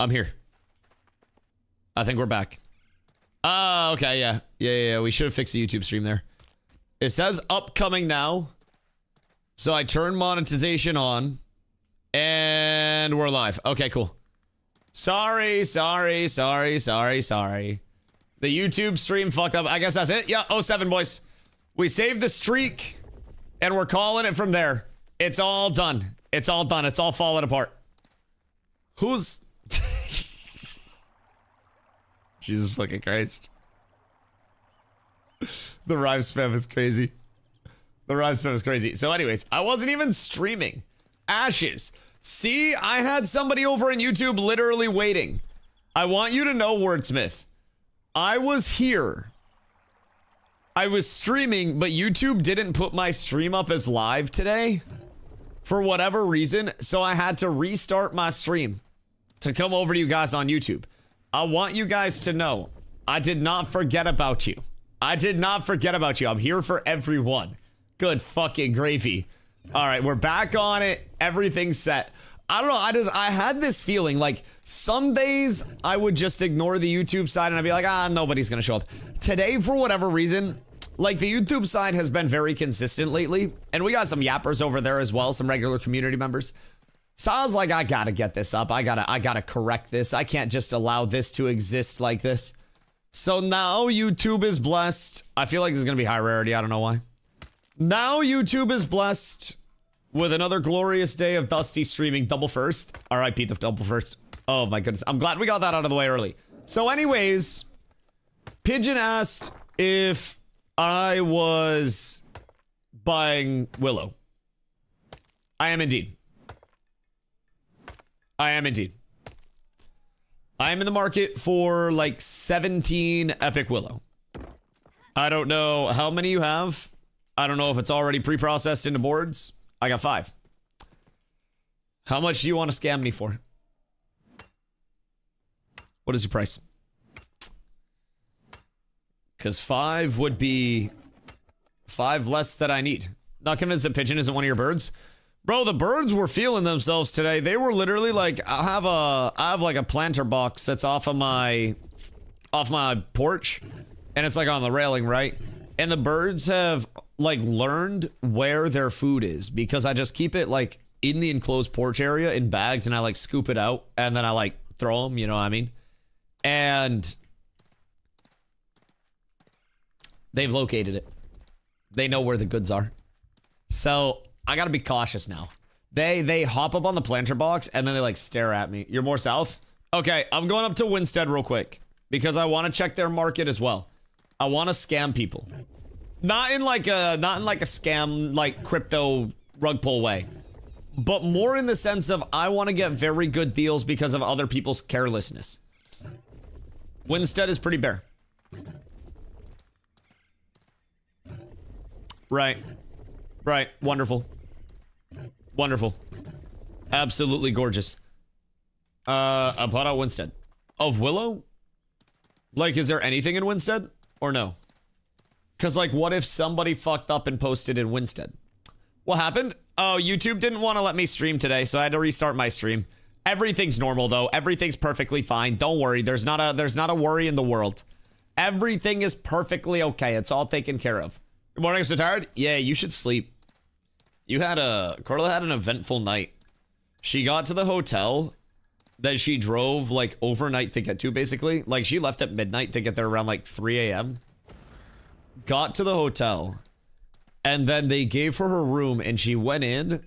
I'm here. I think we're back. Oh, okay, yeah. Yeah. We should have fixed the YouTube stream there. It says upcoming now. So I turn monetization on. And we're live. Okay, cool. Sorry. The YouTube stream fucked up. I guess that's it. Yeah, 07, boys. We saved the streak. And we're calling it from there. It's all done. It's all done. It's all falling apart. Who's... Jesus fucking Christ. The rhyme spam is crazy. So anyways, I wasn't even streaming. Ashes. See, I had somebody over on YouTube literally waiting. I want you to know, Wordsmith. I was here. I was streaming, but YouTube didn't put my stream up as live today. For whatever reason, so I had to restart my stream to come over to you guys on YouTube. I want you guys to know, I did not forget about you. I'm here for everyone. Good fucking gravy. All right, we're back on it. Everything's set. I don't know. I had this feeling like some days I would just ignore the YouTube side and I'd be like, nobody's going to show up. Today, for whatever reason, like the YouTube side has been very consistent lately. And we got some yappers over there as well. Some regular community members. So I was like, I gotta get this up. I gotta correct this. I can't just allow this to exist like this. So now YouTube is blessed. I feel like this is gonna be high rarity. I don't know why. Now YouTube is blessed with another glorious day of Dusty streaming double first. RIP the double first. Oh my goodness. I'm glad we got that out of the way early. So anyways, Pigeon asked if I was buying Willow. I am indeed. I am in the market for like 17 Epic Willow. I don't know how many you have. I don't know if it's already pre-processed into boards. I got 5. How much do you want to scam me for? What is your price? Because 5 would be 5 less that I need. Not convinced that Pigeon isn't one of your birds. Bro, the birds were feeling themselves today. They were literally like, I have like a planter box that's off my porch, and it's like on the railing, right? And the birds have like learned where their food is because I just keep it like in the enclosed porch area in bags, and I like scoop it out and then I like throw them, you know what I mean? And they've located it. They know where the goods are. So I gotta be cautious now. They hop up on the planter box and then they like stare at me. You're more south? Okay, I'm going up to Winstead real quick because I want to check their market as well. I want to scam people. Not in like a scam like crypto rug pull way, but more in the sense of I want to get very good deals because of other people's carelessness. Winstead is pretty bare. Right. Wonderful. Absolutely gorgeous. I bought out Winstead. Of Willow? Like, is there anything in Winstead? Or no? Because, like, what if somebody fucked up and posted in Winstead? What happened? Oh, YouTube didn't want to let me stream today, so I had to restart my stream. Everything's normal, though. Everything's perfectly fine. Don't worry. There's not a worry in the world. Everything is perfectly okay. It's all taken care of. Good morning, so tired? Yeah, you should sleep. Carla had an eventful night. She got to the hotel that she drove like overnight to get to, basically. Like she left at midnight to get there around like 3 a.m. Got to the hotel and then they gave her room and she went in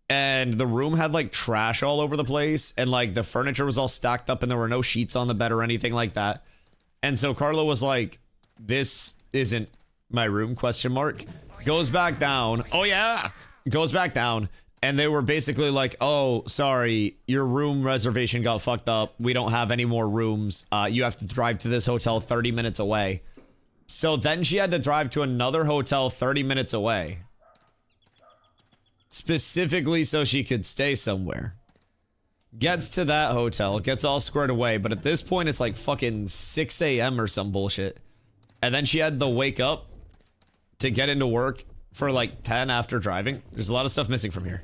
and the room had like trash all over the place and like the furniture was all stacked up and there were no sheets on the bed or anything like that. And so Carla was like, this isn't my room, question mark. Goes back down. Oh yeah. Goes back down and they were basically like, oh, sorry, your room reservation got fucked up. We don't have any more rooms. You have to drive to this hotel 30 minutes away. So then she had to drive to another hotel 30 minutes away. Specifically so she could stay somewhere. Gets to that hotel, gets all squared away, but at this point it's like fucking 6 a.m. or some bullshit. And then she had to wake up to get into work for like 10 after driving. There's a lot of stuff missing from here.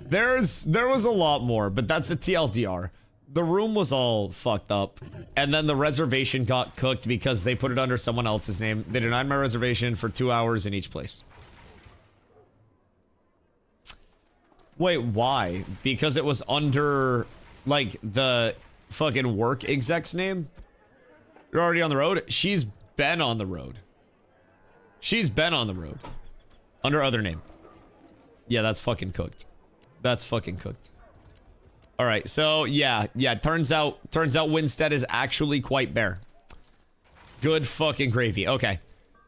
There was a lot more, but that's a TLDR. The room was all fucked up, and then the reservation got cooked because they put it under someone else's name. They denied my reservation for 2 hours in each place. Wait, why? Because it was under, like, the fucking work exec's name? You're already on the road? She's been on the road. She's been on the road. Under other name. Yeah, that's fucking cooked. That's fucking cooked. Alright, so, yeah, turns out Winstead is actually quite bare. Good fucking gravy. Okay.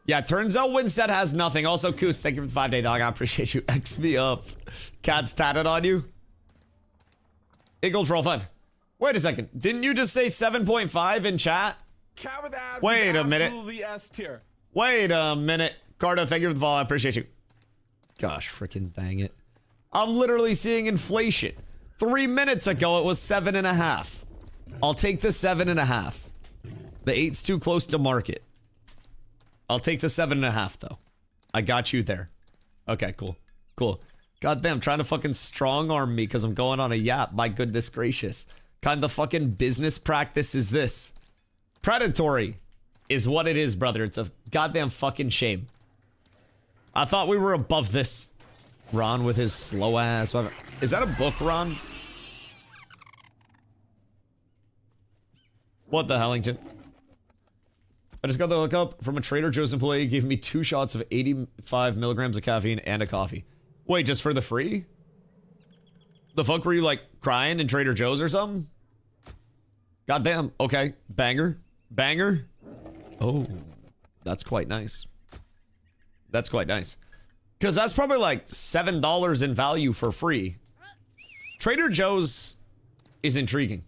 Yeah, turns out Winstead has nothing. Also, Koos, thank you for the 5-day dog. I appreciate you. X me up. Cat's tatted on you. 8 gold for all 5. Wait a second. Didn't you just say 7.5 in chat? Wait a minute. Wait a minute. Cardo, thank you for the follow. I appreciate you. Gosh, freaking dang it. I'm literally seeing inflation. 3 minutes ago, it was 7.5. I'll take the 7.5. The 8's too close to market. I'll take the 7.5 though. I got you there. Okay, cool. Cool. Goddamn, trying to fucking strong arm me because I'm going on a yap. My goodness gracious. Kind of fucking business practice is this? Predatory is what it is, brother. It's a goddamn fucking shame. I thought we were above this. Ron with his slow ass. Is that a book, Ron? What the hellington? I just got the hookup from a Trader Joe's employee. He gave me 2 shots of 85 milligrams of caffeine and a coffee. Wait, just for the free? The fuck were you like crying in Trader Joe's or something? Goddamn. Okay. Banger. Banger. Oh, that's quite nice. That's quite nice. Because that's probably like $7 in value for free. Trader Joe's is intriguing.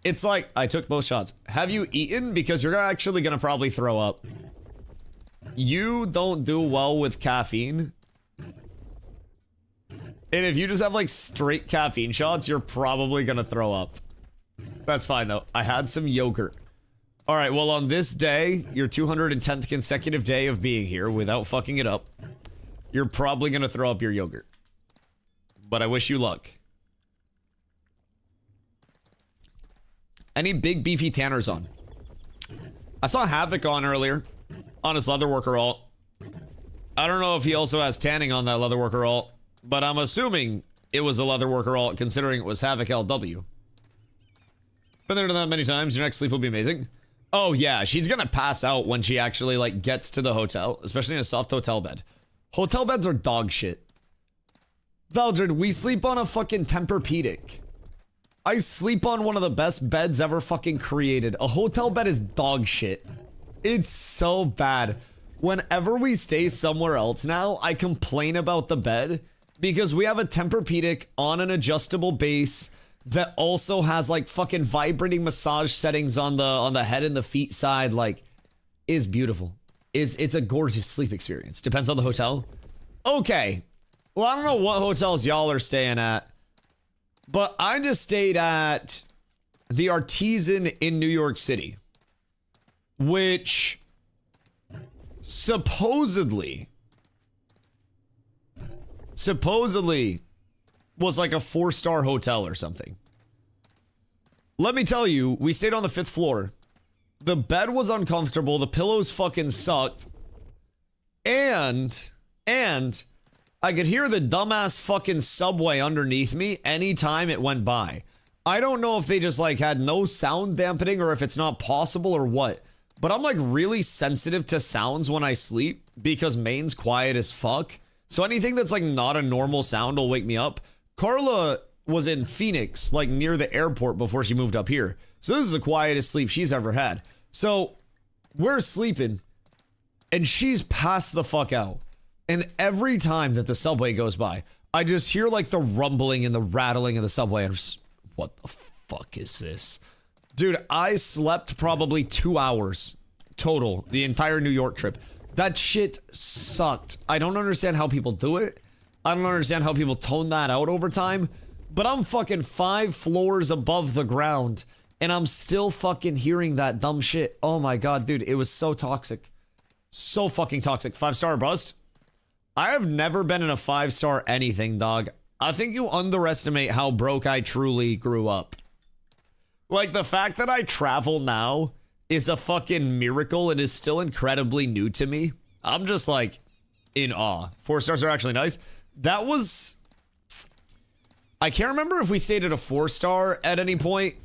It's like, I took both shots. Have you eaten? Because you're actually going to probably throw up. You don't do well with caffeine. And if you just have like straight caffeine shots, you're probably going to throw up. That's fine though. I had some yogurt. All right, well on this day, your 210th consecutive day of being here without fucking it up, you're probably going to throw up your yogurt. But I wish you luck. Any big beefy tanners on? I saw Havoc on earlier on his leatherworker alt. I don't know if he also has tanning on that leatherworker alt, but I'm assuming it was a leatherworker alt considering it was Havoc LW. Been there that many times. Your next sleep will be amazing. Oh yeah, she's gonna pass out when she actually like gets to the hotel, especially in a soft hotel bed. Hotel beds are dog shit. Valdred, we sleep on a fucking Tempur-Pedic. I sleep on one of the best beds ever fucking created. A hotel bed is dog shit. It's so bad. Whenever we stay somewhere else now, I complain about the bed because we have a Tempur-Pedic on an adjustable base that also has like fucking vibrating massage settings on the head and the feet side. Like, is beautiful. It's a gorgeous sleep experience. Depends on the hotel. Okay. Well, I don't know what hotels y'all are staying at, but I just stayed at the Artisan in New York City, which supposedly was like a 4-star hotel or something. Let me tell you, we stayed on the 5th floor. The bed was uncomfortable. The pillows fucking sucked. And I could hear the dumbass fucking subway underneath me anytime it went by. I don't know if they just like had no sound dampening or if it's not possible or what. But I'm like really sensitive to sounds when I sleep because Maine's quiet as fuck. So anything that's like not a normal sound will wake me up. Carla was in Phoenix, like near the airport before she moved up here. So this is the quietest sleep she's ever had. So we're sleeping and she's passed the fuck out. And every time that the subway goes by, I just hear like the rumbling and the rattling of the subway. And I'm just, what the fuck is this? Dude, I slept probably 2 hours total the entire New York trip. That shit sucked. I don't understand how people do it. I don't understand how people tone that out over time. But I'm fucking 5 floors above the ground. And I'm still fucking hearing that dumb shit. Oh my god, dude. It was so toxic. So fucking toxic. 5-star bust? I have never been in a 5-star anything, dog. I think you underestimate how broke I truly grew up. Like, the fact that I travel now is a fucking miracle and is still incredibly new to me. I'm just, like, in awe. 4 stars are actually nice. That was... I can't remember if we stayed at a 4-star at any point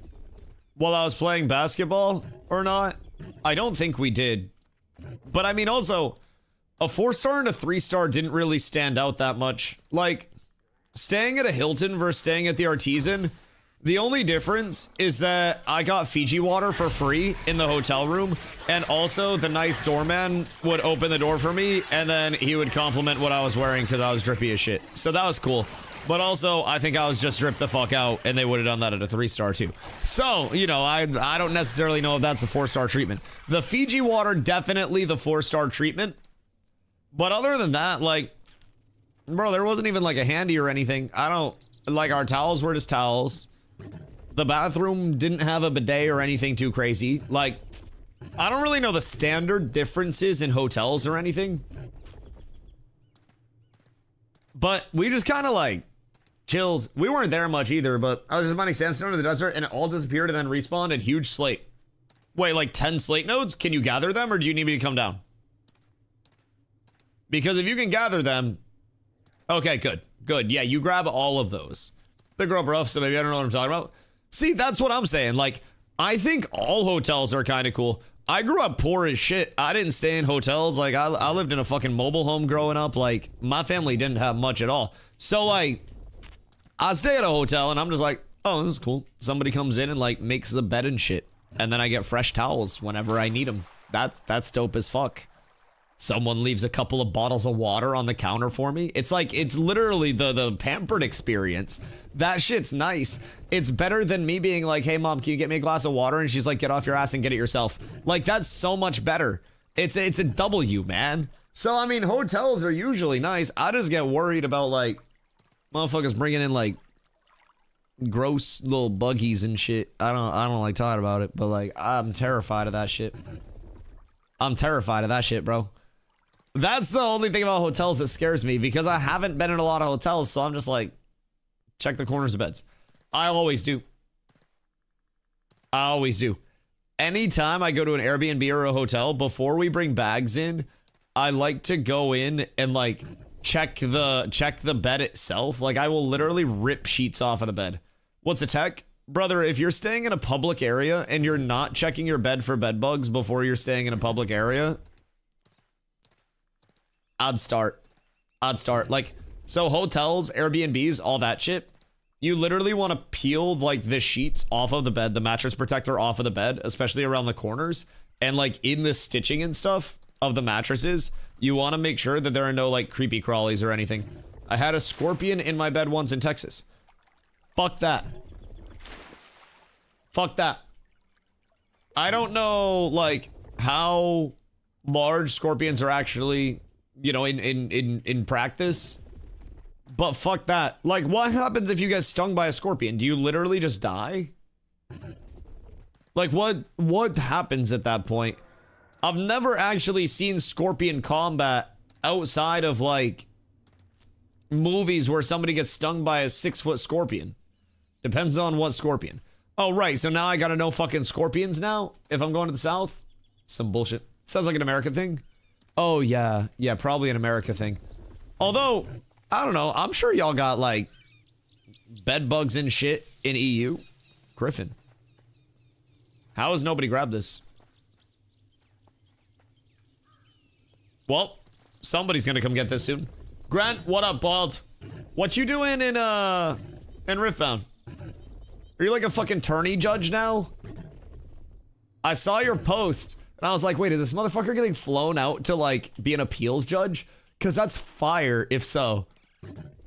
while I was playing basketball or not. I don't think we did. But, I mean, also, a 4-star and a 3-star didn't really stand out that much. Like... Staying at a Hilton versus staying at the Artisan, the only difference is that I got Fiji water for free in the hotel room, and also the nice doorman would open the door for me, and then he would compliment what I was wearing because I was drippy as shit. So that was cool. But also, I think I was just dripped the fuck out, and they would have done that at a 3-star too. So, you know, I don't necessarily know if that's a 4-star treatment. The Fiji water, definitely the 4-star treatment. But other than that, like... Bro, there wasn't even like a handy or anything. I don't, like, our towels were just towels. The bathroom didn't have a bidet or anything too crazy. Like, I don't really know the standard differences in hotels or anything. But we just kind of like chilled. We weren't there much either, but I was just mining sandstone in the desert and it all disappeared and then respawned in huge slate. Wait, like 10 slate nodes? Can you gather them or do you need me to come down? Because if you can gather them... Okay, good. Good. Yeah, you grab all of those. They grow up rough, so maybe I don't know what I'm talking about. See, that's what I'm saying. Like, I think all hotels are kind of cool. I grew up poor as shit. I didn't stay in hotels. Like, I lived in a fucking mobile home growing up. Like, my family didn't have much at all. So, like, I stay at a hotel, and I'm just like, oh, this is cool. Somebody comes in and, like, makes the bed and shit. And then I get fresh towels whenever I need them. That's dope as fuck. Someone leaves a couple of bottles of water on the counter for me. It's like, it's literally the pampered experience. That shit's nice. It's better than me being like, hey mom, can you get me a glass of water? And she's like, get off your ass and get it yourself. Like, that's so much better. It's a W, man. So, I mean, hotels are usually nice. I just get worried about, like, motherfuckers bringing in, like, gross little buggies and shit. I don't like talking about it, but, like, I'm terrified of that shit. I'm terrified of that shit, bro. That's the only thing about hotels that scares me, because I haven't been in a lot of hotels, so I'm just like, check the corners of beds. I always do. I always do. Anytime I go to an Airbnb or a hotel, before we bring bags in, I like to go in and, like, check the bed itself. Like, I will literally rip sheets off of the bed. What's the tech? Brother, if you're staying in a public area and you're not checking your bed for bed bugs before you're staying in a public area, I'd start. Like, so hotels, Airbnbs, all that shit, you literally want to peel, like, the sheets off of the bed, the mattress protector off of the bed, especially around the corners, and, like, in the stitching and stuff of the mattresses, you want to make sure that there are no, like, creepy crawlies or anything. I had a scorpion in my bed once in Texas. Fuck that. Fuck that. I don't know, like, how large scorpions are actually, you know, in practice, but fuck that. Like, what happens if you get stung by a scorpion? Do you literally just die? Like, what happens at that point? I've never actually seen scorpion combat outside of, like, movies where somebody gets stung by a 6-foot scorpion. Depends on what scorpion. Oh, right, so now I gotta know fucking scorpions now if I'm going to the south? Some bullshit. Sounds like an American thing. Oh, yeah. Yeah, probably an America thing. Although, I don't know. I'm sure y'all got, like, bed bugs and shit in EU. Griffin. How has nobody grabbed this? Well, somebody's gonna come get this soon. Grant, what up, Bald? What you doing in Riftbound? Are you like a fucking tourney judge now? I saw your post, and I was like, wait, is this motherfucker getting flown out to, like, be an appeals judge? Because that's fire, if so.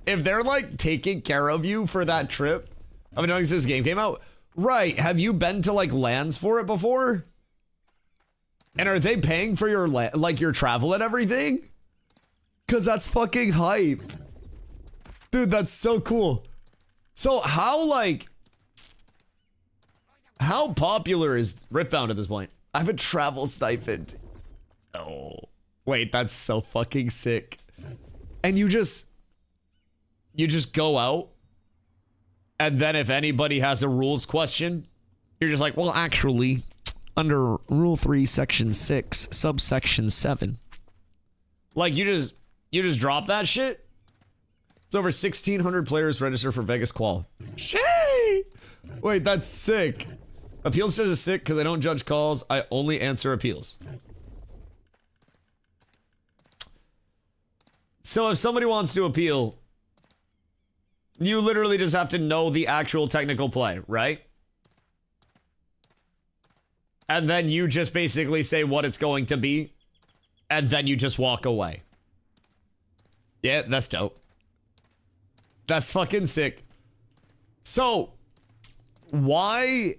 If they're, like, taking care of you for that trip. I've been knowing since this game came out. Right, have you been to, like, lands for it before? And are they paying for your, like, your travel and everything? Because that's fucking hype. Dude, that's so cool. So how, like... How popular is Riftbound at this point? I have a travel stipend. Oh, wait, that's so fucking sick. And you just... you just go out, and then if anybody has a rules question, you're just like, well, actually, under Rule 3, Section 6, Subsection 7. Like, you just drop that shit. It's over 1,600 players register for Vegas Qual. Shay! Wait, that's sick. Appeals judge is sick because I don't judge calls. I only answer appeals. So if somebody wants to appeal, you literally just have to know the actual technical play, right? And then you just basically say what it's going to be, and then you just walk away. Yeah, that's dope. That's fucking sick. So, why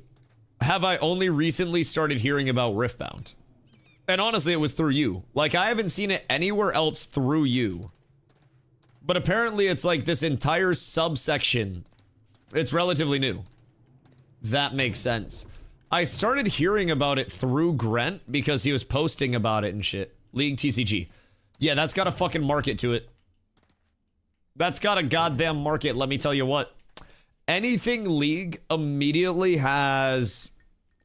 have I only recently started hearing about Riftbound? And honestly, it was through you. Like, I haven't seen it anywhere else through you. But apparently it's like this entire subsection. It's relatively new. That makes sense. I started hearing about it through Grent because he was posting about it and shit. League TCG. Yeah, that's got a fucking market to it. That's got a goddamn market, let me tell you what. Anything League immediately has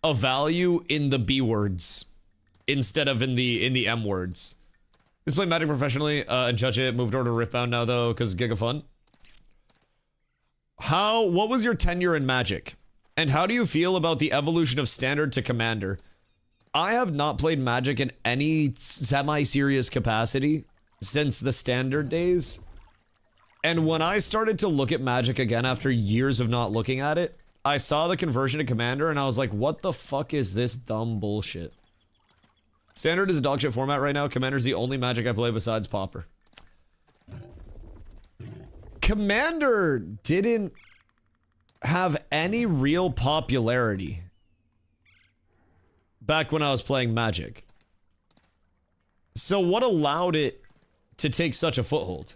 a value in the B words instead of in the M words. Just play Magic professionally and judge it. Moved over to Riftbound now though, because Giga Fun. What was your tenure in Magic? And how do you feel about the evolution of Standard to Commander? I have not played Magic in any semi-serious capacity since the Standard days. And when I started to look at Magic again after years of not looking at it, I saw the conversion to Commander and I was like, what the fuck is this dumb bullshit? Standard is a dogshit format right now. Commander's the only Magic I play besides Pauper. Commander didn't have any real popularity back when I was playing Magic. So what allowed it to take such a foothold?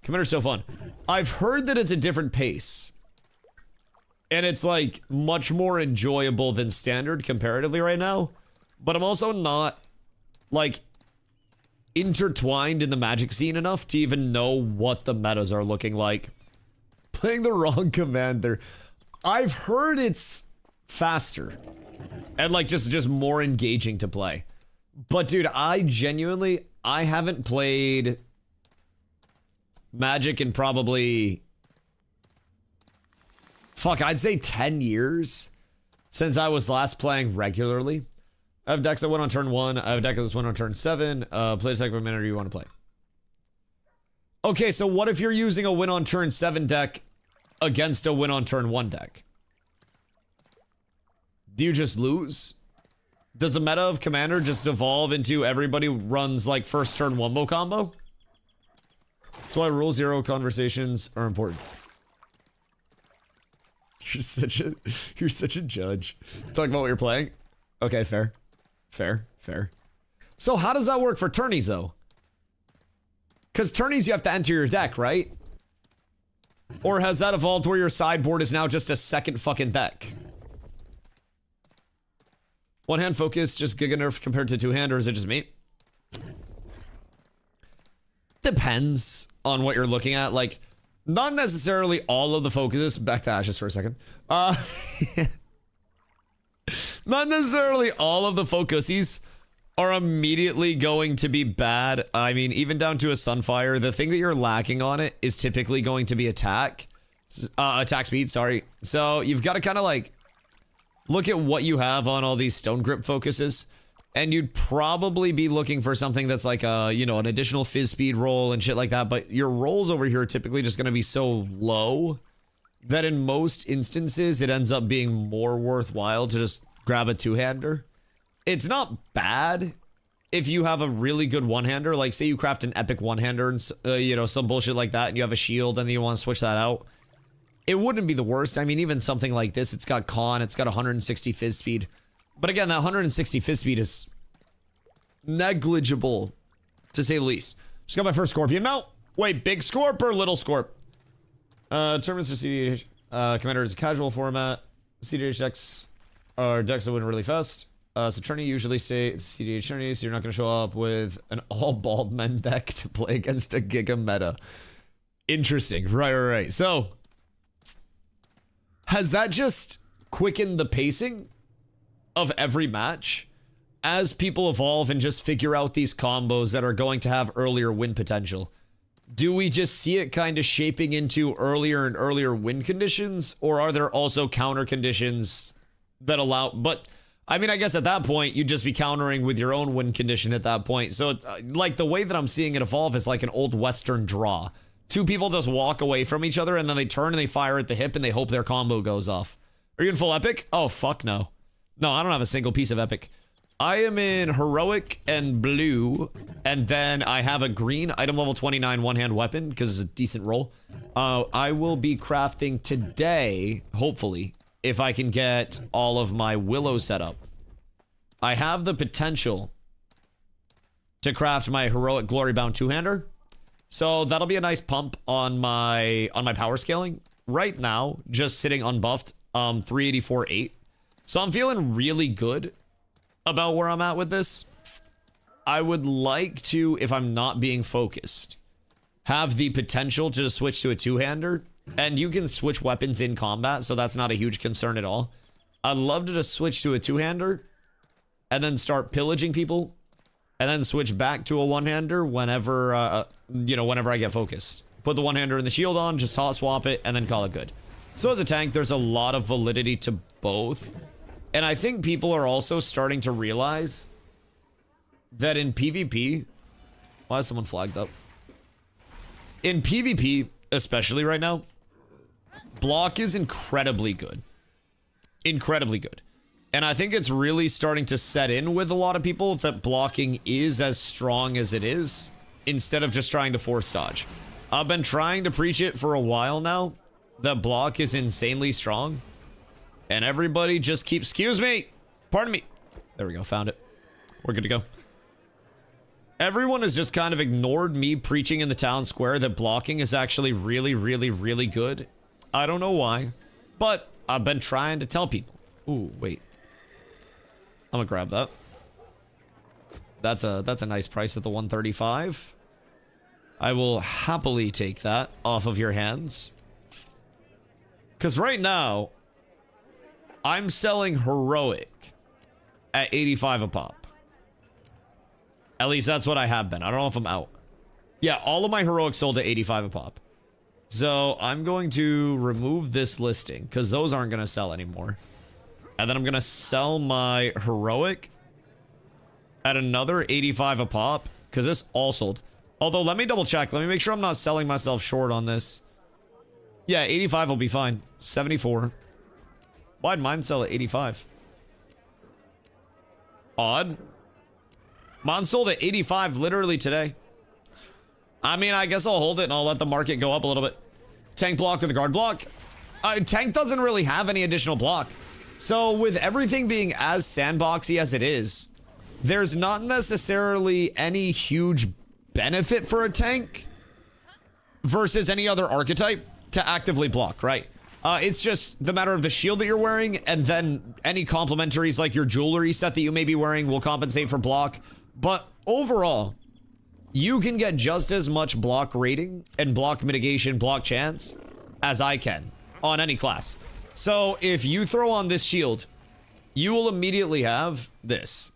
Commander's so fun. I've heard that it's a different pace. And it's like much more enjoyable than Standard comparatively right now. But I'm also not like intertwined in the Magic scene enough to even know what the metas are looking like. Playing the wrong Commander. I've heard it's faster and like just more engaging to play. But dude, I haven't played Magic in probably, fuck, I'd say 10 years since I was last playing regularly. I have decks that went on turn 1. I have a deck that went on turn 7. Play the type of commander you want to play. Okay, so what if you're using a win on turn 7 deck against a win on turn 1 deck? Do you just lose? Does the meta of Commander just evolve into everybody runs like first turn wombo combo? That's why Rule 0 conversations are important. You're such a judge. Talk about what you're playing. Okay, fair. Fair. So how does that work for tourneys though? Because tourneys you have to enter your deck, right? Or has that evolved where your sideboard is now just a second fucking deck? One hand focus, just Giga Nerf compared to two hand, or is it just me? Depends on what you're looking at. Like, not necessarily all of the focuses. Back to Ashes for a second. Not necessarily all of the focuses are immediately going to be bad. I mean, even down to a Sunfire, the thing that you're lacking on it is typically going to be attack speed, sorry. So you've got to kind of like look at what you have on all these Stone Grip focuses, and you'd probably be looking for something that's like a, you know, an additional fizz speed roll and shit like that, but your rolls over here are typically just going to be so low that in most instances it ends up being more worthwhile to just grab a two-hander. It's not bad if you have a really good one-hander, like say you craft an epic one-hander and you know, some bullshit like that, and you have a shield and you want to switch that out. It wouldn't be the worst. I mean, even something like this, it's got con, it's got 160 fizz speed. But again, that 160 fizz speed is negligible, to say the least. Just got my first Scorpion mount. Wait, big Scorp or little Scorp? Tournaments for CDH. Commander is a casual format. CDH decks are decks that win really fast. So tourney usually stay CDH tourney, so you're not going to show up with an all bald men deck to play against a Giga meta. Interesting. Right. So, has that just quickened the pacing of every match as people evolve and just figure out these combos that are going to have earlier win potential? Do we just see it kind of shaping into earlier and earlier win conditions, or are there also counter conditions that allow... But, I mean, I guess at that point, you'd just be countering with your own win condition at that point. So, like, the way that I'm seeing it evolve is like an old Western draw. Two people just walk away from each other, and then they turn and they fire at the hip, and they hope their combo goes off. Are you in full epic? Oh, fuck no. No, I don't have a single piece of epic. I am in heroic and blue, and then I have a green item level 29 one-hand weapon, because it's a decent roll. I will be crafting today, hopefully, if I can get all of my willow set up. I have the potential to craft my heroic glory-bound two-hander. So that'll be a nice pump on my power scaling. Right now, just sitting unbuffed, 384.8. So I'm feeling really good about where I'm at with this. I would like to, if I'm not being focused, have the potential to switch to a two-hander. And you can switch weapons in combat, so that's not a huge concern at all. I'd love to just switch to a two-hander and then start pillaging people. And then switch back to a one-hander whenever, whenever I get focused. Put the one-hander in the shield on, just hot swap it, and then call it good. So as a tank, there's a lot of validity to both. And I think people are also starting to realize that in PvP... Why is someone flagged up? In PvP, especially right now, block is incredibly good. Incredibly good. And I think it's really starting to set in with a lot of people that blocking is as strong as it is, instead of just trying to force dodge. I've been trying to preach it for a while now, that block is insanely strong. And everybody just keeps... Excuse me! Pardon me! There we go, found it. We're good to go. Everyone has just kind of ignored me preaching in the town square that blocking is actually really, really, really good. I don't know why, but I've been trying to tell people. Ooh, wait. I'm gonna grab that. That's a nice price at the 135. I will happily take that off of your hands. Because right now, I'm selling heroic at 85 a pop. At least that's what I have been. I don't know if I'm out. Yeah, all of my heroics sold at 85 a pop. So I'm going to remove this listing because those aren't going to sell anymore. And then I'm going to sell my heroic at another 85 a pop because this all sold. Although, let me double check. Let me make sure I'm not selling myself short on this. Yeah, 85 will be fine. 74. Why'd mine sell at 85? Odd. Mine sold at 85 literally today. I mean, I guess I'll hold it and I'll let the market go up a little bit. Tank block or the guard block? Tank doesn't really have any additional block. So with everything being as sandboxy as it is, there's not necessarily any huge benefit for a tank versus any other archetype to actively block, right? It's just the matter of the shield that you're wearing, and then any complementaries like your jewelry set that you may be wearing will compensate for block. But overall, you can get just as much block rating and block mitigation, block chance as I can on any class. So if you throw on this shield, you will immediately have this.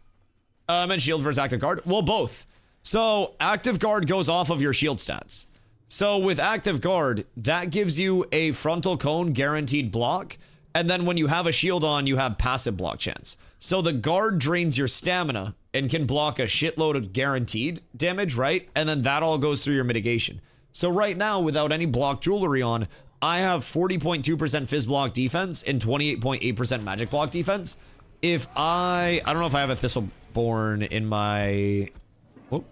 I meant shield versus active guard. Well, both. So active guard goes off of your shield stats. So with active guard, that gives you a frontal cone guaranteed block. And then when you have a shield on, you have passive block chance. So the guard drains your stamina and can block a shitload of guaranteed damage, right? And then that all goes through your mitigation. So right now, without any block jewelry on, I have 40.2% fizz block defense and 28.8% magic block defense. If I don't know if I have a Thistleborn in my... Whoop.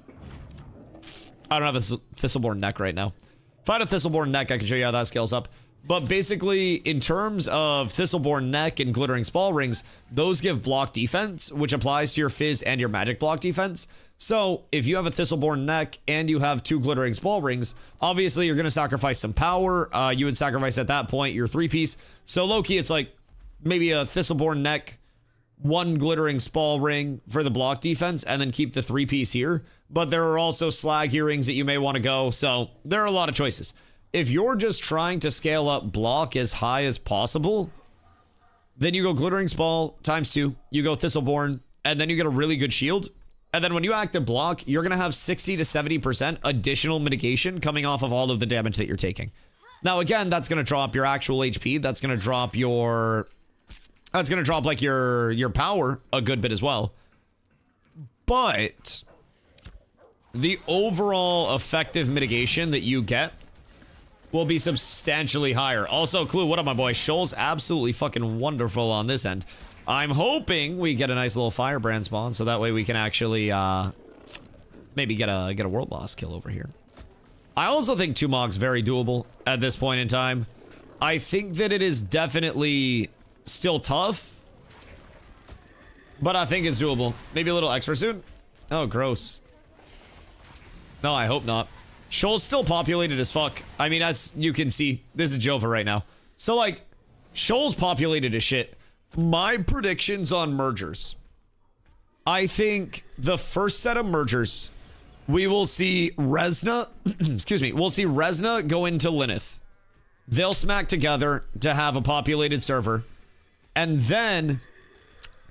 I don't have a Thistleborn neck right now. If I had a Thistleborn neck, I can show you how that scales up. But basically, in terms of Thistleborn neck and glittering spall rings, those give block defense, which applies to your fizz and your magic block defense. So if you have a Thistleborn neck and you have 2 glittering spall rings, obviously you're going to sacrifice some power. You would sacrifice at that point your 3-piece. So low-key, it's like maybe a Thistleborn neck, 1 glittering spall ring for the block defense, and then keep the 3-piece here. But there are also slag earrings that you may want to go. So there are a lot of choices. if you're just trying to scale up block as high as possible, then you go Glittering Spall ×2, you go Thistleborn, and then you get a really good shield. And then when you active block, you're going to have 60 to 70% additional mitigation coming off of all of the damage that you're taking. Now, again, that's going to drop your actual HP. That's going to drop your... That's going to drop, like, your power a good bit as well. But the overall effective mitigation that you get will be substantially higher. Also, Clue, what up, my boy? Shoal's absolutely fucking wonderful on this end. I'm hoping we get a nice little firebrand spawn, so that way we can actually, maybe get a world boss kill over here. I also think Tumog's very doable at this point in time. I think that it is definitely still tough, but I think it's doable. Maybe a little extra soon? Oh, gross. No, I hope not. Shoal's still populated as fuck. I mean, as you can see, this is Jova right now. So, like, Shoal's populated as shit. My predictions on mergers. I think the first set of mergers, we will see Resna, excuse me, we'll see Resna go into Lyneth. They'll smack together to have a populated server. And then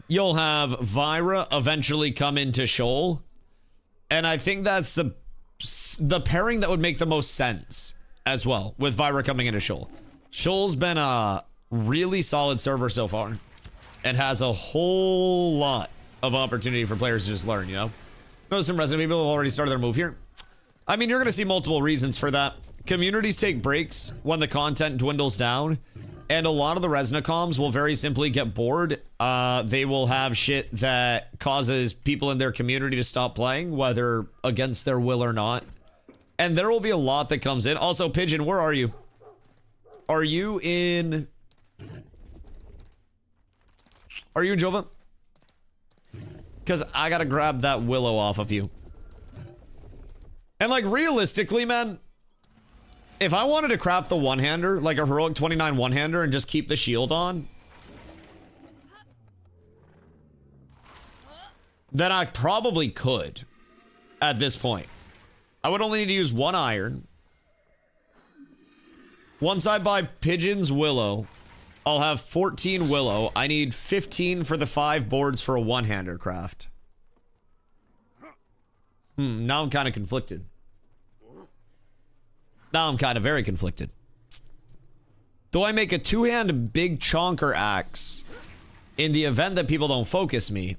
you'll have Vyra eventually come into Shoal. And I think that's the pairing that would make the most sense as well, with Vyra coming into Shoal. Shoal's been a really solid server so far and has a whole lot of opportunity for players to just learn, you know? Notice some Resident people have already started their move here. I mean, you're going to see multiple reasons for that. Communities take breaks when the content dwindles down, and a lot of the Resna comms will very simply get bored. They will have shit that causes people in their community to stop playing, whether against their will or not. And there will be a lot that comes in. Also, Pigeon, where are you? Are you in Jova? Because I gotta grab that Willow off of you. And, like, realistically, man, if I wanted to craft the one-hander, like a Heroic 29 one-hander, and just keep the shield on, then I probably could at this point. I would only need to use 1 iron. Once I buy Pigeon's Willow, I'll have 14 Willow. I need 15 for the 5 boards for a one-hander craft. Now I'm kind of conflicted. Now I'm kind of very conflicted. Do I make a 2-hand big chonker axe in the event that people don't focus me?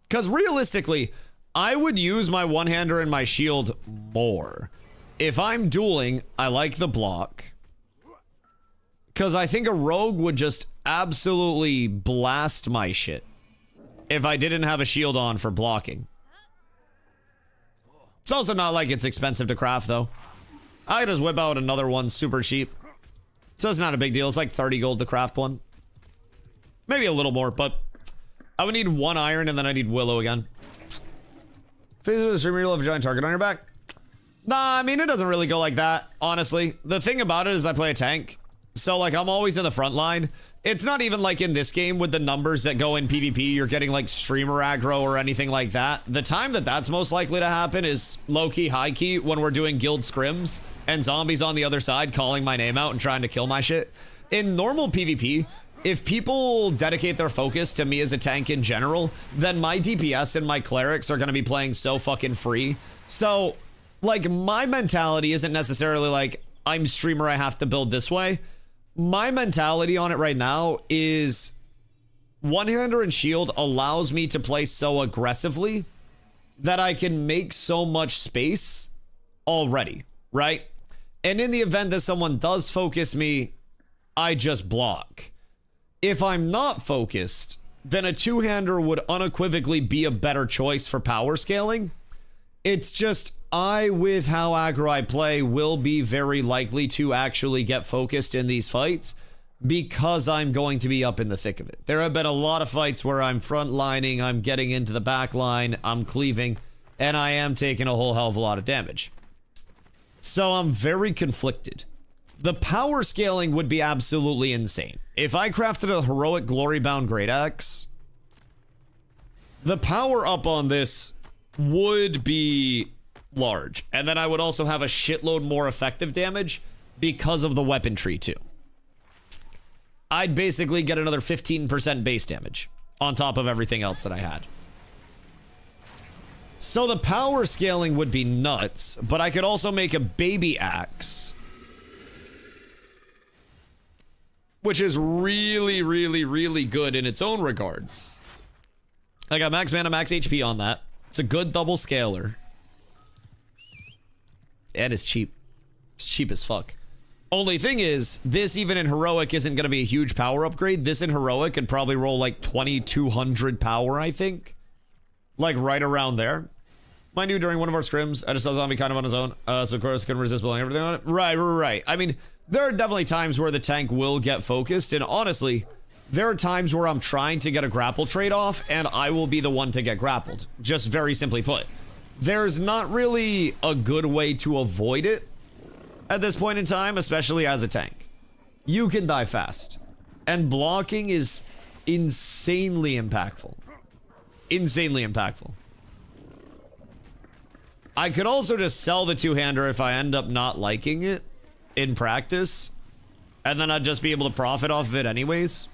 Because realistically, I would use my one-hander and my shield more. If I'm dueling, I like the block. Because I think a rogue would just absolutely blast my shit if I didn't have a shield on for blocking. It's also not like it's expensive to craft, though. I could just whip out another one super cheap. So it's not a big deal. It's like 30 gold to craft one. Maybe a little more, but I would need 1 iron and then I need Willow again. Phases of the streamer, you'll have a giant target on your back. Nah, I mean, it doesn't really go like that, honestly. The thing about it is I play a tank. So, like, I'm always in the front line. It's not even like in this game with the numbers that go in PvP, you're getting, like, streamer aggro or anything like that. The time that that's most likely to happen is low-key, high-key when we're doing guild scrims and zombies on the other side calling my name out and trying to kill my shit. In normal PvP, if people dedicate their focus to me as a tank in general, then my DPS and my clerics are going to be playing so fucking free. So, like, my mentality isn't necessarily like, I'm streamer, I have to build this way. My mentality on it right now is one-hander and shield allows me to play so aggressively that I can make so much space already, right? And in the event that someone does focus me, I just block. If I'm not focused, then a two-hander would unequivocally be a better choice for power scaling. It's just, with how aggro I play, will be very likely to actually get focused in these fights because I'm going to be up in the thick of it. There have been a lot of fights where I'm front lining, I'm getting into the back line, I'm cleaving, and I am taking a whole hell of a lot of damage. So I'm very conflicted. The power scaling would be absolutely insane. If I crafted a heroic glory-bound great axe, the power up on this would be large. And then I would also have a shitload more effective damage because of the weapon tree too. I'd basically get another 15% base damage on top of everything else that I had. So the power scaling would be nuts, but I could also make a baby axe, which is really, really, really good in its own regard. I got max mana, max HP on that. It's a good double scaler. And it's cheap. It's cheap as fuck. Only thing is, this even in Heroic isn't going to be a huge power upgrade. This in Heroic could probably roll like 2200 power, I think. Like right around there. Mind you, during one of our scrims, I just saw Zombie kind of on his own. So of course can resist blowing everything on it. Right. I mean, there are definitely times where the tank will get focused. And honestly, there are times where I'm trying to get a grapple trade off and I will be the one to get grappled. Just very simply put. There's not really a good way to avoid it at this point in time, especially as a tank. You can die fast. And blocking is insanely impactful. Insanely impactful. I could also just sell the two-hander if I end up not liking it in practice. And then I'd just be able to profit off of it anyways.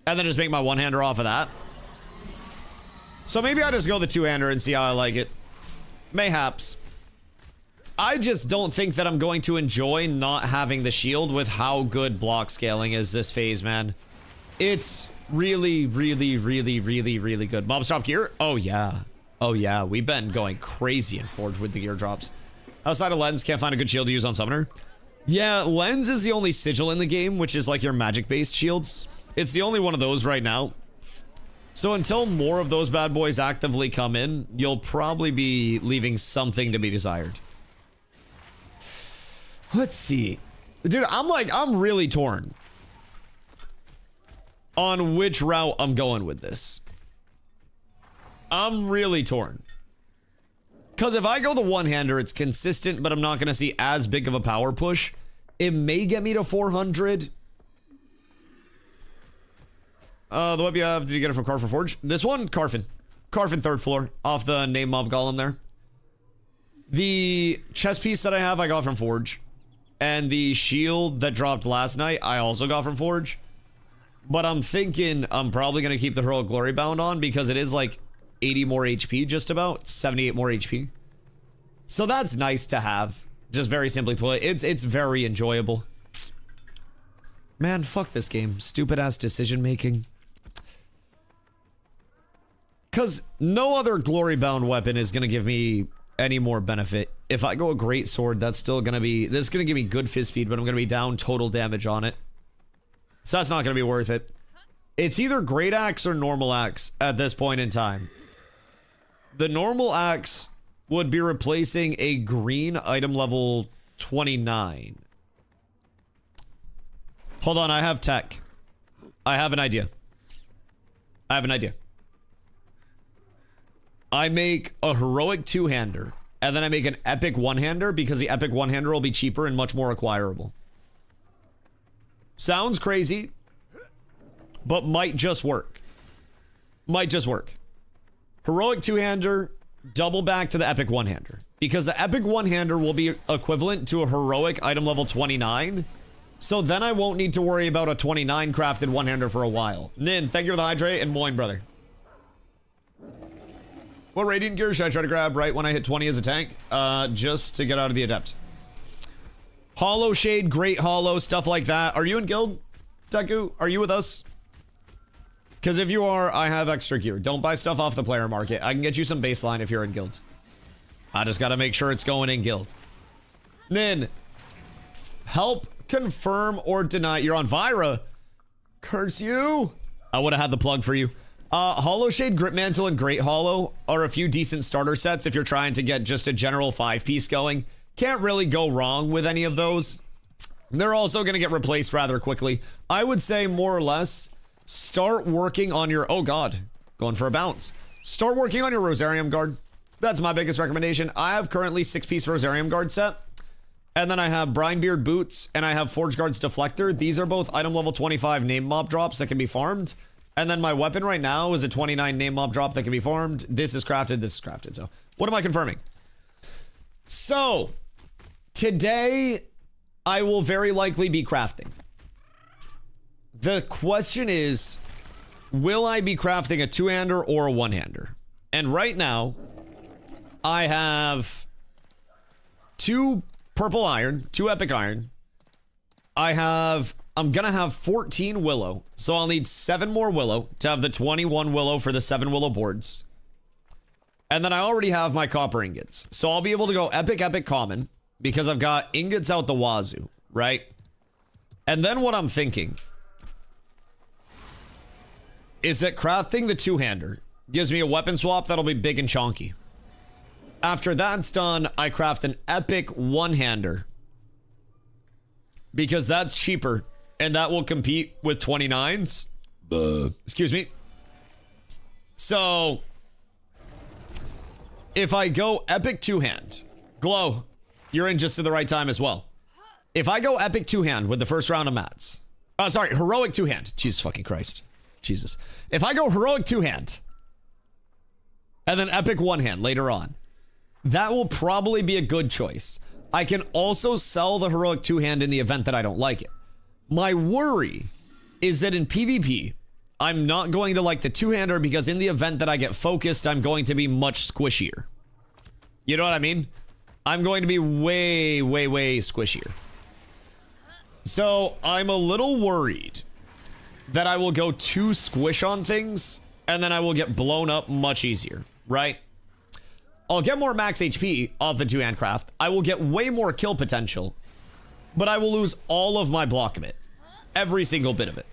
And then just make my one-hander off of that. So maybe I just go the two-hander and see how I like it. Mayhaps. I just don't think that I'm going to enjoy not having the shield with how good block scaling is this phase, man. It's really, really, really, really, really good. Mob stop gear? Oh, yeah. Oh, yeah. We've been going crazy in Forge with the gear drops. Outside of Lens, can't find a good shield to use on Summoner. Yeah, Lens is the only sigil in the game, which is like your magic-based shields. It's the only one of those right now. So until more of those bad boys actively come in, you'll probably be leaving something to be desired. Let's see. Dude, I'm really torn on which route I'm going with this. I'm really torn. Because if I go the one-hander, it's consistent, but I'm not going to see as big of a power push. It may get me to 400. The web you have, did you get it from Carfin Forge? This one, Carfin. Carfin 3rd floor, off the name mob golem there. The chest piece that I have, I got from Forge. And the shield that dropped last night, I also got from Forge. But I'm thinking I'm probably going to keep the Heroic Glory Bound on because it is like 80 more HP just about. 78 more HP. So that's nice to have. Just very simply put. It's very enjoyable. Man, fuck this game. Stupid ass decision making. Because no other glory bound weapon is going to give me any more benefit. If I go a great sword, that's still going to be... This is going to give me good fist speed, but I'm going to be down total damage on it. So that's not going to be worth it. It's either great axe or normal axe at this point in time. The normal axe would be replacing a green item level 29. Hold on, I have tech. I have an idea. I make a heroic two-hander, and then I make an epic one-hander because the epic one-hander will be cheaper and much more acquirable. Sounds crazy, but might just work. Might just work. Heroic two-hander, double back to the epic one-hander. Because the epic one-hander will be equivalent to a heroic item level 29. So then I won't need to worry about a 29 crafted one-hander for a while. Nin, thank you for the hydrate, and Moin, brother. What radiant gear should I try to grab right when I hit 20 as a tank? Just to get out of the adept. Hollow Shade, Great Hollow, stuff like that. Are you in guild, Deku? Are you with us? Because if you are, I have extra gear. Don't buy stuff off the player market. I can get you some baseline if you're in guild. I just gotta make sure it's going in guild. Nin, help confirm or deny. You're on Vyra. Curse you. I would have had the plug for you. Hollow Shade, Grip Mantle, and Great Hollow are a few decent starter sets if you're trying to get just a general 5-piece going. Can't really go wrong with any of those. They're also going to get replaced rather quickly. I would say more or less, start working on your... Oh god, going for a bounce. Start working on your Rosarium Guard. That's my biggest recommendation. I have currently 6-piece Rosarium Guard set. And then I have Brinebeard Boots, and I have Forge Guard's Deflector. These are both item level 25 name mob drops that can be farmed. And then my weapon right now is a 29 name mob drop that can be farmed. This is crafted, so. What am I confirming? So, today, I will very likely be crafting. The question is, will I be crafting a two-hander or a one-hander? And right now, I have 2 purple iron, 2 epic iron. I'm gonna have 14 willow, so I'll need 7 more willow to have the 21 willow for the 7 willow boards. And then I already have my copper ingots, so I'll be able to go epic, epic, common, because I've got ingots out the wazoo, right? And then what I'm thinking is that crafting the two-hander gives me a weapon swap that'll be big and chonky. After that's done, I craft an epic one-hander, because that's cheaper, and that will compete with 29s. Excuse me. So, if I go epic two-hand, Glow, you're in just at the right time as well. If I go epic two-hand with the first round of mats, sorry, heroic two-hand. Jesus fucking Christ. Jesus. If I go heroic two-hand, and then epic one-hand later on, that will probably be a good choice. I can also sell the heroic two-hand in the event that I don't like it. My worry is that in PvP, I'm not going to like the two-hander because in the event that I get focused, I'm going to be much squishier. You know what I mean? I'm going to be way, way, way squishier. So I'm a little worried that I will go too squish on things and then I will get blown up much easier, right? I'll get more max HP off the two-hand craft. I will get way more kill potential, but I will lose all of my block of it. Every single bit of it.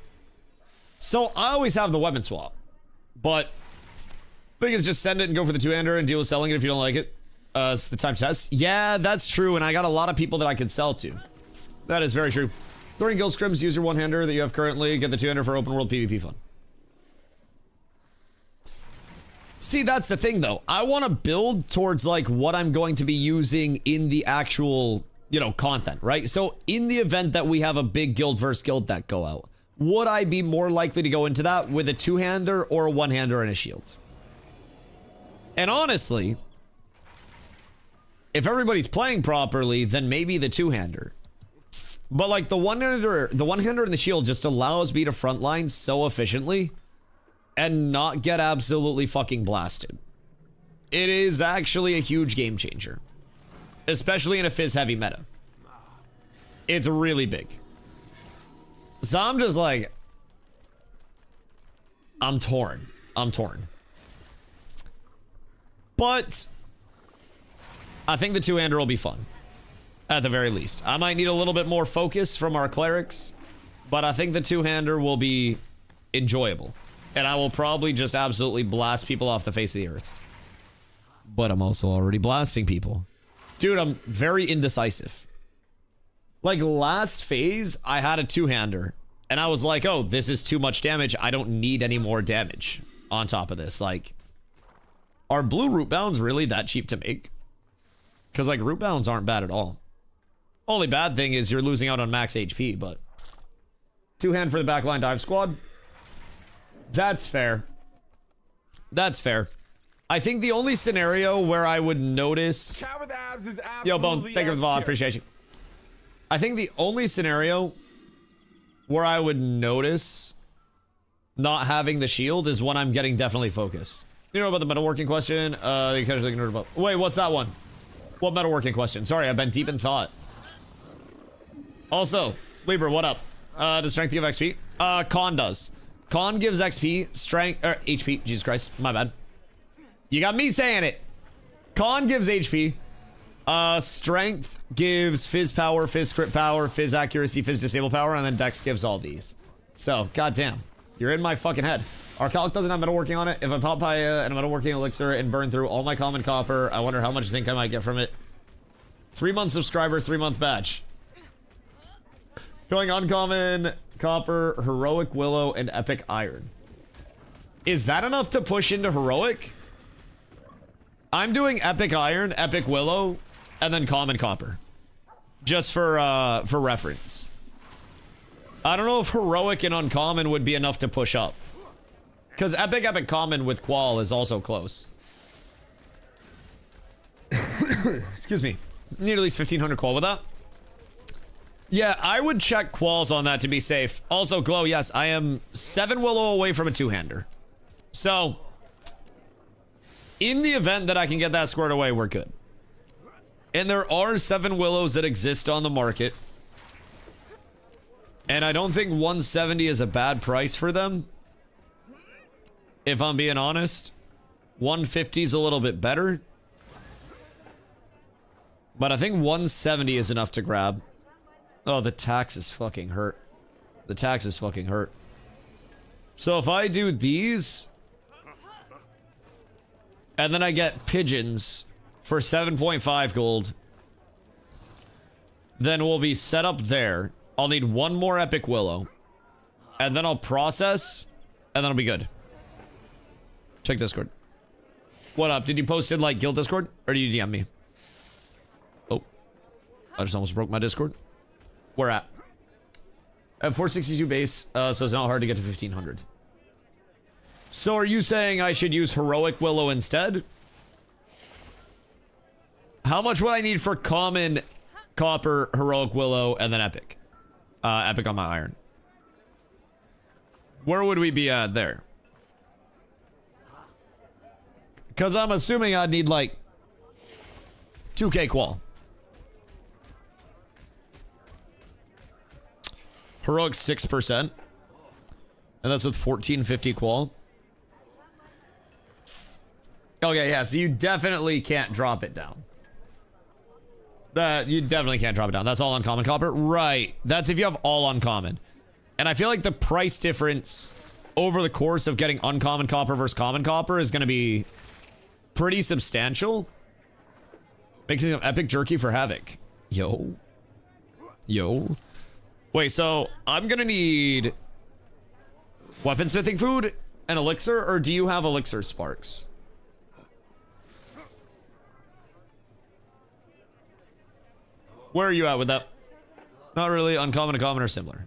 So I always have the weapon swap, but thing is just send it and go for the two-hander and deal with selling it if you don't like it. It's the time test. Yeah, that's true, and I got a lot of people that I could sell to. That is very true. During guild scrims, use your one-hander that you have currently. Get the two-hander for open world PvP fun. See, that's the thing, though. I want to build towards, like, what I'm going to be using in the actual, you know, content, right? So, in the event that we have a big guild versus guild deck go out, would I be more likely to go into that with a two-hander or a one-hander and a shield? And honestly, if everybody's playing properly, then maybe the two-hander. But, like, the one-hander and the shield just allows me to frontline so efficiently and not get absolutely fucking blasted. It is actually a huge game changer. Especially in a fizz heavy meta. It's really big. So I'm just like, I'm torn. But I think the two-hander will be fun. At the very least. I might need a little bit more focus from our clerics, but I think the two-hander will be enjoyable. And I will probably just absolutely blast people off the face of the earth. But I'm also already blasting people. Dude, I'm very indecisive. Like, last phase, I had a two-hander. And I was like, oh, this is too much damage. I don't need any more damage on top of this. Like, are blue root bounds really that cheap to make? Because, like, root bounds aren't bad at all. Only bad thing is you're losing out on max HP, but... two-hand for the backline dive squad. That's fair. That's fair. I think the only scenario where I would notice... Yo, Bone, thank you for the follow. Appreciate you. I think the only scenario where I would notice not having the shield is when I'm getting definitely focused. You know about the metalworking question? Wait, what's that one? What metalworking question? Sorry, I've been deep in thought. Also, Libra, what up? Does strength give XP? Con does. Con gives XP, strength, or HP, Jesus Christ, my bad. You got me saying it. Con gives HP. Strength gives fizz power, fizz crit power, fizz accuracy, fizz disable power, and then Dex gives all these. So, goddamn, you're in my fucking head. Our calc doesn't have metalworking on it. If I pop by and a metalworking elixir and burn through all my common copper, I wonder how much zinc I might get from it. 3-month subscriber, 3-month badge. Going uncommon, copper, heroic willow, and epic iron. Is that enough to push into heroic? I'm doing epic iron, epic willow, and then common copper. Just for reference. I don't know if heroic and uncommon would be enough to push up. Because epic, epic, common with qual is also close. Excuse me. Need at least 1500 qual with that. Yeah, I would check quals on that to be safe. Also, Glow, yes, I am 7 willow away from a 2-hander. So, in the event that I can get that squared away, we're good. And there are 7 willows that exist on the market. And I don't think 170 is a bad price for them. If I'm being honest. 150 is a little bit better. But I think 170 is enough to grab. Oh, the taxes fucking hurt. The taxes fucking hurt. So if I do these, and then I get pigeons for 7.5 gold, then we'll be set up there. I'll need 1 more epic willow, and then I'll process, and then I'll be good. Check Discord. What up? Did you post in like guild Discord, or did you DM me? Oh, I just almost broke my Discord. Where at? I have 462 base, so it's not hard to get to 1500. So are you saying I should use heroic willow instead? How much would I need for common, copper, heroic willow, and then epic? Epic on my iron. Where would we be at there? Because I'm assuming I'd need like 2k qual. Heroic 6%. And that's with 1450 qual. Okay, yeah, so you definitely can't drop it down. You definitely can't drop it down. That's all uncommon copper. Right. That's if you have all uncommon. And I feel like the price difference over the course of getting uncommon copper versus common copper is going to be pretty substantial. Making some epic jerky for Havoc. Yo. Wait, so I'm gonna need weaponsmithing food and elixir, or do you have elixir sparks? Where are you at with that? Not really. Uncommon and common are similar.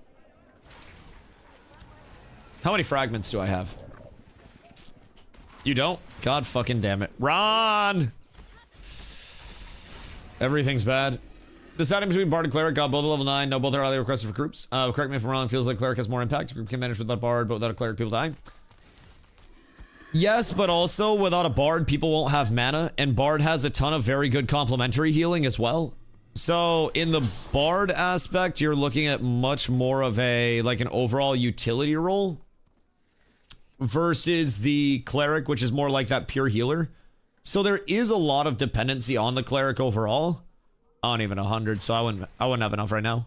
How many fragments do I have? You don't? God fucking damn it. Ron! Everything's bad. Deciding between Bard and Cleric, got both at level 9. No, both are highly requested for groups. Correct me if I'm wrong, feels like Cleric has more impact. A group can manage without Bard, but without a Cleric, people die. Yes, but also without a Bard, people won't have mana, and Bard has a ton of very good complementary healing as well. So in the Bard aspect, you're looking at much more of a, like an overall utility role versus the Cleric, which is more like that pure healer. So there is a lot of dependency on the Cleric overall. I don't even 100, so I wouldn't have enough right now.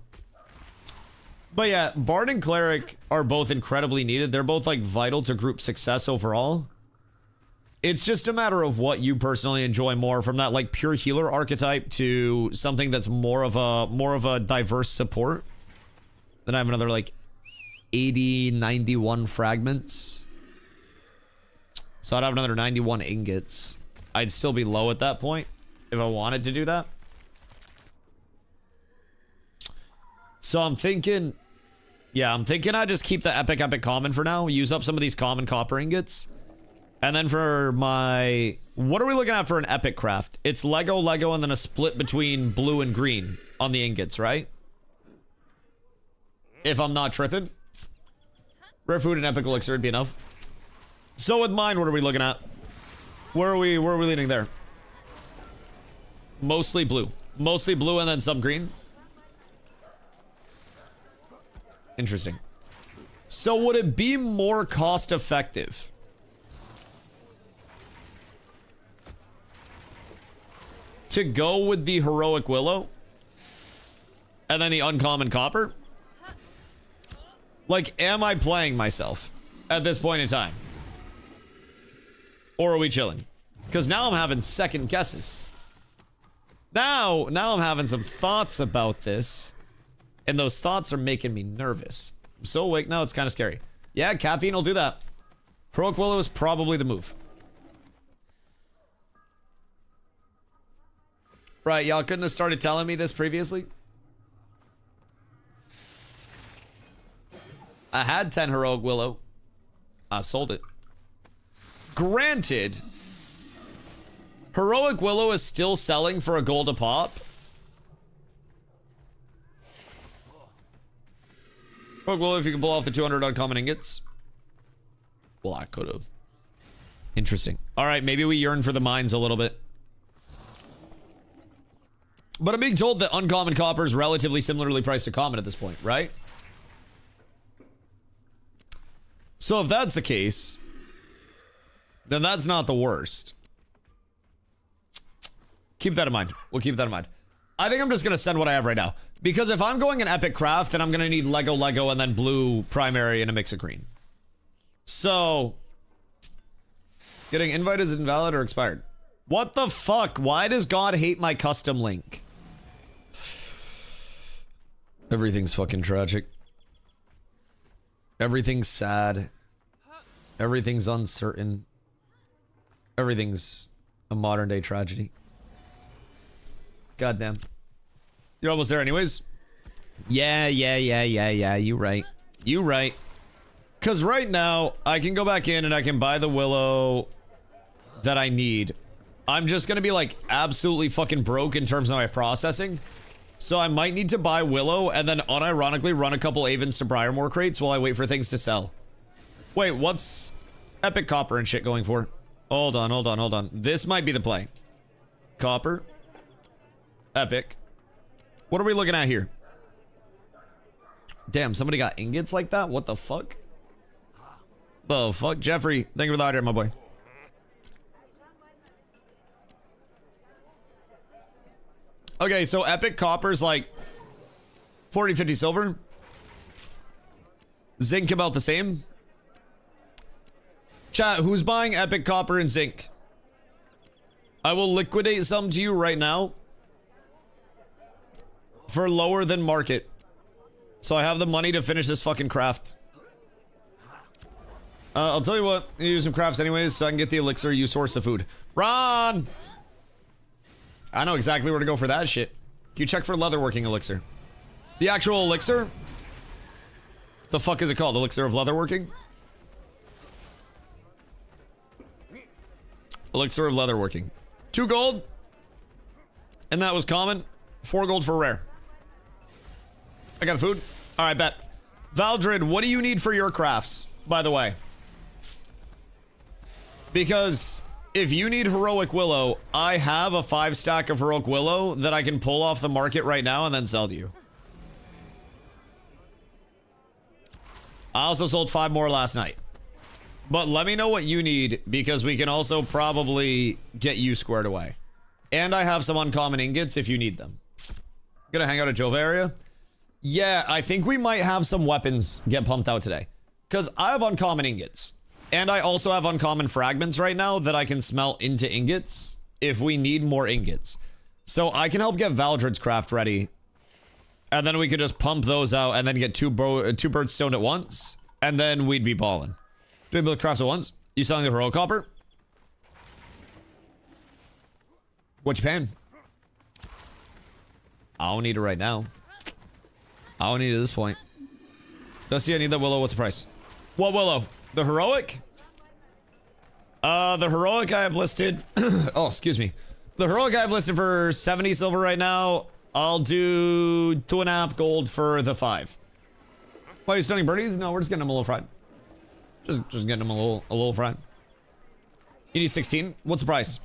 But yeah, Bard and Cleric are both incredibly needed. They're both like vital to group success overall. It's just a matter of what you personally enjoy more, from that like pure healer archetype to something that's more of a diverse support. Then I have another like 80, 91 fragments. So I'd have another 91 ingots. I'd still be low at that point if I wanted to do that. So I'm thinking, yeah, I just keep the epic common for now. Use up some of these common copper ingots. And then for my, what are we looking at for an epic craft? It's Lego, and then a split between blue and green on the ingots, right? If I'm not tripping. Rare food and epic elixir would be enough. So with mine, what are we looking at? Where are we leaning there? Mostly blue and then some green. Interesting. So would it be more cost effective to go with the heroic willow and then the uncommon copper? Like, am I playing myself at this point in time? Or are we chilling? Because now I'm having second guesses. Now I'm having some thoughts about this. And those thoughts are making me nervous. I'm so awake now, it's kind of scary. Yeah, caffeine will do that. Heroic willow is probably the move. Right, y'all couldn't have started telling me this previously? I had 10 heroic willow. I sold it. Granted, Heroic Willow is still selling for a gold a pop. Heroic Willow, if you can pull off the 200 uncommon ingots. Well, I could have. Interesting. All right, maybe we yearn for the mines a little bit. But I'm being told that uncommon copper is relatively similarly priced to common at this point, right? So if that's the case, then that's not the worst. Keep that in mind. We'll keep that in mind. I think I'm just going to send what I have right now. Because if I'm going an epic craft, then I'm going to need Lego, and then blue primary and a mix of green. So, getting invite is invalid or expired. What the fuck? Why does God hate my custom link? Everything's fucking tragic. Everything's sad. Everything's uncertain. Everything's a modern day tragedy. Goddamn. You're almost there anyways. Yeah. You right. You right. Because right now, I can go back in and I can buy the willow that I need. I'm just going to be like absolutely fucking broke in terms of my processing. So I might need to buy willow and then unironically run a couple Avens to Briarmore crates while I wait for things to sell. Wait, what's epic copper and shit going for? Hold on. This might be the play. Copper. Epic. What are we looking at here? Damn, somebody got ingots like that? What the fuck? The fuck? Jeffrey, thank you for the idea, my boy. Okay, so epic copper's like 40, 50 silver. Zinc about the same. Chat, who's buying epic copper and zinc? I will liquidate some to you right now for lower than market. So I have the money to finish this fucking craft. I'll tell you what, I need to do some crafts anyways so I can get the elixir, you source the food. Ron! I know exactly where to go for that shit. Can you check for leatherworking elixir? The actual elixir? The fuck is it called? Elixir of leatherworking? Elixir of leatherworking. 2 gold. And that was common. 4 gold for rare. I got the food. Alright, bet. Valdred, what do you need for your crafts, by the way? Because if you need heroic willow, I have a 5 stack of heroic willow that I can pull off the market right now and then sell to you. I also sold 5 more last night. But let me know what you need, because we can also probably get you squared away. And I have some uncommon ingots if you need them. Gonna hang out at Jova area? Yeah, I think we might have some weapons get pumped out today. Because I have uncommon ingots. And I also have uncommon fragments right now that I can smelt into ingots if we need more ingots. So I can help get Valdred's craft ready. And then we could just pump those out and then get two birds stoned at once. And then we'd be balling. Doing both crafts at once. You selling the heroic copper? What you paying? I don't need it right now. I don't need it at this point. Dusty, I need that willow. What's the price? What willow? The heroic? The heroic I have listed. Oh, excuse me. The heroic I have listed for 70 silver right now. I'll do 2.5 gold for the 5. Why are you stunning birdies? No, we're just getting them a little fried. Just getting them a little fried. You need 16. What's the price?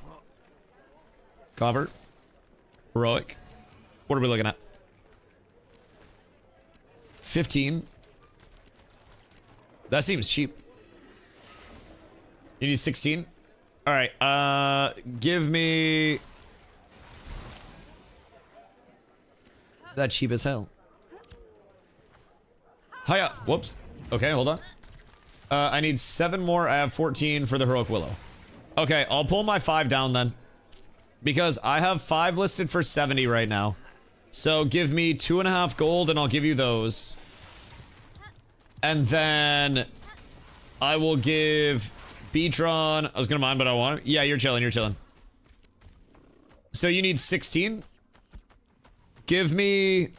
Copper. Heroic. What are we looking at? 15. That seems cheap. You need 16? Alright, give me... That cheap as hell. Hiya! Whoops. Okay, hold on. I need 7 more. I have 14 for the heroic willow. Okay, I'll pull my 5 down then. Because I have 5 listed for 70 right now. So give me 2.5 gold and I'll give you those. And then I will give Beatron. I was gonna mine, but I want it. Yeah, you're chilling, you're chilling. So you need 16. Give me...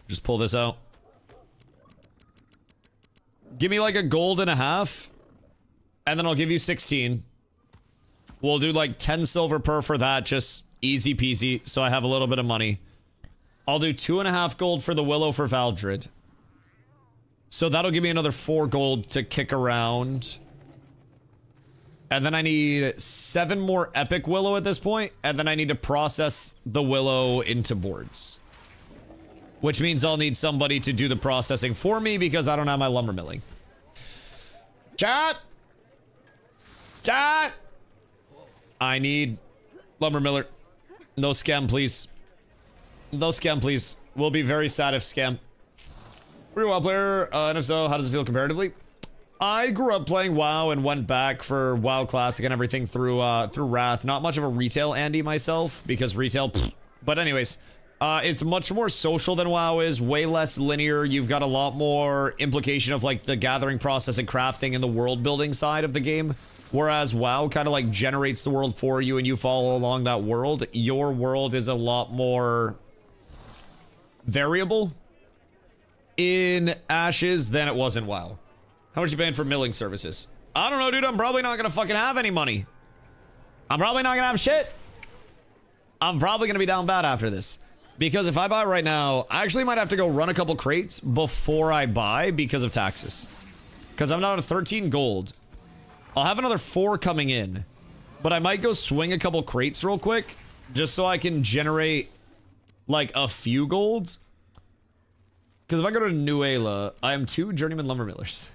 Just pull this out. Give me like a gold and a half. And then I'll give you 16. We'll do like 10 silver per for that. Just easy peasy. So I have a little bit of money. I'll do 2.5 gold for the Willow for Valdred. So that'll give me another 4 gold to kick around. And then I need 7 more Epic Willow at this point. And then I need to process the Willow into boards. Which means I'll need somebody to do the processing for me because I don't have my lumber milling. Chat! Chat! I need lumber miller. No scam, please. No scam, please. We'll be very sad if scam. Pretty WoW player, and if so, how does it feel comparatively? I grew up playing WoW and went back for WoW Classic and everything through Wrath. Not much of a retail Andy myself, because retail, pfft. But anyways, it's much more social than WoW is, way less linear. You've got a lot more implication of like the gathering process and crafting and the world building side of the game. Whereas WoW kind of like generates the world for you and you follow along that world. Your world is a lot more variable in Ashes than it was in WoW. How much you paying for milling services? I don't know, dude. I'm probably not gonna fucking have any money. I'm probably not gonna have shit. I'm probably gonna be down bad after this. Because if I buy right now, I actually might have to go run a couple crates before I buy because of taxes. Because I'm not at 13 gold. I'll have another 4 coming in. But I might go swing a couple crates real quick. Just so I can generate like a few golds. Because if I go to Nuela, I am 2 journeyman lumber millers.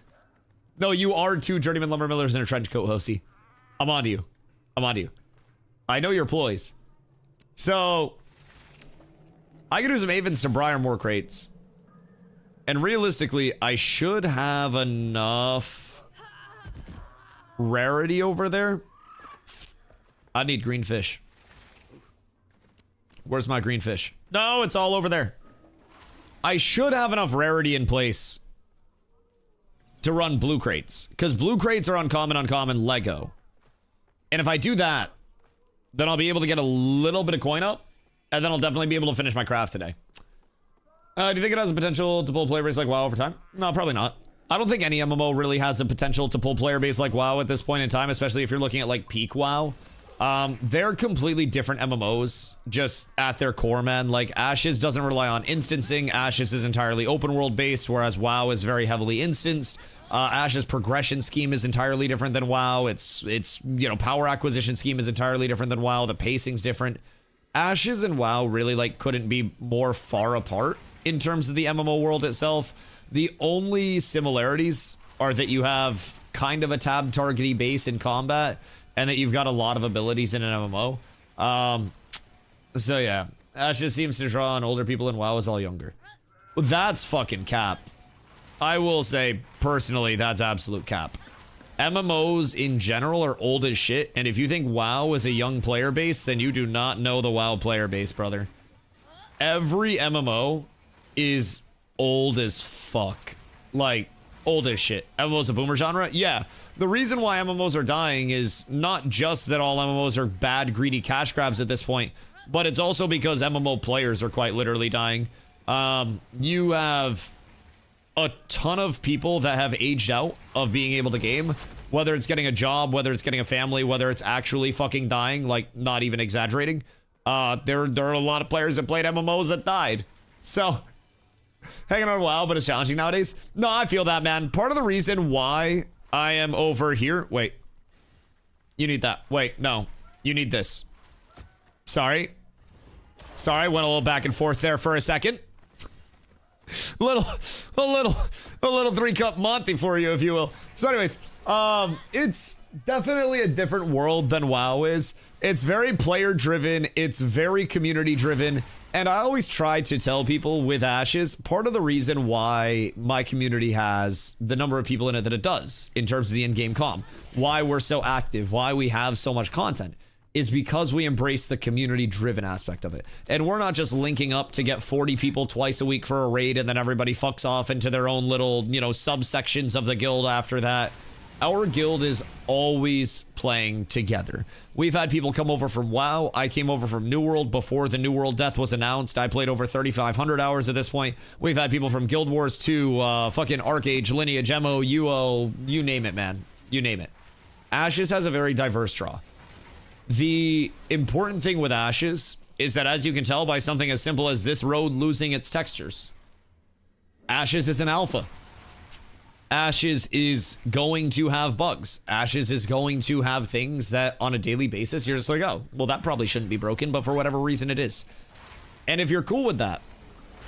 No, you are 2 journeyman lumber millers in a trench coat, Hosey. I'm on to you. I'm on to you. I know your ploys. So, I can do some Avens to Briar more crates. And realistically, I should have enough rarity over there. I need green fish. Where's my green fish? No, it's all over there. I should have enough rarity in place to run blue crates. Because blue crates are uncommon Lego. And if I do that, then I'll be able to get a little bit of coin up. And then I'll definitely be able to finish my craft today. Do you think it has the potential to pull player base like WoW over time? No, probably not. I don't think any MMO really has the potential to pull player base like WoW at this point in time, especially if you're looking at like peak WoW. They're completely different MMOs, just at their core, man. Like, Ashes doesn't rely on instancing. Ashes is entirely open world based, whereas WoW is very heavily instanced. Ashes progression scheme is entirely different than WoW. It's you know, power acquisition scheme is entirely different than WoW. The pacing's different. Ashes and WoW really, like, couldn't be more far apart in terms of the MMO world itself. The only similarities are that you have kind of a tab targety base in combat, and that you've got a lot of abilities in an MMO. So yeah, Ashes seems to draw on older people and WoW is all younger. Well, that's fucking cap. I will say, personally, that's absolute cap. MMOs in general are old as shit, and if you think WoW is a young player base, then you do not know the WoW player base, brother. Every MMO is old as fuck. Like, old as shit. MMO's a boomer genre? Yeah. The reason why MMOs are dying is not just that all MMOs are bad, greedy cash grabs at this point, but it's also because MMO players are quite literally dying. You have a ton of people that have aged out of being able to game, whether it's getting a job, whether it's getting a family, whether it's actually fucking dying, like, not even exaggerating. There are a lot of players that played MMOs that died. So, hanging on a while, but it's challenging nowadays. No, I feel that, man. Part of the reason why I am over here. Wait. You need that. Wait, no. You need this. Sorry. Sorry, went a little back and forth there for a second. a little 3-cup Monty for you, if you will. So anyways, it's definitely a different world than WoW is. It's very player driven. It's very community driven. And I always try to tell people with Ashes, part of the reason why my community has the number of people in it that it does, in terms of the in-game comm, why we're so active, why we have so much content, is because we embrace the community-driven aspect of it. And we're not just linking up to get 40 people twice a week for a raid and then everybody fucks off into their own little, you know, subsections of the guild after that. Our guild is always playing together. We've had people come over from WoW. I came over from New World before the New World death was announced. I played over 3,500 hours at this point. We've had people from Guild Wars 2, fucking Arcage, Lineage, MO, UO, you name it, man. You name it. Ashes has a very diverse draw. The important thing with ashes is that, as you can tell by something as simple as this road losing its textures, ashes is an alpha. Ashes is going to have bugs. Ashes is going to have things that on a daily basis you're just like, oh, well, that probably shouldn't be broken, but for whatever reason it is. And if you're cool with that,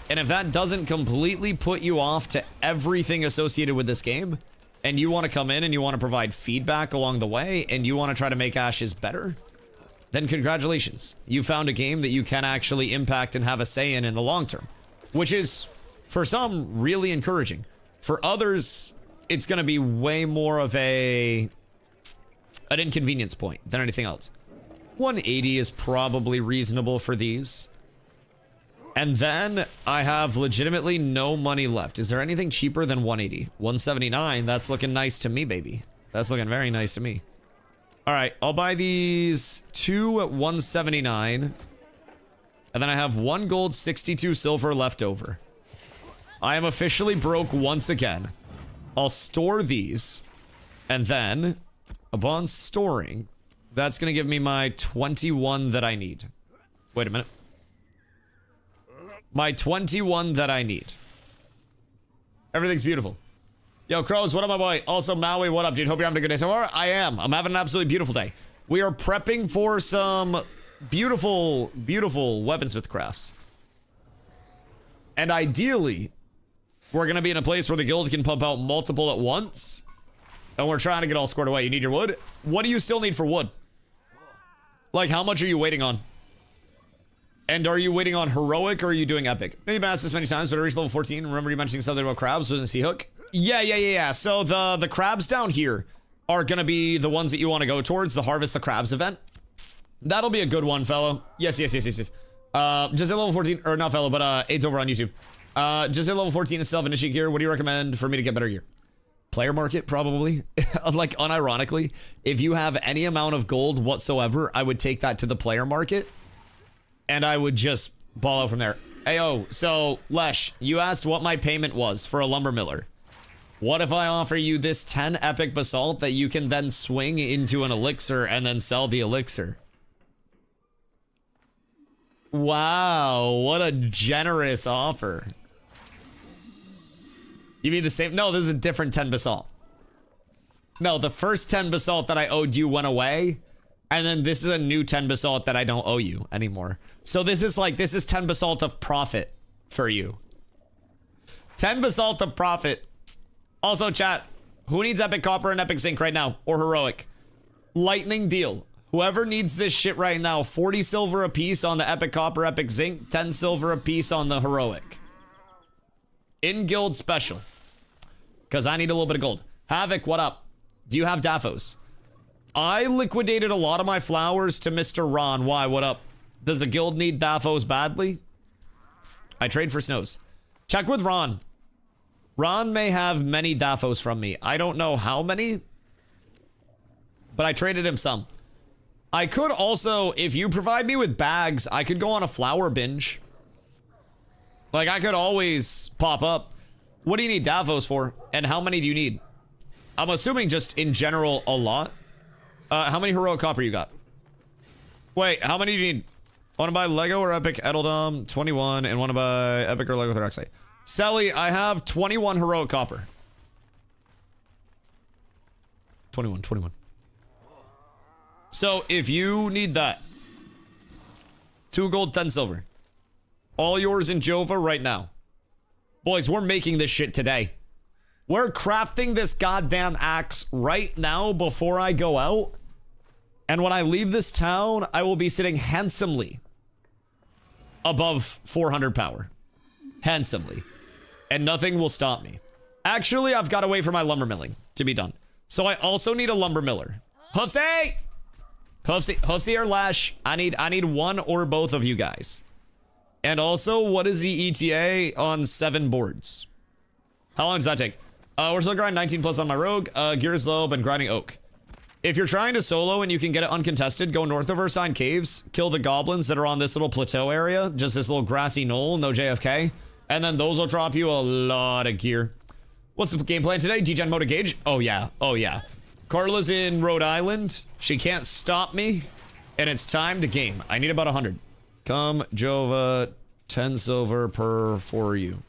and if that doesn't completely put you off to everything associated with this game, and you want to come in and you want to provide feedback along the way, and you want to try to make ashes better, then congratulations. You found a game that you can actually impact and have a say in the long term, which is, for some, really encouraging. For others, it's going to be way more of an inconvenience point than anything else. 180 is probably reasonable for these. And then I have legitimately no money left. Is there anything cheaper than 180? 179, that's looking nice to me, baby. That's looking very nice to me. All right, I'll buy these 2 at 179. And then I have 1 gold, 62 silver left over. I am officially broke once again. I'll store these. And then, upon storing, that's going to give me my 21 that I need. Wait a minute. My 21 that I need. Everything's beautiful. Yo, Crows, what up, my boy? Also, Maui, what up, dude? Hope you're having a good day so far. I am. I'm having an absolutely beautiful day. We are prepping for some beautiful, beautiful weaponsmith crafts. And ideally, we're going to be in a place where the guild can pump out multiple at once. And we're trying to get all squared away. You need your wood? What do you still need for wood? Like, how much are you waiting on? And are you waiting on heroic or are you doing epic? Maybe you've been asked this many times, but I reached level 14. Remember you mentioning something about crabs? Wasn't Sea Hook? Yeah. So the crabs down here are going to be the ones that you want to go towards, the Harvest the Crabs event. That'll be a good one, fellow. Yes. Just at level 14, or not fellow, but AIDS over on YouTube. Just at level 14 is self-initiate gear. What do you recommend for me to get better gear? Player market, probably. Like, unironically, if you have any amount of gold whatsoever, I would take that to the player market. And I would just ball out from there. Ayo, so, Lesh, you asked what my payment was for a lumber miller. What if I offer you this 10 epic basalt that you can then swing into an elixir and then sell the elixir? Wow, what a generous offer. You mean the same? No, this is a different 10 basalt. No, the first 10 basalt that I owed you went away. And then this is a new 10 basalt that I don't owe you anymore. So this is 10 basalt of profit for you. 10 basalt of profit. Also, chat, who needs epic copper and epic zinc right now? Or heroic? Lightning deal. Whoever needs this shit right now, 40 silver a piece on the epic copper, epic zinc, 10 silver a piece on the heroic. In guild special. Because I need a little bit of gold. Havoc, what up? Do you have Daphos? I liquidated a lot of my flowers to Mr. Ron. Why? What up? Does the guild need Daphos badly? I trade for snows. Check with Ron. Ron may have many Daphos from me. I don't know how many, but I traded him some. I could also, if you provide me with bags, I could go on a flower binge. Like, I could always pop up. What do you need Daphos for? And how many do you need? I'm assuming just in general a lot. How many heroic copper you got? Wait, how many do you need? Want to buy Lego or Epic Edeldom? 21. And want to buy Epic or Lego Thoraxite? Sally, I have 21 heroic copper. 21. So, if you need that. 2 gold, 10 silver. All yours in Jova right now. Boys, we're making this shit today. We're crafting this goddamn axe right now before I go out. And when I leave this town, I will be sitting handsomely above 400 power. Handsomely. And nothing will stop me. Actually, I've got to wait for my lumber milling to be done. So I also need a lumber miller. Hoofsy! Hoofsy or Lash, I need one or both of you guys. And also, what is the ETA on 7 boards? How long does that take? We're still grinding 19 plus on my rogue. Gears low, been grinding oak. If you're trying to solo and you can get it uncontested, go north of Ursine Caves, kill the goblins that are on this little plateau area, just this little grassy knoll, no JFK, and then those will drop you a lot of gear. What's the game plan today? Degen mode engage? Oh yeah. Carla's in Rhode Island. She can't stop me. And it's time to game. I need about 100. Come, Jova, 10 silver per for you.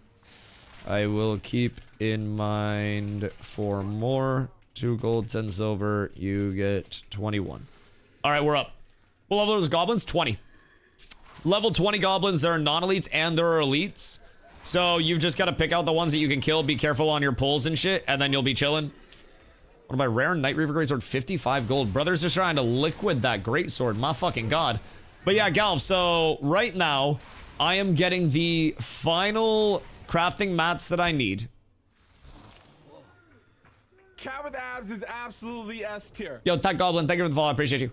I will keep in mind for more. 2 gold, 10 silver. You get 21. All right, we're up. What level are those goblins? 20. Level 20 goblins, there are non-elites and there are elites. So you've just got to pick out the ones that you can kill. Be careful on your pulls and shit, and then you'll be chilling. What about rare Night Reaver Greatsword? 55 gold. Brother's just trying to liquid that Greatsword. My fucking god. But yeah, Galv, so right now, I am getting the final crafting mats that I need. Cat with abs is absolutely S tier. Yo, Tech Goblin, thank you for the follow. I appreciate you.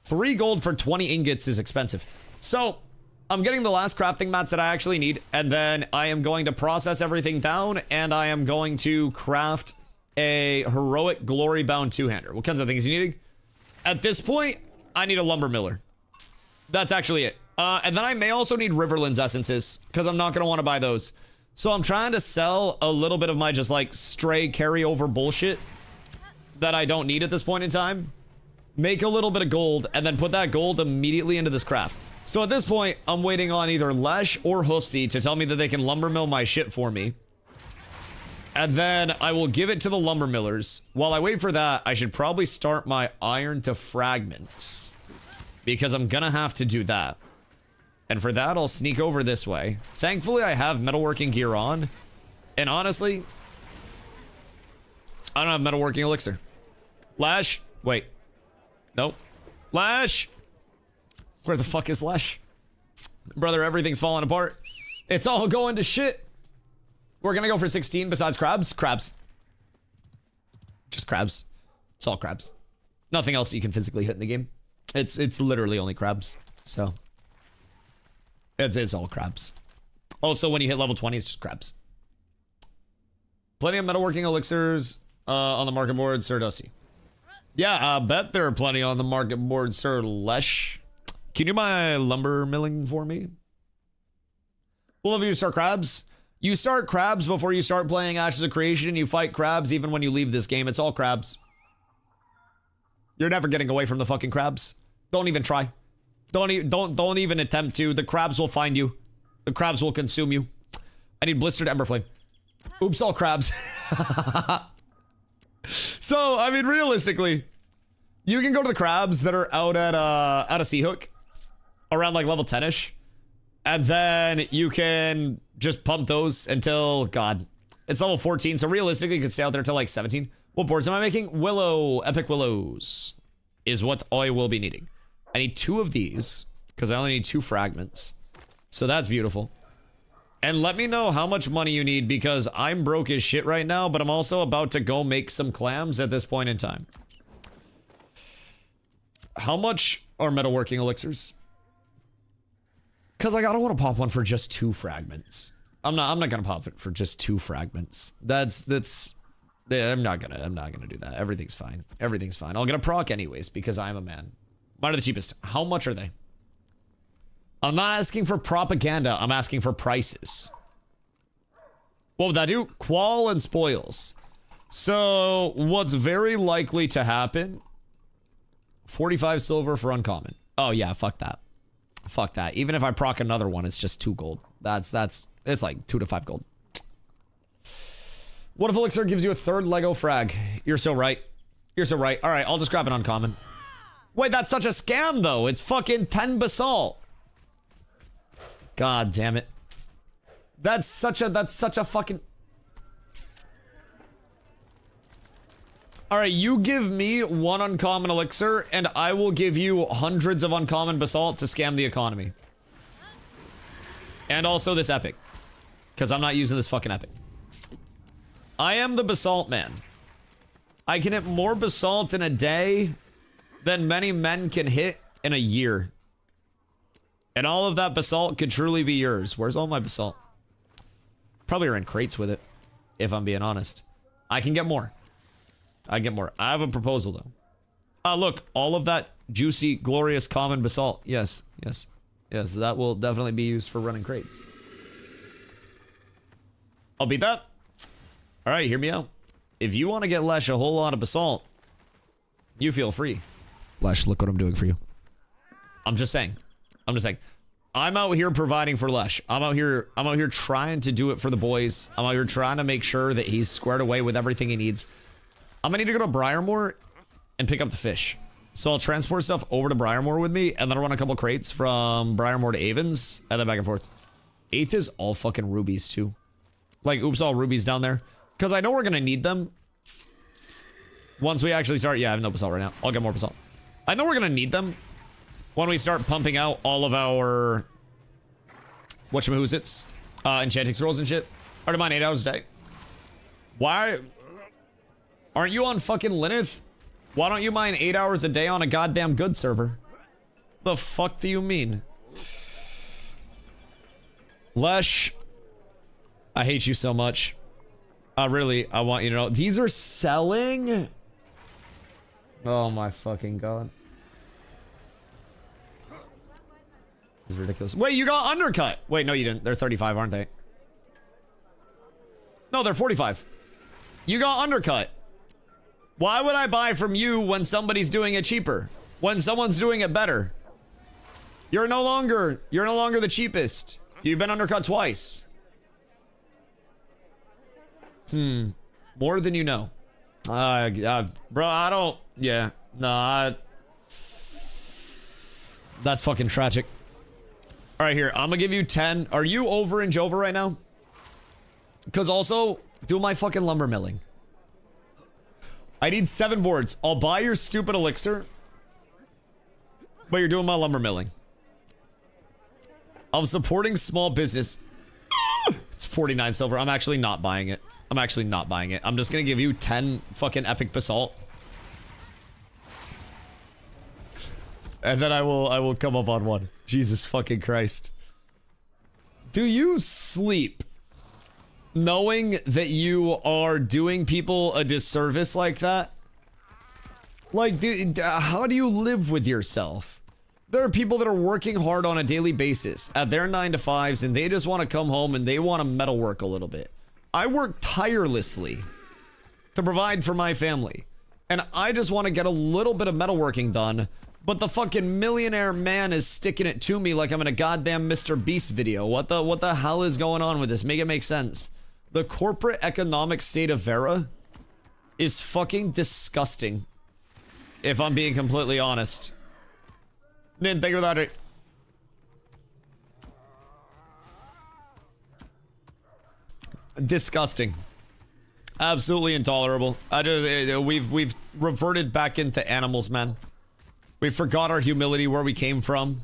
3 gold for 20 ingots is expensive. So, I'm getting the last crafting mats that I actually need, and then I am going to process everything down, and I am going to craft a heroic glory bound two-hander. What kinds of things are you needing? At this point, I need a lumber miller. That's actually it. And then I may also need Riverlands essences, because I'm not going to want to buy those. So I'm trying to sell a little bit of my just like stray carryover bullshit that I don't need at this point in time. Make a little bit of gold, and then put that gold immediately into this craft. So at this point, I'm waiting on either Lesh or Hoofsy to tell me that they can lumber mill my shit for me. And then I will give it to the lumber millers. While I wait for that, I should probably start my iron to fragments, because I'm gonna have to do that. And for that, I'll sneak over this way. Thankfully, I have metalworking gear on. And honestly, I don't have metalworking elixir. Lash, wait. Nope. Lash! Where the fuck is Lash? Brother, everything's falling apart. It's all going to shit. We're gonna go for 16 besides crabs. Crabs. Just crabs. It's all crabs. Nothing else you can physically hit in the game. It's literally only crabs. So it's all crabs. Also, when you hit level 20, it's just crabs. Plenty of metalworking elixirs on the market board, Sir Dusty. Yeah, I bet there are plenty on the market board, Sir Lesh. Can you do my lumber milling for me? Well, if you start crabs, you start crabs before you start playing Ashes of Creation. You fight crabs even when you leave this game. It's all crabs. You're never getting away from the fucking crabs. Don't even try. Don't even attempt to. The crabs will find you. The crabs will consume you. I need blistered emberflame. Oops, all crabs. So, I mean, realistically, you can go to the crabs that are out at a sea hook around like level 10ish, and then you can just pump those until, God, it's level 14. So realistically, you could stay out there till like 17. What boards am I making? Willow, epic willows is what I will be needing. I need 2 of these because I only need 2 fragments. So that's beautiful. And let me know how much money you need, because I'm broke as shit right now, but I'm also about to go make some clams at this point in time. How much are metalworking elixirs? Because like, I don't want to pop one for just 2 fragments. I'm not gonna pop it for just 2 fragments. Yeah, I'm not gonna do that. Everything's fine. Everything's fine. I'll get a proc anyways because I'm a man. Mine are the cheapest. How much are they? I'm not asking for propaganda. I'm asking for prices. What would that do? Qual and spoils. So what's very likely to happen? 45 silver for uncommon. Oh yeah, fuck that. Fuck that. Even if I proc another one, it's just 2 gold. It's like 2 to 5 gold. What if Elixir gives you a 3rd Lego frag? You're so right. You're so right. All right, I'll just grab an uncommon. Wait, that's such a scam though. It's fucking 10 basalt. God damn it. That's such a fucking... All right, you give me 1 uncommon elixir and I will give you hundreds of uncommon basalt to scam the economy. And also this epic, because I'm not using this fucking epic. I am the basalt man. I can hit more basalt in a day than many men can hit in a year. And all of that basalt could truly be yours. Where's all my basalt? Probably are in crates with it, if I'm being honest. I can get more. I get more. I have a proposal though. Look, all of that juicy, glorious, common basalt. Yes, yes, yes. That will definitely be used for running crates. I'll beat that. All right, hear me out. If you want to get Lesh a whole lot of basalt, you feel free. Lesh, look what I'm doing for you. I'm just saying. I'm out here providing for Lesh. I'm out here trying to do it for the boys. I'm out here trying to make sure that he's squared away with everything he needs. I'm gonna need to go to Briarmore and pick up the fish. So I'll transport stuff over to Briarmore with me, and then I'll run a couple crates from Briarmore to Avens, and then back and forth. 8th is all fucking rubies too. Like, oops, all rubies down there. Because I know we're gonna need them. Once we actually start, yeah, I have no basalt right now. I'll get more basalt. I know we're gonna need them when we start pumping out all of our whatchamahootsits, enchanting scrolls and shit. Already mine 8 hours a day. Why aren't you on fucking Lineth? Why don't you mine 8 hours a day on a goddamn good server? The fuck do you mean? Lesh, I hate you so much. I want you to know. These are selling? Oh my fucking god. This is ridiculous. Wait, you got undercut. Wait, no you didn't. They're 35, aren't they? No, they're 45. You got undercut. Why would I buy from you when somebody's doing it cheaper? When someone's doing it better? You're no longer the cheapest. You've been undercut twice. More than you know. Bro, I don't, yeah. No, that's fucking tragic. All right, here, I'm gonna give you 10. Are you over in Jova right now? Because also, do my fucking lumber milling. I need 7 boards. I'll buy your stupid elixir. But you're doing my lumber milling. I'm supporting small business. It's 49 silver. I'm actually not buying it. I'm just gonna give you 10 fucking epic basalt. And then I will come up on 1. Jesus fucking Christ. Do you sleep knowing that you are doing people a disservice like that? Like, dude, how do you live with yourself? There are people that are working hard on a daily basis at their 9 to 5s, and they just want to come home and they want to metalwork a little bit. I work tirelessly to provide for my family, and I just want to get a little bit of metalworking done, but the fucking millionaire man is sticking it to me like I'm in a goddamn Mr. Beast video. What the hell is going on with this? Make it make sense. The corporate economic state of Vera is fucking disgusting, if I'm being completely honest. Didn't think about it. Disgusting. Absolutely intolerable. We've reverted back into animals, man. We forgot our humility, where we came from,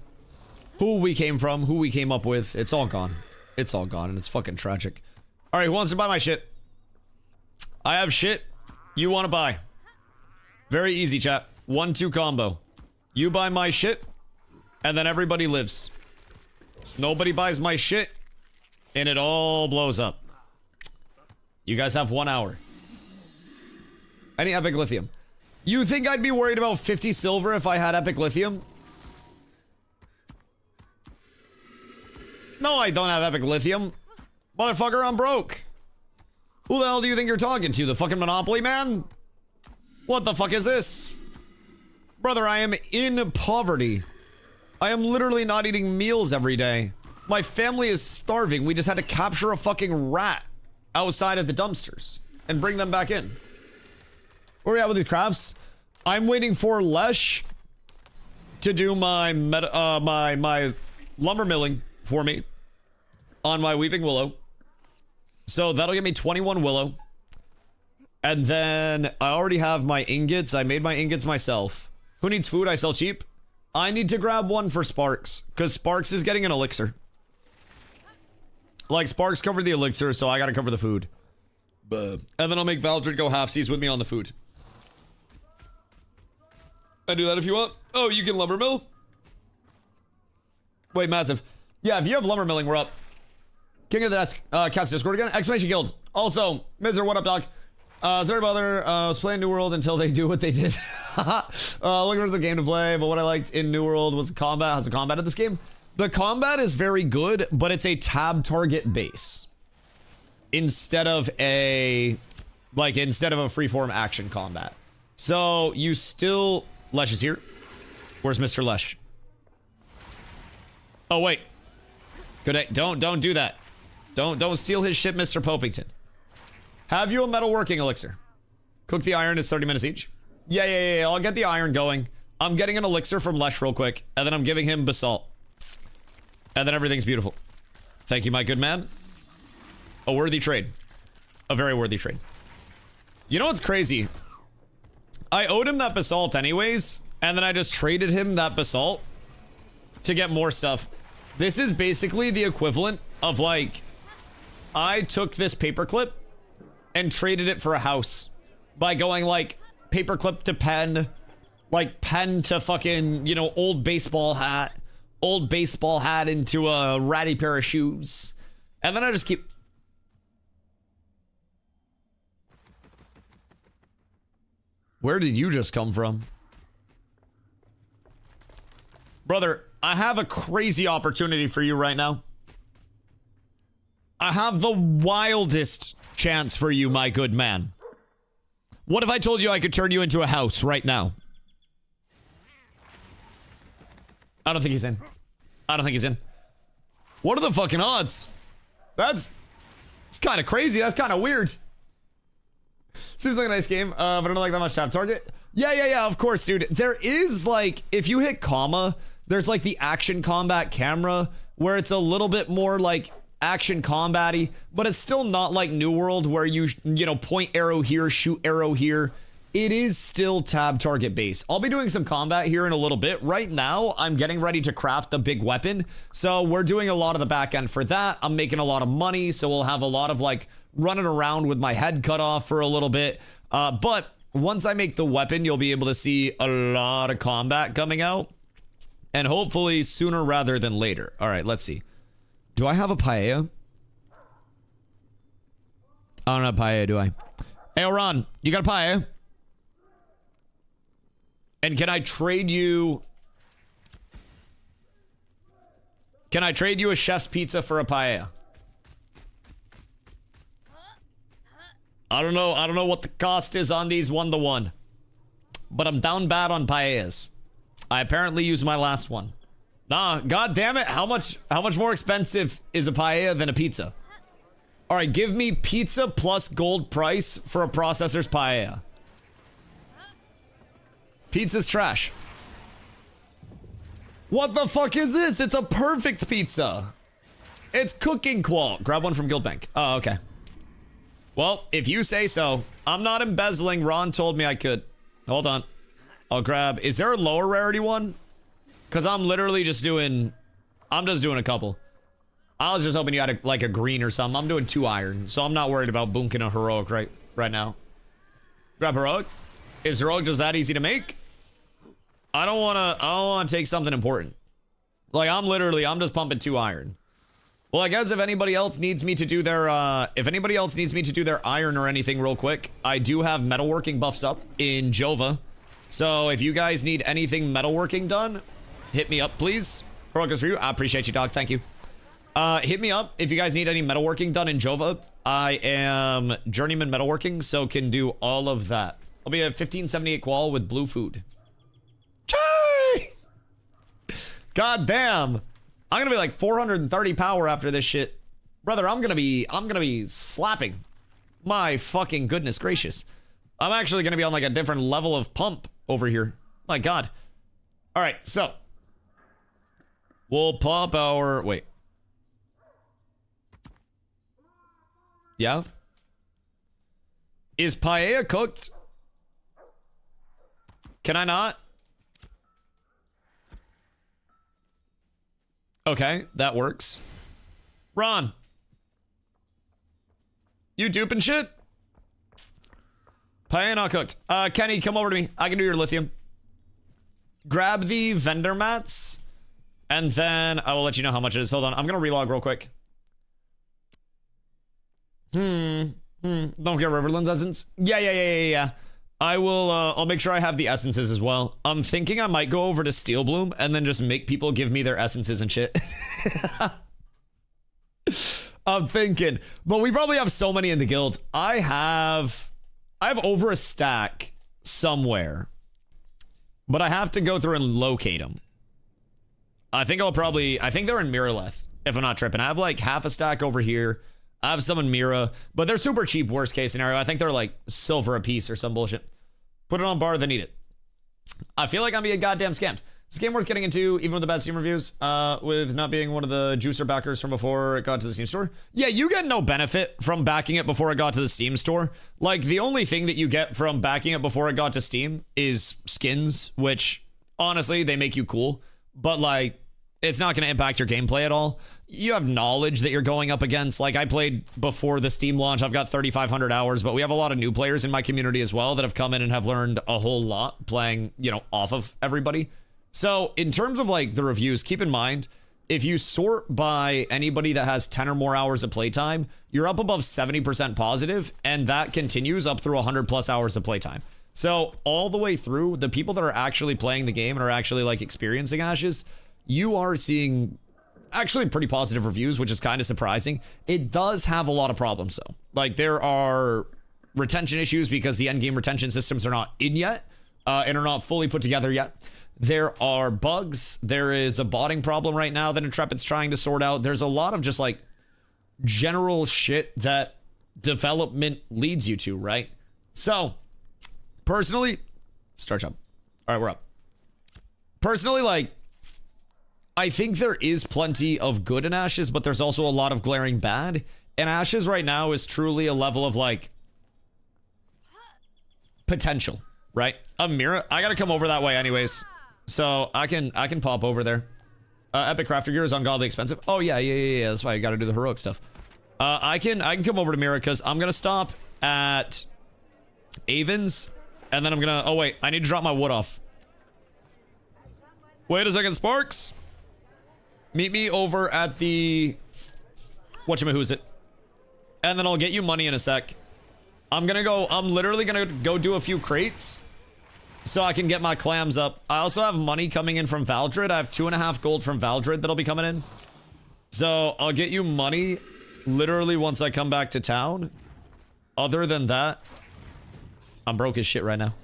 who we came from, who we came up with. It's all gone. It's all gone, and it's fucking tragic. All right, who wants to buy my shit? I have shit you want to buy. Very easy, chat. 1-2 combo. You buy my shit, and then everybody lives. Nobody buys my shit, and it all blows up. You guys have 1 hour. Any epic lithium? You think I'd be worried about 50 silver if I had epic lithium? No, I don't have epic lithium. Motherfucker, I'm broke. Who the hell do you think you're talking to? The fucking Monopoly man? What the fuck is this? Brother, I am in poverty. I am literally not eating meals every day. My family is starving. We just had to capture a fucking rat outside of the dumpsters and bring them back in. Where are we at with these crafts? I'm waiting for Lesh to do my my lumber milling for me on my weeping willow. So that'll give me 21 willow. And then I already have my ingots. I made my ingots myself. Who needs food? I sell cheap. I need to grab 1 for Sparks, because Sparks is getting an elixir. Like, Sparks covered the elixir, so I gotta cover the food. And then I'll make Valdred go halfsies with me on the food. I do that if you want. Oh, you can lumber mill? Wait, massive. Yeah, if you have lumber milling, we're up. King of the Cats Discord again. Exclamation Guild. Also, Mizer, what up, dog? Sorry, brother. I was playing New World until they do what they did. Looking for some game to play, but what I liked in New World was combat. How's the combat of this game? The combat is very good, but it's a tab target base instead of a freeform action combat. So you still... Lesh is here. Where's Mr. Lesh? Oh, wait. Good day. Don't do that. Don't steal his shit, Mr. Popington. Have you a metalworking elixir? Cook the iron is 30 minutes each. Yeah. I'll get the iron going. I'm getting an elixir from Lesh real quick, and then I'm giving him basalt. And then everything's beautiful. Thank you, my good man. A worthy trade. A very worthy trade. You know what's crazy? I owed him that basalt anyways, and then I just traded him that basalt to get more stuff. This is basically the equivalent of, like, I took this paperclip and traded it for a house by going, like, paperclip to pen, like, pen to fucking, you know, old baseball hat into a ratty pair of shoes. And then I just keep... Where did you just come from? Brother, I have a crazy opportunity for you right now. I have the wildest chance for you, my good man. What if I told you I could turn you into a house right now? I don't think he's in. I don't think he's in. What are the fucking odds? It's kind of crazy. That's kind of weird. Seems like a nice game, but I don't like that much tap target. Yeah, of course, dude. There is, like, if you hit comma, there's, like, the action combat camera, where it's a little bit more, like, action combat-y, but it's still not like New World, where you know, point arrow here, shoot arrow here. It is still tab target based. I'll be doing some combat here in a little bit. Right now, I'm getting ready to craft the big weapon, so we're doing a lot of the back end for that. I'm making a lot of money, so we'll have a lot of, like, running around with my head cut off for a little bit. But once I make the weapon, you'll be able to see a lot of combat coming out. And hopefully sooner rather than later. All right, let's see. Do I have a paella? I don't have paella, do I? Hey, Ron, you got a paella? And can I trade you... Can I trade you a chef's pizza for a paella? I don't know what the cost is on these 1-to-1. But I'm down bad on paellas. I apparently used my last one. Nah, god damn it. How much more expensive is a paella than a pizza? All right, give me pizza plus gold price for a processor's paella. Pizza's trash. What the fuck is this? It's a perfect pizza. It's cooking qual. Grab one from Guildbank. Oh, okay. Well, if you say so. I'm not embezzling. Ron told me I could. Hold on. I'll grab... Is there a lower rarity one? Because I'm literally just doing... I'm just doing a couple. I was just hoping you had like a green or something. I'm doing 2 iron, so I'm not worried about bunking a heroic right now. Grab heroic. Is heroic just that easy to make? I don't want to take something important. Like, I'm just pumping 2 iron. Well, I guess if anybody else needs me to do their, iron or anything real quick, I do have metalworking buffs up in Jova. So if you guys need anything metalworking done, hit me up, please. Heroic is for you. I appreciate you, dog. Thank you. Hit me up if you guys need any metalworking done in Jova. I am journeyman metalworking, so can do all of that. I'll be at 1578 qual with blue food. Chee! God damn. I'm gonna be like 430 power after this shit. Brother, I'm gonna be slapping. My fucking goodness gracious. I'm actually gonna be on like a different level of pump over here. My god. Alright, so. We'll pop our... Wait. Yeah? Is paella cooked? Can I not? Okay, that works. Ron. You duping shit? Paella not cooked. Kenny, come over to me. I can do your lithium. Grab the vendor mats. And then I will let you know how much it is. Hold on. I'm going to relog real quick. Don't forget Riverland's essence. Yeah. I will, I'll make sure I have the essences as well. I'm thinking I might go over to Steel Bloom and then just make people give me their essences and shit. I'm thinking. But we probably have so many in the guild. I have over a stack somewhere. But I have to go through and locate them. I think they're in Miraleth, if I'm not tripping. I have like half a stack over here. I have some in Mira, but they're super cheap, worst case scenario. I think they're like silver a piece or some bullshit. Put it on bar, then eat it. I feel like I'm being goddamn scammed. It's a game worth getting into, even with the bad Steam reviews, with not being one of the juicer backers from before it got to the Steam store. Yeah, you get no benefit from backing it before it got to the Steam store. Like, the only thing that you get from backing it before it got to Steam is skins, which, honestly, they make you cool. But, like, it's not going to impact your gameplay at all. You have knowledge that you're going up against. Like, I played before the Steam launch. I've got 3,500 hours, but we have a lot of new players in my community as well that have come in and have learned a whole lot playing, you know, off of everybody. So in terms of like the reviews, keep in mind, if you sort by anybody that has 10 or more hours of playtime, you're up above 70% positive, and that continues up through 100 plus hours of playtime. So all the way through, the people that are actually playing the game and are actually like experiencing Ashes, you are seeing actually pretty positive reviews, which is kind of surprising. It does have a lot of problems though. Like, there are retention issues because the endgame retention systems are not in yet and are not fully put together yet. There are bugs. There is a botting problem right now that Intrepid's trying to sort out. There's a lot of just like general shit that development leads you to, right? So personally, start jump. All right, we're up. Personally, like, I think there is plenty of good in Ashes, but there's also a lot of glaring bad. And Ashes right now is truly a level of like potential, right? Amira, I gotta come over that way anyways. So I can pop over there. Epic Crafter Gear is ungodly expensive. Oh yeah. That's why I gotta do the heroic stuff. I can come over to Mira because I'm gonna stop at Avon's, and then I'm gonna, oh wait, I need to drop my wood off. Wait a second, Sparks. Meet me over at the, whatchamahoo it? And then I'll get you money in a sec. I'm literally gonna go do a few crates so I can get my clams up. I also have money coming in from Valdred. I have 2.5 gold from Valdred that'll be coming in. So I'll get you money literally once I come back to town. Other than that, I'm broke as shit right now.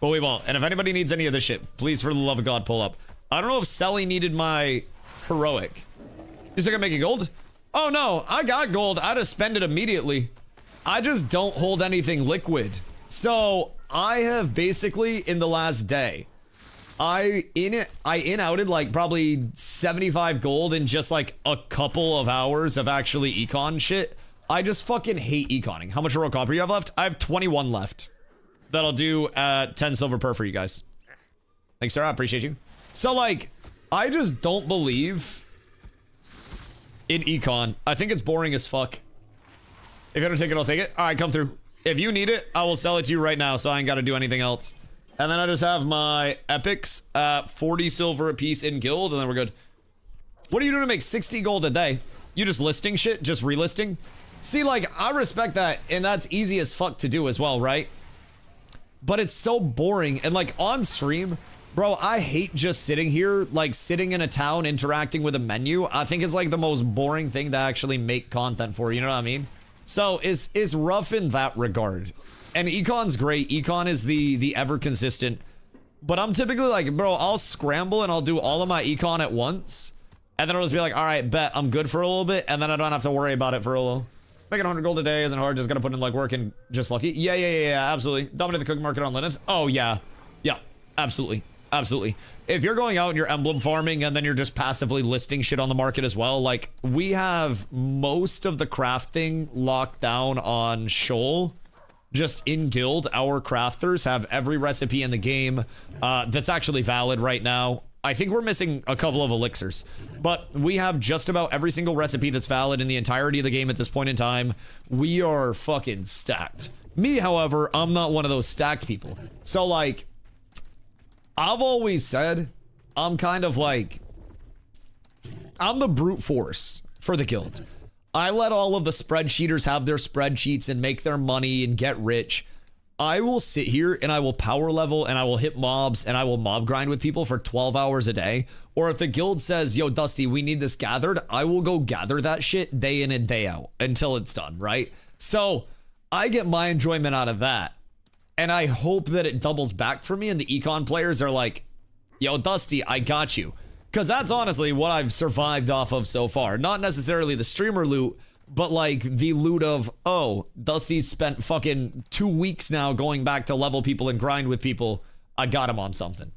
But we won't. And if anybody needs any of this shit, please, for the love of God, pull up. I don't know if Selly needed my heroic. You still gonna make it gold? Oh no, I got gold. I just spend it immediately. I just don't hold anything liquid. So I have basically, in the last day, I in-outed like probably 75 gold in just like a couple of hours of actually econ shit. I just fucking hate econing. How much heroic copper you have left? I have 21 left. That'll do 10 silver per for you guys. Thanks, sir. I appreciate you. So like, I just don't believe in econ. I think it's boring as fuck. If you don't take it, I'll take it. All right, come through. If you need it, I will sell it to you right now, so I ain't got to do anything else. And then I just have my epics, 40 silver a piece in guild, and then we're good. What are you doing to make 60 gold a day? You just listing shit? Just relisting? See, like, I respect that, and that's easy as fuck to do as well, right? But it's so boring, and like, on stream, bro, I hate just sitting here, like, sitting in a town, interacting with a menu. I think it's like the most boring thing to actually make content for, you know what I mean? So it's rough in that regard. And econ's great. Econ is the ever consistent. But I'm typically like, bro, I'll scramble and I'll do all of my econ at once. And then I'll just be like, all right, bet I'm good for a little bit. And then I don't have to worry about it for a little. Making 100 gold a day isn't hard. Just gotta put in like work and just lucky. Yeah, absolutely. Dominate the cookie market on Lilith. Oh yeah, absolutely. Absolutely. If you're going out and you're emblem farming and then you're just passively listing shit on the market as well, like, we have most of the crafting locked down on Shoal. Just in guild, our crafters have every recipe in the game that's actually valid right now. I think we're missing a couple of elixirs, but we have just about every single recipe that's valid in the entirety of the game at this point in time. We are fucking stacked. Me, however, I'm not one of those stacked people. So, like, I've always said I'm kind of like, I'm the brute force for the guild. I let all of the spreadsheeters have their spreadsheets and make their money and get rich. I will sit here and I will power level and I will hit mobs and I will mob grind with people for 12 hours a day. Or if the guild says, yo, Dusty, we need this gathered, I will go gather that shit day in and day out until it's done, right? So I get my enjoyment out of that. And I hope that it doubles back for me and the econ players are like, yo, Dusty, I got you. Because that's honestly what I've survived off of so far. Not necessarily the streamer loot, but like the loot of, oh, Dusty's spent fucking 2 weeks now going back to level people and grind with people. I got him on something.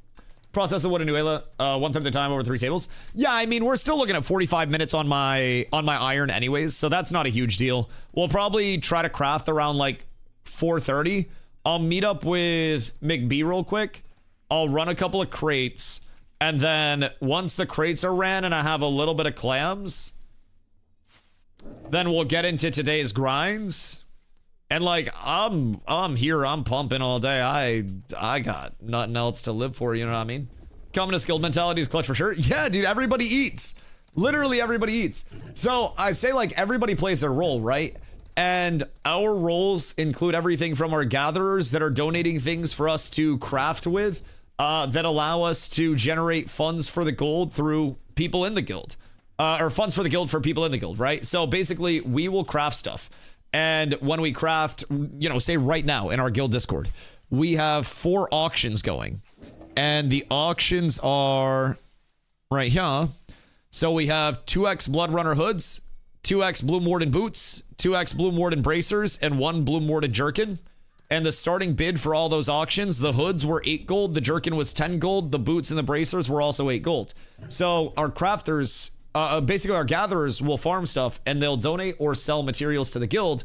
Process of wood and Nuela, 1/3 of the time over 3 tables. Yeah, I mean, we're still looking at 45 minutes on my iron anyways, so that's not a huge deal. We'll probably try to craft around like 4:30. I'll meet up with McB real quick. I'll run a couple of crates, and then once the crates are ran and I have a little bit of clams, then we'll get into today's grinds. And like, I'm here, I'm pumping all day. I got nothing else to live for, you know what I mean? Coming to skilled mentality is clutch for sure. Yeah, dude, everybody eats. Literally everybody eats. So I say like everybody plays their role, right? And our roles include everything from our gatherers that are donating things for us to craft with, that allow us to generate funds for the gold through people in the guild. Or funds for the guild for people in the guild, right? So basically, we will craft stuff. And when we craft, you know, say right now in our guild Discord, we have 4 auctions going. And the auctions are right here. So we have 2x Blood Runner hoods, 2x Bloom Warden boots, 2x Bloom Warden bracers, and 1 Bloom Warden jerkin. And the starting bid for all those auctions, the hoods were 8 gold, the jerkin was 10 gold, the boots and the bracers were also 8 gold. So our crafters, basically our gatherers will farm stuff and they'll donate or sell materials to the guild.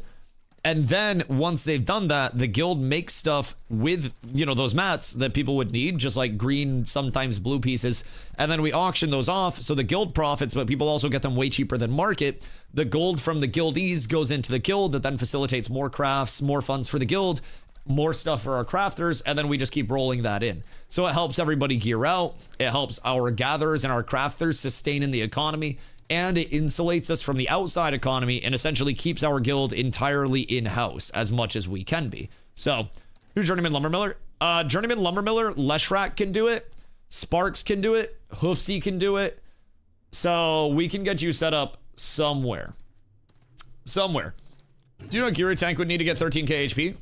And then once they've done that, the guild makes stuff with, you know, those mats that people would need, just like green, sometimes blue pieces. And then we auction those off. So the guild profits, but people also get them way cheaper than market. The gold from the guildees goes into the guild that then facilitates more crafts, more funds for the guild, more stuff for our crafters, and then we just keep rolling that in. So it helps everybody gear out. It helps our gatherers and our crafters sustain in the economy, and it insulates us from the outside economy and essentially keeps our guild entirely in-house as much as we can be. So, who's Journeyman Lumbermiller? Journeyman Lumbermiller, Leshrak can do it. Sparks can do it. Hoofsy can do it. So, we can get you set up somewhere. Somewhere. Do you know Geary Tank would need to get 13k HP?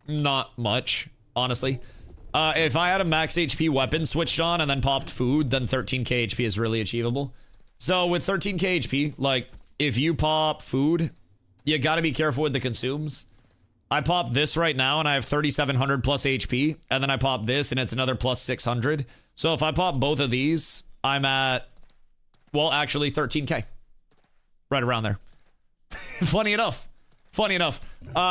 Not much, honestly. If I had a max HP weapon switched on and then popped food, then 13k HP is really achievable. So with 13k HP, like, if you pop food, you gotta be careful with the consumes. I pop this right now and I have 3,700 plus HP, and then I pop this and it's another plus 600. So if I pop both of these, I'm at, well, actually 13k. Right around there. Funny enough. Funny enough.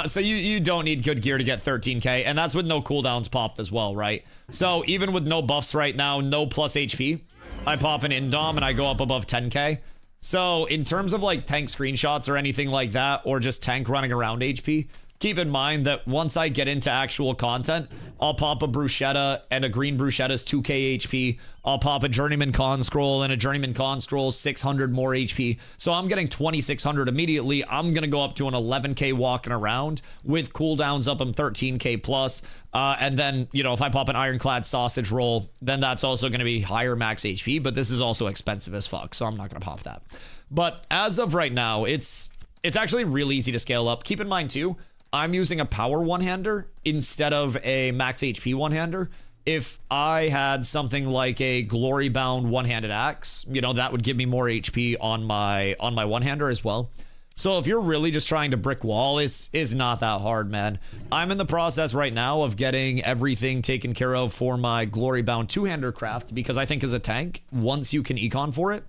So you don't need good gear to get 13k, and that's with no cooldowns popped as well, right? So even with no buffs right now, no plus HP, I pop an Indom and I go up above 10k. So in terms of like tank screenshots or anything like that, or just tank running around HP, keep in mind that once I get into actual content, I'll pop a bruschetta, and a green bruschetta's 2k HP. I'll pop a journeyman con scroll, and a journeyman con scroll 600 more HP. So I'm getting 2600 immediately. I'm gonna go up to an 11k walking around with cooldowns up. I'm 13k plus. And then, you know, if I pop an ironclad sausage roll, then that's also gonna be higher max HP, but this is also expensive as fuck, so I'm not gonna pop that. But as of right now, it's actually really easy to scale up. Keep in mind too, I'm using a power one-hander instead of a max HP one-hander. If I had something like a glory-bound one-handed axe, you know, that would give me more HP on my one-hander as well. So if you're really just trying to brick wall, is not that hard, man. I'm in the process right now of getting everything taken care of for my glory-bound two-hander craft, because I think as a tank, once you can econ for it,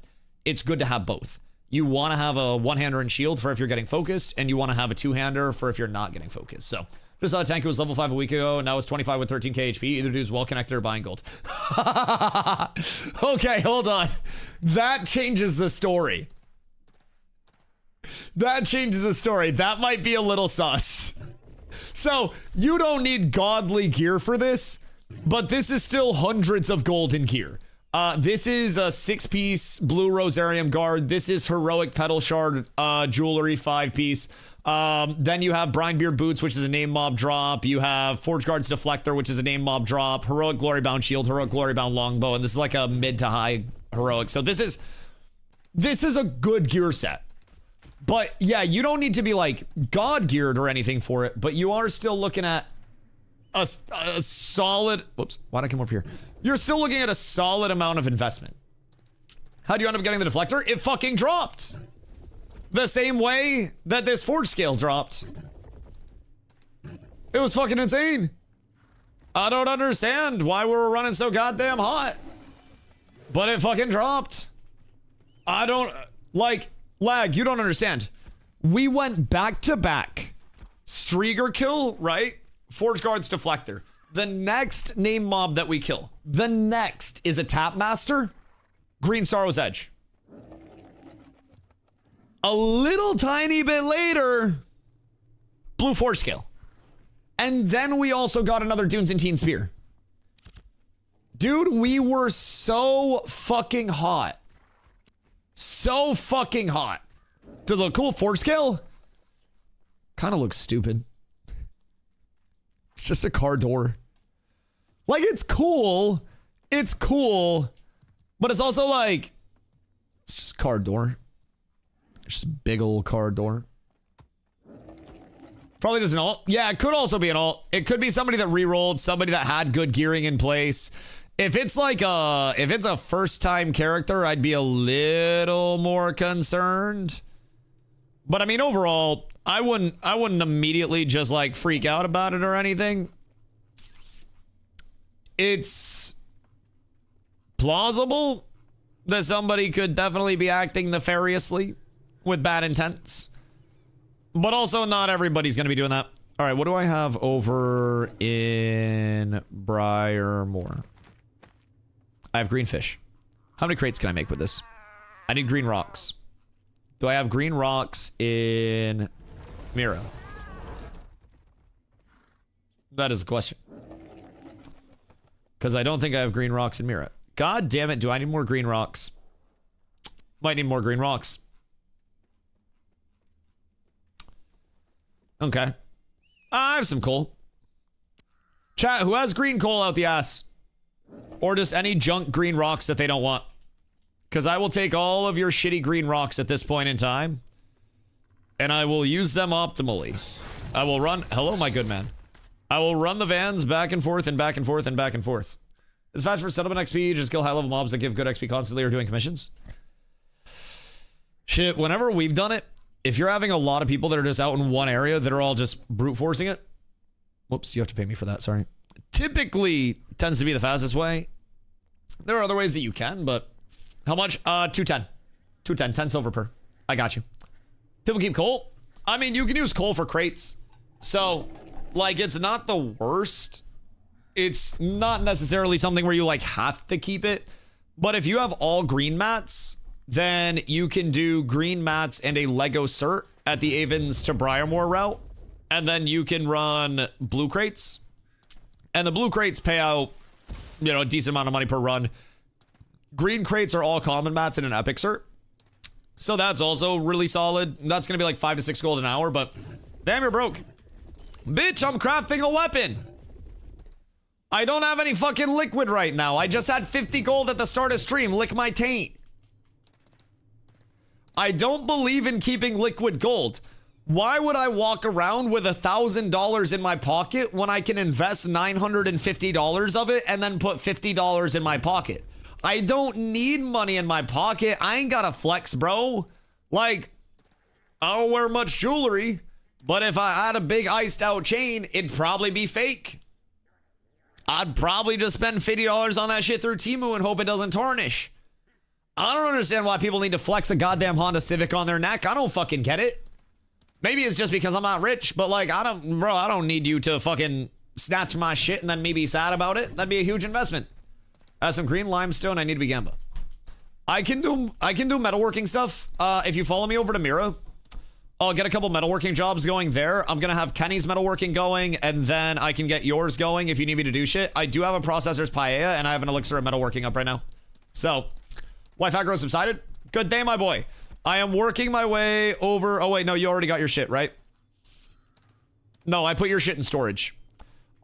it's good to have both. You want to have a one-hander and shield for if you're getting focused, and you want to have a two-hander for if you're not getting focused. So, just saw a tank who was level 5 a week ago, and now it's 25 with 13k HP. Either dude's well-connected or buying gold. Okay, hold on. That changes the story. That changes the story. That might be a little sus. So, you don't need godly gear for this, but this is still hundreds of gold in gear. This is a 6-piece blue rosarium guard. This is heroic petal shard jewelry 5-piece. Then you have Brinebeard boots, which is a name mob drop. You have Forge Guard's deflector, which is a name mob drop. Heroic glory bound shield, heroic glory bound longbow, and this is like a mid to high heroic. So this is a good gear set. But yeah, you don't need to be like god geared or anything for it, but you are still looking at a solid, whoops, why'd I come up here? You're still looking at a solid amount of investment. How do you end up getting the deflector? It fucking dropped. The same way that this forge scale dropped. It was fucking insane. I don't understand why we were running so goddamn hot. But it fucking dropped. I don't, like, lag, you don't understand. We went back to back. Strieger kill, right? Forge guard's deflector. The next name mob that we kill, the next is a tap master. Green Sorrow's Edge. A little tiny bit later, blue forge scale. And then we also got another Dunes and Teen Spear. Dude, we were so fucking hot. So fucking hot. Does it look cool? Forge scale? Kind of looks stupid. It's just a car door. Like, it's cool. It's cool. But it's also like, it's just a car door. Just a big old car door. Probably just an alt. Yeah, it could also be an alt. It could be somebody that re-rolled, somebody that had good gearing in place. If it's like if it's a first-time character, I'd be a little more concerned. But I mean, overall, I wouldn't immediately just like freak out about it or anything. It's plausible that somebody could definitely be acting nefariously with bad intents. But also not everybody's going to be doing that. All right, what do I have over in Briarmore? I have green fish. How many crates can I make with this? I need green rocks. Do I have green rocks in Mira? That is the question. Because I don't think I have green rocks in Mira. God damn it, do I need more green rocks? Might need more green rocks. Okay. I have some coal. Chat, who has green coal out the ass? Or just any junk green rocks that they don't want. Because I will take all of your shitty green rocks at this point in time. And I will use them optimally. I will run... Hello, my good man. I will run the vans back and forth and back and forth and back and forth. It's fast for settlement XP. Just kill high-level mobs that give good XP constantly or doing commissions. Shit, whenever we've done it, if you're having a lot of people that are just out in one area that are all just brute forcing it. Whoops, you have to pay me for that, sorry. Typically tends to be the fastest way. There are other ways that you can, but how much? 210. 210, 10 silver per. I got you. People keep coal. I mean, you can use coal for crates. So, like, it's not the worst. It's not necessarily something where you, like, have to keep it. But if you have all green mats, then you can do green mats and a Lego cert at the Avens to Briarmore route. And then you can run blue crates. And the blue crates pay out, you know, a decent amount of money per run. Green crates are all common mats in an epic cert. So that's also really solid. That's going to be like 5 to 6 gold an hour, but damn, you're broke. Bitch, I'm crafting a weapon. I don't have any fucking liquid right now. I just had 50 gold at the start of stream. Lick my taint. I don't believe in keeping liquid gold. Why would I walk around with $1,000 in my pocket when I can invest $950 of it and then put $50 in my pocket? I don't need money in my pocket. I ain't got to flex, bro. Like, I don't wear much jewelry, but if I had a big iced out chain, it'd probably be fake. I'd probably just spend $50 on that shit through Temu and hope it doesn't tarnish. I don't understand why people need to flex a goddamn Honda Civic on their neck. I don't fucking get it. Maybe it's just because I'm not rich, but like, I don't need you to fucking snatch my shit and then me be sad about it. That'd be a huge investment. Some green limestone. I need to be Gamba. I can do metalworking stuff. If you follow me over to Mira, I'll get a couple metalworking jobs going there. I'm gonna have Kenny's metalworking going, and then I can get yours going if you need me to do shit. I do have a processor's paella, and I have an elixir of metalworking up right now. So, Wi-Fi growth subsided. Good day, my boy. I am working my way over. Oh wait, no, you already got your shit, right? No, I put your shit in storage.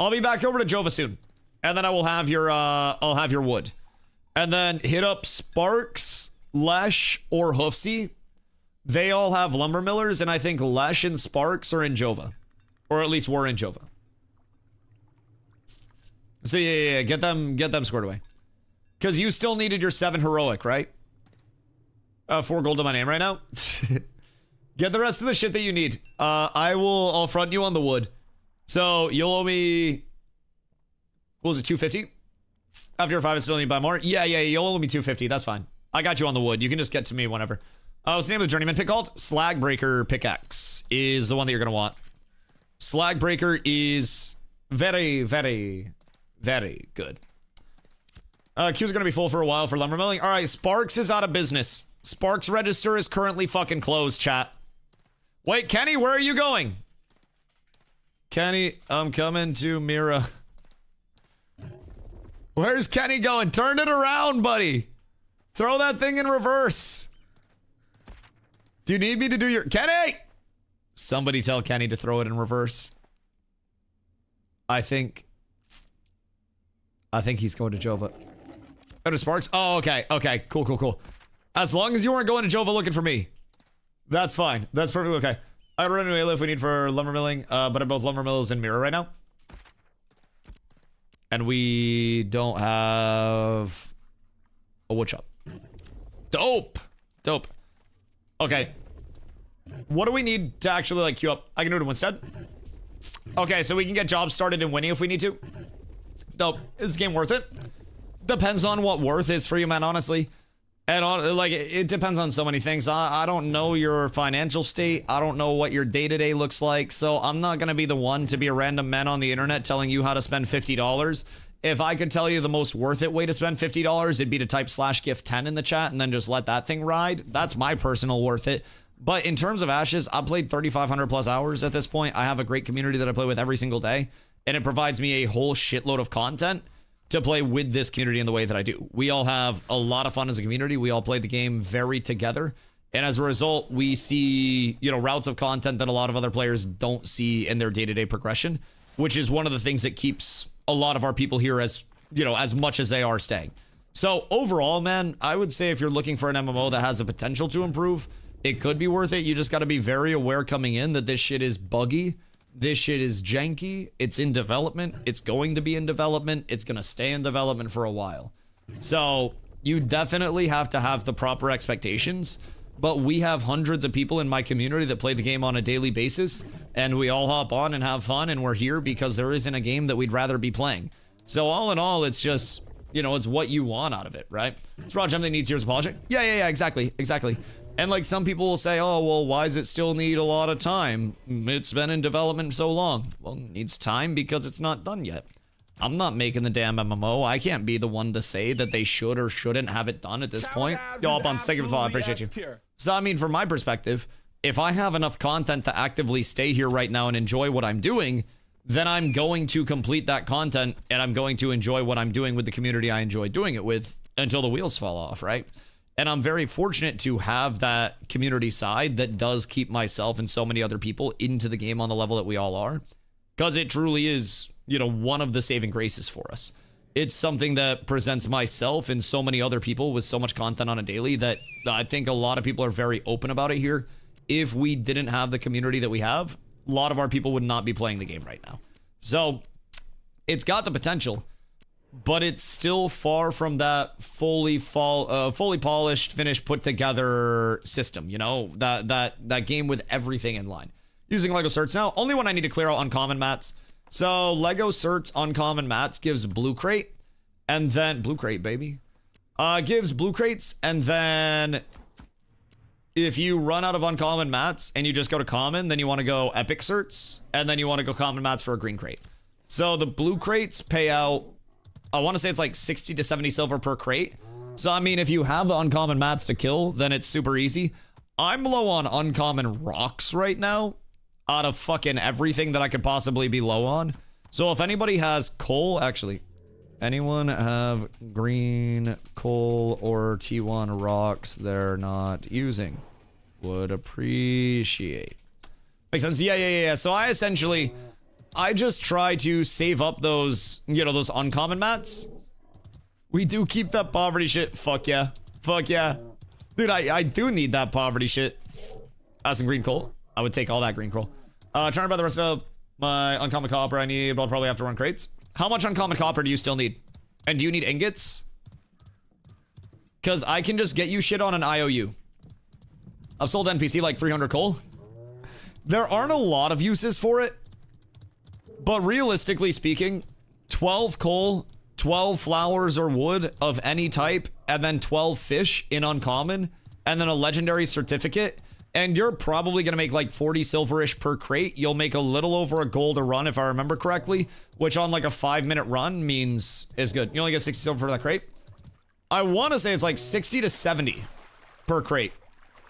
I'll be back over to Jova soon, and then I will have your I'll have your wood, and then hit up Sparks, Lesh, or Hoofsy. They all have lumber millers, and I think Lesh and Sparks are in Jova, or at least were in Jova. So yeah, get them squared away, because you still needed your 7 heroic, right? 4 gold to my name right now. Get the rest of the shit that you need. I'll front you on the wood. So you'll owe me, what was it, 250? After your 5, I still need to buy more. Yeah, you'll owe me 250. That's fine. I got you on the wood. You can just get to me whenever. What's the name of the journeyman pick called? Slag Breaker Pickaxe is the one that you're gonna want. Slag Breaker is very, very, very good. Queue's gonna be full for a while for lumber milling. All right, Sparks is out of business. Sparks register is currently fucking closed, chat. Wait, Kenny, where are you going? Kenny, I'm coming to Mira. Where's Kenny going? Turn it around, buddy. Throw that thing in reverse. Do you need me to do your... Kenny! Somebody tell Kenny to throw it in reverse. I think he's going to Jova. Go to Sparks? Oh, okay. Okay, cool. As long as you weren't going to Jova looking for me. That's fine. That's perfectly okay. I run away if we need for lumber milling, but I'm both lumber mills and mirror right now. And we don't have a wood shop. Dope. Okay. What do we need to actually like queue up? I can do it instead. Okay, so we can get jobs started and winning if we need to. Dope. Is this game worth it? Depends on what worth is for you, man, honestly. And like, it depends on so many things. I don't know your financial state. I don't know what your day-to-day looks like. So I'm not going to be the one to be a random man on the internet telling you how to spend $50. If I could tell you the most worth it way to spend $50, it'd be to type /gift10 in the chat and then just let that thing ride. That's my personal worth it. But in terms of Ashes, I've played 3,500 plus hours at this point. I have a great community that I play with every single day. And it provides me a whole shitload of content to play with this community in the way that I do. We all have a lot of fun as a community. We all play the game very together. And as a result, we see, routes of content that a lot of other players don't see in their day-to-day progression, which is one of the things that keeps a lot of our people here as much as they are staying. So overall, man, I would say if you're looking for an MMO that has the potential to improve, it could be worth it. You just got to be very aware coming in that this shit is buggy. This shit is janky. It's in development. It's going to be in development. It's going to stay in development for a while. So you definitely have to have the proper expectations. But we have hundreds of people in my community that play the game on a daily basis. And we all hop on and have fun. And we're here because there isn't a game that we'd rather be playing. So all in all, it's just, it's what you want out of it, right? It's Rod Gem that needs years of polishing. Yeah, exactly. And like some people will say, oh, well, why does it still need a lot of time? It's been in development so long. Well, it needs time because it's not done yet. I'm not making the damn MMO. I can't be the one to say that they should or shouldn't have it done at this point. Yo, up on second thought, I appreciate you. So, I mean, from my perspective, if I have enough content to actively stay here right now and enjoy what I'm doing, then I'm going to complete that content and I'm going to enjoy what I'm doing with the community I enjoy doing it with until the wheels fall off, right? And I'm very fortunate to have that community side that does keep myself and so many other people into the game on the level that we all are. Because it truly is, one of the saving graces for us. It's something that presents myself and so many other people with so much content on a daily that I think a lot of people are very open about it here. If we didn't have the community that we have, a lot of our people would not be playing the game right now. So it's got the potential. But it's still far from that fully polished, finished, put together system, that game with everything in line. Using Lego certs now, only when I need to clear out uncommon mats. So Lego certs uncommon mats gives blue crate, and then blue crate, baby. Gives blue crates, and then if you run out of uncommon mats and you just go to common, then you want to go epic certs, and then you want to go common mats for a green crate. So the blue crates pay out, I want to say it's like 60 to 70 silver per crate. So, I mean, if you have the uncommon mats to kill, then it's super easy. I'm low on uncommon rocks right now out of fucking everything that I could possibly be low on. So if anybody has coal, actually, anyone have green coal or T1 rocks they're not using? Would appreciate. Makes sense? Yeah. So I just try to save up those, those uncommon mats. We do keep that poverty shit. Fuck yeah. Dude, I do need that poverty shit. Some green coal. I would take all that green coal. Trying to buy the rest of my uncommon copper I need, but I'll probably have to run crates. How much uncommon copper do you still need? And do you need ingots? Because I can just get you shit on an IOU. I've sold NPC like 300 coal. There aren't a lot of uses for it, but realistically speaking, 12 coal, 12 flowers or wood of any type, and then 12 fish in uncommon, and then a legendary certificate, and you're probably gonna make like 40 silverish per crate. You'll make a little over a gold a run if I remember correctly, which on like a 5-minute run means is good. You only get 60 silver for that crate. I want to say it's like 60 to 70 per crate,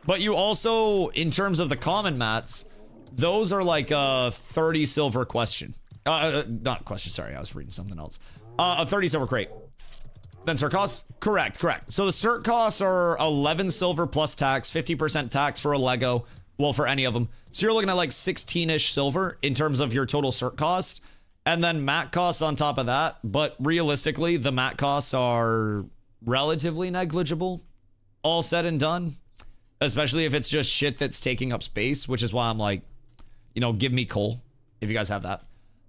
but you also, in terms of the common mats, those are like a 30 silver question. Not question, sorry, I was reading something else. A 30 silver crate. Then cert costs? Correct. So the cert costs are 11 silver plus tax, 50% tax for a Lego. Well, for any of them. So you're looking at like 16-ish silver in terms of your total cert cost. And then mat costs on top of that. But realistically, the mat costs are relatively negligible. All said and done. Especially if it's just shit that's taking up space, which is why I'm like, you know, give me coal if you guys have that.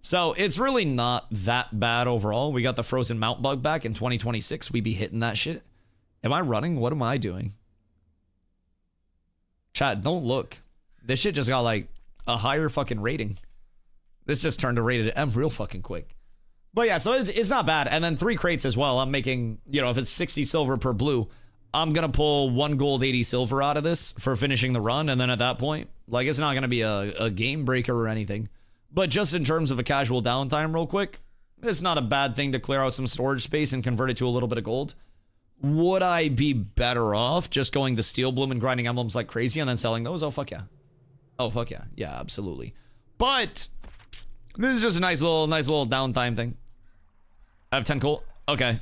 So it's really not that bad overall. We got the frozen mount bug back in 2026. We be hitting that shit. Am I running? What am I doing? Chat, don't look. This shit just got like a higher fucking rating. This just turned to rated M real fucking quick. But yeah, so it's not bad. And then 3 crates as well. I'm making, you know, if it's 60 silver per blue, I'm going to pull 1 gold 80 silver out of this for finishing the run. And then at that point, like, it's not going to be a game breaker or anything. But just in terms of a casual downtime real quick, it's not a bad thing to clear out some storage space and convert it to a little bit of gold. Would I be better off just going to Steel Bloom and grinding emblems like crazy and then selling those? Oh, fuck yeah. Oh, fuck yeah. Yeah, absolutely. But this is just a nice little downtime thing. I have 10 coal. Okay.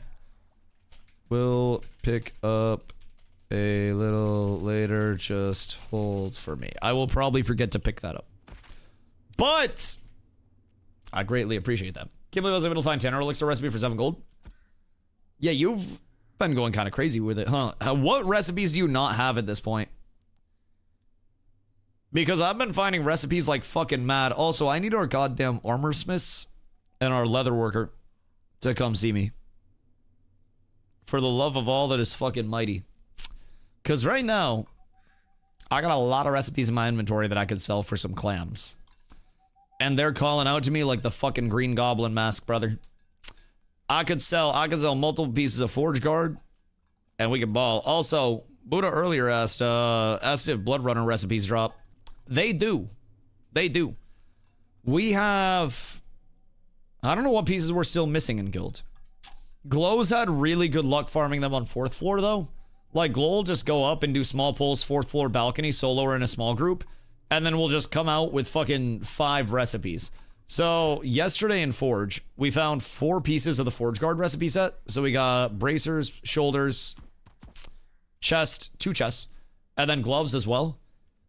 We'll pick up a little later. Just hold for me. I will probably forget to pick that up. But I greatly appreciate that. Can't believe I was able to find 10 elixir recipe for 7 gold. Yeah, you've been going kind of crazy with it, huh? What recipes do you not have at this point? Because I've been finding recipes like fucking mad. Also, I need our goddamn armor smiths and our leather worker to come see me. For the love of all that is fucking mighty. Because right now, I got a lot of recipes in my inventory that I could sell for some clams. And they're calling out to me like the fucking Green Goblin mask, brother. I could sell multiple pieces of Forge Guard, and we could ball. Also, Buddha earlier asked if Blood Runner recipes drop. They do. They do. We have... I don't know what pieces we're still missing in Guild. Glow's had really good luck farming them on 4th floor, though. Like, Glow will just go up and do small pulls, 4th floor balcony, solo or in a small group. And then we'll just come out with fucking 5 recipes. So yesterday in Forge, we found 4 pieces of the Forge Guard recipe set. So we got bracers, shoulders, chest, 2 chests, and then gloves as well.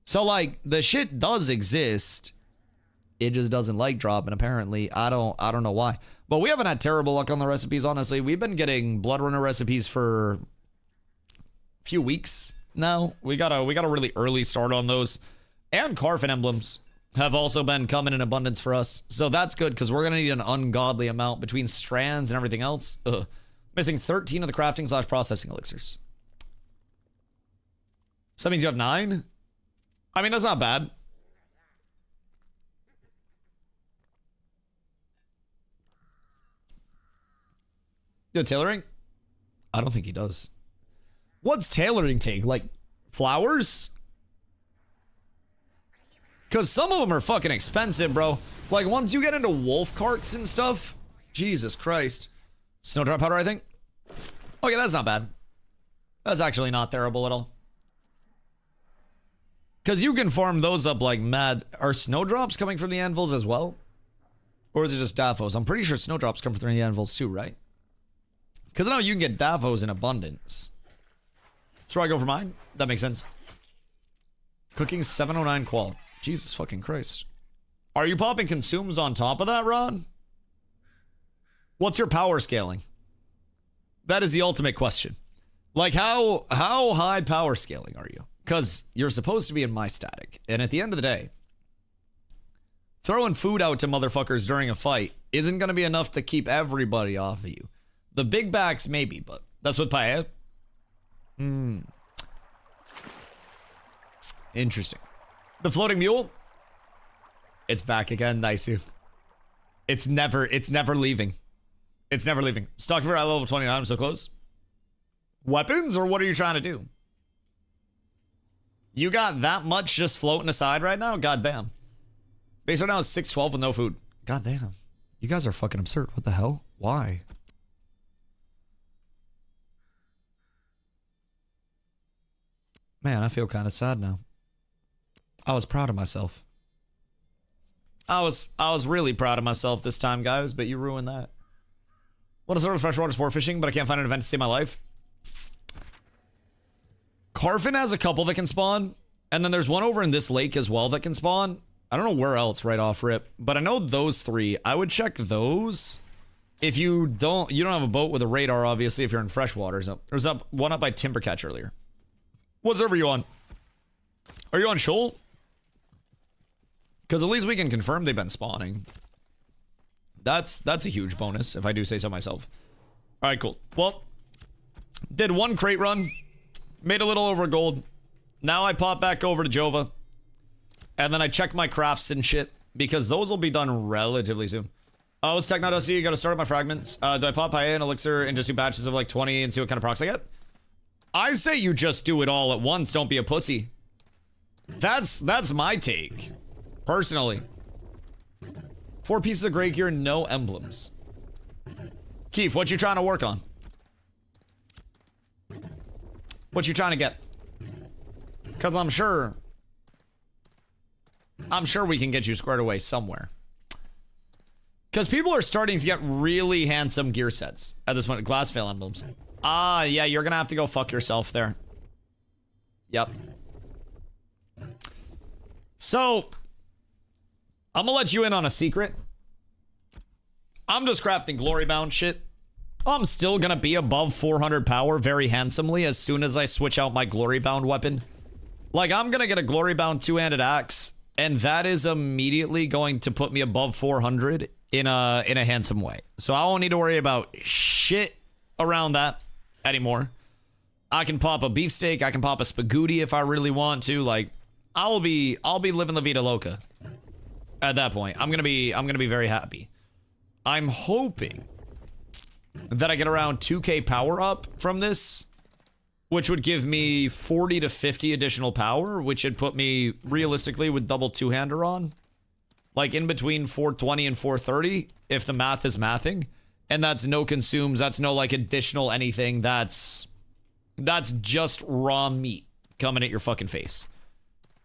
So like the shit does exist. It just doesn't like dropping apparently. I don't know why. But we haven't had terrible luck on the recipes, honestly. We've been getting Blood Runner recipes for a few weeks now. We got a really early start on those. And Carfin emblems have also been coming in abundance for us. So that's good, because we're going to need an ungodly amount between strands and everything else. Missing 13 of the crafting / processing elixirs. So that means you have 9? I mean, that's not bad. Do tailoring? I don't think he does. What's tailoring take? Like, flowers? Because some of them are fucking expensive, bro. Like, once you get into wolf carts and stuff, Jesus Christ. Snowdrop powder, I think. Okay, that's not bad. That's actually not terrible at all. Because you can farm those up like mad. Are snowdrops coming from the anvils as well? Or is it just daffos? I'm pretty sure snowdrops come from the anvils too, right? Because I know you can get daffos in abundance. That's where I go for mine. That makes sense. Cooking 709 qual. Jesus fucking Christ. Are you popping consumes on top of that, Ron? What's your power scaling? That is the ultimate question. Like, how high power scaling are you? Because you're supposed to be in my static. And at the end of the day, throwing food out to motherfuckers during a fight isn't going to be enough to keep everybody off of you. The big backs, maybe, but that's what Paella. Interesting. The floating mule. It's back again. Nice you. It's never leaving. It's never leaving. Stock for at level 29. I'm so close. Weapons, or what are you trying to do? You got that much just floating aside right now? God damn. Base right now is 612 with no food. God damn. You guys are fucking absurd. What the hell? Why? Man, I feel kind of sad now. I was proud of myself. I was really proud of myself this time, guys, but you ruined that. What is sort of freshwater sport fishing, but I can't find an event to save my life? Carfin has a couple that can spawn, and then there's one over in this lake as well that can spawn. I don't know where else right off rip, but I know those three. I would check those. If you don't have a boat with a radar, obviously, if you're in freshwater. There's one up by Timbercatch earlier. What server are you on? Are you on Shoal? Because at least we can confirm they've been spawning. That's a huge bonus, if I do say so myself. All right, cool. Well, did one crate run. Made a little over gold. Now I pop back over to Jova. And then I check my crafts and shit. Because those will be done relatively soon. What's Tech Not OC? You gotta start my fragments. Do I pop Paya and Elixir and just do batches of like 20 and see what kind of procs I get? I say you just do it all at once. Don't be a pussy. That's my take. Personally. 4 pieces of great gear, no emblems. Keith, what you trying to work on? What you trying to get? Because I'm sure we can get you squared away somewhere. Because people are starting to get really handsome gear sets at this point. Glass veil emblems. Ah, yeah, you're gonna have to go fuck yourself there. Yep. So, I'm gonna let you in on a secret. I'm just crafting glory bound shit. I'm still gonna be above 400 power very handsomely as soon as I switch out my glory bound weapon. Like, I'm gonna get a glory bound two-handed axe, and that is immediately going to put me above 400 in a handsome way. So I won't need to worry about shit around that anymore. I can pop a beefsteak, I can pop a spaghetti if I really want to. Like, I'll be living la vida loca. At that point, I'm gonna be very happy. I'm hoping that I get around 2k power up from this, which would give me 40 to 50 additional power, which would put me realistically with double two-hander on, like in between 420 and 430, if the math is mathing. And that's no consumes, that's no like additional anything. That's just raw meat coming at your fucking face.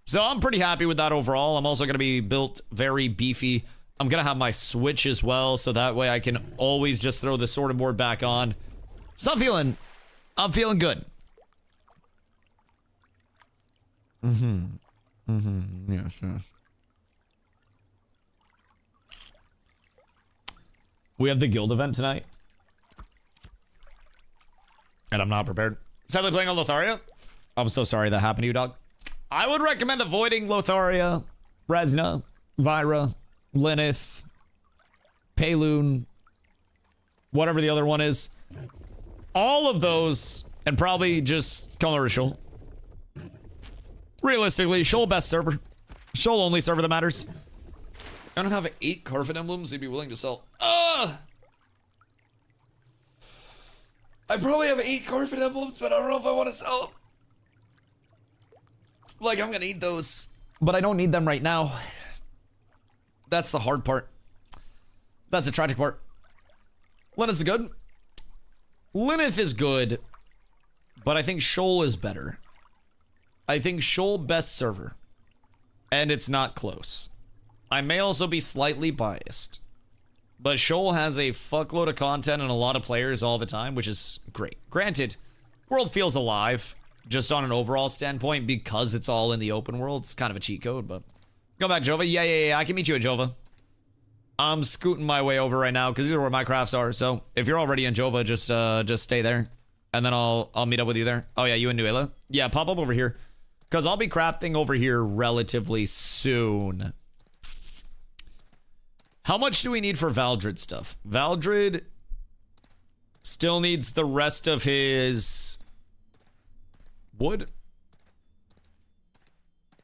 So I'm pretty happy with that overall. I'm also going to be built very beefy. I'm going to have my switch as well, so that way I can always just throw the sorting board back on. So I'm feeling good. Yes. We have the guild event tonight. And I'm not prepared. Sadly playing on Lotharia. I'm so sorry that happened to you, dog. I would recommend avoiding Lotharia, Resna, Vyra, Lyneth, Payloon, whatever the other one is. All of those, and probably just come over to Shoal. Realistically, Shoal best server. Shoal only server that matters. I don't have 8 Carfin emblems they'd be willing to sell. I probably have 8 Carfin emblems, but I don't know if I want to sell them. Like, I'm gonna need those, but I don't need them right now. That's the hard part. That's the tragic part. Lyneth's good. Lyneth is good, but I think Shoal is better. I think Shoal best server, and it's not close. I may also be slightly biased, but Shoal has a fuckload of content and a lot of players all the time, which is great. Granted, world feels alive. Just on an overall standpoint, because it's all in the open world, it's kind of a cheat code, but... Go back, Jova. Yeah, I can meet you at Jova. I'm scooting my way over right now, because these are where my crafts are, so if you're already in Jova, just stay there. And then I'll meet up with you there. Oh yeah, you in Nuela? Yeah, pop up over here. Because I'll be crafting over here relatively soon. How much do we need for Valdred stuff? Valdred still needs the rest of his... wood?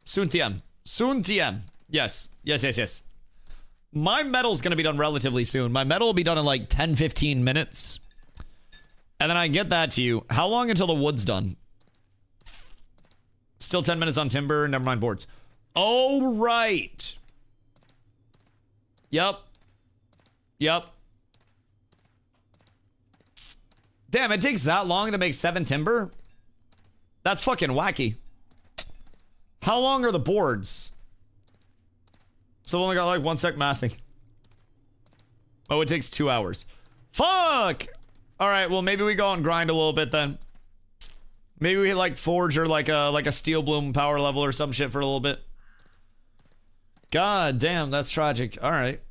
Soon TM. Soon TM. Yes. Yes, yes, yes. My metal's going to be done relatively soon. My metal will be done in like 10, 15 minutes. And then I get that to you. How long until the wood's done? Still 10 minutes on timber. Never mind boards. Oh, right. Yep. Yep. Damn, it takes that long to make 7 timber? That's fucking wacky. How long are the boards? So I've only got like 1 sec mathing. Oh, it takes 2 hours. Fuck! Alright, well maybe we go and grind a little bit then. Maybe we like forge or like a steel bloom power level or some shit for a little bit. God damn, that's tragic. Alright.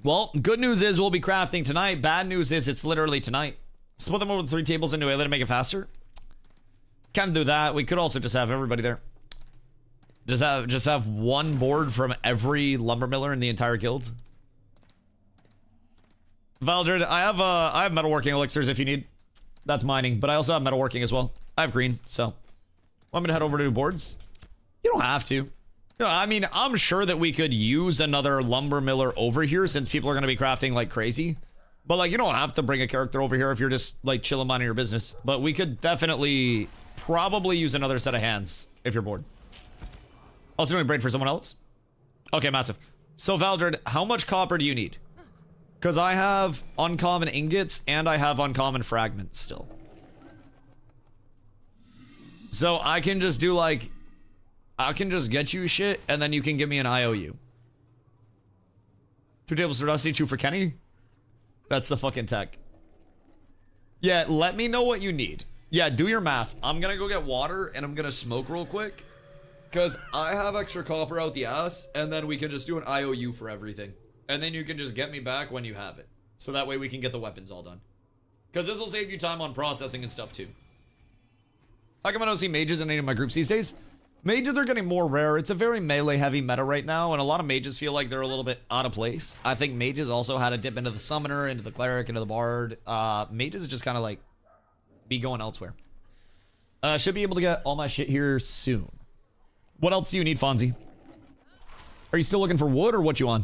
Well, good news is we'll be crafting tonight. Bad news is it's literally tonight. Split them over the 3 tables into a to make it faster. Can't do that. We could also just have everybody there. Just have 1 board from every lumber miller in the entire guild. Valdred, I have metalworking elixirs if you need. That's mining, but I also have metalworking as well. I have green, so want me to head over to do boards? You don't have to. You know, I mean, I'm sure that we could use another lumber miller over here since people are going to be crafting like crazy. But like, you don't have to bring a character over here if you're just like chilling minding your business. But we could definitely probably use another set of hands if you're bored. Also doing braid for someone else? Okay, massive. So Valdred, how much copper do you need? Because I have uncommon ingots and I have uncommon fragments still. So I can just do like, I can just get you shit and then you can give me an IOU. 2 tables for Dusty, 2 for Kenny. That's the fucking tech. Yeah, let me know what you need. Yeah, do your math. I'm gonna go get water and I'm gonna smoke real quick. Because I have extra copper out the ass, and then we can just do an IOU for everything. And then you can just get me back when you have it. So that way we can get the weapons all done. Because this will save you time on processing and stuff too. How come I don't see mages in any of my groups these days? Mages are getting more rare. It's a very melee heavy meta right now, and a lot of mages feel like they're a little bit out of place. I think mages also had to dip into the summoner, into the cleric, into the bard. Mages just kind of like be going elsewhere. Should be able to get all my shit here soon. What else do you need, Fonzie? Are you still looking for wood or what you on?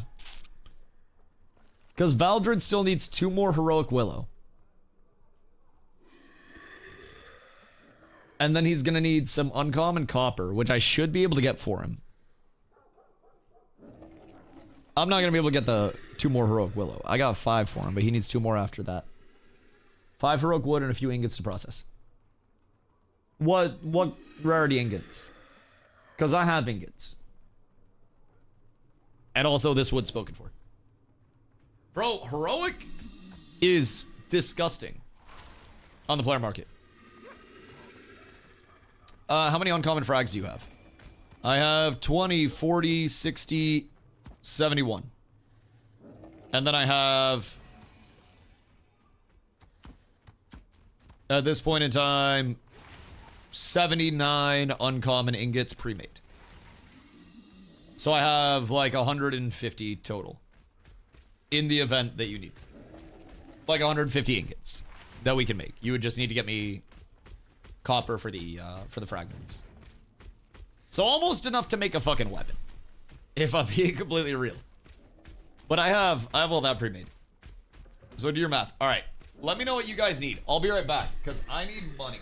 Because Valdred still needs 2 more heroic willow. And then he's gonna need some uncommon copper, which I should be able to get for him. I'm not gonna be able to get the 2 more heroic willow. I got 5 for him, but he needs 2 more after that. 5 heroic wood and a few ingots to process. What rarity ingots? Because I have ingots. And also this wood's spoken for. Bro, heroic is disgusting on the player market. How many uncommon frags do you have? I have 20, 40, 60, 71. And then I have, at this point in time, 79 uncommon ingots pre-made. So I have like 150 total. In the event that you need. Like 150 ingots that we can make. You would just need to get me copper for the fragments. So almost enough to make a fucking weapon. If I'm being completely real. But I have all that pre-made. So do your math. Alright. Let me know what you guys need. I'll be right back. Because I need money.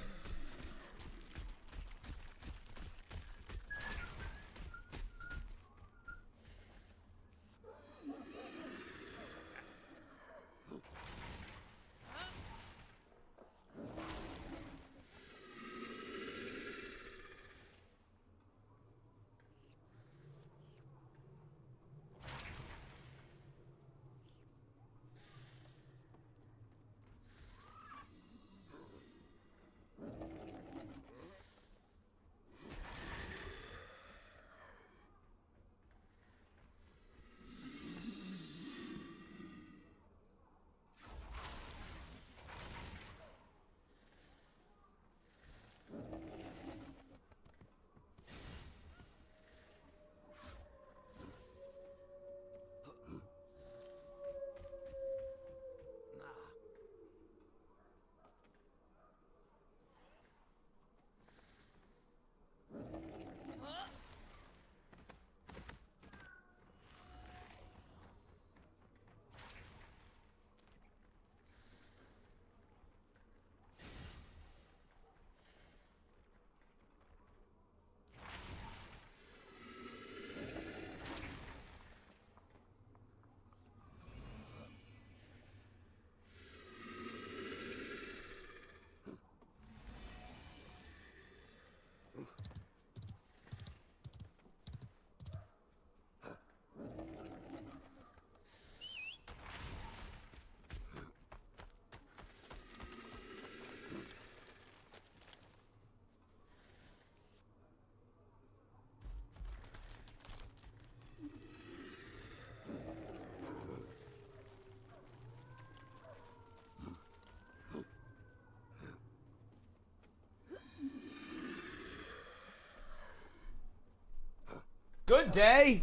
Good day.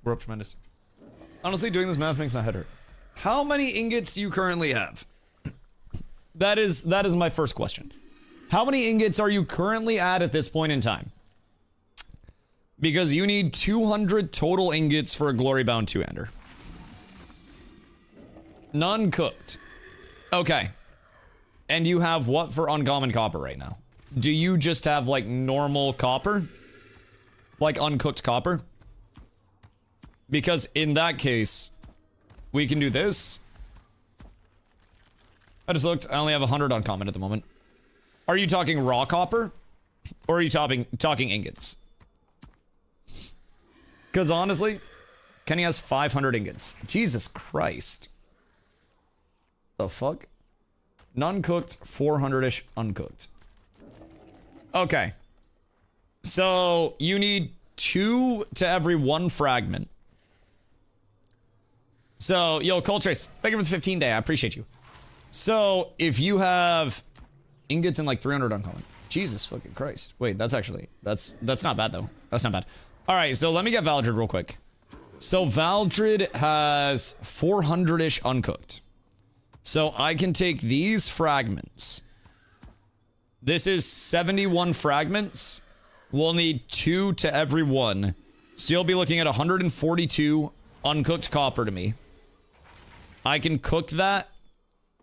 We're up tremendous. Honestly, doing this math makes my head hurt. How many ingots do you currently have? That is my first question. How many ingots are you currently at this point in time? Because you need 200 total ingots for a Glory Bound 2-hander. None cooked. Okay. And you have what for uncommon copper right now? Do you just have like normal copper? Like uncooked copper? Because in that case, we can do this. I just looked. I only have 100 uncommon at the moment. Are you talking raw copper? Or are you talking ingots? Because honestly, Kenny has 500 ingots. Jesus Christ. The fuck? None cooked, 400-ish uncooked. Okay. So, you need 2 to every 1 fragment. So, yo, Coltrace, thank you for the 15-day. I appreciate you. So, if you have ingots in like 300 uncommon. Jesus fucking Christ. Wait, that's not bad though. That's not bad. All right, so let me get Valdred real quick. So Valdred has 400-ish uncooked. So I can take these fragments. This is 71 fragments. We'll need 2 to every 1. So you'll be looking at 142 uncooked copper to me. I can cook that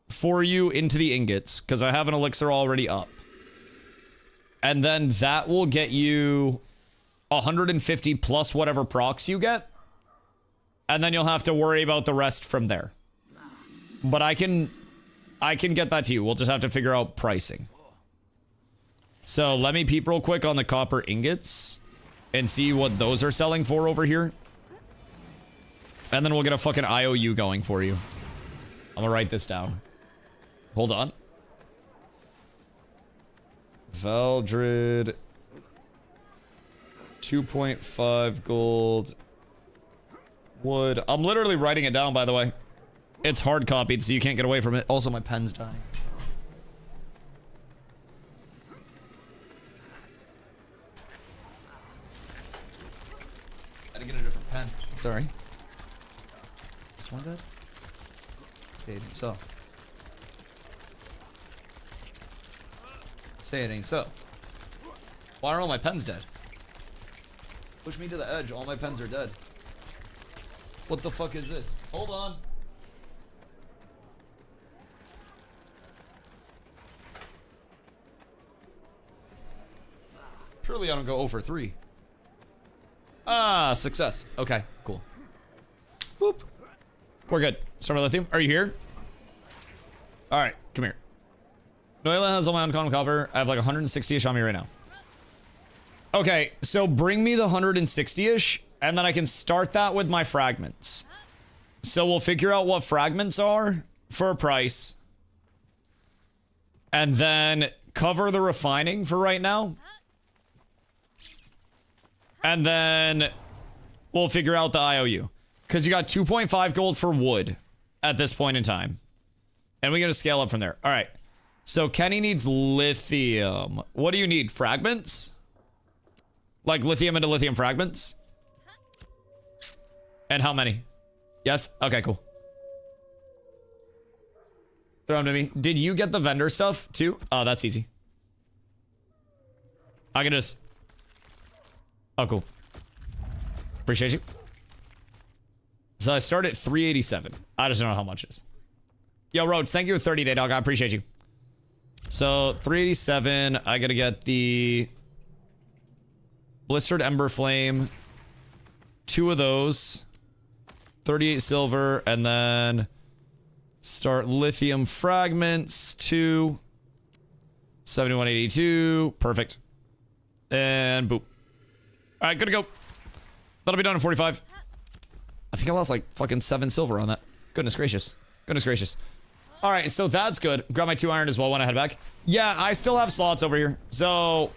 for you into the ingots because I have an elixir already up. And then that will get you 150 plus whatever procs you get. And then you'll have to worry about the rest from there. But I can get that to you. We'll just have to figure out pricing. So let me peep real quick on the copper ingots and see what those are selling for over here. And then we'll get a fucking IOU going for you. I'm gonna write this down. Hold on. Valdred. 2.5 gold. Wood. I'm literally writing it down, by the way. It's hard copied, so you can't get away from it. Also, my pen's dying. Gotta get a different pen. Sorry. This one dead? Say it ain't so. Say it ain't so. Why are all my pens dead? Push me to the edge. All my pens are dead. What the fuck is this? Hold on. Surely I don't go 0 for 3. Ah, success. Okay, cool. Boop. We're good. Summer Lithium, are you here? Alright, come here. Noila has all my uncommon copper. I have like 160-ish on me right now. Okay, so bring me the 160-ish, and then I can start that with my fragments. So we'll figure out what fragments are for a price. And then cover the refining for right now. And then we'll figure out the IOU. Because you got 2.5 gold for wood at this point in time. And we're going to scale up from there. All right. So Kenny needs lithium. What do you need? Fragments? Like lithium into lithium fragments? And how many? Yes? Okay, cool. Throw them to me. Did you get the vendor stuff too? Oh, that's easy. I can just... Oh, cool. Appreciate you. So I start at 387. I just don't know how much it is. Yo, Rhodes, thank you for 30-day, dog. I appreciate you. So, 387. I gotta get the... Blistered Ember Flame. 2 of those. 38 silver. And then... Start Lithium Fragments. 2. 7182. Perfect. And boop. Alright, good to go. That'll be done in 45. I think I lost like fucking 7 silver on that. Goodness gracious. Goodness gracious. Alright, so that's good. Grab my 2 iron as well when I head back. Yeah, I still have slots over here. So,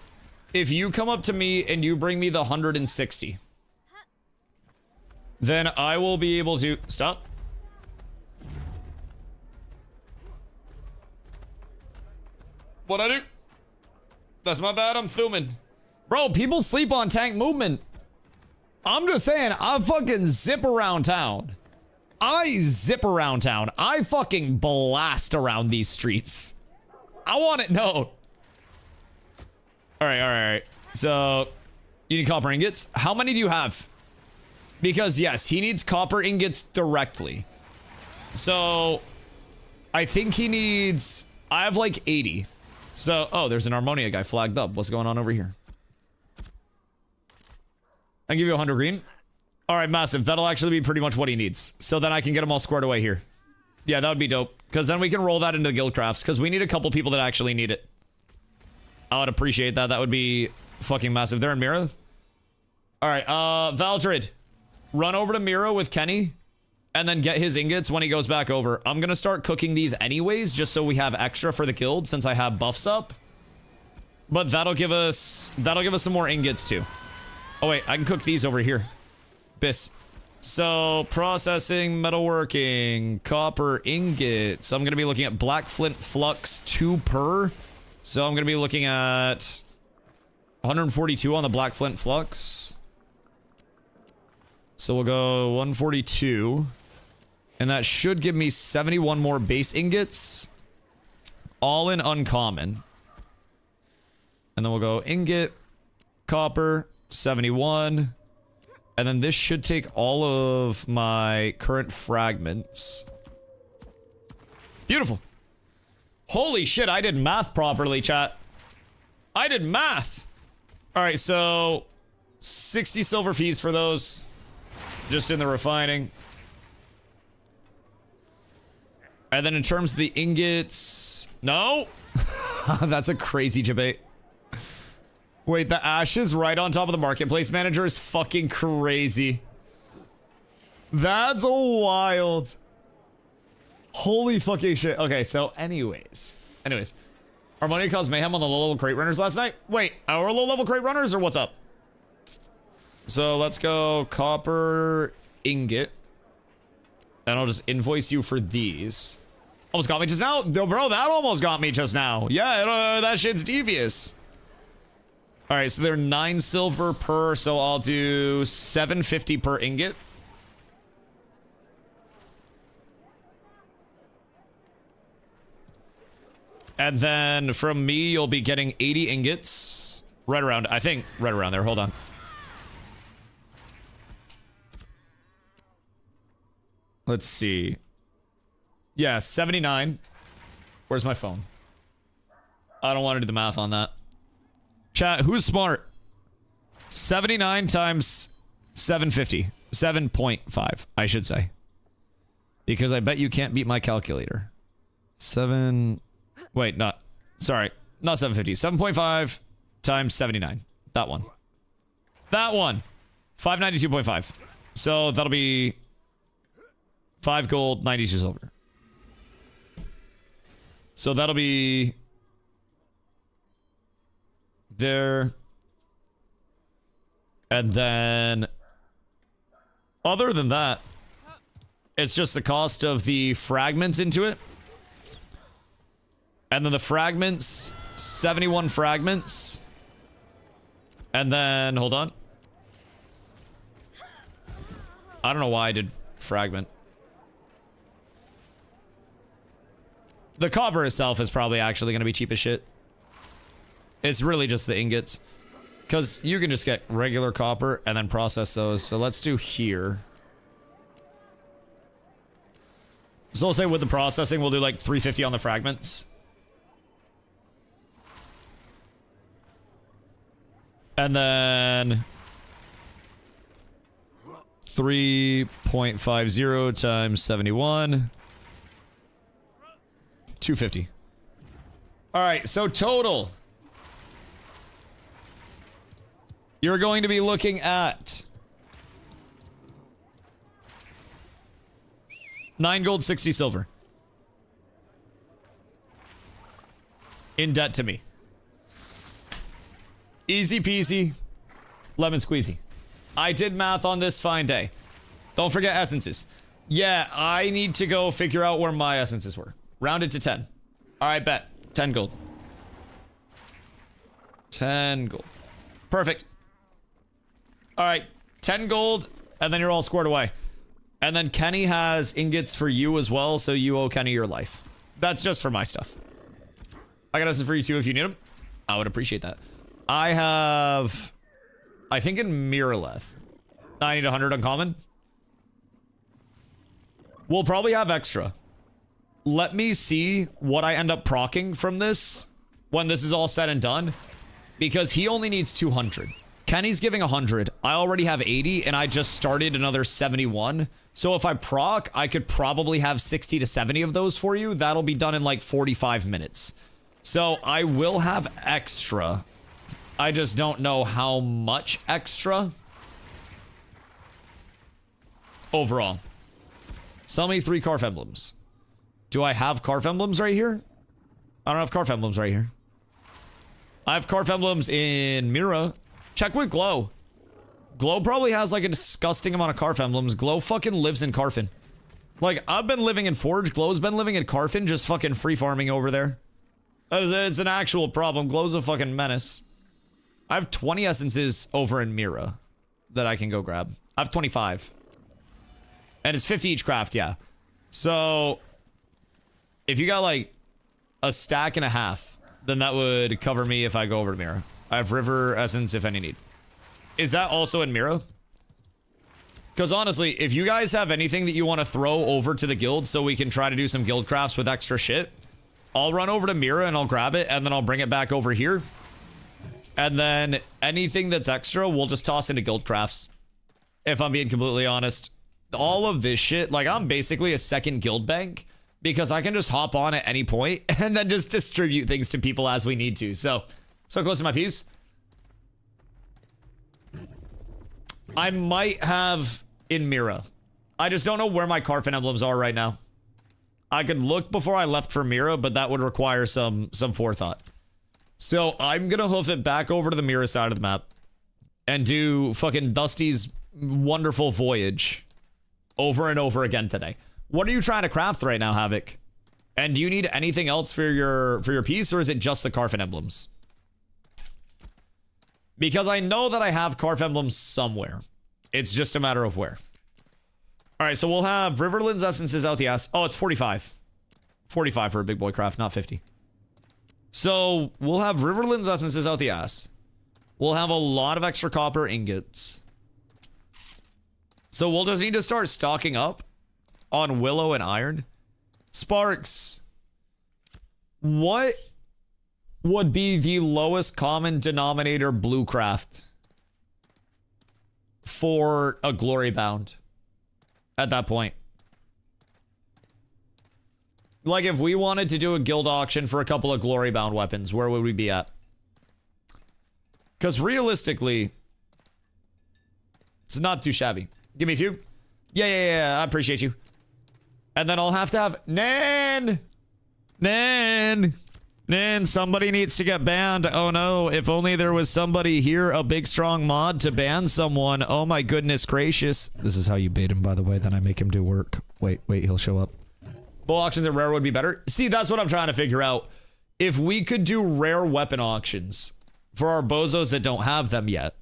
if you come up to me and you bring me the 160, then I will be able to... Stop. What'd I do? That's my bad, I'm thumbing. Bro, people sleep on tank movement. I'm just saying, I fucking zip around town. I zip around town. I fucking blast around these streets. I want it known. All right. So, you need copper ingots. How many do you have? Because, yes, he needs copper ingots directly. So, I think he needs... I have like 80. So, oh, there's an Harmonia guy flagged up. What's going on over here? I give you 100 green. All right, massive. That'll actually be pretty much what he needs. So then I can get him all squared away here. Yeah, that would be dope. Because then we can roll that into guild crafts. Because we need a couple people that actually need it. I would appreciate that. That would be fucking massive. They're in Mira. All right, Valdred. Run over to Mira with Kenny. And then get his ingots when he goes back over. I'm going to start cooking these anyways. Just so we have extra for the guild. Since I have buffs up. But that'll give us some more ingots too. Oh wait, I can cook these over here. Bis. So, processing, metalworking, copper ingots. I'm going to be looking at black flint flux 2 per. So I'm going to be looking at 142 on the black flint flux. So we'll go 142. And that should give me 71 more base ingots. All in uncommon. And then we'll go ingot, copper, 71. And then this should take all of my current fragments. Beautiful. Holy shit, I did math properly, chat. I did math. All right, so 60 silver fees for those. Just in the refining. And then in terms of the ingots... No! That's a crazy debate. Wait, the ashes right on top of the marketplace manager is fucking crazy. That's wild. Holy fucking shit. Okay, so anyways. Harmonia caused mayhem on the low-level crate runners last night? Wait, our low-level crate runners or what's up? So let's go copper ingot. And I'll just invoice you for these. Almost got me just now. Bro, that almost got me just now. Yeah, that shit's devious. All right, so they're 9 silver per, so I'll do 750 per ingot. And then from me, you'll be getting 80 ingots. Right around, I think, right around there. Hold on. Let's see. Yeah, 79. Where's my phone? I don't want to do the math on that. Chat, who's smart? 79 times 750. 7.5, I should say. Because I bet you can't beat my calculator. 7... Wait, Sorry, not 750. 7.5 times 79. That one. That one. 592.5. So that'll be 5 gold, 92 silver. So that'll be there. And then other than that, it's just the cost of the fragments into it. And then the fragments, 71 fragments. And then, hold on. I don't know why I did fragment. The copper itself is probably actually going to be cheap as shit. It's really just the ingots. Because you can just get regular copper and then process those. So let's do here. So we'll say with the processing, we'll do like 350 on the fragments. And then 3.50 times 71. 250. All right, so total. You're going to be looking at 9 gold, 60 silver. In debt to me. Easy peasy, lemon squeezy. I did math on this fine day. Don't forget essences. Yeah, I need to go figure out where my essences were. Round it to 10. All right, bet. 10 gold. 10 gold. Perfect. All right, 10 gold, and then you're all squared away. And then Kenny has ingots for you as well, so you owe Kenny your life. That's just for my stuff. I got essence for you too if you need them. I would appreciate that. I have, I think in Miraleth, I need 100 uncommon. We'll probably have extra. Let me see what I end up proccing from this when this is all said and done, because he only needs 200. Kenny's giving 100. I already have 80, and I just started another 71. So if I proc, I could probably have 60 to 70 of those for you. That'll be done in like 45 minutes. So I will have extra. I just don't know how much extra overall. Sell me 3 Carf emblems. Do I have Carf emblems right here? I don't have Carf emblems right here. I have Carf emblems in Mira. Check with Glow. Glow probably has like a disgusting amount of Carf emblems. Glow fucking lives in Carfin. Like, I've been living in Forge. Glow's been living in Carfin, just fucking free farming over there. It's an actual problem. Glow's a fucking menace. I have 20 essences over in Mira that I can go grab. I have 25. And it's 50 each craft, yeah. So, if you got like a stack and a half, then that would cover me if I go over to Mira. I have river essence if any need. Is that also in Mira? Because honestly, if you guys have anything that you want to throw over to the guild so we can try to do some guild crafts with extra shit, I'll run over to Mira and I'll grab it and then I'll bring it back over here. And then anything that's extra, we'll just toss into guild crafts. If I'm being completely honest. All of this shit, like I'm basically a second guild bank because I can just hop on at any point and then just distribute things to people as we need to. So close to my piece. I might have in Mira. I just don't know where my Carfin emblems are right now. I could look before I left for Mira, but that would require some forethought. So I'm gonna hoof it back over to the Mira side of the map and do fucking Dusty's wonderful voyage over and over again today. What are you trying to craft right now, Havoc? And do you need anything else for your piece, or is it just the Carfin emblems? Because I know that I have Carf emblems somewhere. It's just a matter of where. All right, so we'll have Riverland's essences out the ass. Oh, it's 45. 45 for a big boy craft, not 50. So we'll have Riverland's essences out the ass. We'll have a lot of extra copper ingots. So we'll just need to start stocking up on willow and iron. Sparks, what would be the lowest common denominator blue craft for a glory bound at that point? Like if we wanted to do a guild auction for a couple of glory bound weapons, where would we be at? Because realistically, it's not too shabby. Give me a few. Yeah, I appreciate you. And then I'll have to have Nan, somebody needs to get banned. Oh no, if only there was somebody here, a big strong mod to ban someone. Oh my goodness gracious. This is how you bait him, by the way. Then I make him do work. Wait, he'll show up. Bull auctions and rare would be better. See, that's what I'm trying to figure out. If we could do rare weapon auctions for our bozos that don't have them yet,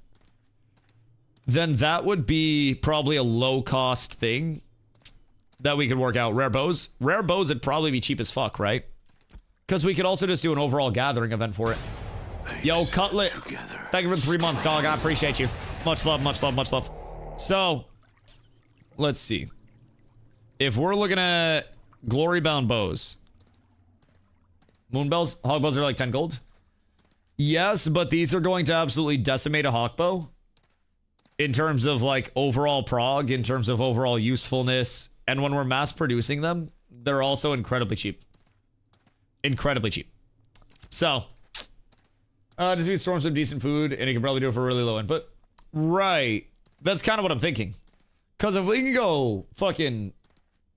then that would be probably a low cost thing that we could work out. Rare bows would probably be cheap as fuck, right? Because we could also just do an overall gathering event for it. Thanks. Yo, Cutlet, thank you for the 3 months, dog. I appreciate you. Much love, much love, much love. So, let's see. If we're looking at glory bound bows, moonbells, hog bows are like 10 gold. Yes, but these are going to absolutely decimate a hawk bow in terms of like overall prog, in terms of overall usefulness. And when we're mass producing them, they're also incredibly cheap. Incredibly cheap. So, just need to storm some decent food, and you can probably do it for really low input. Right. That's kind of what I'm thinking. Because if we can go fucking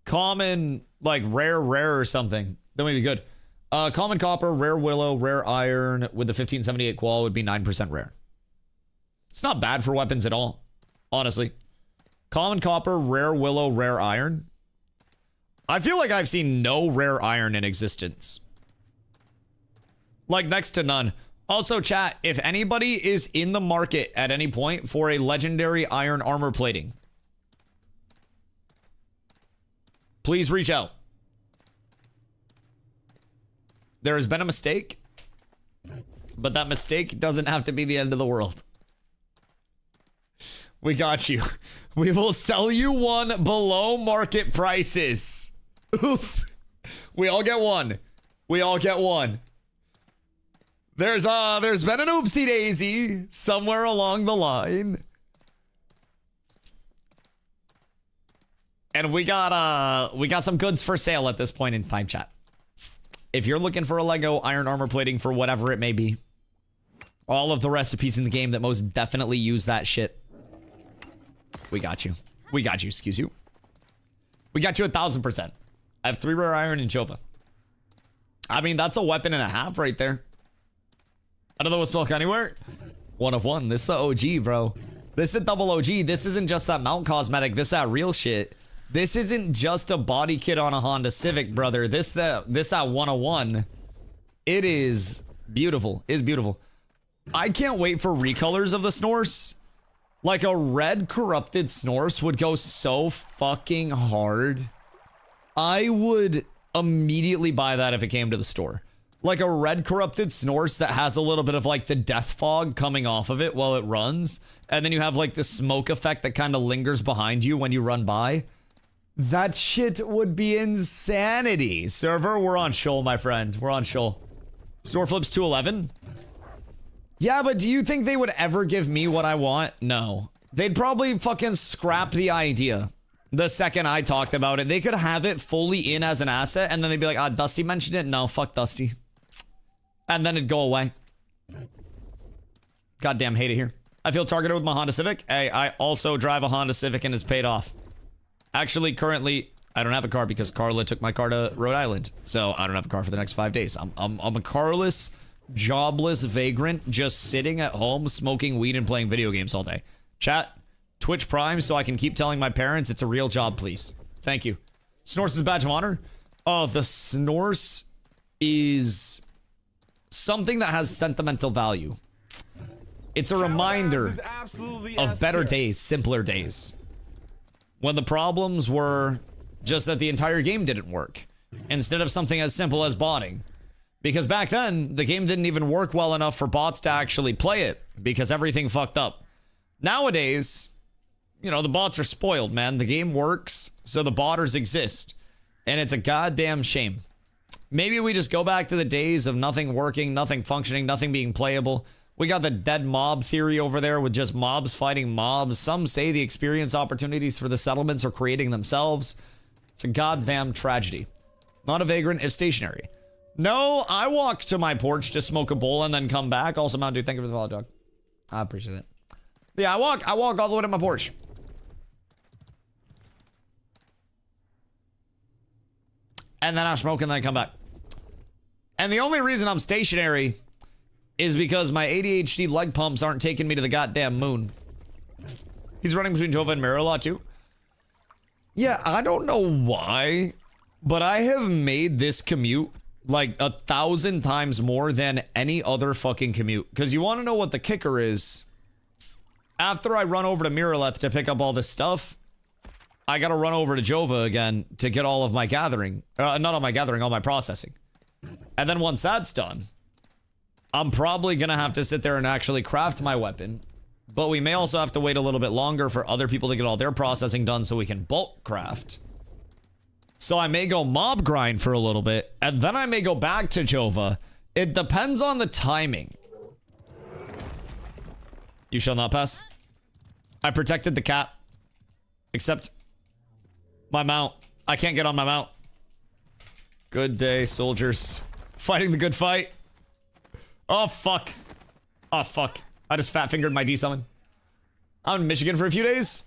common, like rare or something, then we'd be good. Common copper, rare willow, rare iron with the 1578 qual would be 9% rare. It's not bad for weapons at all, honestly. Common copper, rare willow, rare iron. I feel like I've seen no rare iron in existence. Like next to none. Also, chat, if anybody is in the market at any point for a legendary iron armor plating, please reach out. There has been a mistake, but that mistake doesn't have to be the end of the world. We got you. We will sell you one below market prices. Oof. We all get one. We all get one. There's been an oopsie daisy somewhere along the line. And we got some goods for sale at this point in time, chat. If you're looking for a Lego iron armor plating for whatever it may be, all of the recipes in the game that most definitely use that shit, we got you. We got you, excuse you. We got you 1,000%. I have 3 rare iron in Jova. I mean, that's a weapon and a half right there. I don't know what's milk anywhere. 1 of 1. This is the OG, bro. This is the double OG. This isn't just that mount cosmetic. This is that real shit. This isn't just a body kit on a Honda Civic, brother. This that 101. It is beautiful. It's beautiful. I can't wait for recolors of the Snorse. Like a red corrupted Snorse would go so fucking hard. I would immediately buy that if it came to the store. Like a red corrupted Snorse that has a little bit of like the death fog coming off of it while it runs. And then you have like the smoke effect that kind of lingers behind you when you run by. That shit would be insanity. Server, we're on shoal, my friend. We're on shoal. Store flips 211. Yeah, but do you think they would ever give me what I want? No. They'd probably fucking scrap the idea the second I talked about it. They could have it fully in as an asset, and then they'd be like, ah, Dusty mentioned it. No, fuck Dusty. And then it'd go away. Goddamn hate it here. I feel targeted with my Honda Civic. Hey, I also drive a Honda Civic and it's paid off. Actually, currently, I don't have a car because Carla took my car to Rhode Island. So I don't have a car for the next 5 days. I'm a carless, jobless vagrant just sitting at home, smoking weed and playing video games all day. Chat, Twitch Prime so I can keep telling my parents it's a real job, please. Thank you. Snorse's badge of honor. Oh, the Snorse is something that has sentimental value. It's a reminder of better days, simpler days. When the problems were just that the entire game didn't work, instead of something as simple as botting. Because back then, the game didn't even work well enough for bots to actually play it, because everything fucked up. Nowadays, you know, the bots are spoiled, man. The game works, so the botters exist. And it's a goddamn shame. Maybe we just go back to the days of nothing working, nothing functioning, nothing being playable. We got the dead mob theory over there with just mobs fighting mobs. Some say the experience opportunities for the settlements are creating themselves. It's a goddamn tragedy. Not a vagrant if stationary. No, I walk to my porch to smoke a bowl and then come back. Also, Mountain Dew, thank you for the follow, dog. I appreciate it. But yeah, I walk all the way to my porch. And then I smoke and then I come back. And the only reason I'm stationary is because my ADHD leg pumps aren't taking me to the goddamn moon. He's running between Jova and Mirror a lot too. Yeah, I don't know why, but I have made this commute like 1,000 times more than any other fucking commute. Because you want to know what the kicker is? After I run over to Mirrorleth to pick up all this stuff, I gotta run over to Jova again to get all of my gathering. Not all my gathering, all my processing. And then once that's done, I'm probably gonna have to sit there and actually craft my weapon. But we may also have to wait a little bit longer for other people to get all their processing done so we can bulk craft. So I may go mob grind for a little bit, and then I may go back to Jova. It depends on the timing. You shall not pass. I protected the cat. Except my mount. I can't get on my mount. Good day, soldiers. Fighting the good fight. Oh, fuck. Oh, fuck. I just fat-fingered my D-summon. I'm in Michigan for a few days.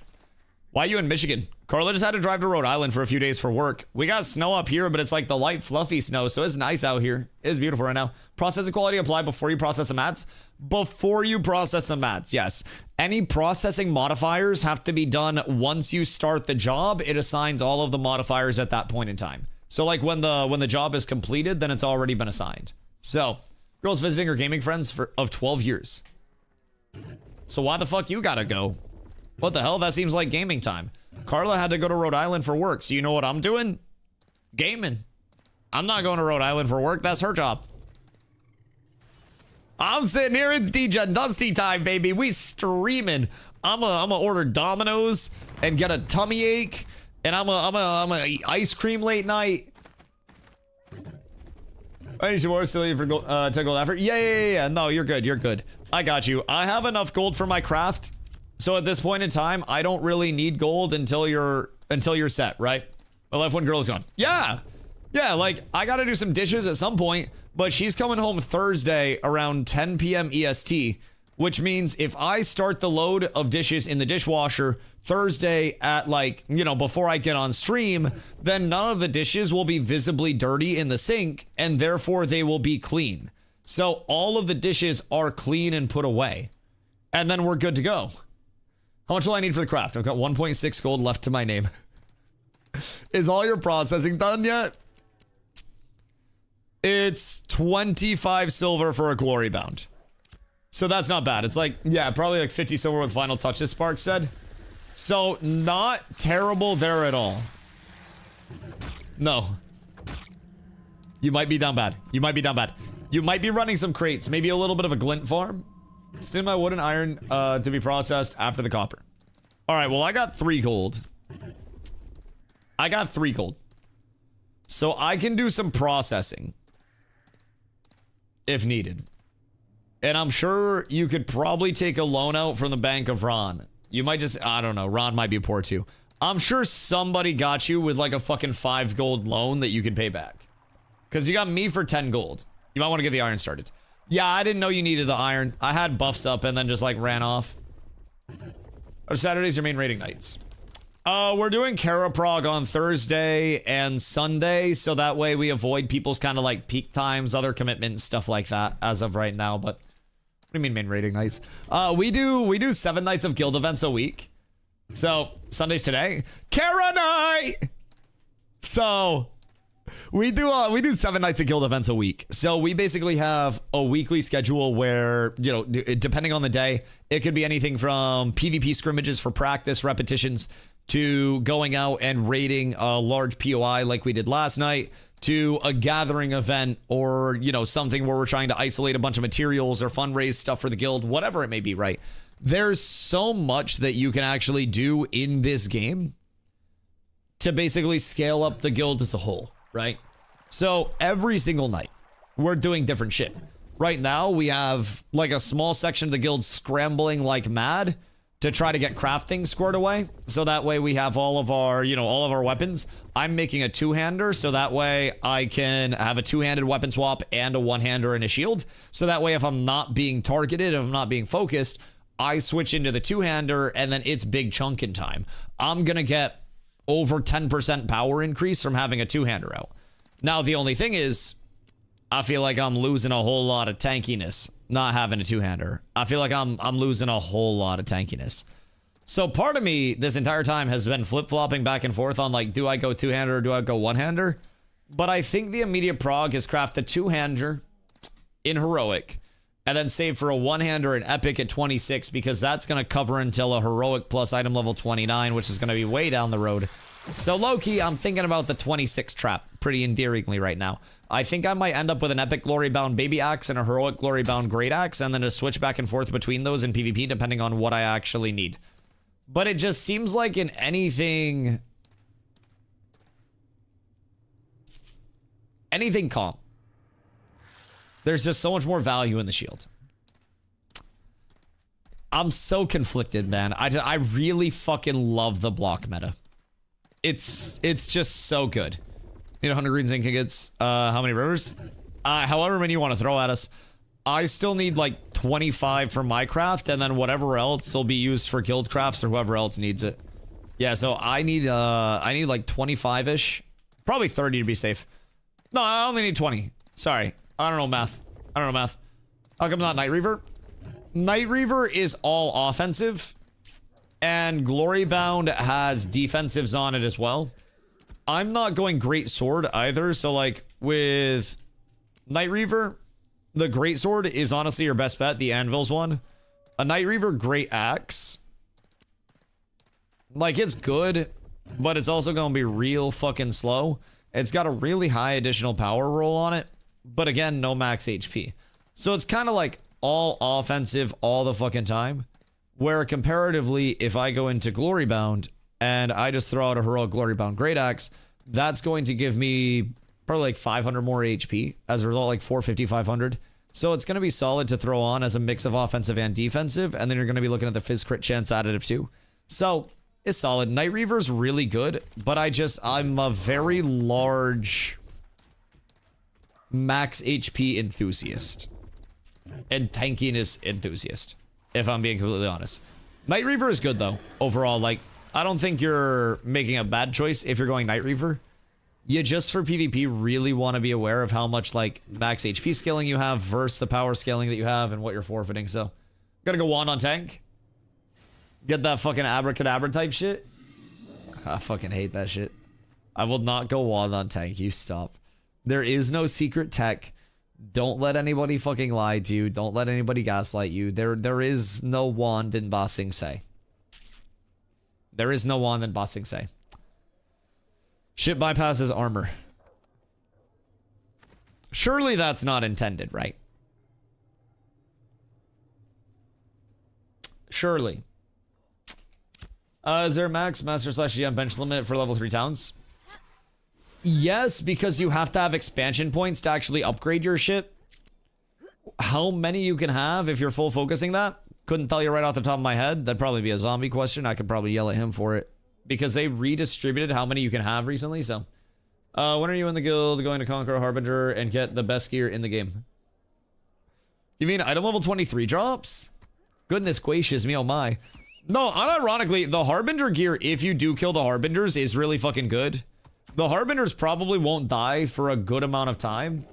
Why are you in Michigan? Carla just had to drive to Rhode Island for a few days for work. We got snow up here, but it's like the light, fluffy snow, so it's nice out here. It's beautiful right now. Processing quality apply before you process the mats? Before you process the mats, yes. Any processing modifiers have to be done once you start the job. It assigns all of the modifiers at that point in time. So like when the job is completed, then it's already been assigned. So Girls visiting her gaming friends of 12 years. So why the fuck you gotta go? What the hell? That seems like gaming time. Carla had to go to Rhode Island for work. So you know what I'm doing? Gaming. I'm not going to Rhode Island for work. That's her job. I'm sitting here. It's DJ Dusty time, baby. We streaming. I'm a order Domino's and get a tummy ache. And I'm a eat ice cream late night. I need some more silly for gold effort. Yeah. No, you're good. You're good. I got you. I have enough gold for my craft. So at this point in time, I don't really need gold until you're set, right? My left one girl is gone. Yeah, like I gotta do some dishes at some point, but she's coming home Thursday around 10 p.m. EST, which means if I start the load of dishes in the dishwasher Thursday at like, you know, before I get on stream, then none of the dishes will be visibly dirty in the sink and therefore they will be clean. So all of the dishes are clean and put away and then we're good to go. How much will I need for the craft? I've got 1.6 gold left to my name. Is all your processing done yet? It's 25 silver for a glory bound. So that's not bad. It's like, yeah, probably like 50 silver with final touches, Spark said. So not terrible there at all. No. You might be down bad. You might be down bad. You might be running some crates. Maybe a little bit of a glint farm. Still my wood and iron to be processed after the copper. All right, well, I got 3 gold. I got 3 gold. So I can do some processing if needed. And I'm sure you could probably take a loan out from the Bank of Ron. You might just, I don't know, Ron might be poor too. I'm sure somebody got you with like a fucking 5 gold loan that you could pay back. Because you got me for 10 gold. You might want to get the iron started. Yeah, I didn't know you needed the iron. I had buffs up and then just like ran off. Are Saturdays your main raiding nights? We're doing Karaprog on Thursday and Sunday, so that way we avoid people's kind of like peak times, other commitments, stuff like that as of right now. But what do you mean main raiding nights? We do 7 nights of guild events a week. So Sunday's today, Kara night. So we do 7 nights of guild events a week. So we basically have a weekly schedule where, you know, depending on the day, it could be anything from PvP scrimmages for practice, repetitions, to going out and raiding a large POI like we did last night, to a gathering event or, you know, something where we're trying to isolate a bunch of materials or fundraise stuff for the guild, whatever it may be, right? There's so much that you can actually do in this game to basically scale up the guild as a whole, right? So every single night, we're doing different shit. Right now, we have like a small section of the guild scrambling like mad to try to get crafting squared away. So that way we have all of our, you know, all of our weapons. I'm making a 2-hander so that way I can have a 2-handed weapon swap and a 1-hander and a shield. So that way if I'm not being targeted, if I'm not being focused, I switch into the 2-hander and then it's big chunking time. I'm gonna get over 10% power increase from having a 2-hander out. Now the only thing is, I feel like I'm losing a whole lot of tankiness not having a 2-hander. I feel like I'm losing a whole lot of tankiness. So part of me this entire time has been flip-flopping back and forth on like, do I go 2-hander or do I go 1-hander? But I think the immediate prog is craft a 2-hander in heroic and then save for a 1-hander in epic at 26 because that's going to cover until a heroic plus item level 29, which is going to be way down the road. So low-key, I'm thinking about the 26 trap pretty endearingly right now. I think I might end up with an epic glory bound baby axe and a heroic glory bound great axe and then a switch back and forth between those in PvP depending on what I actually need. But it just seems like in anything comp, there's just so much more value in the shield. I'm so conflicted, man. I really fucking love the block meta. It's just so good. Need 100 green zinc ingots. How many rivers? However many you want to throw at us. I still need like 25 for my craft, and then whatever else will be used for guild crafts or whoever else needs it. Yeah, so I need like 25-ish. Probably 30 to be safe. No, I only need 20. Sorry. I don't know math. How come not Night Reaver? Night Reaver is all offensive, and Glory Bound has defensives on it as well. I'm not going Great Sword either, so like with Night Reaver, The greatsword is honestly your best bet. The anvil's one. A Night Reaver great axe. Like, it's good, but it's also going to be real fucking slow. It's got a really high additional power roll on it, but again, no max HP. So it's kind of like all offensive all the fucking time. Where comparatively, if I go into Glory Bound and I just throw out a heroic Glory Bound Great Axe, that's going to give me probably like 500 more HP. As a result, like 450, 500. So it's going to be solid to throw on as a mix of offensive and defensive. And then you're going to be looking at the Fizz crit chance additive too. So it's solid. Night Reaver's really good, but I'm a very large max HP enthusiast and tankiness enthusiast, if I'm being completely honest. Night Reaver is good though, overall. Like, I don't think you're making a bad choice if you're going Night Reaver. You just for PvP really want to be aware of how much like max HP scaling you have versus the power scaling that you have and what you're forfeiting. So, gotta go wand on tank. Get that fucking abracadabra type shit. I fucking hate that shit. I will not go wand on tank. You stop. There is no secret tech. Don't let anybody fucking lie to you. Don't let anybody gaslight you. There is no wand in Ba Sing Se. There is no wand in Ba Sing Se. Shit bypasses armor. Surely that's not intended, right? Surely. Is there a max master slash GM bench limit for level 3 towns? Yes, because you have to have expansion points to actually upgrade your shit. How many you can have if you're full focusing that? Couldn't tell you right off the top of my head. That'd probably be a zombie question. I could probably yell at him for it. Because they redistributed how many you can have recently, so. When are you in the guild going to conquer a Harbinger and get the best gear in the game? You mean item level 23 drops? Goodness gracious me, oh my. No, unironically, the Harbinger gear, if you do kill the Harbingers, is really fucking good. The Harbingers probably won't die for a good amount of time,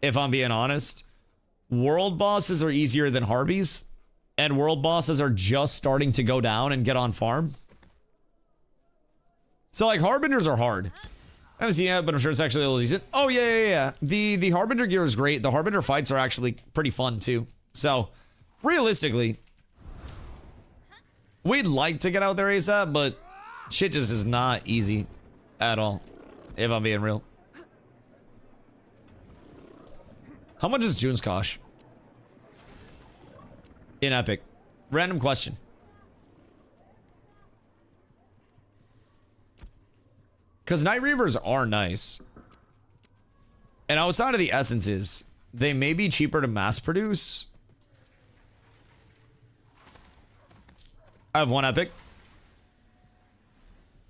if I'm being honest. World bosses are easier than Harbies, and world bosses are just starting to go down and get on farm. So, like, Harbingers are hard. I haven't seen it, but I'm sure it's actually a little decent. Oh, yeah. The Harbinger gear is great. The Harbinger fights are actually pretty fun, too. So, realistically, we'd like to get out there ASAP, but shit just is not easy at all, if I'm being real. How much is June's Kosh? In Epic. Random question. Because Night Reavers are nice. And outside of the essences, they may be cheaper to mass produce. I have one epic.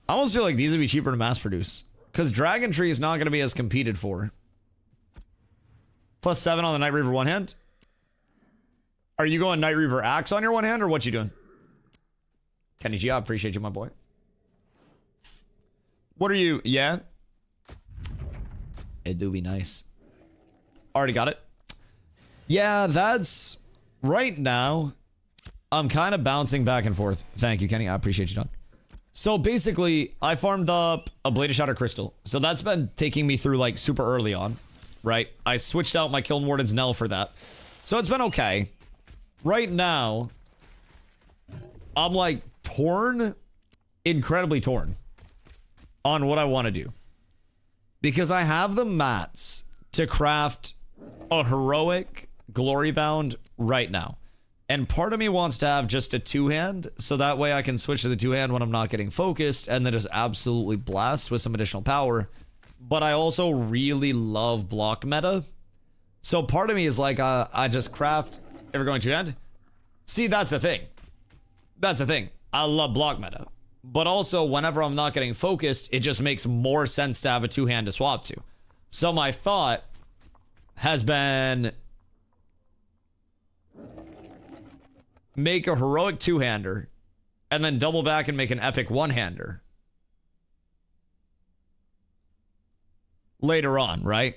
I almost feel like these would be cheaper to mass produce. Because Dragon Tree is not going to be as competed for. +7 on the Night Reaver one hand. Are you going Night Reaver Axe on your one hand, or what you doing? Kenny G, I appreciate you, my boy. What are you? Yeah? It do be nice. Already got it. Yeah, that's... Right now, I'm kind of bouncing back and forth. Thank you, Kenny. I appreciate you, Don. So basically, I farmed up a Blade of Shatter Crystal. So that's been taking me through, like, super early on. Right? I switched out my Kiln Warden's Knell for that. So it's been okay. Right now, I'm, like, torn. Incredibly torn. On what I want to do. Because I have the mats to craft a heroic Glory Bound right now. And part of me wants to have just a two-hand, so that way I can switch to the two-hand when I'm not getting focused, and then just absolutely blast with some additional power. But I also really love block meta. So part of me is like, I just craft... Ever going two-hand? See, that's the thing. That's the thing. I love block meta. But also, whenever I'm not getting focused, it just makes more sense to have a two-hand to swap to. So my thought has been... Make a heroic two-hander, and then double back and make an epic one-hander. Later on, right?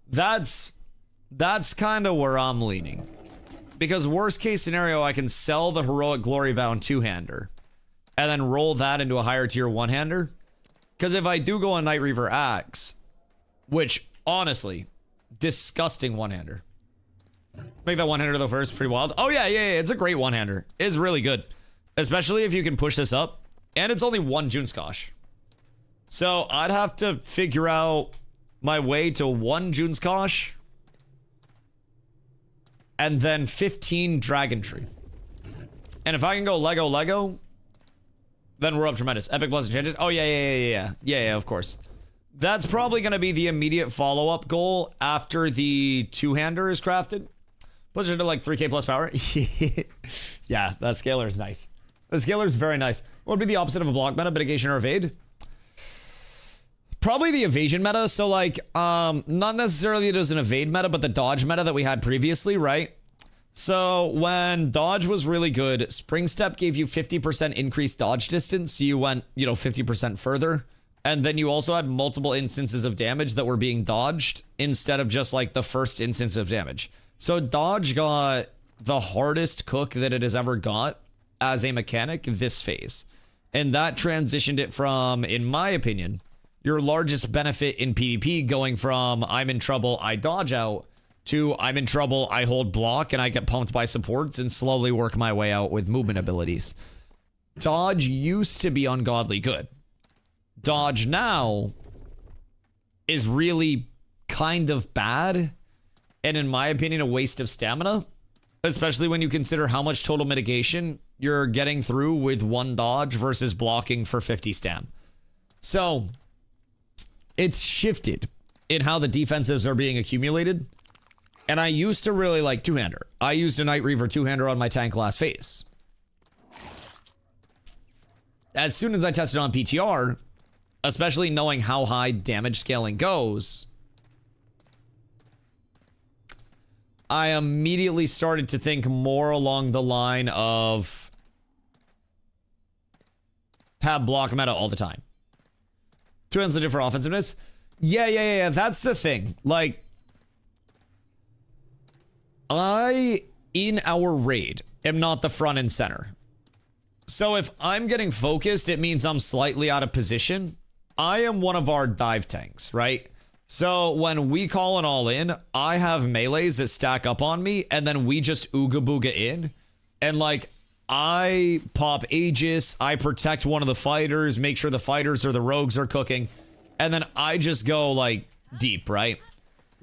That's kind of where I'm leaning. Because worst case scenario, I can sell the heroic Glory Bound two-hander and then roll that into a higher tier one-hander. Because if I do go on Night Reaver Axe, which honestly, Disgusting one-hander. Make that one-hander though first. Pretty wild. Oh yeah, yeah, yeah. It's a great one-hander. It's really good. Especially if you can push this up. And it's only one Junskosh. So I'd have to figure out my way to one Junskosh. And then 15 Dragon Tree. And if I can go Lego, then we're up tremendous. Epic Blessing changes. Oh, yeah, of course. That's probably going to be the immediate follow-up goal after the two-hander is crafted. Push it to like 3k plus power. Yeah, that scaler is nice. The scaler is very nice. What would be the opposite of a block meta, mitigation or evade? Probably the evasion meta. So like, not necessarily it was an evade meta, but the dodge meta that we had previously, right? So when dodge was really good, Spring Step gave you 50% increased dodge distance. So you went, 50% further. And then you also had multiple instances of damage that were being dodged instead of just like the first instance of damage. So dodge got the hardest cook that it has ever got as a mechanic this phase. And that transitioned it from, in my opinion, your largest benefit in PvP going from I'm in trouble, I dodge out, to I'm in trouble, I hold block, and I get pumped by supports and slowly work my way out with movement abilities. Dodge used to be ungodly good. Dodge now is really kind of bad, and in my opinion, a waste of stamina, especially when you consider how much total mitigation you're getting through with one dodge versus blocking for 50 stam. So it's shifted in how the defensives are being accumulated. And I used to really like two-hander. I used a Night Reaver two-hander on my tank last phase. As soon as I tested on PTR, especially knowing how high damage scaling goes, I immediately started to think more along the line of have block meta all the time. Two hands for offensiveness. Yeah. That's the thing. Like, I, in our raid, am not the front and center. So if I'm getting focused, it means I'm slightly out of position. I am one of our dive tanks, right? So when we call an all in, I have melees that stack up on me, and then we just ooga booga in. And like, I pop Aegis, I protect one of the fighters, make sure the fighters or the rogues are cooking, and then I just go like deep, right?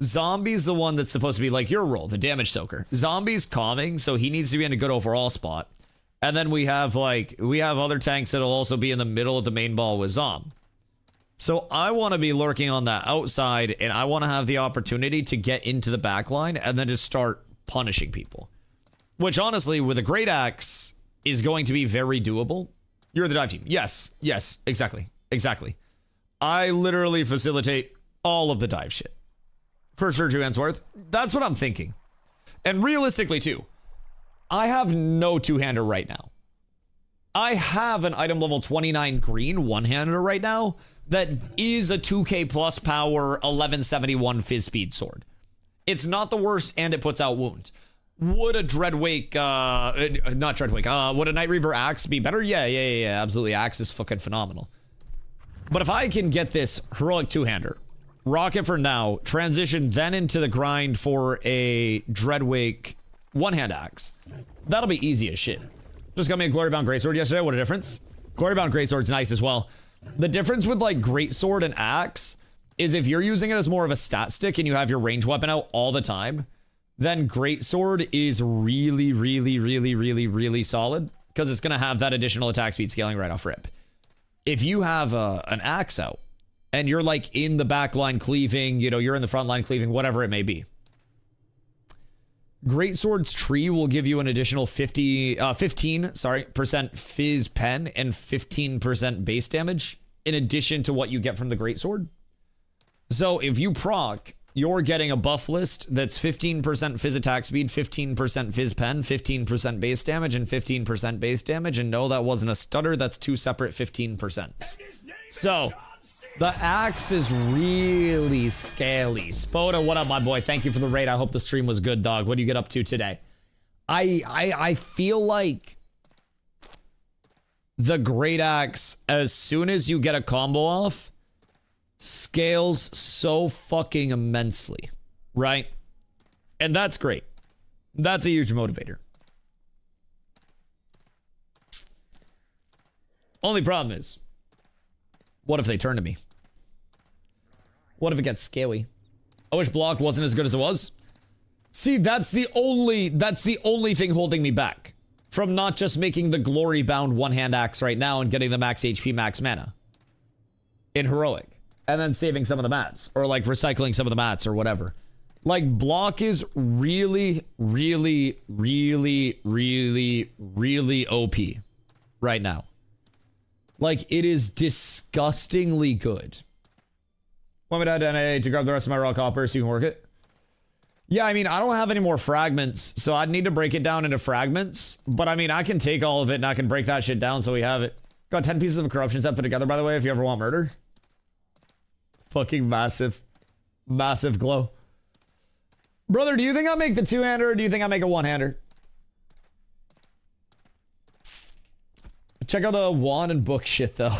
Zombie's the one that's supposed to be like your role, the damage soaker. Zombie's calming, so he needs to be in a good overall spot. And then we have other tanks that'll also be in the middle of the main ball with Zom. So I want to be lurking on that outside, and I want to have the opportunity to get into the back line and then just start punishing people. Which honestly, with a great axe, is going to be very doable. You're the dive team. Yes, exactly. I literally facilitate all of the dive shit. For sure, 2 hands worth. That's what I'm thinking. And realistically, too, I have no two-hander right now. I have an item level 29 green one-hander right now that is a 2k plus power 1171 fizz speed sword. It's not the worst, and it puts out wounds. Would a Dreadwake, not Dreadwake, would a Night Reaver axe be better? Yeah, absolutely. Axe is fucking phenomenal. But if I can get this heroic two-hander, rock it for now, transition then into the grind for a Dreadwake one-hand axe, that'll be easy as shit. Just got me a Glorybound Greatsword yesterday. What a difference. Glorybound Greatsword's nice as well. The difference with like Greatsword and axe is if you're using it as more of a stat stick and you have your range weapon out all the time, then Greatsword is really solid because it's going to have that additional attack speed scaling right off rip. If you have an axe out and you're like in the back line cleaving, you're in the front line cleaving, whatever it may be, Greatsword's tree will give you an additional 15% fizz pen and 15% base damage in addition to what you get from the Greatsword. So if you proc, you're getting a buff list that's 15% fizz attack speed, 15% fizz pen, 15% base damage, and 15% base damage. And no, that wasn't a stutter. That's 2 separate 15%. So the axe is really scaly. Spoda, what up, my boy? Thank you for the raid. I hope the stream was good, dog. What do you get up to today? I feel like the great axe, as soon as you get a combo off, scales so fucking immensely. right? And that's great. That's a huge motivator. Only problem is, what if they turn to me? What if it gets scary? I wish block wasn't as good as it was. See, that's the only thing holding me back from not just making the glory bound one-hand axe right now and getting the max HP, max mana in heroic, and then saving some of the mats, or like recycling some of the mats or whatever. Like, block is really, really, really, really, really OP right now. Like, it is disgustingly good. Want me to add NA to grab the rest of my raw copper so you can work it? Yeah, I mean, I don't have any more fragments, so I'd need to break it down into fragments. But I mean, I can take all of it and I can break that shit down so we have it. Got 10 pieces of a corruption set put together, by the way, if you ever want murder. Fucking massive. Massive glow. Brother, do you think I make the two-hander or do you think I make a one-hander? Check out the wand and book shit, though.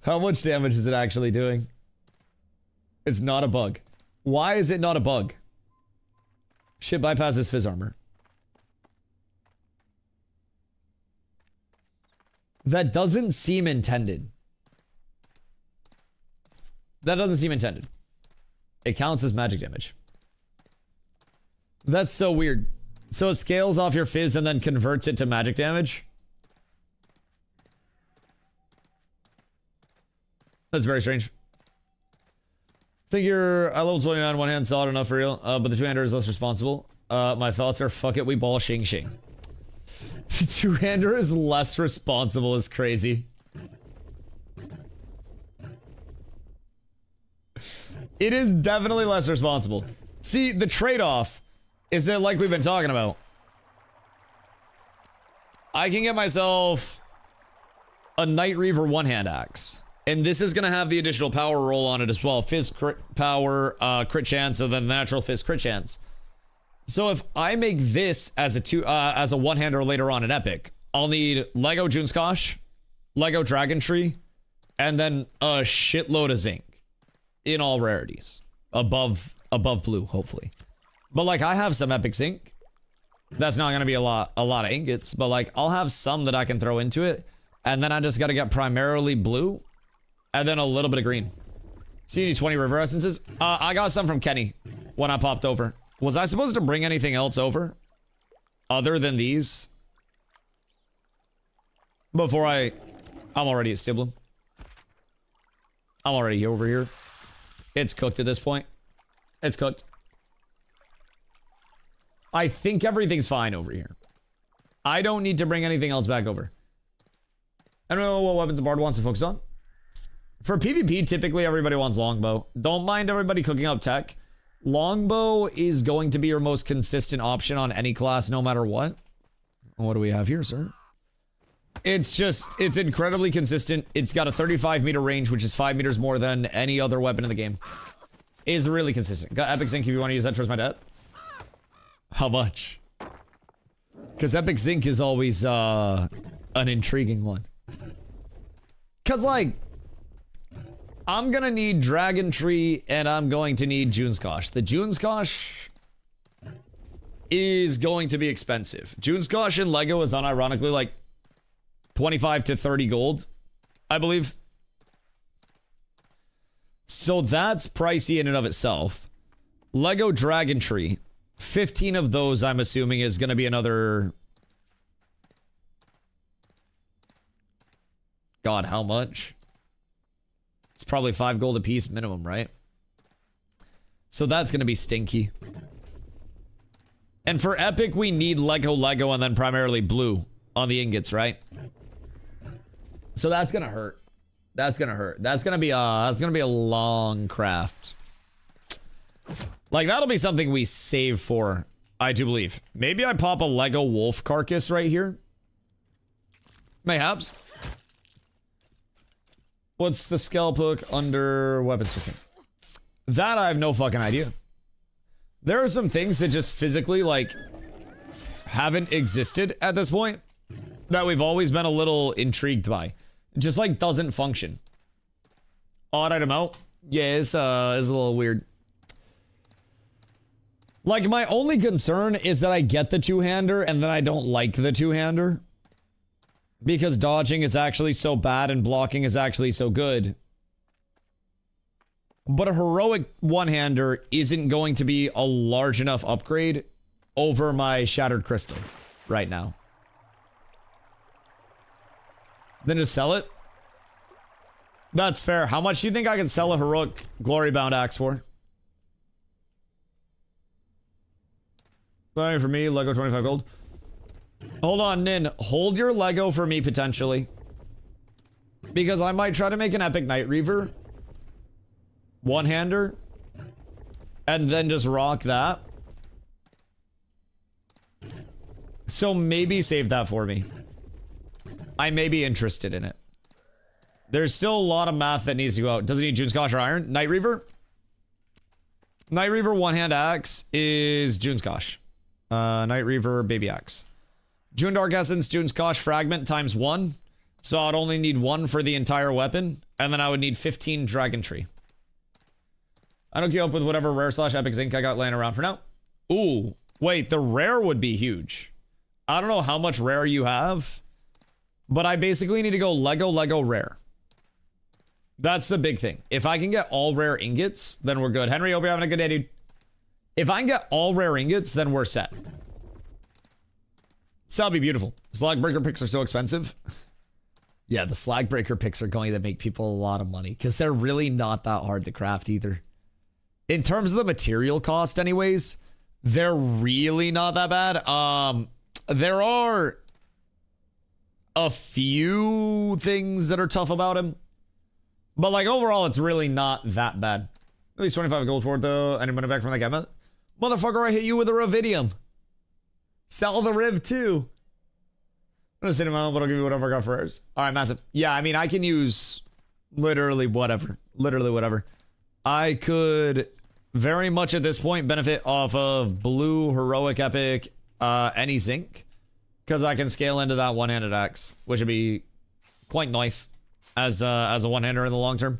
How much damage is it actually doing? It's not a bug. Why is it not a bug? Shit bypasses fizz armor. That doesn't seem intended. That doesn't seem intended. It counts as magic damage. That's so weird. So it scales off your fizz and then converts it to magic damage? That's very strange. Think you're at level 29, one hand solid enough for real, but the two-hander is less responsible. My thoughts are fuck it, we ball Xing Xing. The two-hander is less responsible is crazy. It is definitely less responsible. See, the trade-off is that, like we've been talking about, I can get myself a Night Reaver one-hand axe. And this is going to have the additional power roll on it as well. Fizz crit power, crit chance, and then natural fizz crit chance. So if I make this as a one-hander later on in Epic, I'll need Lego Juneskosh, Lego Dragon Tree, and then a shitload of zinc in all rarities. Above blue, hopefully. But like, I have some epic zinc. That's not going to be a lot of ingots, but like, I'll have some that I can throw into it. And then I just got to get primarily blue. And then a little bit of green. So you need 20 river essences? I got some from Kenny when I popped over. Was I supposed to bring anything else over? Other than these? Before I'm already at Stiblum. I'm already over here. It's cooked at this point. It's cooked. I think everything's fine over here. I don't need to bring anything else back over. I don't know what weapons the bard wants to focus on. For PvP, typically everybody wants longbow. Don't mind everybody cooking up tech. Longbow is going to be your most consistent option on any class, no matter what. What do we have here, sir? It's incredibly consistent. It's got a 35-meter range, which is 5 meters more than any other weapon in the game. Is really consistent. Got Epic Zinc if you want to use that towards my debt. How much? Because Epic Zinc is always an intriguing one. Because, like, I'm gonna need Dragon Tree and I'm going to need Juneskosh. The Juneskosh is going to be expensive. Juneskosh in Lego is unironically like 25 to 30 gold, I believe. So that's pricey in and of itself. Lego Dragon Tree, 15 of those I'm assuming is gonna be another... God, how much? It's probably 5 gold a piece minimum, right? So that's gonna be stinky. And for Epic, we need Lego, and then primarily blue on the ingots, right? So that's gonna hurt. That's gonna hurt. That's gonna be a long craft. Like, that'll be something we save for, I do believe. Maybe I pop a Lego wolf carcass right here. Mayhaps. What's the scalp hook under weaponsmithing? That I have no fucking idea. There are some things that just physically, like, haven't existed at this point that we've always been a little intrigued by. It just, like, doesn't function. Odd item out? Yeah, it's a little weird. Like, my only concern is that I get the two-hander and then I don't like the two-hander. Because dodging is actually so bad and blocking is actually so good. But a heroic one-hander isn't going to be a large enough upgrade over my Shattered Crystal right now. Then just sell it? That's fair. How much do you think I can sell a heroic glory-bound axe for? Sorry for me, Lego 25 gold. Hold on, Nin. Hold your Lego for me, potentially. Because I might try to make an epic Night Reaver. One-hander. And then just rock that. So maybe save that for me. I may be interested in it. There's still a lot of math that needs to go out. Does it need June Scotch or iron? Night Reaver? Night Reaver one-hand axe is June Scotch. Night Reaver baby axe. June Dark Essence, June Scotch fragment times 1. So I'd only need 1 for the entire weapon. And then I would need 15 Dragon Tree. I don't keep up with whatever rare / epic zinc I got laying around for now. Ooh, wait, the rare would be huge. I don't know how much rare you have, but I basically need to go Lego rare. That's the big thing. If I can get all rare ingots, then we're good. Henry, hope you're having a good day, dude. If I can get all rare ingots, then we're set. So that'll be beautiful. Slag breaker picks are so expensive. Yeah, the slag breaker picks are going to make people a lot of money because they're really not that hard to craft either. In terms of the material cost anyways, they're really not that bad. There are a few things that are tough about him. But like overall, it's really not that bad. At least 25 gold for it though. Any money back from that gamma? Motherfucker, I hit you with a Rividium. Sell the Riv too. I'm gonna sit him out, but I'll give you whatever I got for hers. Alright, massive. Yeah, I mean, I can use literally whatever. Literally whatever. I could very much at this point benefit off of blue, heroic, epic, any zinc. Because I can scale into that one-handed axe, which would be quite nice as a one-hander in the long term.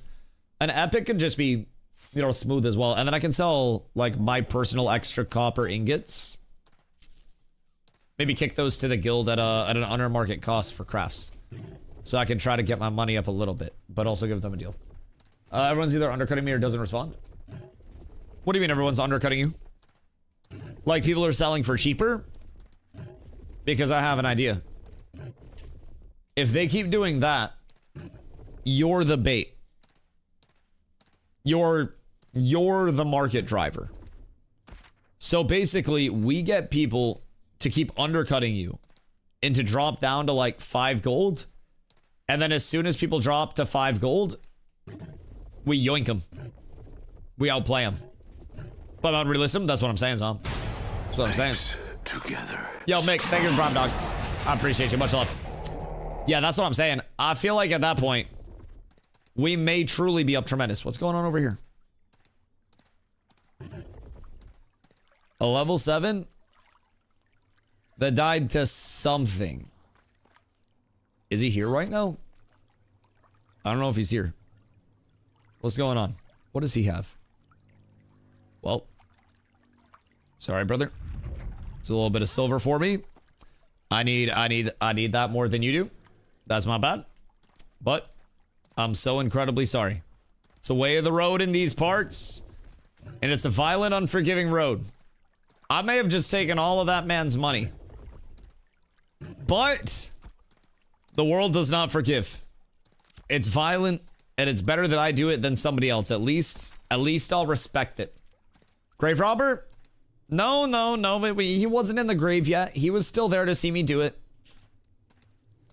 An epic can just be, you know, smooth as well. And then I can sell like my personal extra copper ingots. Maybe kick those to the guild at an under market cost for crafts. So I can try to get my money up a little bit, but also give them a deal. Everyone's either undercutting me or doesn't respond. What do you mean everyone's undercutting you? Like people are selling for cheaper? Because I have an idea. If they keep doing that, you're the bait. You're the market driver. So basically, we get people to keep undercutting you and to drop down to like 5 gold. And then as soon as people drop to 5 gold, we yoink them. We outplay them. But I'm unrealistic them. That's what I'm saying, Zom. That's what I'm saying. Together. Yo, Mick, thank you for the prime, dog. I appreciate you. Much love. Yeah, that's what I'm saying. I feel like at that point, we may truly be up tremendous. What's going on over here? A level 7 that died to something. Is he here right now? I don't know if he's here. What's going on? What does he have? Well, sorry, brother. It's a little bit of silver for me. I need that more than you do. That's my bad. But I'm so incredibly sorry. It's a way of the road in these parts. And it's a violent, unforgiving road. I may have just taken all of that man's money. But the world does not forgive. It's violent, and it's better that I do it than somebody else. At least I'll respect it. Grave robber? No. He wasn't in the grave yet. He was still there to see me do it.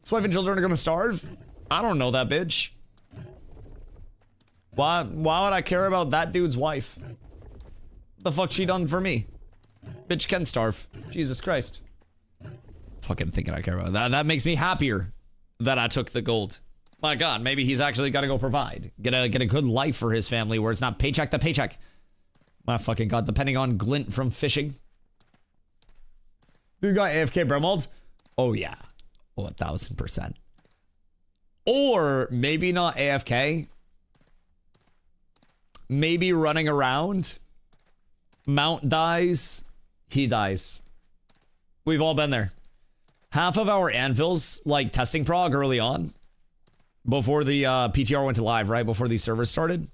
His wife and children are gonna starve? I don't know that bitch. Why would I care about that dude's wife? What the fuck she done for me? Bitch can starve. Jesus Christ. Fucking thinking I care about that. That makes me happier that I took the gold. My God, maybe he's actually got to go provide. Get a good life for his family where it's not paycheck to paycheck. My fucking God, depending on glint from fishing. You got AFK Bremald? Oh yeah. Oh, 1000%. Or maybe not AFK. Maybe running around Mount dies, he dies. We've all been there. Half of our anvils, like testing prog early on, before the PTR went to live, right before these servers started,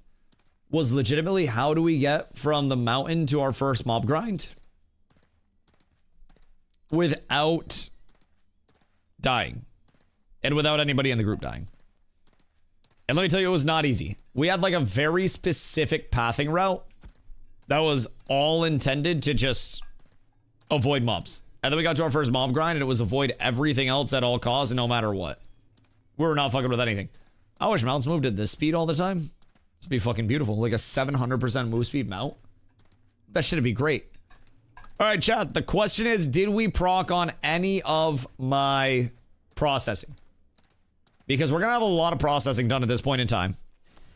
was legitimately how do we get from the mountain to our first mob grind without dying and without anybody in the group dying. And let me tell you, it was not easy. We had like a very specific pathing route that was all intended to just avoid mobs. And then we got to our first mob grind and it was avoid everything else at all costs, no matter what. We were not fucking with anything. I wish mounts moved at this speed all the time. This would be fucking beautiful. Like a 700% move speed mount. That should be great. All right, chat. The question is, did we proc on any of my processing? Because we're going to have a lot of processing done at this point in time.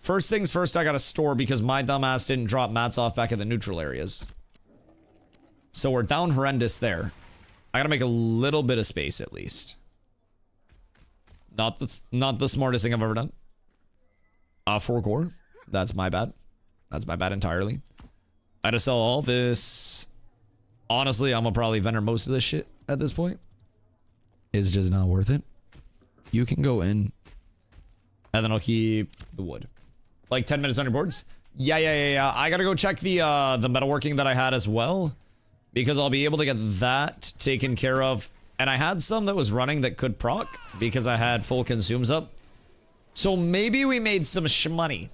First things first, I got to store because my dumbass didn't drop mats off back in the neutral areas. So we're down horrendous there. I got to make a little bit of space at least. Not the smartest thing I've ever done. 4 core. That's my bad. That's my bad entirely. I had to sell all this. Honestly, I'm gonna probably vendor most of this shit at this point. It's just not worth it. You can go in. And then I'll keep the wood. Like 10 minutes on your boards? Yeah. I gotta go check the metalworking that I had as well. Because I'll be able to get that taken care of. And I had some that was running that could proc. Because I had full consumes up. So maybe we made some shmoney.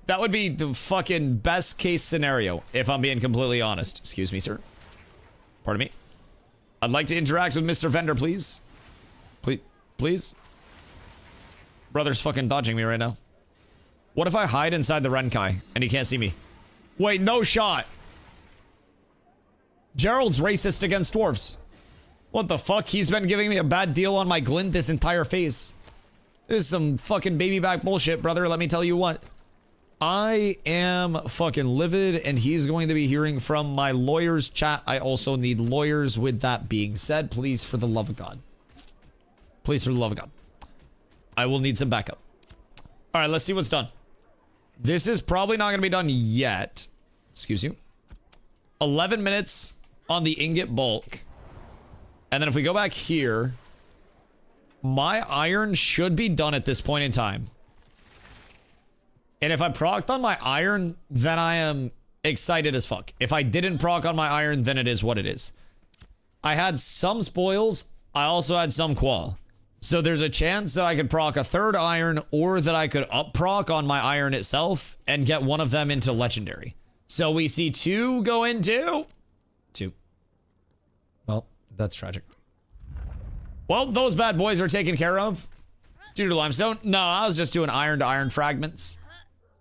That would be the fucking best case scenario, if I'm being completely honest. Excuse me, sir. Pardon me. I'd like to interact with Mr. Vendor, please. Please? Brother's fucking dodging me right now. What if I hide inside the Renkai and he can't see me? Wait, no shot. Gerald's racist against dwarves. What the fuck? He's been giving me a bad deal on my glint this entire phase. This is some fucking baby back bullshit, brother. Let me tell you what. I am fucking livid, and he's going to be hearing from my lawyers. Chat, I also need lawyers. With that being said, please, for the love of God. Please, for the love of God. I will need some backup. All right, let's see what's done. This is probably not going to be done yet. Excuse you. 11 minutes on the ingot bulk. And then if we go back here, my iron should be done at this point in time. And if I procced on my iron, then I am excited as fuck. If I didn't proc on my iron, then it is what it is. I had some spoils. I also had some qual. So there's a chance that I could proc a third iron or that I could up proc on my iron itself and get one of them into legendary. So we see 2 go into 2. Well, that's tragic. Well, those bad boys are taken care of. Due to limestone? No, I was just doing iron to iron fragments.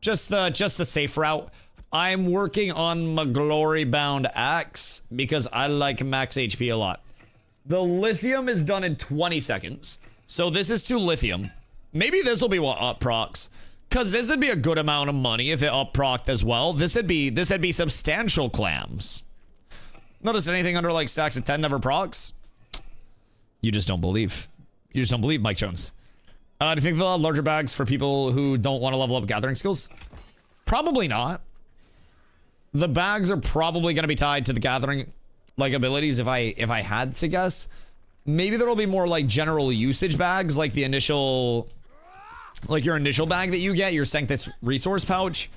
Just the safe route. I'm working on my glory bound axe because I like max HP a lot. The lithium is done in 20 seconds. So this is to lithium. Maybe this will be what up procs. Cause this would be a good amount of money if it up procced as well. This would be substantial clams. Notice anything under like stacks of 10 never procs? You just don't believe. You just don't believe, Mike Jones. Do you think they'll have larger bags for people who don't want to level up gathering skills? Probably not. The bags are probably going to be tied to the gathering like abilities if I had to guess. Maybe there'll be more like general usage bags like the initial, like your initial bag that you get, your Sanctus resource pouch.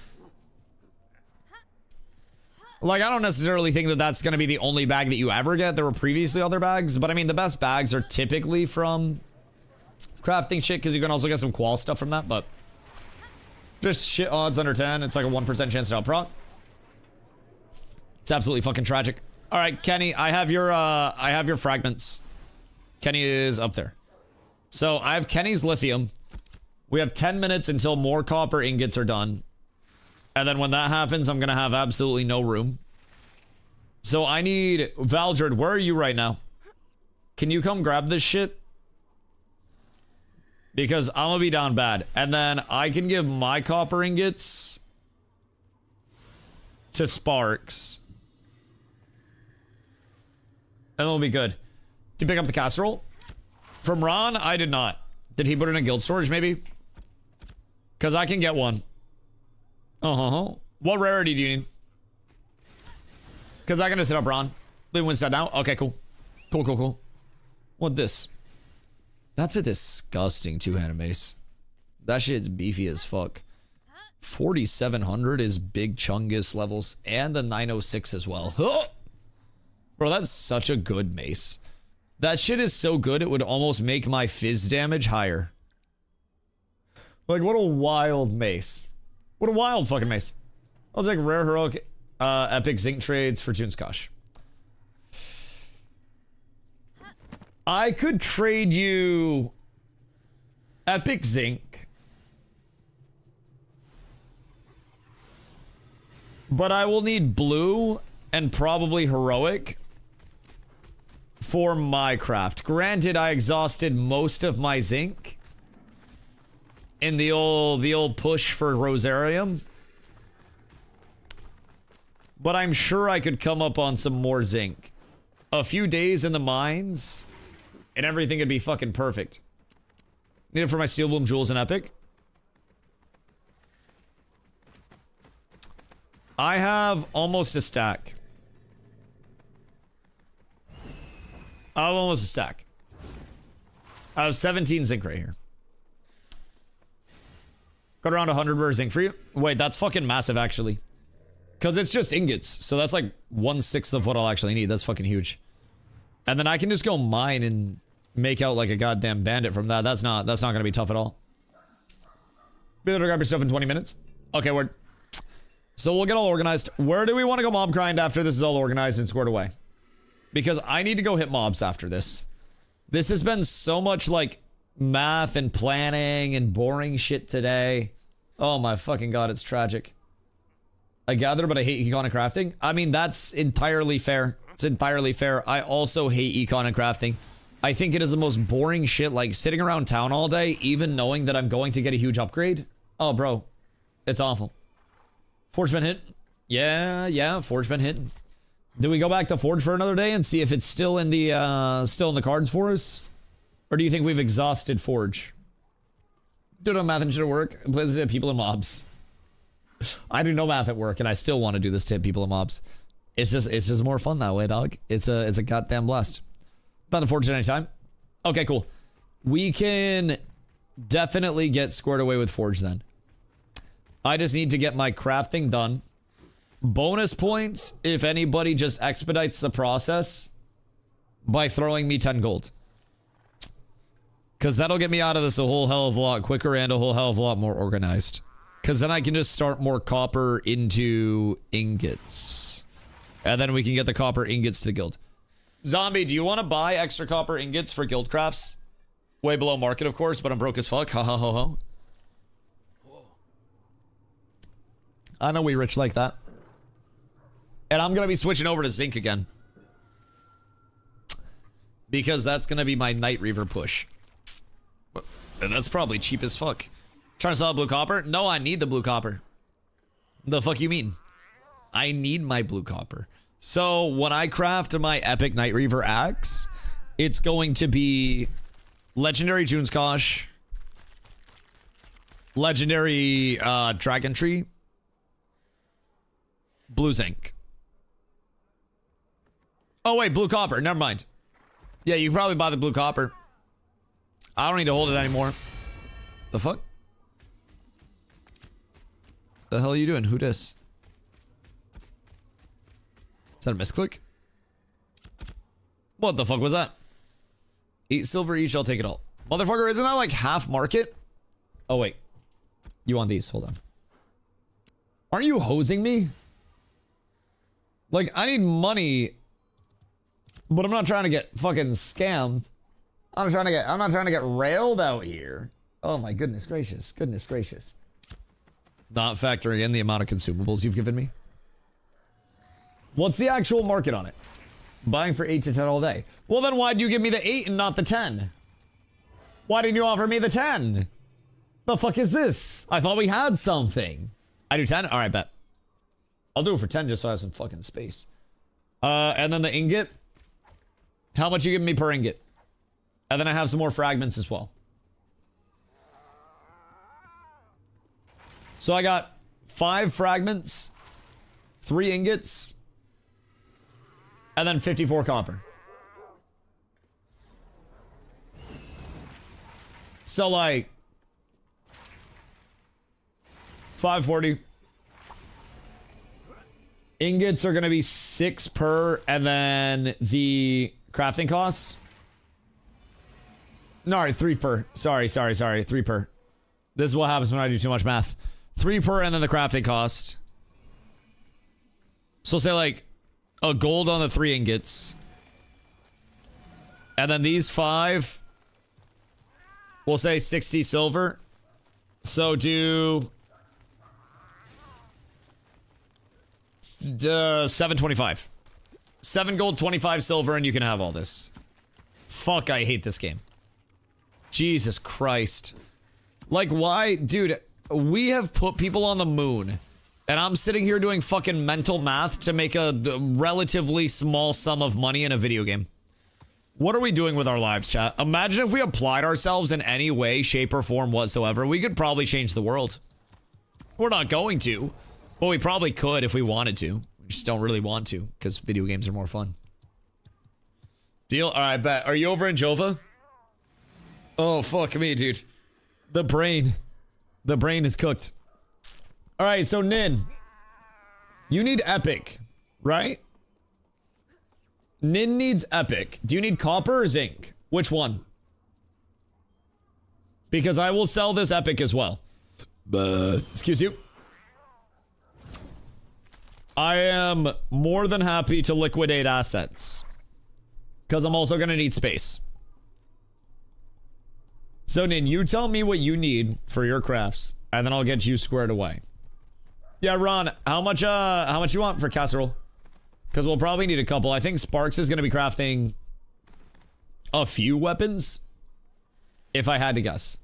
Like, I don't necessarily think that that's going to be the only bag that you ever get. There were previously other bags, but I mean, the best bags are typically from crafting shit because you can also get some qual stuff from that, but just shit odds under 10. It's like a 1% chance to outproc. It's absolutely fucking tragic. All right, Kenny, I have your fragments. Kenny is up there. So I have Kenny's lithium. We have 10 minutes until more copper ingots are done. And then when that happens, I'm going to have absolutely no room. So I need... Valdred, where are you right now? Can you come grab this shit? Because I'm going to be down bad. And then I can give my copper ingots to Sparks. And it'll be good. Did you pick up the casserole? From Ron? I did not. Did he put it in guild storage maybe? Because I can get one. Uh-huh. What rarity do you need? Because I'm going to set up Ron. Leave Winston now. Okay, cool. Cool. What this? That's a disgusting two-handed mace. That shit's beefy as fuck. 4,700 is big Chungus levels. And the 906 as well. Huh! Bro, that's such a good mace. That shit is so good, it would almost make my fizz damage higher. Like, what a wild mace. What a wild fucking mace. I was like, rare heroic, epic zinc trades for Junskosh. I could trade you epic zinc, but I will need blue and probably heroic for my craft. Granted, I exhausted most of my zinc in the old push for Rosarium, but I'm sure I could come up on some more zinc. A few days in the mines, and everything would be fucking perfect. Need it for my Steel Bloom Jewels and Epic. I have almost a stack. I have almost a stack. I have 17 zinc right here. Got around 100 rare zinc for you. Wait, that's fucking massive, actually. Because it's just ingots. So that's like 1/6 of what I'll actually need. That's fucking huge. And then I can just go mine and make out like a goddamn bandit from that. That's not gonna be tough at all. Be able to grab your stuff in 20 minutes. Okay, word. So we'll get all organized. Where do we want to go mob grind after this is all organized and squared away? Because I need to go hit mobs after this. This has been so much like math and planning and boring shit today. Oh my fucking god, it's tragic. I gather, but I hate econ and crafting. I mean, that's entirely fair. It's entirely fair. I also hate econ and crafting. I think it is the most boring shit, like sitting around town all day, even knowing that I'm going to get a huge upgrade. Oh, bro. It's awful. Forge been hit. Yeah, Forge been hit. Do we go back to Forge for another day and see if it's still in the cards for us? Or do you think we've exhausted Forge? Do no math and shit at work. Plays to people and mobs. I do no math at work, and I still want to do this to people and mobs. It's just more fun that way, dog. It's a goddamn blast. Not a Forge at any time. Okay, cool. We can definitely get squared away with Forge then. I just need to get my crafting done. Bonus points if anybody just expedites the process by throwing me 10 gold. Because that'll get me out of this a whole hell of a lot quicker and a whole hell of a lot more organized. Because then I can just start more copper into ingots. And then we can get the copper ingots to the guild. Zombie, do you want to buy extra copper ingots for guild crafts? Way below market, of course, but I'm broke as fuck. Ha ha ha ha. I know we rich like that. And I'm going to be switching over to zinc again. Because that's going to be my Night Reaver push. And that's probably cheap as fuck. Trying to sell blue copper? No, I need the blue copper. The fuck you mean? I need my blue copper. So when I craft my epic Night Reaver axe, it's going to be legendary Junskosh, legendary Dragon Tree, blue zinc. Oh wait, blue copper. Never mind. Yeah, you can probably buy the blue copper. I don't need to hold it anymore. The fuck? The hell are you doing? Who dis? Is that a misclick? What the fuck was that? 8 silver each, I'll take it all. Motherfucker, isn't that like half market? Oh wait. You want these? Hold on. Aren't you hosing me? Like, I need money, but I'm not trying to get fucking scammed. I'm not trying to get railed out here. Oh my goodness gracious. Goodness gracious. Not factoring in the amount of consumables you've given me. What's the actual market on it? Buying for 8 to 10 all day. Well, then why'd you give me the 8 and not the 10? Why didn't you offer me the 10? The fuck is this? I thought we had something. I do 10? All right, bet. I'll do it for 10 just so I have some fucking space. And then the ingot. How much you giving me per ingot? And then I have some more fragments as well. So I got 5 fragments, 3 ingots, And then 54 copper. So like 540. Ingots are gonna be 6 per, and then the crafting cost. No, 3 per. Sorry. 3 per. This is what happens when I do too much math. 3 per, and then the crafting cost. So say like a gold on the 3 ingots. And then these 5. We'll say 60 silver. So do 725. 7 gold, 25 silver, and you can have all this. Fuck, I hate this game. Jesus Christ. Like, why? Dude, we have put people on the moon. And I'm sitting here doing fucking mental math to make a relatively small sum of money in a video game. What are we doing with our lives, chat? Imagine if we applied ourselves in any way, shape, or form whatsoever. We could probably change the world. We're not going to. But we probably could if we wanted to. We just don't really want to, because video games are more fun. Deal? Alright, bet. Are you over in Jova? Oh, fuck me, dude. The brain is cooked. Alright, so Nin. You need epic, right? Nin needs epic. Do you need copper or zinc? Which one? Because I will sell this epic as well. Excuse you. I am more than happy to liquidate assets. Because I'm also going to need space. So, Nin, you tell me what you need for your crafts, and then I'll get you squared away. Yeah, Ron, how much you want for casserole? Because we'll probably need a couple. I think Sparks is going to be crafting a few weapons, if I had to guess.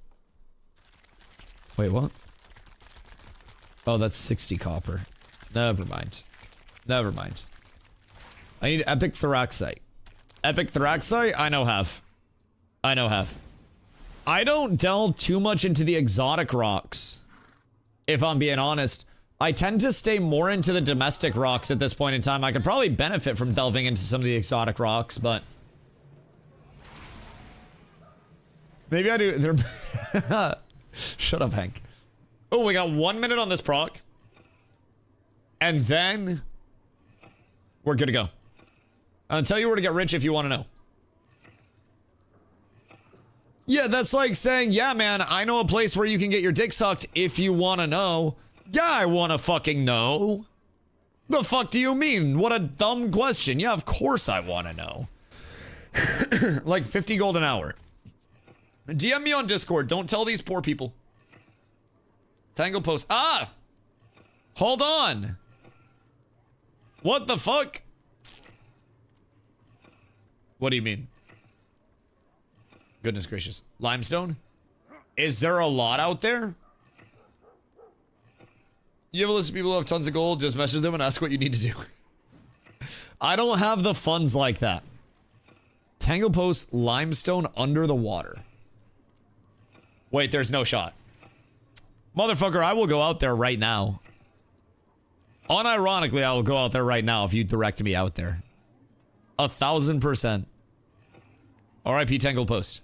Wait, what? Oh, that's 60 copper. Never mind. Never mind. I need epic thoraxite. Epic thoraxite? I know have. I don't delve too much into the exotic rocks, if I'm being honest. I tend to stay more into the domestic rocks at this point in time. I could probably benefit from delving into some of the exotic rocks, but... maybe I do. They're... Shut up, Hank. Oh, we got 1 minute on this proc. And then... we're good to go. I'll tell you where to get rich if you want to know. Yeah, that's like saying, yeah, man, I know a place where you can get your dick sucked if you want to know. Yeah, I want to fucking know. The fuck do you mean? What a dumb question. Yeah, of course I want to know. Like 50 gold an hour. DM me on Discord. Don't tell these poor people. Tangle post. Ah! Hold on. What the fuck? What do you mean? Goodness gracious. Limestone? Is there a lot out there? You have a list of people who have tons of gold, just message them and ask what you need to do. I don't have the funds like that. Tangle post limestone under the water. Wait, there's no shot. Motherfucker, I will go out there right now. Unironically, I will go out there right now if you direct me out there. 1000%. RIP Tangle post.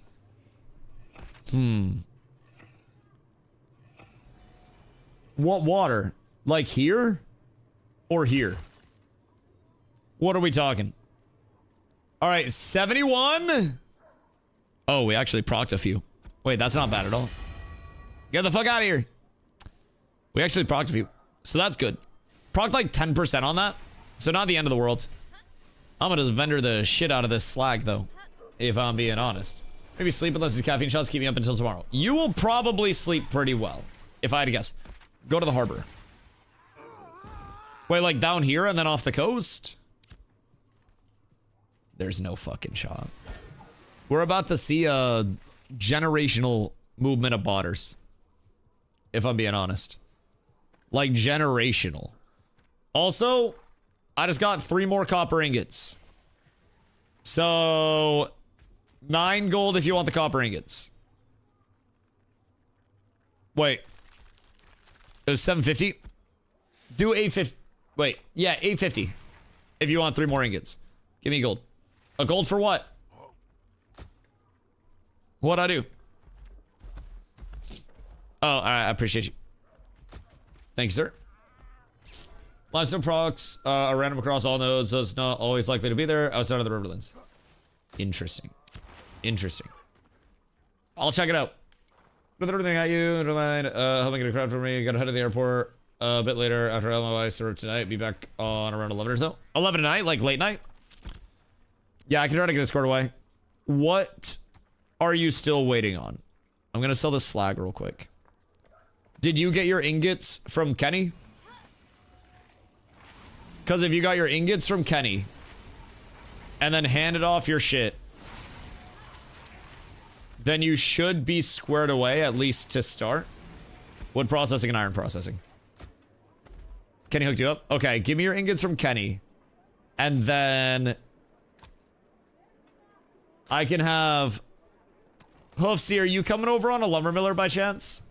What water? Like here? Or here? What are we talking? Alright, 71? Oh, we actually procced a few. Wait, that's not bad at all. Get the fuck out of here. We actually procced a few. So that's good. Procced like 10% on that. So not the end of the world. I'm gonna just vendor the shit out of this slag though. If I'm being honest. Maybe sleep unless these caffeine shots keep me up until tomorrow. You will probably sleep pretty well. If I had to guess. Go to the harbor. Wait, like down here and then off the coast? There's no fucking shot. We're about to see a generational movement of botters. If I'm being honest. Like generational. Also, I just got 3 more copper ingots. So 9 gold if you want the copper ingots. Wait. It was 750. Do 850. Wait, yeah, 850. If you want 3 more ingots. Give me gold. A gold for what? What'd I do? Oh, all right. I appreciate you. Thank you, sir. Limestone procs are random across all nodes, so it's not always likely to be there outside of the Riverlands. Interesting. Interesting. I'll check it out. With everything at you, don't mind helping get a crowd for me. Got to head to the airport a bit later after LMI serve tonight. Be back on around 11 or so. 11 tonight, like late night. Yeah, I can try to get a scored away. What are you still waiting on? I'm gonna sell this slag real quick. Did you get your ingots from Kenny? Because if you got your ingots from Kenny and then handed off your shit, then you should be squared away, at least to start. Wood processing and iron processing. Kenny hooked you up? Okay, give me your ingots from Kenny. And then I can have... Hoofsy, are you coming over on a lumber miller by chance?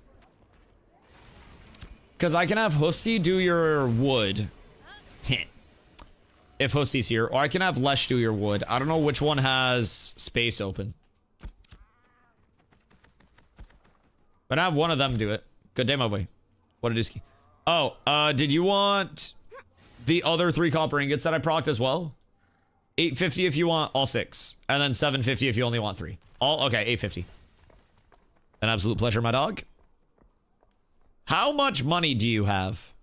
Because I can have Hoofsy do your wood. If Hoofsy's here. Or I can have Lesh do your wood. I don't know which one has space open. But I have one of them do it. Good day, my boy. What a dooski. Oh, did you want the other 3 copper ingots that I procced as well? 850 if you want all 6. And then 750 if you only want 3. All, okay, 850. An absolute pleasure, my dog. How much money do you have?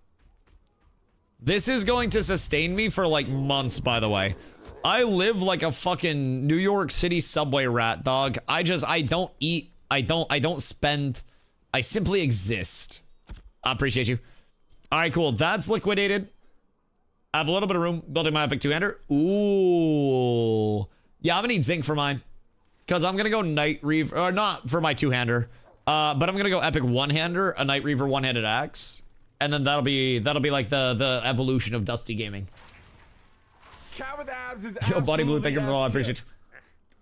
This is going to sustain me for like months, by the way. I live like a fucking New York City subway rat, dog. I don't eat. I don't spend. I simply exist. I appreciate you. All right, cool. That's liquidated. I have a little bit of room building my epic 2-hander. Ooh. Yeah, I'm gonna need zinc for mine. Because I'm gonna go Night Reaver, or not for my 2-hander. But I'm gonna go epic 1-hander, a Night Reaver 1-handed axe. And then that'll be like the evolution of Dusty Gaming. Cat with abs is Yo, Buddy Blue, thank you for all. I S tier. appreciate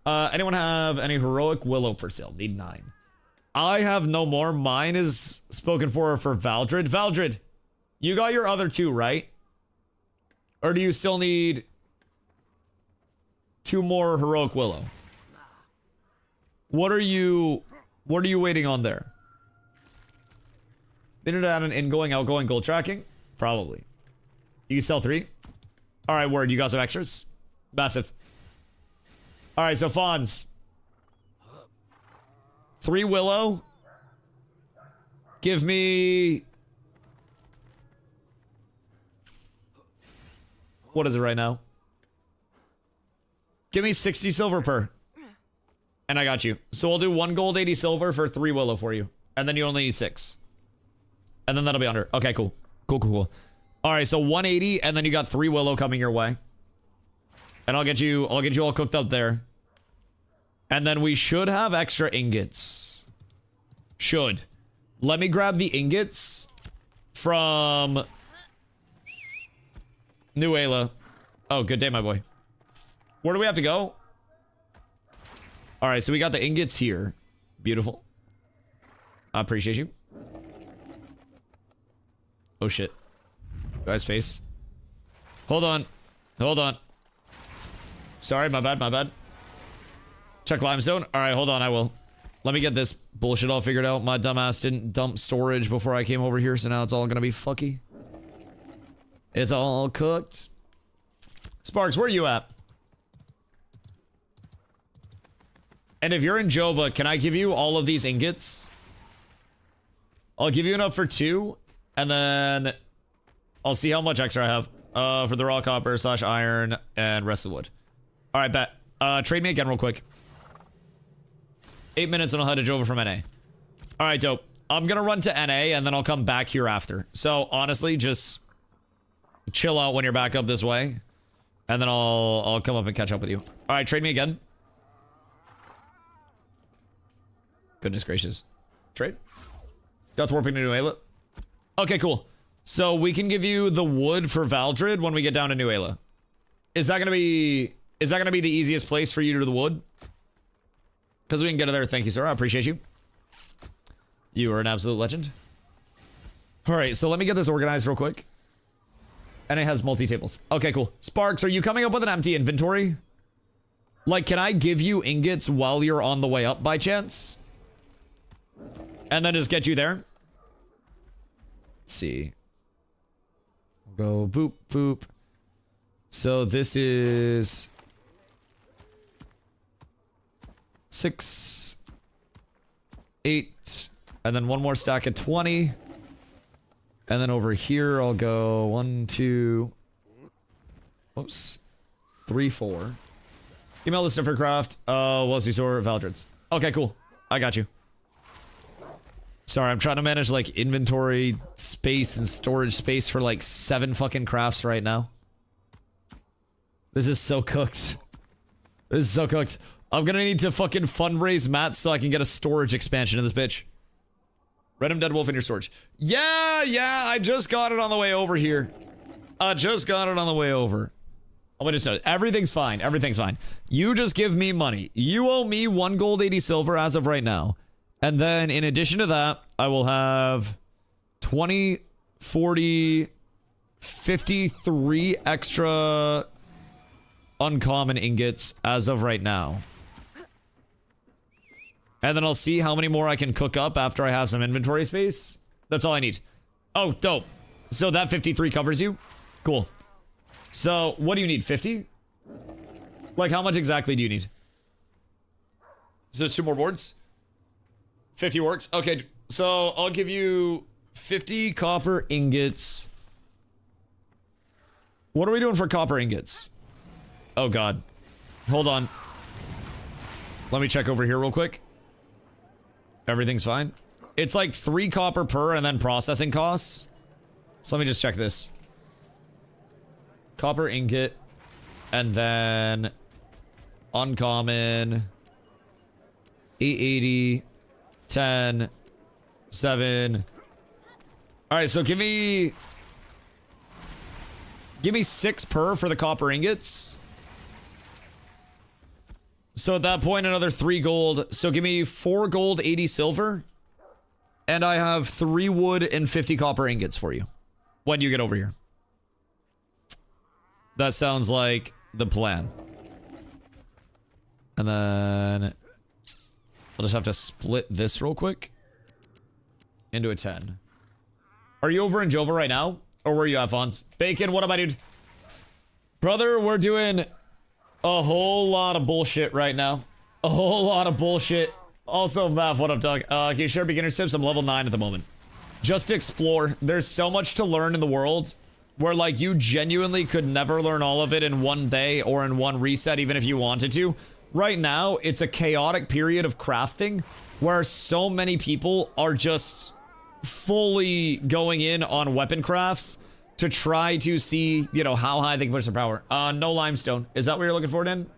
you. Anyone have any heroic willow for sale? Need 9. I have no more. Mine is spoken for Valdred. Valdred, you got your other 2, right? Or do you still need 2 more heroic willow? What are you waiting on there? They need to add an ingoing, outgoing gold tracking? Probably. You can sell 3? Alright, word. You got some extras? Massive. Alright, so Fonz. 3 willow. Give me... What is it right now? Give me 60 silver per. And I got you. So we'll do 1 gold, 80 silver for 3 willow for you. And then you only need 6. And then that'll be under. Okay, cool. Cool. All right, so 180, and then you got 3 willow coming your way. And I'll get you all cooked up there. And then we should have extra ingots. Should. Let me grab the ingots from New Ayla. Oh, good day, my boy. Where do we have to go? All right, so we got the ingots here. Beautiful. I appreciate you. Oh, shit. Guy's face. Hold on. Sorry, my bad. Check limestone. All right, hold on, I will. Let me get this bullshit all figured out. My dumbass didn't dump storage before I came over here, so now it's all gonna be fucky. It's all cooked. Sparks, where are you at? And if you're in Jova, can I give you all of these ingots? I'll give you enough for 2, and then I'll see how much extra I have for the raw copper / iron and rest of the wood. All right, bet. Trade me again real quick. 8 minutes and I'll head to Jova from NA. All right, dope. I'm gonna run to NA and then I'll come back here after. So honestly, just chill out when you're back up this way, and then I'll come up and catch up with you. All right, trade me again. Goodness gracious. Trade. Death warping to New Ayla. Okay, cool. So we can give you the wood for Valdred when we get down to New Ayla. Is that gonna be the easiest place for you to do the wood? Because we can get it there. Thank you, sir. I appreciate you. You are an absolute legend. All right, so let me get this organized real quick. And it has multi-tables. Okay, cool. Sparks, are you coming up with an empty inventory? Like, can I give you ingots while you're on the way up by chance? And then just get you there? Let's see. Go boop, boop. So this is 6, 8, and then one more stack of 20. And then over here, I'll go 1, 2, oops, 3, 4. Email the sniffer craft. Wesley store Valdred's. Okay, cool. I got you. Sorry, I'm trying to manage like inventory space and storage space for like 7 fucking crafts right now. This is so cooked. This is so cooked. I'm gonna need to fucking fundraise mats so I can get a storage expansion in this bitch. Random dead wolf in your storage. Yeah, I just got it on the way over here. I just got it on the way over. I'm gonna just everything's fine. Everything's fine. You just give me money. You owe me 1 gold, 80 silver as of right now. And then in addition to that, I will have 20, 40, 53 extra uncommon ingots as of right now. And then I'll see how many more I can cook up after I have some inventory space. That's all I need. Oh, dope. So that 53 covers you? Cool. So, what do you need? 50? Like, how much exactly do you need? So, 2 more boards? 50 works? Okay, so I'll give you 50 copper ingots. What are we doing for copper ingots? Oh, God. Hold on. Let me check over here real quick. Everything's fine. It's like 3 copper per and then processing costs. So let me just check this. Copper ingot. And then uncommon. 880. 10. 7. Alright, so give me 6 per for the copper ingots. So at that point, another 3 gold. So give me 4 gold, 80 silver. And I have 3 wood and 50 copper ingots for you. When you get over here. That sounds like the plan. And then I'll just have to split this real quick. Into a 10. Are you over in Jova right now? Or where are you at, Fons? Bacon, what am I doing? Brother, we're doing a whole lot of bullshit right now. A whole lot of bullshit. Also, Math, what I'm talking. Can you share beginner tips? I'm level 9 at the moment. Just explore. There's so much to learn in the world where, like, you genuinely could never learn all of it in one day or in one reset, even if you wanted to. Right now, it's a chaotic period of crafting where so many people are just fully going in on weapon crafts to try to see, you know, how high they can push their power. No limestone. Is that what you're looking for, Dan?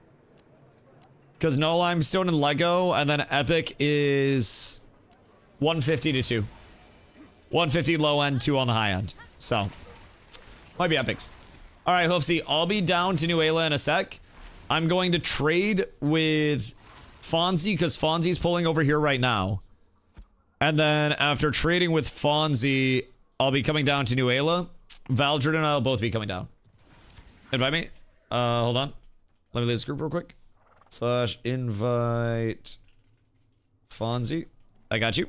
Because no limestone and Lego, and then epic is 150 to 2. 150 low end, 2 on the high end. So, might be epics. Alright, Hoofsy, I'll be down to New Ayla in a sec. I'm going to trade with Fonzie, because Fonzie's pulling over here right now. And then after trading with Fonzie, I'll be coming down to New Ayla. Valdred and I'll both be coming down. Invite me. Hold on. Let me leave this group real quick. / invite Fonzie. I got you.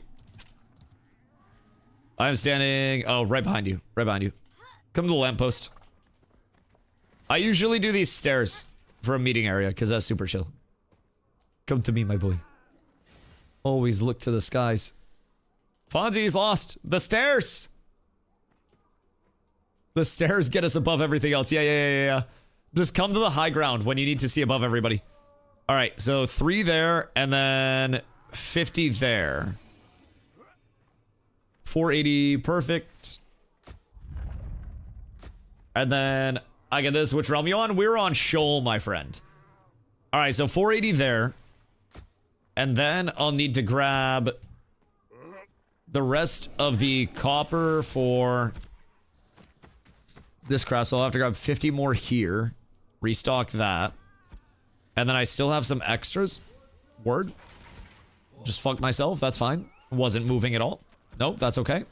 I'm standing. Oh, right behind you. Right behind you. Come to the lamppost. I usually do these stairs for a meeting area because that's super chill. Come to me, my boy. Always look to the skies. Fonzie's lost. The stairs. The stairs get us above everything else. Yeah. Just come to the high ground when you need to see above everybody. All right, so 3 there, and then 50 there. 480, perfect. And then I get this. Which realm you on? We're on Shoal, my friend. All right, so 480 there. And then I'll need to grab the rest of the copper for this craft. So I'll have to grab 50 more here. Restock that. And then I still have some extras. Word. Just fucked myself. That's fine. Wasn't moving at all. Nope, that's okay.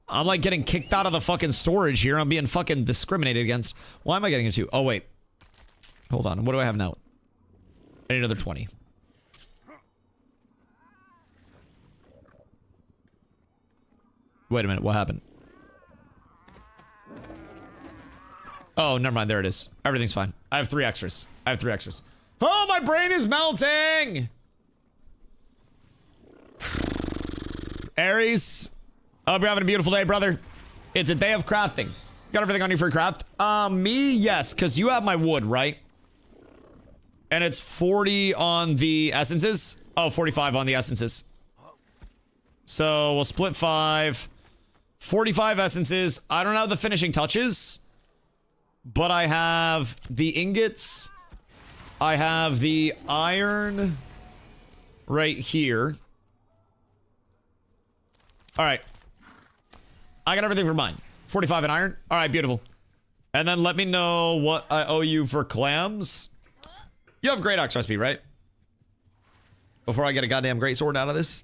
I'm like getting kicked out of the fucking storage here. I'm being fucking discriminated against. Why am I getting into? Oh, wait. Hold on. What do I have now? I need another 20. Wait a minute, what happened? Oh, never mind, there it is. Everything's fine. I have 3 extras. Oh, my brain is melting! Aries, I hope you're having a beautiful day, brother. It's a day of crafting. Got everything on you for craft? Me, yes, because you have my wood, right? And it's 40 on the essences. Oh, 45 on the essences. So we'll split 5. 45 essences. I don't have the finishing touches, but I have the ingots. I have the iron right here. All right. I got everything for mine. 45 in iron. All right, beautiful. And then let me know what I owe you for clams. You have great axe recipe, right? Before I get a goddamn great sword out of this.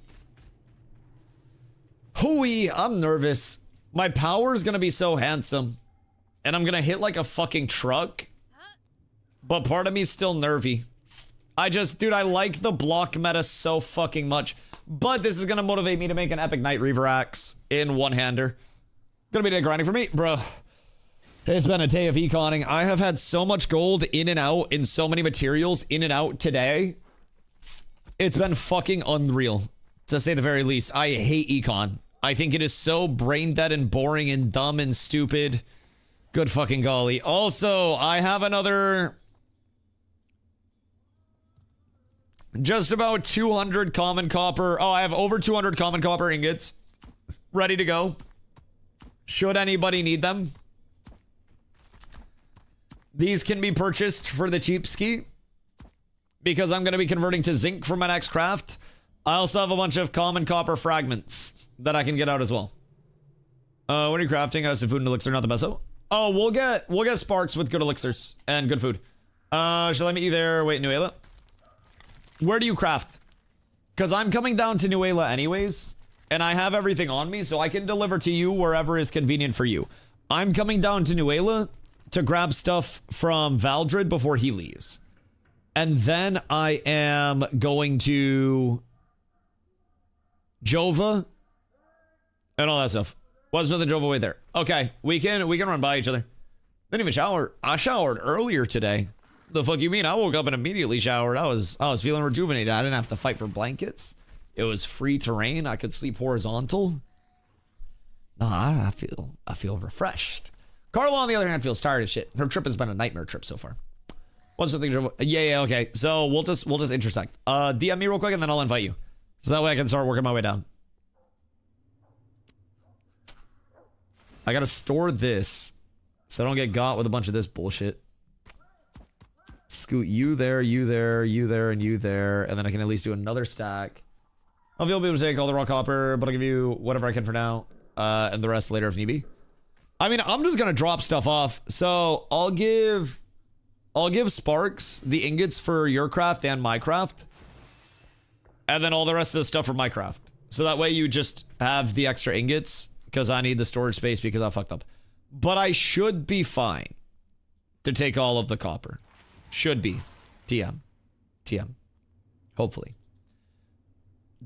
Hooey, I'm nervous. My power is gonna be so handsome. And I'm gonna hit like a fucking truck. But part of me is still nervy. Dude, I like the block meta so fucking much. But this is gonna motivate me to make an epic Night Reaver axe in one-hander. Gonna be a day of grinding for me, bro. It's been a day of econing. I have had so much gold in and out in so many materials in and out today. It's been fucking unreal, to say the very least. I hate econ. I think it is so brain dead and boring and dumb and stupid. Good fucking golly. Also, I have another just about 200 common copper. Oh, I have over 200 common copper ingots ready to go. Should anybody need them. These can be purchased for the cheap ski because I'm going to be converting to zinc for my next craft. I also have a bunch of common copper fragments that I can get out as well. What are you crafting? Some food and elixir, not the best. Oh, we'll get sparks with good elixirs and good food. Shall I meet you there? Wait, Nuela. Where do you craft? Because I'm coming down to Nuela anyways, and I have everything on me, so I can deliver to you wherever is convenient for you. I'm coming down to Nuela to grab stuff from Valdred before he leaves. And then I am going to Jova and all that stuff. What's with the Jova way there? Okay, we can run by each other. Didn't even shower. I showered earlier today. The fuck you mean? I woke up and immediately showered. I was feeling rejuvenated. I didn't have to fight for blankets. It was free terrain. I could sleep horizontal. Nah, I feel refreshed. Carla, on the other hand, feels tired as shit. Her trip has been a nightmare trip so far. What's the thing? Yeah, okay. So we'll just intersect. DM me real quick and then I'll invite you. So that way I can start working my way down. I gotta store this so I don't get got with a bunch of this bullshit. Scoot you there, you there, you there, and you there. And then I can at least do another stack. I'll be able to take all the raw copper, but I'll give you whatever I can for now. And the rest later if need be. I mean, I'm just gonna drop stuff off. So I'll give Sparks the ingots for your craft and my craft. And then all the rest of the stuff for my craft. So that way you just have the extra ingots because I need the storage space because I fucked up. But I should be fine to take all of the copper. Should be. TM. Hopefully.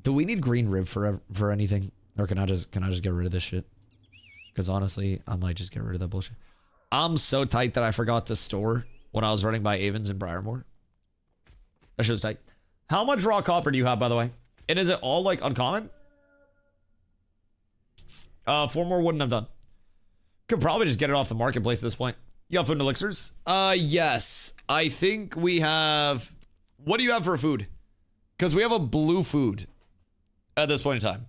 Do we need green rib for anything? Or can I just get rid of this shit? Because honestly, I might just get rid of that bullshit. I'm so tight that I forgot to store when I was running by Avens and Briarmore. That shit was tight. How much raw copper do you have, by the way? And is it all, like, uncommon? 4 more wood and I'm done. Could probably just get it off the marketplace at this point. You got food and elixirs? Yes. I think we have... What do you have for food? Because we have a blue food at this point in time.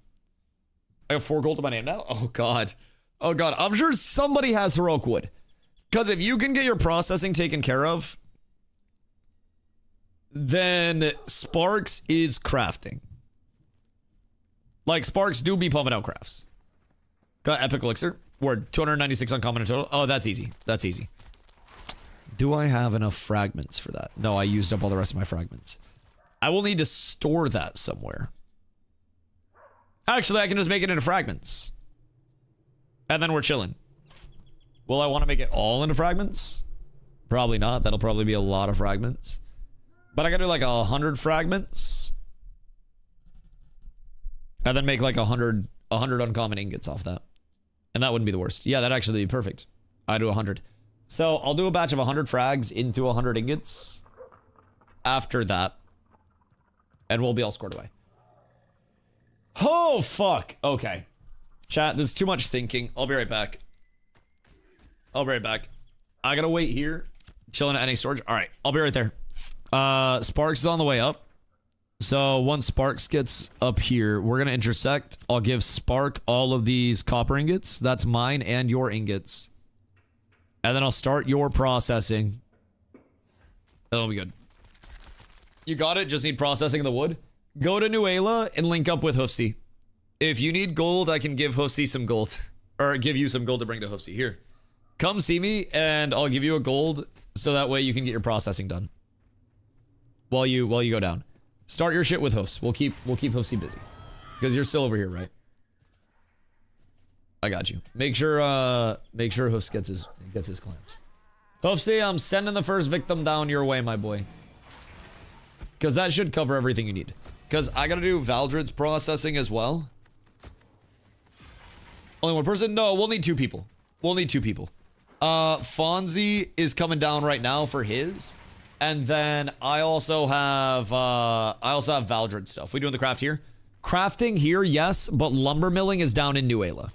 I have 4 gold to my name now? Oh, God. Oh, God. I'm sure somebody has heroic wood. Because if you can get your processing taken care of, then Sparks is crafting. Like, Sparks do be pumping out crafts. Got epic elixir. Word. 296 uncommon in total. Oh, that's easy. That's easy. Do I have enough fragments for that? No, I used up all the rest of my fragments. I will need to store that somewhere. Actually, I can just make it into fragments. And then we're chilling. Will I want to make it all into fragments? Probably not. That'll probably be a lot of fragments. But I gotta do like 100 fragments. And then make like 100 uncommon ingots off that. And that wouldn't be the worst. Yeah, that'd actually be perfect. I do 100. So I'll do a batch of 100 frags into 100 ingots. After that. And we'll be all scored away. Oh, fuck. Okay. Chat, this is too much thinking. I'll be right back. I'll be right back. I gotta wait here. Chilling at any storage. Alright, I'll be right there. Sparks is on the way up. So once Sparks gets up here, we're gonna intersect. I'll give Spark all of these copper ingots. That's mine and your ingots. And then I'll start your processing. That'll be good. You got it? Just need processing of the wood? Go to Nuela and link up with Hoofsy. If you need gold, I can give Hoofsy some gold. Or give you some gold to bring to Hoofsy. Here. Come see me and I'll give you a gold so that way you can get your processing done. While you go down. Start your shit with Hoofs. We'll keep Hoofsy busy. Because you're still over here, right? I got you. Make sure Hoofs gets his clams. Hoofsy, I'm sending the first victim down your way, my boy. Because that should cover everything you need. Because I gotta do Valdred's processing as well. Only one person? No, we'll need 2 people. We'll need 2 people. Fonzie is coming down right now for his. And then I also have Valdred stuff. We doing the craft here? Crafting here, yes, but lumber milling is down in Nuela.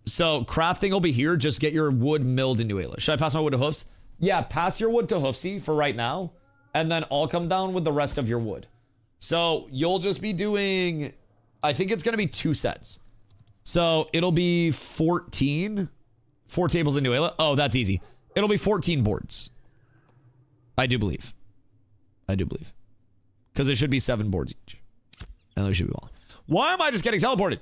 So crafting will be here. Just get your wood milled in Nuela. Should I pass my wood to Hoofs? Yeah, pass your wood to Hoofsy for right now. And then I'll come down with the rest of your wood. So you'll just be doing, I think it's going to be 2 sets. So it'll be 14. 4 tables in Nuela. Oh, that's easy. It'll be 14 boards. I do believe. Because it should be 7 boards each. And there should be 1. Why am I just getting teleported?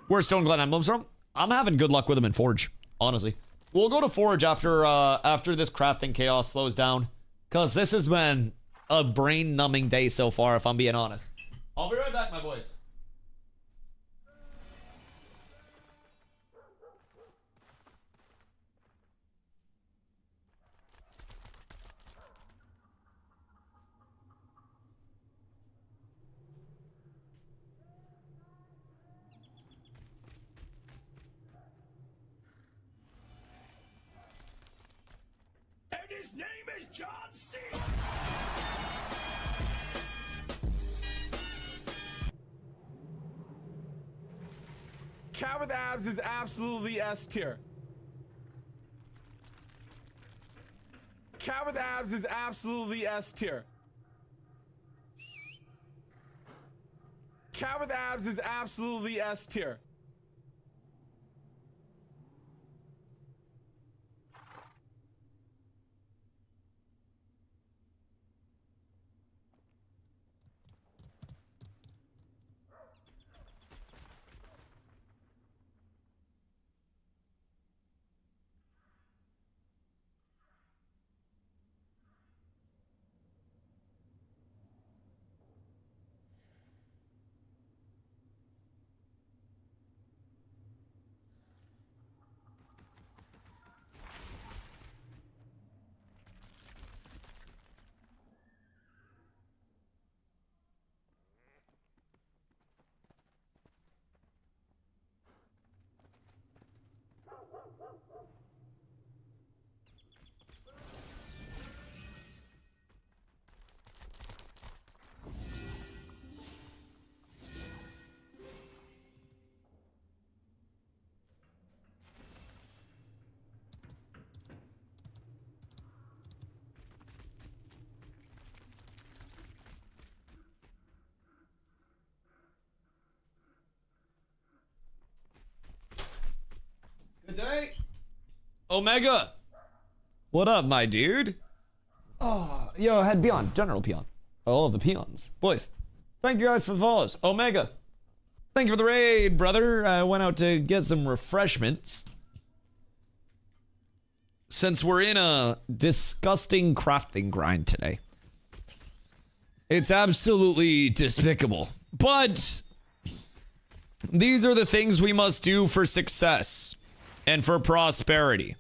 Where's Stone Glen Emblems from? I'm having good luck with them in Forge, honestly. We'll go to Forge after this crafting chaos slows down. Because this has been a brain-numbing day so far, if I'm being honest. I'll be right back, my boys. His name is John C. Cat with abs is absolutely S tier. Cat with abs is absolutely S tier. Cat with abs is absolutely S tier. Good day. Omega. What up, my dude? Oh, yo, head peon, general peon. All of the peons. Boys, thank you guys for the follows. Omega. Thank you for the raid, brother. I went out to get some refreshments. Since we're in a disgusting crafting grind today. It's absolutely despicable. But these are the things we must do for success and for prosperity.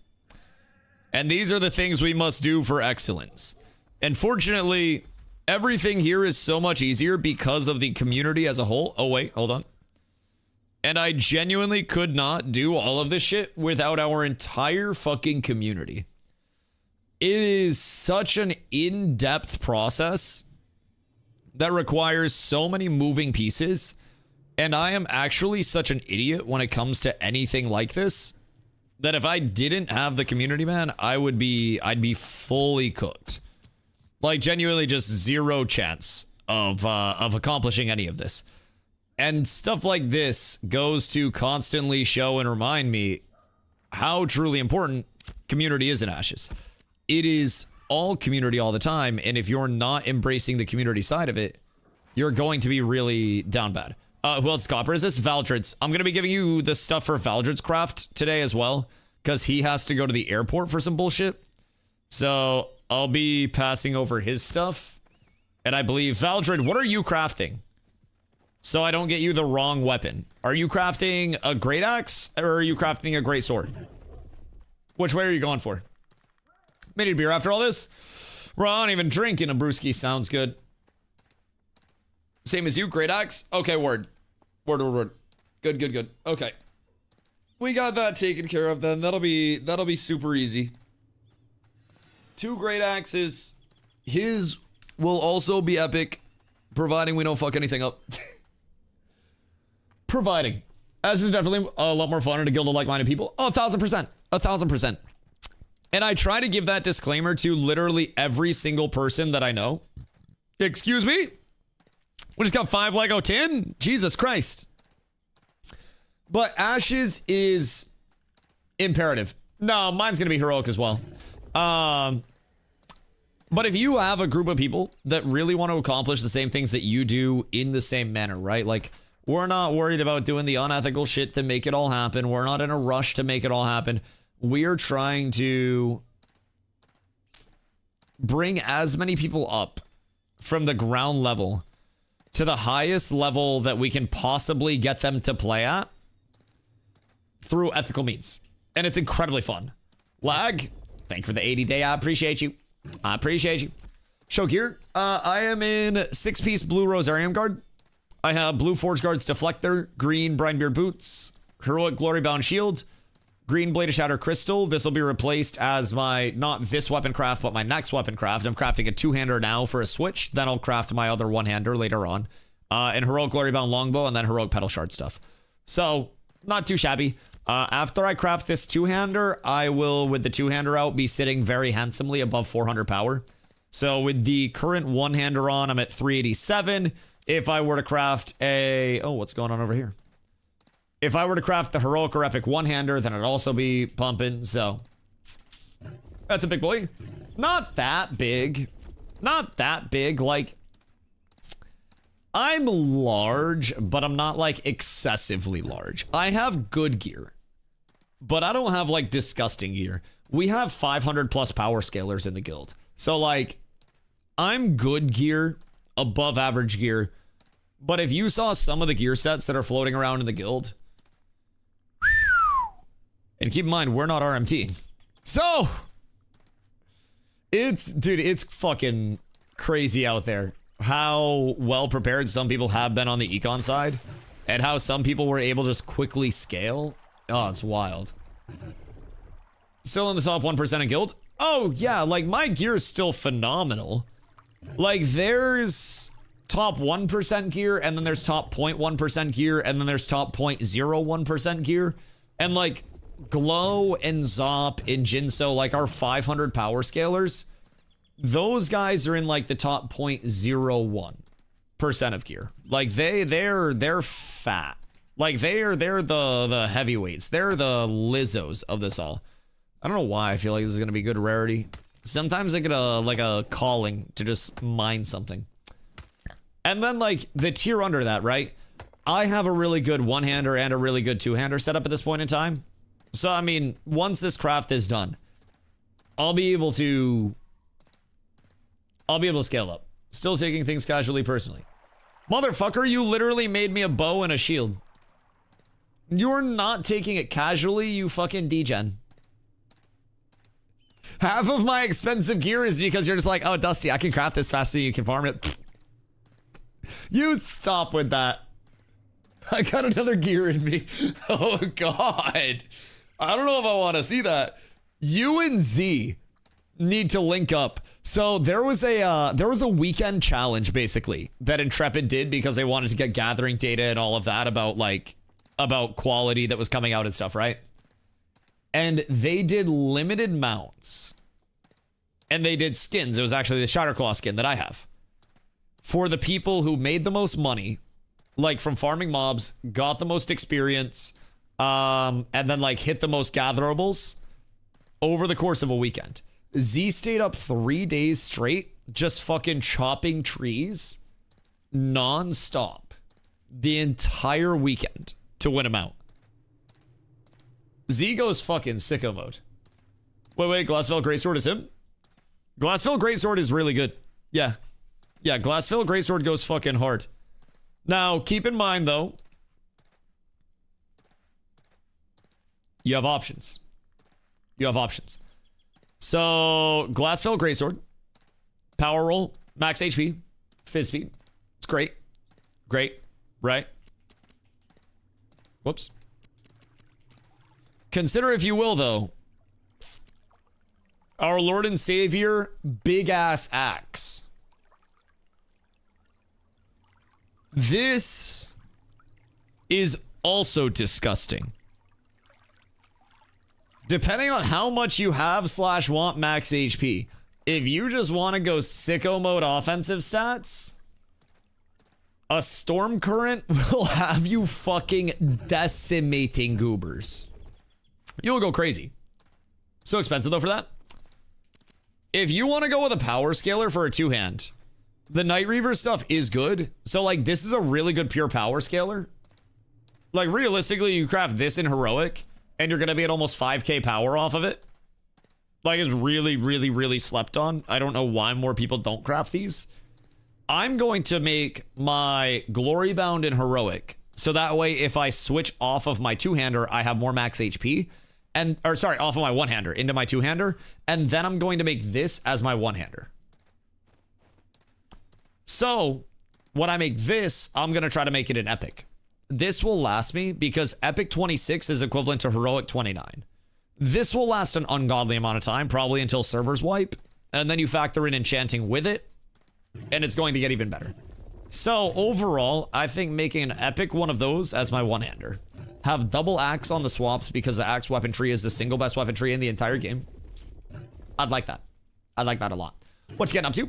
And these are the things we must do for excellence. And fortunately, everything here is so much easier because of the community as a whole. Oh, wait, hold on. And I genuinely could not do all of this shit without our entire fucking community. It is such an in-depth process that requires so many moving pieces. And I am actually such an idiot when it comes to anything like this that if I didn't have the community, man, I'd be fully cooked. Like genuinely just zero chance of accomplishing any of this. And stuff like this goes to constantly show and remind me how truly important community is in Ashes. It is all community all the time, and if you're not embracing the community side of it, you're going to be really down bad. Who else, Copper? Is this Valdred's? I'm going to be giving you the stuff for Valdred's craft today as well, because he has to go to the airport for some bullshit. So I'll be passing over his stuff. And I believe, Valdred, what are you crafting? So I don't get you the wrong weapon. Are you crafting a great axe, or are you crafting a great sword? Which way are you going for? May need a beer after all this. Well, I don't even drink in a brewski. Sounds good. Same as you, great axe. Okay, word. Word. Good. Okay. We got that taken care of then. That'll be super easy. 2 great axes. His will also be epic, providing we don't fuck anything up. Providing. This is definitely a lot more fun in a guild of like-minded people. Oh, 1000%. 1000%. And I try to give that disclaimer to literally every single person that I know. Excuse me? We just got 5 Lego 10? Jesus Christ. But Ashes is imperative. No, mine's going to be heroic as well. But if you have a group of people that really want to accomplish the same things that you do in the same manner, right? Like, we're not worried about doing the unethical shit to make it all happen. We're not in a rush to make it all happen. We are trying to bring as many people up from the ground level to the highest level that we can possibly get them to play at through ethical means. And it's incredibly fun. Lag, thank you for the 80-day. I appreciate you. Show gear. I am in 6-piece blue Rosarium Guard. I have blue Forge Guards Deflector, green Brinebeard Boots, heroic Glory Bound Shield, green Blade of Shatter Crystal. This will be replaced as my, not this weapon craft, but my next weapon craft. I'm crafting a 2-hander now for a switch. Then I'll craft my other 1-hander later on. And heroic Glory Bound Longbow, and then heroic Petal Shard stuff. So, not too shabby. After I craft this 2-hander, I will, with the 2-hander out, be sitting very handsomely above 400 power. So with the current 1-hander on, I'm at 387. If I were to craft a... Oh, what's going on over here? If I were to craft the heroic or epic 1-hander, then it'd also be pumping, so... That's a big boy. Not that big. Not that big, like... I'm large, but I'm not, like, excessively large. I have good gear, but I don't have, like, disgusting gear. We have 500 plus power scalers in the guild. So, like, I'm good gear, above average gear, but if you saw some of the gear sets that are floating around in the guild, and keep in mind, we're not RMT. So, dude, it's fucking crazy out there. How well prepared some people have been on the econ side, and how some people were able to just quickly scale. Oh, it's wild. Still in the top 1% of guild? Oh, yeah, like, my gear is still phenomenal. Like, there's top 1% gear, and then there's top 0.1% gear, and then there's top 0.01% gear. And, like, Glow and Zop and Jinso, like, our 500 power scalers, those guys are in, like, the top 0.01% of gear. Like, they're fat. Like, they're the heavyweights. They're the Lizzos of this all. I don't know why I feel like this is gonna be good rarity. Sometimes I get a calling to just mine something. And then, like, the tier under that, right? I have a really good 1-hander and a really good 2-hander set up at this point in time. So, I mean, once this craft is done, I'll be able to scale up. Still taking things casually personally. Motherfucker, you literally made me a bow and a shield. You're not taking it casually, you fucking degen. Half of my expensive gear is because you're just like, oh, Dusty, I can craft this faster than you can farm it. You stop with that. I got another gear in me. Oh, God. I don't know if I want to see that. You and Z need to link up. So there was a weekend challenge basically that Intrepid did because they wanted to get gathering data and all of that about quality that was coming out and stuff, right? And they did limited mounts. And they did skins. It was actually the Shatterclaw skin that I have. For the people who made the most money, like from farming mobs, got the most experience, and then like hit the most gatherables over the course of a weekend. Z stayed up 3 days straight, just fucking chopping trees non-stop the entire weekend to win him out. Z goes fucking sicko mode. Wait, Glassville Greatsword is him? Glassville Greatsword is really good. Yeah. Yeah, Glassville Greatsword goes fucking hard. Now, keep in mind, though, you have options. You have options. So, Glassville Greatsword, Power Roll, Max HP, Fizz Speed. It's great. Great, right? Whoops. Consider, if you will, though, our Lord and Savior, big-ass axe. This is also disgusting. Depending on how much you have / want max HP, if you just want to go sicko mode offensive stats, a Storm Current will have you fucking decimating goobers. You'll go crazy. So expensive though for that. If you want to go with a power scaler for a two-hand, the Night Reaver stuff is good. So like this is a really good pure power scaler. Like realistically, you craft this in heroic and you're going to be at almost 5k power off of it. Like it's really, really, really slept on. I don't know why more people don't craft these. I'm going to make my Glory Bound in heroic. So that way, if I switch off of my two-hander, I have more max HP. Off of my one-hander into my two-hander. And then I'm going to make this as my one-hander. So, when I make this, I'm going to try to make it an epic. This will last me because epic 26 is equivalent to heroic 29. This will last an ungodly amount of time, probably until servers wipe. And then you factor in enchanting with it, and it's going to get even better. So, overall, I think making an epic one of those as my one-hander. Have double axe on the swaps because the axe weapon tree is the single best weapon tree in the entire game. I'd like that. I'd like that a lot. What you getting up to?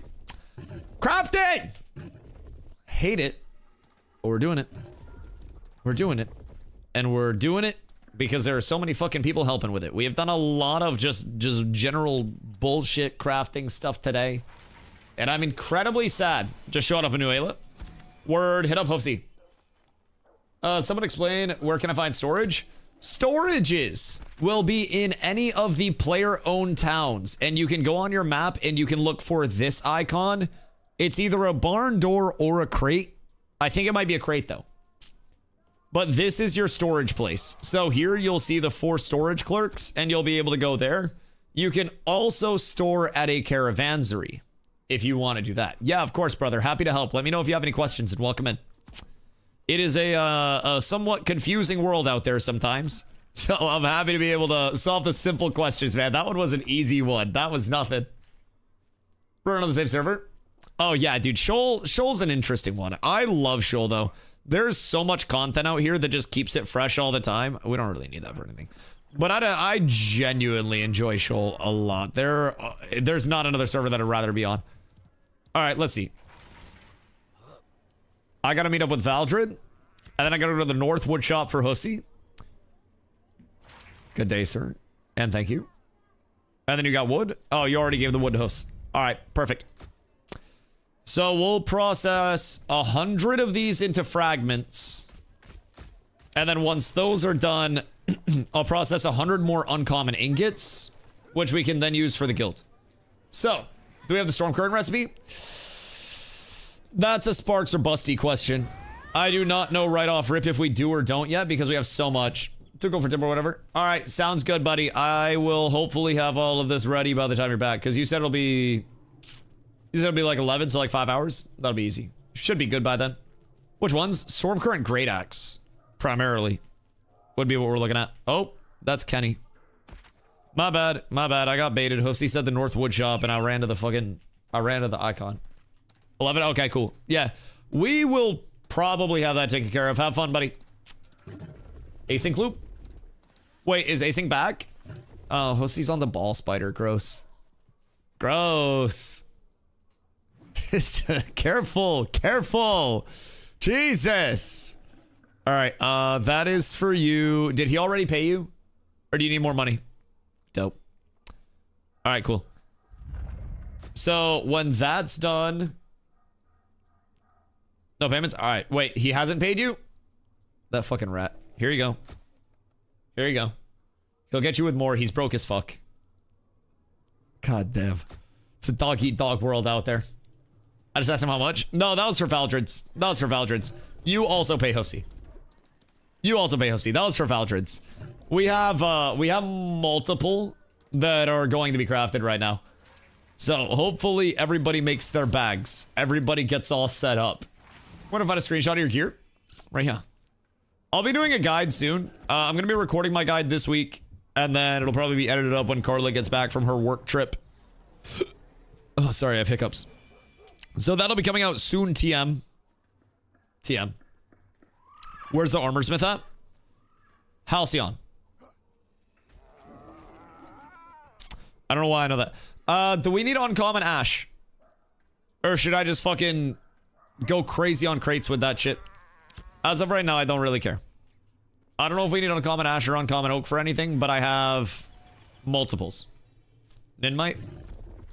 Crafting! Hate it, but we're doing it. We're doing it. And we're doing it because there are so many fucking people helping with it. We have done a lot of just general bullshit crafting stuff today. And I'm incredibly sad. Just showed up a new Ayla. Word, hit up Hoofsy. Someone explain, where can I find storage? Storages will be in any of the player-owned towns. And you can go on your map and you can look for this icon. It's either a barn door or a crate. I think it might be a crate, though. But this is your storage place. So here you'll see the 4 storage clerks, and you'll be able to go there. You can also store at a caravansary if you want to do that. Yeah, of course, brother. Happy to help. Let me know if you have any questions, and welcome in. It is a somewhat confusing world out there sometimes. So I'm happy to be able to solve the simple questions, man. That one was an easy one. That was nothing. We're on the same server. Oh, yeah, dude. Shoal's an interesting one. I love Shoal, though. There's so much content out here that just keeps it fresh all the time. We don't really need that for anything. But I genuinely enjoy Shoal a lot. There's not another server that I'd rather be on. All right, let's see. I got to meet up with Valdred. And then I got to go to the North Wood Shop for Hoofsy. Good day, sir. And thank you. And then you got wood. Oh, you already gave the wood to Hoofs. All right, perfect. So we'll process 100 of these into fragments. And then once those are done, I'll process 100 more uncommon ingots, which we can then use for the guild. So, do we have the Storm Current recipe? That's a Sparks or Busty question. I do not know right off rip if we do or don't yet because we have so much. 2 gold for timber, whatever. All right, sounds good, buddy. I will hopefully have all of this ready by the time you're back, because you said it'll be... You said it'll be like 11, so like 5 hours. That'll be easy. Should be good by then. Which ones? Storm Current Great Axe, primarily, would be what we're looking at. Oh, that's Kenny. My bad, my bad. I got baited. Hoofsy said the Northwood shop, and I ran to the icon. 11. Okay, cool. Yeah, we will probably have that taken care of. Have fun, buddy. Async loop. Wait, is async back? Oh, Hossy's on the ball spider. Gross. Gross. Careful, careful. Jesus. All right, that is for you. Did he already pay you? Or do you need more money? Dope. All right, cool. So when that's done... No payments? All right, wait, he hasn't paid you? That fucking rat. Here you go. Here you go. He'll get you with more. He's broke as fuck. God damn. It's a dog-eat-dog world out there. I just asked him how much. No, that was for Valdred's. That was for Valdred's. You also pay Hoofsy. You also pay Hoofsy. That was for Valdred's. We have multiple that are going to be crafted right now. So hopefully everybody makes their bags. Everybody gets all set up. Want to find a screenshot of your gear? Right here. I'll be doing a guide soon. I'm going to be recording my guide this week. And then it'll probably be edited up when Carla gets back from her work trip. Oh, sorry, I have hiccups. So that'll be coming out soon, TM. TM. Where's the armor smith at? Halcyon. I don't know why I know that. Do we need uncommon ash? Or should I just fucking go crazy on crates with that shit? As of right now, I don't really care. I don't know if we need uncommon ash or uncommon oak for anything, but I have multiples. Ninmite?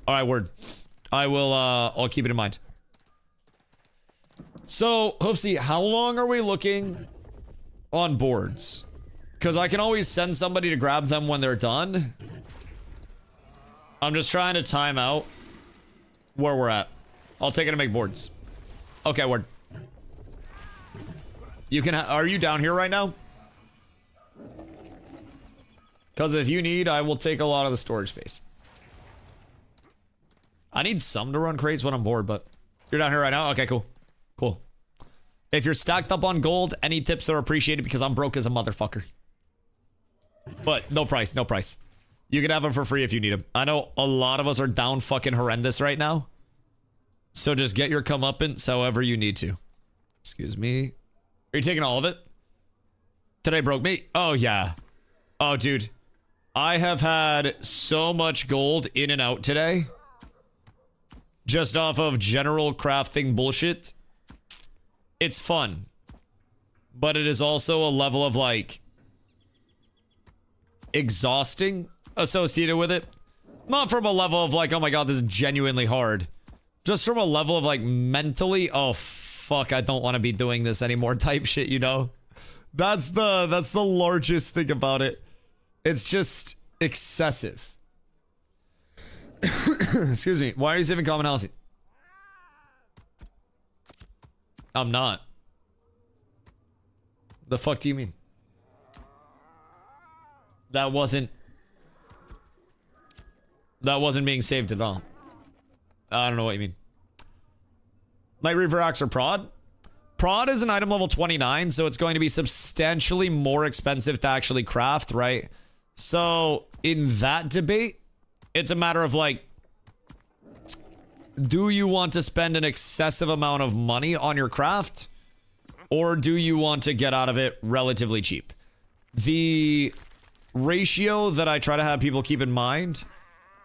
Alright, word. I will, I'll keep it in mind. So, Hoofsy, how long are we looking on boards? Because I can always send somebody to grab them when they're done. I'm just trying to time out where we're at. I'll take it to make boards. Okay, word. You can are you down here right now? Because if you need, I will take a lot of the storage space. I need some to run crates when I'm bored, but you're down here right now? Okay, cool. Cool. If you're stacked up on gold, any tips are appreciated because I'm broke as a motherfucker. But no price, no price. You can have them for free if you need them. I know a lot of us are down fucking horrendous right now. So just get your comeuppance however you need to. Excuse me. Are you taking all of it? Today broke me? Oh, yeah. Oh, dude. I have had so much gold in and out today. Just off of general crafting bullshit. It's fun. But it is also a level of, like, exhausting associated with it. Not from a level of, like, oh my god, this is genuinely hard. Just from a level of, like, mentally, oh, fuck, I don't want to be doing this anymore type shit, you know? That's the largest thing about it. It's just excessive. Excuse me. Why are you saving common housing? I'm not. The fuck do you mean? That wasn't being saved at all. I don't know what you mean. Night Reaver Axe or Prod? Prod is an item level 29, so it's going to be substantially more expensive to actually craft, right? So, in that debate, it's a matter of, like, do you want to spend an excessive amount of money on your craft? Or do you want to get out of it relatively cheap? The ratio that I try to have people keep in mind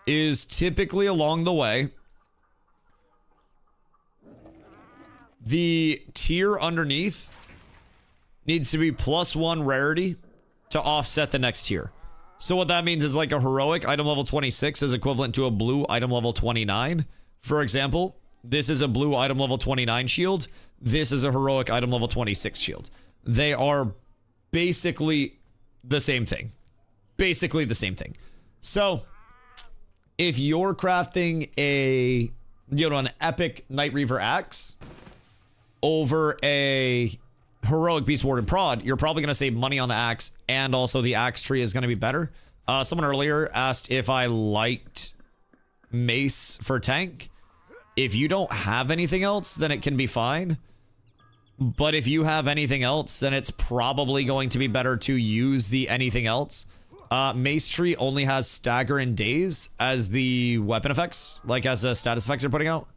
is typically along the way. The tier underneath needs to be +1 rarity to offset the next tier. So what that means is like a heroic item level 26 is equivalent to a blue item level 29. For example, this is a blue item level 29 shield. This is a heroic item level 26 shield. They are basically the same thing. Basically the same thing. So if you're crafting a, you know, an epic Night Reaver axe over a heroic beast ward and prod, you're probably going to save money on the axe, and also the axe tree is going to be better. Someone earlier asked if I liked mace for tank. If you don't have anything else, then it can be fine. But if you have anything else, then it's probably going to be better to use the anything else. Mace tree only has stagger and daze as the weapon effects, like as the status effects you're putting out.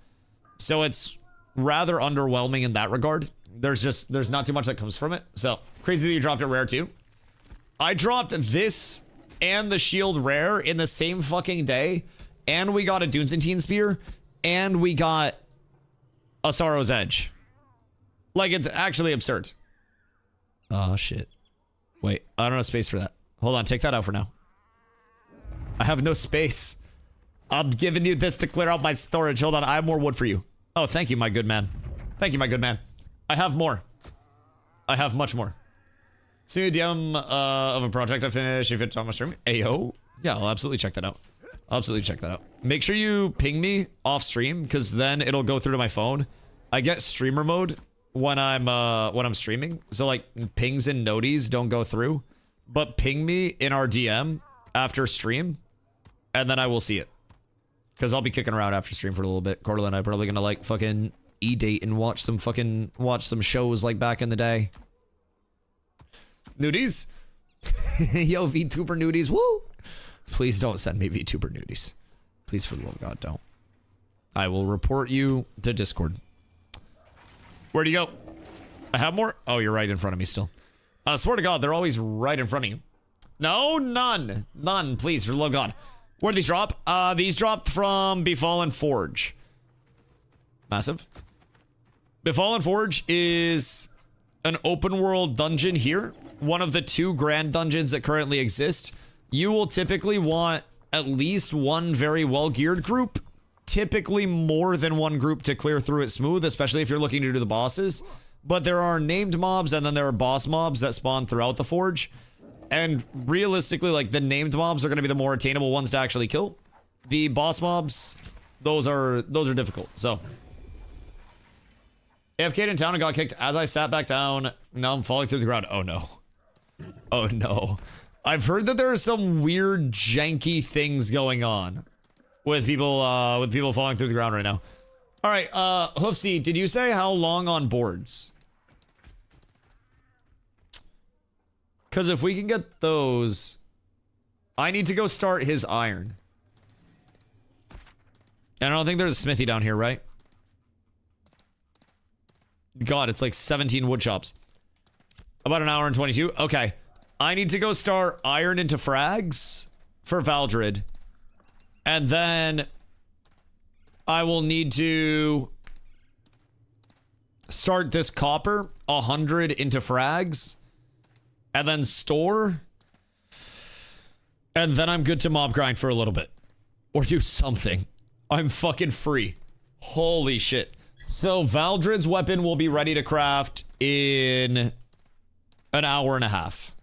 So it's rather underwhelming in that regard. There's not too much that comes from it. So crazy that you dropped it rare too. I dropped this and the shield rare in the same fucking day, and we got a Dunsantine spear, and we got a Sorrow's Edge. Like, it's actually absurd. Oh shit. Wait, I don't have space for that. Hold on, take that out for now. I have no space. I'm giving you this to clear out my storage. Hold on, I have more wood for you. Oh, thank you, my good man. Thank you, my good man. I have more. I have much more. See a DM of a project I finished if it's on my stream. Ayo. Yeah, I'll absolutely check that out. I'll absolutely check that out. Make sure you ping me off stream, because then it'll go through to my phone. I get streamer mode when I'm streaming. So like pings and noties don't go through. But ping me in our DM after stream, and then I will see it. Because I'll be kicking around after stream for a little bit. Cordelia and I are probably gonna like fucking e-date and watch some shows like back in the day. Nudies? Yo, VTuber nudies, woo! Please don't send me VTuber nudies. Please, for the love of God, don't. I will report you to Discord. Where'd you go? I have more? Oh, you're right in front of me still. Swear to God, they're always right in front of you. No, none. None, please, for the love of God. Where'd these drop? These dropped from Befallen Forge. Massive. Befallen Forge is an open world dungeon here. One of the 2 grand dungeons that currently exist. You will typically want at least one very well geared group. Typically more than one group to clear through it smooth, especially if you're looking to do the bosses. But there are named mobs and then there are boss mobs that spawn throughout the forge. And realistically, like, the named mobs are going to be the more attainable ones to actually kill. The boss mobs, those are difficult. So AFK'd in town and got kicked as I sat back down. Now I'm falling through the ground. Oh no. Oh no. I've heard that there are some weird janky things going on with people falling through the ground right now. All right, Hoofsy, did you say how long on boards? Because if we can get those, I need to go start his iron. And I don't think there's a smithy down here, right? God, it's like 17 wood shops. About an hour and 22. Okay. I need to go start iron into frags for Valdred. And then I will need to start this copper 100 into frags. And then store. And then I'm good to mob grind for a little bit. Or do something. I'm fucking free. Holy shit. So Valdred's weapon will be ready to craft in an hour and a half.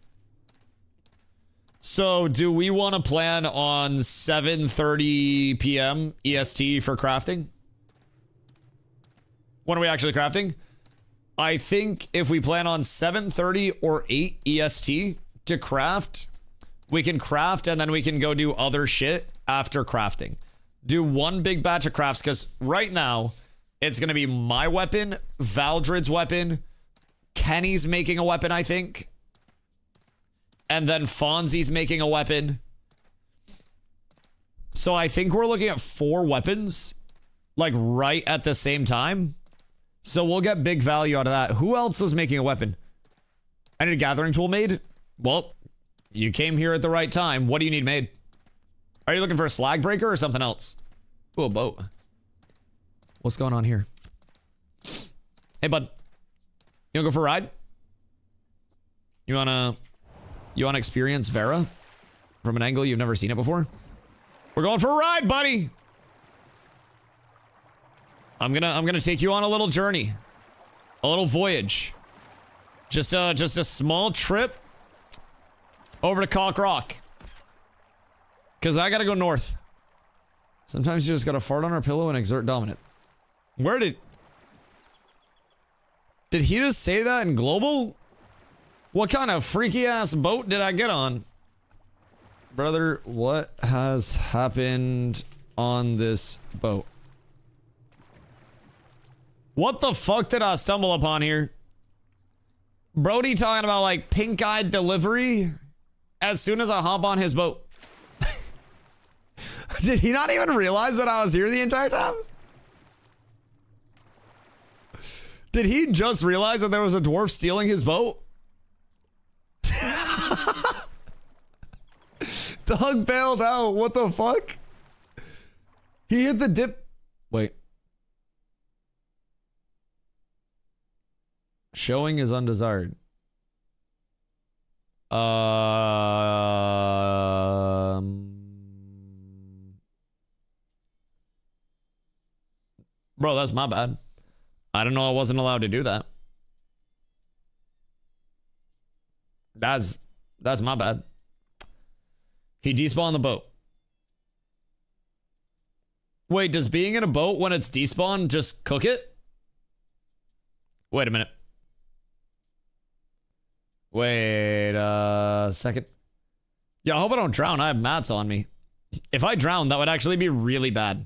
So do we want to plan on 7:30 p.m. EST for crafting? When are we actually crafting? I think if we plan on 7:30 or 8 EST to craft, we can craft and then we can go do other shit after crafting. Do one big batch of crafts, because right now it's going to be my weapon, Valdred's weapon, Kenny's making a weapon, I think. And then Fonzie's making a weapon. So I think we're looking at 4 weapons, like right at the same time. So we'll get big value out of that. Who else was making a weapon? I need a gathering tool made. Well, you came here at the right time. What do you need made? Are you looking for a slag breaker or something else? Ooh, a boat. What's going on here? Hey, bud. You wanna go for a ride? You wanna experience Vera from an angle you've never seen it before? We're going for a ride, buddy. I'm gonna take you on a little journey, a little voyage, just a small trip over to Cock Rock, because I gotta go north. Sometimes you just gotta fart on our pillow and exert dominance. Where did Did he just say that in global? What kind of freaky ass boat did I get on? Brother, what has happened on this boat? What the fuck did I stumble upon here? Brody talking about like pink-eyed delivery as soon as I hop on his boat. Did he not even realize that I was here the entire time? Did he just realize that there was a dwarf stealing his boat? Doug bailed out. What the fuck? He hit the dip. Wait. Showing is undesired. Bro, that's my bad. I don't know I wasn't allowed to do that. That's my bad. He despawned the boat. Wait, does being in a boat when it's despawned just cook it? Wait a minute. Wait a second. Yeah, I hope I don't drown. I have mats on me. If I drown, that would actually be really bad.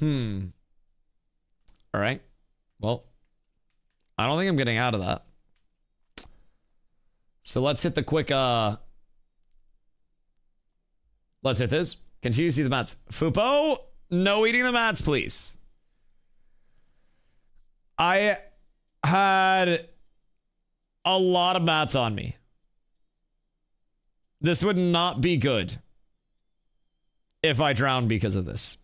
All right. Well, I don't think I'm getting out of that. So let's hit the quick, let's hit this. Continue to see the mats. Fupo, no eating the mats, please. I had a lot of mats on me. This would not be good if I drowned because of this.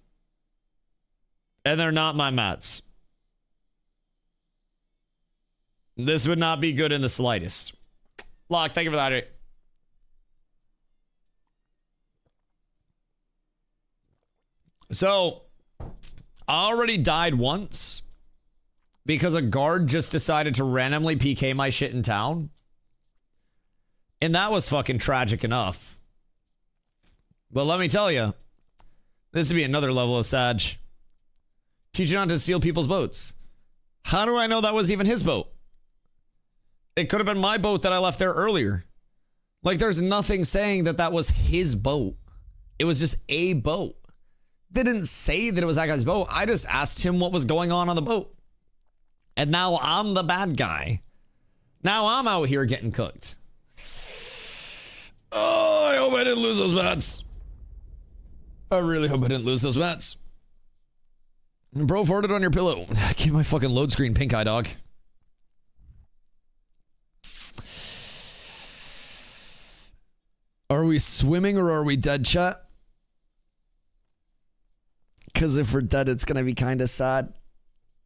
And they're not my mats. This would not be good in the slightest. Lock, thank you for that. So, I already died once because a guard just decided to randomly PK my shit in town. And that was fucking tragic enough. But let me tell you, this would be another level of Sag. Teach you not to steal people's boats. How do I know that was even his boat? It could have been my boat that I left there earlier. Like, there's nothing saying that that was his boat. It was just a boat. They didn't say that it was that guy's boat. I just asked him what was going on the boat. And now I'm the bad guy. Now I'm out here getting cooked. Oh, I hope I didn't lose those mats. I really hope I didn't lose those mats. Bro, farted on your pillow. Keep my fucking load screen pink eye, dog. Are we swimming or are we dead, chat? Because if we're dead, it's going to be kind of sad.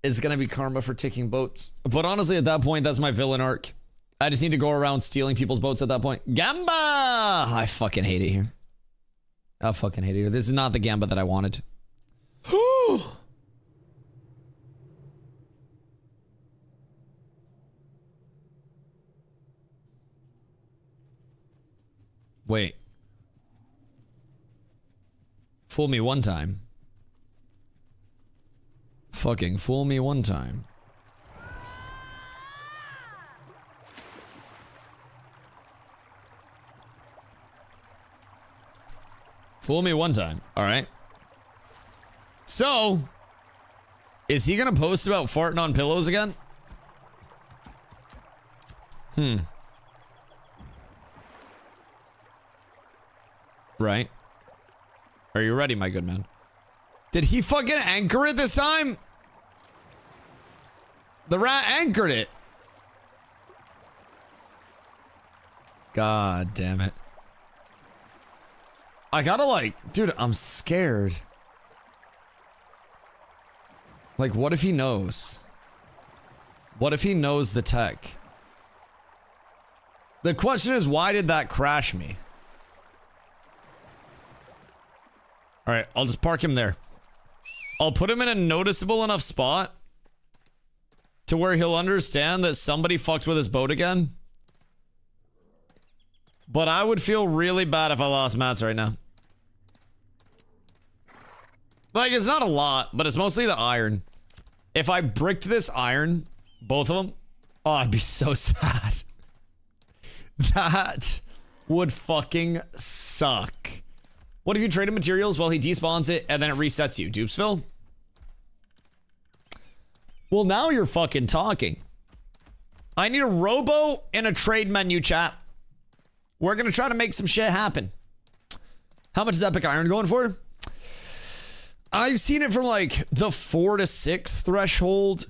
It's going to be karma for ticking boats. But honestly, at that point, that's my villain arc. I just need to go around stealing people's boats at that point. Gamba! I fucking hate it here. I fucking hate it here. This is not the Gamba that I wanted. Wait. Fool me one time. Fucking fool me one time. Fool me one time. All right. So, is he gonna post about farting on pillows again? Right. Are you ready, my good man? Did he fucking anchor it this time? The rat anchored it. God damn it. I gotta like, dude, I'm scared. Like, what if he knows? What if he knows the tech? The question is, why did that crash me? All right, I'll just park him there. I'll put him in a noticeable enough spot to where he'll understand that somebody fucked with his boat again. But I would feel really bad if I lost mats right now. Like, it's not a lot, but it's mostly the iron. If I bricked this iron Both of them? Oh, I'd be so sad. That would fucking suck. What if you trade him materials while he despawns it and then it resets you? Dupesville? Well, now you're fucking talking. I need a robo and a trade menu, chat. We're gonna try to make some shit happen. How much is Epic Iron going for? I've seen it from like the 4 to 6 threshold.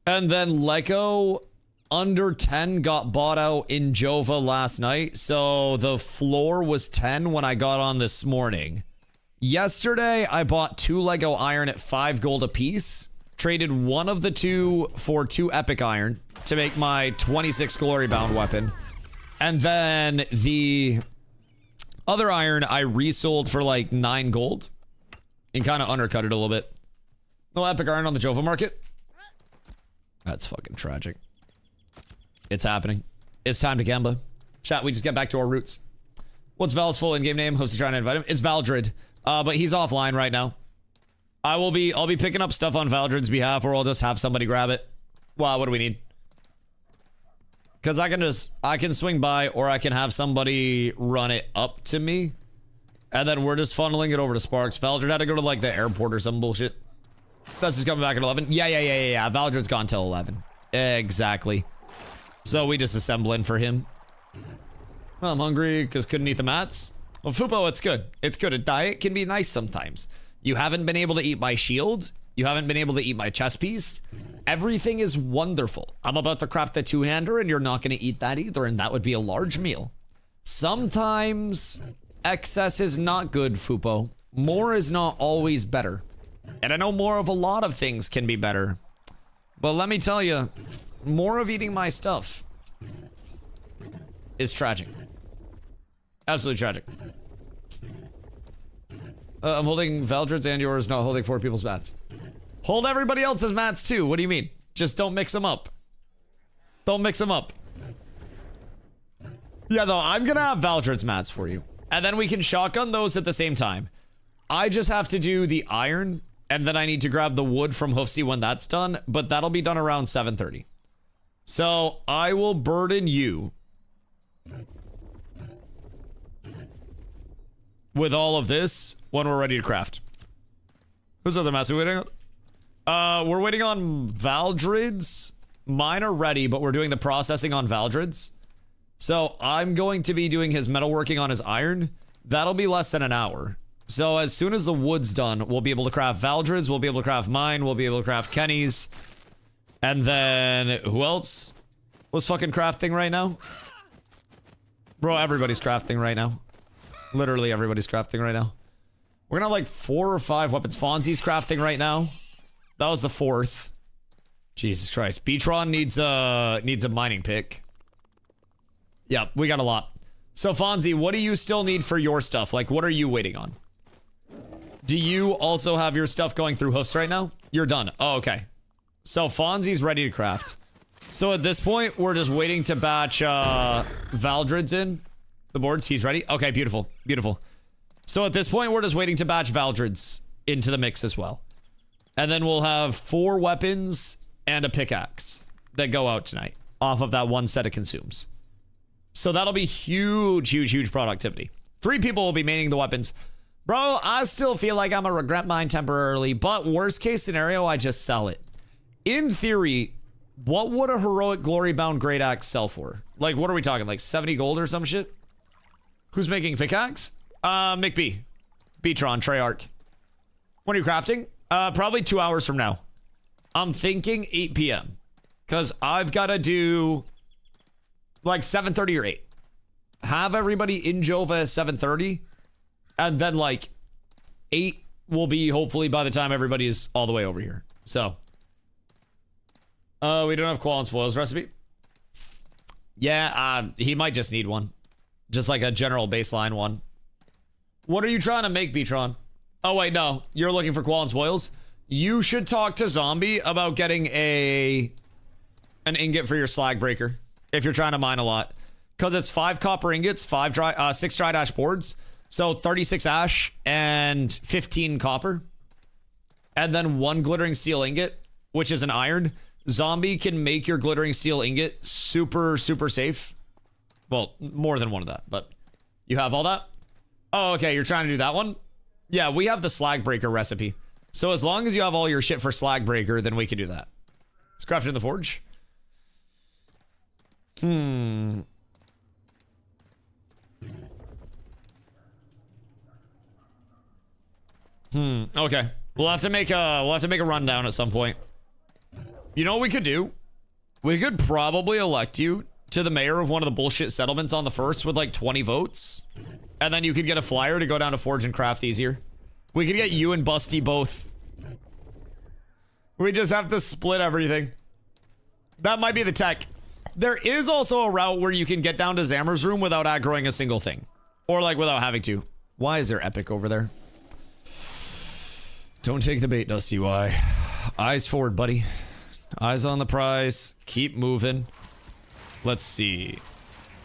And then Lego under 10 got bought out in Jova last night. So the floor was 10 when I got on this morning. Yesterday, I bought 2 Lego Iron at 5 gold a piece. Traded one of the 2 for 2 Epic Iron to make my 26 Glory Bound weapon. And then the other iron I resold for like 9 gold. And kind of undercut it a little bit. No Epic Iron on the Jova market. That's fucking tragic. It's happening. It's time to Gamba. Chat, we just get back to our roots. What's Val's full in-game name? Hosty trying to invite him. It's Valdred. But he's offline right now. I'll be picking up stuff on Valdred's behalf, or I'll just have somebody grab it. Wow, what do we need? Because I can swing by, or I can have somebody run it up to me. And then we're just funneling it over to Sparks. Valdred had to go to like the airport or some bullshit. That's just coming back at 11. Yeah. Valdred's gone till 11. Exactly. So we just assemble in for him. Well, I'm hungry because couldn't eat the mats. Well, Fupo, it's good. It's good. A diet can be nice sometimes. You haven't been able to eat my shield. You haven't been able to eat my chest piece. Everything is wonderful. I'm about to craft the 2-hander and you're not going to eat that either. And that would be a large meal. Sometimes excess is not good, Fupo. More is not always better. And I know more of a lot of things can be better. But let me tell you, more of eating my stuff is tragic. Absolutely tragic. I'm holding Valdred's and yours, not holding 4 people's mats. Hold everybody else's mats too. What do you mean? Just don't mix them up. Don't mix them up. Yeah, though, I'm gonna have Valdred's mats for you. And then we can shotgun those at the same time. I just have to do the iron, and then I need to grab the wood from Hoofsy when that's done, but that'll be done around 7:30. So I will burden you with all of this when we're ready to craft. Whose other mats are we waiting on? We're waiting on Valdred's. Mine are ready, but we're doing the processing on Valdred's. So I'm going to be doing his metalworking on his iron. That'll be less than an hour. So as soon as the wood's done, we'll be able to craft Valdred's, we'll be able to craft mine, we'll be able to craft Kenny's. And then, who else was fucking crafting right now? Bro, everybody's crafting right now. Literally everybody's crafting right now. We're gonna have like 4 or 5 weapons. Fonzie's crafting right now. That was the 4th. Jesus Christ. Beatron needs a mining pick. Yep, we got a lot. So Fonzie, what do you still need for your stuff? Like, what are you waiting on? Do you also have your stuff going through Hoofs right now? You're done. Oh, okay. So Fonzie's ready to craft. So at this point, we're just waiting to batch Valdred's in. The boards, he's ready. Okay, beautiful. Beautiful. So at this point, we're just waiting to batch Valdred's into the mix as well. And then we'll have 4 weapons and a pickaxe that go out tonight off of that one set of consumes. So that'll be huge productivity. 3 people will be maining the weapons. Bro, I still feel like I'm gonna regret mine temporarily, but worst case scenario, I just sell it. In theory, what would a heroic glory bound great axe sell for? Like, what are we talking? Like 70 gold or some shit? Who's making pickaxe? McB. Beatron, Treyarch. When are you crafting? Probably 2 hours from now. I'm thinking 8 p.m. Because I've got to do like 7:30 or 8. Have everybody in Jova at 7:30. And then like 8 will be hopefully by the time everybody is all the way over here. So. We don't have Qual and Spoils recipe. Yeah, he might just need one. Just like a general baseline one. What are you trying to make, Beatron? Oh, wait, no. You're looking for Qual and Spoils? You should talk to Zombie about getting an ingot for your slag breaker. If you're trying to mine a lot. Because it's 5 copper ingots, 6 dried ash boards. So 36 ash and 15 copper. And then 1 glittering steel ingot. which is an iron, zombie can make your glittering steel ingot super, super safe. Well, more than one of that, but you have all that? Oh, okay, you're trying to do that one? Yeah, we have the slag breaker recipe. So as long as you have all your shit for slag breaker, then we can do that. Let's craft it in the forge. Okay. We'll have to make a rundown at some point. You know what we could do? We could probably elect you to the mayor of one of the bullshit settlements on the first with like 20 votes. And then you could get a flyer to go down to Forge and Craft easier. We could get you and Busty both. We just have to split everything. That might be the tech. There is also a route where you can get down to Zammer's room without aggroing a single thing. Or like without having to. Why is there Epic over there? Don't take the bait, DustyWhy. Eyes forward, buddy. Eyes on the prize. Keep moving. Let's see.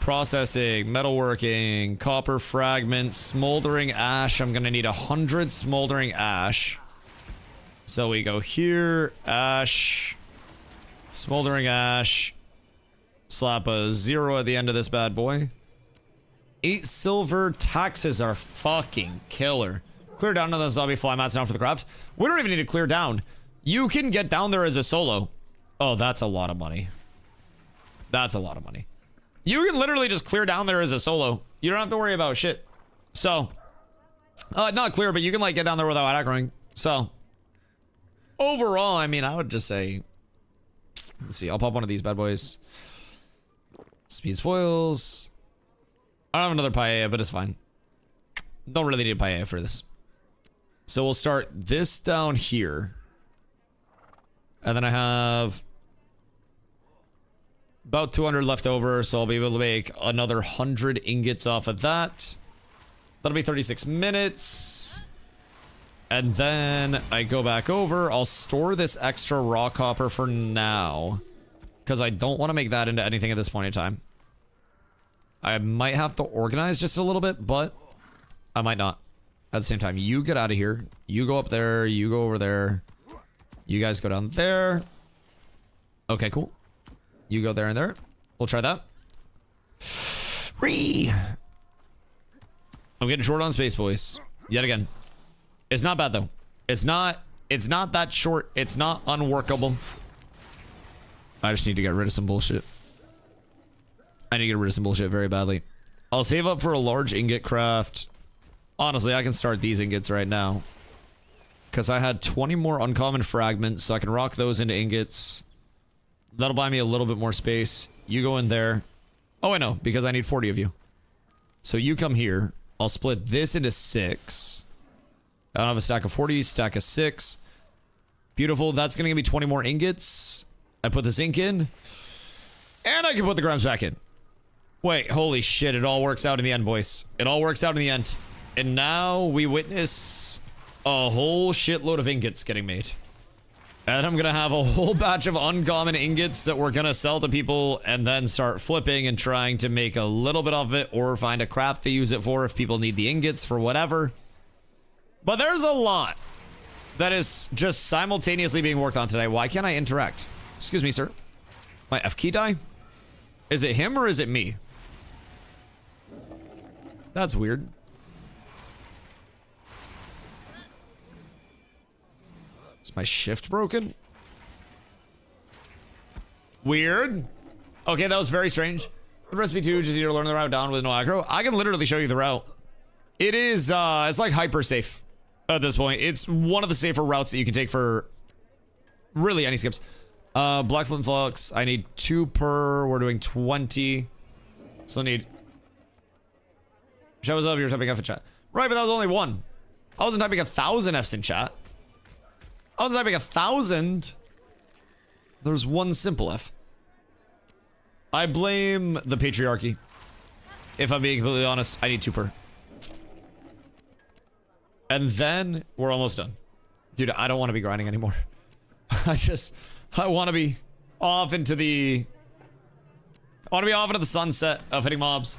Processing, metalworking, copper fragments, smoldering ash. I'm gonna need 100 smoldering ash. So we go here, ash, smoldering ash. Slap a 0 at the end of this bad boy. 8 silver. Taxes are fucking killer. Clear down to the zombie fly mats now for the craft. We don't even need to clear down. You can get down there as a solo. Oh, that's a lot of money. That's a lot of money. You can literally just clear down there as a solo. You don't have to worry about shit. So, not clear, but you can like get down there without aggroing. So, overall, I mean, I would just say, let's see, I'll pop one of these bad boys. Speed spoils. I don't have another paella, but it's fine. Don't really need a paella for this. So we'll start this down here. And then I have about 200 left over, so I'll be able to make another 100 ingots off of that. That'll be 36 minutes. And then I go back over. I'll store this extra raw copper for now, because I don't want to make that into anything at this point in time. I might have to organize just a little bit, but I might not. At the same time, you get out of here. You go up there. You go over there. You guys go down there. Okay, cool. You go there and there. We'll try that. Free. I'm getting short on space, boys. Yet again. It's not bad though. It's not that short. It's not unworkable. I just need to get rid of some bullshit. I need to get rid of some bullshit very badly. I'll save up for a large ingot craft. Honestly, I can start these ingots right now. Because I had 20 more uncommon fragments, so I can rock those into ingots. That'll buy me a little bit more space. You go in there. Oh, I know, because I need 40 of you. So you come here. I'll split this into 6. I don't have a stack of 40, stack of 6. Beautiful. That's going to give me 20 more ingots. I put this ink in. And I can put the grams back in. Wait, holy shit. It all works out in the end, boys. It all works out in the end. And now we witness a whole shitload of ingots getting made. And I'm going to have a whole batch of uncommon ingots that we're going to sell to people and then start flipping and trying to make a little bit of it or find a craft to use it for if people need the ingots for whatever. But there's a lot that is just simultaneously being worked on today. Why can't I interact? Excuse me, sir. My F key die? Is it him or is it me? That's weird. Is my shift broken? Weird. Okay, that was very strange. The recipe 2, just need to learn the route down with no aggro. I can literally show you the route. It is, it's like hyper safe at this point. It's one of the safer routes that you can take for really any skips. Black flint flux. I need 2 per. We're doing 20. So I need. Show us up. You're typing F in chat. Right, but that was only 1. I wasn't typing 1,000 Fs in chat. I was typing 1,000. There's 1 simple F. I blame the patriarchy. If I'm being completely honest, I need 2 per. And then we're almost done. Dude, I don't want to be grinding anymore. I want to be off into the... I want to be off into the sunset of hitting mobs.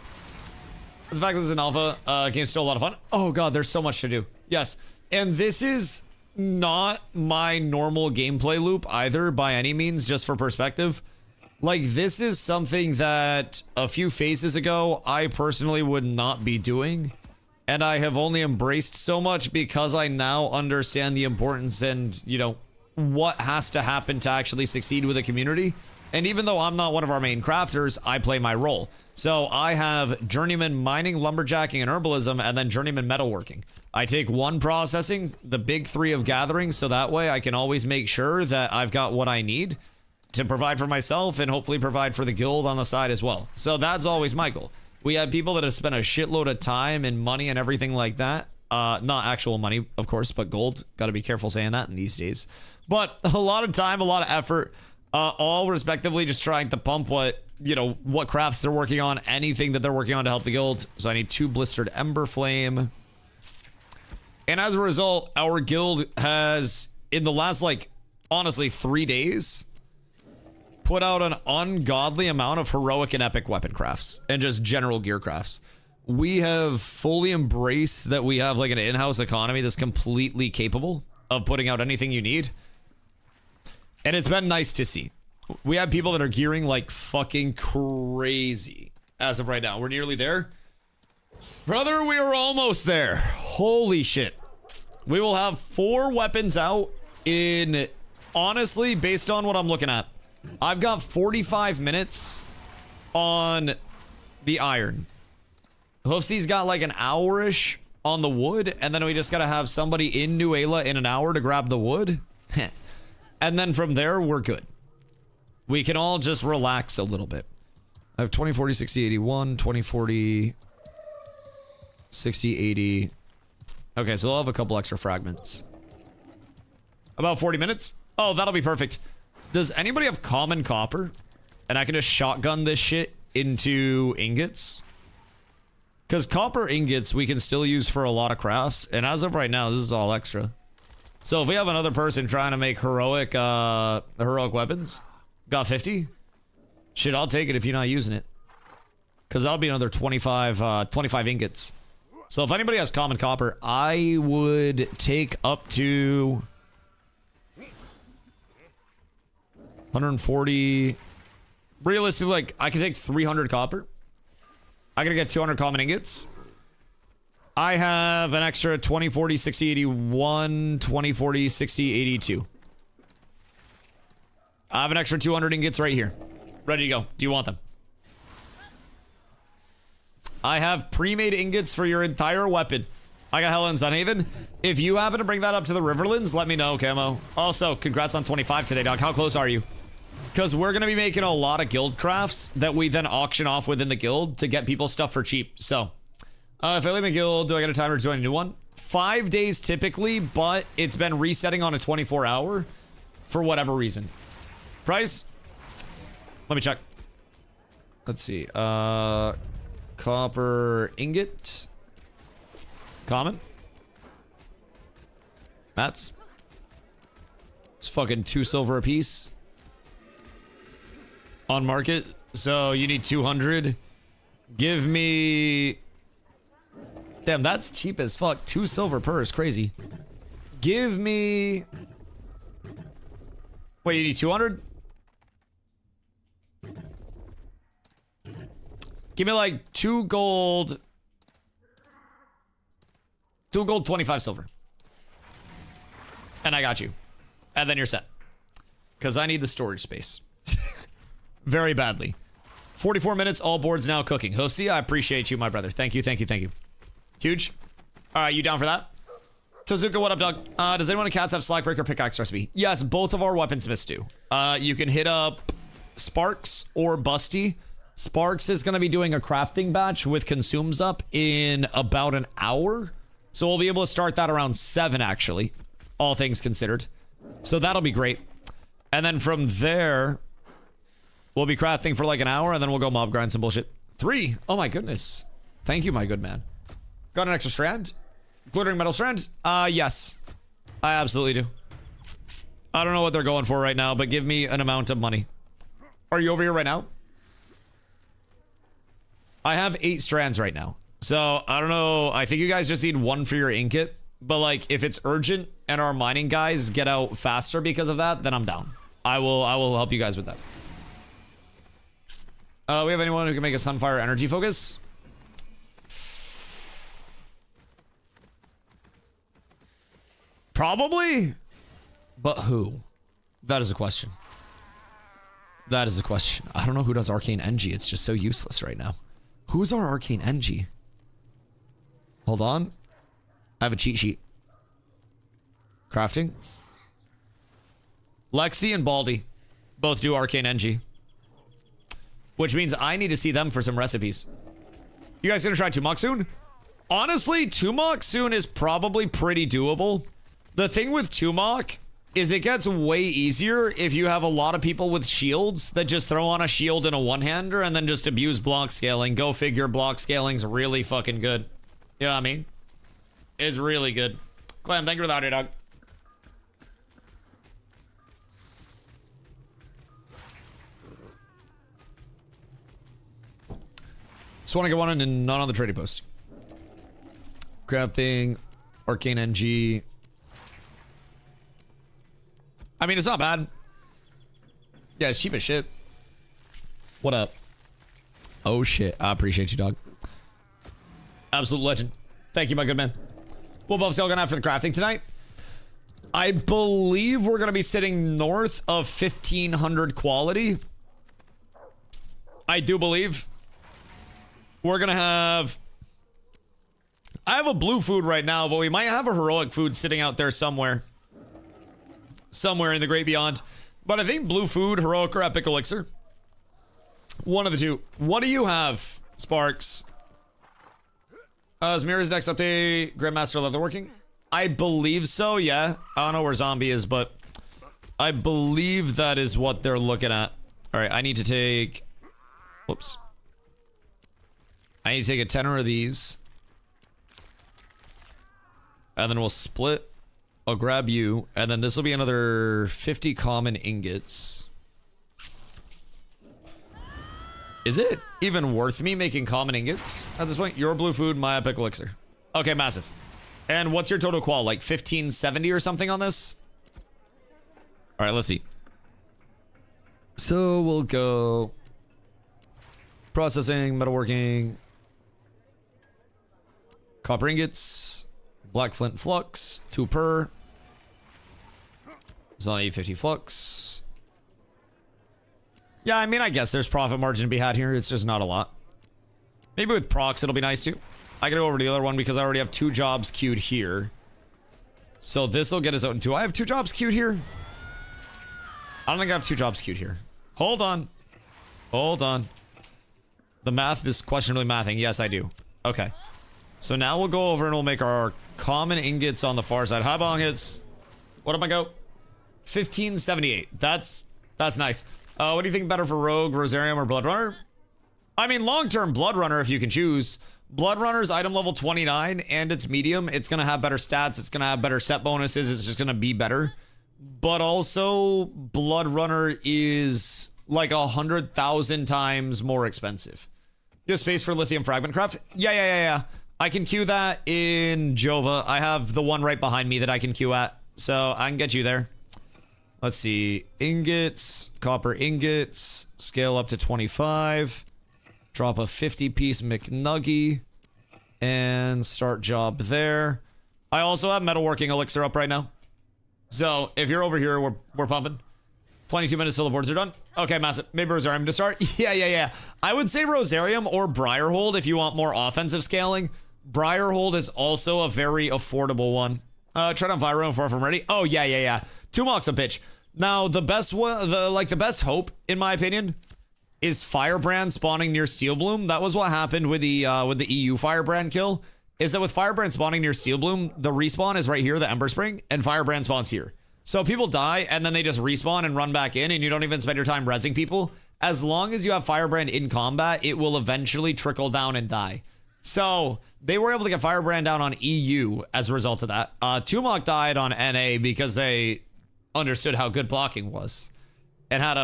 The fact that this is an alpha, game's still a lot of fun. Oh god, there's so much to do. Yes, and this is not my normal gameplay loop either by any means, just for perspective. Like, this is something that a few phases ago, I personally would not be doing. And I have only embraced so much because I now understand the importance and, you know, what has to happen to actually succeed with a community. And even though I'm not one of our main crafters, I play my role. So I have journeyman mining, lumberjacking, and herbalism, and then journeyman metalworking. I take one processing, the big three of gathering, so that way I can always make sure that I've got what I need to provide for myself and hopefully provide for the guild on the side as well. So that's always my goal. We have people that have spent a shitload of time and money and everything like that. Not actual money, of course, but gold. Got to be careful saying that in these days. But a lot of time, a lot of effort, all respectively just trying to pump what, you know, what crafts they're working on, anything that they're working on to help the guild. So I need 2 blistered ember flame. And as a result, our guild has, in the last, like, honestly, 3 days, put out an ungodly amount of heroic and epic weapon crafts and just general gear crafts. We have fully embraced that we have like an in-house economy that's completely capable of putting out anything you need. And it's been nice to see. We have people that are gearing like fucking crazy as of right now. We're nearly there. Brother, we are almost there. Holy shit. We will have 4 weapons out in, honestly, based on what I'm looking at, I've got 45 minutes on the iron. Hoofsy's got like an hour-ish on the wood, and then we just gotta have somebody in New Ayla in an hour to grab the wood. And then from there, we're good. We can all just relax a little bit. I have 20, 40, 60, 81, 20, 40, 60, 80. Okay, so I'll have a couple extra fragments. About 40 minutes? Oh, that'll be perfect. Does anybody have common copper? And I can just shotgun this shit into ingots? Because copper ingots we can still use for a lot of crafts. And as of right now, this is all extra. So if we have another person trying to make heroic weapons, got 50? Shit, I'll take it if you're not using it. Because that'll be another 25 ingots. So if anybody has common copper, I would take up to 140. Realistically, like, I can take 300 copper. I gotta get 200 common ingots. I have an extra 20, 40, 60, 81, 20, 40, 60, 82. I have an extra 200 ingots right here. Ready to go. Do you want them? I have pre-made ingots for your entire weapon. I got Hella in Sunhaven. If you happen to bring that up to the Riverlands, let me know, Camo. Also, congrats on 25 today, dog. How close are you? Because we're going to be making a lot of guild crafts that we then auction off within the guild to get people stuff for cheap. So, if I leave my guild, do I get a timer to join a new one? 5 days typically, but it's been resetting on a 24-hour for whatever reason. Price? Let me check. Let's see. Copper ingot. Common. Mats. It's fucking 2 silver a piece. On market. So you need 200. Give me... Damn, that's cheap as fuck. 2 silver per is crazy. Give me... Wait, you need 200? Give me like 2 gold. 2 gold, 25 silver. And I got you. And then you're set. Because I need the storage space. Very badly. 44 minutes, all boards now cooking. Hosi, I appreciate you, my brother. Thank you, thank you, thank you. Huge. All right, you down for that? Tozuka, what up, dog? Does anyone in Cats have Slackbreaker pickaxe recipe? Yes, both of our weaponsmiths do. You can hit up Sparks or Busty. Sparks is going to be doing a crafting batch with consumes up in about an hour. So we'll be able to start that around 7, actually. All things considered. So that'll be great. And then from there... We'll be crafting for like an hour, and then we'll go mob grind some bullshit. 3. Oh my goodness. Thank you, my good man. Got an extra strand? Glittering metal strand? Yes. I absolutely do. I don't know what they're going for right now, but give me an amount of money. Are you over here right now? I have 8 strands right now. So, I don't know. I think you guys just need 1 for your ingot. But like, if it's urgent and our mining guys get out faster because of that, then I'm down. I will help you guys with that. We have anyone who can make a Sunfire energy focus? Probably, but who? That is a question. That is a question. I don't know who does Arcane NG. It's just so useless right now. Who's our Arcane NG? Hold on. I have a cheat sheet. Crafting. Lexi and Baldy both do Arcane NG. Which means I need to see them for some recipes. You guys gonna try Tumok soon? Honestly, Tumok soon is probably pretty doable. The thing with Tumok is it gets way easier if you have a lot of people with shields that just throw on a shield and a one-hander and then just abuse block scaling. Go figure, block scaling's really fucking good. You know what I mean? It's really good. Clem, thank you for the audio, dog. Just want to get one and none on the trading post. Crafting, Arcane NG. I mean, it's not bad. Yeah, it's cheap as shit. What up? Oh shit, I appreciate you, dog. Absolute legend. Thank you, my good man. What buffs y'all gonna have for the crafting tonight? I believe we're gonna be sitting north of 1500 quality. I do believe. We're gonna have... I have a blue food right now, but we might have a heroic food sitting out there somewhere. Somewhere in the great beyond. But I think blue food, heroic, or epic elixir. One of the two. What do you have, Sparks? Is Mira's next update Grandmaster Leatherworking? I believe so, yeah. I don't know where Zombie is, but I believe that is what they're looking at. Alright, I need to take... Whoops. I need to take a 10 of these. And then we'll split. I'll grab you. And then this will be another 50 common ingots. Is it even worth me making common ingots at this point? Your blue food, my epic elixir. Okay, massive. And what's your total qual? Like 1570 or something on this? All right, let's see. So we'll go processing, metalworking, copper ingots, black flint flux, 2 per. It's only 50 flux. Yeah, I mean, I guess there's profit margin to be had here. It's just not a lot. Maybe with procs, it'll be nice too. I gotta go over to the other one because I already have 2 jobs queued here. So this will get us out in 2. I have 2 jobs queued here. I don't think I have 2 jobs queued here. Hold on. Hold on. The math is questionably mathing. Yes, I do. Okay. So now we'll go over and we'll make our common ingots on the far side. High bong hits. What am I go? 1578. That's nice. What do you think better for Rogue, Rosarium, or Blood Runner? I mean, long-term Blood Runner if you can choose. Blood Runner's item level 29 and it's medium. It's gonna have better stats. It's gonna have better set bonuses. It's just gonna be better. But also, Blood Runner is like 100,000 times more expensive. You have space for lithium fragment craft? Yeah. I can queue that in Jova. I have the one right behind me that I can queue at. So I can get you there. Let's see. Ingots, copper ingots, scale up to 25. Drop a 50-piece McNuggy. And start job there. I also have metalworking elixir up right now. So if you're over here, we're pumping. 22 minutes till the boards are done. Okay, massive. Maybe Rosarium to start. Yeah. I would say Rosarium or Briarhold if you want more offensive scaling. Briarhold is also a very affordable one. Tread on Vyro and Far From Ready. Oh, yeah. 2 mocks a pitch. Now, the best one, the best hope, in my opinion, is Firebrand spawning near Steelbloom. That was what happened with the EU Firebrand kill. Is that with Firebrand spawning near Steelbloom, the respawn is right here, the Ember Spring, and Firebrand spawns here. So people die, and then they just respawn and run back in, and you don't even spend your time rezzing people. As long as you have Firebrand in combat, it will eventually trickle down and die. So they were able to get Firebrand down on EU as a result of that. Tumok died on NA because they understood how good blocking was and had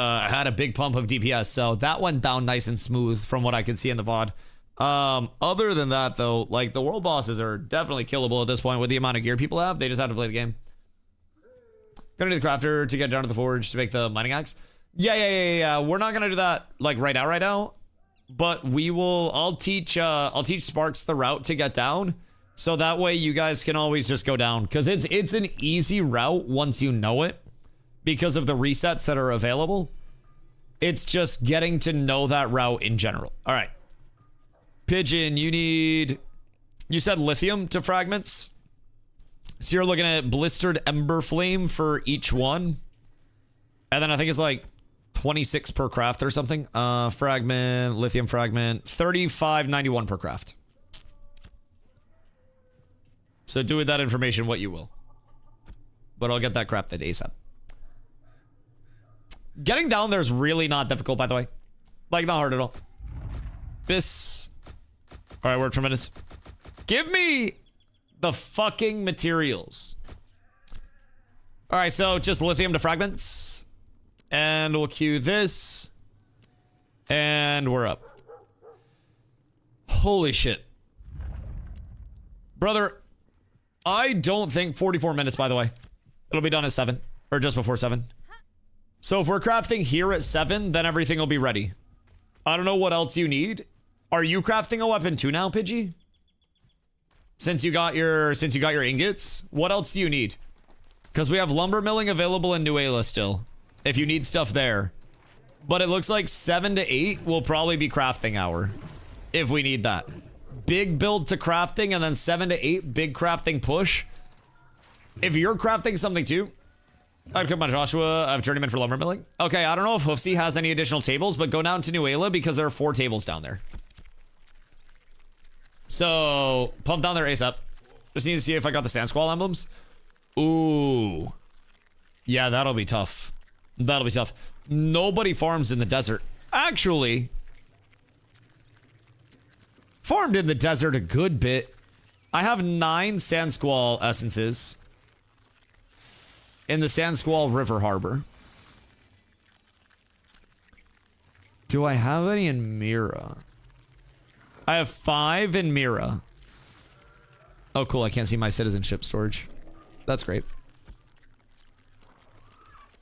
a big pump of DPS. So that went down nice and smooth from what I could see in the VOD. Other than that, though, like the world bosses are definitely killable at this point with the amount of gear people have. They just have to play the game. Gonna do the crafter to get down to the forge to make the mining axe. Yeah. We're not gonna do that like right now. But we will. I'll teach Sparks the route to get down, so that way you guys can always just go down, because it's an easy route once you know it, because of the resets that are available. It's just getting to know that route in general. All right, Pigeon, you said lithium to fragments, so you're looking at blistered ember flame for each one, and then I think it's like 26 per craft or something. Fragment, lithium fragment, 35.91 per craft. So do with that information what you will. But I'll get that crafted ASAP. Getting down there is really not difficult, by the way. Like, not hard at all. This. All right, worked tremendous. Give me the fucking materials. All right, so just lithium to fragments. And we'll queue this. And we're up. Holy shit. Brother, I don't think 44 minutes, by the way. It'll be done at 7. Or just before 7. So if we're crafting here at 7, then everything will be ready. I don't know what else you need. Are you crafting a weapon too now, Pidgey? Since you got your ingots? What else do you need? Because we have lumber milling available in Nuela still. If you need stuff there. But it looks like 7 to 8 will probably be crafting hour. If we need that. Big build to crafting and then 7 to 8 big crafting push. If you're crafting something too. I'd come on Joshua. I have journeyman for lumber milling. Okay, I don't know if Hoofsy has any additional tables, but go down to Nuela because there are 4 tables down there. So pump down there ASAP. Just need to see if I got the sand squall emblems. Ooh. Yeah, that'll be tough. That'll be tough. Nobody farms in the desert. Actually, farmed in the desert a good bit. I have 9 Sand Squall essences in the Sand Squall River Harbor. Do I have any in Mira? I have 5 in Mira. Oh, cool. I can't see my citizenship storage. That's great.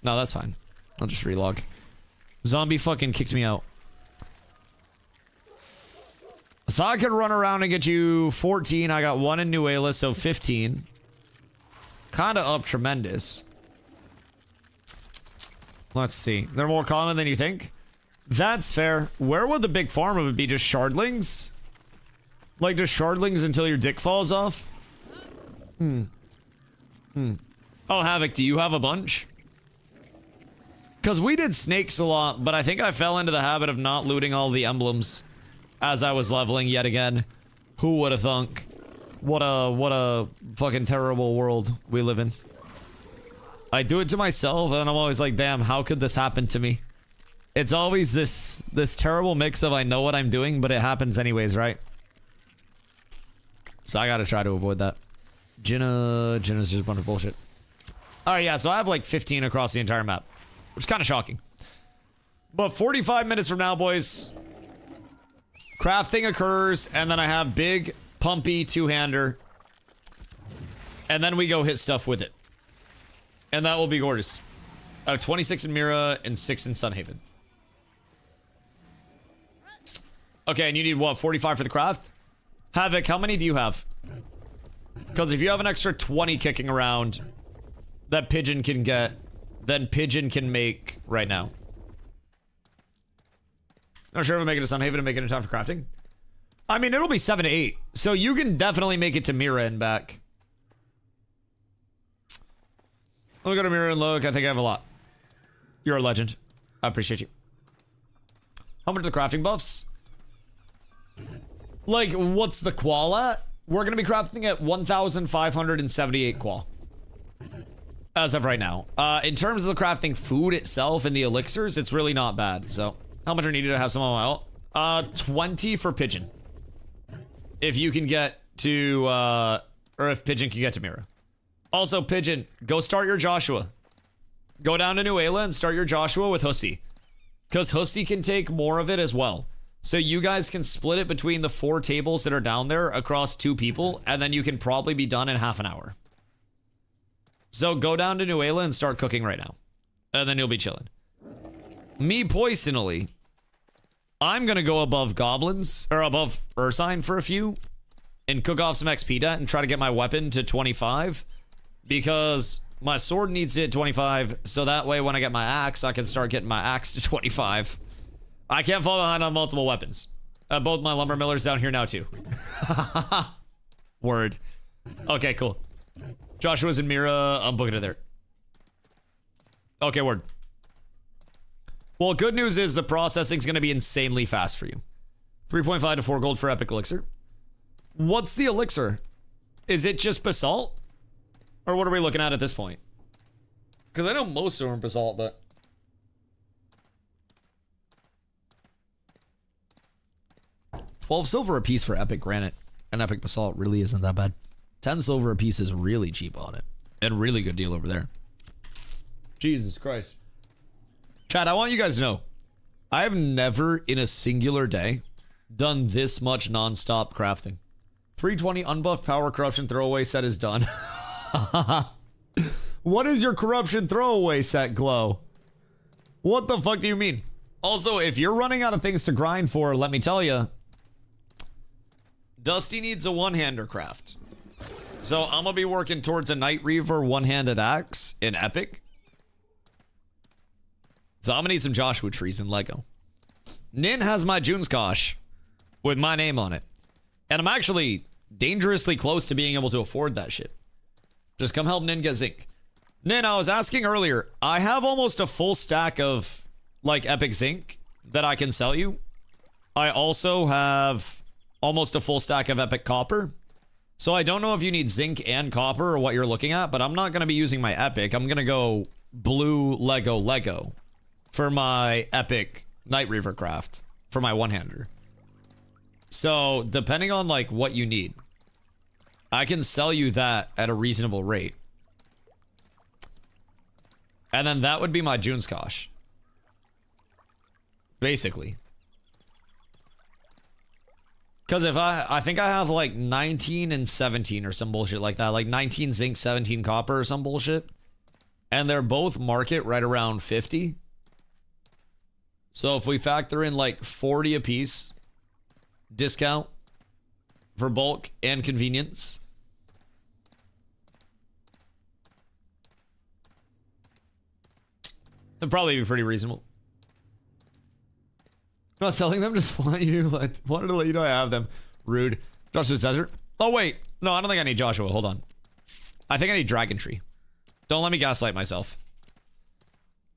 No, that's fine. I'll just relog. Zombie fucking kicked me out. So I could run around and get you 14. I got 1 in Nuela, so 15. Kind of up tremendous. Let's see. They're more common than you think. That's fair. Where would the big farm of it be? Just shardlings? Like just shardlings until your dick falls off? Oh, Havoc, do you have a bunch? Because we did snakes a lot, but I think I fell into the habit of not looting all the emblems as I was leveling yet again. Who would have thunk? What a fucking terrible world we live in. I do it to myself, and I'm always like, damn, how could this happen to me? It's always this terrible mix of I know what I'm doing, but it happens anyways, right? So I gotta try to avoid that. Jenna's just a bunch of bullshit. Alright, yeah, so I have like 15 across the entire map. Which is kind of shocking. But 45 minutes from now, boys, crafting occurs, and then I have big, pumpy two-hander. And then we go hit stuff with it. And that will be gorgeous. I have 26 in Mira and 6 in Sunhaven. Okay, and you need what, 45 for the craft? Havoc, how many do you have? Because if you have an extra 20 kicking around that Pigeon can get, then Pigeon can make right now. Not sure if I'll make it to Sunhaven and make it in time for crafting. I mean, it'll be 7 to 8. So you can definitely make it to Mira and back. I'll go to Mira and look. I think I have a lot. You're a legend. I appreciate you. How much are the crafting buffs? Like, what's the qual at? We're going to be crafting at 1,578 qual. As of right now. In terms of the crafting food itself and the elixirs, it's really not bad. So, how much are needed to have some on my ult? 20 for Pigeon. If you can get to, or if Pigeon can get to Mira. Also, Pigeon, go start your Joshua. Go down to Nuela and start your Joshua with Hussy. Because Hussy can take more of it as well. So you guys can split it between the 4 tables that are down there across 2 people, and then you can probably be done in half an hour. So go down to Nuela and start cooking right now. And then you'll be chilling. Me personally, I'm gonna go above goblins, or above Ursine for a few, and cook off some XP debt and try to get my weapon to 25. Because my sword needs to hit 25, so that way when I get my axe, I can start getting my axe to 25. I can't fall behind on multiple weapons. Both my lumber millers down here now too. Word. Okay, cool. Joshua's in Mira. I'm booking it there. Okay, word. Well, good news is the processing's going to be insanely fast for you. 3.5 to 4 gold for epic elixir. What's the elixir? Is it just basalt? Or what are we looking at this point? Because I know most of them are basalt, but... $12 silver a piece for epic granite and epic basalt really isn't that bad. 10 silver a piece is really cheap on it. And really good deal over there. Jesus Christ. Chat, I want you guys to know, I have never in a singular day done this much non-stop crafting. 320 unbuffed power corruption throwaway set is done. What is your corruption throwaway set, Glow? What the fuck do you mean? Also, if you're running out of things to grind for, let me tell you, Dusty needs a one-hander craft. So I'm gonna be working towards a Night Reaver one-handed axe in Epic. So I'm gonna need some Joshua trees in Lego. Nin has my Juneskosh with my name on it. And I'm actually dangerously close to being able to afford that shit. Just come help Nin get zinc. Nin, I was asking earlier, I have almost a full stack of, like, epic zinc that I can sell you. I also have almost a full stack of epic copper. So I don't know if you need zinc and copper or what you're looking at, but I'm not going to be using my epic. I'm going to go blue Lego for my epic Night Reaver craft for my one-hander. So depending on, like, what you need, I can sell you that at a reasonable rate. And then that would be my Juneskosh. Basically. Because if I think I have like 19 and 17 or some bullshit like that. Like 19 zinc, 17 copper or some bullshit. And they're both market right around 50. So if we factor in like 40 a piece discount for bulk and convenience. It'd probably be pretty reasonable. I'm not selling them, just wanted to let you know I have them. Rude. Joshua's Desert. Oh, wait. No, I don't think I need Joshua. Hold on. I think I need Dragon Tree. Don't let me gaslight myself.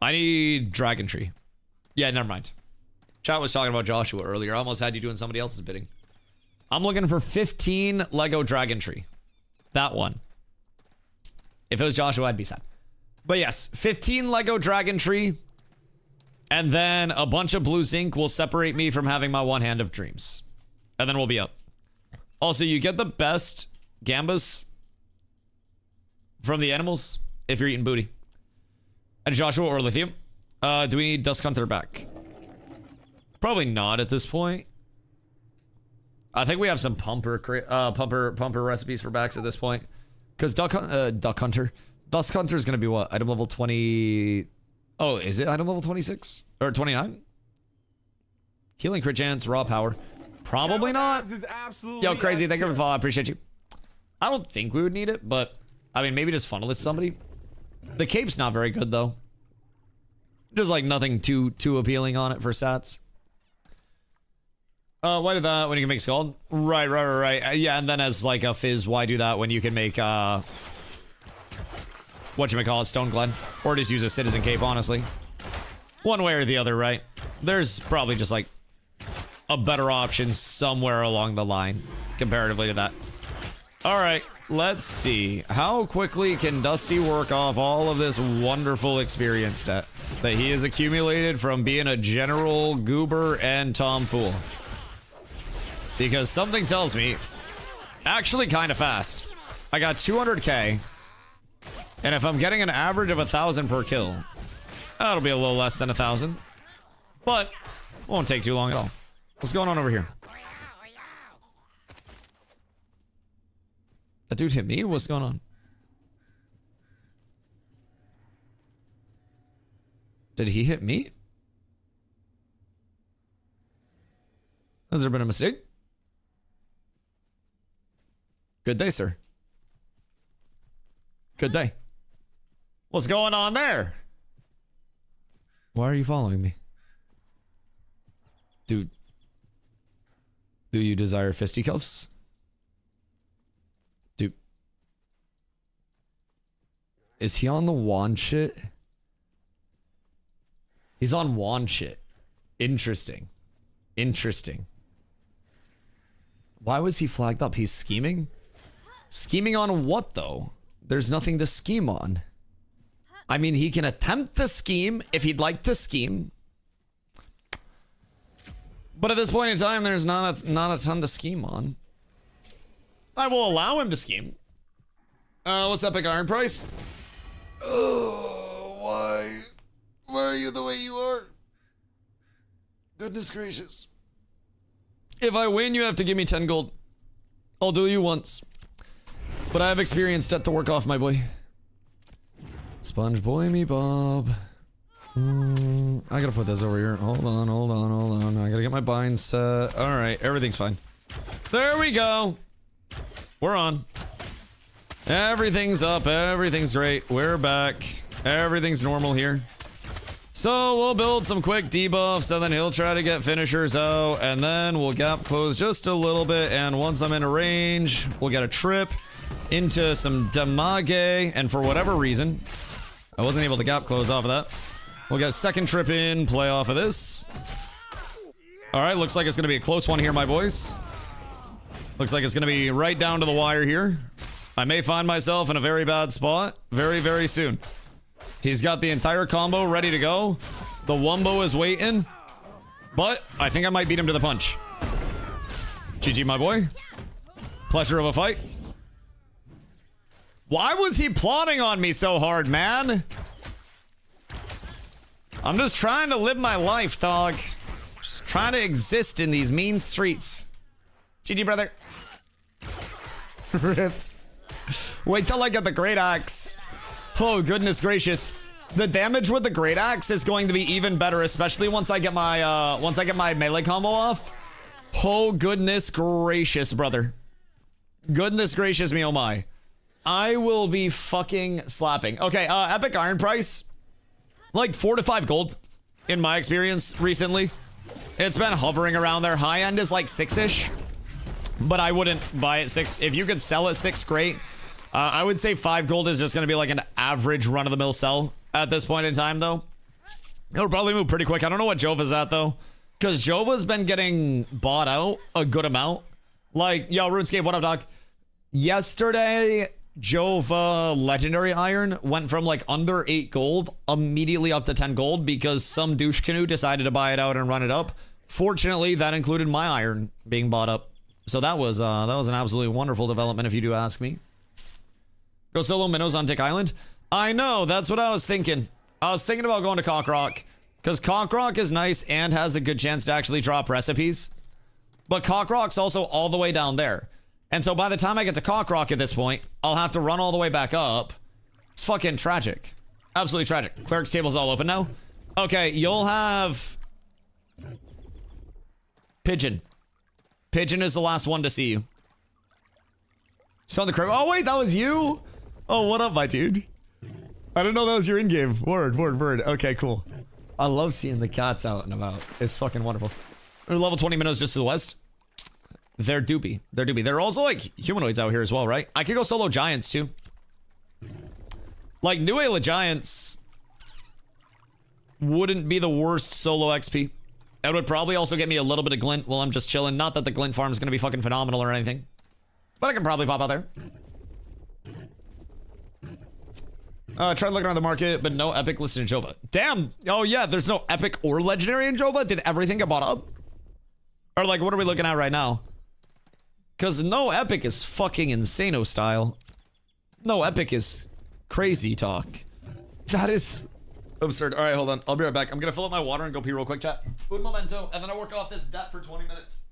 I need Dragon Tree. Yeah, never mind. Chat was talking about Joshua earlier. I almost had you doing somebody else's bidding. I'm looking for 15 Lego Dragon Tree. That one. If it was Joshua, I'd be sad. But yes, 15 Lego Dragon Tree. And then a bunch of blue zinc will separate me from having my one hand of dreams. And then we'll be up. Also, you get the best gambas from the animals if you're eating booty. And Joshua or lithium. Do we need Dusk Hunter back? Probably not at this point. I think we have some pumper recipes for backs at this point. Because Dusk Hunter is going to be what? Item level 20... Oh, is it item level 26? Or 29? Healing crit chance, raw power. Probably not. Yo, crazy, thank you for the follow. I appreciate you. I don't think we would need it, but... I mean, maybe just funnel it to somebody. The cape's not very good, though. Just, like, nothing too appealing on it for stats. Why do that when you can make Scald? Right. Yeah, and then as, like, a fizz, why do that when you can make, whatchamacallit, Stone Glen? Or just use a Citizen Cape, honestly. One way or the other, right? There's probably just, like, a better option somewhere along the line, comparatively to that. Alright, let's see. How quickly can Dusty work off all of this wonderful experience that he has accumulated from being a general goober and tomfool? Because something tells me, actually kind of fast. I got 200k. And if I'm getting an average of 1,000 per kill, that'll be a little less than 1,000. But won't take too long at all. What's going on over here? That dude hit me? What's going on? Did he hit me? Has there been a mistake? Good day, sir. Good day. What's going on there? Why are you following me? Dude. Do you desire fisticuffs? Dude. Is he on the wand shit? He's on wand shit. Interesting. Interesting. Why was he flagged up? He's scheming? Scheming on what, though? There's nothing to scheme on. I mean, he can attempt the scheme if he'd like to scheme. But at this point in time, there's not a ton to scheme on. I will allow him to scheme. What's Epic Iron Price? Oh, why? Why are you the way you are? Goodness gracious. If I win, you have to give me 10 gold. I'll do you once. But I have experienced debt to work off, my boy. Sponge boy me Bob. I gotta put this over here. Hold on, hold on, hold on. I gotta get my bind set. Alright, everything's fine. There we go. We're on. Everything's up. Everything's great. We're back. Everything's normal here. So we'll build some quick debuffs, and then he'll try to get finishers out, and then we'll gap close just a little bit, and once I'm in a range, we'll get a trip into some damage, and for whatever reason, I wasn't able to gap close off of that. We'll get a second trip in, play off of this. Alright, looks like it's gonna be a close one here, my boys. Looks like it's gonna be right down to the wire here. I may find myself in a very bad spot very, very soon. He's got the entire combo ready to go. The Wumbo is waiting. But I think I might beat him to the punch. GG, my boy. Pleasure of a fight. Why was he plotting on me so hard, man? I'm just trying to live my life, dog. Just trying to exist in these mean streets. GG, brother. Rip. Wait till I get the great axe. Oh, goodness gracious. The damage with the great axe is going to be even better, especially once I get my melee combo off. Oh, goodness gracious, brother. Goodness gracious me, oh my. I will be fucking slapping. Okay, Epic Iron Price. Like 4 to 5 gold in my experience recently. It's been hovering around there. High end is like 6-ish. But I wouldn't buy it 6. If you could sell it 6, great. I would say 5 gold is just going to be like an average run-of-the-mill sell at this point in time, though. It'll probably move pretty quick. I don't know what Jova's at, though. Because Jova's been getting bought out a good amount. Like, yo, RuneScape, what up, dog? Yesterday, Jova Legendary Iron went from like under 8 gold immediately up to 10 gold because some douche canoe decided to buy it out and run it up. Fortunately, that included my iron being bought up. So that was an absolutely wonderful development, if you do ask me. Go solo minnows on Dick Island. I know, that's what I was thinking. I was thinking about going to Cockrock. Because Cockrock is nice and has a good chance to actually drop recipes. But Cockrock's also all the way down there. And so by the time I get to Cockrock at this point, I'll have to run all the way back up. It's fucking tragic. Absolutely tragic. Cleric's table's all open now. Okay, you'll have... Pigeon. Pigeon is the last one to see you. So the crib. Oh, wait, that was you? Oh, what up, my dude? I didn't know that was your in-game. Word. Okay, cool. I love seeing the cats out and about. It's fucking wonderful. They're level 20 minnows just to the west. They're doopy. They're doopy. They're also like humanoids out here as well, right? I could go solo giants too. Like New Ayla giants wouldn't be the worst solo XP. It would probably also get me a little bit of glint while I'm just chilling. Not that the glint farm is going to be fucking phenomenal or anything. But I can probably pop out there. Tried looking around the market, but no epic listed in Jova. Damn. Oh yeah, there's no epic or legendary in Jova. Did everything get bought up? Or like, what are we looking at right now? Because no epic is fucking insano style. No epic is crazy talk. That is absurd. All right, hold on. I'll be right back. I'm going to fill up my water and go pee real quick, chat. Un momento, and then I'll work off this debt for 20 minutes.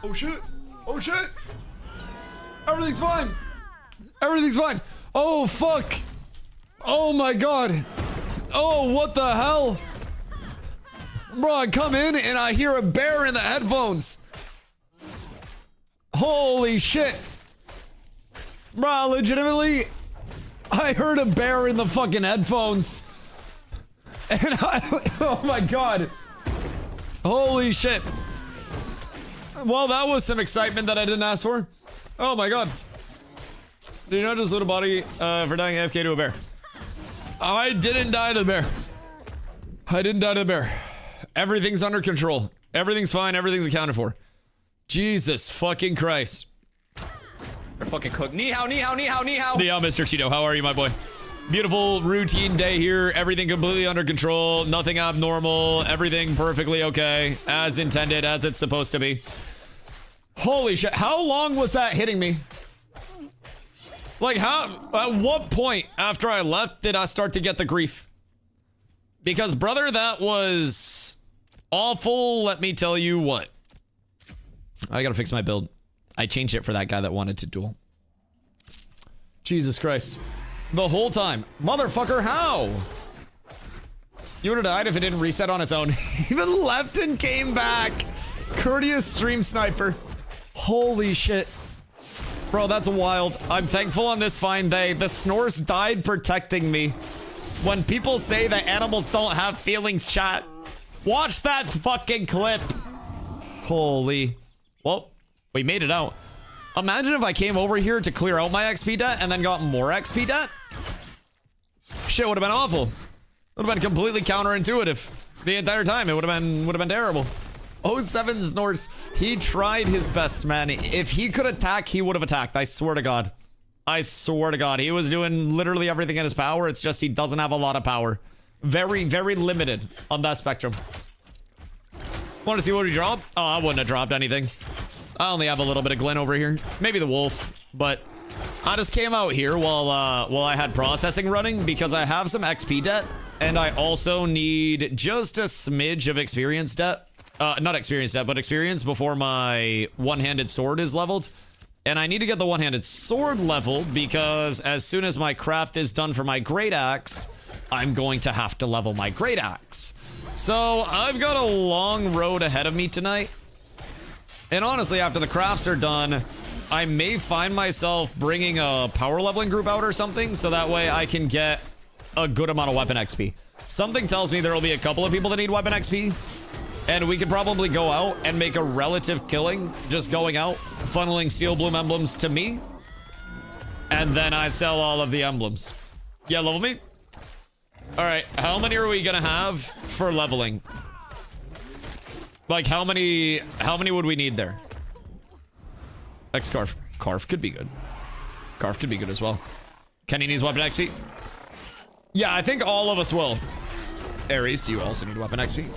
Oh shit. Oh shit. Everything's fine. Everything's fine. Oh fuck. Oh my god. Oh, what the hell? Bro, I come in and I hear a bear in the headphones. Holy shit. Bro, legitimately, I heard a bear in the fucking headphones. And oh my god. Holy shit. Well, that was some excitement that I didn't ask for. Oh my god. Did you not just loot a body for dying AFK to a bear? I didn't die to the bear. I didn't die to the bear. Everything's under control. Everything's fine. Everything's accounted for. Jesus fucking Christ. They're fucking cooked. Ni hao, ni hao, ni hao, ni hao. Ni hao, Mr. Cheeto. How are you, my boy? Beautiful routine day here. Everything completely under control. Nothing abnormal. Everything perfectly okay. As intended, as it's supposed to be. Holy shit. How long was that hitting me? Like, how, at what point after I left did I start to get the grief? Because, brother, that was awful. Let me tell you what. I gotta fix my build. I changed it for that guy that wanted to duel. Jesus Christ. The whole time. Motherfucker, how? You would have died if it didn't reset on its own. Even left and came back. Courteous stream sniper. Holy shit. Bro, that's wild. I'm thankful on this fine day. The snores died protecting me. When people say that animals don't have feelings, chat, watch that fucking clip. Holy. Well, we made it out. Imagine if I came over here to clear out my XP debt and then got more XP debt. Shit would have been awful. Would have been completely counterintuitive the entire time. It would have been terrible. 07 Snorts, he tried his best, man. If he could attack, he would have attacked. I swear to God. I swear to God. He was doing literally everything in his power. It's just he doesn't have a lot of power. Very, very limited on that spectrum. Want to see what he dropped? Oh, I wouldn't have dropped anything. I only have a little bit of Glen over here. Maybe the wolf, but I just came out here while I had processing running because I have some XP debt and I also need just a smidge of experience debt. Not experience debt, but experience before my one-handed sword is leveled. And I need to get the one-handed sword leveled because as soon as my craft is done for my great axe, I'm going to have to level my great axe. So I've got a long road ahead of me tonight. And honestly, after the crafts are done, I may find myself bringing a power leveling group out or something so that way I can get a good amount of weapon XP. Something tells me there will be a couple of people that need weapon XP. And we could probably go out and make a relative killing, just going out, funneling steel bloom emblems to me. And then I sell all of the emblems. Yeah, level me. All right, how many are we gonna have for leveling? Like, how many would we need there? X-Carf. Carf could be good. Carf could be good as well. Kenny needs weapon XP. Yeah, I think all of us will. Ares, do you also need weapon XP?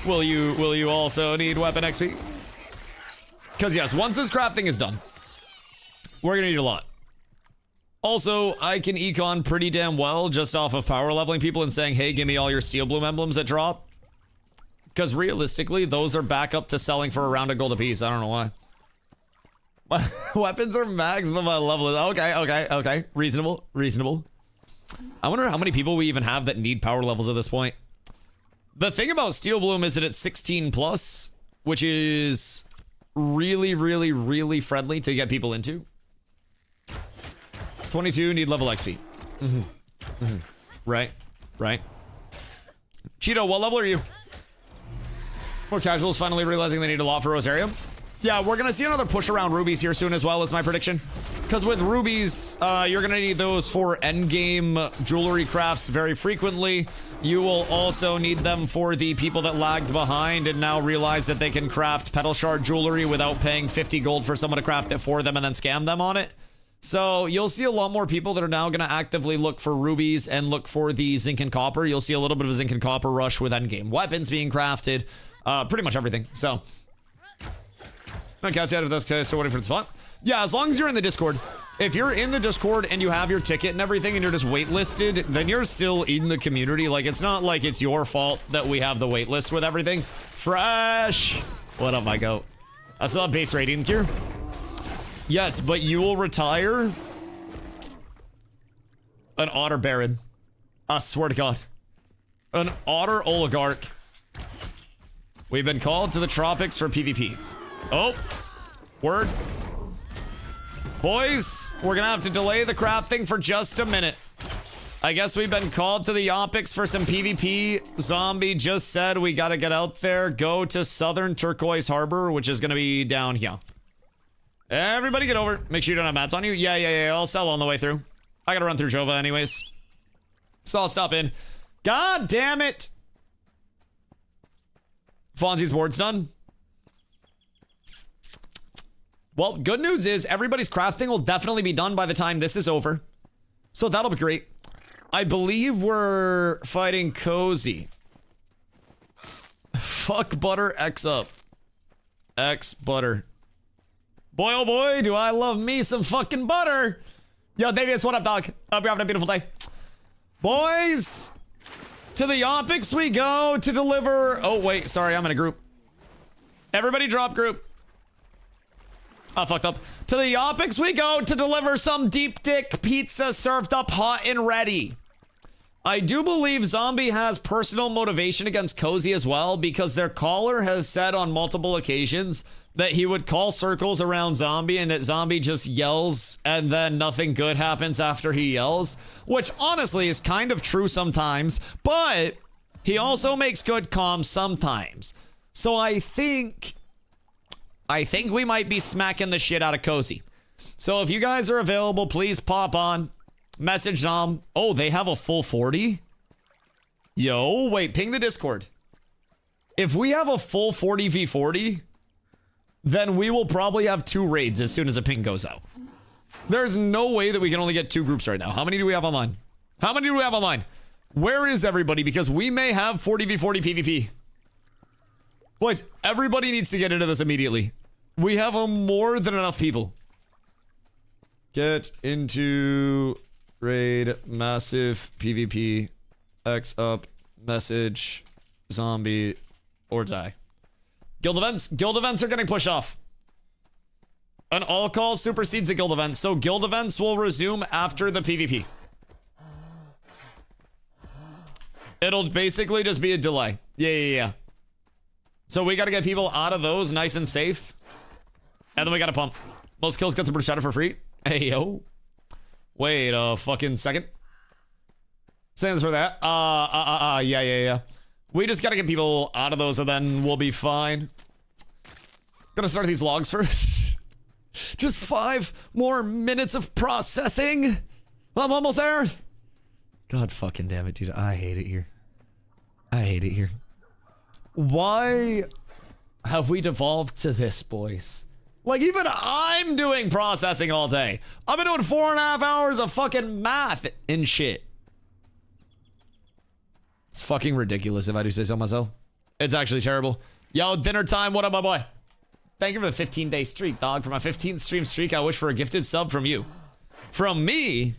Will you also need weapon XP? Because yes, once this crafting is done, we're gonna need a lot. Also, I can econ pretty damn well just off of power leveling people and saying, hey, give me all your steel bloom emblems that drop. Because realistically, those are back up to selling for a round of gold apiece. I don't know why. Weapons are max, but my level is okay. Reasonable. I wonder how many people we even have that need power levels at this point. The thing about Steel Bloom is that it's 16 plus, which is really, really, really friendly to get people into. 22 need level XP. Right. Cheeto, what level are you? More casuals finally realizing they need a lot for Rosario. Yeah, we're gonna see another push around rubies here soon as well, is my prediction. Because with rubies, you're gonna need those for endgame jewelry crafts very frequently. You will also need them for the people that lagged behind and now realize that they can craft petal shard jewelry without paying 50 gold for someone to craft it for them and then scam them on it. So you'll see a lot more people that are now gonna actively look for rubies and look for the zinc and copper. You'll see a little bit of a zinc and copper rush with endgame weapons being crafted. Pretty much everything, so. No cats out of this case, so waiting for the spot. Yeah, as long as you're in the Discord. If you're in the Discord and you have your ticket and everything and you're just waitlisted, then you're still in the community. Like, it's not like it's your fault that we have the waitlist with everything. Fresh! What up, my goat? I still have base radiant gear. Yes, but you will retire an otter baron. I swear to God. An otter oligarch. We've been called to the tropics for PvP. Oh, word. Boys, we're gonna have to delay the crafting for just a minute. I guess we've been called to the Opics for some PvP. Zombie just said we gotta get out there, go to Southern Turquoise Harbor, which is gonna be down here. Everybody get over. Make sure you don't have mats on you. Yeah. I'll sell on the way through. I gotta run through Jova anyways. So I'll stop in. God damn it. Fonzie's ward's done. Well, good news is everybody's crafting will definitely be done by the time this is over. So that'll be great. I believe we're fighting Cozy. Fuck butter, X up. X butter. Boy, oh boy, do I love me some fucking butter. Yo, Davius, what up, dog? Hope you're having a beautiful day. Boys, to the Opics we go to deliver. Oh, wait, sorry, I'm in a group. Everybody drop group. I fucked up. To the Opics we go to deliver some deep dick pizza served up hot and ready. I do believe Zombie has personal motivation against Cozy as well, because their caller has said on multiple occasions that he would call circles around Zombie and that Zombie just yells and then nothing good happens after he yells, which honestly is kind of true sometimes, but he also makes good comms sometimes. So I think we might be smacking the shit out of Cozy. So if you guys are available, please pop on. Message Zom. Oh, they have a full 40? Yo, wait, ping the Discord. If we have a full 40v40, then we will probably have 2 raids as soon as a ping goes out. There's no way that we can only get 2 groups right now. How many do we have online? How many do we have online? Where is everybody? Because we may have 40v40 PvP. Boys, everybody needs to get into this immediately. We have more than enough people. Get into raid, massive PvP, X up, message, zombie, or die. Guild events are getting pushed off. An all call supersedes a guild event, so guild events will resume after the PvP. It'll basically just be a delay. Yeah. So we gotta get people out of those nice and safe. And then we gotta pump. Most kills get to British Shadow for free. Hey, yo. Wait a fucking second. Stands for that. Yeah. We just gotta get people out of those and then we'll be fine. Gonna start these logs first. Just 5 more minutes of processing. I'm almost there. God fucking damn it, dude. I hate it here. Why have we devolved to this, boys? Like, even I'm doing processing all day. I've been doing 4.5 hours of fucking math and shit. It's fucking ridiculous if I do say so myself. It's actually terrible. Yo, dinner time. What up, my boy? Thank you for the 15-day streak, dog. For my 15th stream streak, I wish for a gifted sub from you. From me?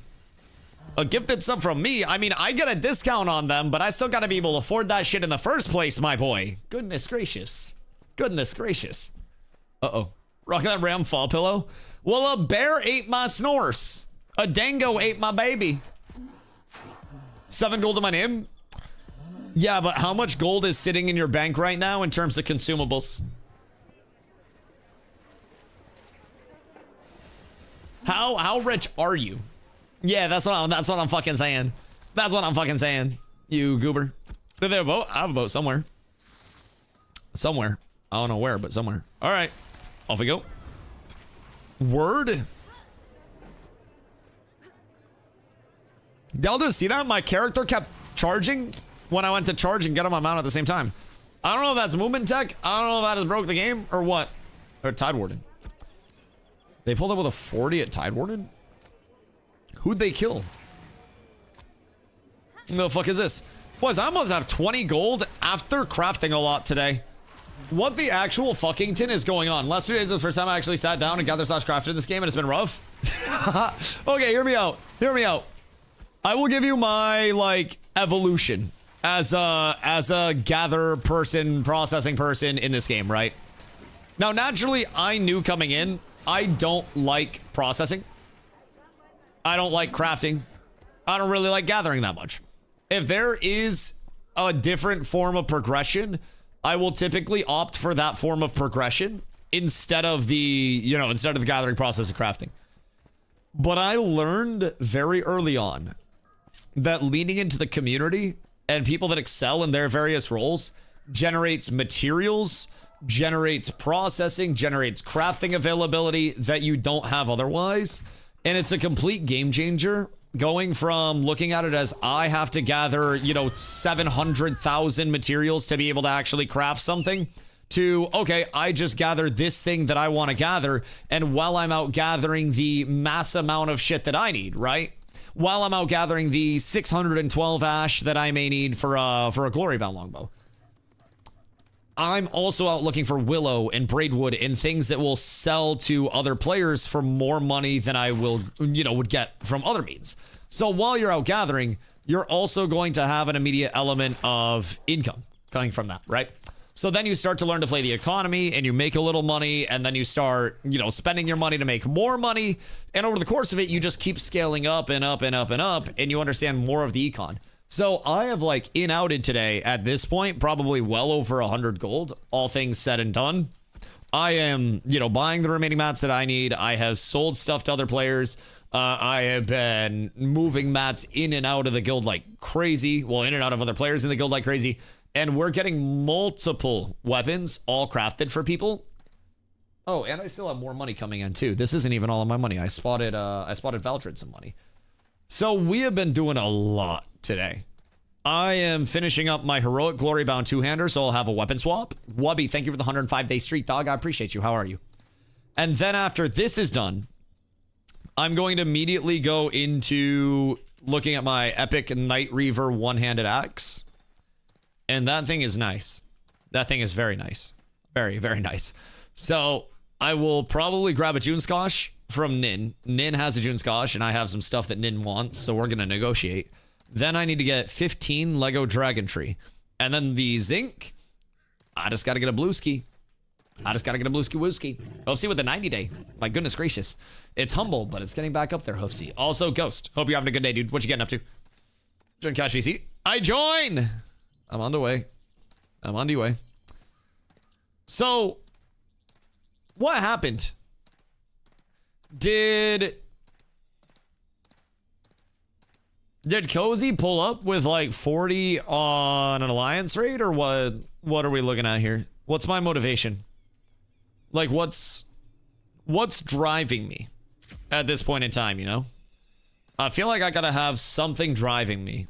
A gifted sub from me? I mean, I get a discount on them, but I still gotta be able to afford that shit in the first place, my boy. Goodness gracious. Goodness gracious. Uh-oh. Rock that ram fall pillow? Well, a bear ate my snores. A dango ate my baby. 7 gold to my name? Yeah, but how much gold is sitting in your bank right now in terms of consumables? How rich are you? Yeah, that's what I'm fucking saying. That's what I'm fucking saying. You goober. Is there a boat? I have a boat somewhere. Somewhere. I don't know where, but somewhere. All right. Off we go. Word. Y'all just see that? My character kept charging when I went to charge and get on my mount at the same time. I don't know if that's movement tech. I don't know if that has broke the game or what. Or Tide Warden. They pulled up with a 40 at Tide Warden? Who'd they kill? The fuck is this? Boys, I almost have 20 gold after crafting a lot today. What the actual fuckington is going on? Last 2 days is the first time I actually sat down and gather/crafted in this game, and it's been rough. Okay, hear me out. Hear me out. I will give you my, like, evolution as a gather person, processing person in this game, right? Now, naturally, I knew coming in, I don't like processing. I don't like crafting. I don't really like gathering that much. If there is a different form of progression, I will typically opt for that form of progression instead of the, instead of the gathering process of crafting. But I learned very early on that leaning into the community and people that excel in their various roles generates materials, generates processing, generates crafting availability that you don't have otherwise. And it's a complete game changer going from looking at it as I have to gather, 700,000 materials to be able to actually craft something to, okay, I just gather this thing that I want to gather. And while I'm out gathering the mass amount of shit that I need, right? While I'm out gathering the 612 ash that I may need for a glory bound longbow, I'm also out looking for willow and braidwood and things that will sell to other players for more money than I will, would get from other means. So while you're out gathering, you're also going to have an immediate element of income coming from that, right? So then you start to learn to play the economy and you make a little money and then you start, spending your money to make more money. And over the course of it, you just keep scaling up and up and up and up and you understand more of the econ. So I have in-outed today at this point, probably well over 100 gold, all things said and done. I am, buying the remaining mats that I need. I have sold stuff to other players. I have been moving mats in and out of the guild like crazy. Well, in and out of other players in the guild like crazy. And we're getting multiple weapons all crafted for people. Oh, and I still have more money coming in too. This isn't even all of my money. I spotted Valdred some money. So we have been doing a lot today. I am finishing up my heroic glory bound two-hander, so I'll have a weapon swap. Wubby, thank you for the 105-day streak, dog. I appreciate you. How are you? And then after this is done, I'm going to immediately go into looking at my epic Night Reaver one-handed axe. And that thing is nice. That thing is very nice. Very, very nice. So I will probably grab a June Skosh from Nin. Nin has a June Skosh, and I have some stuff that Nin wants, so we're going to negotiate. Then I need to get 15 Lego Dragon Tree. And then the zinc, I just got to get a blue ski. I just got to get a blue ski wooski. Hoofsy with the 90-day. My goodness gracious. It's humble, but it's getting back up there, Hoofsy. Also, Ghost. Hope you're having a good day, dude. What you getting up to? Join Cash VC. I join! I'm on the way. I'm on the way. So, what happened? Did Cozy pull up with 40 on an alliance raid, or what are we looking at here? What's my motivation? What's driving me at this point in time, I feel like I gotta have something driving me.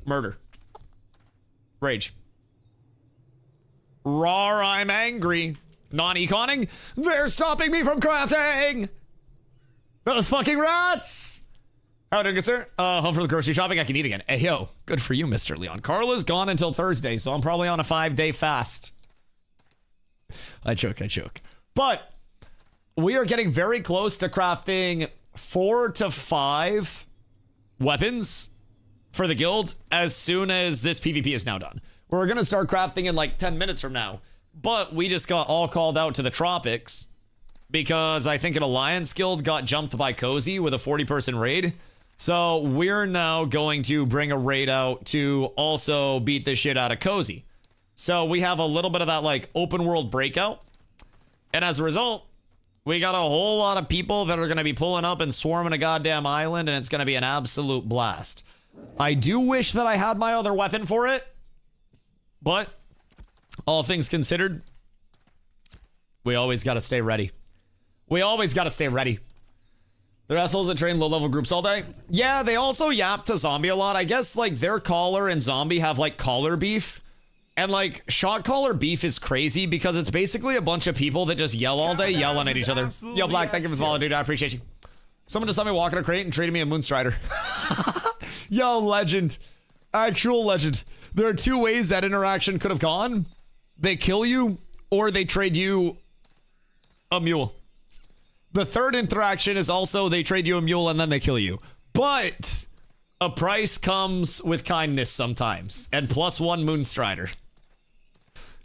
Murder. Rage. Rawr, I'm angry. Non-econing? They're stopping me from crafting! Those fucking rats! How are you doing, sir? Home from the grocery shopping. I can eat again. Hey, yo. Good for you, Mr. Leon. Carla's gone until Thursday, so I'm probably on a 5-day fast. I joke. But we are getting very close to crafting 4 to 5 weapons for the guild as soon as this PvP is now done. We're going to start crafting in 10 minutes from now. But we just got all called out to the tropics because I think an Alliance guild got jumped by Cozy with a 40-person raid. So we're now going to bring a raid out to also beat the shit out of Cozy. So we have a little bit of that open world breakout. And as a result, we got a whole lot of people that are going to be pulling up and swarming a goddamn island, and it's going to be an absolute blast. I do wish that I had my other weapon for it, but all things considered, we always got to stay ready. We always got to stay ready. They're assholes that train low-level groups all day. Yeah, they also yap to Zombie a lot. I guess their caller and Zombie have caller beef. And shot caller beef is crazy because it's basically a bunch of people that just yell all day, yelling at each other. Yo, Black, thank you for the follow, dude. I appreciate you. Someone just saw me walking a crate and traded me a Moonstrider. Yo, legend. Actual legend. There are 2 ways that interaction could have gone. They kill you, or they trade you a mule. The third interaction is also they trade you a mule and then they kill you. But a price comes with kindness sometimes. And +1 Moonstrider.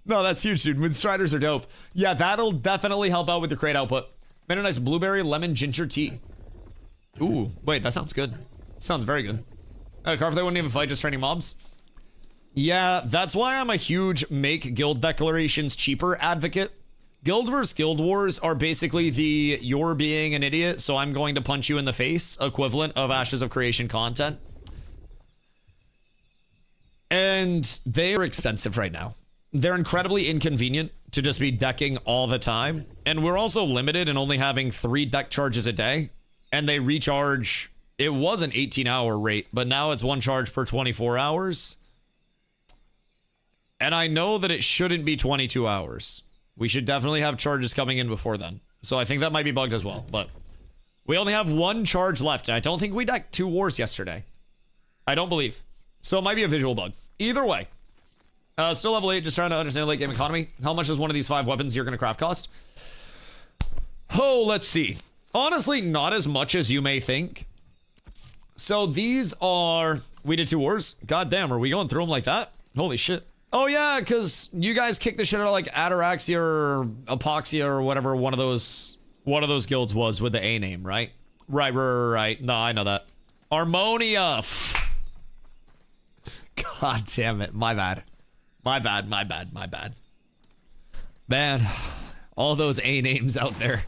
No, that's huge, dude. Moon Striders are dope. Yeah, that'll definitely help out with your crate output. Made a nice blueberry lemon ginger tea. Ooh, wait, that sounds good. Sounds very good. Carve, they wouldn't even fight, just training mobs. Yeah, that's why I'm a huge make guild declarations cheaper advocate. Guild versus guild wars are basically the you're being an idiot, so I'm going to punch you in the face equivalent of Ashes of Creation content. And they are expensive right now. They're incredibly inconvenient to just be decking all the time. And we're also limited in only having 3 deck charges a day. And they recharge, it was an 18-hour rate, but now it's 1 charge per 24 hours. And I know that it shouldn't be 22 hours. We should definitely have charges coming in before then. So I think that might be bugged as well. But we only have 1 charge left. And I don't think we decked 2 wars yesterday. I don't believe. So it might be a visual bug. Either way. Still level 8, just trying to understand late game economy. How much is one of these 5 weapons you're going to craft cost? Oh, let's see. Honestly, not as much as you may think. So these are... We did 2 wars. God damn, are we going through them like that? Holy shit. Oh yeah, because you guys kicked the shit out of like Ataraxia or Apoxia or whatever one of those guilds was with the A name, right? Right. No, I know that. Harmonia. God damn it. My bad. Man, all those A names out there.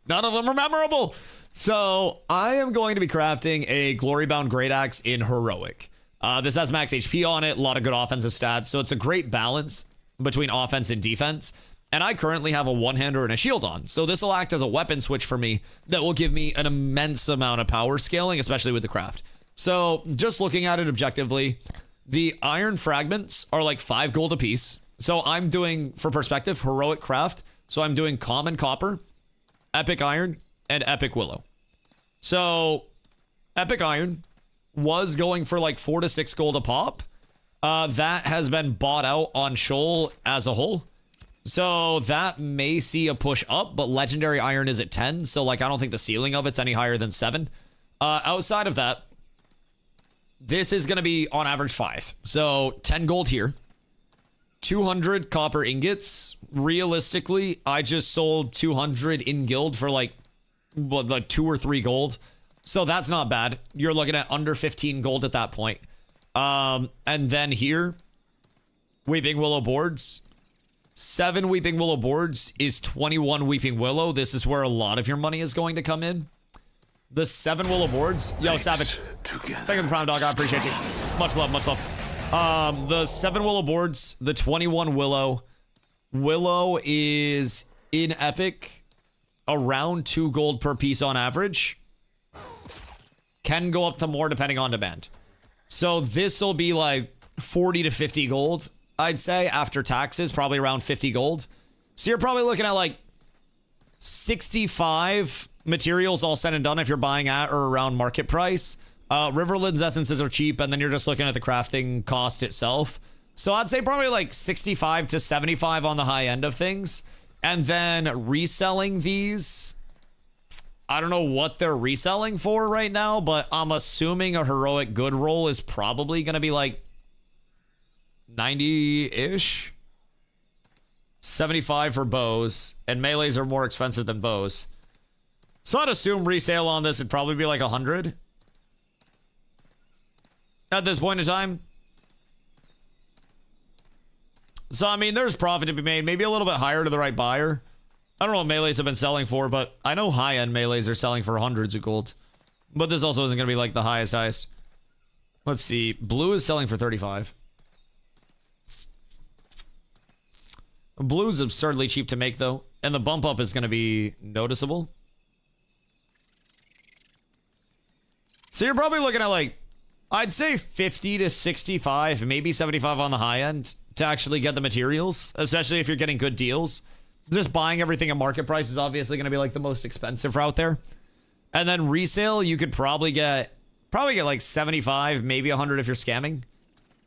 None of them are memorable. So I am going to be crafting a Glorybound Great Axe in Heroic. This has max HP on it, a lot of good offensive stats. So it's a great balance between offense and defense. And I currently have a one-hander and a shield on. So this will act as a weapon switch for me that will give me an immense amount of power scaling, especially with the craft. So just looking at it objectively, the iron fragments are like 5 gold a piece. So I'm doing, for perspective, heroic craft. So I'm doing common copper, epic iron, and epic willow. So epic iron was going for like 4 to 6 gold a pop. That has been bought out on Shoal as a whole. So that may see a push up, but legendary iron is at 10. So like, I don't think the ceiling of it's any higher than 7. Outside of that, this is going to be on average 5. So 10 gold here, 200 copper ingots. Realistically, I just sold 200 in guild for like 2 or 3 gold. So that's not bad. You're looking at under 15 gold at that point. And then here, Weeping Willow boards. 7 Weeping Willow boards is 21 Weeping Willow. This is where a lot of your money is going to come in. The 7 Willow boards. Yo, Savage. Thank you for the Prime Dog. I appreciate you. Much love, much love. The 7 Willow boards, the 21 Willow. Willow is in Epic around 2 gold per piece on average. Can go up to more depending on demand. So this will be like 40 to 50 gold, I'd say, after taxes, probably around 50 gold. So you're probably looking at like 65 materials all said and done if you're buying at or around market price. Riverlands essences are cheap, and then you're just looking at the crafting cost itself. So I'd say probably like 65 to 75 on the high end of things. And then reselling these, I don't know what they're reselling for right now, but I'm assuming a heroic good roll is probably going to be like 90-ish. 75 for bows, and melees are more expensive than bows. So I'd assume resale on this would probably be like 100 at this point in time. So, I mean, there's profit to be made. Maybe a little bit higher to the right buyer. I don't know what melees have been selling for, but I know high-end melees are selling for hundreds of gold. But this also isn't going to be like the highest. Let's see. Blue is selling for 35. Blue is absurdly cheap to make, though. And the bump up is going to be noticeable. So you're probably looking at like, I'd say 50 to 65, maybe 75 on the high end to actually get the materials, especially if you're getting good deals. Just buying everything at market price is obviously going to be like the most expensive route there. And then resale, you could probably get like 75, maybe 100 if you're scamming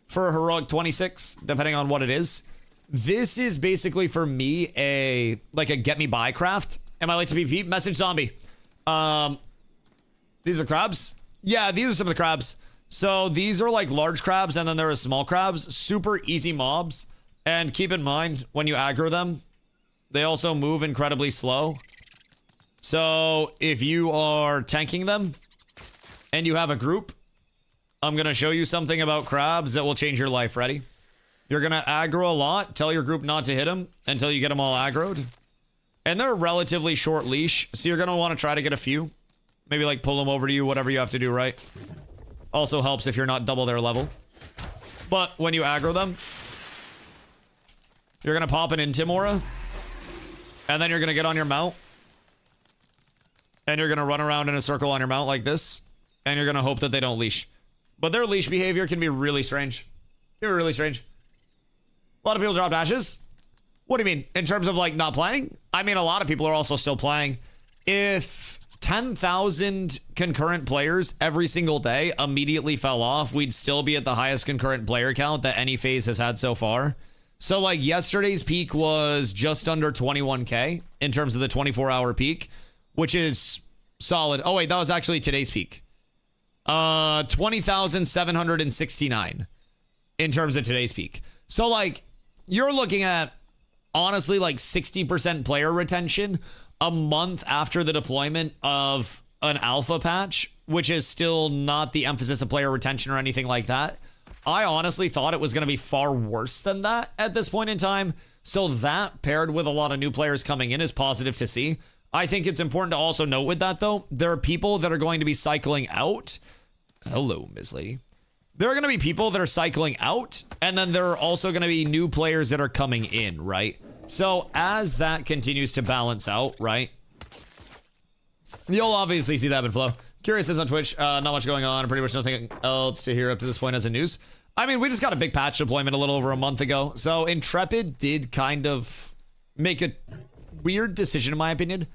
for a heroic 26, depending on what it is. This is basically for me a get me by craft. Am I like to be Pete? Message zombie. These are crabs. Yeah, these are some of the crabs. So these are like large crabs, and then there are small crabs. Super easy mobs. And keep in mind, when you aggro them, they also move incredibly slow. So if you are tanking them and you have a group, I'm going to show you something about crabs that will change your life. Ready? You're going to aggro a lot. Tell your group not to hit them until you get them all aggroed. And they're a relatively short leash, so you're going to want to try to get a few. Maybe like pull them over to you, whatever you have to do, right? Also helps if you're not double their level. But when you aggro them, you're going to pop an Intimora. And then you're going to get on your mount. And you're going to run around in a circle on your mount like this. And you're going to hope that they don't leash. But their leash behavior can be really strange. Can be really strange. A lot of people dropped ashes. What do you mean? In terms of like not playing? I mean, a lot of people are also still playing. If 10,000 concurrent players every single day immediately fell off, we'd still be at the highest concurrent player count that any phase has had so far. So like yesterday's peak was just under 21K in terms of the 24-hour peak, which is solid. Oh wait, that was actually today's peak. 20,769 in terms of today's peak. So like you're looking at honestly like 60% player retention a month after the deployment of an alpha patch, which is still not the emphasis of player retention or anything like that. I honestly thought it was going to be far worse than that at this point in time. So that paired with a lot of new players coming in is positive to see. I think it's important to also note with that though, there are people that are going to be cycling out. Hello, Ms. Lady. There are going to be people that are cycling out, and then there are also going to be new players that are coming in, right? So as that continues to balance out, right? You'll obviously see that ebb and flow. Curious is on Twitch, not much going on, pretty much nothing else to hear up to this point as a news. I mean, we just got a big patch deployment a little over a month ago, so Intrepid did kind of make a weird decision, in my opinion,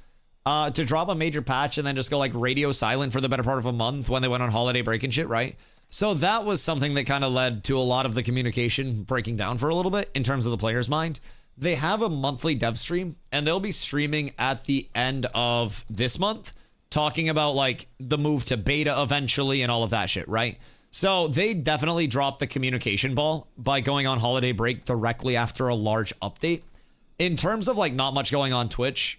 to drop a major patch and then just go like radio silent for the better part of a month when they went on holiday break and shit, right? So that was something that kind of led to a lot of the communication breaking down for a little bit in terms of the player's mind. They have a monthly dev stream, and they'll be streaming at the end of this month, talking about like the move to beta eventually and all of that shit, right? So they definitely dropped the communication ball by going on holiday break directly after a large update. In terms of like not much going on Twitch,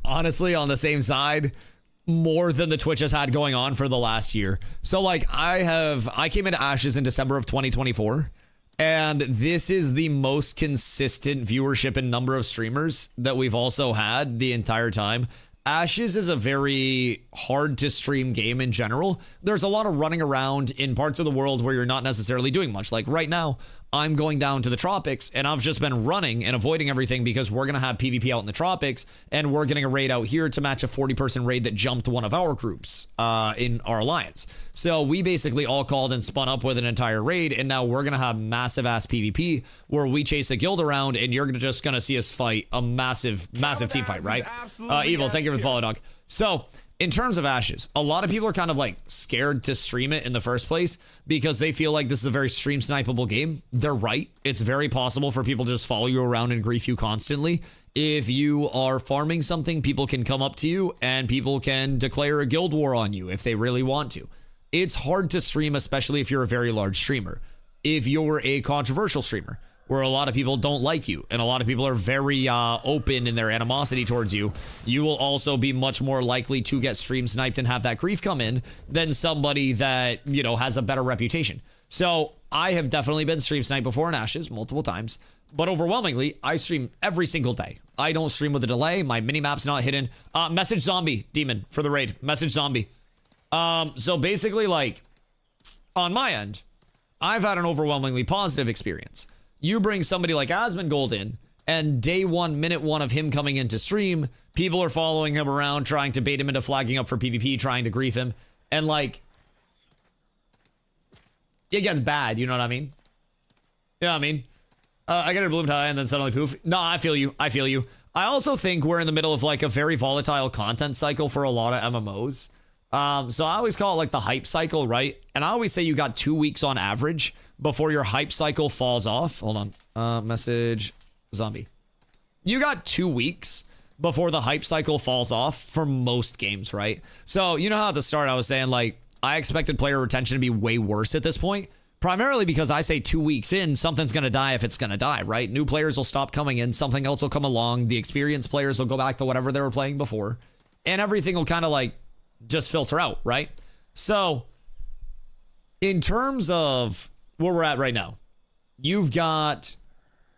honestly, on the same side, more than the Twitch has had going on for the last year. So like I came into Ashes in December of 2024, and this is the most consistent viewership and number of streamers that we've also had the entire time. Ashes is a very hard to stream game in general. There's a lot of running around in parts of the world where you're not necessarily doing much. Like right now, I'm going down to the tropics, and I've just been running and avoiding everything because we're going to have PvP out in the tropics, and we're getting a raid out here to match a 40-person raid that jumped one of our groups in our alliance. So we basically all called and spun up with an entire raid, and now we're going to have massive-ass PvP where we chase a guild around, and you're just going to see us fight a massive team fight, right? Evil, thank you for the follow, dog. So in terms of Ashes, a lot of people are kind of like scared to stream it in the first place because they feel like this is a very stream snipeable game. They're right. It's very possible for people to just follow you around and grief you constantly. If you are farming something, people can come up to you and people can declare a guild war on you if they really want to. It's hard to stream, especially if you're a very large streamer. If you're a controversial streamer, where a lot of people don't like you and a lot of people are very open in their animosity towards you, you will also be much more likely to get stream sniped and have that grief come in than somebody that, you know, has a better reputation. So I have definitely been stream sniped before in Ashes multiple times, but overwhelmingly I stream every single day. I don't stream with a delay. My minimap's not hidden. Message zombie demon for the raid. Message zombie. So basically, like, on my end, I've had an overwhelmingly positive experience. You bring somebody like Asmongold in, and day one, minute one of him coming into stream, people are following him around, trying to bait him into flagging up for PvP, trying to grief him, and like, it gets bad, you know what I mean? You know what I mean? I get it bloomed high and then suddenly poof. No, I feel you. I feel you. I also think we're in the middle of like a very volatile content cycle for a lot of MMOs. So I always call it like the hype cycle, right? And I always say you got 2 weeks on average before your hype cycle falls off. Hold on. Message zombie. You got 2 weeks before the hype cycle falls off for most games, right? So you know how at the start I was saying like I expected player retention to be way worse at this point. Primarily because I say 2 weeks in, something's going to die if it's going to die, right? New players will stop coming in. Something else will come along. The experienced players will go back to whatever they were playing before. And everything will kind of like just filter out, right? So in terms of where we're at right now, you've got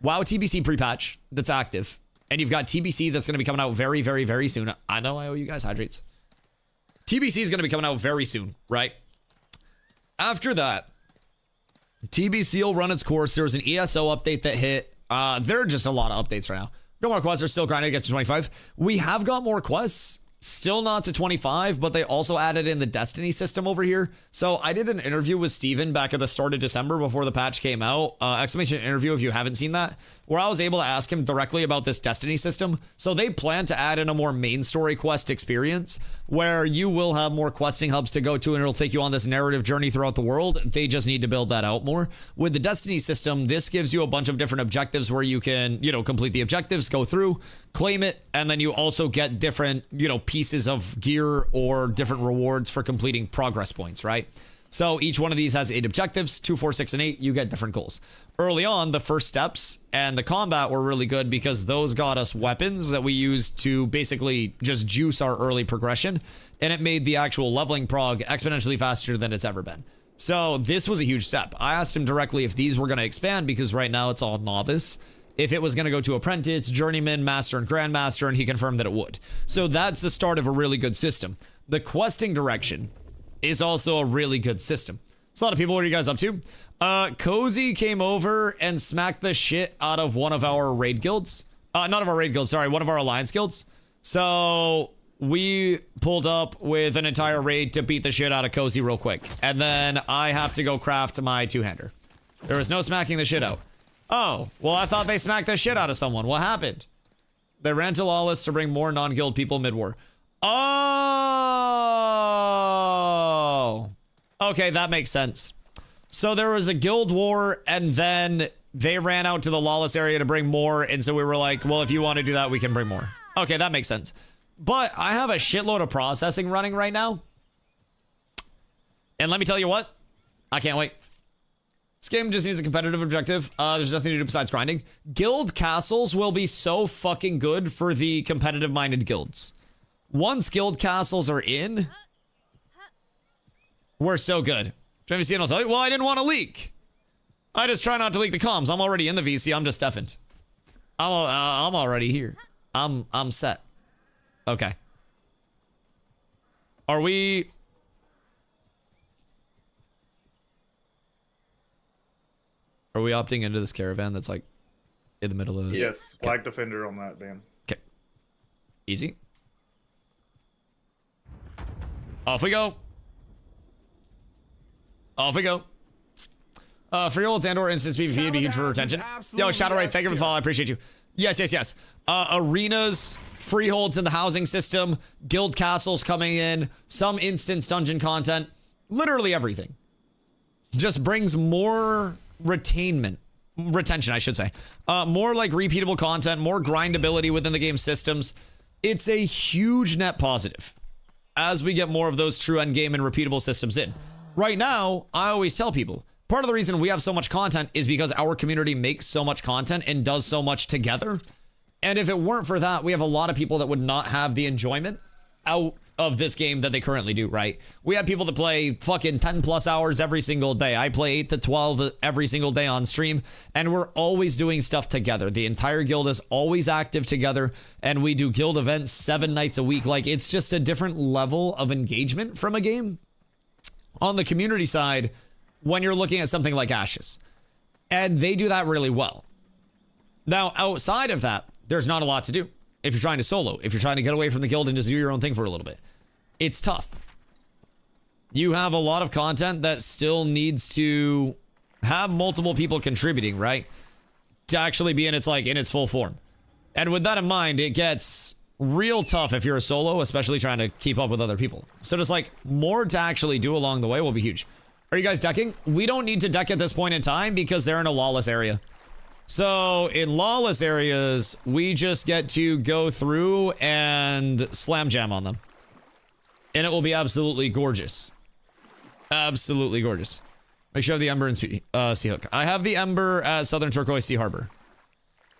WoW TBC pre-patch that's active. And you've got TBC that's going to be coming out very, very, very soon. I know I owe you guys hydrates. TBC is going to be coming out very soon, right? After that, TBC will run its course. There was an ESO update that hit. There are just a lot of updates right now. Got more quests. Are still grinding to get to 25. We have got more quests. Still not to 25, but they also added in the Destiny system over here. So I did an interview with Steven back at the start of December before the patch came out. Exclamation interview if you haven't seen that, where I was able to ask him directly about this Destiny system. So they plan to add in a more main story quest experience where you will have more questing hubs to go to and it'll take you on this narrative journey throughout the world. They just need to build that out more. With the Destiny system, this gives you a bunch of different objectives where you can, complete the objectives, go through, claim it, and then you also get different, pieces of gear or different rewards for completing progress points, right? So each one of these has 8 objectives, 2, 4, 6, and 8. You get different goals. Early on, the first steps and the combat were really good because those got us weapons that we used to basically just juice our early progression. And it made the actual leveling prog exponentially faster than it's ever been. So this was a huge step. I asked him directly if these were going to expand because right now it's all novice. If it was going to go to apprentice, journeyman, master, and grandmaster, and he confirmed that it would. So that's the start of a really good system. The questing direction is also a really good system. So a lot of people, what are you guys up to? Cozy came over and smacked the shit out of one of our raid guilds. Not of our raid guilds, sorry, one of our alliance guilds. So we pulled up with an entire raid to beat the shit out of Cozy real quick. And then I have to go craft my two-hander. There was no smacking the shit out. Oh, well, I thought they smacked the shit out of someone. What happened? They ran to Lawless to bring more non-guild people mid-war. Oh. Okay, that makes sense. So there was a guild war, and then they ran out to the Lawless area to bring more, and so we were like, well, if you want to do that, we can bring more. Okay, that makes sense. But I have a shitload of processing running right now. And let me tell you what, I can't wait. This game just needs a competitive objective. There's nothing to do besides grinding. Guild castles will be so fucking good for the competitive-minded guilds. Once guild castles are in, we're so good. Have you seen? I'll tell you. Well, I didn't want to leak. I just try not to leak the comms. I'm already in the VC. I'm just deafened. I'm already here. I'm set. Okay. Are we opting into this caravan that's like in the middle of this? Yes, Flag Defender on that, Dan. Okay. Easy. Off we go. Off we go. For your old Xandor instance PvP, it'd be huge for retention. Yo, Shadowray, thank you for the follow. I appreciate you. Yes. Arenas, freeholds in the housing system, guild castles coming in, some instance dungeon content, literally everything. Just brings more retention, I should say. More like repeatable content, more grindability within the game systems. It's a huge net positive as we get more of those true endgame and repeatable systems in. Right now, I always tell people, part of the reason we have so much content is because our community makes so much content and does so much together. And if it weren't for that, we have a lot of people that would not have the enjoyment out of this game that they currently do, right? We have people that play fucking 10 plus hours every single day. I play 8 to 12 every single day on stream, and we're always doing stuff together. The entire guild is always active together, and we do guild events 7 nights a week. Like, it's just a different level of engagement from a game. On the community side, when you're looking at something like Ashes, and they do that really well. Now, outside of that, there's not a lot to do. If you're trying to solo, if you're trying to get away from the guild and just do your own thing for a little bit, it's tough. You have a lot of content that still needs to have multiple people contributing, right? To actually be in its full form. And with that in mind, it gets real tough if you're a solo, especially trying to keep up with other people. So just like more to actually do along the way will be huge. Are you guys decking? We don't need to deck at this point in time because they're in a lawless area. So in lawless areas, we just get to go through and slam jam on them. And it will be absolutely gorgeous. Absolutely gorgeous. Make sure you have the Ember in Sea Hook. I have the Ember at Southern Turquoise Sea Harbor,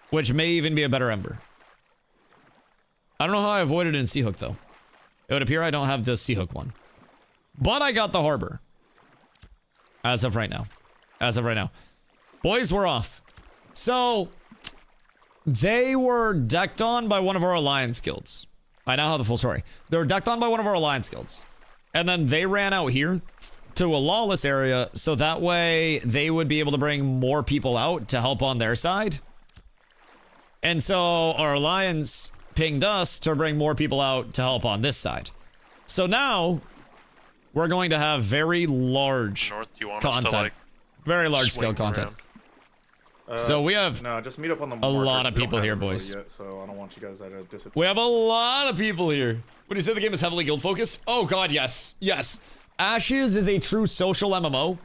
which may even be a better Ember. I don't know how I avoided it in Sea Hook, though. It would appear I don't have the Sea Hook one. But I got the Harbor. As of right now. As of right now. Boys, we're off. So, they were decked on by one of our Alliance guilds. I now have the full story. They were decked on by one of our Alliance guilds. And then they ran out here to a lawless area, so that way they would be able to bring more people out to help on their side. And so our Alliance pinged us to bring more people out to help on this side. So now we're going to have very large North, do you want content. us to, like, very large scale swing content. around? So we have No, just meet up on the a markers. lot of We don't people have here, everybody boys. Yet, so I don't want you guys at a disadvantage. We have a lot of people here. What do you say the game is heavily guild focused? Oh god, yes. Yes. Ashes is a true social MMO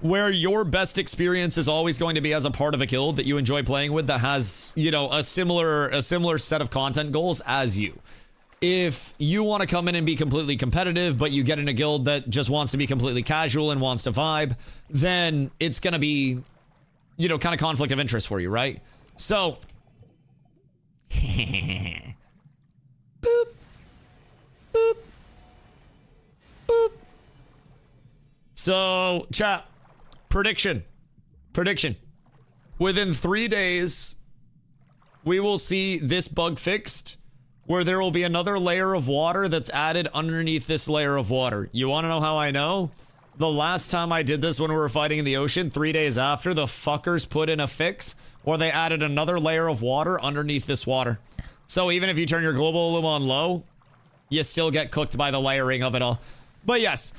where your best experience is always going to be as a part of a guild that you enjoy playing with that has, you know, a similar set of content goals as you. If you want to come in and be completely competitive, but you get in a guild that just wants to be completely casual and wants to vibe, then it's going to be, you know, kind of conflict of interest for you, right? So, boop, boop, boop. So, chat, prediction. Within 3 days, we will see this bug fixed, where there will be another layer of water that's added underneath this layer of water. You want to know how I know? The last time I did this when we were fighting in the ocean, 3 days after, the fuckers put in a fix, or they added another layer of water underneath this water. So even if you turn your global illum on low, you still get cooked by the layering of it all. But yes,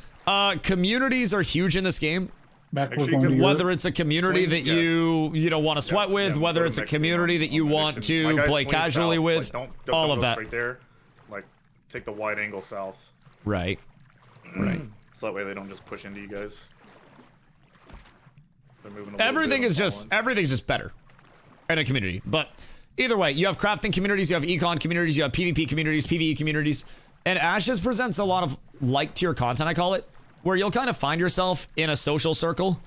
communities are huge in this game. Whether it's a community that you know want to sweat with, whether it's a community that you want to play casually with, all of that. Right there, like take the wide angle south. Right. Right. So that way they don't just push into you guys. They're moving a little Everything bit is on just that one. everything's just better in a community. But either way, you have crafting communities, you have econ communities, you have PvP communities, PvE communities, and Ashes presents a lot of like tier content, I call it, where you'll kind of find yourself in a social circle,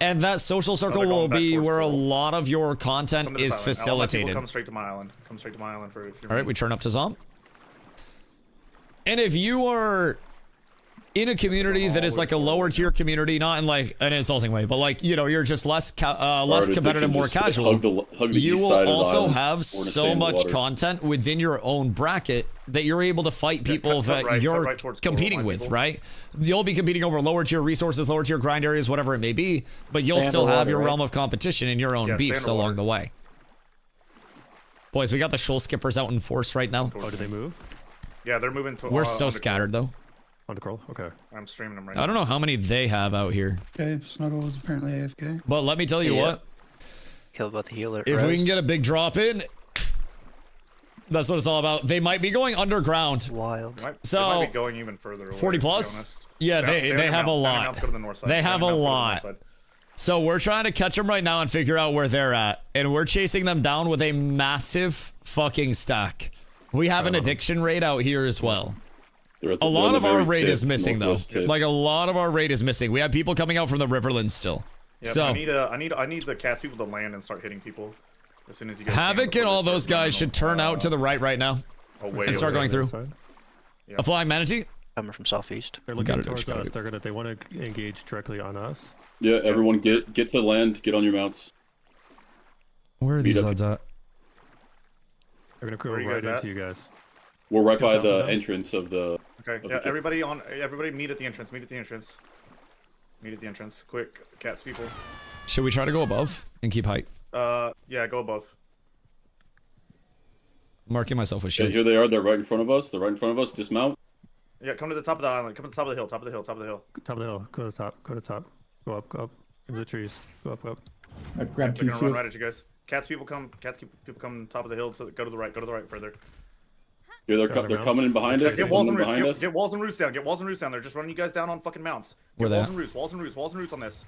and that social circle they're going will back be towards where a Coral. lot of your Come content to this is island. I'll let people facilitated. Come straight to my island. Come straight to my island for. If you're All right, we turn up to Zomb. And if you are in a community that is like a lower tier community, not in like an insulting way, but like, you know, you're just less competitive, more casual, you will also have so much content within your own bracket that you're able to fight people that you're competing with, right? You'll be competing over lower tier resources, lower tier grind areas, whatever it may be, but you'll still have your realm of competition and your own beefs along the way. Boys, we got the shoal skippers out in force right now. Oh, did they move? Yeah, they're moving to. We're so scattered though. On the crawl? Okay. I'm streaming them right I now. don't know how many they have out here. Okay, Snuggle is apparently AFK. But let me tell you what, Kill about the healer. if we can get a big drop in, that's what it's all about. They might be going underground. Wild. They might So, be going even further away, 40 to be plus? honest. Yeah, Stay they on the have a mountain. lot. Standing mounts, go to the north side. They have Standing a mounts, go to the lot. north side. So we're trying to catch them right now and figure out where they're at. And we're chasing them down with a massive fucking stack. We have an addiction raid out here as well. A A lot of our raid is missing though. Like a lot of our raid is missing. We have people coming out from the Riverlands still. Yeah, So but I need the cast people to land and start hitting people as soon as you guys. Havoc can and all before they those start guys should running turn out to the right now away and start over going there. through. A flying manatee? Coming from southeast. They're Got looking it, towards got us. it. They want to engage directly on us. Yeah, everyone get to land, get on your mounts. Where are these lads at? They're gonna go Where are you right guys into at? you guys. We're right Good by job, the man. entrance of the. Okay, yeah, everybody meet at the entrance. Meet at the entrance. Meet at the entrance. Quick, cats people. Should we try to go above and keep height? Yeah, go above. Marking myself with Yeah, shield. here they are. They're right in front of us. They're right in front of us. Dismount. Yeah, come to the top of the island. Come to the top of the hill. Top of the hill. Top of the hill. Top of the hill. Go to the top. Go to the top. Go up. Go up. Into the trees. Go up. Go up. I grabbed They're two gonna run shields. right at you guys. Cats people come. People come top of the hill. So go to the right. Go to the right further. Here they're Got their they're coming in behind us. They're Get walls coming and in behind roots. us. Get walls and roots down. Get walls and roots down. They're just running you guys down on fucking mounts. Where Get they walls at? and roots. Walls and roots. Walls and roots on this.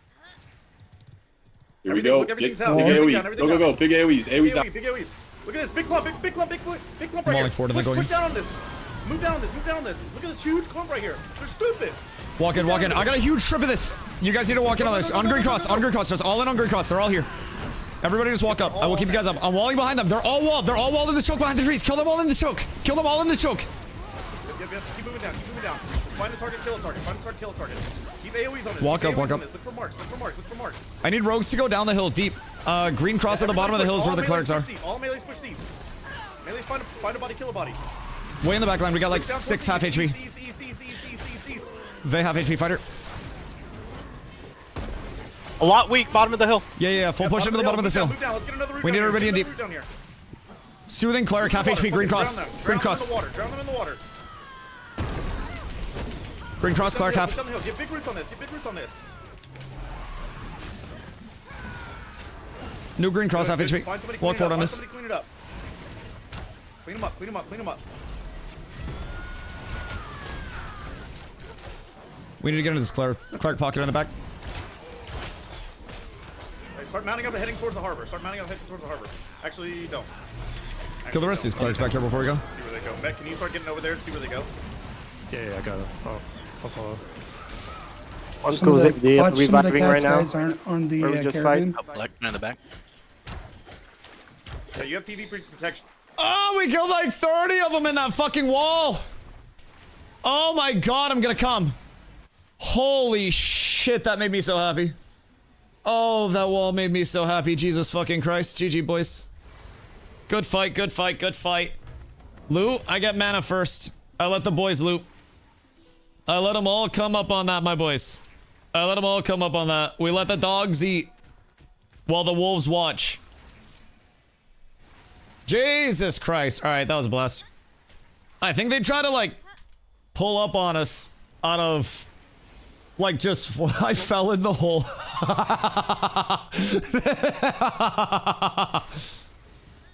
Here we Everything- go. look, Get everything's big down, everything's down, AoEs. everything's Go, go, down. go. Big AoEs. AoEs out. Big AoEs. Look at this. Big clump. Big clump right Mauling here. forward and then Push going- down on this. Move down on this. Move down on this. Look at this huge clump right here. They're stupid. Walk in, walk in. I got a huge strip of this. You guys need to walk in on this. On green cross, on green cross. Just all in on green cross. They're all here. Everybody just walk up. I will keep you guys up. I'm walling behind them. They're all walled. They're all walled in the choke behind the trees. Kill them all in the choke. Kill them all in the choke. Yep. Keep moving down. Keep moving down. Find the target, kill a target. Find the target, kill a target. Keep AoEs on it. Walk Keep up, walk AoEs up. on this. Look for marks. Look for marks. Look for marks. I need rogues to go down the hill deep. Green cross at the bottom of the hill is where the clerics are. All melees push deep. Melees find a body, kill a body. Way in the back line. We got like 6 half HP. East. They have HP fighter. A lot weak, bottom of the hill. Yeah. Full push into the bottom of this hill. Move down. Let's get another root We need down everybody here. in Let's deep. get another root down here. Soothing cleric, half HP, green cross. Green cross. Drown them in the water. Green cross, cleric half. Down the hill. Get big roots on this. New green cross, half Good. HP. Find somebody Walk clean it forward up. on this. Find somebody clean it up. Clean them up. We need to get into this cleric pocket in the back. Right, start mounting up and heading towards the harbor. Actually, don't. Kill the rest of these clerics back here before we go. See where they go. Matt, can you start getting over there and see where they go? Yeah, I got it. Oh. One Some of goes the, in the watch some of the reviving right cats now. guys aren't on the Or we just caravan. Black in the back. Yeah, you have TV protection. Oh, we killed like 30 of them in that fucking wall. Oh my god, I'm gonna come. Holy shit, that made me so happy. Oh, that wall made me so happy. Jesus fucking Christ. GG, boys. Good fight. Loot, I get mana first. I let the boys loot. I let them all come up on that, my boys. I let them all come up on that. We let the dogs eat while the wolves watch. Jesus Christ. All right, that was a blast. I think they try to, like, pull up on us out of, like, just... I fell in the hole.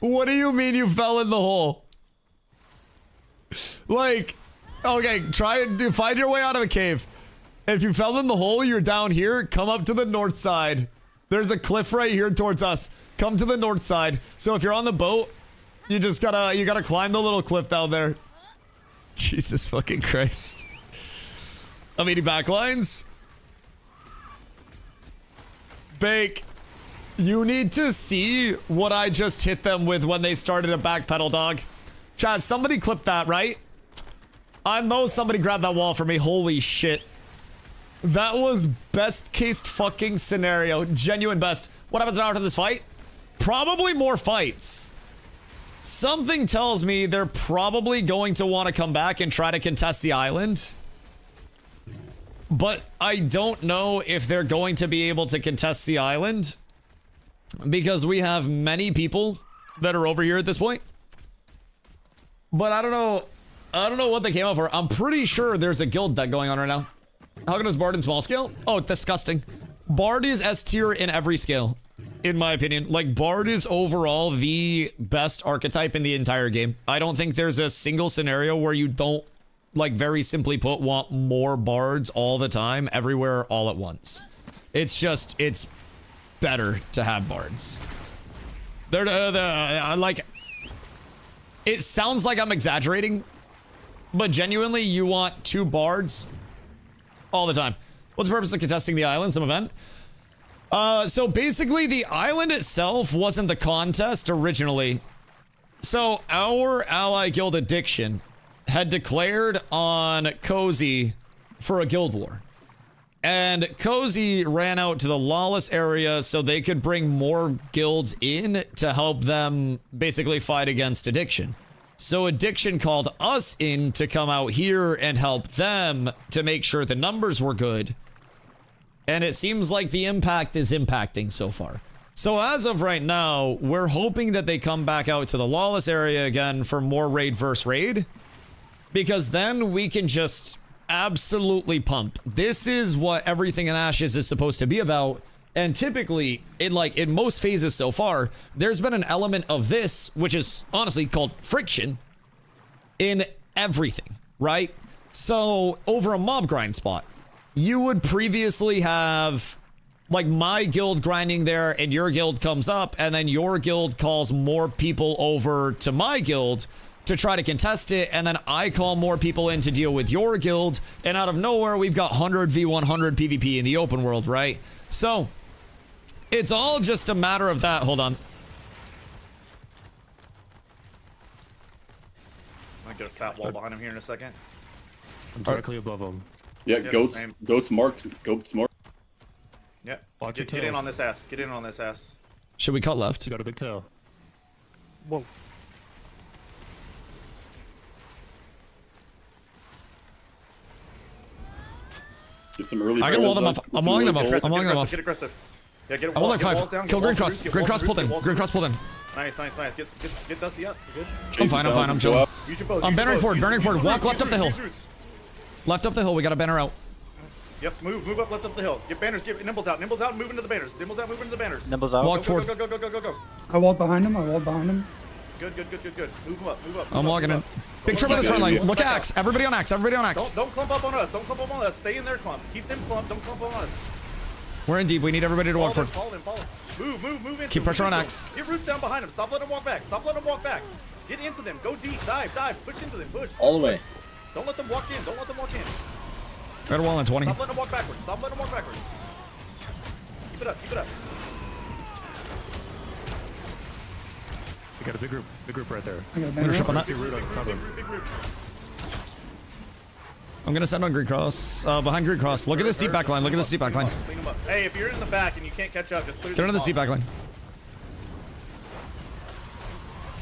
What do you mean you fell in the hole? Like, okay, try and find your way out of the cave. If you fell in the hole, you're down here. Come up to the north side. There's a cliff right here towards us. Come to the north side. So if you're on the boat, you just gotta climb the little cliff down there. Jesus fucking Christ. I'm eating backlines. Bake. You need to see what I just hit them with when they started a backpedal, dog. Chad, somebody clip that, right? I know somebody grabbed that wall for me. Holy shit. That was best case fucking scenario. Genuine best. What happens now after this fight? Probably more fights. Something tells me they're probably going to want to come back and try to contest the island. But I don't know if they're going to be able to contest the island. Because we have many people that are over here at this point. But I don't know what they came up for. I'm pretty sure there's a guild deck going on right now. How good is Bard in small scale? Oh, disgusting. Bard is S tier in every scale, in my opinion. Like, Bard is overall the best archetype in the entire game. I don't think there's a single scenario where you don't, like, very simply put, want more Bards all the time, everywhere, all at once. It's just, it's better to have Bards. They're like, it sounds like I'm exaggerating, but genuinely, you want 2 Bards all the time. What's the purpose of contesting the island? Some event? So basically, the island itself wasn't the contest originally. So our ally guild Addiction had declared on Cozy for a guild war. And Cozy ran out to the lawless area so they could bring more guilds in to help them basically fight against Addiction. So Addiction called us in to come out here and help them to make sure the numbers were good. And it seems like the impact is impacting so far. So as of right now, we're hoping that they come back out to the lawless area again for more raid versus raid. Because then we can just absolutely pump. This is what Everything in Ashes is supposed to be about. And typically, in most phases so far, there's been an element of this, which is honestly called friction, in everything, right? So over a mob grind spot, you would previously have, like, my guild grinding there and your guild comes up and then your guild calls more people over to my guild. to try to contest it, and then I call more people in to deal with your guild, and out of nowhere, we've got 100v100 PvP in the open world, right? So, it's all just a matter of that. Hold on. I'm gonna get a fat wall behind him here in a second. I'm directly above him. Yeah, Yeah, goats. same. Goats marked. Goats marked. Yep. Watch your Get in tails. on this ass. Get in on this ass. Should we cut left? You got a big tail. Whoa. Get some early. I can wall them off. Get I'm some walling early them off. goals. I'm walling them off. Get aggressive. Yeah, get I want like get walls 5. down, Kill get Green walls Cross. through, Green get Cross walls pulled in. through, Green Cross pulled in. Nice. Get Dusty up. You're good. I'm fine. I'm Go chilling. up. Use your bows. I'm use your bannering bows, forward, use- bannering use forward. your Walk roots, left up the use hill. roots, use roots. Left up the hill. We got a banner out. Yep, move up left up the hill. Get banners, get Nimbles out, and move into the banners. Nimbles out, move into the banners. Nimbles out. Walk Go, forward. go. I walled behind him. I walled behind him. Good. Move him up. I'm logging in. Big trip on this front line. Look at Axe. Everybody on Axe. Everybody on Axe. Don't clump up on us. Stay in their clump. Keep them clump. Don't clump on us. We're in deep. We need everybody to walk Follow forward. them. Move into Keep them, pressure move on into Axe. them. Get roots down behind them. Stop letting them walk back. Get into them. Go deep. Dive. Push into them. Push. All the way. Don't let them walk in. Got a wall in 20. Stop letting them walk backwards. Keep it up. We got a big group right there. I got a banner. Leadership on that. See root on cover. Big root. I'm gonna send on Green Cross. Behind Green Cross. Look at this deep back line. Look at this deep back line. Clean them up. Hey, if you're in the back and you can't catch up, just clear Get into this mobs. deep back line.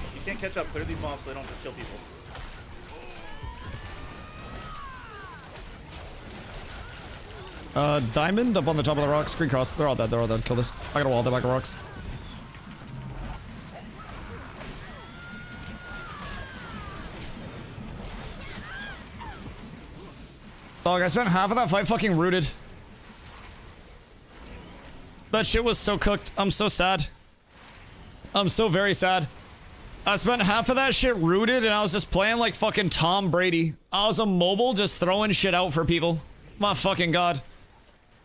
If you can't catch up, clear these mobs so they don't just kill people. Diamond up on the top of the rocks. Green Cross. They're all dead. Kill this. I got a wall at the back of rocks. Dog, I spent half of that fight fucking rooted. That shit was so cooked. I'm so sad. I'm so very sad. I spent half of that shit rooted and I was just playing like fucking Tom Brady. I was a mobile just throwing shit out for people. My fucking god.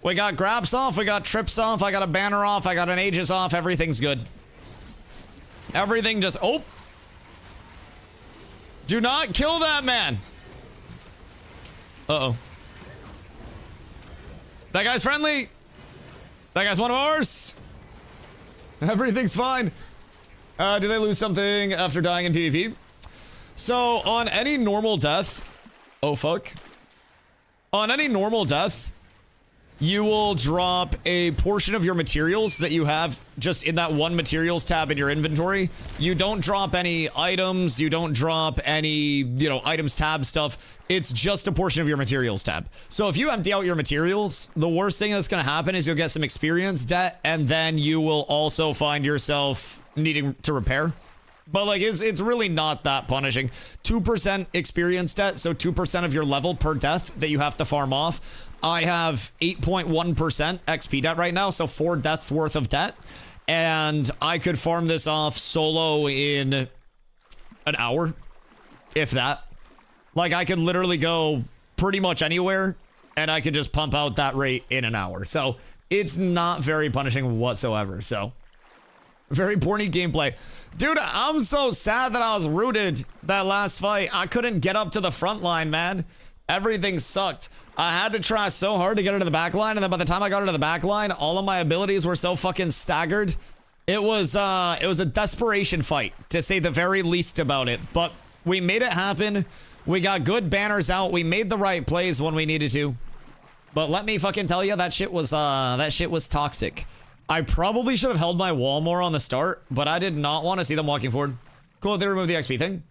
We got grabs off, we got trips off, I got a banner off, I got an Aegis off, everything's good. Everything just, oh. Do not kill that man. Uh-oh. That guy's friendly. That guy's one of ours. Everything's fine. Do they lose something after dying in PvP? So, on any normal death... Oh, fuck. On any normal death, you will drop a portion of your materials that you have just in that one materials tab in your inventory. You don't drop any items. You don't drop any, items tab stuff. It's just a portion of your materials tab. So if you empty out your materials, the worst thing that's going to happen is you'll get some experience debt, and then you will also find yourself needing to repair. But like, it's really not that punishing. 2% experience debt, so 2% of your level per death that you have to farm off. I have 8.1% XP debt right now, so 4 deaths worth of debt. And I could farm this off solo in an hour, if that. Like, I could literally go pretty much anywhere, and I could just pump out that rate in an hour. So, it's not very punishing whatsoever, so... Very porny gameplay. Dude, I'm so sad that I was rooted that last fight. I couldn't get up to the front line, man. Everything sucked. I had to try so hard to get into the back line, and then by the time I got into the back line, all of my abilities were so fucking staggered. It was a desperation fight, to say the very least about it. But we made it happen. We got good banners out. We made the right plays when we needed to. But let me fucking tell you, that shit was toxic. I probably should have held my wall more on the start, but I did not want to see them walking forward. Cool if they remove the XP thing.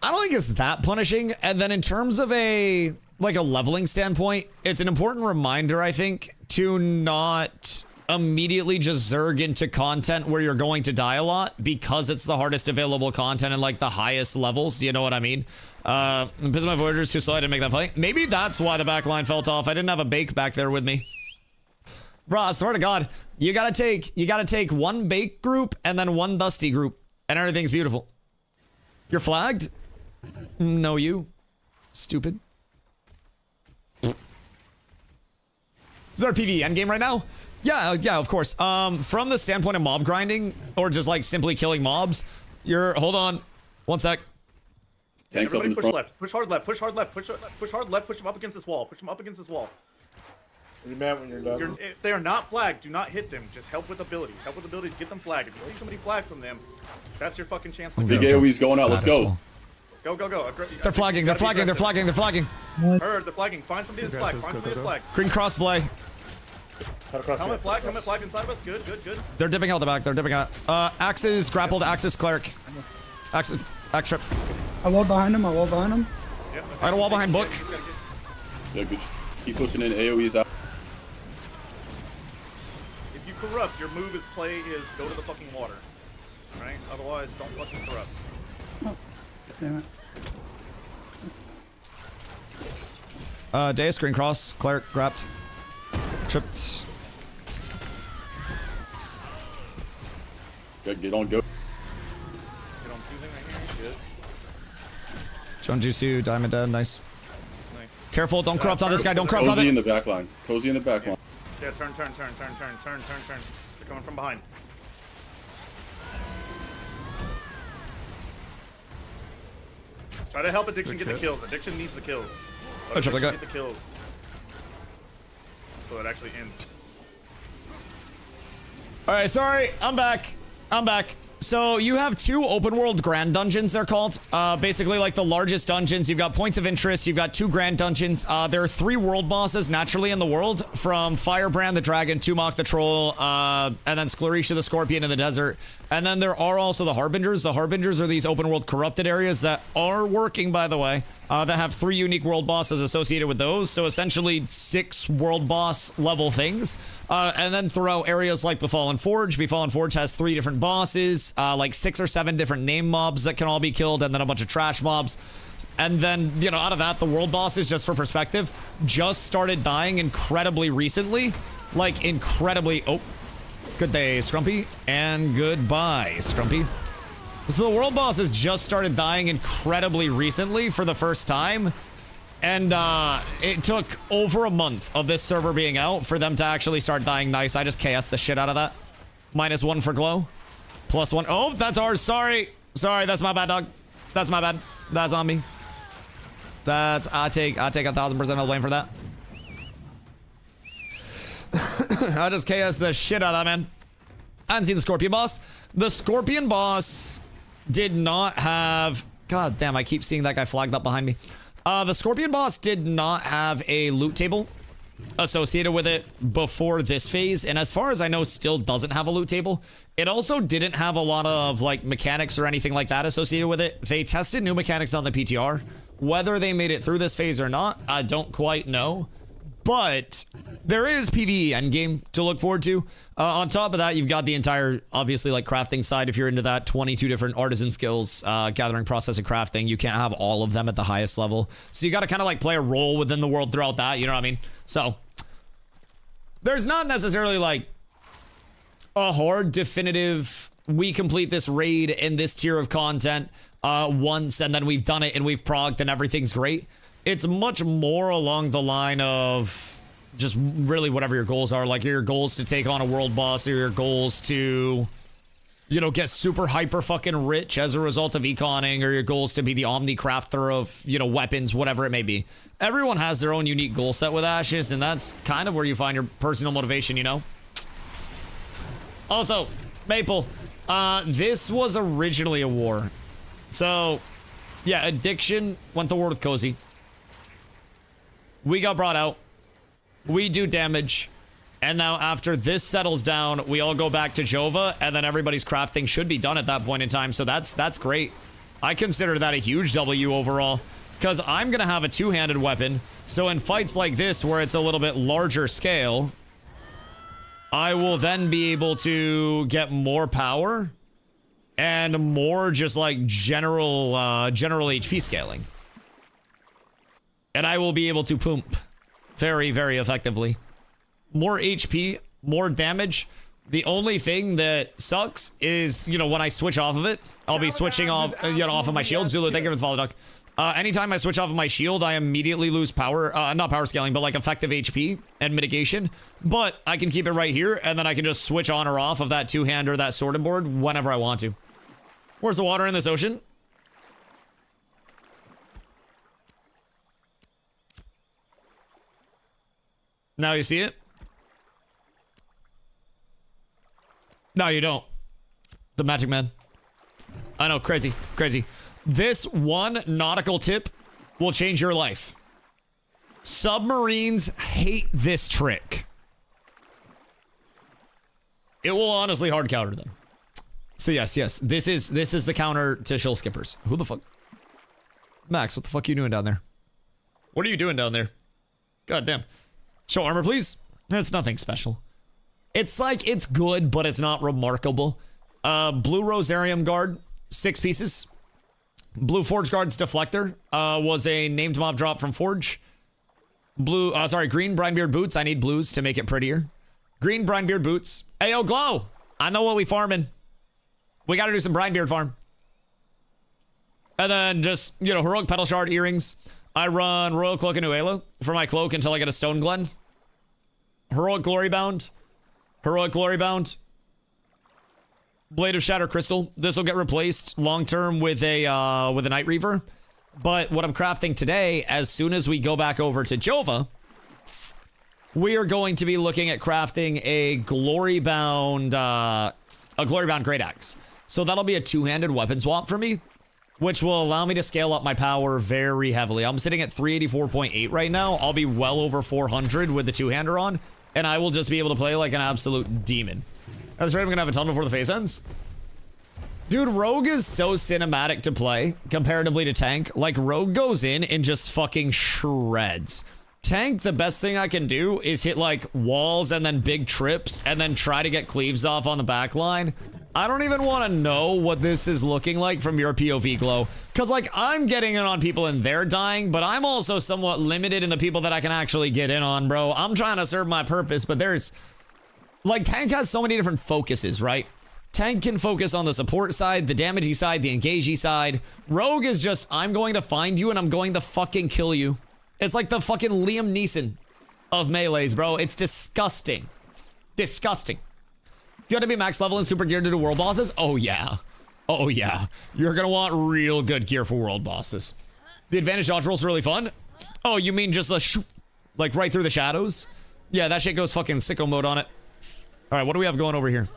I don't think it's that punishing. And then in terms of a leveling standpoint, it's an important reminder, I think, to not immediately just zerg into content where you're going to die a lot, because it's the hardest available content and like the highest levels. You know what I mean? Because my Voyager's too slow, I didn't make that fight. Maybe that's why the back line felt off. I didn't have a bake back there with me. Bro, I swear to God, you gotta take one bake group and then one dusty group, and everything's beautiful. You're flagged? No, you. Stupid. Is there a PvE endgame right now? Yeah, of course. From the standpoint of mob grinding, or just like simply killing mobs, hold on. 1 sec. Tanks up in Everybody the push front. left. Push hard left. Push hard left. Push hard left. Push them up against this wall. Push them up against this wall. You mad when you're done? If they are not flagged, do not hit them. Just help with abilities. Help with abilities. Get them flagged. If you see somebody flag from them, that's your fucking chance to Big go. AoE's going out. Let's go. Go, go, go. They're flagging. They're flagging. They're flagging. They're flagging. Heard. They're flagging. Find somebody that's flagged. Find somebody that's flagged. Green cross play. Helmet flag inside of us. Good, good, good. They're dipping out the back. They're dipping out. Axes grappled. Axes cleric. Axes. Axe trip. I walled behind him. I walled behind him. Yep, okay. I had a wall behind book. Yeah, good. Keep pushing in. AoE's out. If you corrupt, your move is go to the fucking water. Right? Otherwise, don't fucking corrupt. Damn it. Deus green cross. Cleric grabbed. Tripped. Yeah, get on, go. Get on choosing right here. Good. John Jusu, Diamond Dead. Nice. Nice. Careful. Don't corrupt on this guy. Don't corrupt on Cozy in it. the back line. Cozy in the back line. Yeah, turn. They're coming from behind. Try to help Addiction get the kills. Addiction needs the kills. Let Addiction get the kills. So it actually ends. All right, sorry. I'm back. So you have 2 open world grand dungeons, they're called. Basically like the largest dungeons. You've got points of interest. You've got 2 grand dungeons. There are 3 world bosses naturally in the world, from Firebrand the Dragon, Tumok the Troll, and then Sclerisha the Scorpion in the desert. And then there are also the Harbingers. The Harbingers are these open world corrupted areas that are working, by the way, that have 3 unique world bosses associated with those. So essentially 6 world boss level things. And then throughout areas like Befallen Forge. Befallen Forge has 3 different bosses, like 6 or 7 different name mobs that can all be killed, and then a bunch of trash mobs. And then, you know, out of that, the world bosses, just for perspective, just started dying incredibly recently. Like, incredibly... Oh, good day, Scrumpy. And goodbye, Scrumpy. So the world bosses just started dying incredibly recently for the first time. And it took over a month of this server being out for them to actually start dying nice. I just KS the shit out of that. -1 for glow. +1. Oh, that's ours. Sorry. That's my bad, dog. That's my bad. That's on me. I take 1000% of the blame for that. I just KS the shit out of that, man. I hadn't seen the Scorpion boss. The Scorpion boss did not have... God damn, I keep seeing that guy flagged up behind me. The Scorpion boss did not have a loot table associated with it before this phase, and as far as I know, still doesn't have a loot table. It also didn't have a lot of, like, mechanics or anything like that associated with it. They tested new mechanics on the PTR. Whether they made it through this phase or not, I don't quite know. But there is PvE endgame to look forward to. On top of that, you've got the entire, obviously, like, crafting side. If you're into that, 22 different artisan skills, gathering, processing, crafting. You can't have all of them at the highest level. So you got to kind of, like, play a role within the world throughout that. You know what I mean? So there's not necessarily, like, a hard, definitive, we complete this raid in this tier of content once, and then we've done it and we've progged and everything's great. It's much more along the line of just really whatever your goals are. Like your goals to take on a world boss, or your goals to, you know, get super hyper fucking rich as a result of econing, or your goals to be the omni crafter of, you know, weapons, whatever it may be. Everyone has their own unique goal set with Ashes, and that's kind of where you find your personal motivation, you know? Also, Maple, this was originally a war. So, yeah, Addiction went to war with Cozy. We got brought out. We do damage. And now after this settles down, we all go back to Jova, and then everybody's crafting should be done at that point in time. So that's great. I consider that a huge W overall, because I'm going to have a two-handed weapon. So in fights like this, where it's a little bit larger scale, I will then be able to get more power and more just like general HP scaling. And I will be able to pump very, very effectively. More HP, more damage. The only thing that sucks is, you know, when I switch off of it, I'll be switching off, you know, off of my shield. Zulu, thank you for the follow, Doc. Anytime I switch off of my shield, I immediately lose power, not power scaling, but like effective HP and mitigation. But I can keep it right here, and then I can just switch on or off of that two-hand or that sorted board whenever I want to. Where's the water in this ocean? Now you see it? No, you don't. The Magic Man. I know, crazy, crazy. This one nautical tip will change your life. Submarines hate this trick. It will honestly hard counter them. So yes, this is the counter to shill skippers. Who the fuck? Max, what the fuck are you doing down there? What are you doing down there? God damn. Show armor, please. It's nothing special. It's like, it's good, but it's not remarkable. Blue Rosarium Guard, 6 pieces. Blue Forge Guard's Deflector was a named mob drop from Forge. Green Brinebeard Boots. I need blues to make it prettier. Green Brinebeard Boots. Ayo, Glow. I know what we farming. We got to do some Brinebeard farm. And then just, you know, Heroic Petal Shard earrings. I run Royal Cloak and Nuelo for my cloak until I get a Stone Glen. Heroic Glory Bound. Heroic Glory Bound. Blade of Shatter Crystal. This will get replaced long term with a Night Reaver. But what I'm crafting today, as soon as we go back over to Jova, we are going to be looking at crafting a Glory Bound Great Axe. So that'll be a 2-handed weapon swap for me, which will allow me to scale up my power very heavily. I'm sitting at 384.8 right now. I'll be well over 400 with the 2-hander on, and I will just be able to play like an absolute demon. That's right, I'm gonna have a ton before the phase ends. Dude, Rogue is so cinematic to play comparatively to Tank. Like, Rogue goes in and just fucking shreds. Tank, the best thing I can do is hit like walls and then big trips and then try to get cleaves off on the back line. I don't even want to know what this is looking like from your POV, Glow. Because, like, I'm getting in on people and they're dying, but I'm also somewhat limited in the people that I can actually get in on, bro. I'm trying to serve my purpose, but there's... Like, Tank has so many different focuses, right? Tank can focus on the support side, the damagey side, the engagey side. Rogue is just, I'm going to find you and I'm going to fucking kill you. It's like the fucking Liam Neeson of melees, bro. It's disgusting. Disgusting. You got to be max level and super geared to do world bosses? Oh, yeah. Oh, yeah. You're going to want real good gear for world bosses. The advantage dodge roll's really fun. Oh, you mean just a shoot, like right through the shadows? Yeah, that shit goes fucking sicko mode on it. All right, what do we have going over here?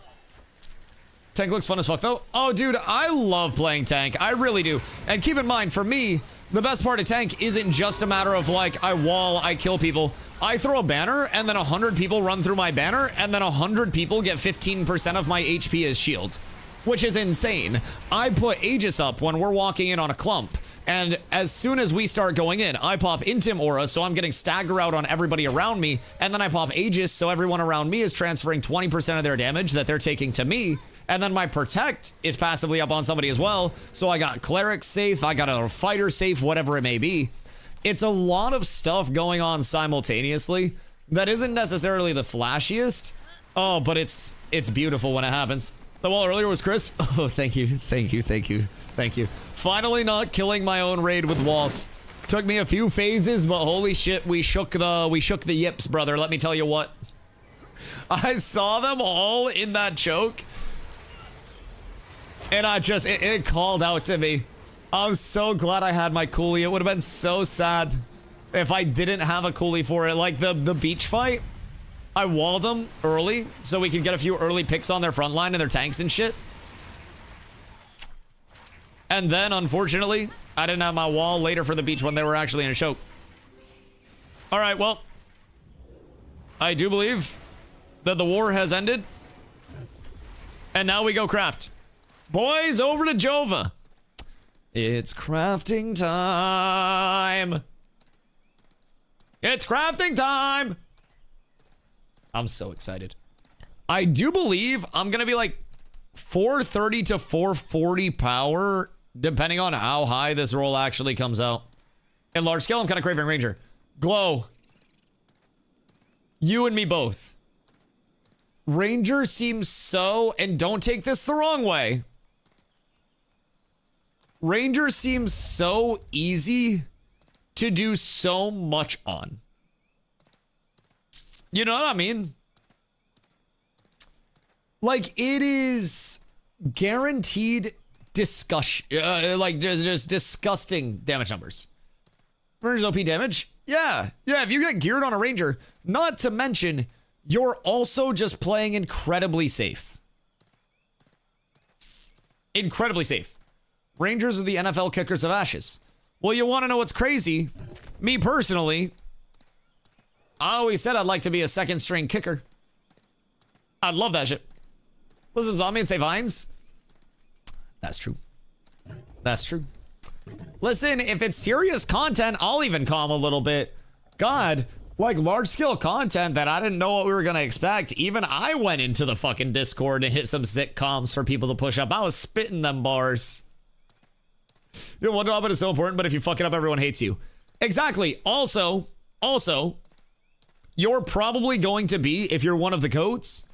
Tank looks fun as fuck, though. Oh, dude, I love playing Tank. I really do. And keep in mind, for me, the best part of Tank isn't just a matter of, like, I wall, I kill people. I throw a banner, and then 100 people run through my banner, and then 100 people get 15% of my HP as shield, which is insane. I put Aegis up when we're walking in on a clump, and as soon as we start going in, I pop Intim Aura, so I'm getting stagger out on everybody around me, and then I pop Aegis, so everyone around me is transferring 20% of their damage that they're taking to me. And then my Protect is passively up on somebody as well. So I got Cleric safe, I got a Fighter safe, whatever it may be. It's a lot of stuff going on simultaneously that isn't necessarily the flashiest. Oh, but it's beautiful when it happens. The wall earlier was Chris. Oh, thank you, thank you, thank you, thank you. Finally not killing my own raid with walls. Took me a few phases, but holy shit, we shook the yips, brother. Let me tell you what. I saw them all in that choke. And I just, it called out to me. I'm so glad I had my coolie. It would have been so sad if I didn't have a coolie for it. Like the beach fight, I walled them early so we could get a few early picks on their front line and their tanks and shit. And then, unfortunately, I didn't have my wall later for the beach when they were actually in a choke. All right, well, I do believe that the war has ended. And now we go craft. Boys, over to Jova. It's crafting time. It's crafting time. I'm so excited. I do believe I'm going to be like 430 to 440 power, depending on how high this roll actually comes out. In large scale, I'm kind of craving Ranger. Glow. You and me both. Ranger seems so, and don't take this the wrong way, Ranger seems so easy to do so much on. You know what I mean? Like, it is guaranteed discussion, like just disgusting damage numbers. Ranger's OP damage? Yeah, if you get geared on a Ranger, not to mention, you're also just playing incredibly safe. Incredibly safe. Rangers are the NFL kickers of Ashes. Well, you want to know what's crazy? Me personally, I always said I'd like to be a second string kicker. I'd love that shit. Listen, Zombie and say Vines. That's true. That's true. Listen, if it's serious content, I'll even calm a little bit. God, like large scale content that I didn't know what we were gonna expect. Even I went into the fucking Discord and hit some sick comms for people to push up. I was spitting them bars. You wonder how it is so important, but if you fuck it up, everyone hates you. Exactly. Also, you're probably going to be, if you're one of the goats,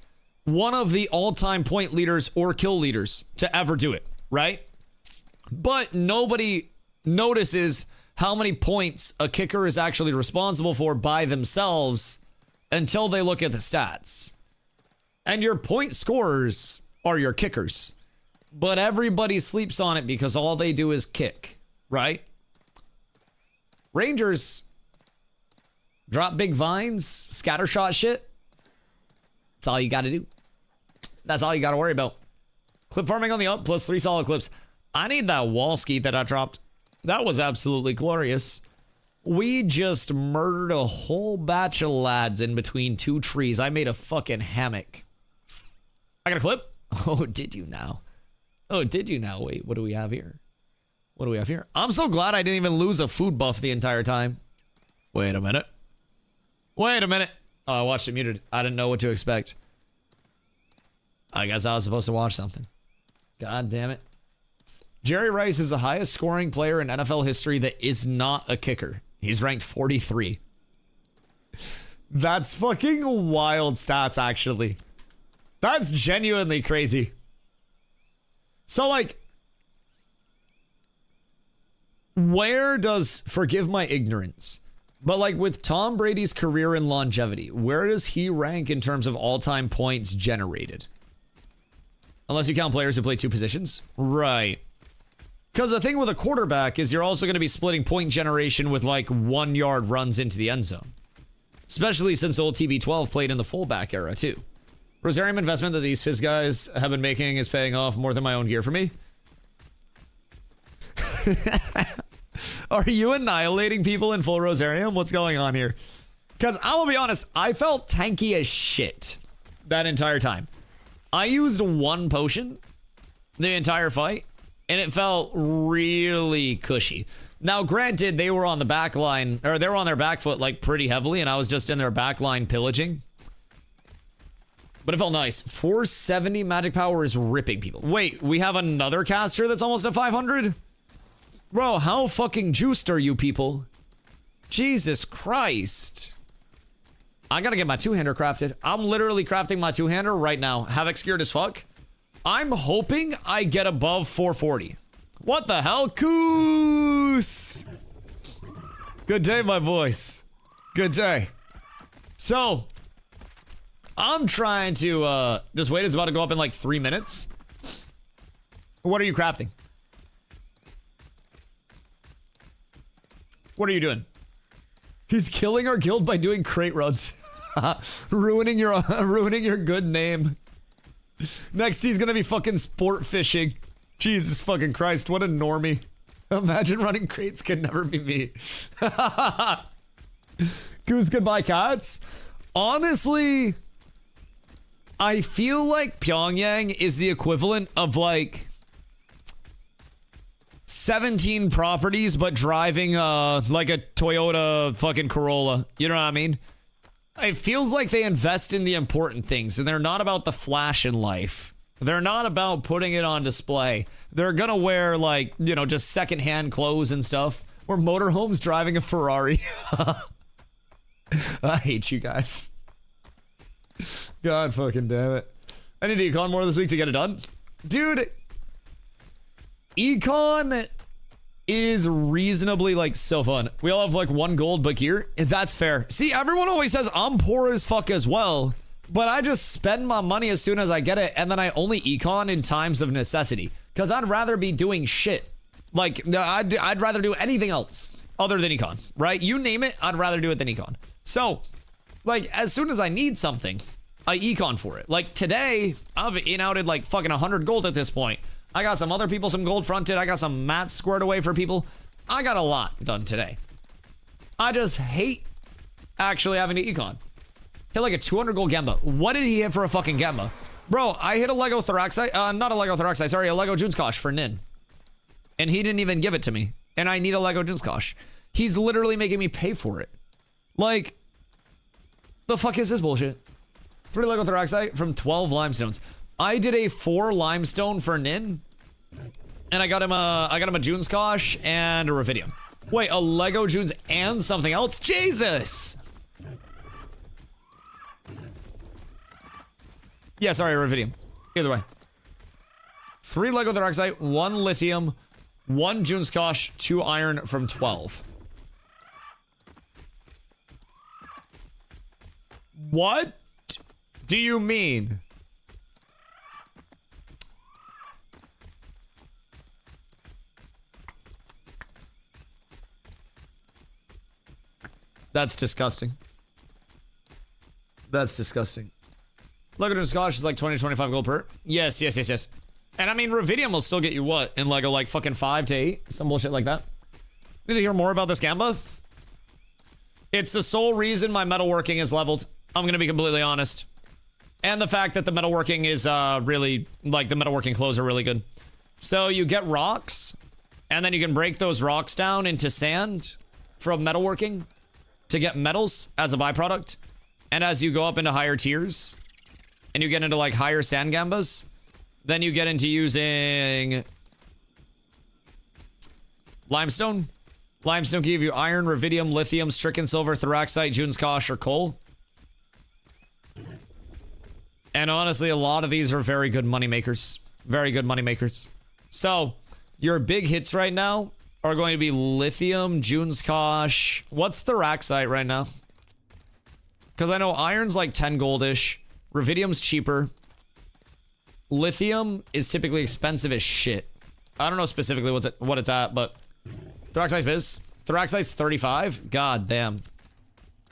one of the all-time point leaders or kill leaders to ever do it, right? But nobody notices how many points a kicker is actually responsible for by themselves until they look at the stats. And your point scorers are your kickers. But everybody sleeps on it because all they do is kick, right? Rangers drop big vines, scattershot shit. That's all you got to do. That's all you got to worry about. Clip farming on the up, plus 3 solid clips. I need that wall skeet that I dropped. That was absolutely glorious. We just murdered a whole batch of lads in between 2 trees. I made a fucking hammock. I got a clip? Oh, did you now? Oh, did you now? Wait, what do we have here? What do we have here? I'm so glad I didn't even lose a food buff the entire time. Wait a minute. Wait a minute. Oh, I watched it muted. I didn't know what to expect. I guess I was supposed to watch something. God damn it. Jerry Rice is the highest scoring player in NFL history that is not a kicker. He's ranked 43. That's fucking wild stats, actually. That's genuinely crazy. So, like, where does, forgive my ignorance, but like with Tom Brady's career and longevity, where does he rank in terms of all-time points generated? Unless you count players who play 2 positions. Right. Because the thing with a quarterback is you're also going to be splitting point generation with like 1-yard runs into the end zone. Especially since old TB12 played in the fullback era too. Rosarium investment that these Fizz guys have been making is paying off more than my own gear for me. Are you annihilating people in full Rosarium? What's going on here? Because I'm gonna be honest, I felt tanky as shit that entire time. I used 1 potion the entire fight, and it felt really cushy. Now, granted, they were on the back line, or they were on their back foot like pretty heavily, and I was just in their back line pillaging. But it felt nice. 470 magic power is ripping people. Wait, we have another caster that's almost at 500? Bro, how fucking juiced are you people? Jesus Christ. I gotta get my 2-hander crafted. I'm literally crafting my 2-hander right now. Havoc scared as fuck. I'm hoping I get above 440. What the hell? Coos! Good day, my boys. Good day. So, I'm trying to, just wait. It's about to go up in like 3 minutes. What are you crafting? What are you doing? He's killing our guild by doing crate runs. ruining your good name. Next, he's gonna be fucking sport fishing. Jesus fucking Christ, what a normie. Imagine running crates could never be me. Goose goodbye cats. Honestly, I feel like Pyongyang is the equivalent of like 17 properties, but driving like a Toyota fucking Corolla. You know what I mean? It feels like they invest in the important things, and they're not about the flash in life. They're not about putting it on display. They're gonna wear like, you know, just secondhand clothes and stuff. Or motorhomes driving a Ferrari. I hate you guys. God fucking damn it. I need to econ more this week to get it done. Dude, econ is reasonably like so fun. We all have like 1 gold but gear. That's fair. See, everyone always says I'm poor as fuck as well, but I just spend my money as soon as I get it, and then I only econ in times of necessity because I'd rather be doing shit. Like, I'd rather do anything else. other than econ, right? You name it, I'd rather do it than econ. So, like, as soon as I need something, I econ for it. Like, today, I've in-outed like fucking 100 gold at this point. I got some other people some gold fronted. I got some mats squared away for people. I got a lot done today. I just hate actually having to econ. Hit like a 200 gold Gemba. What did he hit for a fucking Gemba? Bro, I hit a Lego Thoraxite. Not a Lego Thoraxite, sorry, a Lego Junskosh for Nin. And he didn't even give it to me. And I need a Lego Junskosh. He's literally making me pay for it. Like, the fuck is this bullshit? 3 Lego Thoraxite from 12 limestones. I did a 4 limestone for Nin. And I got him a Junskosh and a Ruvidium. Wait, a Lego Junes and something else? Jesus! Yeah, sorry, Ruvidium. Either way. 3 Lego Thoraxite, 1 lithium, 1 Junskosh, 2 iron from 12. What do you mean? That's disgusting. That's disgusting. Lego Junskosh is like 20 to 25 gold per. Yes. And I mean, Ruvidium will still get you what? In Lego, like fucking 5 to 8? Some bullshit like that. Need to hear more about this Gamba? It's the sole reason my metalworking is leveled. I'm gonna be completely honest. And the fact that the metalworking is really, like the metalworking clothes are really good. So you get rocks, and then you can break those rocks down into sand from metalworking to get metals as a byproduct. And as you go up into higher tiers, and you get into like higher sand gambas, then you get into using limestone. Limestone can give you iron, ruvidium, lithium, stricken silver, thoraxite, Junskosh, or coal. And honestly, a lot of these are very good money makers. Very good money makers. So, your big hits right now are going to be lithium, Junskosh. What's thoraxite right now? Because I know iron's like 10 goldish. Ruvidium's cheaper. Lithium is typically expensive as shit. I don't know specifically what it's at, but thoraxite's biz. Thoraxite's 35. God damn.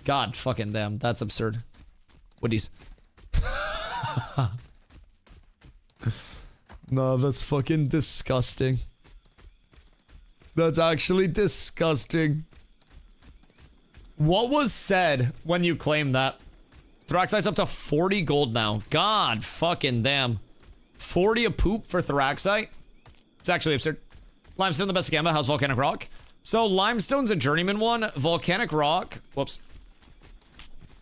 God fucking damn. That's absurd. Woodies. No, that's fucking disgusting. That's actually disgusting. What was said when you claimed that? Thoraxite's up to 40 gold now. God fucking damn. 40 a poop for Thoraxite? It's actually absurd. Limestone, the best Gamba. How's Volcanic Rock? So, Limestone's a journeyman one. Volcanic Rock, whoops,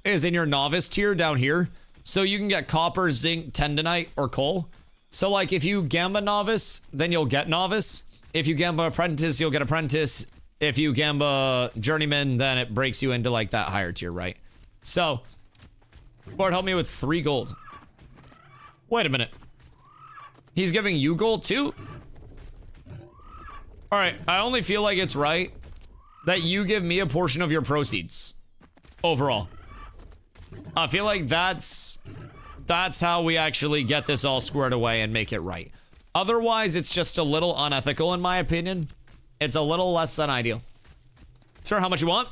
is in your novice tier down here. So you can get copper, zinc, tendonite, or coal. So, like, if you Gamba novice, then you'll get novice. If you Gamba apprentice, you'll get apprentice. If you Gamba journeyman, then it breaks you into, like, that higher tier, right? So, Lord help me with 3 gold. Wait a minute. He's giving you gold, too? Alright, I only feel like it's right that you give me a portion of your proceeds. Overall. I feel like that's how we actually get this all squared away and make it right. Otherwise, it's just a little unethical, in my opinion. It's a little less than ideal. Sure, how much you want?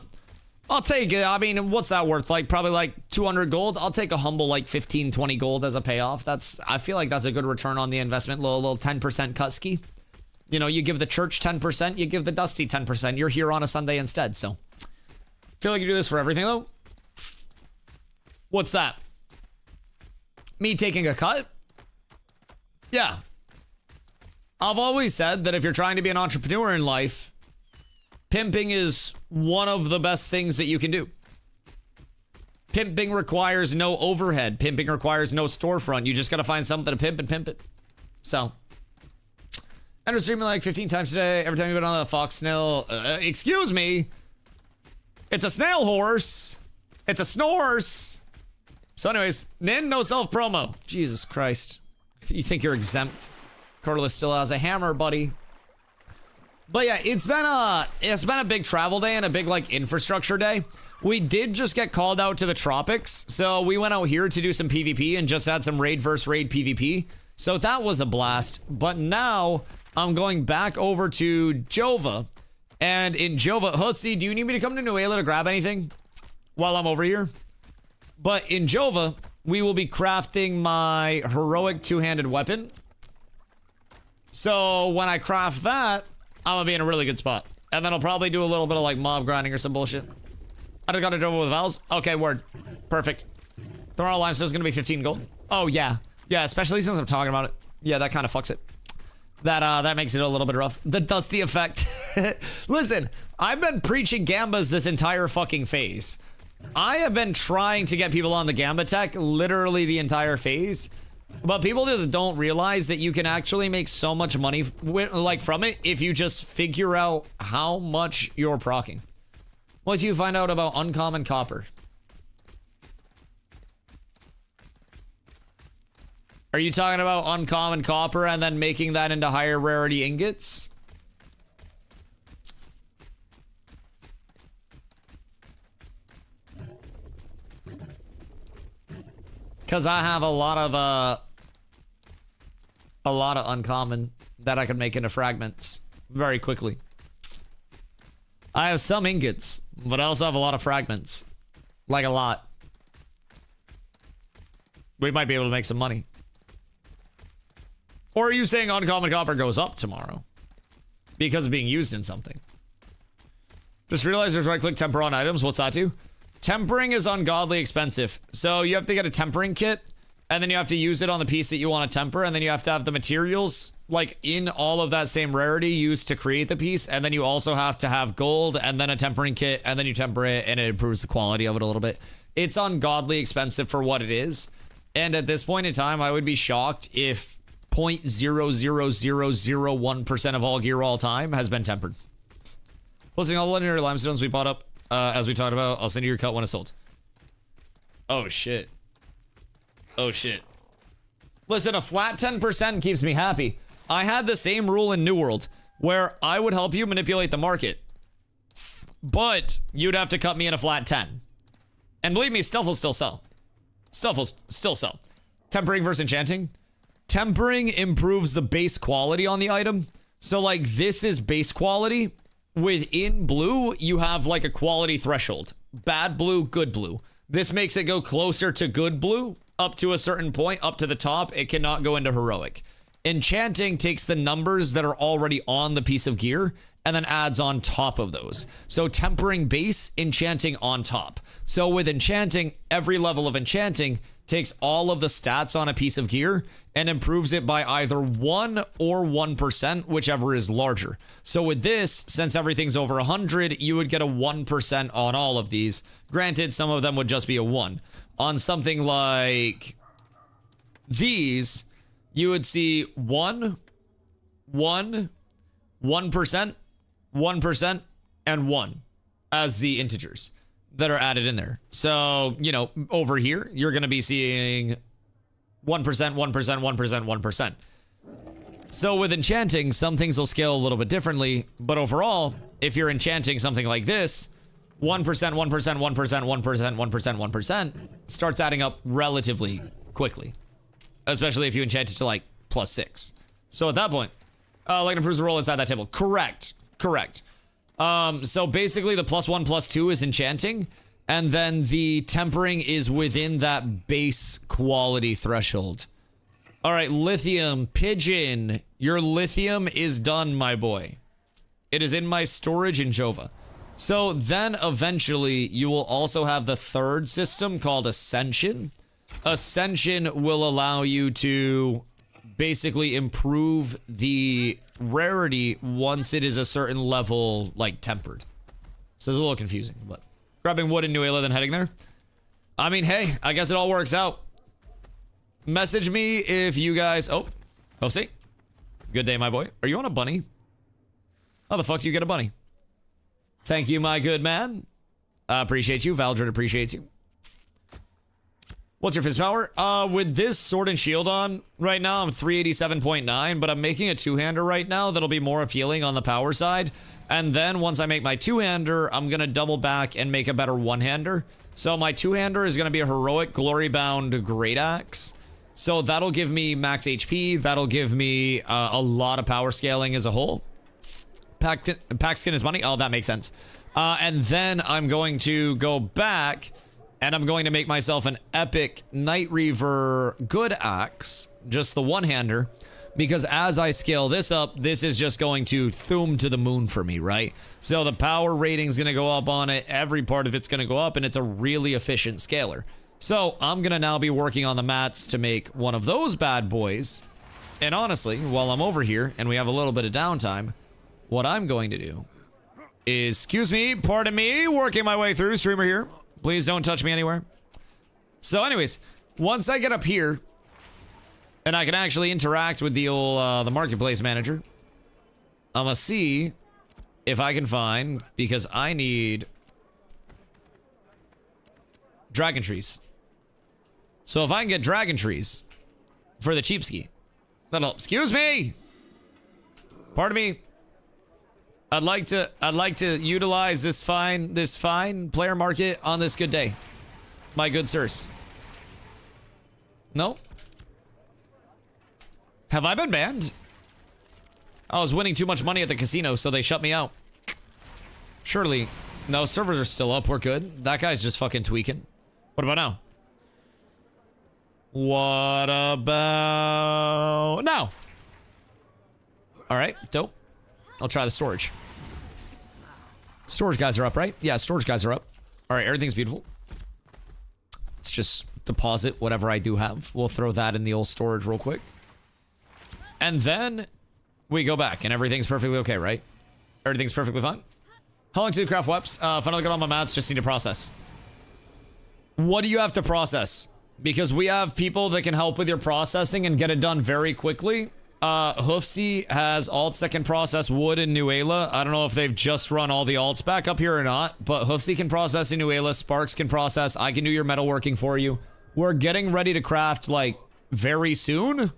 I'll take it. I mean, what's that worth? Like, probably like 200 gold? I'll take a humble, like, 15, 20 gold as a payoff. I feel like that's a good return on the investment. Little 10% cut ski. You know, you give the church 10%, you give the Dusty 10%. You're here on a Sunday instead, so. Feel like you do this for everything, though? What's that? Me taking a cut? Yeah. I've always said that if you're trying to be an entrepreneur in life, pimping is one of the best things that you can do. Pimping requires no overhead. Pimping requires no storefront. You just gotta find something to pimp and pimp it. So. I'm streaming like 15 times today. Every time you go on the fox snail. Excuse me. It's a snail horse. It's a snorse. So anyways, Nin, no self-promo. Jesus Christ. You think you're exempt? Corliss still has a hammer, buddy. But yeah, it's been a big travel day and a big like infrastructure day. We did just get called out to the tropics, so we went out here to do some PvP and just had some raid versus raid PvP. So that was a blast. But now I'm going back over to Jova And in Jova, Hussy, do you need me to come to Nuela to grab anything while I'm over here? But in Jova, we will be crafting my heroic two-handed weapon. So when I craft that, I'm gonna be in a really good spot. And then I'll probably do a little bit of like mob grinding or some bullshit. I just got a Jova with Vowels. Okay, word. Perfect. Thornal Limestone is gonna be 15 gold. Oh yeah. Yeah, especially since I'm talking about it. Yeah, that kind of fucks it. That makes it a little bit rough. The Dusty effect. Listen, I've been preaching Gambas this entire fucking phase. I have been trying to get people on the Gamba tech literally the entire phase, but people just don't realize that you can actually make so much money from it if you just figure out how much you're proccing. What you find out about uncommon copper? Are you talking about uncommon copper and then making that into higher rarity ingots? Because I have a lot of uncommon that I can make into fragments very quickly. I have some ingots, but I also have a lot of fragments. Like a lot. We might be able to make some money. Or are you saying uncommon copper goes up tomorrow? Because of being used in something. Just realized there's right-click temper on items. What's that do? Tempering is ungodly expensive. So you have to get a tempering kit, and then you have to use it on the piece that you want to temper, and then you have to have the materials, like, in all of that same rarity used to create the piece, and then you also have to have gold, and then a tempering kit, and then you temper it, and it improves the quality of it a little bit. It's ungodly expensive for what it is, and at this point in time, I would be shocked if 0.00001% of all gear all time has been tempered. Posting all the legendary limestones we bought up, as we talked about. I'll send you your cut when it's sold. Oh, shit. Oh, shit. Listen, a flat 10% keeps me happy. I had the same rule in New World, where I would help you manipulate the market. But you'd have to cut me in a flat 10. And believe me, stuff will still sell. Stuff will still sell. Tempering versus enchanting. Tempering improves the base quality on the item. So, like, this is base quality. Within blue, you have like a quality threshold. Bad blue, good blue. This makes it go closer to good blue up to a certain point, up to the top. It cannot go into heroic. Enchanting takes the numbers that are already on the piece of gear and then adds on top of those. So tempering base, enchanting on top. So with enchanting, every level of enchanting takes all of the stats on a piece of gear and improves it by either 1 or 1%, whichever is larger. So with this, since everything's over 100, you would get a 1% on all of these. Granted, some of them would just be a 1. On something like these, you would see 1%, 1%, 1%, and 1 as the integers that are added in there. So, you know, over here, you're going to be seeing 1%, 1%, 1%, 1%. So with enchanting, some things will scale a little bit differently, but overall, if you're enchanting something like this, 1%, 1%, 1%, 1%, 1%, 1% starts adding up relatively quickly, especially if you enchant it to like +6. So at that point, like improves the roll inside that table. Correct. So basically the +1, +2 is enchanting, and then the tempering is within that base quality threshold. All right, lithium, pigeon, your lithium is done, my boy. It is in my storage in Jova. So then eventually you will also have the third system called Ascension. Ascension will allow you to basically improve the rarity once it is a certain level, like, tempered. So it's a little confusing, but grabbing wood in Nuela, then heading there. I mean, hey, I guess it all works out. Message me if you guys... Oh, see. Good day, my boy. Are you on a bunny? How the fuck do you get a bunny? Thank you, my good man. Appreciate you. Valdred appreciates you. What's your fist power? With this sword and shield on right now, I'm 387.9, but I'm making a two-hander right now that'll be more appealing on the power side. And then once I make my two-hander, I'm gonna double back and make a better one-hander. So my two-hander is gonna be a heroic glory-bound great axe. So that'll give me max HP. That'll give me a lot of power scaling as a whole. Pack skin is money. Oh, that makes sense. And then I'm going to go back and I'm going to make myself an epic Night Reaver good axe, just the one-hander, because as I scale this up, this is just going to thoom to the moon for me, right? So the power rating's going to go up on it. Every part of it's going to go up, and it's a really efficient scaler. So I'm going to now be working on the mats to make one of those bad boys. And honestly, while I'm over here and we have a little bit of downtime, what I'm going to do is, excuse me, pardon me, working my way through, streamer here. Please don't touch me anywhere. So anyways, once I get up here and I can actually interact with the old, the marketplace manager, I'm gonna see if I can find, because I need dragon trees. So if I can get dragon trees for the cheapski, that'll, excuse me, pardon me. I'd like to utilize this fine player market on this good day. My good sirs. No? Have I been banned? I was winning too much money at the casino, so they shut me out. Surely. No, servers are still up. We're good. That guy's just fucking tweaking. What about now? What about now? Alright, dope. I'll try the storage. Storage guys are up, right? Yeah, storage guys are up. All right, everything's beautiful. Let's just deposit whatever I do have. We'll throw that in the old storage real quick. And then we go back and everything's perfectly okay, right? Everything's perfectly fine. How long to craft webs? Finally got all my mats, just need to process. What do you have to process? Because we have people that can help with your processing and get it done very quickly. Hoofsy has alts that can process wood in Nuela. I don't know if they've just run all the alts back up here or not, but Hoofsy can process in Nuela. Sparks can process. I can do your metalworking for you. We're getting ready to craft, like, very soon.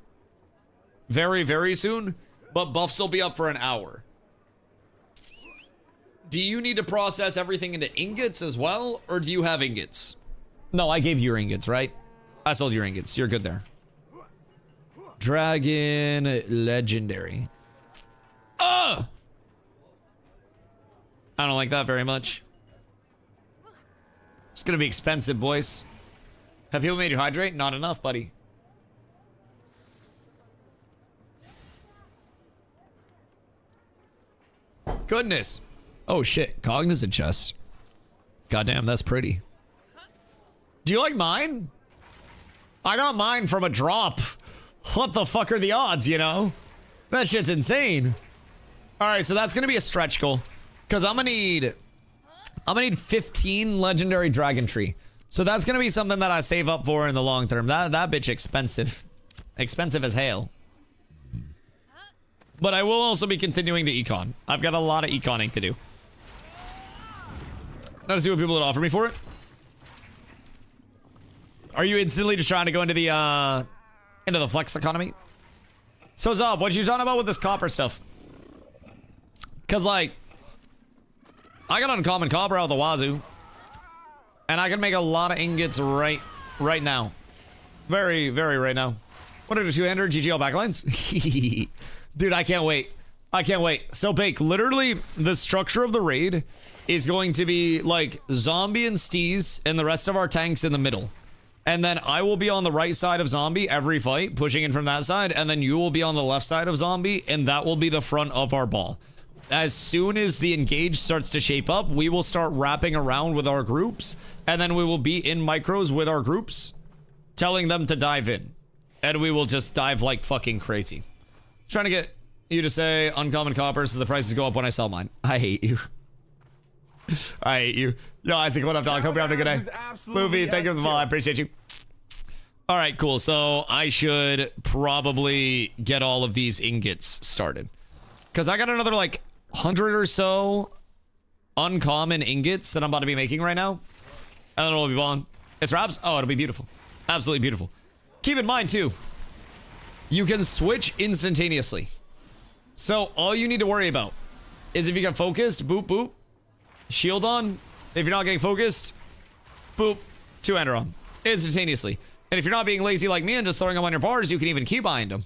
Very, very soon. But buffs will be up for an hour. Do you need to process everything into ingots as well, or do you have ingots? No, I gave you your ingots, right? I sold your ingots. You're good there. Dragon legendary. I don't like that very much. It's gonna be expensive, boys. Have people made you hydrate? Not enough, buddy. Goodness. Oh shit, cognizant chest. Goddamn, that's pretty. Do you like mine? I got mine from a drop. What the fuck are the odds, you know? That shit's insane. All right, so that's gonna be a stretch goal, because I'm gonna need 15 legendary dragon tree. So that's gonna be something that I save up for in the long term. That bitch expensive as hell. But I will also be continuing to econ. I've got a lot of econing to do. Now to see what people would offer me for it. Are you instantly just trying to go into the flex economy? So Zob, what you talking about with this copper stuff? Cause like, I got uncommon copper out of the wazoo, and I can make a lot of ingots right now, very right now. What are the 200 GGL backlines? Dude, I can't wait. I can't wait. So Bake, literally the structure of the raid is going to be like zombie and steez and the rest of our tanks in the middle. And then I will be on the right side of zombie every fight, pushing in from that side. And then you will be on the left side of zombie, and that will be the front of our ball. As soon as the engage starts to shape up, we will start wrapping around with our groups. And then we will be in micros with our groups, telling them to dive in. And we will just dive like fucking crazy. Trying to get you to say uncommon copper so the prices go up when I sell mine. I hate you. I hate you. Yo, Isaac, what up, dog? Hope you're having a good day. Movie, thank you for the follow. I appreciate you. All right, cool. So I should probably get all of these ingots started, because I got another like 100 or so uncommon ingots that I'm about to be making right now. And then it'll be on. It's Rabs? Oh, it'll be beautiful. Absolutely beautiful. Keep in mind, too, you can switch instantaneously. So all you need to worry about is if you get focused, boop, boop, shield on. If you're not getting focused, boop, two-hander on instantaneously. And if you're not being lazy like me and just throwing them on your bars, you can even key bind them.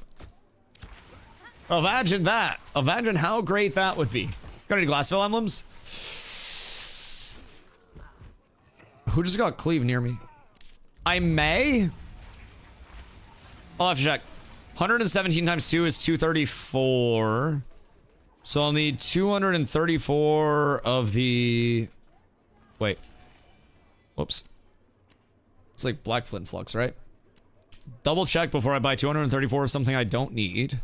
Imagine that. Imagine how great that would be. Got any Glassville emblems? Who just got cleave near me? I may? I'll have to check. 117 times 2 is 234. So I'll need 234 of the... Wait. Whoops. It's like black flint flux, right? Double check before I buy 234 of something I don't need.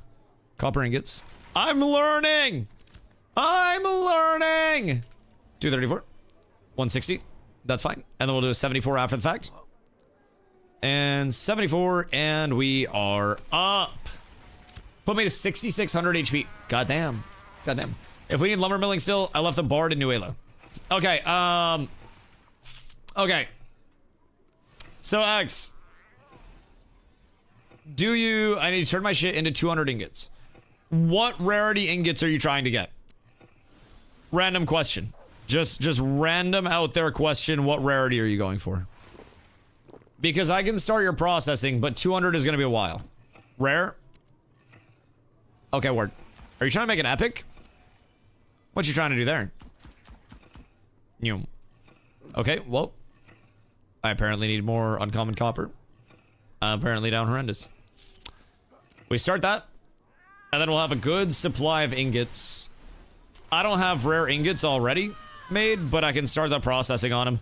Copper ingots. I'm learning! I'm learning! 234. 160. That's fine. And then we'll do a 74 after the fact. And 74, and we are up. Put me to 6,600 HP. Goddamn. Goddamn. If we need lumber milling still, I left the bard in New Elo. Okay, okay. So, X. I need to turn my shit into 200 ingots. What rarity ingots are you trying to get? Random question. Just random out there question. What rarity are you going for? Because I can start your processing, but 200 is going to be a while. Rare? Okay, word. Are you trying to make an epic? What you trying to do there? Okay, well. I apparently need more uncommon copper. I'm apparently down horrendous. We start that. And then we'll have a good supply of ingots. I don't have rare ingots already made, but I can start that processing on them.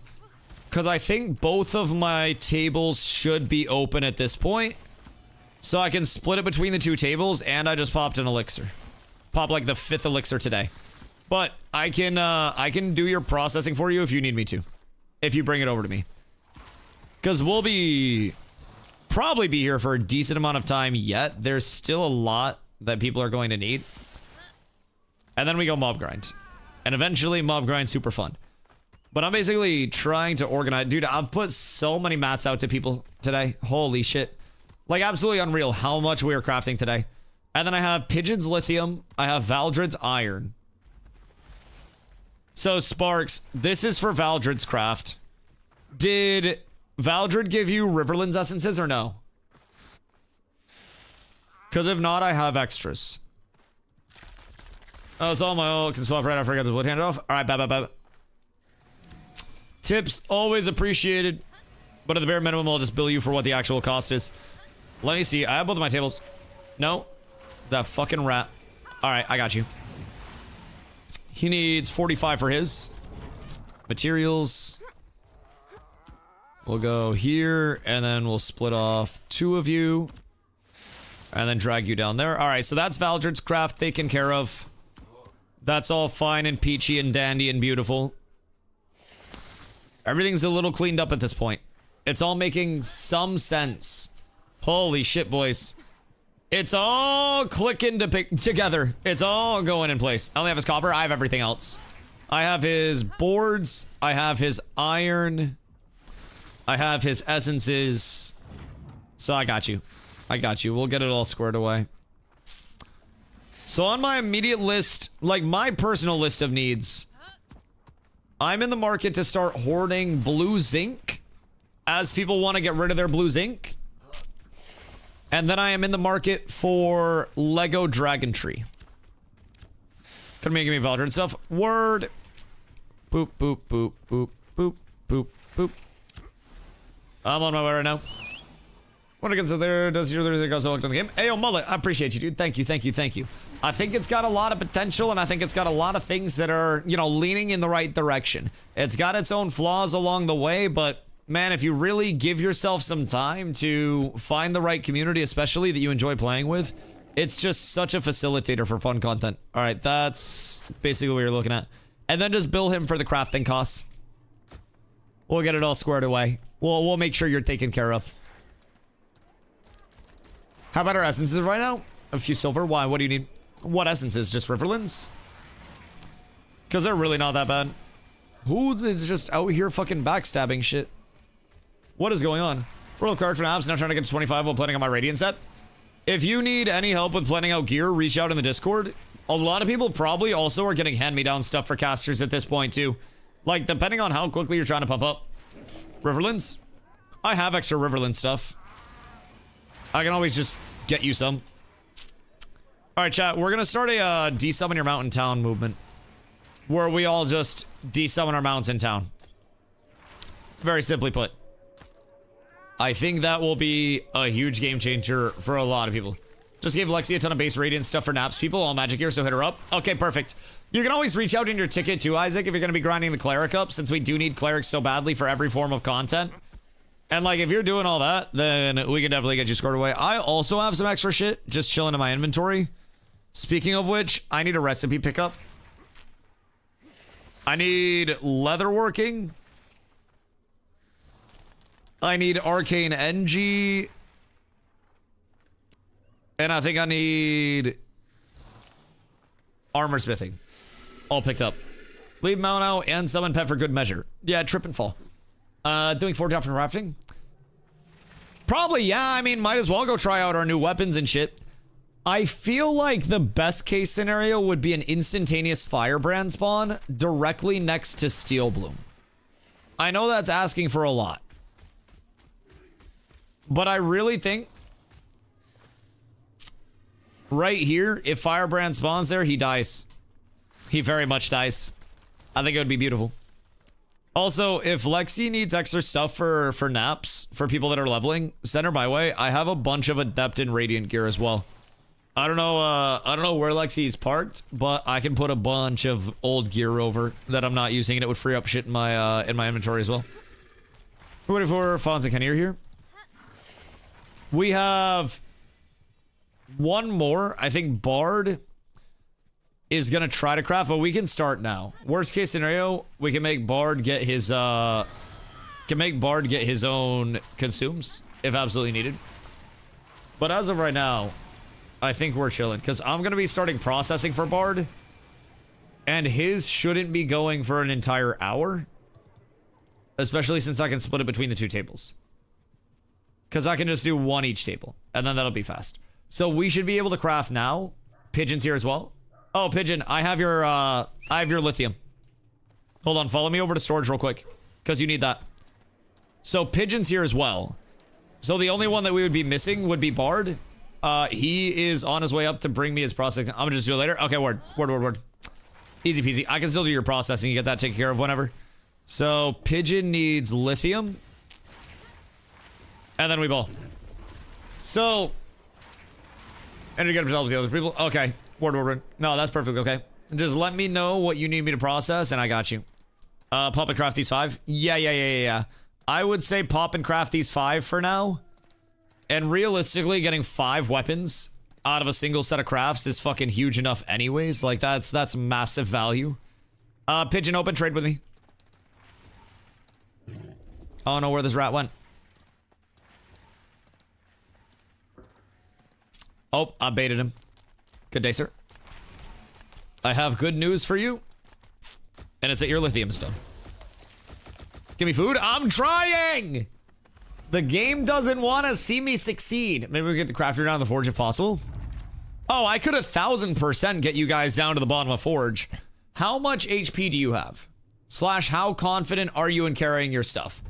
Because I think both of my tables should be open at this point. So I can split it between the two tables, and I just popped an elixir. Pop like the 5th elixir today. But I can do your processing for you if you need me to. If you bring it over to me. Because we'll probably be here for a decent amount of time yet. There's still a lot that people are going to need. And then we go mob grind. And eventually mob grind super fun. But I'm basically trying to organize. Dude, I've put so many mats out to people today. Holy shit. Like, absolutely unreal how much we are crafting today. And then I have Pigeon's Lithium. I have Valdred's Iron. So, Sparks, this is for Valdred's craft. Did Valdred give you Riverlands essences or no? Because if not, I have extras. Oh, it's all my own. Can swap right after I got the wood handed off. All right, bye. Tips always appreciated, but at the bare minimum, I'll just bill you for what the actual cost is. Let me see. I have both of my tables. No, that fucking rat. All right, I got you. He needs 45 for his materials. We'll go here, and then we'll split off 2 of you, and then drag you down there. All right, so that's Valdred's craft taken care of. That's all fine and peachy and dandy and beautiful. Everything's a little cleaned up at this point. It's all making some sense. Holy shit, boys. It's all clicking together. It's all going in place. I only have his copper. I have everything else. I have his boards. I have his iron. I have his essences. So I got you. I got you. We'll get it all squared away. So on my immediate list, like my personal list of needs, I'm in the market to start hoarding blue zinc as people want to get rid of their blue zinc. And then I am in the market for Lego Dragon Tree. Could give me Valdred stuff. Word. Boop, boop, boop, boop, boop, boop, boop. I'm on my way right now. What against there? Does your other guys look on the game? Hey, yo, Mullet, I appreciate you, dude. Thank you, thank you, thank you. I think it's got a lot of potential, and I think it's got a lot of things that are, you know, leaning in the right direction. It's got its own flaws along the way, but man, if you really give yourself some time to find the right community, especially that you enjoy playing with, it's just such a facilitator for fun content. All right, that's basically what you're looking at. And then just bill him for the crafting costs. We'll get it all squared away. We'll make sure you're taken care of. How about our essences right now? A few silver. Why? What do you need? What essences? Just Riverlands? Because they're really not that bad. Who is just out here fucking backstabbing shit? What is going on? World Clark from Abs now trying to get to 25 while planning on my Radiant set. If you need any help with planning out gear, reach out in the Discord. A lot of people probably also are getting hand-me-down stuff for casters at this point too. Like, depending on how quickly you're trying to pump up. Riverlands? I have extra Riverland stuff. I can always just get you some. Alright, chat. We're gonna start a desummon your mountain town movement. where we all just desummon our mounts in town. Very simply put. I think that will be a huge game changer for a lot of people. Just gave Lexi a ton of base radiant stuff for naps people, all magic gear, so hit her up. Okay, perfect. You can always reach out in your ticket too, Isaac, if you're going to be grinding the cleric up, since we do need clerics so badly for every form of content. And like, if you're doing all that, then we can definitely get you scored away. I also have some extra shit just chilling in my inventory. Speaking of which, I need a recipe pickup. I need leatherworking. I need arcane NG. And I think I need armor smithing. All picked up. Leave Mount out and summon pet for good measure. Yeah, trip and fall. Doing forge out from rafting? Probably, yeah. I mean, might as well go try out our new weapons and shit. I feel like the best case scenario would be an instantaneous firebrand spawn directly next to Steel Bloom. I know that's asking for a lot. But I really think right here, if Firebrand spawns there, he dies. He very much dies. I think it would be beautiful. Also, if Lexi needs extra stuff for naps, for people that are leveling, send her my way. I have a bunch of Adept and Radiant gear as well. I don't know where Lexi's parked, but I can put a bunch of old gear over that I'm not using, and it would free up shit in my inventory as well. We're waiting for Fonz and Kenny here. We have one more. I think Bard is gonna try to craft, but we can start now. Worst case scenario, we can make Bard get his own consumes if absolutely needed. But as of right now, I think we're chilling because I'm gonna be starting processing for Bard, and his shouldn't be going for an entire hour, especially since I can split it between the two tables. Because I can just do one each table, and then that'll be fast. So we should be able to craft now. Pigeon's here as well. Oh, Pigeon, I have your lithium. Hold on, follow me over to storage real quick, because you need that. So Pigeon's here as well. So the only one that we would be missing would be Bard. He is on his way up to bring me his processing. I'm gonna just do it later. Okay, word. Easy peasy. I can still do your processing. You get that taken care of whenever. So Pigeon needs lithium. And then we ball. So, and you get to with the other people. Okay, word. No, that's perfectly okay. Just let me know what you need me to process, and I got you. Pop and craft these 5. Yeah. I would say pop and craft these 5 for now. And realistically, getting 5 weapons out of a single set of crafts is fucking huge enough, anyways. Like that's massive value. Pigeon, open trade with me. I don't know where this rat went. Oh, I baited him. Good day, sir. I have good news for you. And it's that your lithium is done. Give me food. I'm trying! The game doesn't want to see me succeed. Maybe we get the crafter down to the forge if possible. Oh, I could 1000% get you guys down to the bottom of forge. How much HP do you have? / how confident are you in carrying your stuff?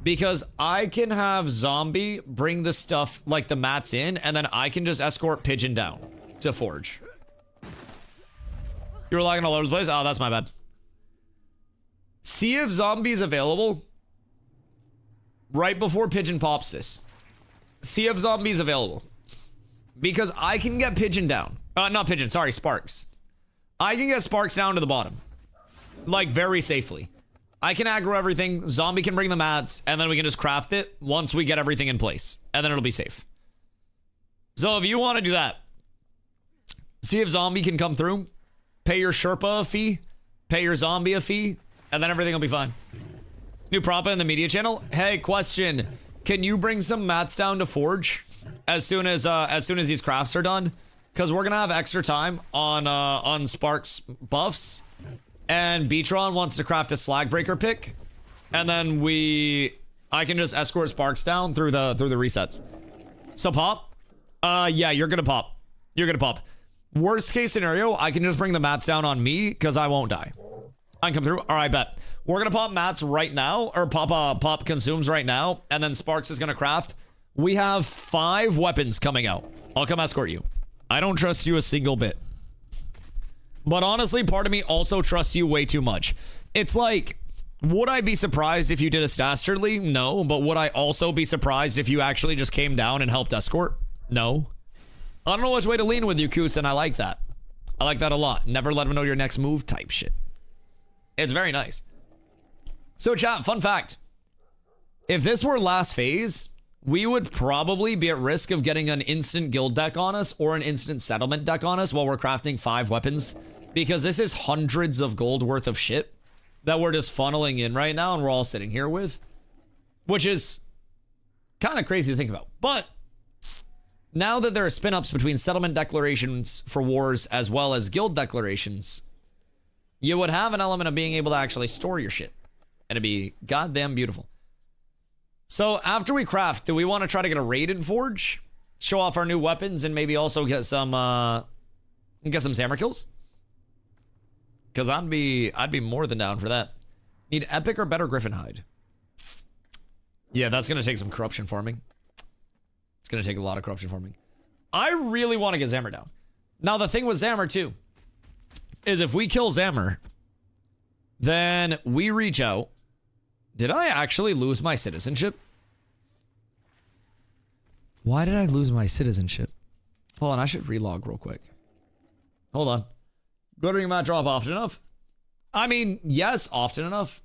Because I can have Zombie bring the stuff, like the mats in, and then I can just escort Pigeon down to forge. You were lagging all over the place? Oh, that's my bad. See if Zombie's available right before Pigeon pops this. See if Zombie's available. Because I can get Pigeon down. Not Pigeon, sorry, Sparks. I can get Sparks down to the bottom. Like, very safely. I can aggro everything, Zombie can bring the mats, and then we can just craft it once we get everything in place. And then it'll be safe. So if you want to do that, see if Zombie can come through, pay your Sherpa a fee, pay your Zombie a fee, and then everything will be fine. New Propa in the media channel. Hey, question. Can you bring some mats down to forge as soon as these crafts are done? Because we're gonna have extra time on Sparks buffs. And Beatron wants to craft a slag breaker pick, and then I can just escort Sparks down through the resets. So pop, yeah, you're gonna pop. Worst case scenario, I can just bring the mats down on me because I won't die. I can come through. All right, bet. We're gonna pop mats right now, or pop consumes right now, and then Sparks is gonna craft. We have 5 weapons coming out. I'll come escort you. I don't trust you a single bit. But honestly, part of me also trusts you way too much. It's like, would I be surprised if you did a dastardly? No. But would I also be surprised if you actually just came down and helped escort? No. I don't know which way to lean with you, Koos, and I like that. I like that a lot. Never let them know your next move type shit. It's very nice. So chat, fun fact. If this were last phase, we would probably be at risk of getting an instant guild deck on us or an instant settlement deck on us while we're crafting 5 weapons. Because this is hundreds of gold worth of shit that we're just funneling in right now and we're all sitting here with. Which is kind of crazy to think about. But now that there are spin-ups between settlement declarations for wars as well as guild declarations, you would have an element of being able to actually store your shit. And it'd be goddamn beautiful. So after we craft, do we want to try to get a raided forge? Show off our new weapons and maybe also get some Sammer kills? Because I'd be more than down for that. Need epic or better griffin hide? Yeah, that's gonna take some corruption farming. It's gonna take a lot of corruption farming. I really want to get Zammer down. Now the thing with Zammer too is if we kill Zammer, then we reach out. Did I actually lose my citizenship? Why did I lose my citizenship? Hold on, I should relog real quick. Hold on. Glittering mat drop often enough? I mean, yes, often enough.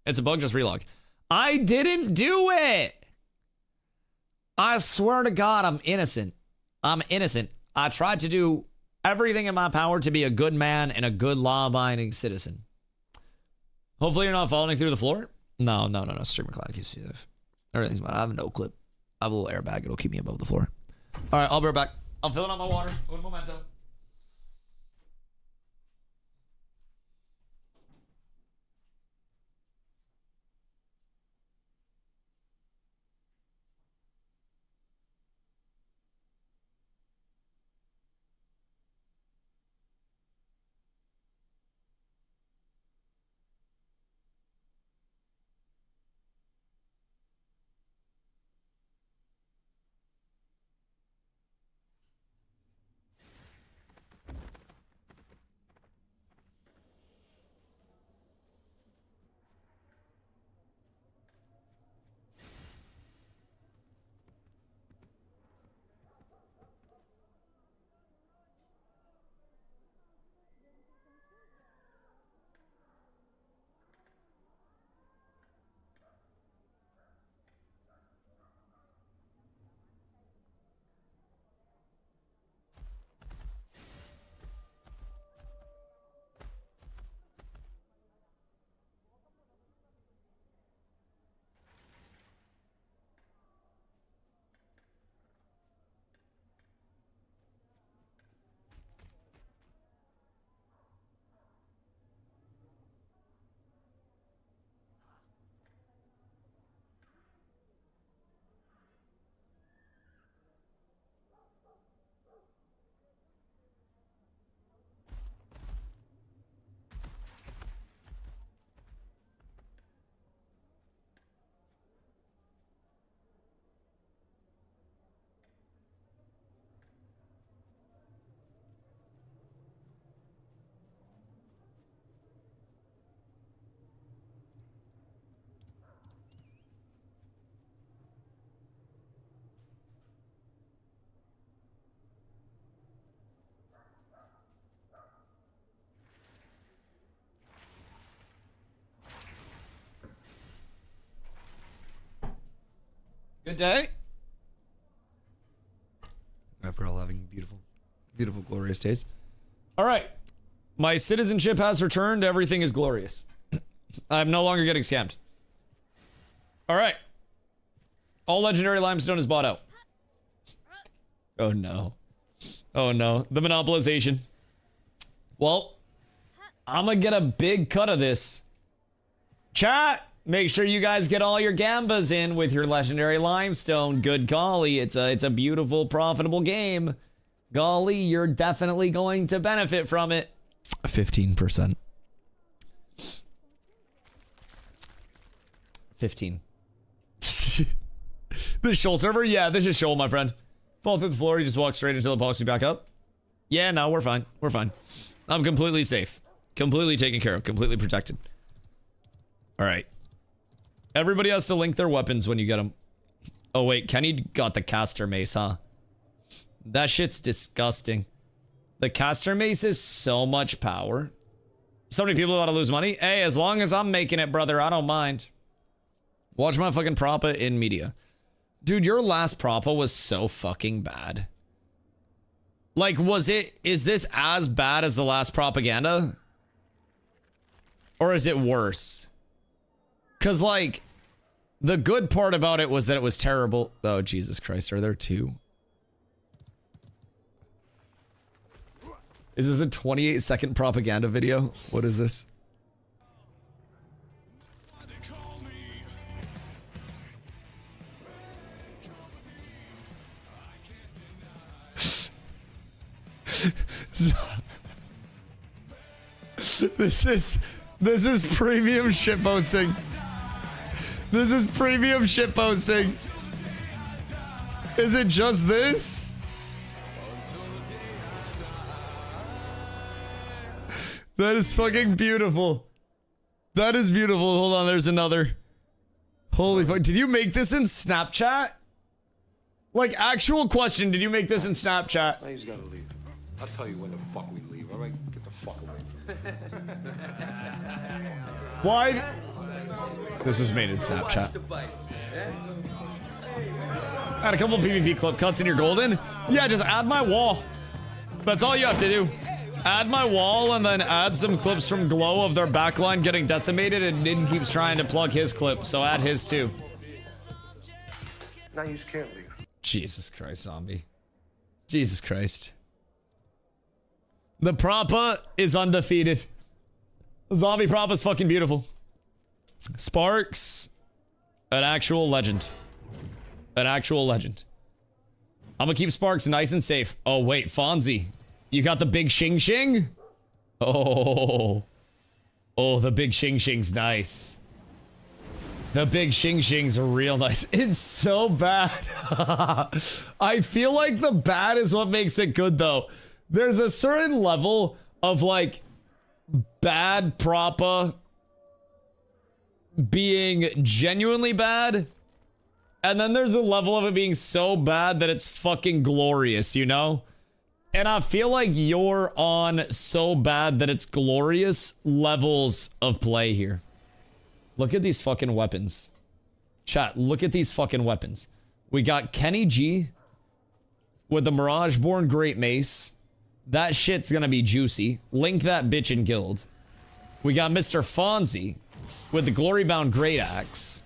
It's a bug, just relog. I didn't do it! I swear to God, I'm innocent. I'm innocent. I tried to do everything in my power to be a good man and a good law-abiding citizen. Hopefully you're not falling through the floor. No. Streamer cloud keeps you safe. Everything's fine. I have a no clip. I have a little airbag. It'll keep me above the floor. All right, I'll be right back. I'm filling up my water. Un momento. Good day. I hope we're all having beautiful, beautiful, glorious days. All right. My citizenship has returned. Everything is glorious. I'm no longer getting scammed. All right. All legendary limestone is bought out. Oh, no. Oh, no. The monopolization. Well, I'm going to get a big cut of this. Chat. Make sure you guys get all your gambas in with your legendary limestone. Good golly, it's a beautiful, profitable game. Golly, you're definitely going to benefit from it. 15%. 15. This Shoal server? Yeah, this is Shoal, my friend. Fall through the floor, you just walk straight until it pops you back up. Yeah, no, we're fine. We're fine. I'm completely safe. Completely taken care of. Completely protected. All right. Everybody has to link their weapons when you get them. Oh, wait. Kenny got the caster mace, huh? That shit's disgusting. The caster mace is so much power. So many people want to lose money. Hey, as long as I'm making it, brother, I don't mind. Watch my fucking propa in media. Dude, your last propa was so fucking bad. Like, is this as bad as the last propaganda? Or is it worse? Because, like, the good part about it was that it was terrible. Oh, Jesus Christ, are there two? Is this a 28-second propaganda video? What is this? This is premium shit posting. This is premium shit posting. Is it just this? That is fucking beautiful. That is beautiful. Hold on, there's another. Holy fuck. Did you make this in Snapchat? Like, actual question, did you make this in Snapchat? Now he's gotta leave. I'll tell you when the fuck we leave, alright? Get the fuck away. Why? This was made in Snapchat. Add a couple PvP clip cuts in your golden? Yeah, just add my wall. That's all you have to do. Add my wall and then add some clips from Glow of their backline getting decimated, and Nin keeps trying to plug his clip, so add his too. Now you just can't leave. Jesus Christ, zombie. Jesus Christ. The propa is undefeated. The zombie propa is fucking beautiful. Sparks, an actual legend. An actual legend. I'm gonna keep Sparks nice and safe. Oh, wait, Fonzie. You got the big Xing Xing? Oh. Oh, the big Xing Xing's nice. The big Xing Xing's real nice. It's so bad. I feel like the bad is what makes it good, though. There's a certain level of, like, bad propa being genuinely bad. And then there's a level of it being so bad that it's fucking glorious, you know? And I feel like you're on so bad that it's glorious levels of play here. Look at these fucking weapons. Chat, look at these fucking weapons. We got Kenny G with the Mirageborn Great Mace. That shit's gonna be juicy. Link that bitch in guild. We got Mr. Fonzie with the Glorybound Great Axe.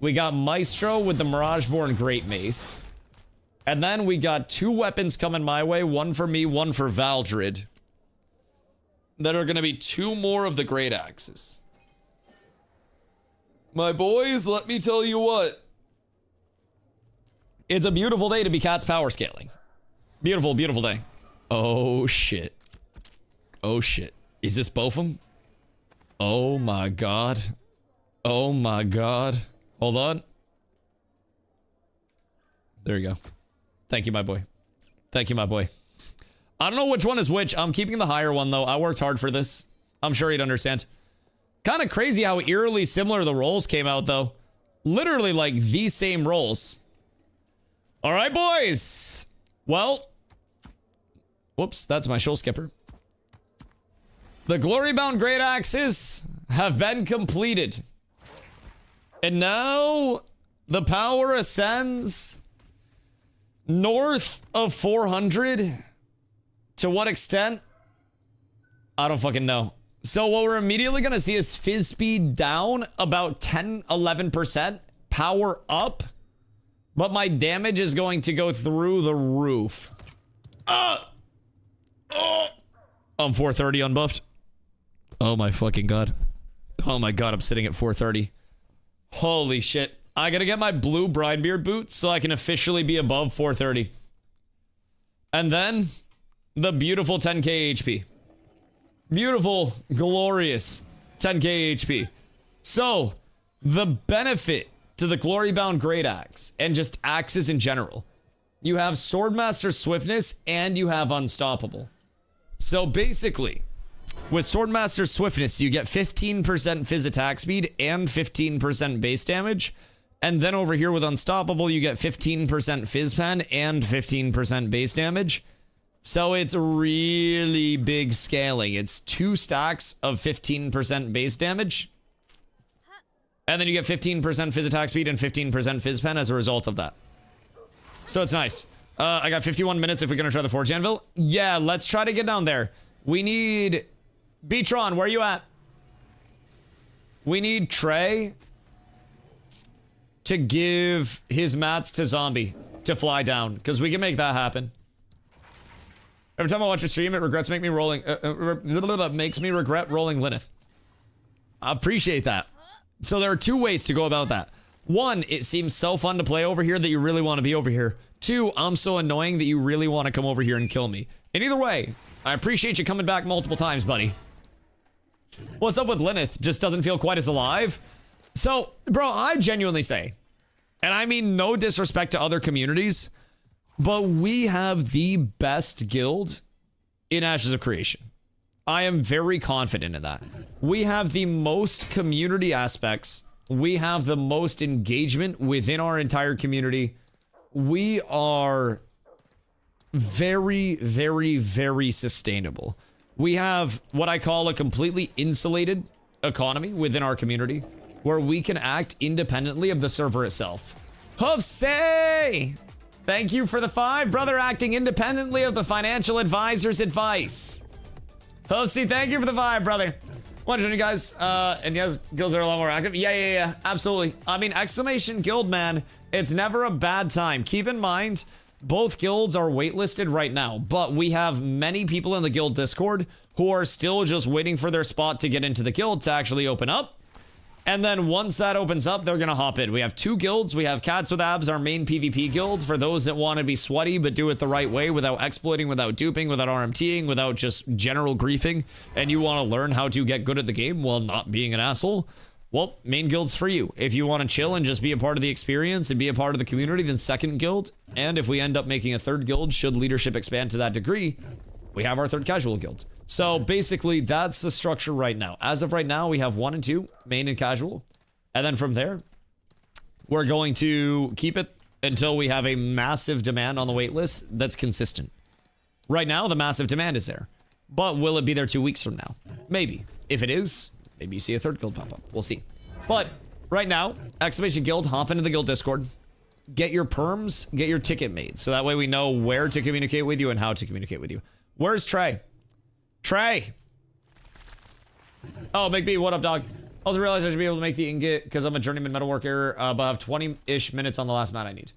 We got Maestro with the Mirageborn Great Mace. And then we got two weapons coming my way. One for me, one for Valdred. That are gonna be two more of the Great Axes. My boys, let me tell you what. It's a beautiful day to be Cat's power scaling. Beautiful, beautiful day. Oh, shit. Oh, shit. Is this Bofum? Oh, my God. Oh, my God. Hold on. There you go. Thank you, my boy. Thank you, my boy. I don't know which one is which. I'm keeping the higher one, though. I worked hard for this. I'm sure you'd understand. Kind of crazy how eerily similar the rolls came out, though. Literally, like, the same rolls. All right, boys. Well. Whoops, that's my shoal skipper. The Glorybound Great Axes have been completed. And now the power ascends north of 400. To what extent? I don't fucking know. So what we're immediately going to see is fizz speed down about 10-11%. Power up. But my damage is going to go through the roof. I'm 430 unbuffed. Oh my fucking god. Oh my god, I'm sitting at 430. Holy shit. I gotta get my blue Bridebeard boots so I can officially be above 430. And then the beautiful 10k HP. Beautiful, glorious 10k HP. So, the benefit to the Glorybound Great Axe, and just axes in general, you have Swordmaster Swiftness, and you have Unstoppable. So basically, with Swordmaster Swiftness, you get 15% Fizz attack speed and 15% base damage. And then over here with Unstoppable, you get 15% Fizz pen and 15% base damage. So it's really big scaling. It's 2 stacks of 15% base damage. And then you get 15% Fizz attack speed and 15% Fizz pen as a result of that. So it's nice. I got 51 minutes if we're going to try the Forge Anvil. Yeah, let's try to get down there. We need... Beatron, where are you at? We need Trey to give his mats to Zombie to fly down, because we can make that happen. Every time I watch a stream, it makes me regret rolling Lineth. I appreciate that. So there are 2 ways to go about that. 1, it seems so fun to play over here that you really want to be over here. 2, I'm so annoying that you really want to come over here and kill me. And either way, I appreciate you coming back multiple times, buddy. What's up with Lineth? Just doesn't feel quite as alive. So, bro, I genuinely say, and I mean no disrespect to other communities, but we have the best guild in Ashes of Creation. I am very confident in that. We have the most community aspects. We have the most engagement within our entire community. We are very, very, very sustainable. We have what I call a completely insulated economy within our community where we can act independently of the server itself. Hoofsay! Thank you for the 5, brother, acting independently of the financial advisor's advice. Hoofsay, thank you for the 5, brother. Wondering, you guys, and yes, guilds are a lot more active. Yeah, absolutely. I mean, exclamation guild, man, it's never a bad time. Keep in mind, both guilds are waitlisted right now, but we have many people in the guild Discord who are still just waiting for their spot to get into the guild to actually open up. And then once that opens up, they're going to hop in. We have 2 guilds. We have Cats with Abs, our main PvP guild, for those that want to be sweaty but do it the right way without exploiting, without duping, without RMTing, without just general griefing, and you want to learn how to get good at the game while not being an asshole. Well, main guild's for you. If you want to chill and just be a part of the experience and be a part of the community, then second guild. And if we end up making a 3rd guild, should leadership expand to that degree, we have our 3rd casual guild. So basically, that's the structure right now. As of right now, we have 1 and 2, main and casual. And then from there, we're going to keep it until we have a massive demand on the wait list that's consistent. Right now, the massive demand is there. But will it be there 2 weeks from now? Maybe. If it is, maybe you see a 3rd guild pop up. We'll see. But right now, exclamation guild, hop into the guild Discord. Get your perms, get your ticket made. So that way we know where to communicate with you and how to communicate with you. Where's Trey? Trey! Oh, McB, what up, dog? I also realized I should be able to make the ingot because I'm a journeyman metalworker, but I have 20-ish minutes on the last mat I need.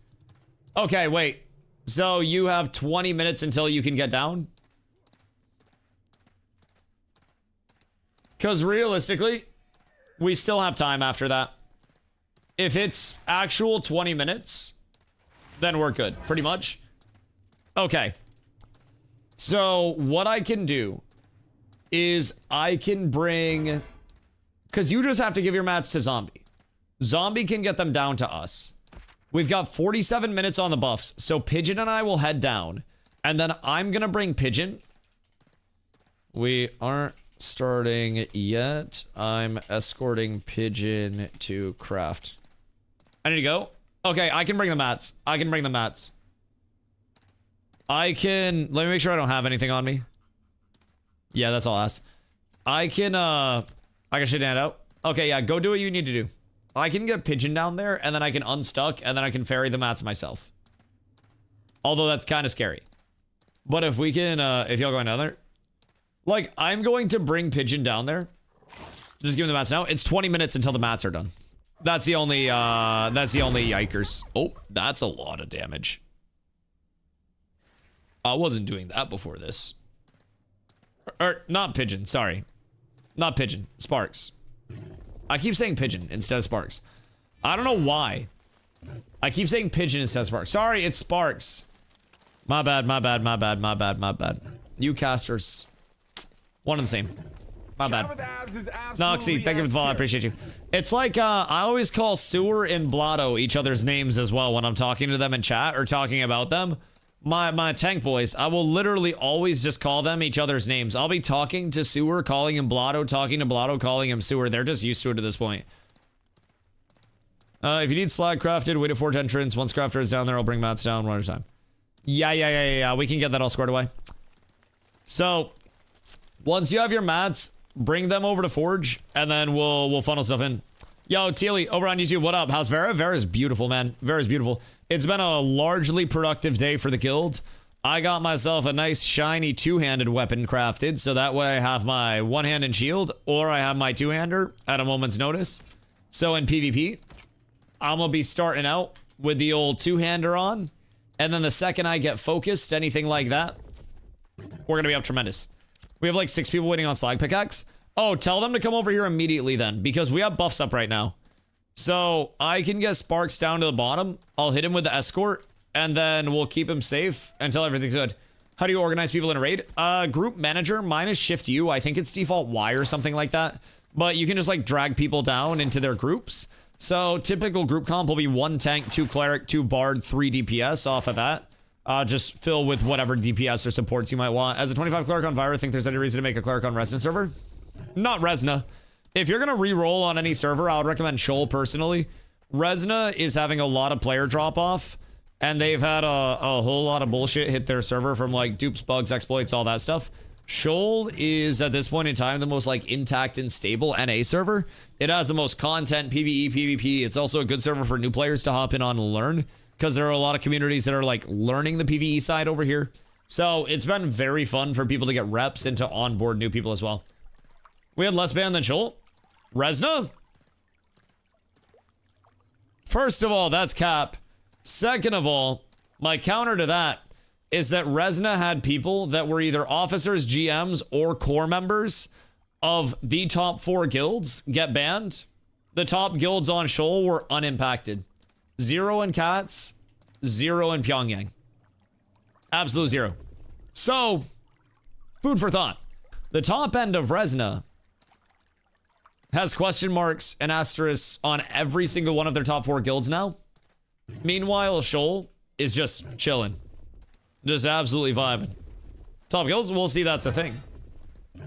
Okay, wait. So you have 20 minutes until you can get down? Because realistically, we still have time after that. If it's actual 20 minutes, then we're good, pretty much. Okay. So what I can do is I can bring... Because you just have to give your mats to Zombie. Zombie can get them down to us. We've got 47 minutes on the buffs, so Pigeon and I will head down. And then I'm going to bring Pigeon. We aren't starting yet. I'm escorting Pigeon to craft. I need to go? Okay, I can bring the mats. I can bring the mats. I can... Let me make sure I don't have anything on me. Yeah, that's all I asked. I can shit hand out. Okay, yeah, go do what you need to do. I can get Pigeon down there, and then I can unstuck, and then I can ferry the mats myself. Although that's kind of scary. But if we can, if y'all going down there... Like, I'm going to bring Pigeon down there. Just give him the mats now. It's 20 minutes until the mats are done. That's the only yikers. Oh, that's a lot of damage. I wasn't doing that before this. Or, not Pigeon, sorry. Not Pigeon, Sparks. I keep saying Pigeon instead of Sparks. I don't know why. I keep saying Pigeon instead of Sparks. Sorry, it's Sparks. My bad, my bad, my bad, my bad, my bad. You casters. One and the same. My bad. Cat with abs is absolutely Noxy, thank you for the follow. I appreciate you. It's like, I always call Sewer and Blotto each other's names as well when I'm talking to them in chat or talking about them. My tank boys, I will literally always just call them each other's names. I'll be talking to Sewer, calling him Blotto, talking to Blotto, calling him Sewer. They're just used to it at this point. If you need slag crafted, wait at forge entrance. Once crafter is down there, I'll bring mats down one at a time. Yeah. We can get that all squared away. So, once you have your mats, bring them over to forge, and then we'll funnel stuff in. Yo, Teely, over on YouTube, what up? How's Vera? Vera's beautiful, man. Vera's beautiful. It's been a largely productive day for the guild. I got myself a nice shiny two-handed weapon crafted, so that way I have my one-handed shield, or I have my two-hander at a moment's notice. So in PvP, I'm gonna be starting out with the old two-hander on, and then the second I get focused, anything like that, we're gonna be up tremendous. We have like 6 people waiting on slag pickaxe. Oh, tell them to come over here immediately then, because we have buffs up right now. So I can get Sparks down to the bottom. I'll hit him with the escort, and then we'll keep him safe until everything's good. How do you organize people in a raid? Group manager, mine is Shift U. I think it's default Y or something like that. But you can just like drag people down into their groups. So typical group comp will be 1 tank, 2 cleric, 2 bard, 3 DPS off of that. Just fill with whatever DPS or supports you might want. As a 25 cleric on Vira, think there's any reason to make a cleric on Resna server? Not Resna. If you're gonna re-roll on any server, I would recommend Shoal personally. Resna is having a lot of player drop-off, and they've had a whole lot of bullshit hit their server from like dupes, bugs, exploits, all that stuff. Shoal is, at this point in time, the most like intact and stable NA server. It has the most content, PvE, PvP. It's also a good server for new players to hop in on and learn, because there are a lot of communities that are like learning the PvE side over here. So it's been very fun for people to get reps and to onboard new people as well. We had less ban than Shoal. Resna? First of all, that's cap. Second of all, my counter to that is that Resna had people that were either officers, GMs, or core members of the top 4 guilds get banned. The top guilds on Shoal were unimpacted. 0 in Cats, 0 in Pyongyang. Absolute 0. So, food for thought. The top end of Resna has question marks and asterisks on every single one of their top 4 guilds now. Meanwhile, Shoal is just chilling. Just absolutely vibing. Top guilds, we'll see that's a thing.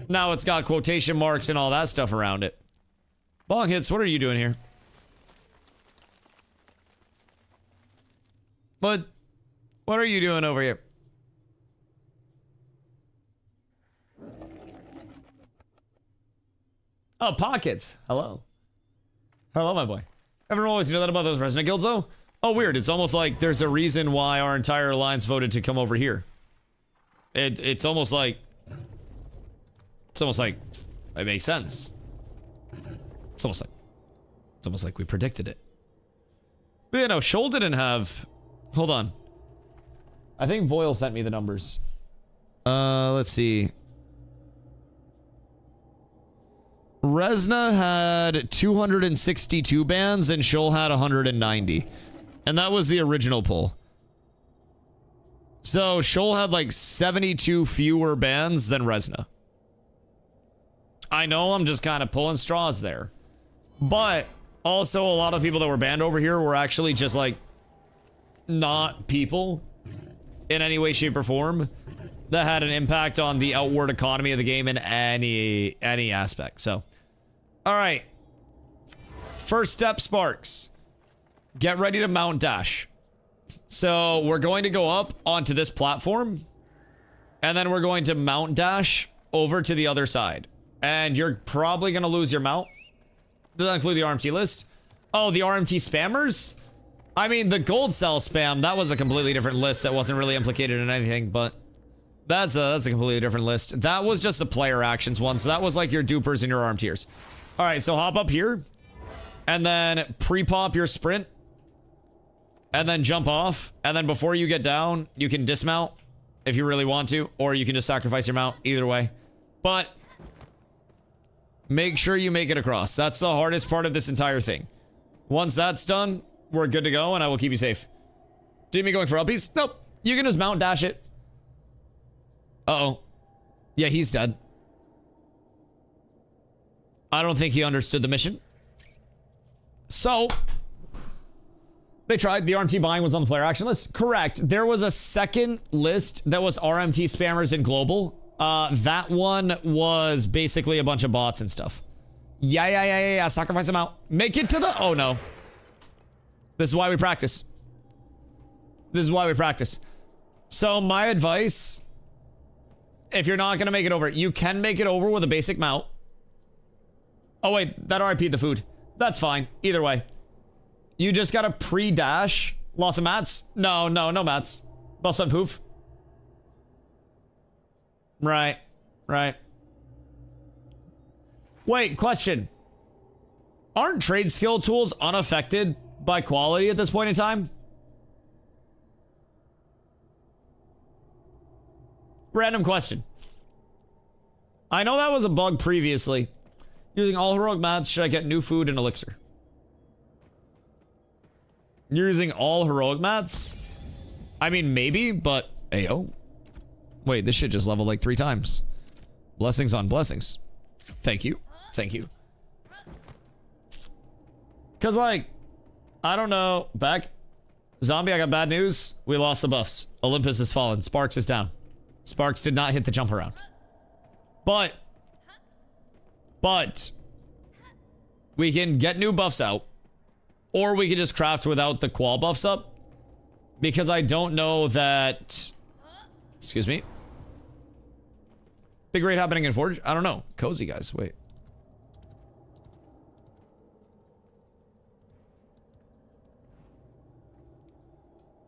Now it's got quotation marks and all that stuff around it. Bong hits, what are you doing here? What are you doing over here? Oh, Pockets. Hello. Hello, my boy. Everyone always knew that about those Resna guilds, though. Oh, weird. It's almost like there's a reason why our entire alliance voted to come over here. It's almost like it makes sense. It's almost like we predicted it. But yeah, no, Shoal didn't have. Hold on. I think Voyle sent me the numbers. Let's see. Resna had 262 bans and Shoal had 190. And that was the original poll. So Shoal had like 72 fewer bans than Resna. I know I'm just kind of pulling straws there. But also a lot of people that were banned over here were actually just like not people in any way, shape, or form that had an impact on the outward economy of the game in any aspect. So, all right. First step, Sparks. Get ready to mount dash. So we're going to go up onto this platform, and then we're going to mount dash over to the other side. And you're probably going to lose your mount. Does that include the RMT list? Oh, the RMT spammers? I mean, the gold cell spam, that was a completely different list that wasn't really implicated in anything, but that's a completely different list. That was just the player actions one, so that was like your dupers and your RMTers. All right, so hop up here, and then pre-pop your sprint, and then jump off, and then before you get down, you can dismount if you really want to, or you can just sacrifice your mount, either way. But make sure you make it across. That's the hardest part of this entire thing. Once that's done, we're good to go, and I will keep you safe. Did me going for uppies? Nope. You can just mount dash it. Uh-oh. Yeah, he's dead. I don't think he understood the mission. So, they tried. The RMT buying was on the player action list. Correct. There was a second list that was RMT spammers in global. That one was basically a bunch of bots and stuff. Yeah. Sacrifice them out. Make it to the... Oh, no. This is why we practice. This is why we practice. So, my advice... If you're not going to make it over, you can make it over with a basic mount. Oh, wait. That RIP'd the food. That's fine. Either way. You just gotta pre-dash. Lots of mats? No mats. Bust up poof. Right. Wait, question. Aren't trade skill tools unaffected by quality at this point in time? Random question. I know that was a bug previously. Using all heroic mats, should I get new food and elixir? You're using all heroic mats? I mean, maybe, but... Ayo. Wait, this shit just leveled like 3 times. Blessings on blessings. Thank you. Thank you. Because, like... I don't know. Back. Zombie, I got bad news. We lost the buffs. Olympus has fallen. Sparks is down. Sparks did not hit the jump around. But... we can get new buffs out, or we can just craft without the qual buffs up, because I don't know that... Excuse me. Big raid happening in Forge? I don't know. Cozy, guys. Wait.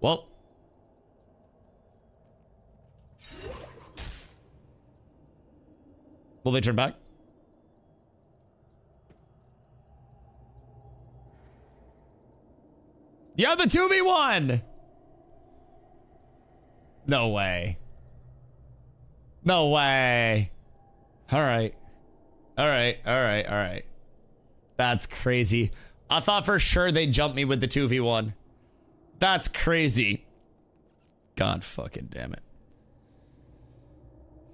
Well. Will they turn back? Yeah, the 2v1! No way. No way. Alright. Alright. That's crazy. I thought for sure they'd jump me with the 2v1. That's crazy. God fucking damn it.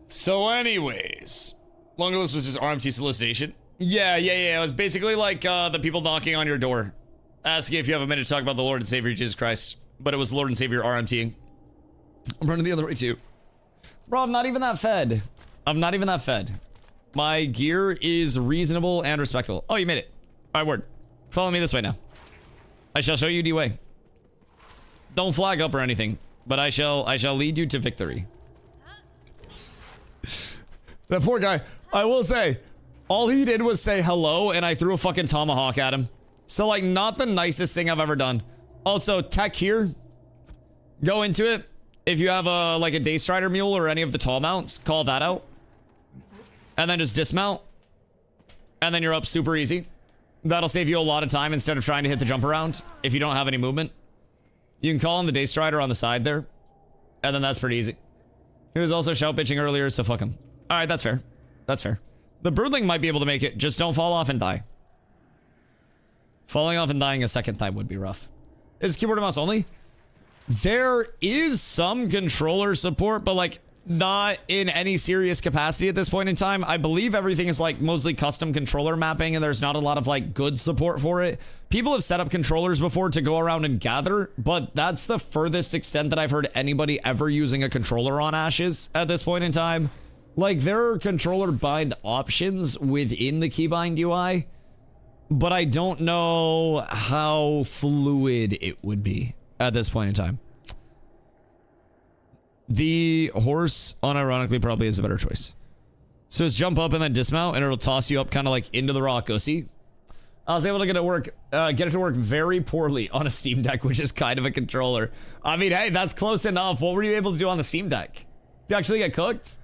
So anyways. Longer list was just RMT solicitation. Yeah. It was basically like the people knocking on your door. Asking if you have a minute to talk about the Lord and Savior Jesus Christ. But it was Lord and Savior RMTing. I'm running the other way too. Bro, I'm not even that fed. My gear is reasonable and respectable. Oh, you made it. Alright, word. Follow me this way now. I shall show you the way. Don't flag up or anything. But I shall lead you to victory. That poor guy. I will say, all he did was say hello and I threw a fucking tomahawk at him. So, like, not the nicest thing I've ever done. Also, tech here. Go into it. If you have a, like, a Daystrider mule or any of the tall mounts, call that out. And then just dismount. And then you're up super easy. That'll save you a lot of time instead of trying to hit the jump around if you don't have any movement. You can call in the Daystrider on the side there. And then that's pretty easy. He was also shout pitching earlier, so fuck him. Alright, that's fair. That's fair. The Broodling might be able to make it. Just don't fall off and die. Falling off and dying a second time would be rough. Is keyboard and mouse only? There is some controller support, but like not in any serious capacity at this point in time. I believe everything is like mostly custom controller mapping and there's not a lot of like good support for it. People have set up controllers before to go around and gather, but that's the furthest extent that I've heard anybody ever using a controller on Ashes at this point in time. Like there are controller bind options within the keybind UI. But I don't know how fluid it would be at this point in time. The horse, unironically, probably is a better choice. So just jump up and then dismount, and it'll toss you up kind of like into the rock. Go see. I was able to get it to work very poorly on a Steam Deck, which is kind of a controller. I mean, hey, that's close enough. What were you able to do on the Steam Deck? You actually get cooked?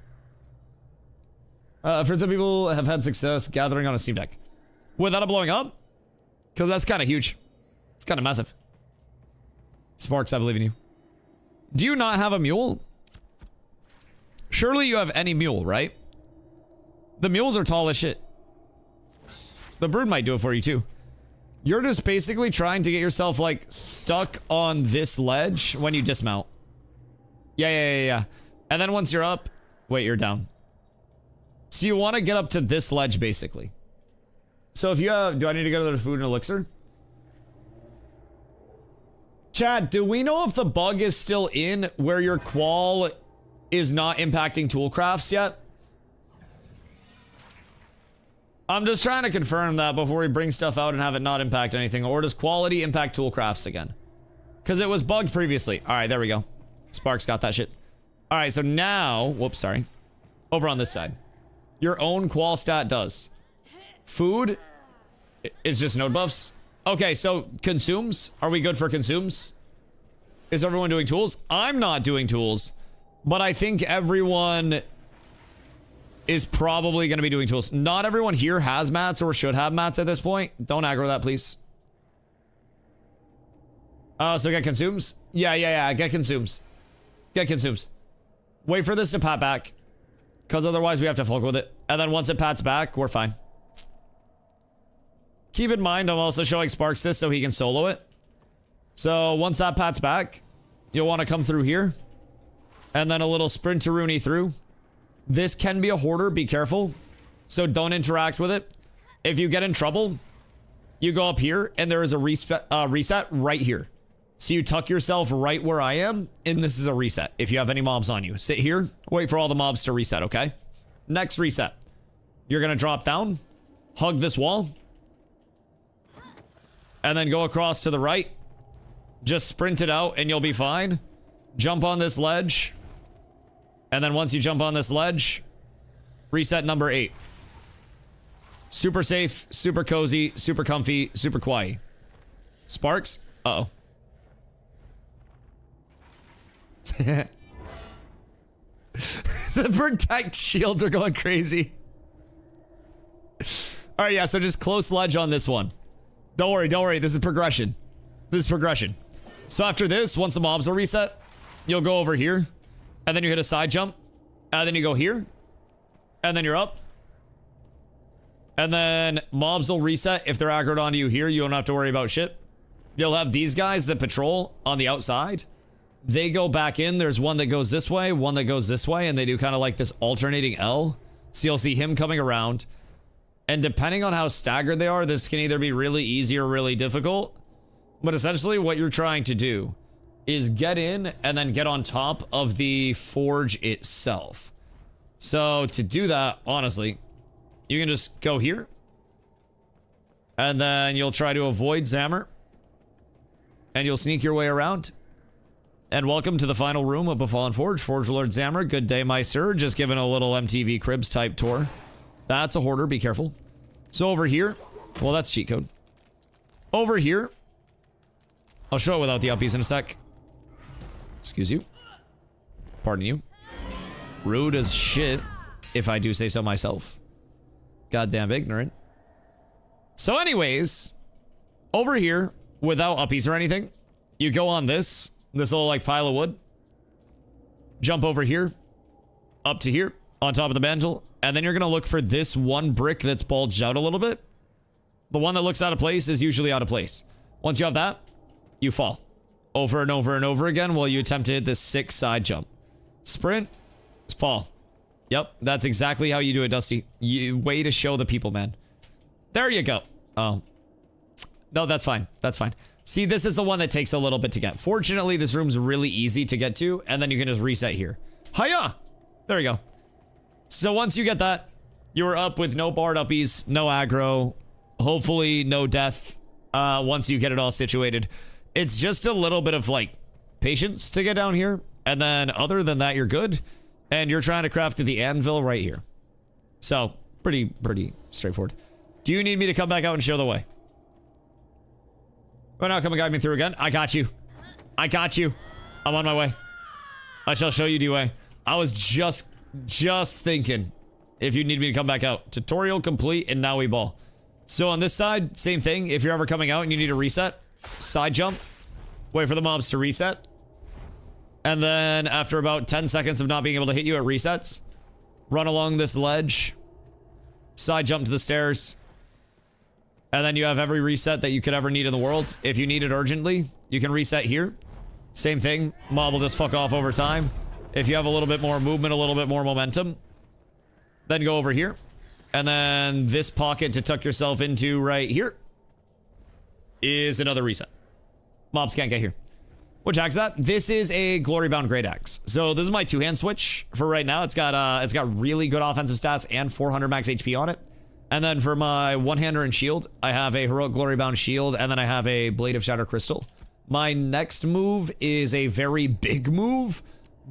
For some people have had success gathering on a Steam Deck. Without it blowing up? Because that's kind of huge. It's kind of massive. Sparks, I believe in you. Do you not have a mule? Surely you have any mule, right? The mules are tall as shit. The brood might do it for you too. You're just basically trying to get yourself like stuck on this ledge when you dismount. Yeah. And then once you're up, wait, you're down. So you want to get up to this ledge basically. So if you have, do I need to go to the food and elixir? Chad, do we know if the bug is still in where your qual is not impacting toolcrafts yet? I'm just trying to confirm that before we bring stuff out and have it not impact anything. Or does quality impact toolcrafts again? Because it was bugged previously. All right, there we go. Sparks got that shit. All right, so now, whoops, sorry. Over on this side. Your own qual stat does. Food is just node buffs. Okay, so consumes. Are we good for consumes? Is everyone doing tools? I'm not doing tools, but I think everyone is probably going to be doing tools. Not everyone here has mats or should have mats at this point. Don't aggro that, please. So get consumes? Yeah. Get consumes. Get consumes. Wait for this to pat back. Because otherwise we have to fuck with it. And then once it pats back, we're fine. Keep in mind, I'm also showing Sparks this so he can solo it. So once that pats back, you'll want to come through here. And then a little sprinteroony through. This can be a hoarder, be careful. So don't interact with it. If you get in trouble, you go up here and there is a reset right here. So you tuck yourself right where I am, and this is a reset. If you have any mobs on you, sit here, wait for all the mobs to reset, okay? Next reset. You're gonna drop down, hug this wall, and then go across to the right. Just sprint it out and you'll be fine. Jump on this ledge. And then once you jump on this ledge, reset number 8. Super safe, super cozy, super comfy, super quiet. Sparks? Uh-oh. The protect shields are going crazy. All right, yeah, so just close ledge on this one. Don't worry. This is progression. So after this, once the mobs are reset, you'll go over here, and then you hit a side jump, and then you go here, and then you're up. And then mobs will reset if they're aggroed onto you here. You don't have to worry about shit. You'll have these guys that patrol on the outside. They go back in. There's one that goes this way, one that goes this way, and they do kind of like this alternating L. So you'll see him coming around. And depending on how staggered they are, this can either be really easy or really difficult. But essentially what you're trying to do is get in and then get on top of the forge itself. So to do that, honestly, you can just go here. And then you'll try to avoid Zammer. And you'll sneak your way around. And welcome to the final room of Befallen Forge. Forge Lord Zammer, good day, my sir. Just giving a little MTV Cribs type tour. That's a hoarder, be careful. So over here, well, that's cheat code. Over here, I'll show it without the uppies in a sec. Excuse you. Pardon you. Rude as shit, if I do say so myself. Goddamn ignorant. So anyways, over here, without uppies or anything, you go on this little like pile of wood. Jump over here, up to here, on top of the mantle. And then you're going to look for this one brick that's bulged out a little bit. The one that looks out of place is usually out of place. Once you have that, you fall. Over and over and over again while you attempt to hit this sick side jump. Sprint, fall. Yep, that's exactly how you do it, Dusty. Way to show the people, man. There you go. Oh. No, that's fine. That's fine. See, this is the one that takes a little bit to get. Fortunately, this room's really easy to get to, and then you can just reset here. Hiya! There you go. So once you get that, you're up with no barred uppies, no aggro, hopefully no death once you get it all situated. It's just a little bit of, like, patience to get down here, and then other than that, you're good, and you're trying to craft the anvil right here. So, pretty straightforward. Do you need me to come back out and show the way? Oh, now come and guide me through again. I got you. I got you. I'm on my way. I shall show you DustyWhy. I was just thinking if you need me to come back out. Tutorial complete, and now we ball. So on this side, same thing. If you're ever coming out and you need a reset, side jump, wait for the mobs to reset. And then after about 10 seconds of not being able to hit you, it resets. Run along this ledge, side jump to the stairs. And then you have every reset that you could ever need in the world. If you need it urgently, you can reset here. Same thing. Mob will just fuck off over time. If you have a little bit more movement, a little bit more momentum, then go over here. And then this pocket to tuck yourself into right here is another reset. Mobs can't get here. Which axe is that? This is a Glory Bound Great Axe. So this is my two-hand switch for right now. It's got really good offensive stats and 400 max HP on it. And then for my one-hander and shield, I have a Heroic Glory Bound shield, and then I have a Blade of Shatter Crystal. My next move is a very big move,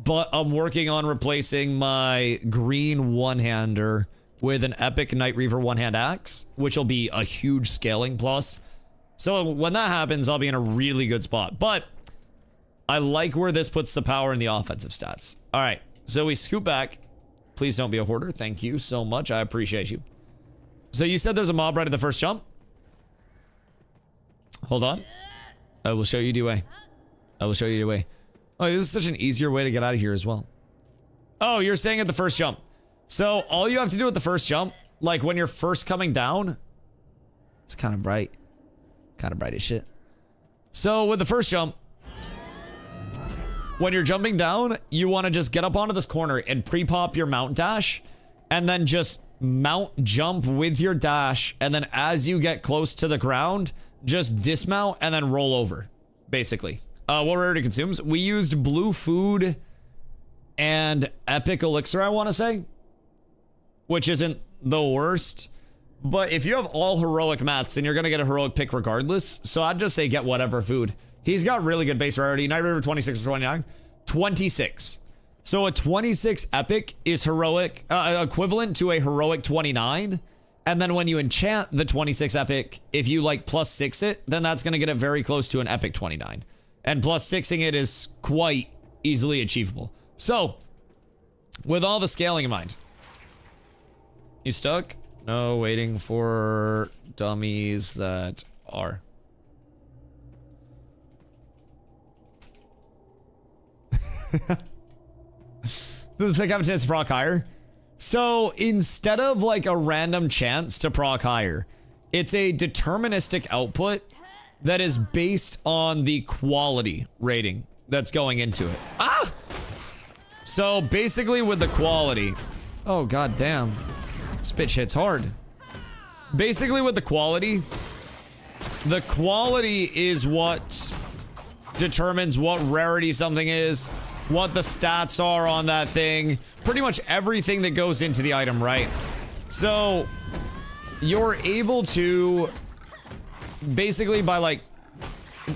but I'm working on replacing my green one-hander with an epic Night Reaver one-hand axe, which will be a huge scaling plus. So when that happens, I'll be in a really good spot. But I like where this puts the power in the offensive stats. All right, so we scoot back. Please don't be a hoarder. Thank you so much. I appreciate you. So you said there's a mob right at the first jump. Hold on. I will show you the way. I will show you the way. Oh, this is such an easier way to get out of here as well. Oh, you're saying at the first jump. So all you have to do at the first jump, like when you're first coming down, it's kind of bright. Kind of bright as shit. So with the first jump, when you're jumping down, you want to just get up onto this corner and pre-pop your mount dash, and then just mount jump with your dash, and then as you get close to the ground, just dismount and then roll over, basically. What rarity consumes? We used blue food and epic elixir, I want to say, which isn't the worst. But if you have all heroic mats, then you're going to get a heroic pick regardless. So I'd just say get whatever food. He's got really good base rarity. Night River 26 or 29. 26. So a 26 epic is heroic, equivalent to a heroic 29. And then when you enchant the 26 epic, if you like +6 it, then that's going to get it very close to an epic 29. And +6ing it is quite easily achievable. So, with all the scaling in mind. You stuck? No, waiting for dummies that are. Does it have a chance to proc higher? So instead of like a random chance to proc higher, it's a deterministic output that is based on the quality rating that's going into it. Ah! So basically with the quality, oh god damn, this bitch hits hard. Basically with the quality is what determines what rarity something is, what the stats are on that thing, pretty much everything that goes into the item, right? So you're able to basically, by like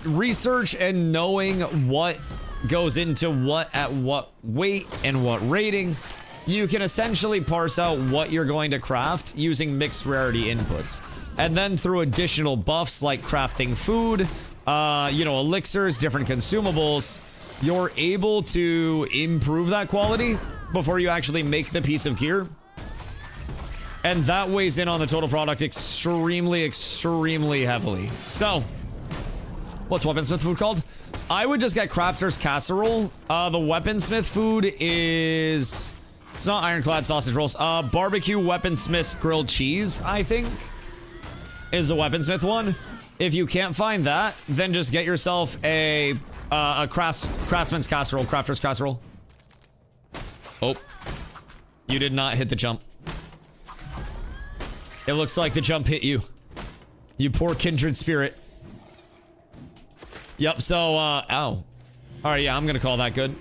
research and knowing what goes into what at what weight and what rating, you can essentially parse out what you're going to craft using mixed rarity inputs. And then through additional buffs like crafting food, you know, elixirs, different consumables, you're able to improve that quality before you actually make the piece of gear. And that weighs in on the total product extremely, extremely heavily. So, what's weaponsmith food called? I would just get crafter's casserole. The weaponsmith food is... It's not ironclad sausage rolls. Barbecue weaponsmith's grilled cheese, I think, is the weaponsmith one. If you can't find that, then just get yourself a craftsman's casserole, crafter's casserole. Oh, you did not hit the jump. It looks like the jump hit you. You poor kindred spirit. Yep, so, ow. All right, yeah, I'm gonna call that good.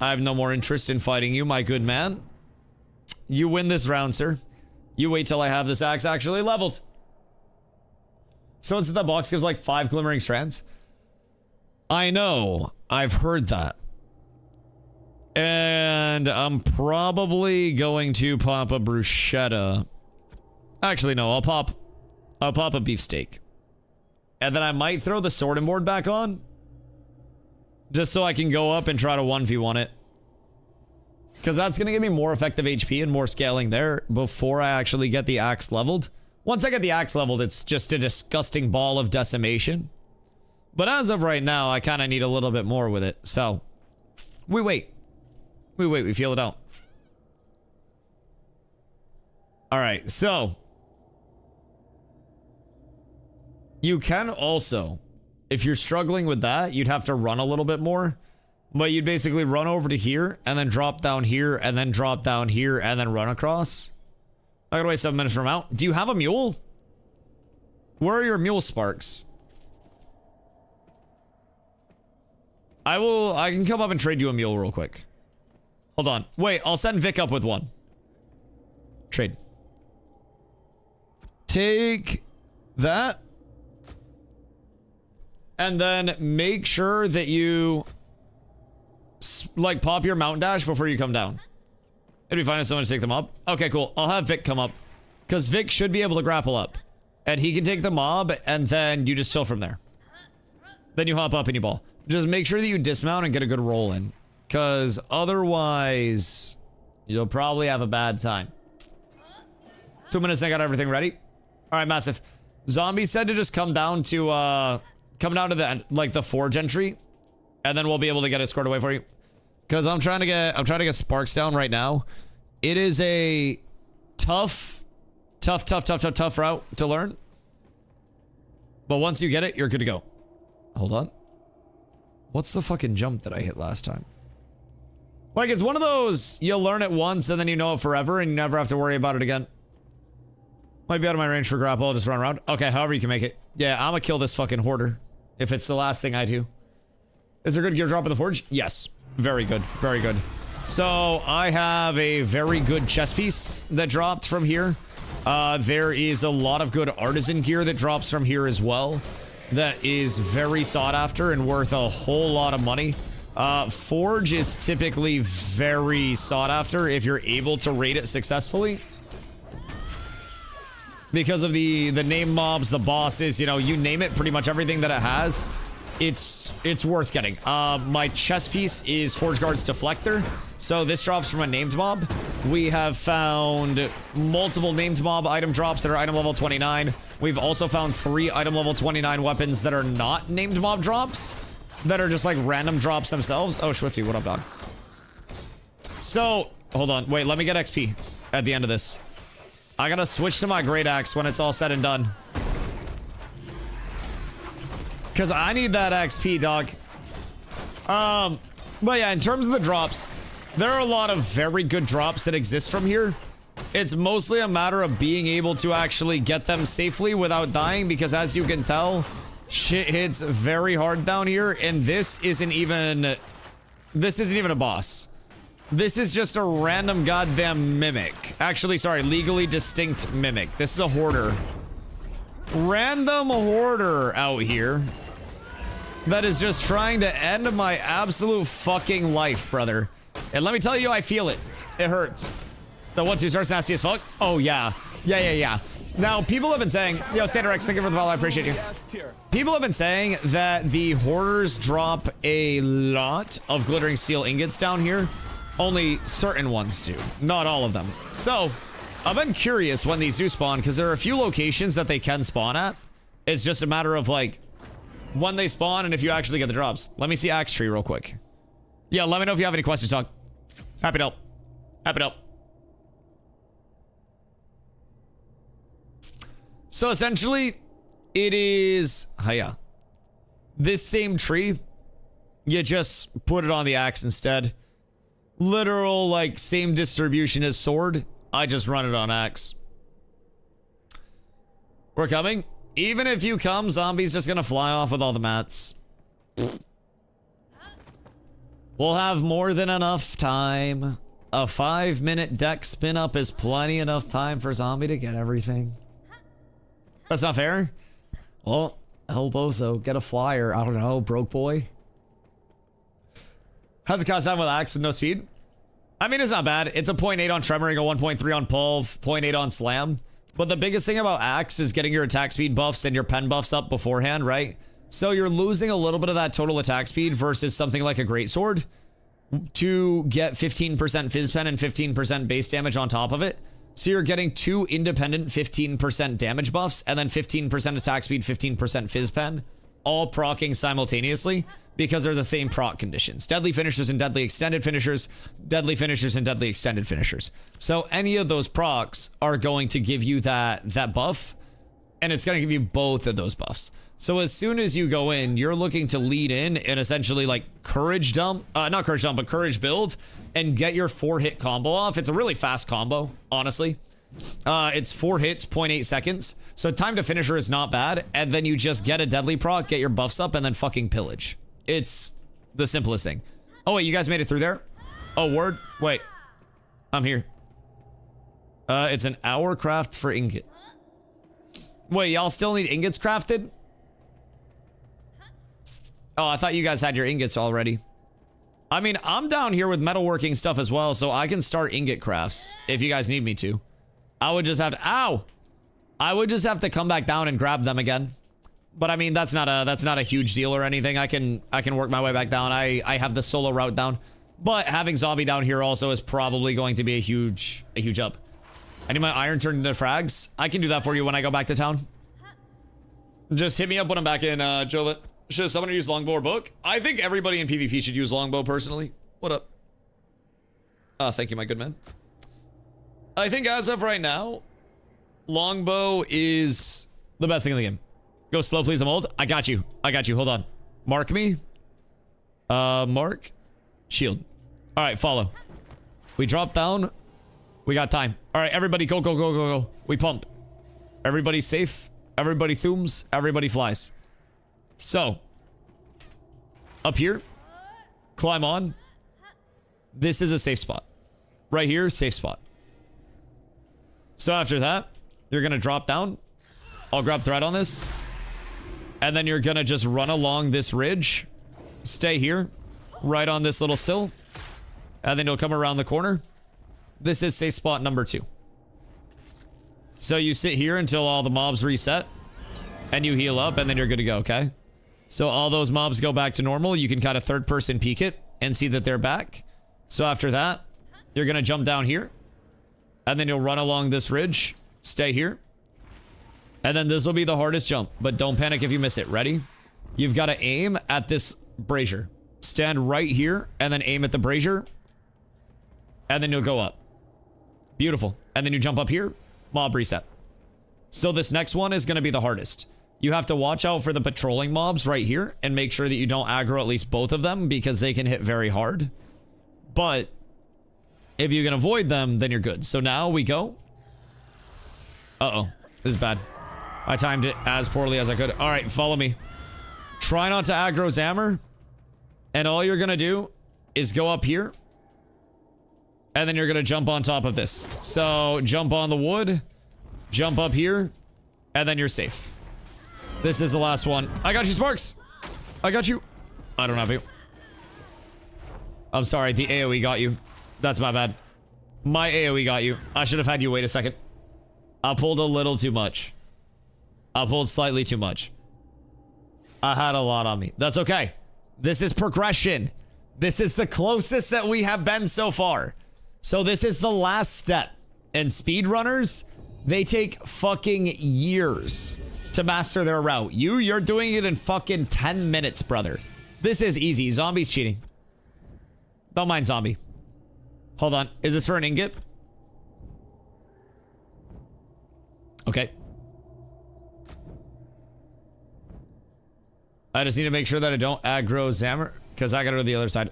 I have no more interest in fighting you, my good man. You win this round, sir. You wait till I have this axe actually leveled. So it's that box gives like 5 glimmering strands. I know. I've heard that. And I'm probably going to pop a bruschetta. Actually, no, I'll pop a beefsteak. And then I might throw the sorting board back on. Just so I can go up and try to 1v1 it. Because that's going to give me more effective HP and more scaling there before I actually get the axe leveled. Once I get the axe leveled, it's just a disgusting ball of decimation. But as of right now, I kind of need a little bit more with it. So, we wait. We wait, we feel it out. Alright, so. You can also, if you're struggling with that, you'd have to run a little bit more. But you'd basically run over to here, and then drop down here, and then drop down here, and then run across. I gotta wait 7 minutes for a mount. Do you have a mule? Where are your mule sparks? I can come up and trade you a mule real quick. Hold on. Wait, I'll send Vic up with one. Trade. Take that. And then make sure that you like pop your mount dash before you come down. It'd be fine if someone to take them up. Okay, cool. I'll have Vic come up because Vic should be able to grapple up and he can take the mob and then you just chill from there. Then you hop up and you ball. Just make sure that you dismount and get a good roll in because otherwise you'll probably have a bad time. 2 minutes and I got everything ready. All right, massive. Zombie said to just come down to the like the forge entry and then we'll be able to get it scored away for you. Cause I'm trying to get sparks down right now. It is a tough route to learn. But once you get it, you're good to go. Hold on. What's the fucking jump that I hit last time? Like it's one of those, you'll learn it once and then you know it forever and you never have to worry about it again. Might be out of my range for grapple, I'll just run around. Okay, however you can make it. Yeah, I'm gonna kill this fucking hoarder. If it's the last thing I do. Is there good gear drop in the forge? Yes. Very good. Very good. So, I have a very good chest piece that dropped from here. There is a lot of good artisan gear that drops from here as well. That is very sought after and worth a whole lot of money. Forge is typically very sought after if you're able to raid it successfully. Because of the name mobs, the bosses, you know, you name it, pretty much everything that it has. It's worth getting. My chest piece is Forge Guard's Deflector. So this drops from a named mob. We have found multiple named mob item drops that are item level 29. We've also found 3 item level 29 weapons that are not named mob drops. That are just like random drops themselves. Oh, Swifty, what up, dog? So, hold on. Wait, let me get XP at the end of this. I gotta switch to my great axe when it's all said and done. Because I need that XP, dog. But yeah, in terms of the drops, there are a lot of very good drops that exist from here. It's mostly a matter of being able to actually get them safely without dying, because as you can tell, shit hits very hard down here, and this isn't even a boss. This is just a random goddamn mimic. Actually, sorry, legally distinct mimic. This is a hoarder. Random hoarder out here that is just trying to end my absolute fucking life, brother. And let me tell you, I feel it. It hurts. The 1-2 starts nasty as fuck. Oh, yeah. Yeah. Now, people have been saying, yo, Standard X, thank you for the follow. I appreciate you. People have been saying that the hoarders drop a lot of glittering steel ingots down here. Only certain ones do, not all of them. So, I've been curious when these do spawn, because there are a few locations that they can spawn at. It's just a matter of, like, when they spawn and if you actually get the drops. Let me see Axe Tree real quick. Yeah, let me know if you have any questions, dog. Happy to help. Happy to help. So, essentially, it is... Hiya. This same tree, you just put it on the axe instead. Literal, like, same distribution as sword. I just run it on axe. We're coming. Even if you come, zombie's just gonna fly off with all the mats. We'll have more than enough time. A 5-minute deck spin up is plenty enough time for zombie to get everything. That's not fair. Well, help Oso get a flyer. I don't know, broke boy. How's it cost time with axe with no speed? I mean, it's not bad. It's a 0.8 on tremoring, a 1.3 on pulve, 0.8 on slam. But the biggest thing about axe is getting your attack speed buffs and your pen buffs up beforehand, right? So you're losing a little bit of that total attack speed versus something like a greatsword to get 15% fizz pen and 15% base damage on top of it. So you're getting 2 independent 15% damage buffs and then 15% attack speed, 15% fizz pen, all proccing simultaneously because they're the same proc conditions. Deadly finishers and deadly extended finishers, deadly finishers and deadly extended finishers. So any of those procs are going to give you that buff, and it's going to give you both of those buffs. So as soon as you go in, you're looking to lead in and essentially like courage dump, not courage dump, but courage build and get your 4-hit combo off. It's a really fast combo, honestly. It's 4 hits, 0.8 seconds. So time to finisher is not bad. And then you just get a deadly proc, get your buffs up, and then fucking pillage. It's the simplest thing. Oh, wait, you guys made it through there? Oh, word? Wait. I'm here. It's an hour craft for ingot. Wait, y'all still need ingots crafted? Oh, I thought you guys had your ingots already. I mean, I'm down here with metalworking stuff as well, so I can start ingot crafts if you guys need me to. I would just have to, ow! I would just have to come back down and grab them again. But I mean, that's not a huge deal or anything. I can work my way back down. I have the solo route down. But having zombie down here also is probably going to be a huge up. I need my iron turned into frags. I can do that for you when I go back to town. Just hit me up when I'm back in, Jovet. Should someone use longbow or book? I think everybody in PvP should use longbow personally. What up? Thank you, my good man. I think as of right now, longbow is the best thing in the game. Go slow, please. I'm old. I got you. I got you. Hold on. Mark me. Mark. Shield. All right, follow. We drop down. We got time. All right, everybody go, go, go, go, go. We pump. Everybody's safe. Everybody thooms. Everybody flies. So, up here, climb on. This is a safe spot. Right here, safe spot. So after that, you're going to drop down. I'll grab thread on this. And then you're going to just run along this ridge. Stay here, right on this little sill. And then you'll come around the corner. This is safe spot number 2. So you sit here until all the mobs reset. And you heal up, and then you're good to go, okay? So all those mobs go back to normal. You can kind of third person peek it and see that they're back. So after that, you're going to jump down here. And then you'll run along this ridge. Stay here. And then this will be the hardest jump. But don't panic if you miss it. Ready? You've got to aim at this brazier. Stand right here and then aim at the brazier. And then you'll go up. Beautiful. And then you jump up here. Mob reset. So this next one is going to be the hardest. You have to watch out for the patrolling mobs right here and make sure that you don't aggro at least both of them because they can hit very hard. But if you can avoid them, then you're good. So now we go. Uh-oh. This is bad. I timed it as poorly as I could. All right, follow me. Try not to aggro Zammer. And all you're going to do is go up here. And then you're going to jump on top of this. So jump on the wood. Jump up here. And then you're safe. This is the last one. I got you, Sparks. I got you. I don't have you. I'm sorry. The AoE got you. That's my bad. My AoE got you. I should have had you wait a second. I pulled a little too much. I pulled slightly too much. I had a lot on me. That's okay. This is progression. This is the closest that we have been so far. So this is the last step. And speedrunners, they take fucking years to master their route. You're doing it in fucking 10 minutes, brother. This is easy. Zombie's cheating. Don't mind zombie. Hold on. Is this for an ingot? Okay. I just need to make sure that I don't aggro Zammer because I gotta go to the other side.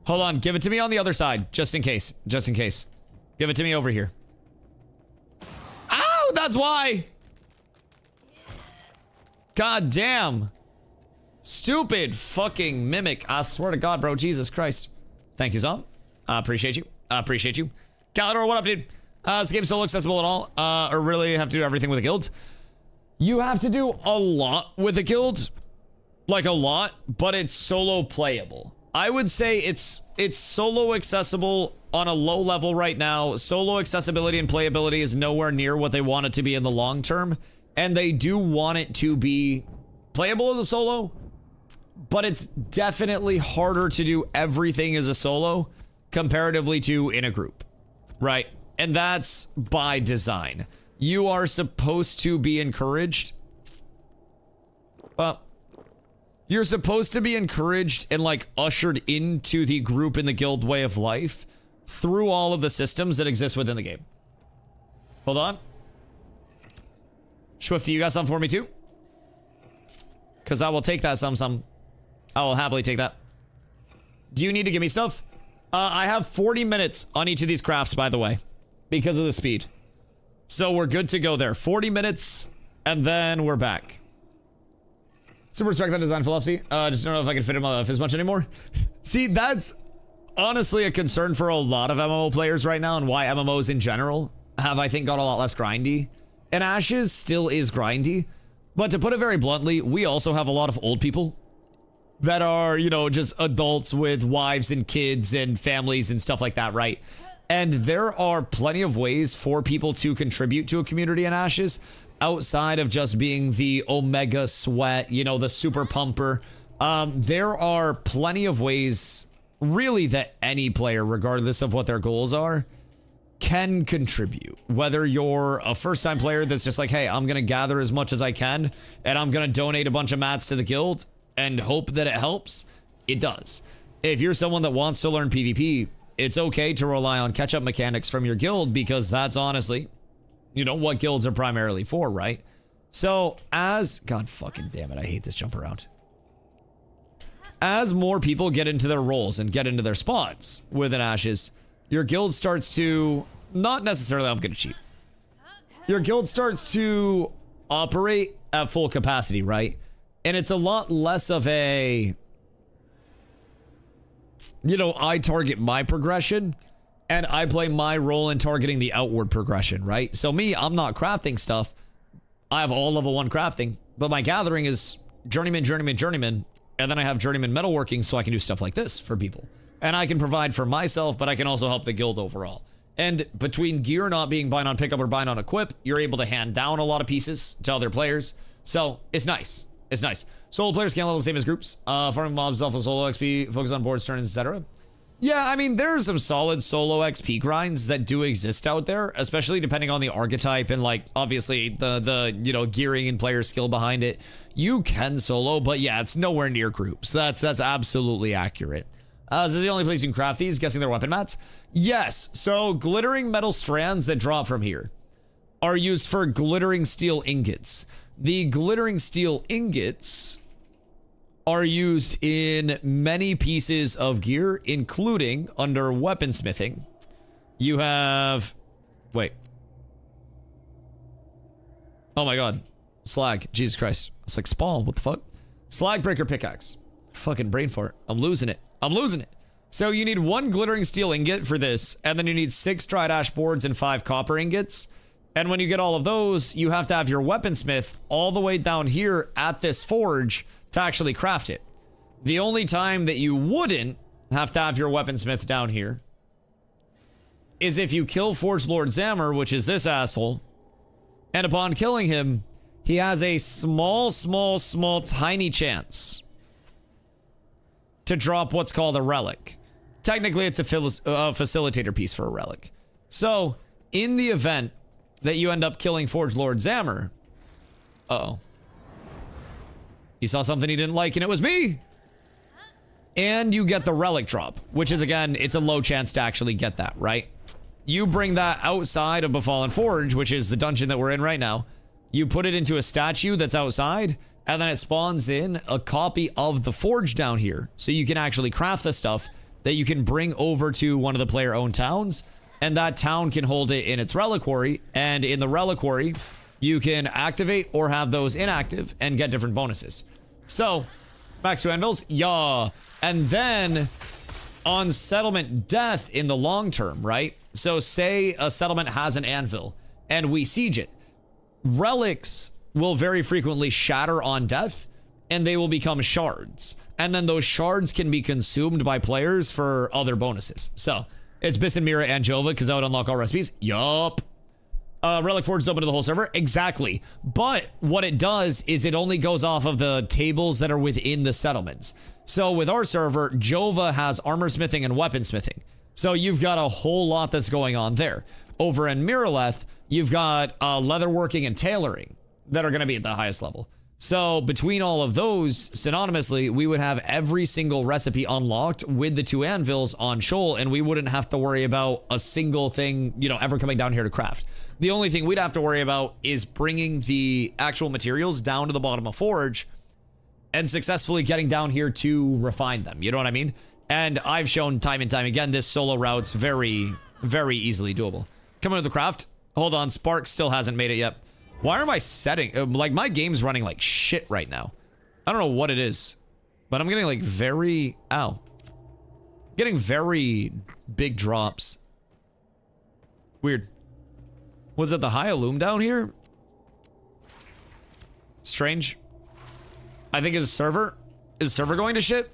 Hold on. Give it to me on the other side. Just in case. Just in case. Give it to me over here. Ow! That's why! God damn. Stupid fucking mimic. I swear to God, bro. Jesus Christ. Thank you, Zom. I appreciate you. I appreciate you. Calidor, what up, dude? This game still accessible at all? Or really have to do everything with a guild? You have to do a lot with a guild. Like a lot, but it's solo playable. I would say it's solo accessible on a low level right now. Solo accessibility and playability is nowhere near what they want it to be in the long term. And they do want it to be playable as a solo, but it's definitely harder to do everything as a solo comparatively to in a group, right? And that's by design. You are supposed to be encouraged. You're supposed to be encouraged and like ushered into the group in the guild way of life through all of the systems that exist within the game. Hold on. Swifty, you got some for me too? Because I will take that some. I will happily take that. Do you need to give me stuff? I have 40 minutes on each of these crafts, by the way. because of the speed. So we're good to go there. 40 minutes, and then we're back. Super respect that design philosophy. Just don't know if I can fit in my life as much anymore. See, that's honestly a concern for a lot of MMO players right now, and why MMOs in general have, I think, got a lot less grindy. And Ashes still is grindy, but to put it very bluntly, we also have a lot of old people that are, you know, just adults with wives and kids and families and stuff like that, right? And there are plenty of ways for people to contribute to a community in Ashes outside of just being the Omega Sweat, you know, the super pumper. There are plenty of ways, really, that any player, regardless of what their goals are, can contribute. Whether you're a first-time player that's just like, hey, I'm going to gather as much as I can, and I'm going to donate a bunch of mats to the guild and hope that it helps, it does. If you're someone that wants to learn PvP, it's okay to rely on catch-up mechanics from your guild, because that's honestly, you know, what guilds are primarily for, right? So as, God fucking damn it, I hate this jump around. As more people get into their roles and get into their spots within Ashes, your guild starts to, not necessarily, I'm gonna cheat. Your guild starts to operate at full capacity, right? And it's a lot less of a, you know, I target my progression and I play my role in targeting the outward progression, right? So me, I'm not crafting stuff. I have all level 1 crafting, but my gathering is journeyman, journeyman, journeyman. And then I have journeyman metalworking, so I can do stuff like this for people. And I can provide for myself, but I can also help the guild overall. And between gear not being bind on pickup or bind on equip, you're able to hand down a lot of pieces to other players. So it's nice. It's nice. Solo players can't level the same as groups. Farming mobs, alpha solo XP, focus on boards, turns, etc. Yeah, I mean, there's some solid solo XP grinds that do exist out there, especially depending on the archetype and, like, obviously the you know, gearing and player skill behind it. You can solo, but yeah, it's nowhere near groups. That's absolutely accurate. Is this the only place you can craft these? Guessing they're weapon mats? Yes. So glittering metal strands that drop from here are used for glittering steel ingots. The glittering steel ingots are used in many pieces of gear, including under weaponsmithing. You have, wait. Oh my God. Slag. Jesus Christ. It's like Spall. What the fuck? Slag breaker pickaxe. Fucking brain fart. I'm losing it. I'm losing it. So you need 1 glittering steel ingot for this, and then you need 6 dried ash boards and 5 copper ingots. And when you get all of those, you have to have your weaponsmith all the way down here at this forge to actually craft it. The only time that you wouldn't have to have your weaponsmith down here is if you kill Forge Lord Zammer, which is this asshole, and upon killing him, he has a small, tiny chance to drop what's called a relic. Technically, it's a facilitator piece for a relic. So, in the event that you end up killing Forge Lord Zammer, uh-oh. He saw something he didn't like, and it was me! And you get the relic drop, which is, again, it's a low chance to actually get that, right? You bring that outside of Befallen Forge, which is the dungeon that we're in right now. You put it into a statue that's outside, and then it spawns in a copy of the forge down here. So you can actually craft the stuff that you can bring over to one of the player-owned towns, and that town can hold it in its reliquary, and in the reliquary, you can activate or have those inactive and get different bonuses. So, max 2 anvils, yeah. And then, on settlement death in the long term, right? So say a settlement has an anvil, and we siege it. Relics will very frequently shatter on death, and they will become shards. And then those shards can be consumed by players for other bonuses. So, it's Biss and Mira and Jova, because that would unlock all recipes. Yup. Relic Forge is open to the whole server. Exactly. But what it does is it only goes off of the tables that are within the settlements. So with our server, Jova has armor smithing and weapon smithing. So you've got a whole lot that's going on there. Over in Miraleth, you've got leatherworking and tailoring that are going to be at the highest level. So between all of those, synonymously, we would have every single recipe unlocked with the 2 anvils on Shoal, and we wouldn't have to worry about a single thing, you know, ever coming down here to craft. The only thing we'd have to worry about is bringing the actual materials down to the bottom of Forge and successfully getting down here to refine them. You know what I mean? And I've shown time and time again, this solo route's very, very easily doable. Coming to the craft. Hold on, Spark still hasn't made it yet. Why are my setting, like my game's running like shit right now. I don't know what it is, but I'm getting like very, ow. Getting very big drops. Weird. Was it the high loom down here? Strange. I think is server going to shit?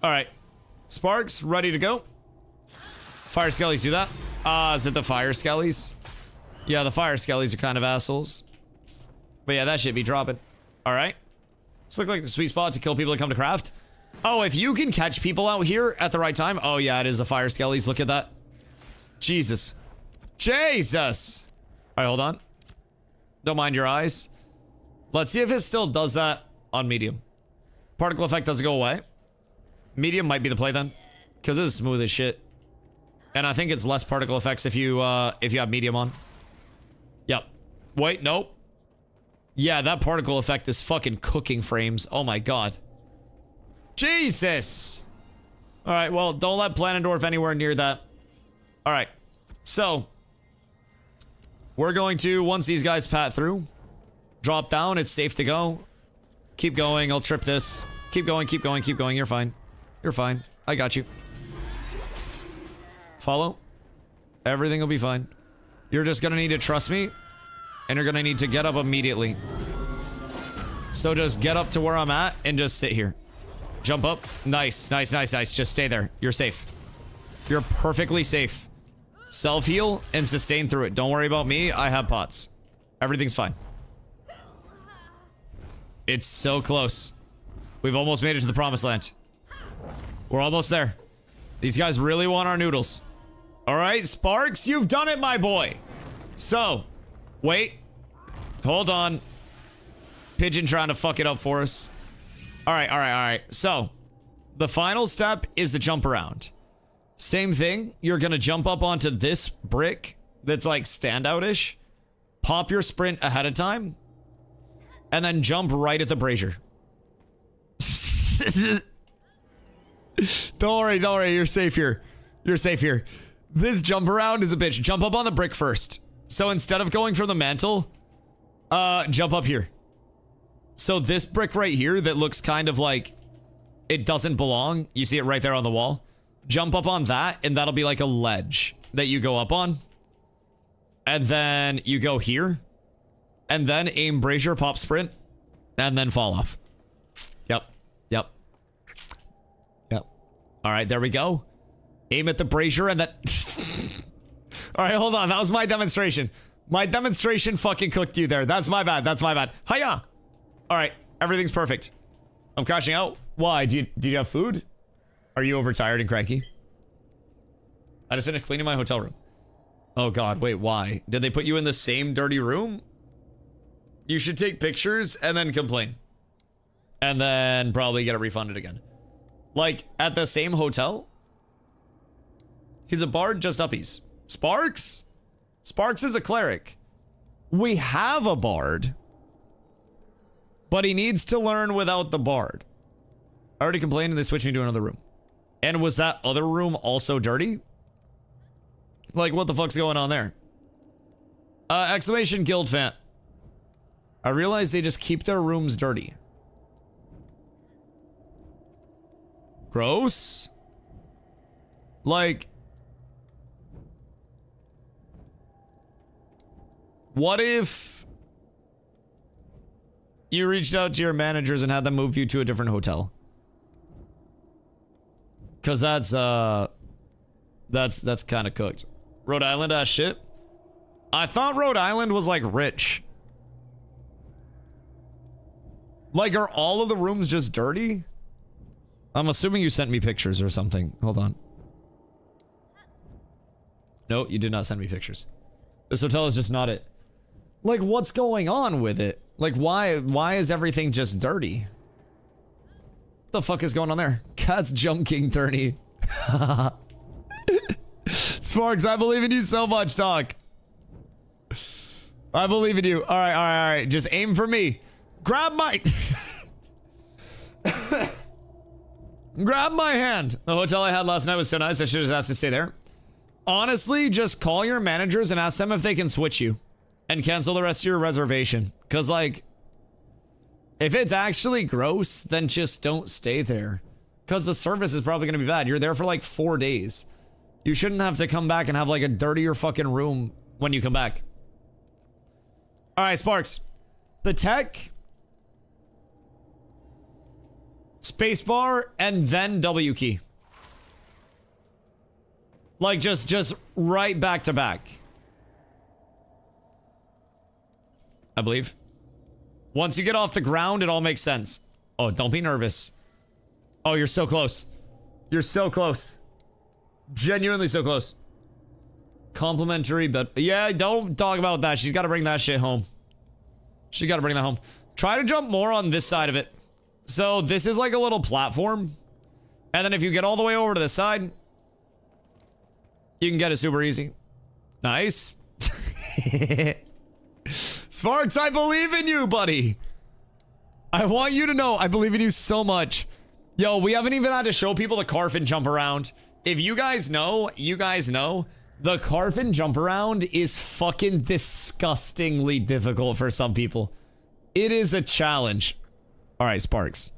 Alright. Sparks, ready to go. Fire skellies do that. Is it the fire skellies? Yeah, the fire skellies are kind of assholes. But yeah, that should be dropping. Alright. This looks like the sweet spot to kill people that come to craft. Oh, if you can catch people out here at the right time. Oh yeah, it is the fire skellies. Look at that. Jesus. Jesus! Alright, hold on. Don't mind your eyes. Let's see if it still does that on medium. Particle effect doesn't go away. Medium might be the play then. Because this is smooth as shit. And I think it's less particle effects if you have medium on. Yep. Wait, nope. Yeah, that particle effect is fucking cooking frames. Oh my god. Jesus! Alright, well, don't let Planendorf anywhere near that. Alright. So, we're going to, once these guys pat through, drop down, it's safe to go. Keep going, I'll trip this. Keep going, keep going, keep going, you're fine. You're fine. I got you. Follow. Everything will be fine. You're just gonna need to trust me, and you're gonna need to get up immediately. So just get up to where I'm at, and just sit here. Jump up. Nice, nice, nice, nice. Just stay there. You're safe. You're perfectly safe. Self-heal and sustain through it. Don't worry about me. I have pots. Everything's fine. It's so close. We've almost made it to the promised land. We're almost there. These guys really want our noodles. Alright, Sparks, you've done it, my boy. So, wait. Hold on. Pigeon trying to fuck it up for us. Alright, alright, alright. So, the final step is the jump around. Same thing. You're gonna jump up onto this brick that's like standout-ish. Pop your sprint ahead of time. And then jump right at the brazier. Don't worry, you're safe here. You're safe here. This jump around is a bitch. Jump up on the brick first. So instead of going for the mantle, jump up here. So this brick right here that looks kind of like it doesn't belong. You see it right there on the wall. Jump up on that, and that'll be like a ledge that you go up on. And then you go here. And then aim brazier, pop sprint, and then fall off. Yep. Yep. Yep. All right, there we go. Aim at the brazier and that... All right, hold on. That was my demonstration. My demonstration fucking cooked you there. That's my bad. That's my bad. Hiya. All right, everything's perfect. I'm crashing out. Why? Do you have food? Are you overtired and cranky? I just finished cleaning my hotel room. Oh god, wait, why? Did they put you in the same dirty room? You should take pictures and then complain. And then probably get it refunded again. Like, at the same hotel? He's a bard, just uppies. Sparks? Sparks is a cleric. We have a bard. But he needs to learn without the bard. I already complained and they switched me to another room. And was that other room also dirty? Like, what the fuck's going on there? Exclamation guild fan. I realize they just keep their rooms dirty. Gross. Like, what if you reached out to your managers and had them move you to a different hotel? Cause that's kind of cooked. Rhode Island ass shit. I thought Rhode Island was like rich. Like, are all of the rooms just dirty? I'm assuming you sent me pictures or something. Hold on. No, you did not send me pictures. This hotel is just not it. Like, what's going on with it? Like, why is everything just dirty? What the fuck is going on there? Cat's Jump King tourney. Sparks, I believe in you so much, dog. I believe in you. All right. Just aim for me. Grab my... Grab my hand. The hotel I had last night was so nice, I should have asked to stay there. honestly, just call your managers and ask them if they can switch you and cancel the rest of your reservation. Because, like, if it's actually gross, then just don't stay there. Because the service is probably going to be bad. You're there for like 4 days. You shouldn't have to come back and have like a dirtier fucking room when you come back. All right, Sparks. The tech, spacebar, and then W key. Like just right back to back. I believe. Once you get off the ground, it all makes sense. Oh, don't be nervous. Oh, you're so close. You're so close. Genuinely so close. Complimentary, but yeah, don't talk about that. She's got to bring that shit home. She's got to bring that home. Try to jump more on this side of it. So this is like a little platform. And then if you get all the way over to the side, you can get it super easy. Nice. Sparks, I believe in you, buddy. I want you to know I believe in you so much. Yo, we haven't even had to show people the Carfin jump around. If you guys know, the Carfin jump around is fucking disgustingly difficult for some people. It is a challenge. All right, Sparks.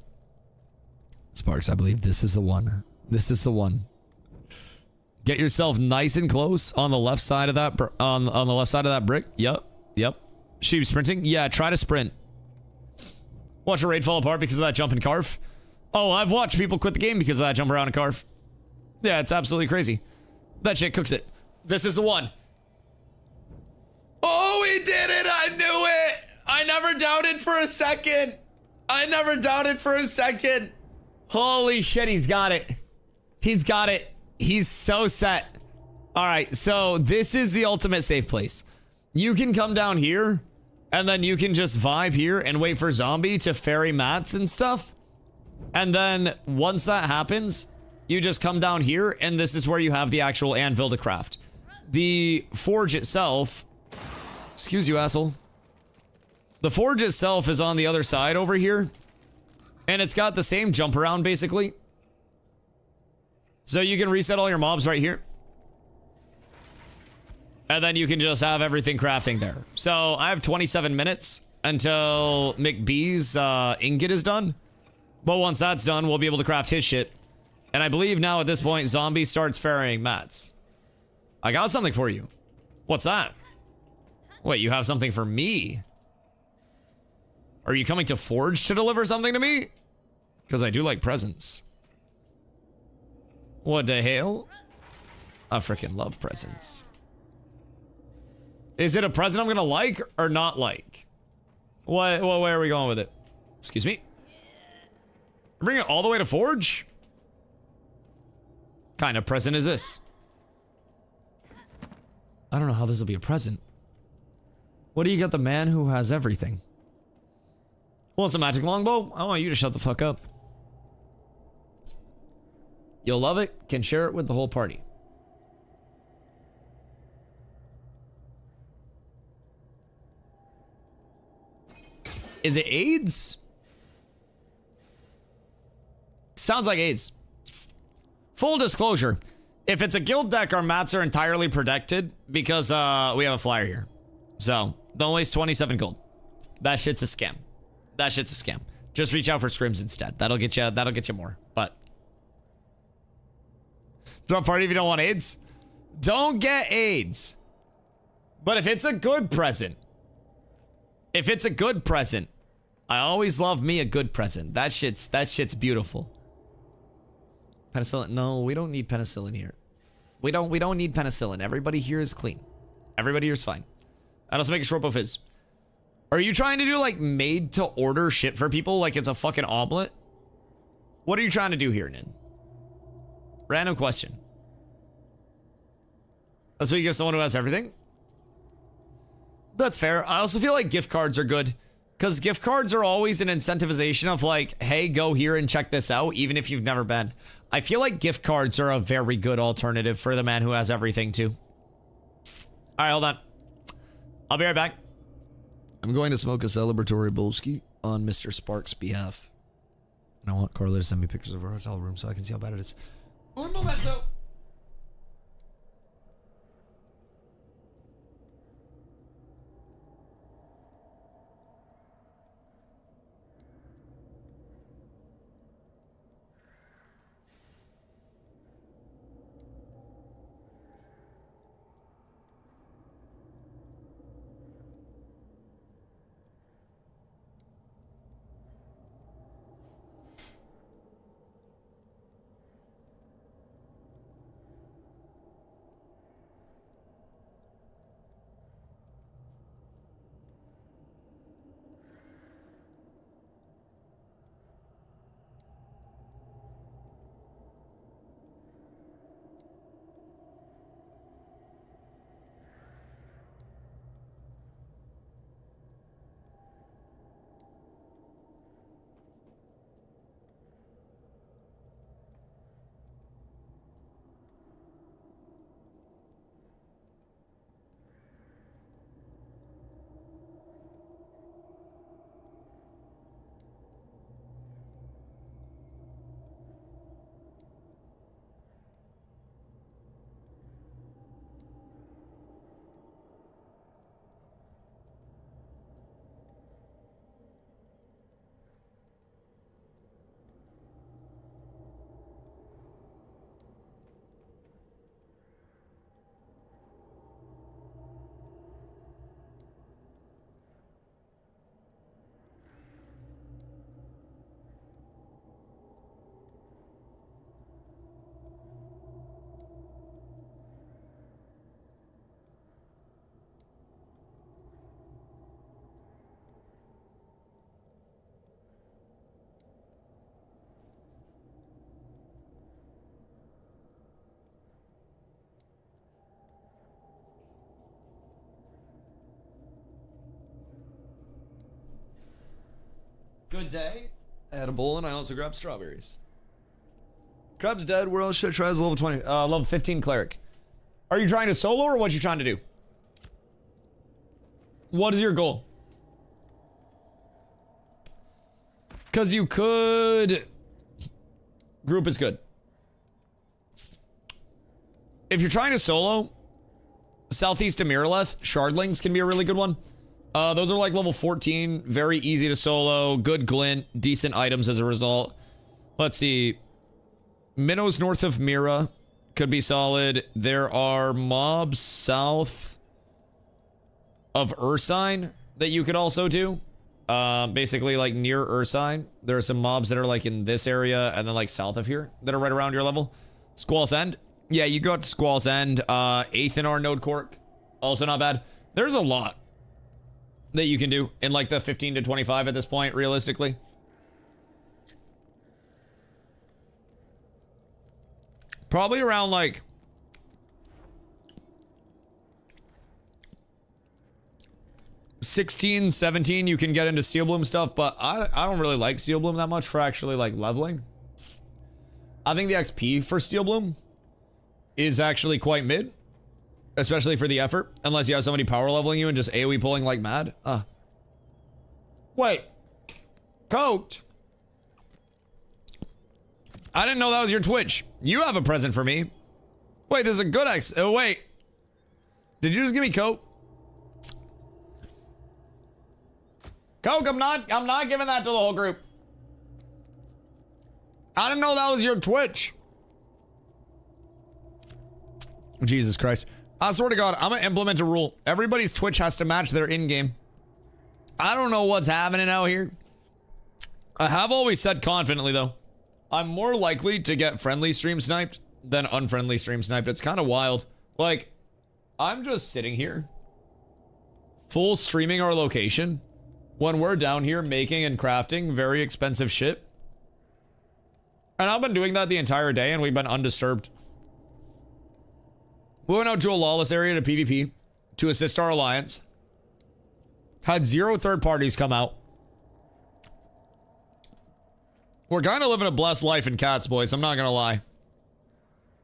Sparks, I believe this is the one. This is the one. Get yourself nice and close on the left side of that on the left side of that brick. Yep. Should you be sprinting? Yeah, try to sprint. Watch your raid fall apart because of that jump and carve. Oh, I've watched people quit the game because of that jump around and carve. Yeah, it's absolutely crazy. That shit cooks it. This is the one. Oh, we did it! I knew it! I never doubted for a second. Holy shit, he's got it. He's got it. He's so set. All right, so this is the ultimate safe place. You can come down here, and then you can just vibe here and wait for zombie to ferry mats and stuff. And then once that happens, you just come down here, and this is where you have the actual anvil to craft. The forge itself... Excuse you, asshole. The forge itself is on the other side over here. And it's got the same jump around, basically. So you can reset all your mobs right here. And then you can just have everything crafting there. So I have 27 minutes until McBee's ingot is done. But once that's done, we'll be able to craft his shit. And I believe now at this point, zombie starts ferrying mats. I got something for you. What's that? Wait, you have something for me? Are you coming to Forge to deliver something to me? Because I do like presents. What the hell? I freaking love presents. Is it a present I'm gonna like or not like? What? Where are we going with it? Excuse me? Bring it all the way to Forge? Kind of present is this? I don't know how this will be a present. What do you got the man who has everything? Well, it's a magic longbow. I want you to shut the fuck up. You'll love it. Can share it with the whole party. Is it AIDS? Sounds like AIDS. Full disclosure. If it's a guild deck, our mats are entirely protected because we have a flyer here. So, don't waste 27 gold. That shit's a scam. That shit's a scam. Just reach out for scrims instead. That'll get you more. But drop party if you don't want AIDS. Don't get AIDS. But if it's a good present. I always love me a good present. That shit's beautiful. Penicillin. No, we don't need penicillin here. We don't need penicillin. Everybody here is clean. Everybody here is fine. And also make a short bow fizz. Are you trying to do like made to order shit for people like it's a fucking omelet? What are you trying to do here, Nin? Random question. That's what you give someone who has everything? That's fair. I also feel like gift cards are good. Because gift cards are always an incentivization of like, hey, go here and check this out, even if you've never been. I feel like gift cards are a very good alternative for the man who has everything too. All right, hold on. I'll be right back. I'm going to smoke a celebratory bolski on Mr. Sparks' behalf. And I want Carla to send me pictures of her hotel room so I can see how bad it is. Un momento. a day. I had a bowl and I also grabbed strawberries. Crab's dead. Where else should I try as level 20? Level 15 cleric. Are you trying to solo or what you trying to do? What is your goal? Because you could... Group is good. If you're trying to solo, Southeast Amiraleth, Shardlings can be a really good one. Those are like level 14, very easy to solo, good glint, decent items as a result. Let's see. Minnows north of Mira could be solid. There are mobs south of Ursine that you could also do. Basically like near Ursine. There are some mobs that are like in this area and then like south of here that are right around your level. Squall's End. Yeah, you go up to Squall's End. Athenar Node Cork. Also not bad. There's a lot that you can do in like the 15 to 25 at this point, realistically. Probably around like 16, 17 you can get into Steel Bloom stuff, but I don't really like Steel Bloom that much for actually like leveling. I think the XP for Steel Bloom is actually quite mid, especially for the effort, unless you have somebody power leveling you and just AoE pulling like mad. Wait. Coked. I didn't know that was your Twitch. You have a present for me. Wait, there's a good X. Oh, wait. Did you just give me Coke? Coke, I'm not giving that to the whole group. I didn't know that was your Twitch. Jesus Christ. I swear to God, I'm gonna implement a rule. Everybody's Twitch has to match their in-game. I don't know what's happening out here. I have always said confidently, though, I'm more likely to get friendly stream sniped than unfriendly stream sniped. It's kind of wild. Like, I'm just sitting here, full streaming our location, when we're down here making and crafting very expensive shit. And I've been doing that the entire day, and we've been undisturbed. We went out to a lawless area to PvP to assist our alliance. Had 0 third parties come out. We're kind of living a blessed life in Cats, boys. I'm not gonna lie.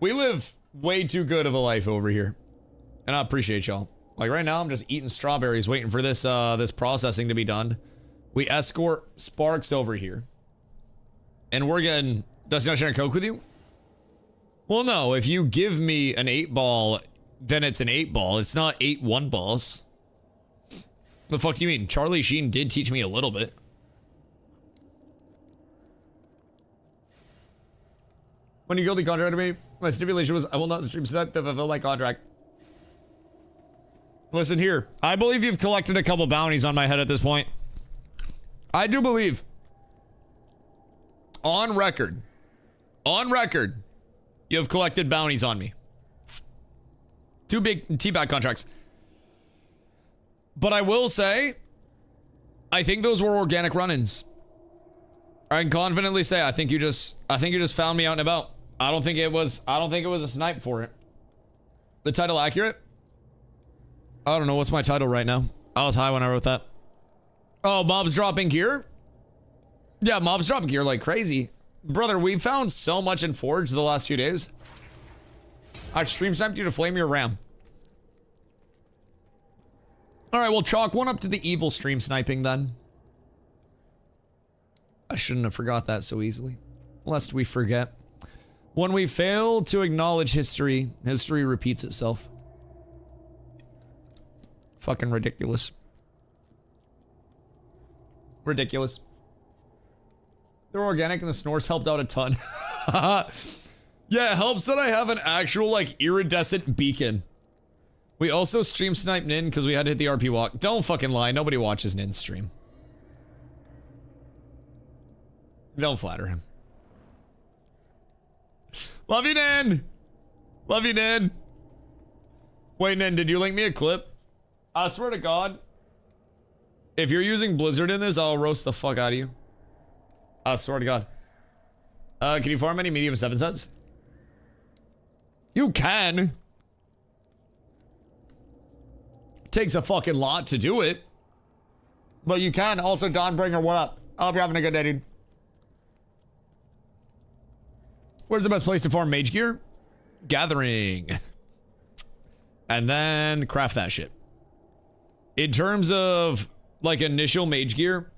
We live way too good of a life over here. And I appreciate y'all. Like right now, I'm just eating strawberries, waiting for this this processing to be done. We escort Sparks over here. And we're getting... Dusty, not sharing Coke with you? Well, no. If you give me an 8-ball, then it's an 8-ball. It's not 8 1-balls. The fuck do you mean? Charlie Sheen did teach me a little bit. When you guilty contracted me, my stipulation was I will not stream snipe to fulfill my contract. Listen here. I believe you've collected a couple bounties on my head at this point. I do believe. On record, you have collected bounties on me. 2 big T-back contracts. But I will say, I think those were organic run-ins. I can confidently say I think you just found me out and about. I don't think it was a snipe for it. The title accurate? I don't know, what's my title right now? I was high when I wrote that. Oh, mobs dropping gear? Yeah, mobs dropping gear like crazy. Brother, we found so much in Forge the last few days. I stream sniped you to flame your RAM. Alright, well, chalk one up to the evil stream sniping then. I shouldn't have forgot that so easily. Lest we forget. When we fail to acknowledge history, history repeats itself. Fucking ridiculous. Ridiculous. They're organic and the snores helped out a ton. Yeah, it helps that I have an actual, like, iridescent beacon. We also stream sniped Nin because we had to hit the RP walk. Don't fucking lie. Nobody watches Nin's stream. Don't flatter him. Love you, Nin! Love you, Nin! Wait, Nin, did you link me a clip? I swear to God, if you're using Blizzard in this, I'll roast the fuck out of you. I swear to God. Can you farm any medium 7 sets? You can. Takes a fucking lot to do it. But you can. Also, Dawnbringer, what up? I hope you're having a good day, dude. Where's the best place to farm mage gear? Gathering. And then craft that shit. In terms of like initial mage gear,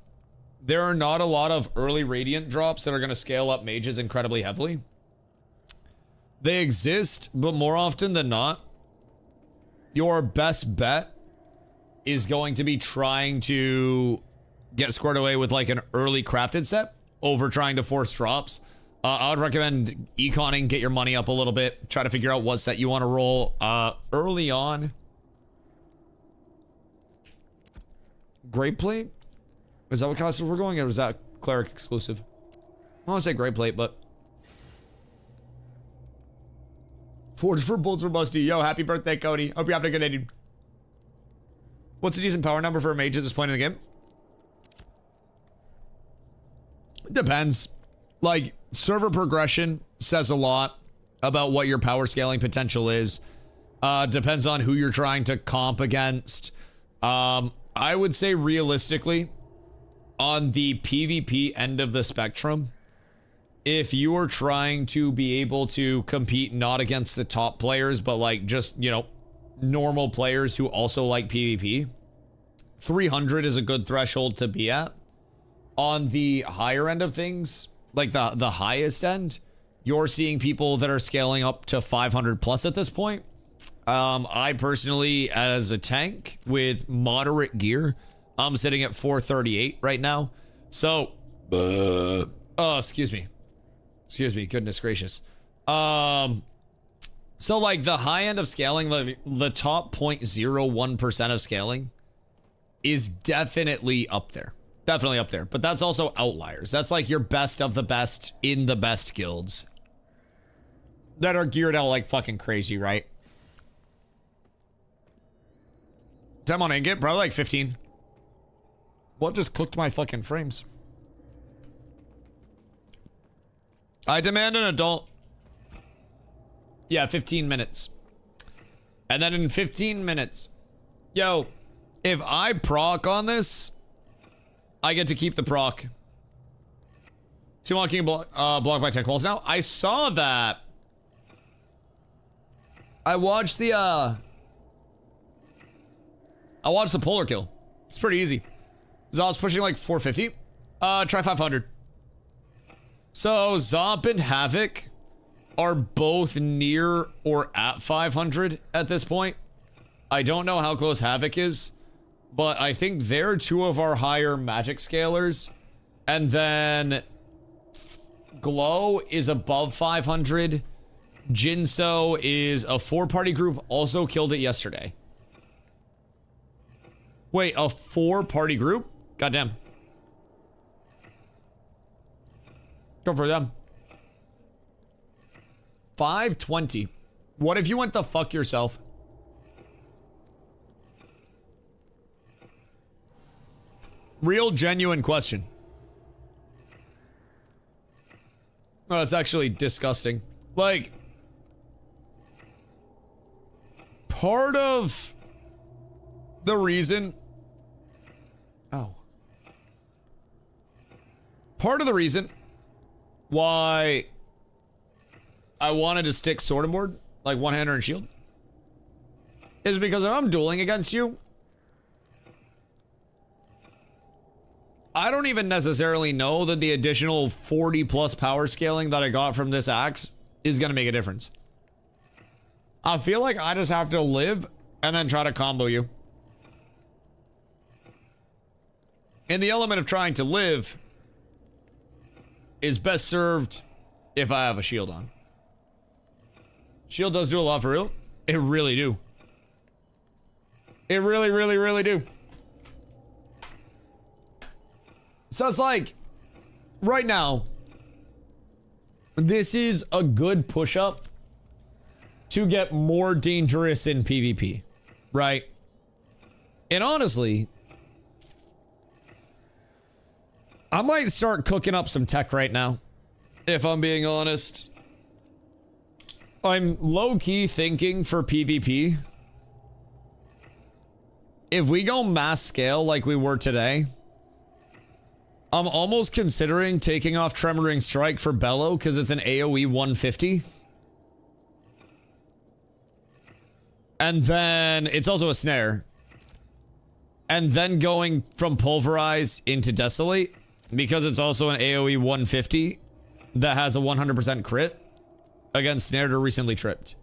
there are not a lot of early radiant drops that are going to scale up mages incredibly heavily. They exist, but more often than not, your best bet is going to be trying to get squared away with like an early crafted set over trying to force drops. I would recommend econing, get your money up a little bit, try to figure out what set you want to roll early on. Great plate? Is that what classes we're going, or is that cleric exclusive? I don't want to say great plate, but Forge for bolts for Busty. Yo, happy birthday, Cody. Hope you're having a good day, dude. What's a decent power number for a mage at this point in the game? Depends. Like, server progression says a lot about what your power scaling potential is. Depends on who you're trying to comp against. I would say realistically, on the PvP end of the spectrum, if you are trying to be able to compete not against the top players, but like just, you know, normal players who also like PvP, 300 is a good threshold to be at. On the higher end of things, like the highest end, you're seeing people that are scaling up to 500 plus at this point. I personally, as a tank with moderate gear, I'm sitting at 438 right now. So, excuse me, goodness gracious. So like the high end of scaling, the top 0.01% of scaling is definitely up there. Definitely up there. But that's also outliers. That's like your best of the best in the best guilds that are geared out like fucking crazy, right? Time on ingot, probably like 15. What just cooked my fucking frames? I demand an adult. Yeah, 15 minutes. And then in 15 minutes, yo, if I proc on this, I get to keep the proc. Two walking blocked by 10 calls now. I saw that. I watched the polar kill. It's pretty easy. Zop's pushing like 450. Try 500. So Zop and Havoc are both near or at 500 at this point. I don't know how close Havoc is, but I think they're two of our higher magic scalers. And then Glow is above 500. Jinso is a 4-party group, also killed it yesterday. Wait, a 4-party group? Goddamn. Go for them. 520. What if you went the fuck yourself? Real genuine question. Oh, that's actually disgusting. Like, part of the reason... Oh. Part of the reason why I wanted to stick sword and board, like one-hander and shield, is because if I'm dueling against you, I don't even necessarily know that the additional 40 plus power scaling that I got from this axe is going to make a difference. I feel like I just have to live and then try to combo you. And the element of trying to live is best served if I have a shield on. Shield does do a lot for real. It really do. It really, really, really do. So it's like, right now, this is a good push-up to get more dangerous in PvP, right? And honestly, I might start cooking up some tech right now, if I'm being honest. I'm low-key thinking for PvP, if we go mass scale like we were today, I'm almost considering taking off Tremoring Strike for Bellow because it's an AoE 150. And then it's also a snare. And then going from Pulverize into Desolate because it's also an AoE 150 that has a 100% crit against snared or recently tripped.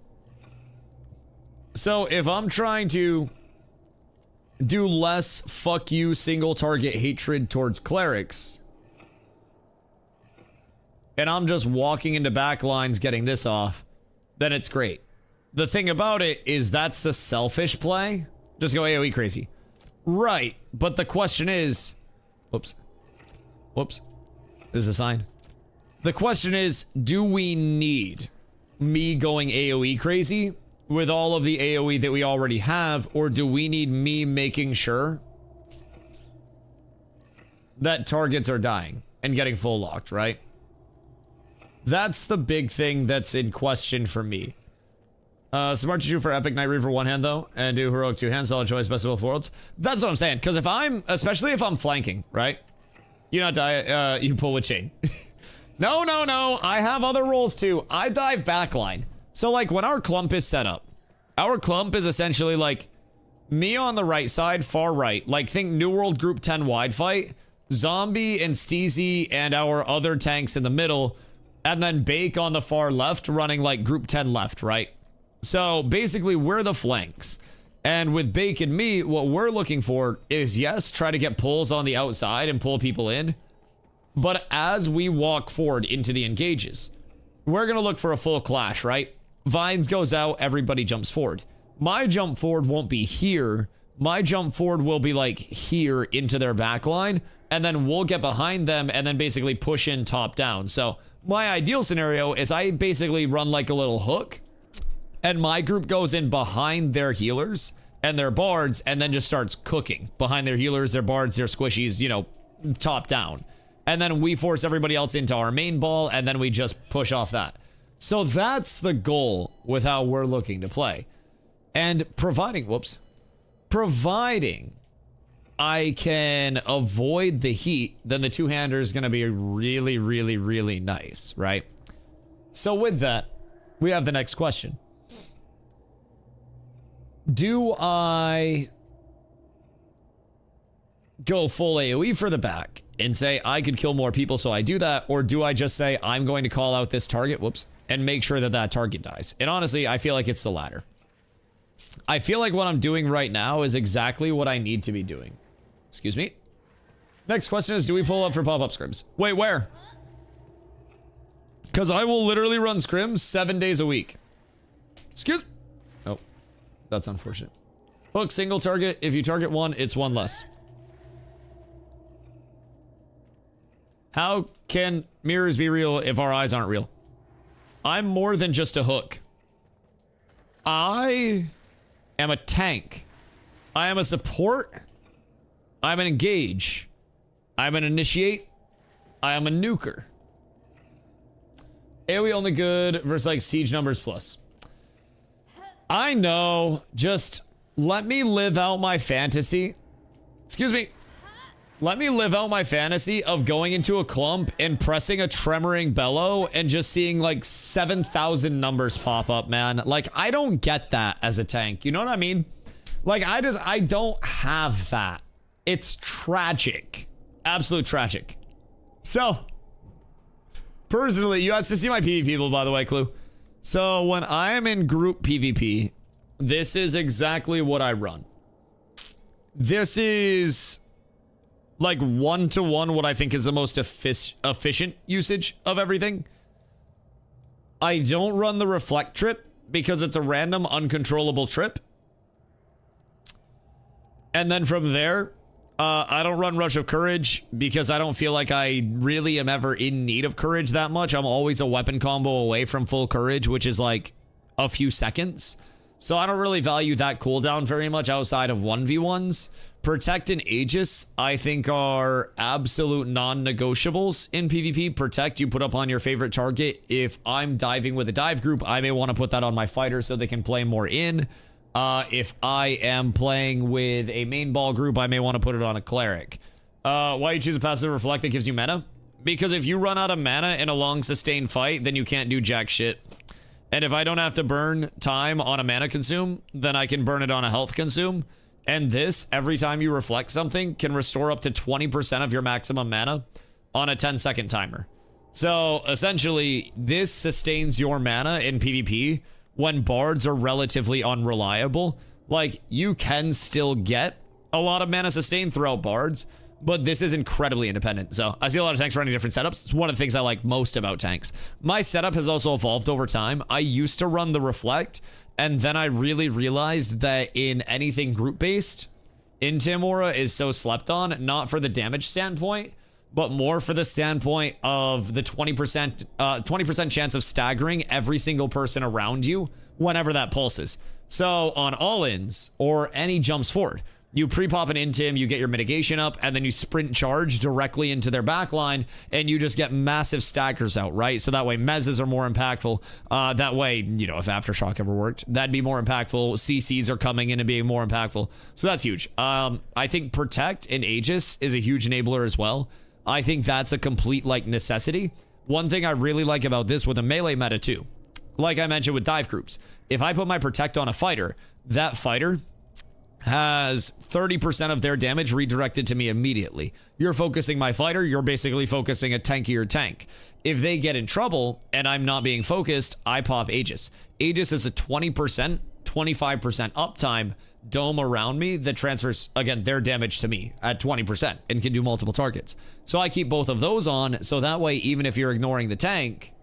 So if I'm trying to do less fuck you single target hatred towards clerics, and I'm just walking into backlines getting this off, then it's great. The thing about it is that's the selfish play. Just go AoE crazy. Right, but the question is... Whoops. Whoops. This is a sign. The question is, do we need me going AoE crazy with all of the AoE that we already have, or do we need me making sure that targets are dying and getting full locked, right? That's the big thing that's in question for me. Smart to shoot for Epic Night Reaver one hand though, and do Heroic two hands, solid choice, best of both worlds. That's what I'm saying, because if I'm, especially if I'm flanking, right? You not die, you pull with chain. No, no, no, I have other roles too. I dive backline. So like when our clump is set up, our clump is essentially like me on the right side, far right. Like think New World Group 10 wide fight, Zombie and Steezy and our other tanks in the middle, and then Bake on the far left running like Group 10 left, right? So basically we're the flanks. And with Bake and me, what we're looking for is yes, try to get pulls on the outside and pull people in. But as we walk forward into the engages, we're going to look for a full clash, right? Vines goes out, everybody jumps forward. My jump forward won't be here. My jump forward will be like here into their back line, and then we'll get behind them and then basically push in top down. So my ideal scenario is I basically run like a little hook, and my group goes in behind their healers and their bards and then just starts cooking behind their healers, their bards, their squishies, you know, top down. And then we force everybody else into our main ball, and then we just push off that. So that's the goal with how we're looking to play. And providing, whoops, providing I can avoid the heat, then the two-hander is going to be really, really, really nice, right? So with that, we have the next question. Do I go full AoE for the back and say I could kill more people, so I do that, or do I just say I'm going to call out this target, whoops, and make sure that that target dies? And honestly, I feel like it's the latter. I feel like what I'm doing right now is exactly what I need to be doing. Excuse me. Next question is, do we pull up for pop-up scrims? Wait, where? Because I will literally run scrims 7 days a week. Excuse. Oh, that's unfortunate. Hook single target. If you target one, it's one less. How can mirrors be real if our eyes aren't real? I'm more than just a hook. I am a tank. I am a support. I'm an engage. I'm an initiate. I am a nuker. AoE only good versus like siege numbers plus. I know. Just let me live out my fantasy. Excuse me. Let me live out my fantasy of going into a clump and pressing a tremoring bellow and just seeing like 7,000 numbers pop up, man. Like, I don't get that as a tank. You know what I mean? Like, I don't have that. It's tragic. Absolute tragic. So, personally, you guys to see my PvP people, by the way, Clue. So, when I am in group PvP, this is exactly what I run. This is like 1-to-1 what I think is the most efficient usage of everything. I don't run the reflect trip because it's a random uncontrollable trip. And then from there, I don't run Rush of Courage because I don't feel like I really am ever in need of courage that much. I'm always a weapon combo away from full courage, which is like a few seconds. So I don't really value that cooldown very much outside of 1v1s. Protect and Aegis, I think, are absolute non-negotiables in PvP. Protect, you put up on your favorite target. If I'm diving with a dive group, I may want to put that on my fighter so they can play more in. If I am playing with a main ball group, I may want to put it on a cleric. Why you choose a passive reflect that gives you mana? Because if you run out of mana in a long sustained fight, then you can't do jack shit. And if I don't have to burn time on a mana consume, then I can burn it on a health consume. And this, every time you reflect something, can restore up to 20% of your maximum mana on a 10-second timer. So essentially, this sustains your mana in PvP when bards are relatively unreliable. Like, you can still get a lot of mana sustained throughout bards, but this is incredibly independent. So I see a lot of tanks running different setups. It's one of the things I like most about tanks. My setup has also evolved over time. I used to run the reflect, and then I really realized that in anything group-based, Intimora is so slept on, not for the damage standpoint, but more for the standpoint of the 20% chance of staggering every single person around you whenever that pulses. So on all-ins or any jumps forward, you pre-pop an intim, you get your mitigation up, and then you sprint charge directly into their backline, and you just get massive stackers out, right? So that way mezzes are more impactful. That way, you know, if Aftershock ever worked, that'd be more impactful. CCs are coming in and being more impactful. So that's huge. I think Protect and Aegis is a huge enabler as well. I think that's a complete, like, necessity. One thing I really like about this with a melee meta too, like I mentioned with dive groups, if I put my Protect on a fighter, that fighter has 30% of their damage redirected to me immediately. You're focusing my fighter, you're basically focusing a tankier tank. If they get in trouble and I'm not being focused, I pop Aegis. Aegis is a 20%, 25% uptime dome around me that transfers, again, their damage to me at 20% and can do multiple targets. So I keep both of those on, so that way, even if you're ignoring the tank,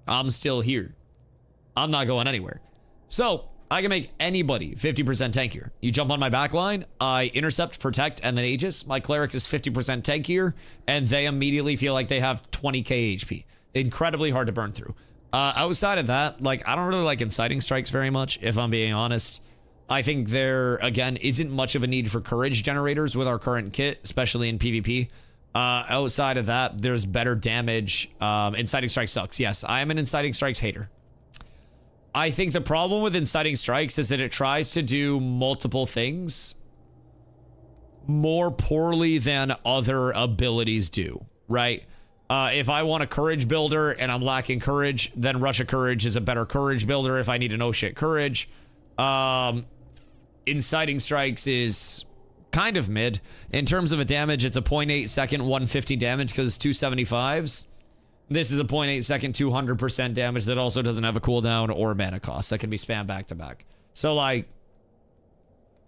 I'm still here. I'm not going anywhere. So I can make anybody 50% tankier. You jump on my backline, I intercept, protect, and then Aegis. My cleric is 50% tankier, and they immediately feel like they have 20k HP. Incredibly hard to burn through. Outside of that, like, I don't really like inciting strikes very much, if I'm being honest. I think there, again, isn't much of a need for courage generators with our current kit, especially in PvP. Outside of that, there's better damage. Inciting strike sucks. Yes, I am an inciting strikes hater. I think the problem with inciting strikes is that it tries to do multiple things more poorly than other abilities do, right? If I want a courage builder and I'm lacking courage, then Rush of Courage is a better courage builder if I need a no shit courage. Inciting strikes is kind of mid. In terms of a damage, it's a 0.8 second 150 damage because it's 275s. This is a 0.8 second 200% damage that also doesn't have a cooldown or mana cost that can be spammed back to back. So, like,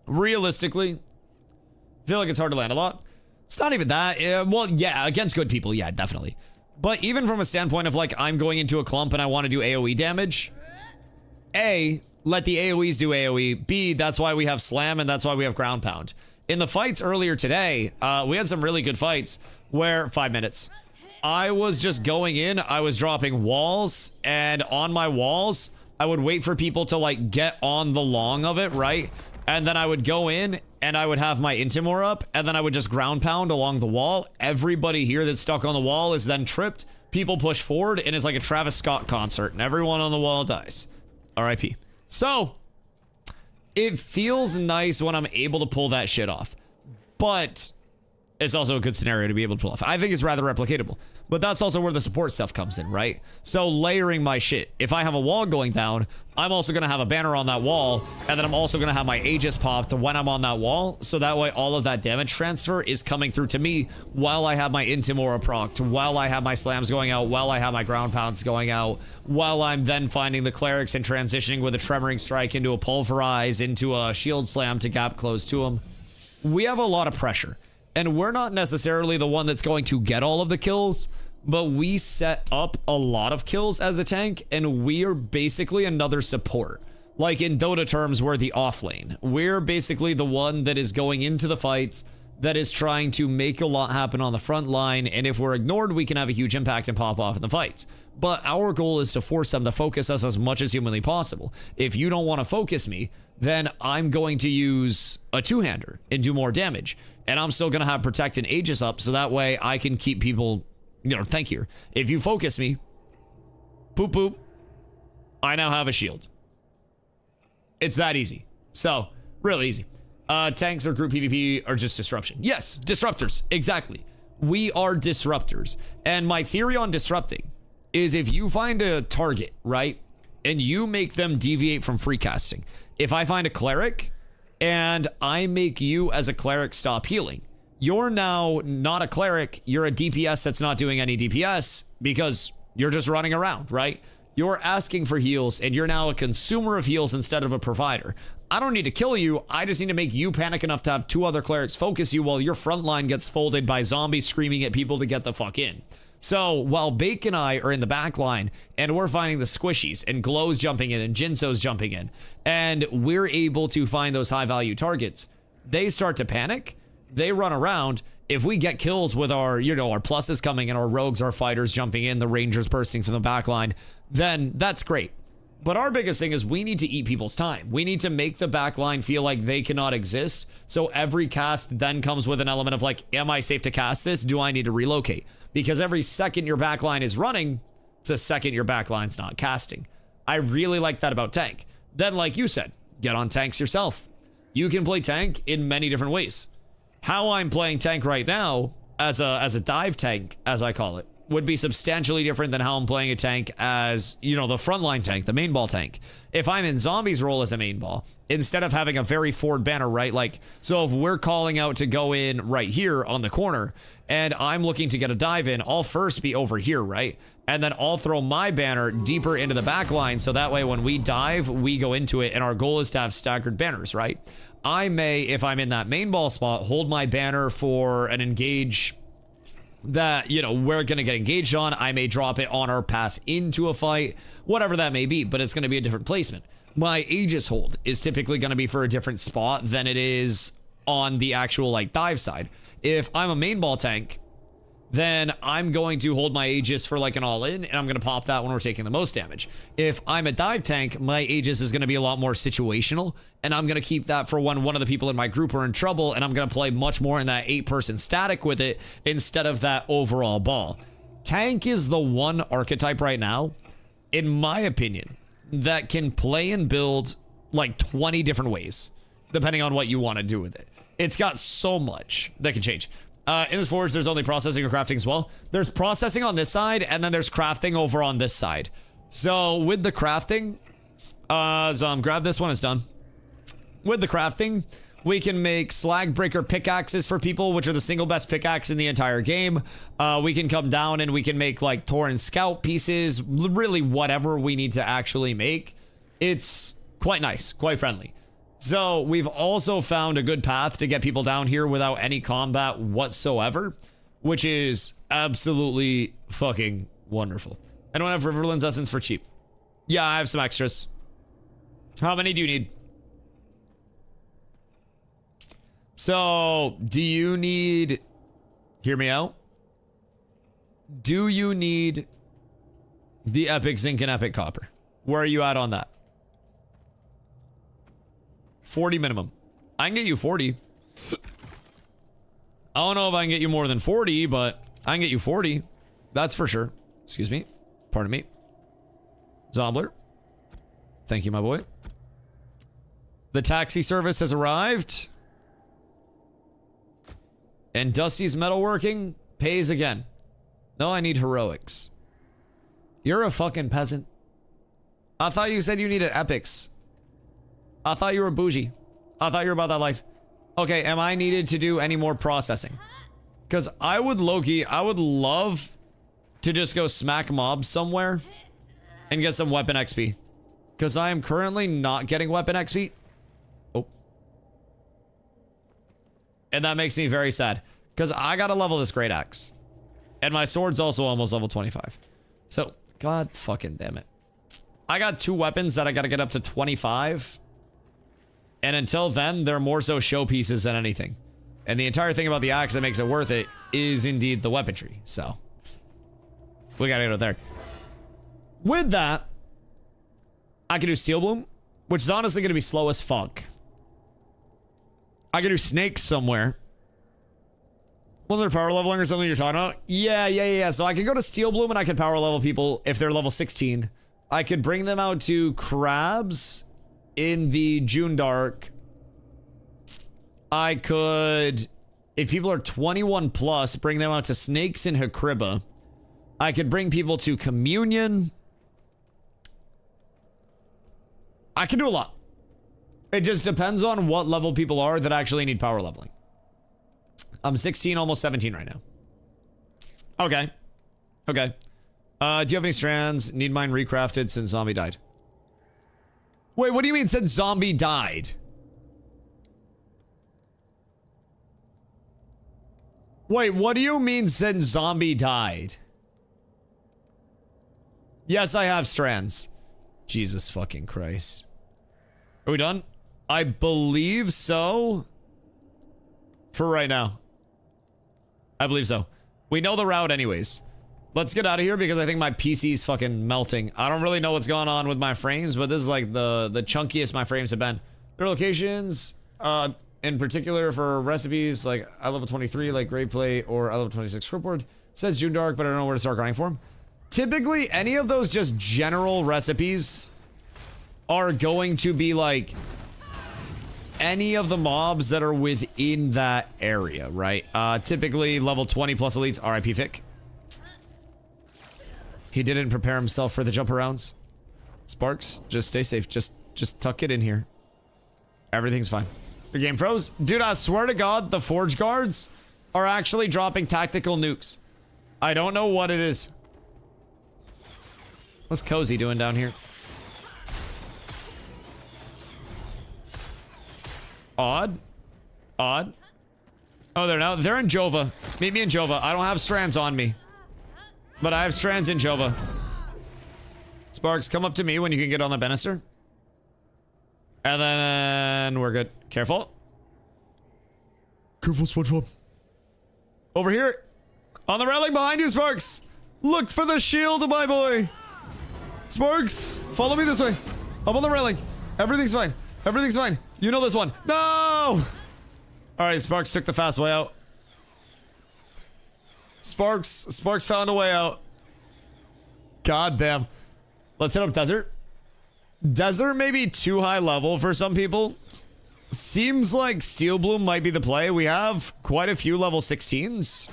realistically, I feel like it's hard to land a lot. It's not even that. Well, yeah, against good people, yeah, definitely. But even from a standpoint of, like, I'm going into a clump and I want to do AoE damage, A, let the AoEs do AoE. B, that's why we have Slam and that's why we have Ground Pound. In the fights earlier today, we had some really good fights where, 5 minutes, I was just going in, I was dropping walls, and on my walls, I would wait for people to, like, get on the long of it, right? And then I would go in, and I would have my Intimore up, and then I would just ground pound along the wall. Everybody here that's stuck on the wall is then tripped. People push forward, and it's like a Travis Scott concert, and everyone on the wall dies. RIP. So, it feels nice when I'm able to pull that shit off. But it's also a good scenario to be able to pull off. I think it's rather replicatable. But that's also where the support stuff comes in, right? So layering my shit. If I have a wall going down, I'm also going to have a banner on that wall, and then I'm also going to have my Aegis popped when I'm on that wall, so that way all of that damage transfer is coming through to me while I have my Intimora procced, while I have my slams going out, while I have my ground pounds going out, while I'm then finding the clerics and transitioning with a tremoring strike into a pulverize, into a shield slam to gap close to them. We have a lot of pressure. And we're not necessarily the one that's going to get all of the kills, but we set up a lot of kills as a tank, and we are basically another support. Like in Dota terms, we're the off lane. We're basically the one that is going into the fights, that is trying to make a lot happen on the front line, and if we're ignored, we can have a huge impact and pop off in the fights. But our goal is to force them to focus us as much as humanly possible. If you don't want to focus me, then I'm going to use a two-hander and do more damage. And I'm still going to have Protect and Aegis up, so that way I can keep people, you know, tankier. If you focus me, poop poop, I now have a shield. It's that easy. So, really easy. Tanks or group PvP are just disruption. Yes, disruptors, exactly. We are disruptors. And my theory on disrupting is if you find a target, right, and you make them deviate from free casting. If I find a cleric and I make you as a cleric stop healing, you're now not a cleric, you're a DPS that's not doing any DPS because you're just running around, right? You're asking for heals and you're now a consumer of heals instead of a provider. I don't need to kill you, I just need to make you panic enough to have 2 other clerics focus you while your front line gets folded by zombies screaming at people to get the fuck in. So while Bake and I are in the back line and we're finding the squishies and Glow's jumping in and Jinso's jumping in and we're able to find those high value targets, they start to panic, they run around. If we get kills with our, you know, our pluses coming in, our rogues, our fighters jumping in, the rangers bursting from the back line, then that's great. But our biggest thing is we need to eat people's time. We need to make the back line feel like they cannot exist. So every cast then comes with an element of like, am I safe to cast this? Do I need to relocate? Because every second your back line is running, it's a second your back line's not casting. I really like that about tank. Then like you said, get on tanks yourself. You can play tank in many different ways. How I'm playing tank right now, as a dive tank, as I call it, would be substantially different than how I'm playing a tank as, you know, the frontline tank, the main ball tank. If I'm in zombies role as a main ball, instead of having a very forward banner, right? Like, so if we're calling out to go in right here on the corner and I'm looking to get a dive in, I'll first be over here, right? And then I'll throw my banner deeper into the back line. So that way when we dive, we go into it and our goal is to have staggered banners, right? I may, if I'm in that main ball spot, hold my banner for an engage that, you know, we're going to get engaged on. I may drop it on our path into a fight, whatever that may be, but it's going to be a different placement. My Aegis hold is typically going to be for a different spot than it is on the actual like dive side. If I'm a main ball tank, then I'm going to hold my Aegis for like an all-in, and I'm going to pop that when we're taking the most damage. If I'm a dive tank, my Aegis is going to be a lot more situational, and I'm going to keep that for when one of the people in my group are in trouble, and I'm going to play much more in that 8-person static with it instead of that overall ball. Tank is the one archetype right now, in my opinion, that can play and build like 20 different ways, depending on what you want to do with it. It's got so much that can change. In this forge, there's only processing or crafting as well. There's processing on this side, and then there's crafting over on this side. So with the crafting, grab this one, it's done. With the crafting, we can make slag breaker pickaxes for people, which are the single best pickaxe in the entire game. We can come down and we can make like Tauren scout pieces, really whatever we need to actually make. It's quite nice, quite friendly. So we've also found a good path to get people down here without any combat whatsoever, which is absolutely fucking wonderful. I don't have Riverlands Essence for cheap. Yeah, I have some extras. How many do you need? So, do you need... Hear me out. Do you need the Epic Zinc and Epic Copper? Where are you at on that? 40 minimum. I can get you 40. I don't know if I can get you more than 40, but I can get you 40. That's for sure. Excuse me. Pardon me. Zombler. Thank you, my boy. The taxi service has arrived. And Dusty's metalworking pays again. No, I need heroics. You're a fucking peasant. I thought you said you needed epics. I thought you were bougie. I thought you were about that life. Okay, am I needed to do any more processing? Because I would I would love to just go smack mobs somewhere and get some weapon XP. Because I am currently not getting weapon XP. Oh. And that makes me very sad. Because I gotta level this great axe. And my sword's also almost level 25. So, god fucking damn it. I got 2 weapons that I gotta get up to 25. And until then, they're more so showpieces than anything. And the entire thing about the axe that makes it worth it is indeed the weaponry. So, we gotta go there. With that, I can do Steel Bloom, which is honestly gonna be slow as fuck. I can do Snakes somewhere. Well, they're power leveling or something you're talking about? Yeah. So I could go to Steel Bloom and I could power level people if they're level 16. I could bring them out to Crabs in the June Dark. I could, if people are 21 plus, bring them out to Snakes and Hakriba. I could bring people to Communion. I can do a lot. It just depends on what level people are that actually need power leveling. I'm 16, almost 17 right now. Okay. Okay. Do you have any strands? Need mine recrafted since zombie died. Wait, what do you mean since zombie died? Wait, what do you mean since zombie died? Yes, I have strands. Jesus fucking Christ. Are we done? I believe so. For right now. I believe so. We know the route anyways. Let's get out of here because I think my PC's fucking melting. I don't really know what's going on with my frames, but this is like the chunkiest my frames have been. There are locations, in particular for recipes, like I level 23, like Great Plate, or I level 26 Scriptboard. Says June Dark, but I don't know where to start grinding for them. Typically, any of those just general recipes are going to be like any of the mobs that are within that area, right? Typically level 20 plus elites, RIP Fick. He didn't prepare himself for the jump arounds. Sparks, just stay safe. Just tuck it in here. Everything's fine. The game froze. Dude, I swear to God, the Forge Guards are actually dropping tactical nukes. I don't know what it is. What's Cozy doing down here? Odd. Odd. Oh, they're now. They're in Jova. Meet me in Jova. I don't have strands on me. But I have strands in Jova. Sparks, come up to me when you can get on the banister. And then we're good. Careful. Careful, SpongeBob. Over here. On the railing behind you, Sparks. Look for the shield, my boy. Sparks, follow me this way. Up on the railing. Everything's fine. Everything's fine. You know this one. No! All right, Sparks took the fast way out. Sparks found a way out. God damn. Let's hit up Desert. Desert may be too high level for some people. Seems like Steel Bloom might be the play. We have quite a few level 16s.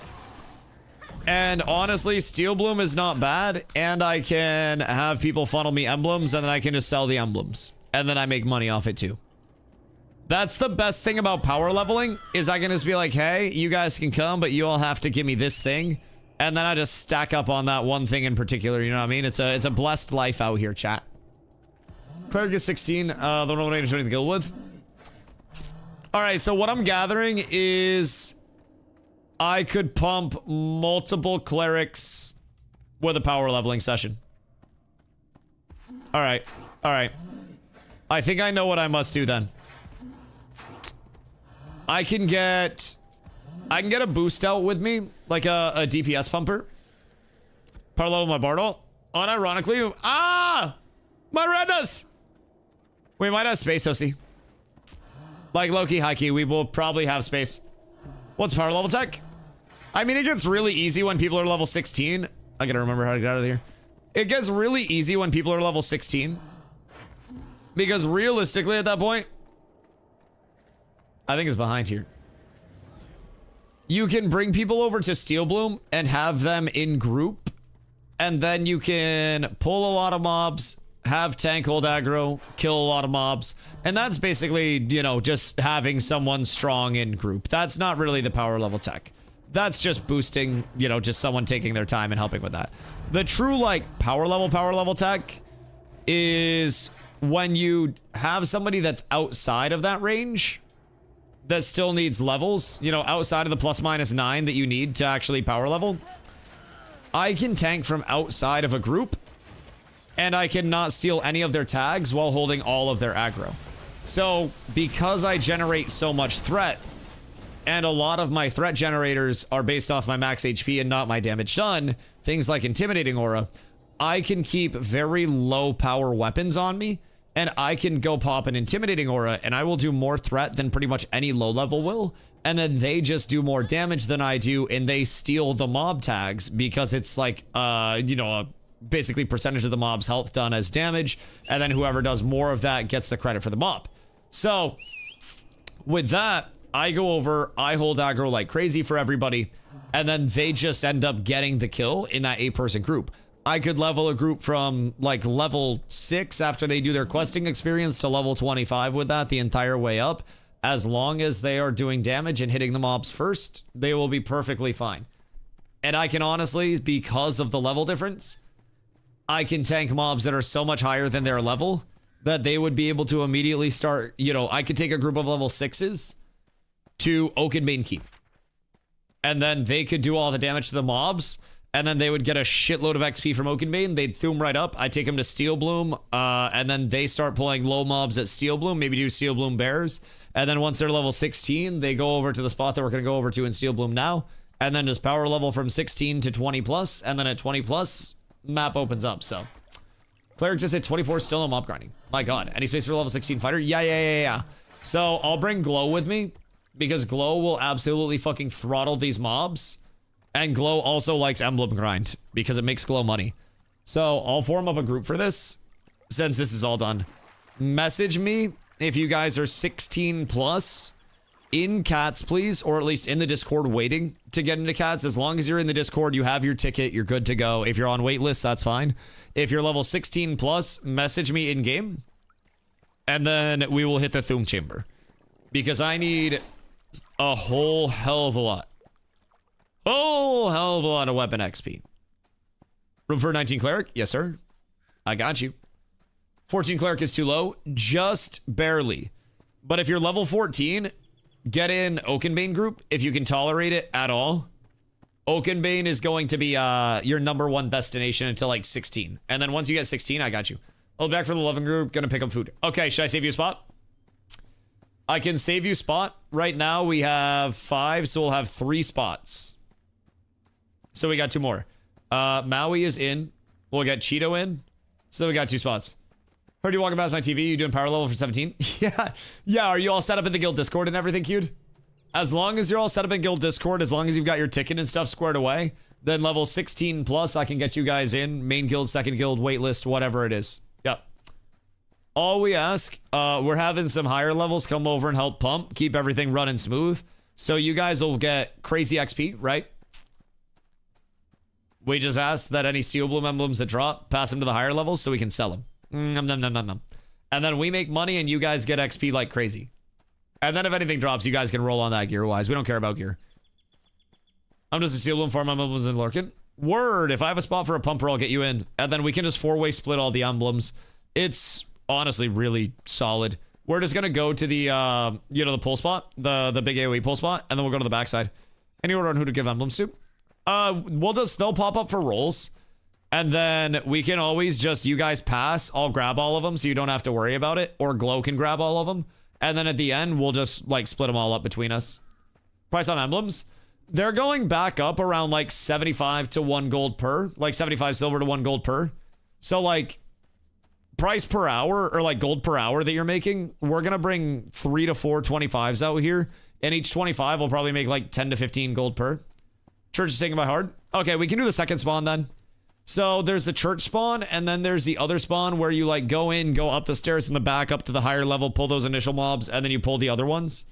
And honestly, Steel Bloom is not bad. And I can have people funnel me emblems and then I can just sell the emblems. And then I make money off it too. That's the best thing about power leveling, is I can just be like, hey, you guys can come, but you all have to give me this thing. And then I just stack up on that one thing in particular, you know what I mean? It's a blessed life out here, chat. Cleric is 16, the one I'm going to join the guild with. Alright, so what I'm gathering is I could pump multiple clerics with a power leveling session. Alright, alright. I think I know what I must do then. I can get a boost out with me, like a DPS pumper. Power level my Bartle. Unironically, my retinas! We might have space, OC. Like low-key, high-key, we will probably have space. What's power level tech? I mean, it gets really easy when people are level 16. I gotta remember how to get out of here. It gets really easy when people are level 16. Because realistically at that point, I think it's behind here. You can bring people over to Steel Bloom and have them in group. And then you can pull a lot of mobs, have tank hold aggro, kill a lot of mobs. And that's basically, you know, just having someone strong in group. That's not really the power level tech. That's just boosting, you know, just someone taking their time and helping with that. The true, like, power level tech is when you have somebody that's outside of that range that still needs levels, you know, outside of the ±9 that you need to actually power level. I can tank from outside of a group, and I cannot steal any of their tags while holding all of their aggro. So, because I generate so much threat, and a lot of my threat generators are based off my max HP and not my damage done, things like Intimidating Aura, I can keep very low power weapons on me, and I can go pop an Intimidating Aura, and I will do more threat than pretty much any low level will. And then they just do more damage than I do, and they steal the mob tags because it's like, you know, basically percentage of the mob's health done as damage. And then whoever does more of that gets the credit for the mob. So with that, I go over, I hold aggro like crazy for everybody, and then they just end up getting the kill in that 8-person group. I could level a group from like level 6 after they do their questing experience to level 25 with that the entire way up. As long as they are doing damage and hitting the mobs first, they will be perfectly fine. And I can honestly, because of the level difference, I can tank mobs that are so much higher than their level that they would be able to immediately start, you know, I could take a group of level 6s to Oakenbane Keep. And then they could do all the damage to the mobs, and then they would get a shitload of XP from Oakenbane. They'd Thoom right up. I take them to Steel Bloom, and then they start pulling low mobs at Steel Bloom, maybe do Steel Bloom Bears. And then once they're level 16, they go over to the spot that we're going to go over to in Steel Bloom now, and then just power level from 16 to 20 plus, and then at 20 plus, map opens up. So Cleric just hit 24, still no mob grinding. My god. Any space for level 16 fighter? Yeah. So I'll bring Glow with me, because Glow will absolutely fucking throttle these mobs. And Glow also likes emblem grind because it makes Glow money. So I'll form up a group for this since this is all done. Message me if you guys are 16 plus in cats, please, or at least in the Discord waiting to get into cats. As long as you're in the Discord, you have your ticket, you're good to go. If you're on wait list, that's fine. If you're level 16 plus, message me in game, and then we will hit the Thoom chamber, because I need a whole hell of a lot. Whole hell of a lot of weapon XP. Room for 19 cleric? Yes, sir. I got you. 14 cleric is too low, just barely. But if you're level 14, get in Oakenbane group if you can tolerate it at all. Oakenbane is going to be your #1 destination until like 16. And then once you get 16, I got you. I'll be back for the 11 group, gonna pick up food. Okay, should I save you a spot? I can save you a spot. Right now we have 5, so we'll have 3 spots. So we got 2 more. Maui is in. We'll get Cheeto in. So we got 2 spots. Heard you walking past my TV. You doing power level for 17? Yeah. Are you all set up in the guild Discord and everything, Cute? As long as you're all set up in guild Discord, as long as you've got your ticket and stuff squared away, then level 16 plus, I can get you guys in. Main guild, second guild, waitlist, whatever it is. Yep. All we ask, we're having some higher levels come over and help pump, keep everything running smooth. So you guys will get crazy XP, right? We just ask that any Steel Bloom emblems that drop, pass them to the higher levels so we can sell them. And then we make money and you guys get XP like crazy. And then if anything drops, you guys can roll on that gear-wise. We don't care about gear. I'm just a Steel Bloom farm emblems in Lurkin. Word, if I have a spot for a pumper, I'll get you in. And then we can just 4-way split all the emblems. It's honestly really solid. We're just going to go to the, the pull spot, the big AoE pull spot, and then we'll go to the backside. Any order on who to give emblems to? They'll pop up for rolls. And then we can always just, you guys pass, I'll grab all of them so you don't have to worry about it. Or Glow can grab all of them. And then at the end, we'll just like split them all up between us. Price on emblems. They're going back up around like 75 to 1 gold per. Like 75 silver to 1 gold per. So like price per hour or like gold per hour that you're making, we're going to bring 3 to 4 25s out here. And each 25 will probably make like 10 to 15 gold per. Church is taken by hard. Okay, we can do the second spawn then. So there's the church spawn, and then there's the other spawn where you like go in, go up the stairs in the back up to the higher level, pull those initial mobs, and then you pull the other ones.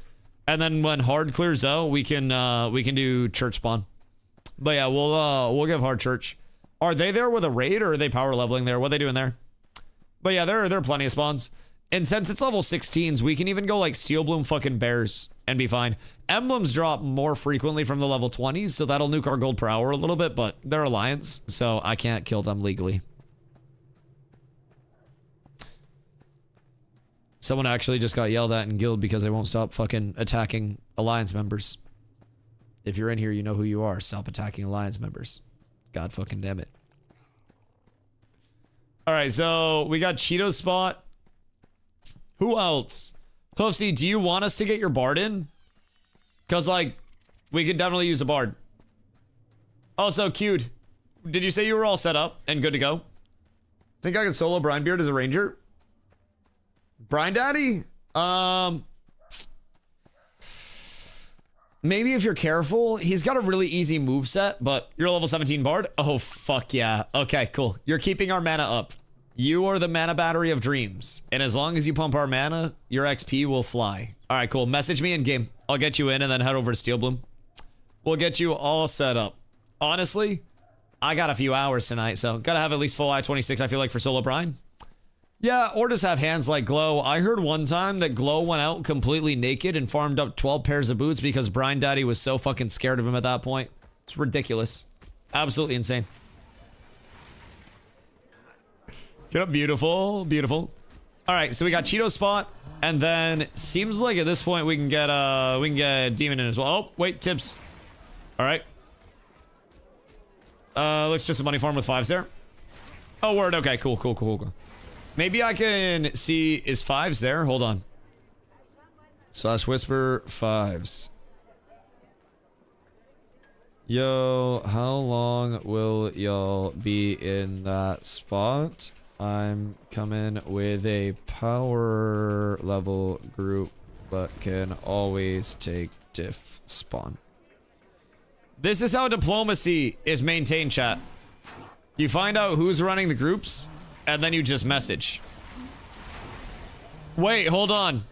And then when hard clears out, we can do church spawn. But yeah, we'll give hard church. Are they there with a raid or are they power leveling there? What are they doing there? But yeah, there are plenty of spawns. And since it's level 16s, we can even go like Steel Bloom fucking bears and be fine. Emblems drop more frequently from the level 20s, so that'll nuke our gold per hour a little bit, but they're Alliance, so I can't kill them legally. Someone actually just got yelled at in guild because they won't stop fucking attacking Alliance members. If you're in here, you know who you are. Stop attacking Alliance members. God fucking damn it. Alright, so we got Cheeto spot. Who else? Hoofsy, do you want us to get your bard in? Because, like, we could definitely use a bard. Also, Cute. Did you say you were all set up and good to go? Think I could solo Brinebeard as a ranger? Brine Daddy? Maybe if you're careful. He's got a really easy moveset, but you're a level 17 bard? Oh, fuck yeah. Okay, cool. You're keeping our mana up. You are the mana battery of dreams. And as long as you pump our mana, your XP will fly. All right, cool. Message me in game. I'll get you in and then head over to Steel Bloom. We'll get you all set up. Honestly, I got a few hours tonight, so gotta have at least full I-26, I feel like, for solo Brian. Yeah, or just have hands like Glow. I heard one time that Glow went out completely naked and farmed up 12 pairs of boots because Brian Daddy was so fucking scared of him at that point. It's ridiculous. Absolutely insane. Get up, beautiful, beautiful. All right, so we got Cheeto spot, and then seems like at this point we can get Demon in as well. Oh, wait, Tips. All right. Looks just a money farm with 5s there. Oh, word. Okay, cool, cool, cool, cool. Maybe I can see, is 5s there? Hold on. Slash whisper 5s. Yo, how long will y'all be in that spot? I'm coming with a power level group, but can always take diff spawn. This is how diplomacy is maintained, chat. You find out who's running the groups, and then you just message. Wait, hold on.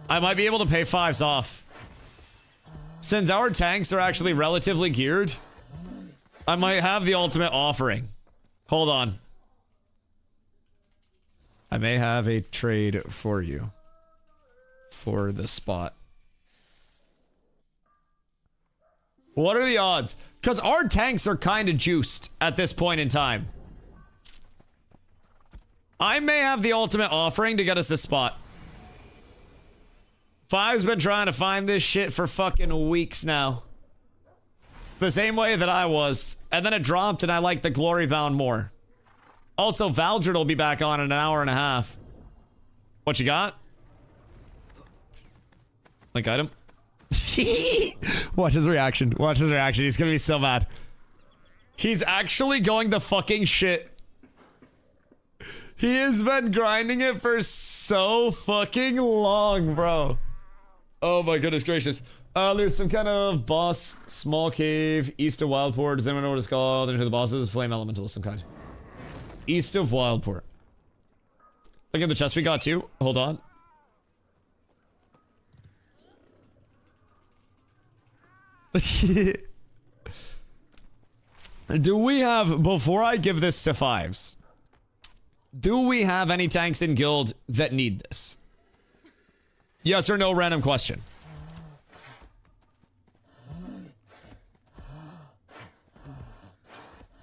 I might be able to pay 5s off. Since our tanks are actually relatively geared, I might have the ultimate offering. Hold on. I may have a trade for you. For the spot. What are the odds? Because our tanks are kind of juiced at this point in time. I may have the ultimate offering to get us this spot. 5's been trying to find this shit for fucking weeks now. The same way that I was. And then it dropped and I like the Glory Bound more. Also, Valdred will be back on in an hour and a half. What you got? Link item. Watch his reaction. Watch his reaction. He's gonna be so mad. He's actually going the fucking shit. He has been grinding it for so fucking long, bro. Oh my goodness gracious. There's some kind of boss, small cave, east of Wildport. Does anyone know what it's called? And who the boss is? Flame Elemental of some kind. East of Wildport. Look at the chest we got too. Hold on. Do we have, before I give this to 5s, do we have any tanks in guild that need this? Yes or no, random question.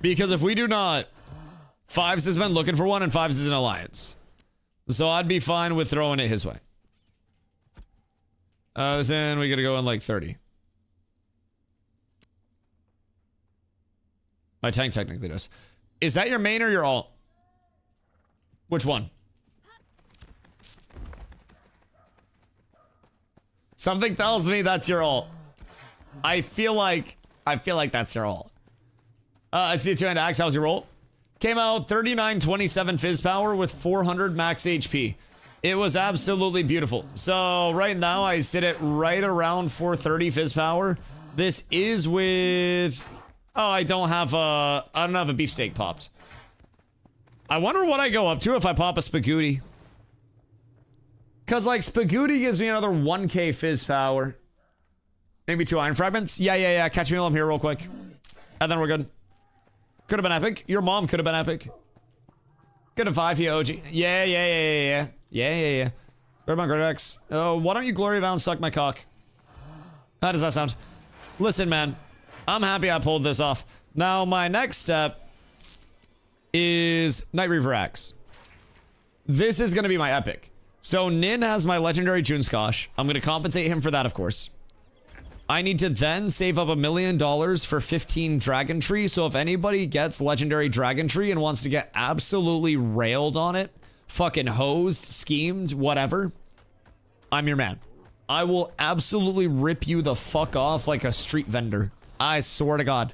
Because if we do not, 5s has been looking for one and 5s is an alliance. So I'd be fine with throwing it his way. Then we gotta go in like 30. My tank technically does. Is that your main or your alt? Which one? Something tells me that's your alt. I feel like that's your alt. I see a 2-hand axe. How's your roll? Came out 3927 fizz power with 400 max HP. It was absolutely beautiful. So right now I sit at right around 430 fizz power. This is with... Oh, I don't have a beefsteak popped. I wonder what I go up to if I pop a Spagooty. Cause like Spagooty gives me another 1k fizz power. Maybe 2 iron fragments. Yeah. Catch me while I'm here real quick. And then we're good. Could have been epic. Your mom could have been epic. Good at 5 here, OG. Yeah. Third one, Gredex. Oh, why don't you Glory Bound suck my cock? How does that sound? Listen, man. I'm happy I pulled this off. Now, my next step is Night Reaver Axe. This is going to be my epic. So, Nin has my legendary Juneskosh. I'm going to compensate him for that, of course. I need to then save up $1 million for 15 Dragon Tree. So, if anybody gets legendary Dragon Tree and wants to get absolutely railed on it, fucking hosed, schemed, whatever, I'm your man. I will absolutely rip you the fuck off like a street vendor. I swear to God.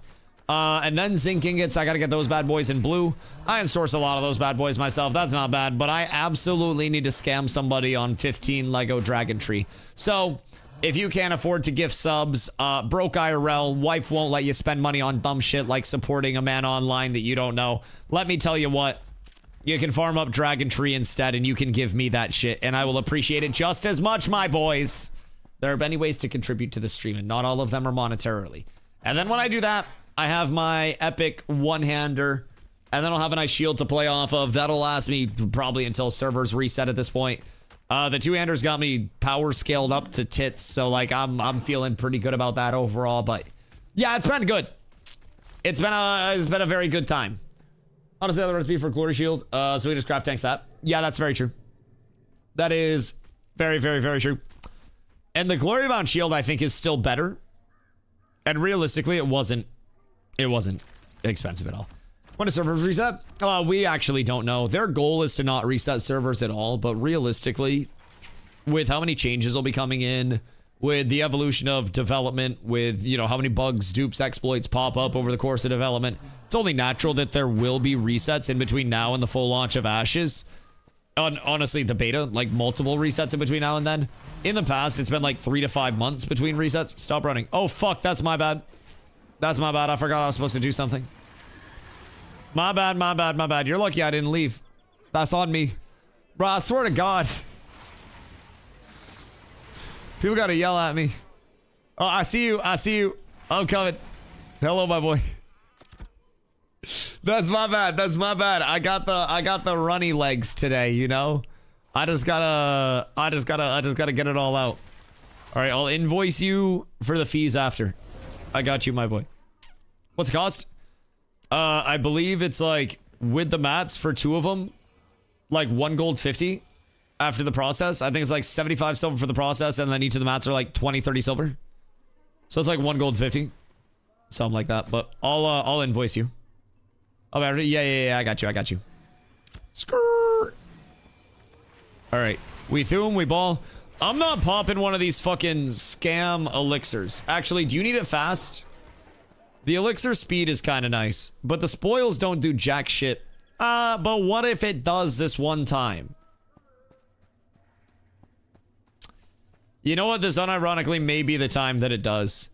And then zinc ingots, I gotta get those bad boys in blue. I source a lot of those bad boys myself. That's not bad, but I absolutely need to scam somebody on 15 Lego Dragon Tree. So, if you can't afford to gift subs, broke IRL, wife won't let you spend money on dumb shit like supporting a man online that you don't know. Let me tell you what, you can farm up Dragon Tree instead, and you can give me that shit, and I will appreciate it just as much, my boys. There are many ways to contribute to the stream, and not all of them are monetarily. And then when I do that, I have my epic one-hander, and then I'll have a nice shield to play off of. That'll last me probably until servers reset at this point. The two-handers got me power scaled up to tits, so like I'm feeling pretty good about that overall. But yeah, it's been good. It's been a very good time. Honestly, the recipe for Glory Shield, so we just craft tanks that. Yeah, that's very true. That is very, very, very true. And the Glory Bound Shield, I think, is still better. And realistically, it wasn't expensive at all. When does servers reset? We actually don't know. Their goal is to not reset servers at all, but realistically, with how many changes will be coming in, with the evolution of development, with, you know, how many bugs, dupes, exploits pop up over the course of development, it's only natural that there will be resets in between now and the full launch of Ashes. Honestly, the beta, like multiple resets in between now and then. In the past, it's been like 3 to 5 months between resets. Stop running. Oh, fuck, that's my bad. That's my bad. I forgot I was supposed to do something. My bad, my bad, my bad. You're lucky I didn't leave. That's on me. Bro, I swear to God. People gotta yell at me. Oh, I see you. I see you. I'm coming. Hello, my boy. That's my bad. That's my bad. I got the runny legs today, you know? I just gotta get it all out. All right, I'll invoice you for the fees after. I got you, my boy. What's the cost? I believe it's like with the mats for 2 of them, like 1 gold 50 after the process. I think it's like 75 silver for the process, and then each of the mats are like 20, 30 silver. So it's like 1 gold 50. Something like that. But I'll invoice you. Oh, yeah, I got you. Skrrr. All right, we threw him, we ball. I'm not popping one of these fucking scam elixirs. Actually, do you need it fast? The elixir speed is kind of nice, but the spoils don't do jack shit. But what if it does this one time? You know what? This unironically may be the time that it does.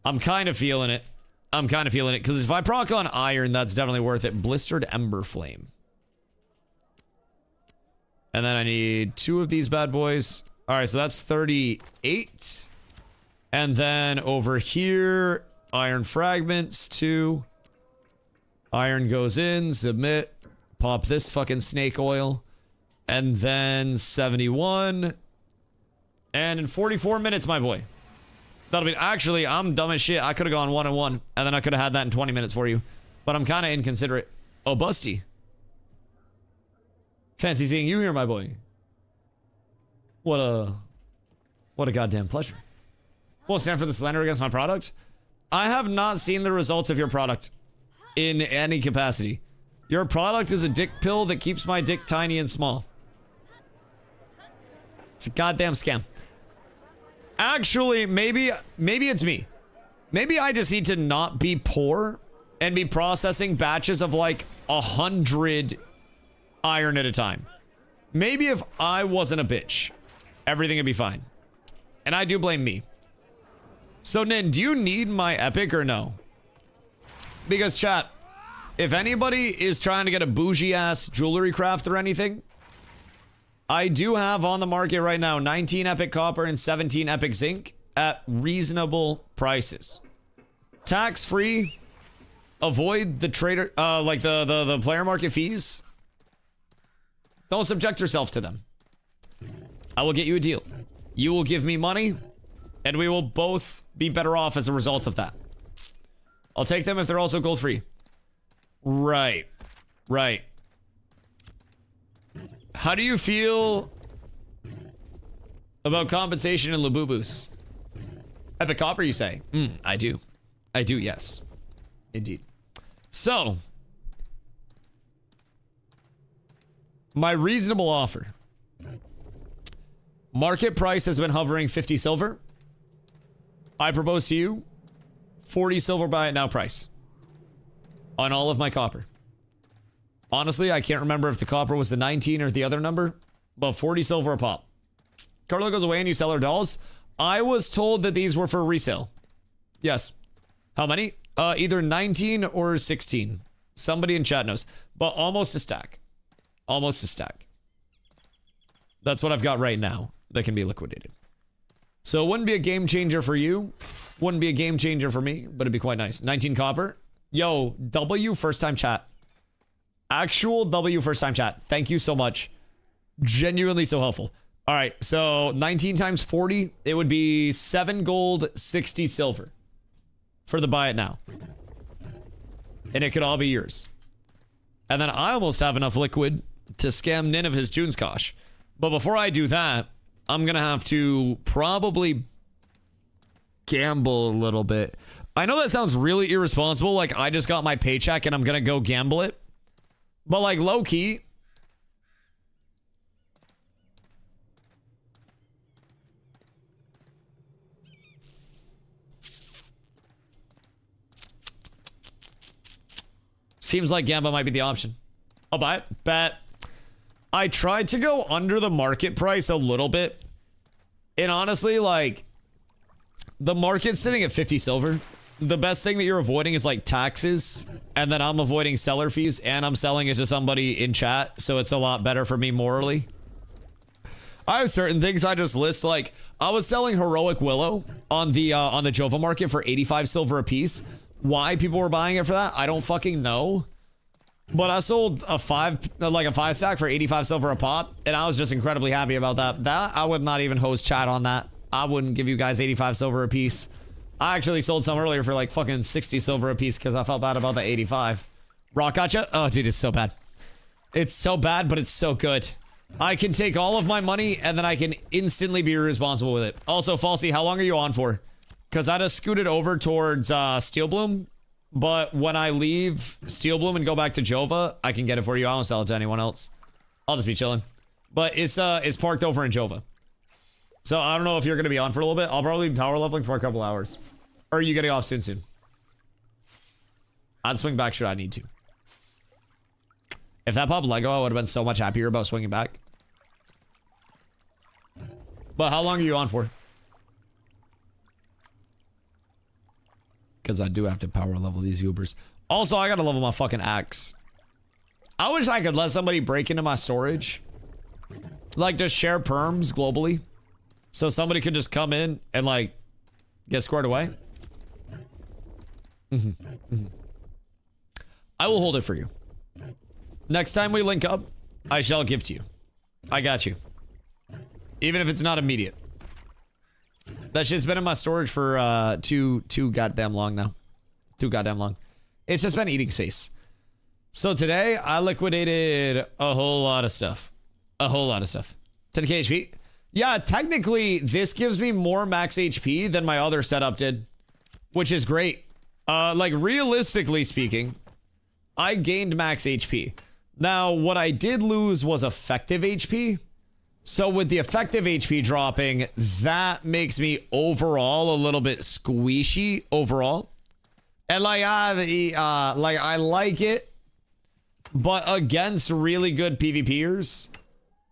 I'm kind of feeling it. Because if I proc on iron, that's definitely worth it. Blistered Ember Flame. And then I need 2 of these bad boys. All right, so that's 38. And then over here, iron fragments, 2. Iron goes in, submit. Pop this fucking snake oil. And then 71. And in 44 minutes, my boy. That'll be... Actually, I'm dumb as shit. I could have gone 1-1. And then I could have had that in 20 minutes for you. But I'm kind of inconsiderate. Oh, Busty. Fancy seeing you here, my boy. What a goddamn pleasure. Will stand for the slander against my product? I have not seen the results of your product in any capacity. Your product is a dick pill that keeps my dick tiny and small. It's a goddamn scam. Actually, maybe it's me. Maybe I just need to not be poor and be processing batches of like 100 iron at a time. Maybe if I wasn't a bitch, everything would be fine. And I do blame me. So, Nin, do you need my epic or no? Because, chat, if anybody is trying to get a bougie-ass jewelry craft or anything, I do have on the market right now 19 epic copper and 17 epic zinc at reasonable prices. Tax-free. Avoid the trader, like the player market fees. Don't subject yourself to them. I will get you a deal. You will give me money, and we will both be better off as a result of that. I'll take them if they're also gold-free. Right. Right. How do you feel about compensation in Labubus? Epic copper, you say? I do. I do, yes. Indeed. So, my reasonable offer. Market price has been hovering 50 silver. I propose to you 40 silver buy it now price on all of my copper. Honestly, I can't remember if the copper was the 19 or the other number, but 40 silver a pop. Carlo goes away and you sell our dolls. I was told that these were for resale. Yes. How many? Either 19 or 16. Somebody in chat knows, but almost a stack. Almost a stack. That's what I've got right now that can be liquidated. So it wouldn't be a game changer for you. Wouldn't be a game changer for me, but it'd be quite nice. 19 copper. Yo, W first time chat. Actual W first time chat. Thank you so much. Genuinely so helpful. All right, so 19 times 40, it would be 7 gold, 60 silver for the buy it now. And it could all be yours. And then I almost have enough liquid to scam Nin of his Juneskosh. But before I do that, I'm going to have to probably gamble a little bit. I know that sounds really irresponsible. Like, I just got my paycheck and I'm going to go gamble it. But, like, low-key... seems like Gamba might be the option. I'll buy it. Bet. I tried to go under the market price a little bit. And honestly, like, the market's sitting at 50 silver. The best thing that you're avoiding is, like, taxes. And then I'm avoiding seller fees. And I'm selling it to somebody in chat. So it's a lot better for me morally. I have certain things I just list. Like, I was selling Heroic Willow on the Jova market for 85 silver a piece. Why people were buying it for that, I don't fucking know. But I sold a 5 stack for 85 silver a pop, and I was just incredibly happy about that. That I would not even host chat on that. I wouldn't give you guys 85 silver a piece. I actually sold some earlier for like fucking 60 silver a piece because I felt bad about the 85. Rock gotcha? Oh, dude, it's so bad. It's so bad, but it's so good. I can take all of my money and then I can instantly be responsible with it. Also, Falsey, how long are you on for? Because I just scooted over towards Steel Bloom, but when I leave Steel Bloom and go back to Jova, I can get it for you. I won't sell it to anyone else. I'll just be chilling. But it's parked over in Jova. So I don't know if you're going to be on for a little bit. I'll probably be power leveling for a couple hours. Or are you getting off soon? I'd swing back should I need to. If that popped Lego, I would have been so much happier about swinging back. But how long are you on for? Because I do have to power level these Ubers. Also, I gotta level my fucking axe. I wish I could let somebody break into my storage. Like, just share perms globally. So somebody could just come in and, like, get squared away. I will hold it for you. Next time we link up, I shall give to you. I got you. Even if it's not immediate. That shit's been in my storage for too goddamn long now. Too goddamn long. It's just been eating space. So today, I liquidated a whole lot of stuff. A whole lot of stuff. 10k HP. Yeah, technically, this gives me more max HP than my other setup did. Which is great. Like, realistically speaking, I gained max HP. Now, what I did lose was effective HP. So with the effective HP dropping, that makes me overall a little bit squishy overall. And like I like it, but against really good PvPers,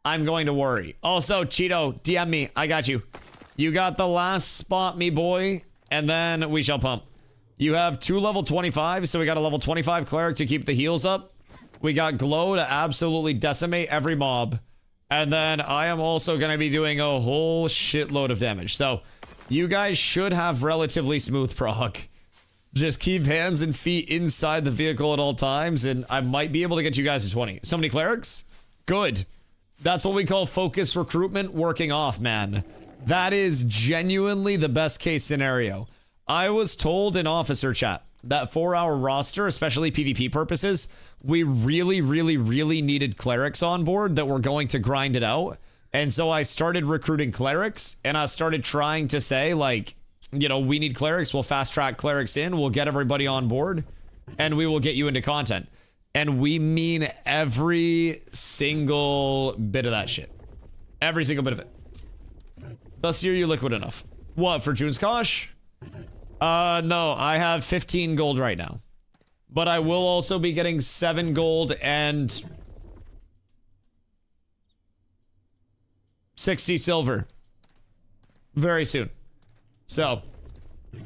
I'm going to worry. Also, Cheeto, DM me. I got you. You got the last spot, me boy, and then we shall pump. You have 2 level 25, so we got a level 25 cleric to keep the heals up. We got glow to absolutely decimate every mob. And then I am also going to be doing a whole shitload of damage. So you guys should have relatively smooth proc. Just keep hands and feet inside the vehicle at all times. And I might be able to get you guys to 20. So many clerics? Good. That's what we call focus recruitment working off, man. That is genuinely the best case scenario. I was told in officer chat that 4-hour roster, especially PvP purposes, we really needed clerics on board that were going to grind it out. And so I started recruiting clerics, and I started trying to say, like, you know, we need clerics. We'll fast track clerics in. We'll get everybody on board, and we will get you into content. And we mean every single bit of that shit. Every single bit of it. Thus, here you liquid enough. What, for Juneskosh? No, I have 15 gold right now. But I will also be getting 7 gold and 60 silver very soon. So,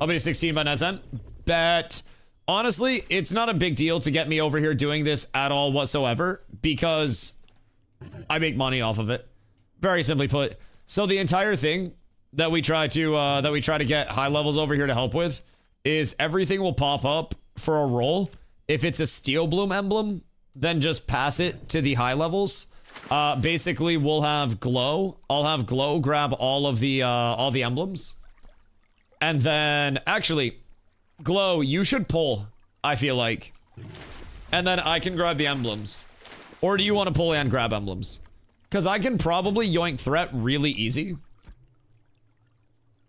I'll be 16 by 9/10. Bet. Honestly, it's not a big deal to get me over here doing this at all whatsoever, because I make money off of it. Very simply put. So the entire thing that we try to get high levels over here to help with is everything will pop up for a roll. If it's a steel bloom emblem, then just pass it to the high levels. Basically, we'll have glow. I'll have glow grab all the emblems. And then, actually, glow, you should pull, I feel like. And then I can grab the emblems. Or do you want to pull and grab emblems? Because I can probably yoink threat really easy.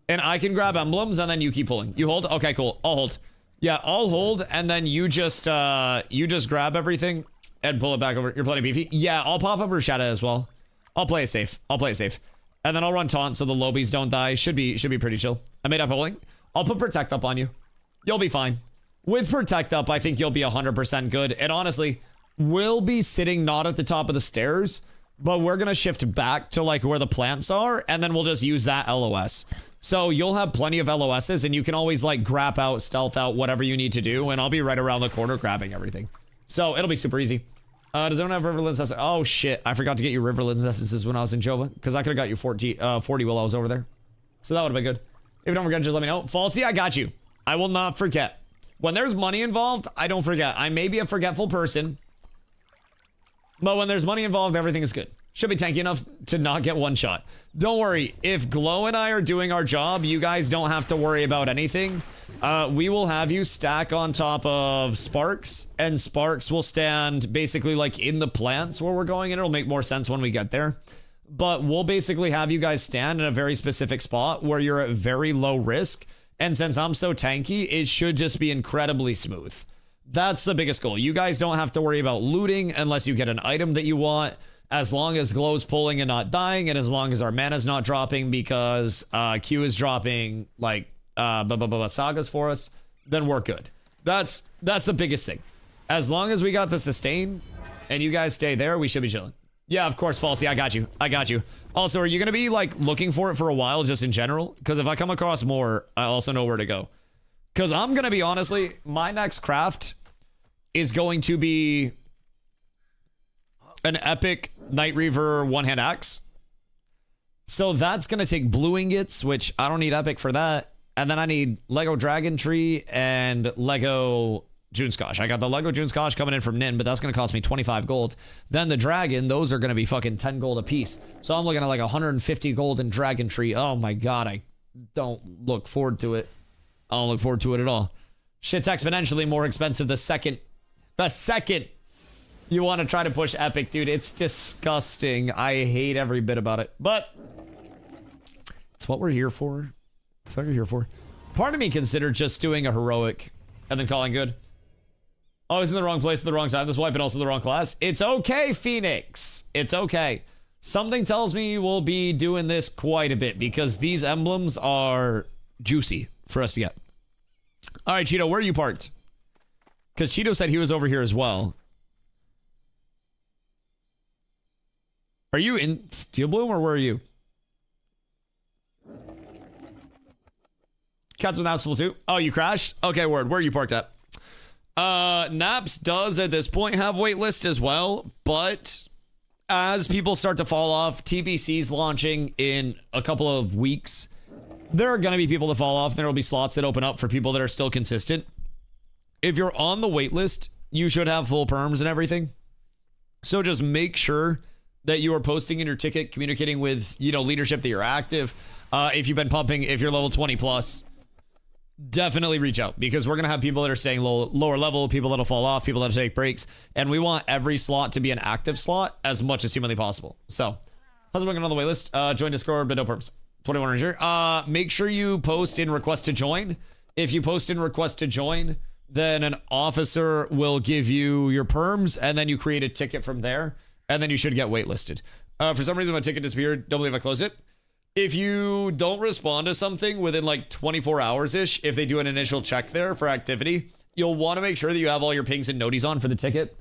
And I can grab emblems and then you keep pulling. You hold? Okay, cool. I'll hold. Yeah, I'll hold and then you just grab everything and pull it back over. You're plenty beefy. Yeah, I'll pop up Rashada as well. I'll play it safe. I'll play it safe. And then I'll run taunt so the lobies don't die. Should be pretty chill. I made up pulling. I'll put protect up on you. You'll be fine. With protect up, I think you'll be 100% good. And honestly, we'll be sitting not at the top of the stairs, but we're gonna shift back to like where the plants are, and then we'll just use that LOS. So you'll have plenty of LOSs, and you can always like grab out, stealth out, whatever you need to do, and I'll be right around the corner grabbing everything. So it'll be super easy. Does anyone have Riverlands Essence? Oh shit, I forgot to get you Riverlands Essences when I was in Jova, because I could have got you 40 while I was over there. So that would have been good. If you don't forget, just let me know. Falsey, I got you. I will not forget. When there's money involved, I don't forget. I may be a forgetful person, but when there's money involved, everything is good. Should be tanky enough to not get one shot. Don't worry. If Glow and I are doing our job, you guys don't have to worry about anything. We will have you stack on top of Sparks, and Sparks will stand basically like in the plants where we're going, and it'll make more sense when we get there. But we'll basically have you guys stand in a very specific spot where you're at very low risk. And since I'm so tanky, it should just be incredibly smooth. That's the biggest goal. You guys don't have to worry about looting unless you get an item that you want. As long as Glow's pulling and not dying, and as long as our mana's not dropping because Q is dropping like sagas for us, then we're good. That's the biggest thing. As long as we got the sustain and you guys stay there, we should be chilling. Yeah, of course, Falsey, I got you. I got you. Also, are you gonna be like looking for it for a while just in general? Because if I come across more, I also know where to go. Because I'm gonna be honestly, my next craft is going to be an epic Night Reaver one-hand axe. So that's gonna take blue ingots, which I don't need epic for that. And then I need Lego Dragon Tree and Lego June Scotch. I got the Lego June Scotch coming in from Nin, but that's gonna cost me 25 gold. Then the dragon, those are gonna be fucking 10 gold a piece. So I'm looking at like 150 gold in Dragon Tree. Oh my god, I don't look forward to it. I don't look forward to it at all. Shit's exponentially more expensive the second you want to try to push epic, dude. It's disgusting. I hate every bit about it, but it's what we're here for. It's what we're here for. Part of me considered just doing a heroic and then calling good. Always in the wrong place at the wrong time. This wipe and also the wrong class. It's okay, Phoenix. It's okay. Something tells me we'll be doing this quite a bit because these emblems are juicy for us to get. All right, Cheeto, where are you parked? Because Cheeto said he was over here as well. Are you in Steel Bloom or where are you? Cats with Naps full too. Oh, you crashed? Okay, word. Where are you parked at? Naps does at this point have waitlist as well, but as people start to fall off, TBC's launching in a couple of weeks. There are going to be people that fall off, and there will be slots that open up for people that are still consistent. If you're on the waitlist, you should have full perms and everything. So just make sure that you are posting in your ticket, communicating with, you know, leadership that you're active. If you've been pumping, if you're level 20 plus, definitely reach out because we're going to have people that are staying lower level, people that'll fall off, people that'll take breaks. And we want every slot to be an active slot as much as humanly possible. So how's it looking on the waitlist? Join Discord, but no perms. 21 Ranger. Make sure you post in request to join. If you post in request to join, then an officer will give you your perms and then you create a ticket from there. And then you should get waitlisted. For some reason, my ticket disappeared. Don't believe I closed it. If you don't respond to something within like 24 hours-ish, if they do an initial check there for activity, you'll want to make sure that you have all your pings and noties on for the ticket.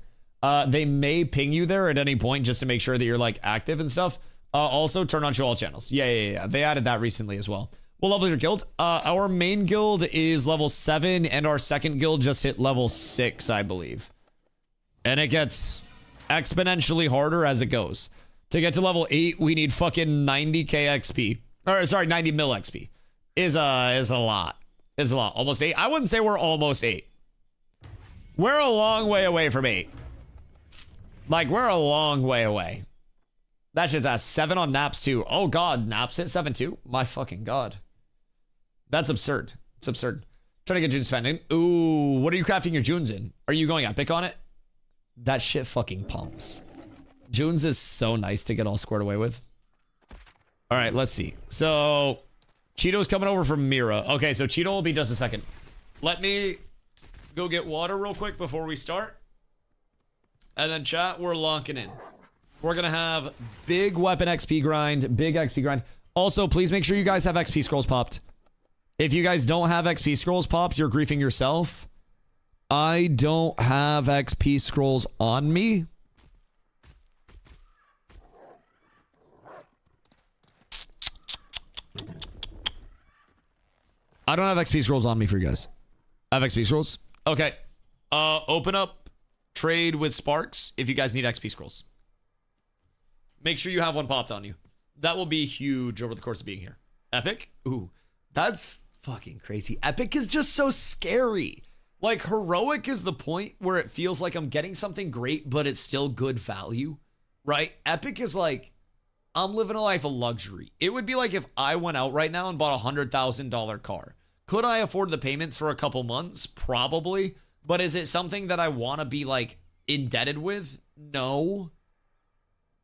They may ping you there at any point just to make sure that you're like active and stuff. Also, turn on show all channels. Yeah. They added that recently as well. What level is your guild? Our main guild is level 7, and our second guild just hit level 6, I believe. And it gets exponentially harder as it goes. To get to level 8, we need fucking 90k XP. Or sorry, 90 mil XP. Is a lot. Is a lot. Almost 8. I wouldn't say we're almost 8. We're a long way away from 8. Like, we're a long way away. That shit's at 7 on naps too. Oh god, naps hit 7 too? My fucking god. That's absurd. It's absurd. Trying to get June spending. Ooh, what are you crafting your Junes in? Are you going epic on it? That shit fucking pumps. Junes is so nice to get all squared away with. All right, let's see. So, Cheeto's coming over from Mira. Okay, so Cheeto will be just a second. Let me go get water real quick before we start. And then chat, we're locking in. We're gonna have big weapon XP grind, big XP grind. Also, please make sure you guys have XP scrolls popped. If you guys don't have XP scrolls popped, you're griefing yourself. I don't have XP scrolls on me. I don't have XP scrolls on me for you guys. I have XP scrolls. Okay. Open up trade with Sparks if you guys need XP scrolls. Make sure you have one popped on you. That will be huge over the course of being here. Epic? Ooh, that's fucking crazy. Epic is just so scary. Like, heroic is the point where it feels like I'm getting something great, but it's still good value, right? Epic is like, I'm living a life of luxury. It would be like if I went out right now and bought a $100,000 car. Could I afford the payments for a couple months? Probably. But is it something that I want to be, like, indebted with? No.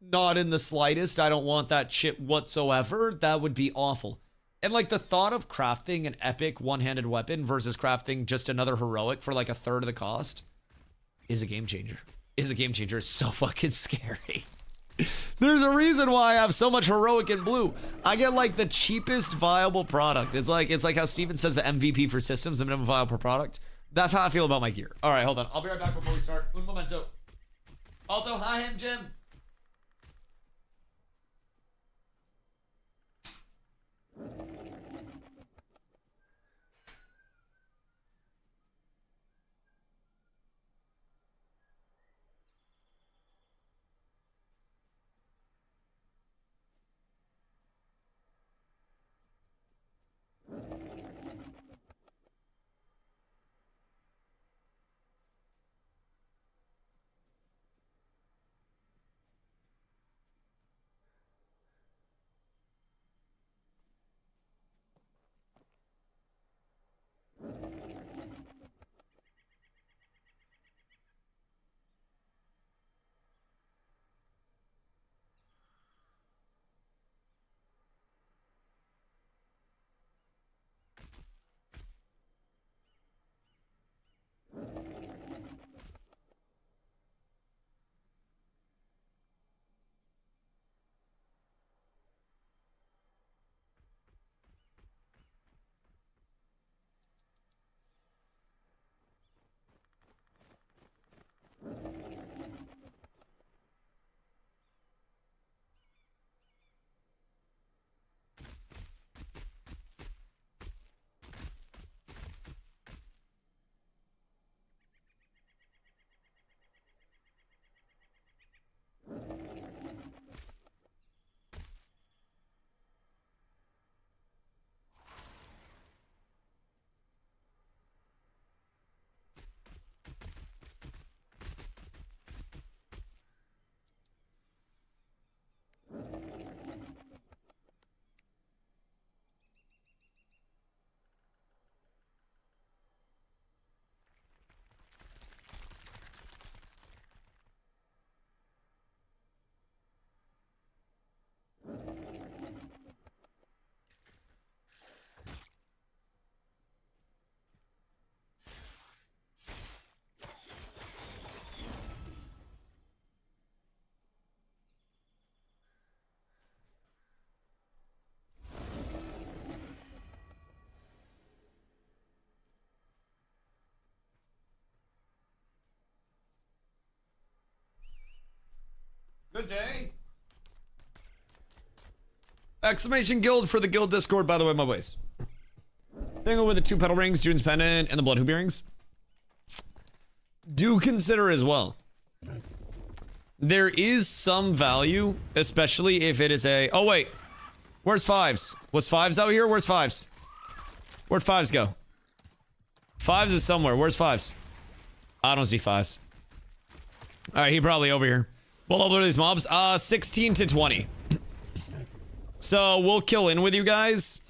Not in the slightest. I don't want that shit whatsoever. That would be awful. And, like, the thought of crafting an epic one-handed weapon versus crafting just another heroic for, like, a third of the cost is a game changer. Is a game changer. It's so fucking scary. There's a reason why I have so much heroic in blue. I get like the cheapest viable product. It's like how Steven says the MVP for systems, the minimum viable product. That's how I feel about my gear. All right, hold on. I'll be right back before we start. Un momento. Also, hi him, Jim. Good day. Exclamation guild for the guild Discord, by the way, my boys. Thing over the 2 petal rings, June's pendant, and the blood hoop earrings. Do consider as well. there is some value, especially if it is a... Oh, wait. Where's Fives? Was Fives out here? Where's Fives? Where'd Fives go? Fives is somewhere. Where's Fives? I don't see Fives. All right, he probably over here. What level are these mobs? 16 to 20. So we'll kill in with you guys.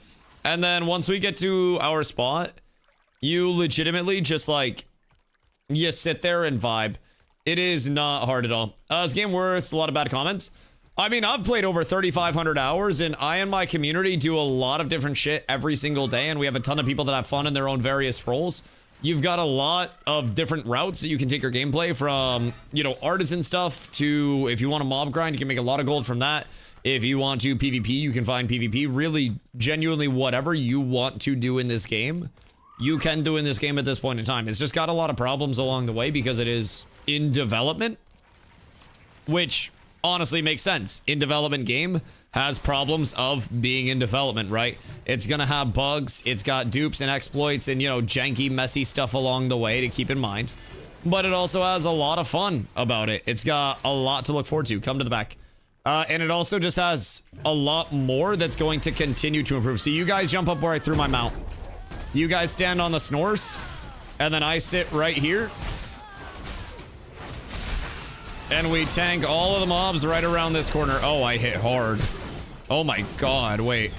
And then once we get to our spot, you legitimately just like... You sit there and vibe. It is not hard at all. This game worth a lot of bad comments. I mean, I've played over 3,500 hours, and I and my community do a lot of different shit every single day, and we have a ton of people that have fun in their own various roles. You've got a lot of different routes that you can take your gameplay from, you know, artisan stuff to, if you want a mob grind, you can make a lot of gold from that. If you want to PvP, you can find PvP. Really, genuinely, whatever you want to do in this game, you can do in this game at this point in time. It's just got a lot of problems along the way because it is in development, which honestly makes sense. In development game has problems of being in development, right? It's gonna have bugs, it's got dupes and exploits and, you know, janky, messy stuff along the way to keep in mind. But it also has a lot of fun about it. It's got a lot to look forward to. Come to the back. And it also just has a lot more that's going to continue to improve. So you guys jump up where I threw my mount. You guys stand on the snores, and then I sit right here. And we tank all of the mobs right around this corner. Oh, I hit hard. Oh my god, wait.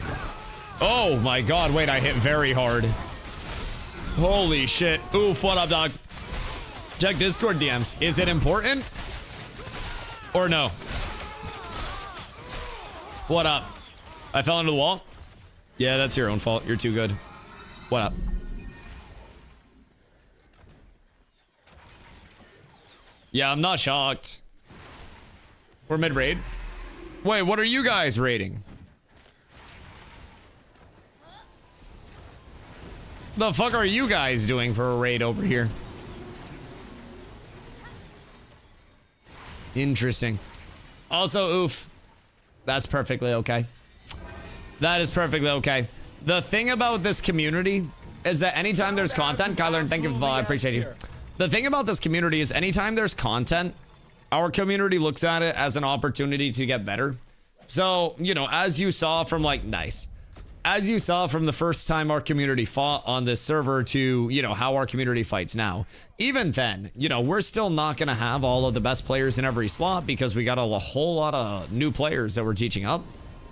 Oh my god, wait, I hit very hard. Holy shit. Oof, what up, dog? Check Discord DMs. Is it important? Or no? What up? I fell into the wall? Yeah, that's your own fault. You're too good. What up? Yeah, I'm not shocked. We're mid-raid. Wait, what are you guys raiding? The fuck are you guys doing for a raid over here? Interesting. Also, oof. That's perfectly okay. That is perfectly okay. The thing about this community is that anytime there's content, Kyler, and thank you for the follow, I appreciate you. The thing about this community is anytime there's content, our community looks at it as an opportunity to get better. So, you know, as you saw from like, nice. As you saw from the first time our community fought on this server to, you know, how our community fights now. Even then, you know, we're still not going to have all of the best players in every slot because we got a whole lot of new players that we're teaching up.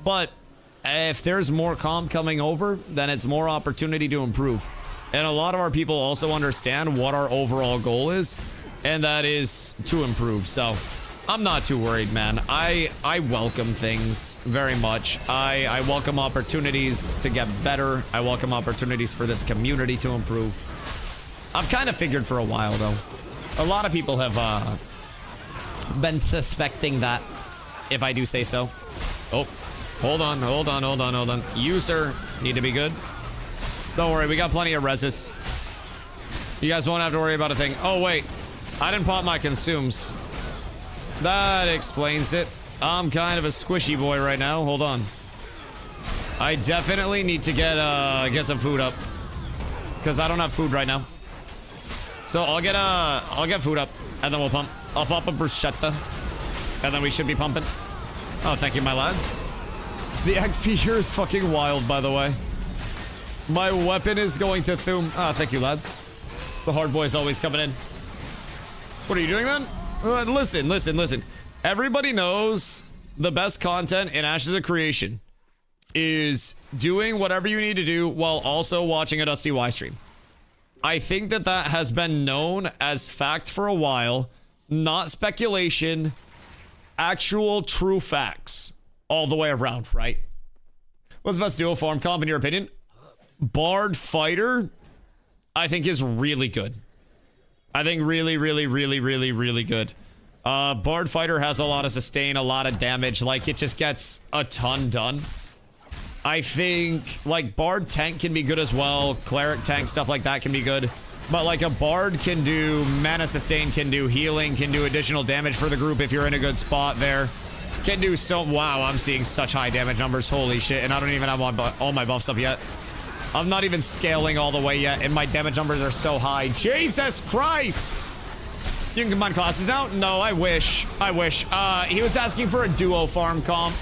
But if there's more comp coming over, then it's more opportunity to improve. And a lot of our people also understand what our overall goal is, and that is to improve. So I'm not too worried, man. I welcome things very much. I welcome opportunities to get better. I welcome opportunities for this community to improve. I've kind of figured for a while, though. A lot of people have been suspecting that, if I do say so. Oh, hold on, hold on, hold on, hold on. You, sir, need to be good. Don't worry, we got plenty of reses. You guys won't have to worry about a thing. Oh, wait. I didn't pop my consumes. That explains it. I'm kind of a squishy boy right now. Hold on. I definitely need to get some food up. Because I don't have food right now. So I'll get food up. And then we'll pump. I'll pop a bruschetta. And then we should be pumping. Oh, thank you, my lads. The XP here is fucking wild, by the way. My weapon is going to Thum. Ah, thank you, lads. The hard boy's always coming in. What are you doing then? Listen, listen, listen. Everybody knows the best content in Ashes of Creation is doing whatever you need to do while also watching a DustyWhy stream. I think that that has been known as fact for a while, not speculation, actual true facts all the way around, right? What's the best duo farm comp in your opinion? Bard Fighter, I think is really good. I think really, really, really, really, really good. Bard Fighter has a lot of sustain, a lot of damage. Like, it just gets a ton done. I think, like, Bard tank can be good as well. Cleric tank, stuff like that can be good. But, like, a Bard can do mana sustain, can do healing, can do additional damage for the group if you're in a good spot there. Can do so... Wow, I'm seeing such high damage numbers. Holy shit. And I don't even have all my buffs up yet. I'm not even scaling all the way yet, and my damage numbers are so high. Jesus Christ! You can combine classes now? No, I wish. I wish. He was asking for a duo farm comp.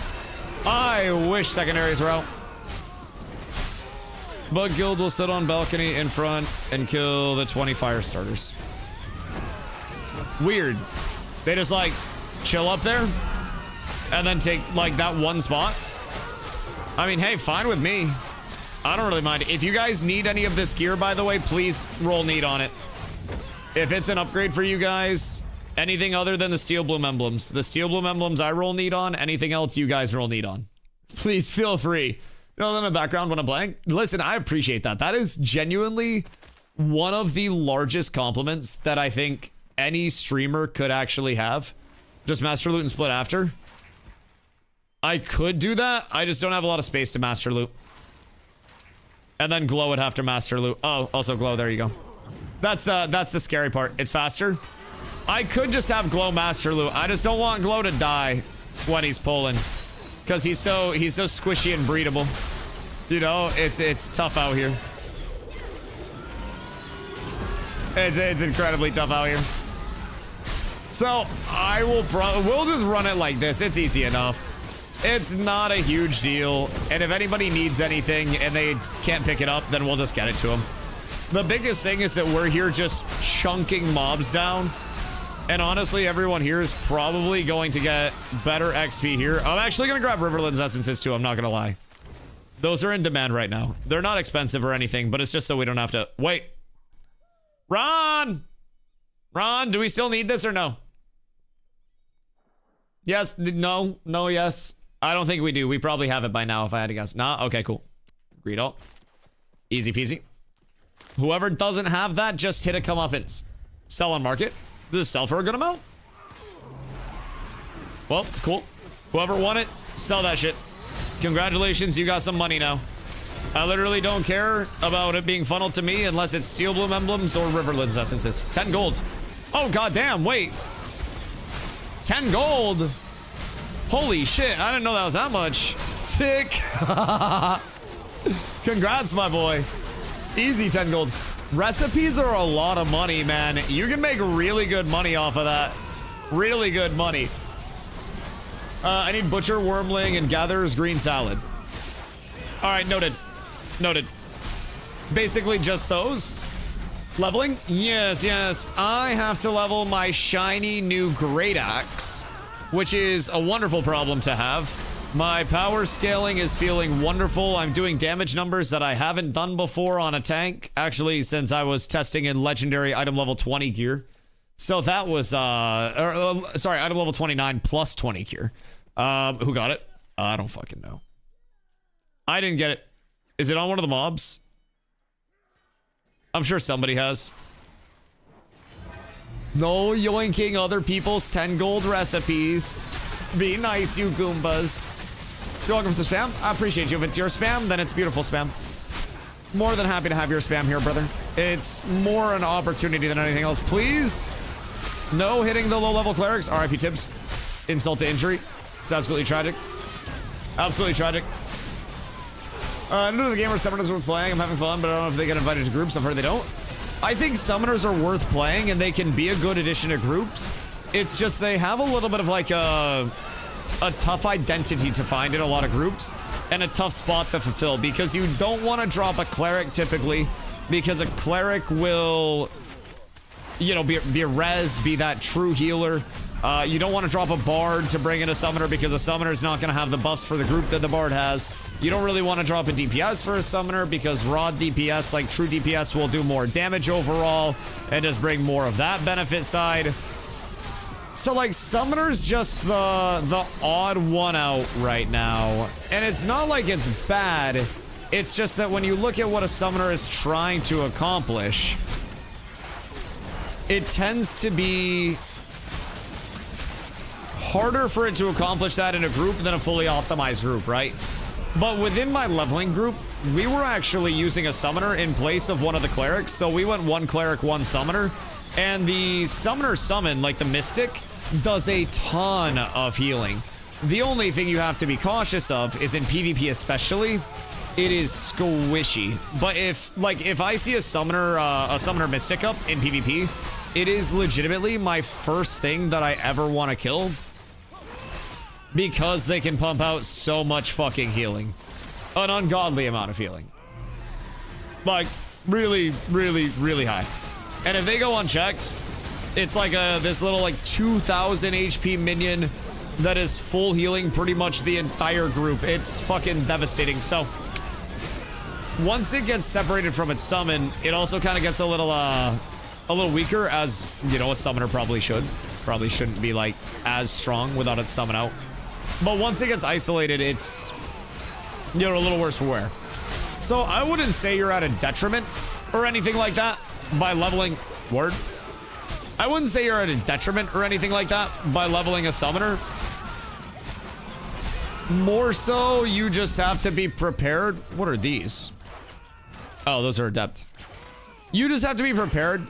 I wish secondaries were out. Bug Guild will sit on balcony in front and kill the 20 fire starters. Weird. They just like chill up there and then take like that one spot. I mean, hey, fine with me. I don't really mind. If you guys need any of this gear, by the way, please roll need on it. If it's an upgrade for you guys, anything other than the Steel Bloom emblems. The Steel Bloom emblems I roll need on. Anything else you guys roll need on. Please feel free. You know, in the background when I'm playing. Listen, I appreciate that. That is genuinely one of the largest compliments that I think any streamer could actually have. Just master loot and split after. I could do that. I just don't have a lot of space to master loot. And then glow it after master loot. Oh, also glow. There you go. That's the scary part. It's faster. I could just have glow master loot. I just don't want glow to die when he's pulling, because he's so squishy and breedable. You know, it's tough out here. It's incredibly tough out here. So we'll just run it like this. It's easy enough. It's not a huge deal. And if anybody needs anything and they can't pick it up, then we'll just get it to them. The biggest thing is that we're here just chunking mobs down. And honestly, everyone here is probably going to get better XP here. I'm actually going to grab Riverland's essences too. I'm not going to lie. Those are in demand right now. They're not expensive or anything, but it's just so we don't have to... Wait. Ron! Ron, do we still need this or no? Yes. No. No, yes. I don't think we do. We probably have it by now if I had to guess. Nah? Okay, cool. Greedo. Easy peasy. Whoever doesn't have that, just hit a comeuppance. Sell on market. Does it sell for a good amount? Well, cool. Whoever won it, sell that shit. Congratulations, you got some money now. I literally don't care about it being funneled to me unless it's Steel Bloom emblems or Riverlands essences. 10 gold. Oh, goddamn, wait. 10 gold? Holy shit, I didn't know that was that much. Sick. Congrats, my boy. Easy 10 gold. Recipes are a lot of money, man. You can make really good money off of that. Really good money. I need Butcher, Wormling, and Gatherer's Green Salad. All right, noted. Noted. Basically just those. Leveling? Yes, yes. I have to level my shiny new Great Axe, which is a wonderful problem to have. My power scaling is feeling wonderful. I'm doing damage numbers that I haven't done before on a tank, actually, since I was testing in legendary item level 20 gear. So that was, sorry, item level 29 plus 20 gear. Who got it? I don't fucking know. I didn't get it. Is it on one of the mobs? I'm sure somebody has. No yoinking other people's 10 gold recipes. Be nice, you Goombas. You're welcome to spam. I appreciate you. If it's your spam, then it's beautiful spam. More than happy to have your spam here, brother. It's more an opportunity than anything else. Please. No hitting the low-level clerics. RIP Tibbs. Insult to injury. It's absolutely tragic. Absolutely tragic. New to the gamer, summoners worth playing. I'm having fun, but I don't know if they get invited to groups. I've heard they don't. I think summoners are worth playing, and they can be a good addition to groups. It's just they have a little bit of like a tough identity to find in a lot of groups, and a tough spot to fulfill, because you don't want to drop a cleric typically, because a cleric will, you know, be a res, be that true healer. You don't want to drop a bard to bring in a summoner, because a summoner is not going to have the buffs for the group that the bard has. You don't really want to drop a DPS for a summoner, because raw DPS, like true DPS, will do more damage overall and just bring more of that benefit side. So like summoner's just the odd one out right now. And it's not like it's bad. It's just that when you look at what a summoner is trying to accomplish, it tends to be harder for it to accomplish that in a group than a fully optimized group, right? But within my leveling group, we were actually using a summoner in place of one of the clerics. So we went one cleric, one summoner. And the summoner summon, like the Mystic, does a ton of healing. The only thing you have to be cautious of is in PvP especially, it is squishy. But if I see a summoner Mystic up in PvP, it is legitimately my first thing that I ever want to kill. Because they can pump out so much fucking healing. An ungodly amount of healing. Like, really, really, really high. And if they go unchecked, it's like this little like 2,000 HP minion that is full healing pretty much the entire group. It's fucking devastating. So once it gets separated from its summon, it also kind of gets a little weaker, as you know a summoner probably should. Probably shouldn't be like as strong without its summon out. But once it gets isolated, it's, you know, a little worse for wear. So I wouldn't say you're at a detriment or anything like that by leveling word. I wouldn't say you're at a detriment or anything like that by leveling a summoner. More so, you just have to be prepared. What are these? Oh, those are adept. You just have to be prepared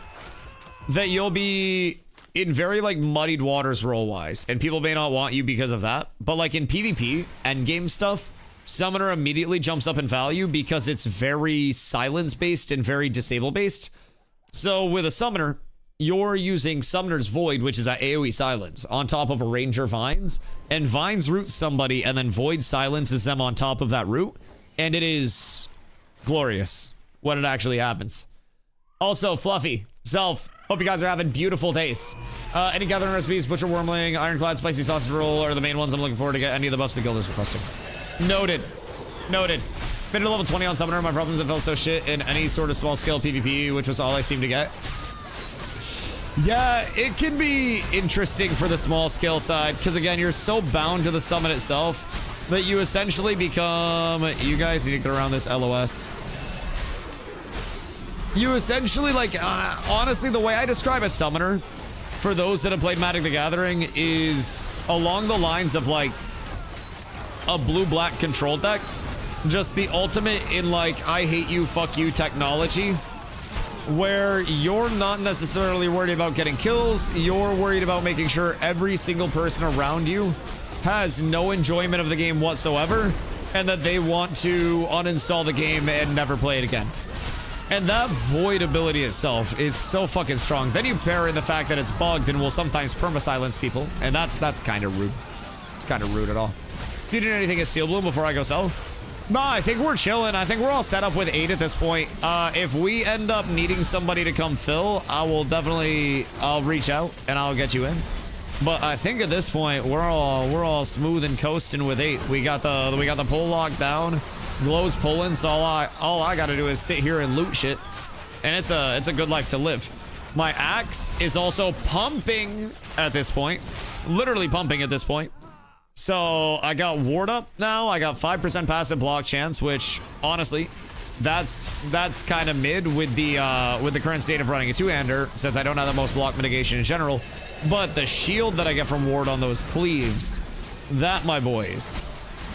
that you'll be in very like muddied waters role-wise, and people may not want you because of that. But like in PvP endgame stuff, summoner immediately jumps up in value because it's very silence-based and very disable-based. So with a summoner, you're using Summoner's Void, which is at AoE silence, on top of a Ranger Vines, and Vines roots somebody, and then Void silences them on top of that root, and it is glorious when it actually happens. Also, Fluffy, Self, hope you guys are having beautiful days. Any gathering recipes, Butcher Wormling, Ironclad, Spicy Sausage Roll are the main ones I'm looking forward to get any of the buffs the guild is requesting. Noted. Noted. Been to level 20 on Summoner. My problems have felt so shit in any sort of small scale PvP, which was all I seem to get. Yeah, it can be interesting for the small scale side, because again, you're so bound to the summon itself that you essentially become... You guys need to get around this LOS. You essentially, like, honestly, the way I describe a summoner, for those that have played Magic the Gathering, is along the lines of, like, a blue-black control deck. Just the ultimate in, like, I hate you, fuck you technology, where you're not necessarily worried about getting kills, you're worried about making sure every single person around you has no enjoyment of the game whatsoever, and that they want to uninstall the game and never play it again. And that Void ability itself is so fucking strong. Then you pair in the fact that it's bugged and will sometimes perma-silence people, and that's kind of rude. It's kind of rude at all. Do you need anything at Steel Bloom before I go sell? No, I think we're chilling. I think we're all set up with 8 at this point. If we end up needing somebody to come fill, I'll reach out and I'll get you in. But I think at this point we're all smooth and coasting with 8. We got the pull locked down. Glow's pulling, so all I gotta do is sit here and loot shit, and it's a good life to live. My axe is also pumping at this point, literally pumping at this point. So I got ward up now. I got 5% passive block chance, which honestly, that's kind of mid with the current state of running a two-hander, since I don't have the most block mitigation in general. But the shield that I get from ward on those cleaves, that, my boys,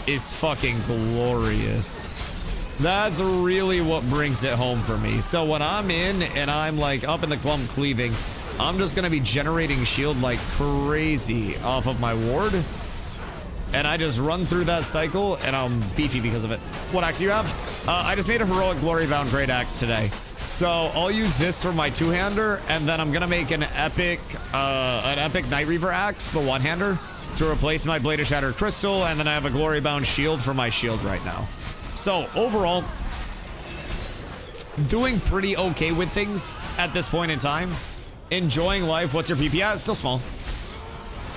is fucking glorious. That's really what brings it home for me. So when I'm in and I'm like up in the clump cleaving, I'm just gonna be generating shield like crazy off of my ward. And I just run through that cycle, and I'm beefy because of it. What axe do you have? I just made a heroic glory bound great axe today. So I'll use this for my two-hander, and then I'm gonna make an epic Night Reaver axe, the one-hander, to replace my Blade of Shattered Crystal, and then I have a glory bound shield for my shield right now. So overall, doing pretty okay with things at this point in time. Enjoying life. What's your PP? Yeah, it's still small.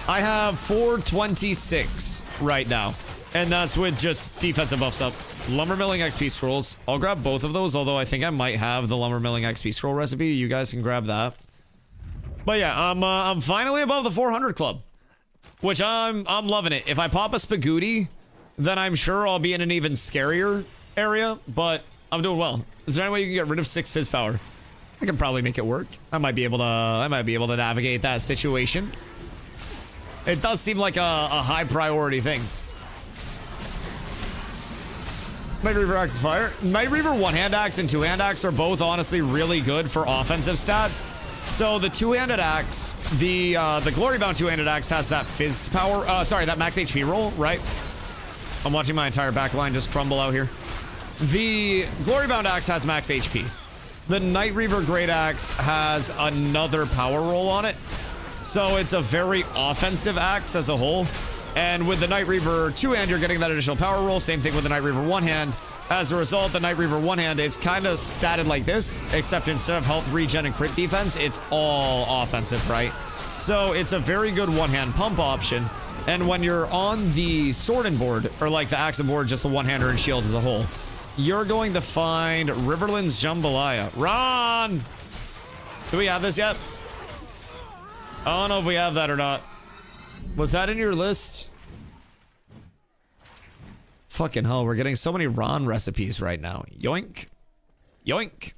I have 426 right now, and that's with just defensive buffs up. Lumber Milling XP scrolls. I'll grab both of those, although I think I might have the Lumber Milling XP scroll recipe. You guys can grab that. But yeah, I'm finally above the 400 club, which I'm loving it. If I pop a Spagooty, then I'm sure I'll be in an even scarier area, but I'm doing well. Is there any way you can get rid of 6 Fizz power? I can probably make it work. I might be able to navigate that situation. It does seem like a high priority thing. Night Reaver Axe is fire. Night Reaver one-hand axe and two-hand axe are both honestly really good for offensive stats. So the two-handed axe, the glory bound two-handed axe has that fizz power. That max HP roll, right? I'm watching my entire backline just crumble out here. The glory bound axe has max HP. The Night Reaver Great Axe has another power roll on it. So it's a very offensive axe as a whole. And with the Night Reaver two-hand, you're getting that additional power roll. Same thing with the Night Reaver one-hand. As a result, the Night Reaver one-hand, it's kind of statted like this, except instead of health regen and crit defense, it's all offensive, right? So it's a very good one-hand pump option. And when you're on the Sword board, or like the Axe board, just the one-hander and shield as a whole, you're going to find Riverland's Jambalaya. Ron! Do we have this yet? I don't know if we have that or not. Was that in your list? Fucking hell, we're getting so many Ron recipes right now. Yoink. Yoink.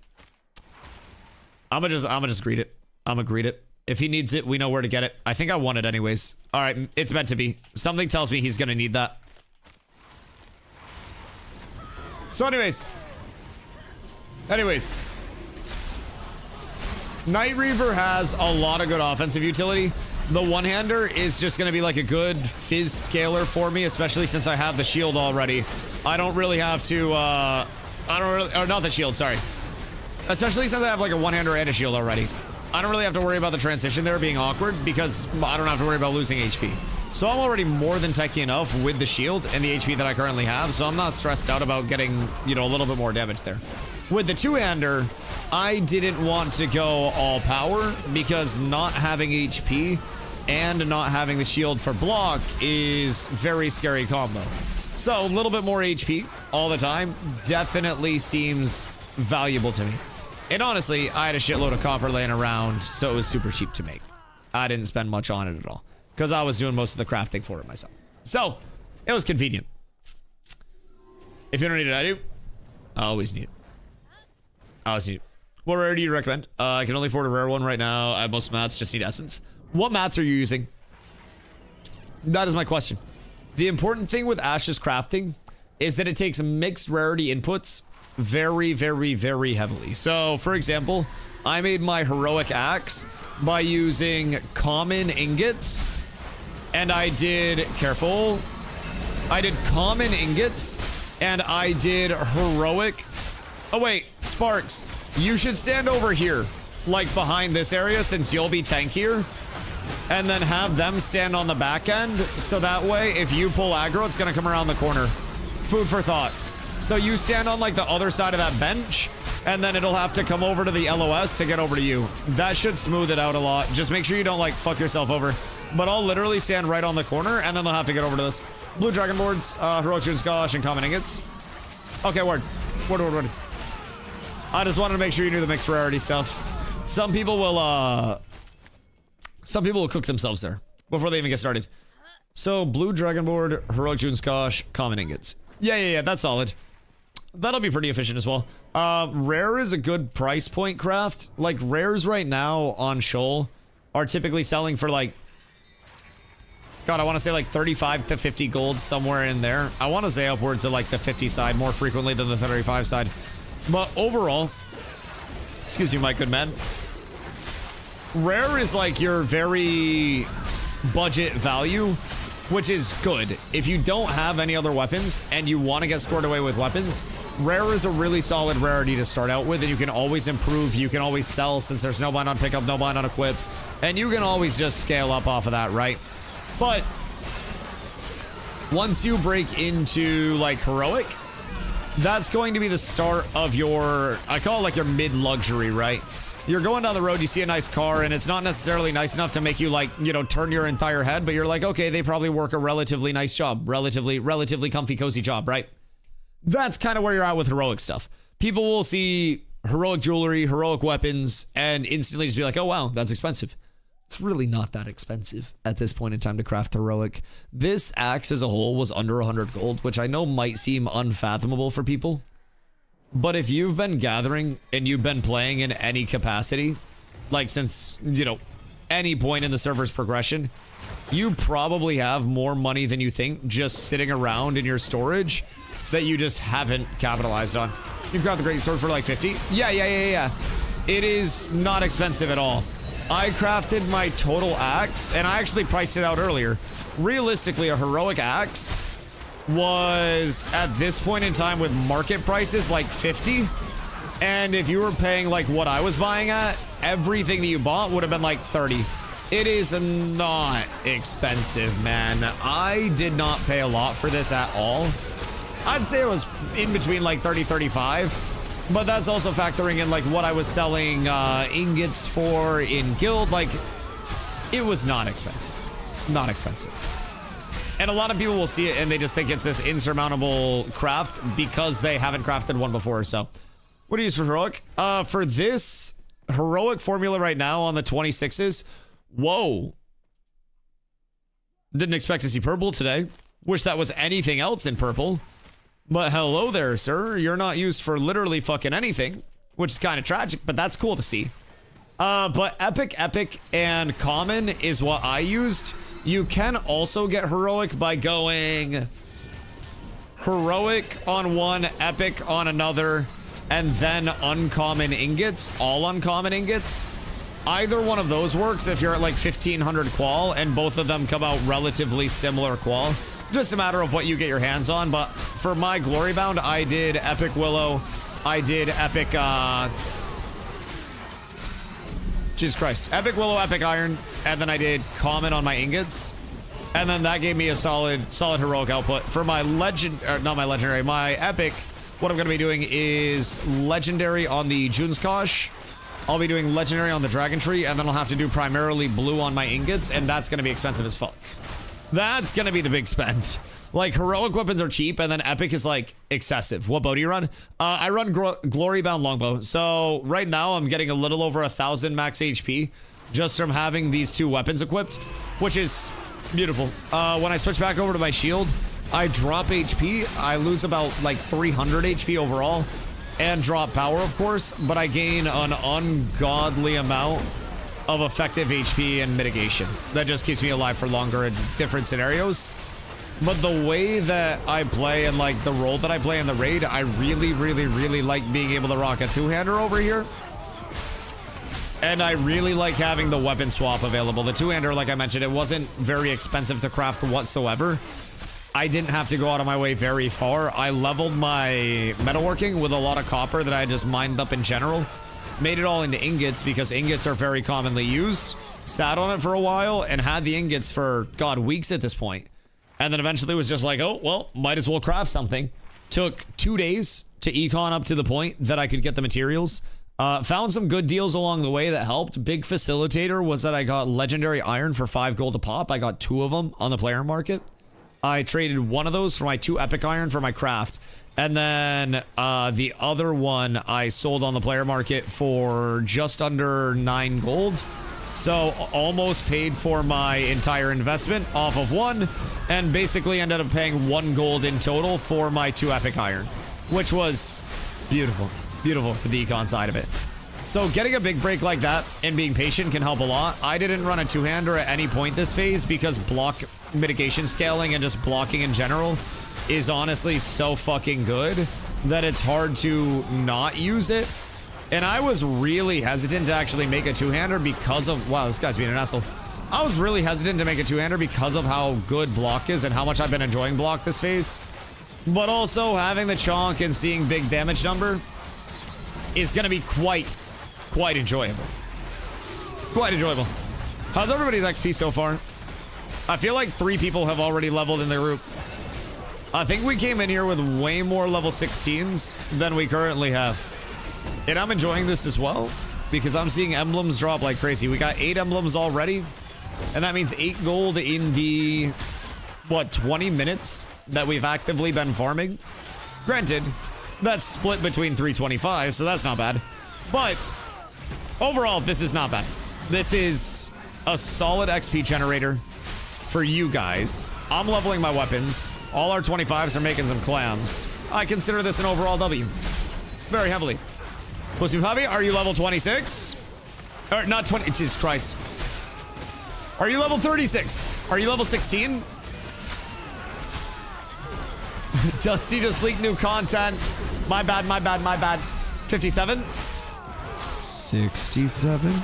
I'ma just greet it. I'ma greet it. If he needs it, we know where to get it. I think I want it anyways. Alright, it's meant to be. Something tells me he's gonna need that. So anyways. Night Reaver has a lot of good offensive utility. The one-hander is just going to be like a good fizz scaler for me, especially since I have the shield already. I don't really have to, or not the shield, sorry. Especially since I have like a one-hander and a shield already. I don't really have to worry about the transition there being awkward because I don't have to worry about losing HP. So I'm already more than techy enough with the shield and the HP that I currently have, so I'm not stressed out about getting, you know, a little bit more damage there. With the two-hander, I didn't want to go all power because not having HP and not having the shield for block is very scary combo. So a little bit more HP all the time definitely seems valuable to me. And honestly, I had a shitload of copper laying around, so it was super cheap to make. I didn't spend much on it at all because I was doing most of the crafting for it myself. So it was convenient. If you don't need it, I do. I always need it. I always need it. What rare do you recommend? I can only afford a rare one right now. I have most mats, just need essence. What mats are you using? That is my question. The important thing with Ash's crafting is that it takes mixed rarity inputs very, very, very heavily. So, for example, I made my heroic axe by using common ingots, and I did, careful, I did common ingots, and I did heroic. Oh wait, Sparks, you should stand over here, like behind this area, since you'll be tankier, and then have them stand on the back end, so that way, if you pull aggro, it's gonna come around the corner. Food for thought. So you stand on like the other side of that bench, and then it'll have to come over to the LOS to get over to you. That should smooth it out a lot. Just make sure you don't like fuck yourself over. But I'll literally stand right on the corner, and then they'll have to get over to this. Blue Dragon boards, Heroic June Skosh, and Common Ingots. Okay, word. Word. I just wanted to make sure you knew the mixed rarity stuff. Some people will cook themselves there before they even get started. So, Blue Dragon board, Heroic June Skosh, Common Ingots. Yeah, that's solid. That'll be pretty efficient as well. Rare is a good price point craft. Like, rares right now on Shoal are typically selling for like, God, I want to say like 35 to 50 gold, somewhere in there. I want to say upwards of like the 50 side more frequently than the 35 side. But overall, excuse me, my good man, rare is like your very budget value, which is good. If you don't have any other weapons and you want to get scored away with weapons, rare is a really solid rarity to start out with, and you can always improve, you can always sell since there's no bind on pickup, no bind on equip, and you can always just scale up off of that, right? But once you break into like heroic, that's going to be the start of your, I call it like your mid-luxury, right? You're going down the road, you see a nice car, and it's not necessarily nice enough to make you like, you know, turn your entire head, but you're like, okay, they probably work a relatively nice job, relatively comfy, cozy job, right? That's kind of where you're at with heroic stuff. People will see heroic jewelry, heroic weapons, and instantly just be like, oh wow, that's expensive. It's really not that expensive at this point in time to craft heroic. This axe as a whole was under 100 gold, which I know might seem unfathomable for people. But if you've been gathering and you've been playing in any capacity, like since, you know, any point in the server's progression, you probably have more money than you think just sitting around in your storage that you just haven't capitalized on. You've got the great sword for like 50. Yeah. It is not expensive at all. I crafted my total axe, and I actually priced it out earlier. Realistically, a heroic axe was, at this point in time with market prices, like 50. And if you were paying like what I was buying at, everything that you bought would have been like 30. It is not expensive, man. I did not pay a lot for this at all. I'd say it was in between like 30, 35. But that's also factoring in like what I was selling ingots for in guild. Like, it was not expensive. Not expensive. And a lot of people will see it and they just think it's this insurmountable craft because they haven't crafted one before. So, what do you use for heroic? For this heroic formula right now on the 26s, whoa. Didn't expect to see purple today. Wish that was anything else in purple. But hello there, sir. You're not used for literally fucking anything, which is kind of tragic, but that's cool to see. But epic, and common is what I used. You can also get heroic by going heroic on one, epic on another, and then uncommon ingots, all uncommon ingots. Either one of those works if you're at like 1500 qual, and both of them come out relatively similar qual. Just a matter of what you get your hands on. But for my glory bound, I did epic willow, I did epic Jesus Christ. Epic willow, epic iron, and then I did common on my ingots. And then that gave me a solid heroic output. For my my epic, what I'm going to be doing is legendary on the Junskosh. I'll be doing legendary on the Dragon Tree, and then I'll have to do primarily blue on my ingots, and that's going to be expensive as fuck. That's going to be the big spend. Like, heroic weapons are cheap, and then epic is, like, excessive. What bow do you run? I run Glory Bound Longbow. So, right now, I'm getting a little over 1,000 max HP just from having these two weapons equipped, which is beautiful. When I switch back over to my shield, I drop HP. I lose about, like, 300 HP overall and drop power, of course, but I gain an ungodly amount of effective HP and mitigation. That just keeps me alive for longer in different scenarios. But the way that I play and like the role that I play in the raid, I really like being able to rock a two-hander over here. And I really like having the weapon swap available. The two-hander, like I mentioned, it wasn't very expensive to craft whatsoever. I didn't have to go out of my way very far. I leveled my metalworking with a lot of copper that I just mined up in general. Made it all into ingots because ingots are very commonly used. Sat on it for a while and had the ingots for, God, weeks at this point. And then eventually was just like, oh, well, might as well craft something. Took 2 days to econ up to the point that I could get the materials. Found some good deals along the way that helped. Big facilitator was that I got legendary iron for 5 gold a pop. I got 2 of them on the player market. I traded 1 of those for my 2 epic iron for my craft. And then the other one I sold on the player market for just under 9 gold. So almost paid for my entire investment off of 1 and basically ended up paying 1 gold in total for my 2 epic iron, which was beautiful. Beautiful for the econ side of it. So getting a big break like that and being patient can help a lot. I didn't run a two-hander at any point this phase because block mitigation scaling and just blocking in general is honestly so fucking good that it's hard to not use it. And I was really hesitant to actually make a two-hander because of... Wow, this guy's being an asshole. I was really hesitant to make a two-hander because of how good block is and how much I've been enjoying block this phase. But also having the chonk and seeing big damage number is going to be quite enjoyable. Quite enjoyable. How's everybody's XP so far? I feel like 3 people have already leveled in the group. I think we came in here with way more level 16s than we currently have. And I'm enjoying this as well because I'm seeing emblems drop like crazy. We got 8 emblems already. And that means 8 gold in the, what, 20 minutes that we've actively been farming. Granted, that's split between 325, so that's not bad. But overall, this is not bad. This is a solid XP generator for you guys. I'm leveling my weapons. All our 25s are making some clams. I consider this an overall W. Very heavily. Pussy Hobby, are you level 26? Or not 20, Jesus Christ. Are you level 36? Are you level 16? Dusty just leaked new content. My bad. 57? 67?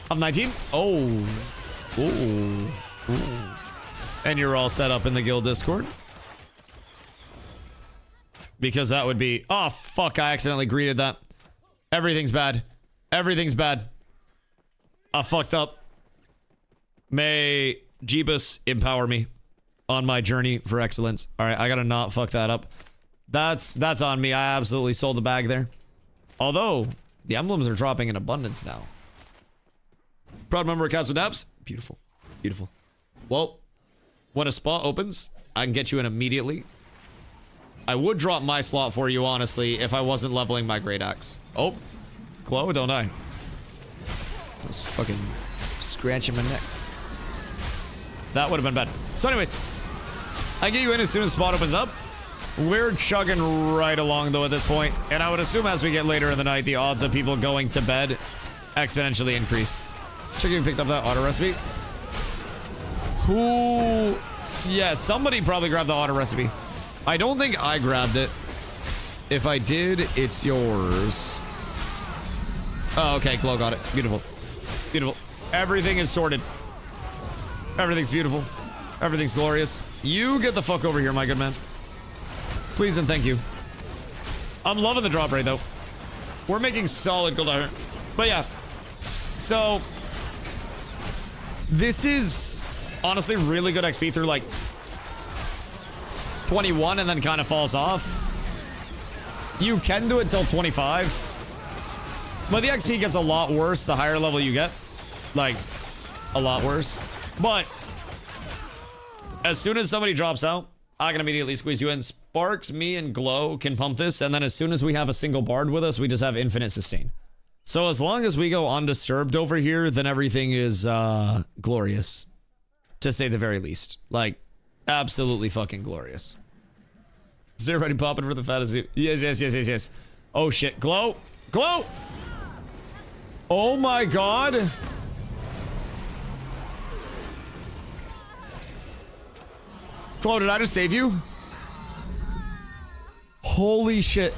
I'm 19? Oh. Ooh. And you're all set up in the guild Discord. Because that would be... Oh, fuck. I accidentally greeted that. Everything's bad. Everything's bad. I fucked up. May Jeebus empower me on my journey for excellence. All right, I gotta not fuck that up. That's on me. I absolutely sold the bag there. Although, the emblems are dropping in abundance now. Proud member of Cats with Naps. Beautiful. Beautiful. Well, when a spot opens, I can get you in immediately. I would drop my slot for you, honestly, if I wasn't leveling my Great Axe. Oh, Chloe, don't I? I was fucking scratching my neck. That would have been bad. So anyways, I get you in as soon as spot opens up. We're chugging right along, though, at this point. And I would assume as we get later in the night, the odds of people going to bed exponentially increase. Check if you picked up that auto recipe. Who... Yeah, somebody probably grabbed the auto recipe. I don't think I grabbed it. If I did, it's yours. Oh, okay. Chloe got it. Beautiful. Beautiful. Everything is sorted. Everything's beautiful. Everything's glorious. You get the fuck over here, my good man. Please and thank you. I'm loving the drop rate, though. We're making solid gold iron. But yeah. So, this is honestly really good XP through, like, 21 and then kind of falls off. You can do it till 25. But the XP gets a lot worse the higher level you get. Like, a lot worse. But as soon as somebody drops out, I can immediately squeeze you in. Sparks, me, and Glow can pump this. And then as soon as we have a single bard with us, we just have infinite sustain. So as long as we go undisturbed over here, then everything is glorious. To say the very least. Like, absolutely fucking glorious. Is everybody popping for the fantasy? Yes, yes, yes, yes, yes. Oh shit. Glow! Glow! Oh my god! Glow, did I just save you? Holy shit.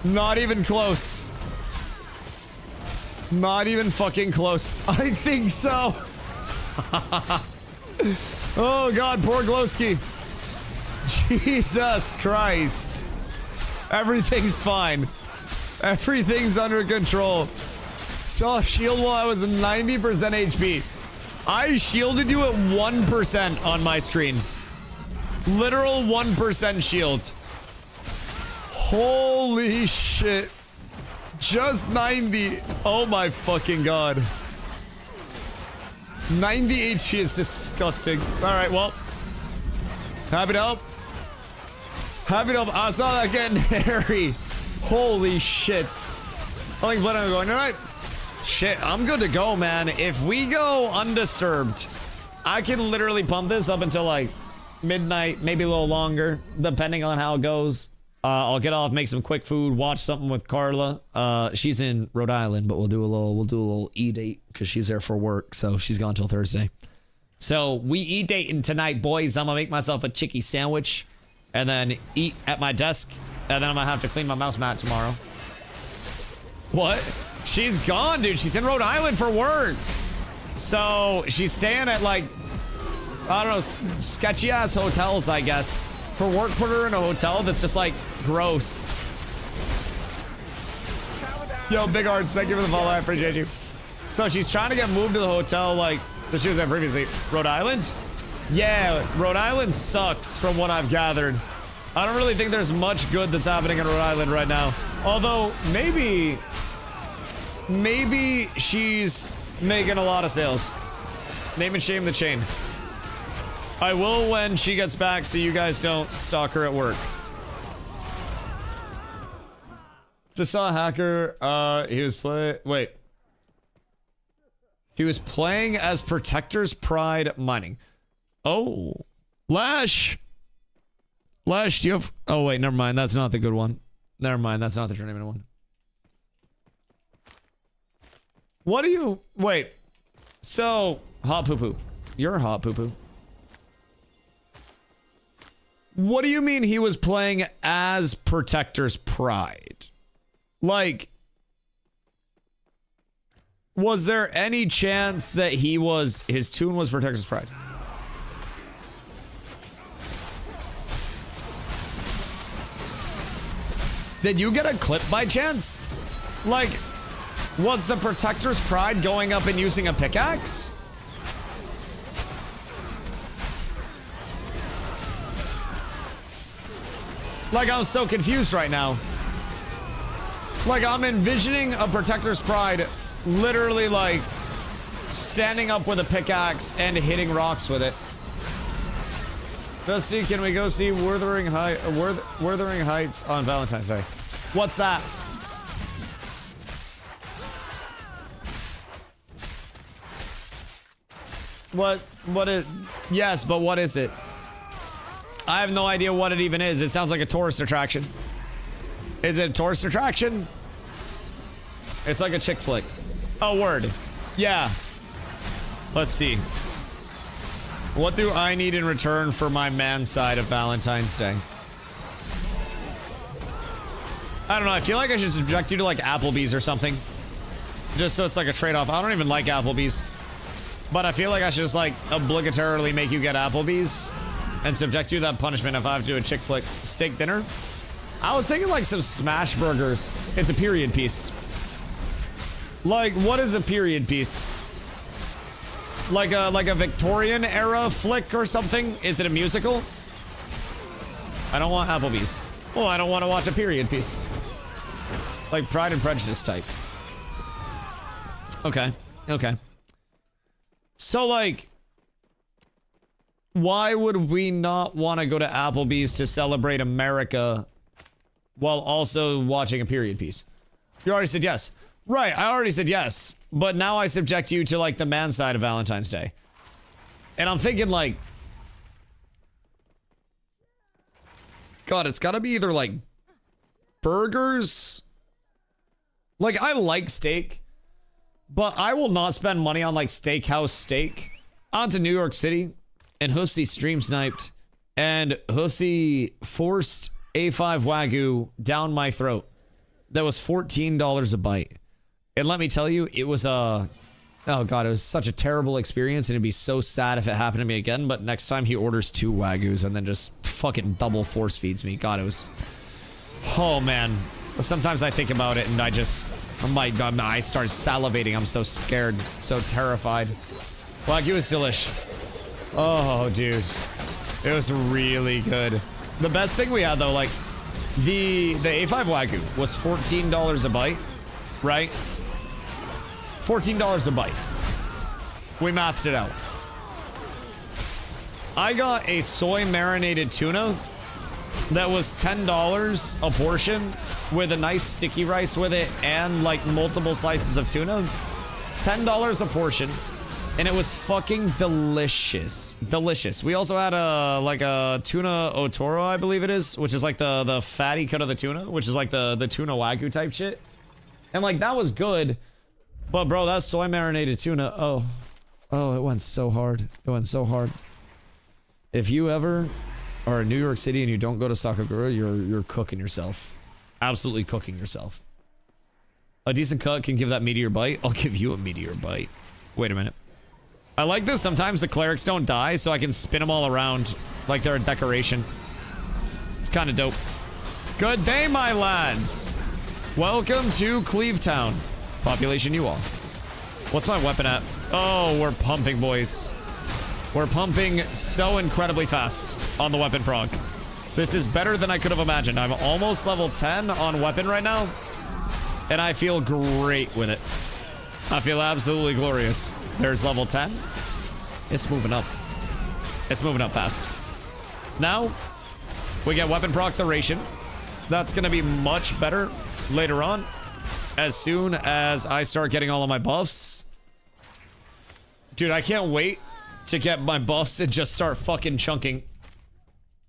Not even close. Not even fucking close. I think so. Oh god, poor Glowski. Jesus Christ. Everything's fine. Everything's under control. Saw a shield while I was 90% HP. I shielded you at 1% on my screen. Literal 1% shield. Holy shit. Just 90. Oh my fucking god. 90 HP is disgusting. Alright, well. Happy to help. Happy to help. I saw that getting hairy. Holy shit. I think Blood I'm going, alright. Shit, I'm good to go, man. If we go undisturbed, I can literally pump this up until like midnight, maybe a little longer, depending on how it goes. I'll get off, make some quick food, watch something with Carla. She's in Rhode Island, but we'll do a little e-date because she's there for work, so she's gone till Thursday. So we e-dating tonight, boys. I'm gonna make myself a chicky sandwich and then eat at my desk, and then I'm gonna have to clean my mouse mat tomorrow. What? She's gone, dude. She's in Rhode Island for work. So she's staying at like, I don't know, sketchy ass hotels, I guess. Her work put her in a hotel that's just like gross. Yo, Big Arts, thank you for the follow. I appreciate you. So she's trying to get moved to the hotel like that she was at previously. Rhode Island? Yeah, Rhode Island sucks from what I've gathered. I don't really think there's much good that's happening in Rhode Island right now. Although maybe she's making a lot of sales. Name and shame the chain. I will when she gets back so you guys don't stalk her at work. Just saw a hacker. He was He was playing as Protector's Pride Mining. Oh. Lash. Lash, do you have... Oh, wait, never mind. That's not the good one. Never mind. That's not the journeyman one. What do you... Wait. So, hot poo-poo. You're hot poo-poo. What do you mean he was playing as Protector's Pride? Like, was there any chance that his tune was Protector's Pride? Did you get a clip by chance? Like, was the Protector's Pride going up and using a pickaxe? Like, I'm so confused right now. Like, I'm envisioning a Protector's Pride literally, like, standing up with a pickaxe and hitting rocks with it. Dusty, can we go see Wuthering Heights on Valentine's Day? What's that? What is... Yes, but what is it? I have no idea what it even is. It sounds like a tourist attraction. Is it a tourist attraction? It's like a chick flick. Oh, word. Yeah. Let's see. What do I need in return for my man side of Valentine's Day? I don't know. I feel like I should subject you to like Applebee's or something. Just so it's like a trade-off. I don't even like Applebee's. But I feel like I should just like obligatorily make you get Applebee's and subject you to that punishment if I have to do a chick flick steak dinner. I was thinking like some smash burgers. It's a period piece. Like, what is a period piece? Like a Victorian era flick or something? Is it a musical? I don't want Applebee's. Oh, I don't want to watch a period piece. Like Pride and Prejudice type. Okay. Okay. So like, why would we not want to go to Applebee's to celebrate America while also watching a period piece? You already said yes. Right, I already said yes. But now I subject you to, like, the man side of Valentine's Day. And I'm thinking, like... God, it's gotta be either, like... burgers? Like, I like steak. But I will not spend money on, like, steakhouse steak. On to New York City. And Hoofsy stream sniped. And Hoofsy forced A5 Wagyu down my throat. That was $14 a bite. And let me tell you, it was oh god, it was such a terrible experience, and it'd be so sad if it happened to me again. But next time he orders 2 Wagyus and then just fucking double force feeds me. God, it was... Oh man. Sometimes I think about it and I just... Oh my god, I start salivating. I'm so scared, so terrified. Wagyu is delish. Oh, dude. It was really good. The best thing we had though, like... The A5 Wagyu was $14 a bite, right? $14 a bite. We mathed it out. I got a soy marinated tuna that was $10 a portion with a nice sticky rice with it and like multiple slices of tuna. $10 a portion. And it was fucking delicious. Delicious. We also had a tuna otoro, I believe it is, which is like the fatty cut of the tuna, which is like the tuna Wagyu type shit. And like that was good. But bro, that soy marinated tuna, oh, it went so hard. It went so hard. If you ever are in New York City and you don't go to Sakagura, you're cooking yourself. Absolutely cooking yourself. A decent cut can give that meteor bite. I'll give you a meteor bite. Wait a minute. I like this. Sometimes the clerics don't die, so I can spin them all around like they're a decoration. It's kind of dope. Good day, my lads. Welcome to Cleavetown. Population you all. What's my weapon at? Oh, we're pumping, boys. We're pumping so incredibly fast on the weapon prog. This is better than I could have imagined. I'm almost level 10 on weapon right now, and I feel great with it. I feel absolutely glorious. There's level 10. It's moving up. It's moving up fast. Now, we get weapon proctoration. That's going to be much better later on. As soon as I start getting all of my buffs. Dude, I can't wait to get my buffs and just start fucking chunking.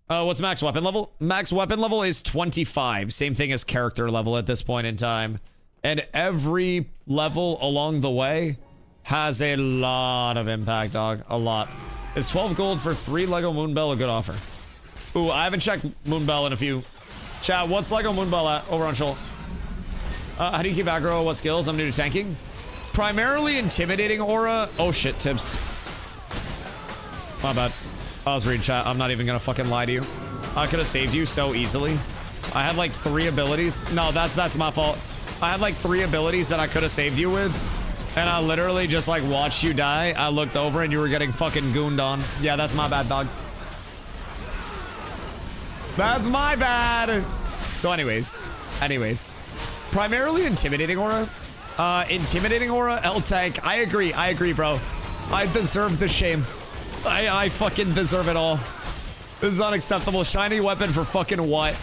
What's max weapon level? Max weapon level is 25. Same thing as character level at this point in time. And every level along the way has a lot of impact, dog. A lot. Is 12 gold for 3 Lego Moonbell a good offer? Ooh, I haven't checked Moonbell in a few. Chat, what's Lego Moonbell at over on Shoal? How do you keep aggro? What skills? I'm new to tanking. Primarily intimidating aura. Oh shit, Tibbs. My bad. I was reading chat. I'm not even gonna fucking lie to you. I could have saved you so easily. I had like 3 abilities. No, that's my fault. I had like 3 abilities that I could have saved you with. And I literally just like watched you die. I looked over and you were getting fucking gooned on. Yeah, that's my bad, dog. That's my bad. So anyways. Primarily Intimidating Aura. Intimidating Aura, L-Tank. I agree, bro. I deserve the shame. I fucking deserve it all. This is unacceptable. Shiny weapon for fucking what?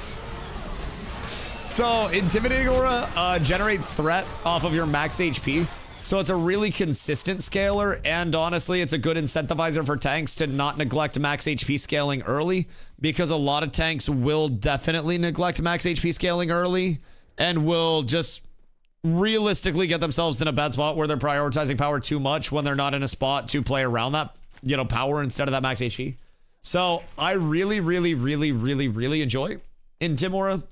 So, Intimidating Aura generates threat off of your max HP. So it's a really consistent scaler, and honestly, it's a good incentivizer for tanks to not neglect max HP scaling early, because a lot of tanks will definitely neglect max HP scaling early and will just realistically get themselves in a bad spot where they're prioritizing power too much when they're not in a spot to play around that, you know, power instead of that max HP. So I really enjoy Intim Aura.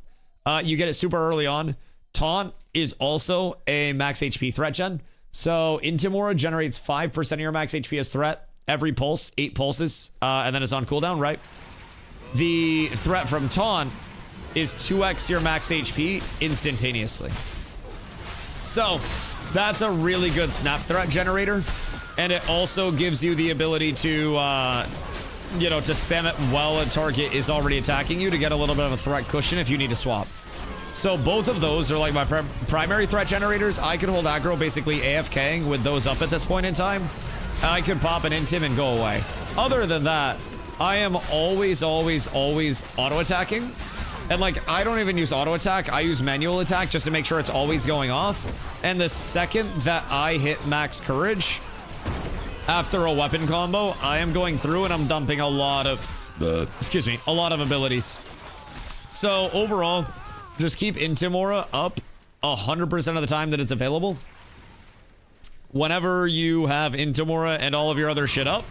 You get it super early on. Taunt is also a max HP threat gen. So Intim Aura generates 5% of your max HP as threat every pulse, 8 pulses, and then it's on cooldown, right? The threat from Taunt is 2x your max HP instantaneously. So that's a really good snap threat generator, and it also gives you the ability to, you know, to spam it while a target is already attacking you to get a little bit of a threat cushion if you need to swap. So both of those are like my primary threat generators. I could hold aggro basically AFKing with those up at this point in time. I could pop an Intim and go away. Other than that, I am always auto attacking. And like, I don't even use auto attack. I use manual attack just to make sure it's always going off. And the second that I hit max courage after a weapon combo, I am going through and I'm dumping a lot of, a lot of abilities. So overall, just keep Intim Aura up 100% of the time that it's available. Whenever you have Intim Aura and all of your other shit up,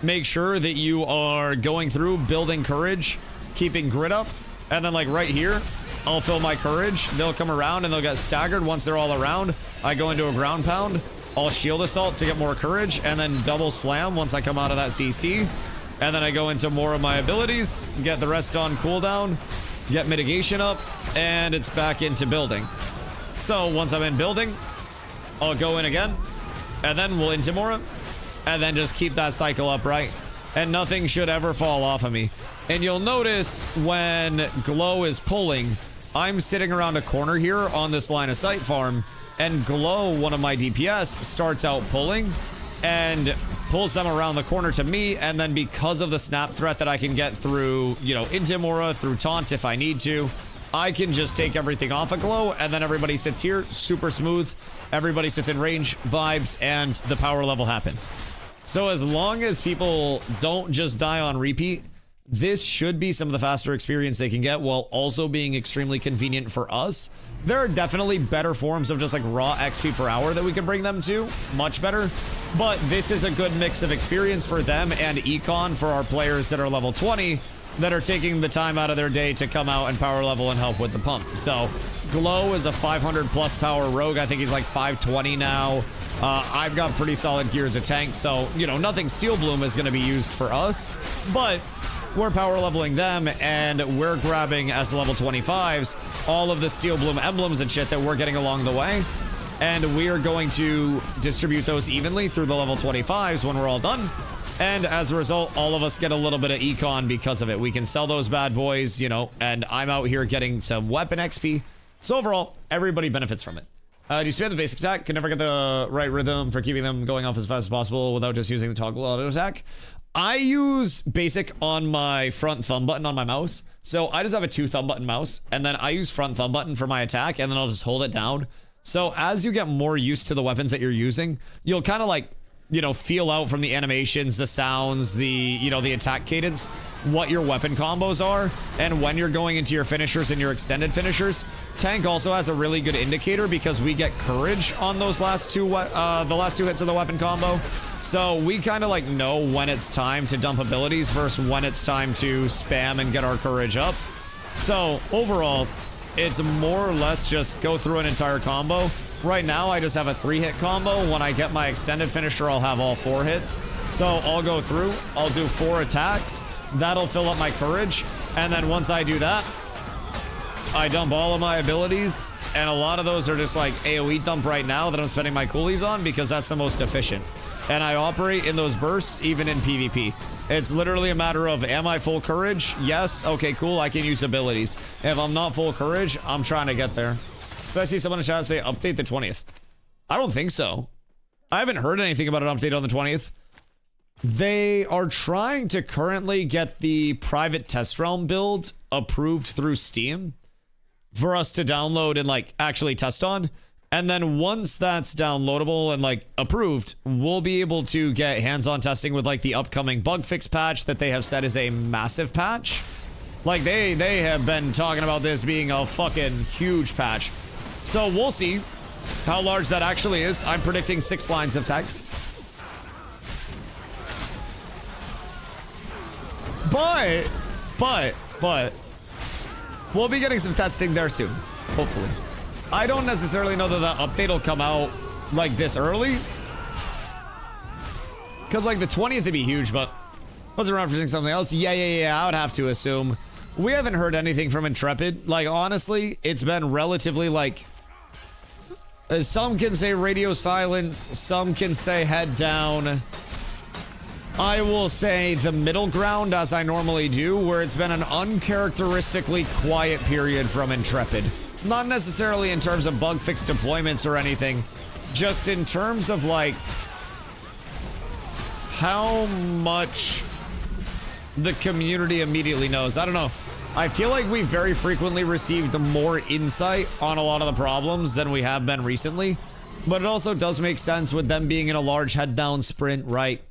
make sure that you are going through building courage, keeping grit up, and then like right here, I'll fill my courage. They'll come around and they'll get staggered. Once they're all around, I go into a ground pound. I'll shield assault to get more courage, and then double slam once I come out of that CC. And then I go into more of my abilities, get the rest on cooldown, get mitigation up, and it's back into building. So once I'm in building, I'll go in again, and then we'll Intim Aura, and then just keep that cycle up, right? And nothing should ever fall off of me. And you'll notice when Glow is pulling, I'm sitting around a corner here on this line of sight farm, and Glow, one of my DPS, starts out pulling and pulls them around the corner to me, and then because of the snap threat that I can get through, you know, Intim Aura, through Taunt if I need to, I can just take everything off of Glow, and then everybody sits here, super smooth, everybody sits in range, vibes, and the power level happens. So as long as people don't just die on repeat, this should be some of the faster experience they can get while also being extremely convenient for us. There are definitely better forms of just like raw XP per hour that we can bring them to, much better. But this is a good mix of experience for them and econ for our players that are level 20 that are taking the time out of their day to come out and power level and help with the pump. So Glow is a 500 plus power rogue. I think he's like 520 now. I've got pretty solid gear as a tank, so, you know, nothing Steel Bloom is going to be used for us, but we're power leveling them, and we're grabbing, as level 25s, all of the Steel Bloom emblems and shit that we're getting along the way, and we are going to distribute those evenly through the level 25s when we're all done, and as a result, all of us get a little bit of econ because of it. We can sell those bad boys, you know, and I'm out here getting some weapon XP, so overall, everybody benefits from it. Do you spam the basic attack? Can never get the right rhythm for keeping them going off as fast as possible without just using the toggle auto attack. I use basic on my front thumb button on my mouse. So I just have a 2 thumb button mouse, and then I use front thumb button for my attack, and then I'll just hold it down. So as you get more used to the weapons that you're using, you'll kind of like, you know, feel out from the animations, the sounds, the, you know, the attack cadence, what your weapon combos are, and when you're going into your finishers and your extended finishers. Tank also has a really good indicator because we get courage on those last two, the last 2 hits of the weapon combo. So we kind of like know when it's time to dump abilities versus when it's time to spam and get our courage up. So overall, it's more or less just go through an entire combo. Right now, I just have a 3-hit combo. When I get my extended finisher, I'll have all 4 hits. So I'll go through, I'll do 4 attacks. That'll fill up my courage. And then once I do that, I dump all of my abilities, and a lot of those are just like AoE dump right now that I'm spending my coolies on because that's the most efficient. And I operate in those bursts even in PvP. It's literally a matter of, am I full courage? Yes. Okay, cool. I can use abilities. If I'm not full courage, I'm trying to get there. Did I see someone in chat say update the 20th? I don't think so. I haven't heard anything about an update on the 20th. They are trying to currently get the private test realm build approved through Steam for us to download and like actually test on. And then once that's downloadable and like approved, we'll be able to get hands-on testing with like the upcoming bug fix patch that they have said is a massive patch. Like they have been talking about this being a fucking huge patch. So we'll see how large that actually is. I'm predicting 6 lines of text. But we'll be getting some testing there soon, hopefully. I don't necessarily know that the update will come out like this early. Because like the 20th would be huge, but was it referencing something else? Yeah, I would have to assume. We haven't heard anything from Intrepid. Like, honestly, it's been relatively like... some can say radio silence, some can say head down. I will say the middle ground, as I normally do, where it's been an uncharacteristically quiet period from Intrepid. Not necessarily in terms of bug fix deployments or anything, just in terms of like how much the community immediately knows. I don't know. I feel like we very frequently received more insight on a lot of the problems than we have been recently, but it also does make sense with them being in a large head down sprint, right?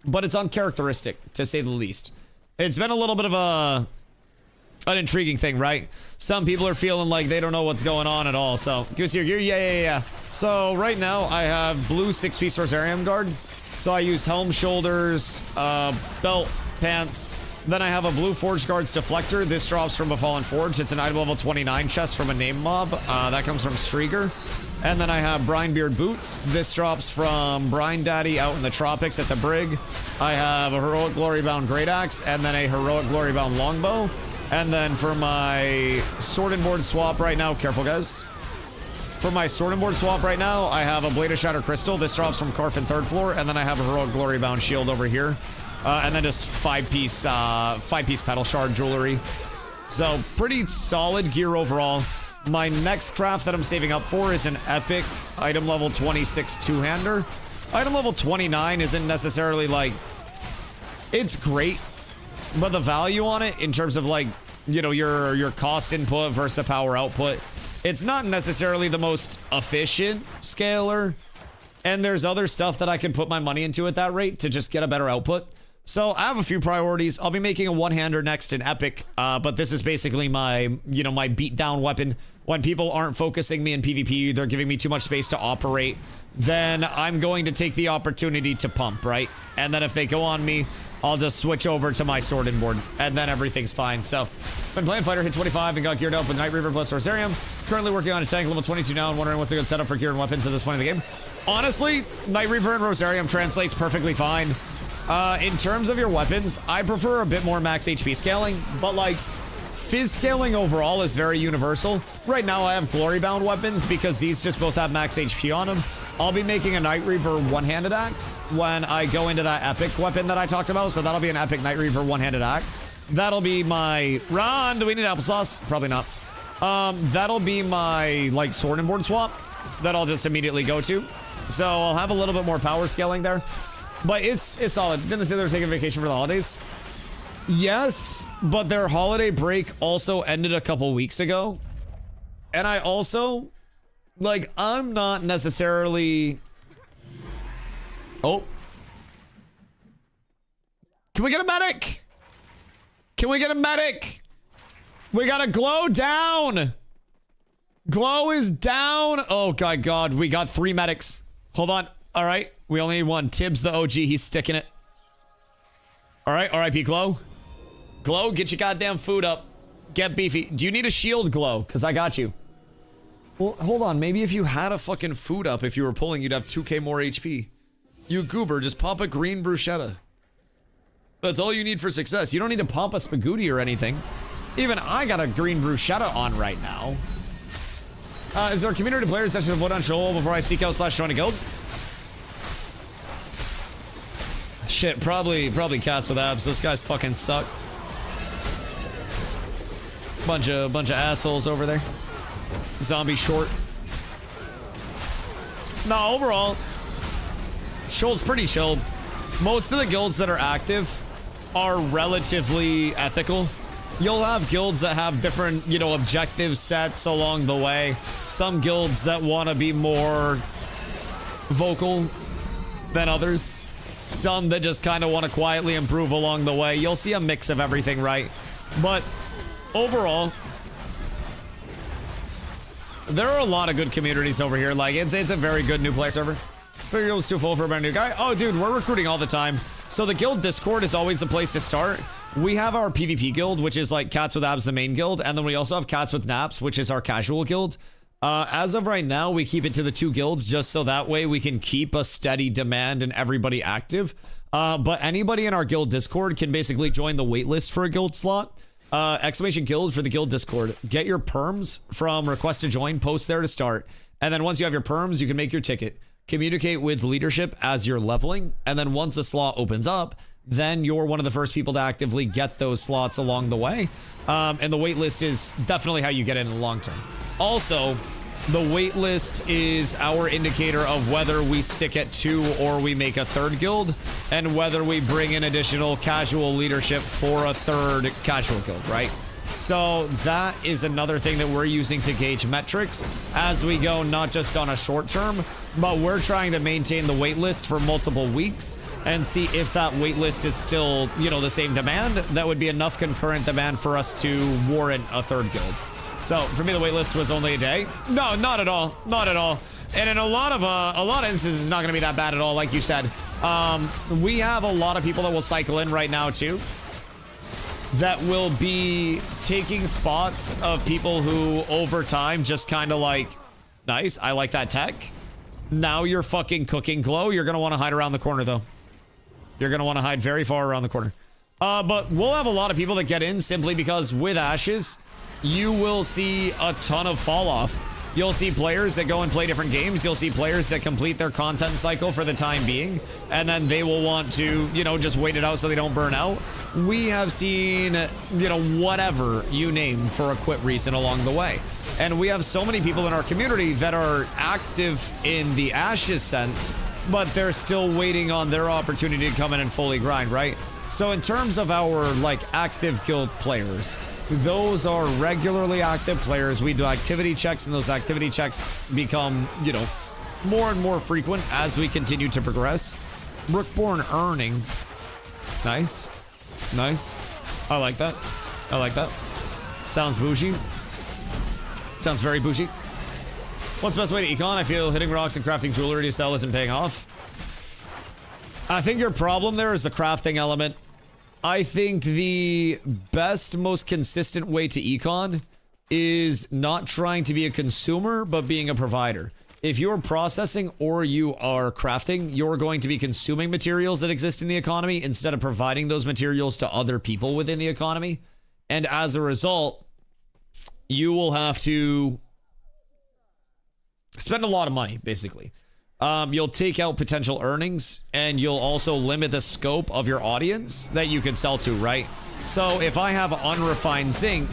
But it's uncharacteristic, to say the least. It's been a little bit of an intriguing thing, right? Some people are feeling like they don't know what's going on at all. So, Goose here, yeah. So, right now, I have blue 6-piece Rosarium Guard. So, I use helm, shoulders, belt, pants. Then I have a blue Forge Guards Deflector. This drops from a Fallen Forge. It's an item level 29 chest from a name mob. That comes from Strieger. And then I have Brinebeard Boots. This drops from Brine Daddy out in the tropics at the Brig. I have a Heroic Glory Bound Great Axe and then a Heroic Glory Bound Longbow. And then for my Sword and Board swap right now, careful guys. For my Sword and Board swap right now, I have a Blade of Shatter Crystal. This drops from Carfin 3rd floor. And then I have a Heroic Glory Bound Shield over here. And then just 5-piece Petal Shard Jewelry. So pretty solid gear overall. My next craft that I'm saving up for is an epic item level 26 two-hander. Item level 29 isn't necessarily like... It's great, but the value on it in terms of like, you know, your cost input versus power output, it's not necessarily the most efficient scaler. And there's other stuff that I can put my money into at that rate to just get a better output. So I have a few priorities. I'll be making a one-hander next in epic, but this is basically my, you know, my beatdown weapon. When people aren't focusing me in PvP, they're giving me too much space to operate, then I'm going to take the opportunity to pump, right? And then if they go on me, I'll just switch over to my Sword and Board, and then everything's fine. So, been playing Fighter, hit 25, and got geared up with Night Reaver plus Rosarium. Currently working on a tank level 22 now, and wondering what's a good setup for gear and weapons at this point in the game. Honestly, Night Reaver and Rosarium translates perfectly fine. In terms of your weapons, I prefer a bit more max HP scaling, but like, Fizz scaling overall is very universal. Right now I have Glory Bound weapons because these just both have max HP on them. I'll be making a Night Reaver one-handed axe when I go into that epic weapon that I talked about, so that'll be an epic Night Reaver one-handed axe. That'll be my... Ron, do we need applesauce? Probably not. That'll be my, like, Sword and Board swap that I'll just immediately go to. So I'll have a little bit more power scaling there. But it's solid. Didn't they say they were taking vacation for the holidays? Yes, but their holiday break also ended a couple weeks ago. And I also, like, I'm not necessarily... Oh. Can we get a medic? Can we get a medic? We got a glow down. Glow is down. Oh, God. We got 3 medics. Hold on. All right. We only need 1. Tibbs, the OG. He's sticking it. All right. RIP Glow. Glow, get your goddamn food up. Get beefy. Do you need a shield, Glow? Because I got you. Well, hold on. Maybe if you had a fucking food up, if you were pulling, you'd have 2k more HP. You goober, just pop a green bruschetta. That's all you need for success. You don't need to pop a spaghetti or anything. Even I got a green bruschetta on right now. Is there a community player session to vote on Shoal before I seek out / join a guild? Shit, probably cats with abs. Those guys fucking suck. Bunch of assholes over there. Zombie short. No, overall, Shoal's pretty chilled. Most of the guilds that are active are relatively ethical. You'll have guilds that have different, you know, objective sets along the way. Some guilds that want to be more vocal than others. Some that just kind of want to quietly improve along the way. You'll see a mix of everything, right? But overall, there are a lot of good communities over here. Like, it's a very good new play server. Figure it was too full for a brand new guy. Oh, dude, we're recruiting all the time. So the guild Discord is always the place to start. We have our PvP guild, which is like Cats with Abs, the main guild. And then we also have Cats with Naps, which is our casual guild. As of right now, we keep it to the 2 guilds just so that way we can keep a steady demand and everybody active. But anybody in our guild Discord can basically join the waitlist for a guild slot. Exclamation guild for the guild Discord. Get your perms from request to join, post there to start. And then once you have your perms, you can make your ticket. Communicate with leadership as you're leveling. And then once a slot opens up, then you're one of the first people to actively get those slots along the way. And the waitlist is definitely how you get in the long term. Also, the waitlist is our indicator of whether we stick at 2 or we make a 3rd guild, and whether we bring in additional casual leadership for a 3rd casual guild, right? So that is another thing that we're using to gauge metrics as we go, not just on a short term, but we're trying to maintain the waitlist for multiple weeks and see if that waitlist is still, you know, the same demand. That would be enough concurrent demand for us to warrant a 3rd guild. So for me, the waitlist was only a day. No, not at all. Not at all. And in a lot of instances, it's not going to be that bad at all, like you said. We have a lot of people that will cycle in right now too, that will be taking spots of people who over time just kind of like, nice, I like that tech. Now you're fucking cooking glow. You're going to want to hide around the corner though. You're going to want to hide very far around the corner. But we'll have a lot of people that get in simply because with Ashes, you will see a ton of fall off. You'll see players that go and play different games. You'll see players that complete their content cycle for the time being, and then they will want to, you know, just wait it out so they don't burn out. We have seen, you know, whatever you name for a quit reason along the way. And we have so many people in our community that are active in the Ashes sense, but they're still waiting on their opportunity to come in and fully grind, right? So in terms of our, like, active guild players, those are regularly active players. We do activity checks, and those activity checks become, you know, more and more frequent as we continue to progress. Brookborn earning. Nice. Nice. I like that. I like that. Sounds bougie. Sounds very bougie. What's the best way to econ? I feel hitting rocks and crafting jewelry to sell isn't paying off. I think your problem there is the crafting element. I think the best, most consistent way to econ is not trying to be a consumer, but being a provider. If you're processing or you are crafting, you're going to be consuming materials that exist in the economy instead of providing those materials to other people within the economy. And as a result, you will have to spend a lot of money, basically. You'll take out potential earnings, and you'll also limit the scope of your audience that you can sell to, right? So if I have unrefined zinc,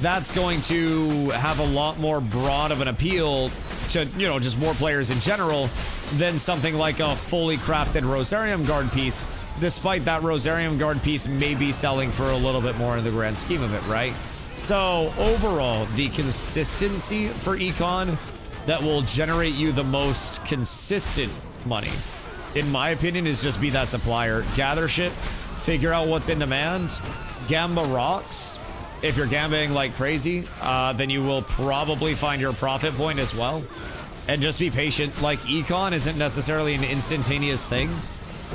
that's going to have a lot more broad of an appeal to, you know, just more players in general than something like a fully crafted Rosarium Guard piece, despite that Rosarium Guard piece may be selling for a little bit more in the grand scheme of it, right? So overall, the consistency for econ that will generate you the most consistent money, in my opinion, is just be that supplier. Gather shit, figure out what's in demand, gamba rocks. If you're gambling like crazy, then you will probably find your profit point as well. And just be patient. Like, econ isn't necessarily an instantaneous thing.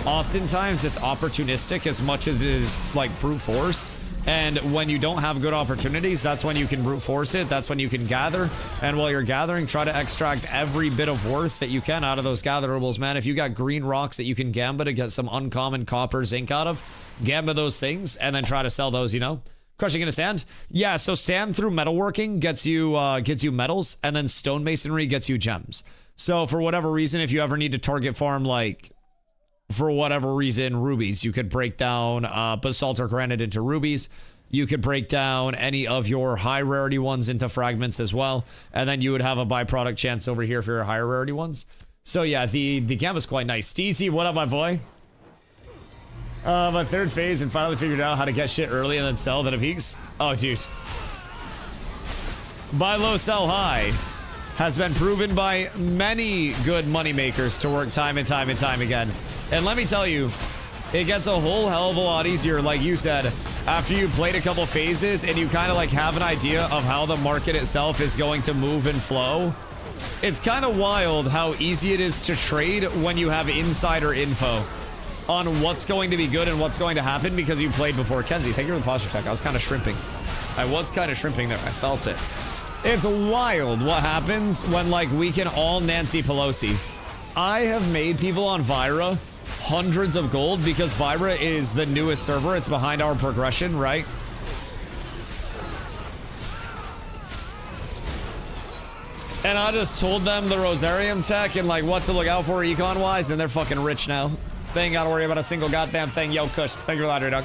Oftentimes it's opportunistic as much as it is like brute force. And when you don't have good opportunities, that's when you can brute force it. That's when you can gather. And while you're gathering, try to extract every bit of worth that you can out of those gatherables, man. If you got green rocks that you can gamba to get some uncommon copper zinc out of, gamba those things and then try to sell those, you know? Crushing into sand? Yeah, so sand through metalworking gets you metals, and then stonemasonry gets you gems. So for whatever reason, if you ever need to target farm, like, for whatever reason, rubies, you could break down basalt or granite into rubies. You could break down any of your high rarity ones into fragments as well. And then you would have a byproduct chance over here for your higher rarity ones. So yeah, the gamma is quite nice. Steezy, what up, my boy? My third phase and finally figured out how to get shit early and then sell that it peaks. Oh, dude. Buy low, sell high has been proven by many good money makers to work time and time and time again. And let me tell you, it gets a whole hell of a lot easier, like you said, after you played a couple phases and you kind of like have an idea of how the market itself is going to move and flow. It's kind of wild how easy it is to trade when you have insider info on what's going to be good and what's going to happen because you played before. Kenzie, thank you for the posture check. I was kind of shrimping. I was kind of shrimping there. I felt it. It's wild what happens when, like, we can all Nancy Pelosi. I have made people on Vyra hundreds of gold because Vyra is the newest server. It's behind our progression, right? And I just told them the Rosarium tech and, like, what to look out for econ-wise, and they're fucking rich now. They ain't gotta worry about a single goddamn thing. Yo, Kush, thank you for that, Doug.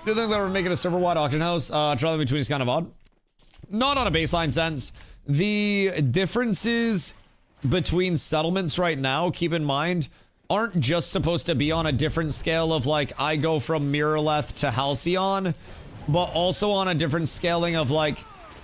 Do you think they were making a server-wide auction house? Traveling between is kind of odd. Not on a baseline sense. The differences between settlements right now, keep in mind, aren't just supposed to be on a different scale of, like, I go from Miraleth to Halcyon, but also on a different scaling of, like,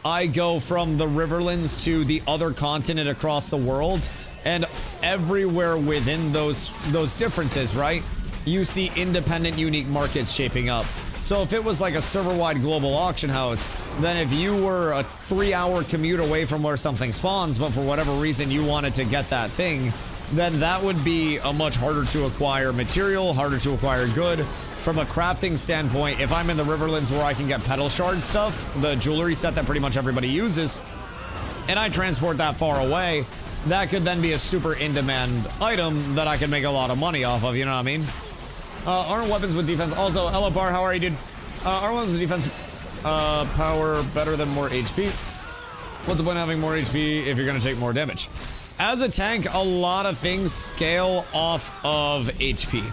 I go from the Riverlands to the other continent across the world, and everywhere within those differences, right? You see independent, unique markets shaping up. So if it was like a server-wide global auction house, then if you were a 3-hour commute away from where something spawns, but for whatever reason you wanted to get that thing, then that would be a much harder to acquire material, harder to acquire good. From a crafting standpoint, if I'm in the Riverlands where I can get petal shard stuff, the jewelry set that pretty much everybody uses, and I transport that far away, that could then be a super in-demand item that I can make a lot of money off of, you know what I mean? Aren't weapons with defense? Also, hello, Bar, how are you, dude? Aren't weapons with defense power better than more HP? What's the point of having more HP if you're going to take more damage? As a tank, a lot of things scale off of HP.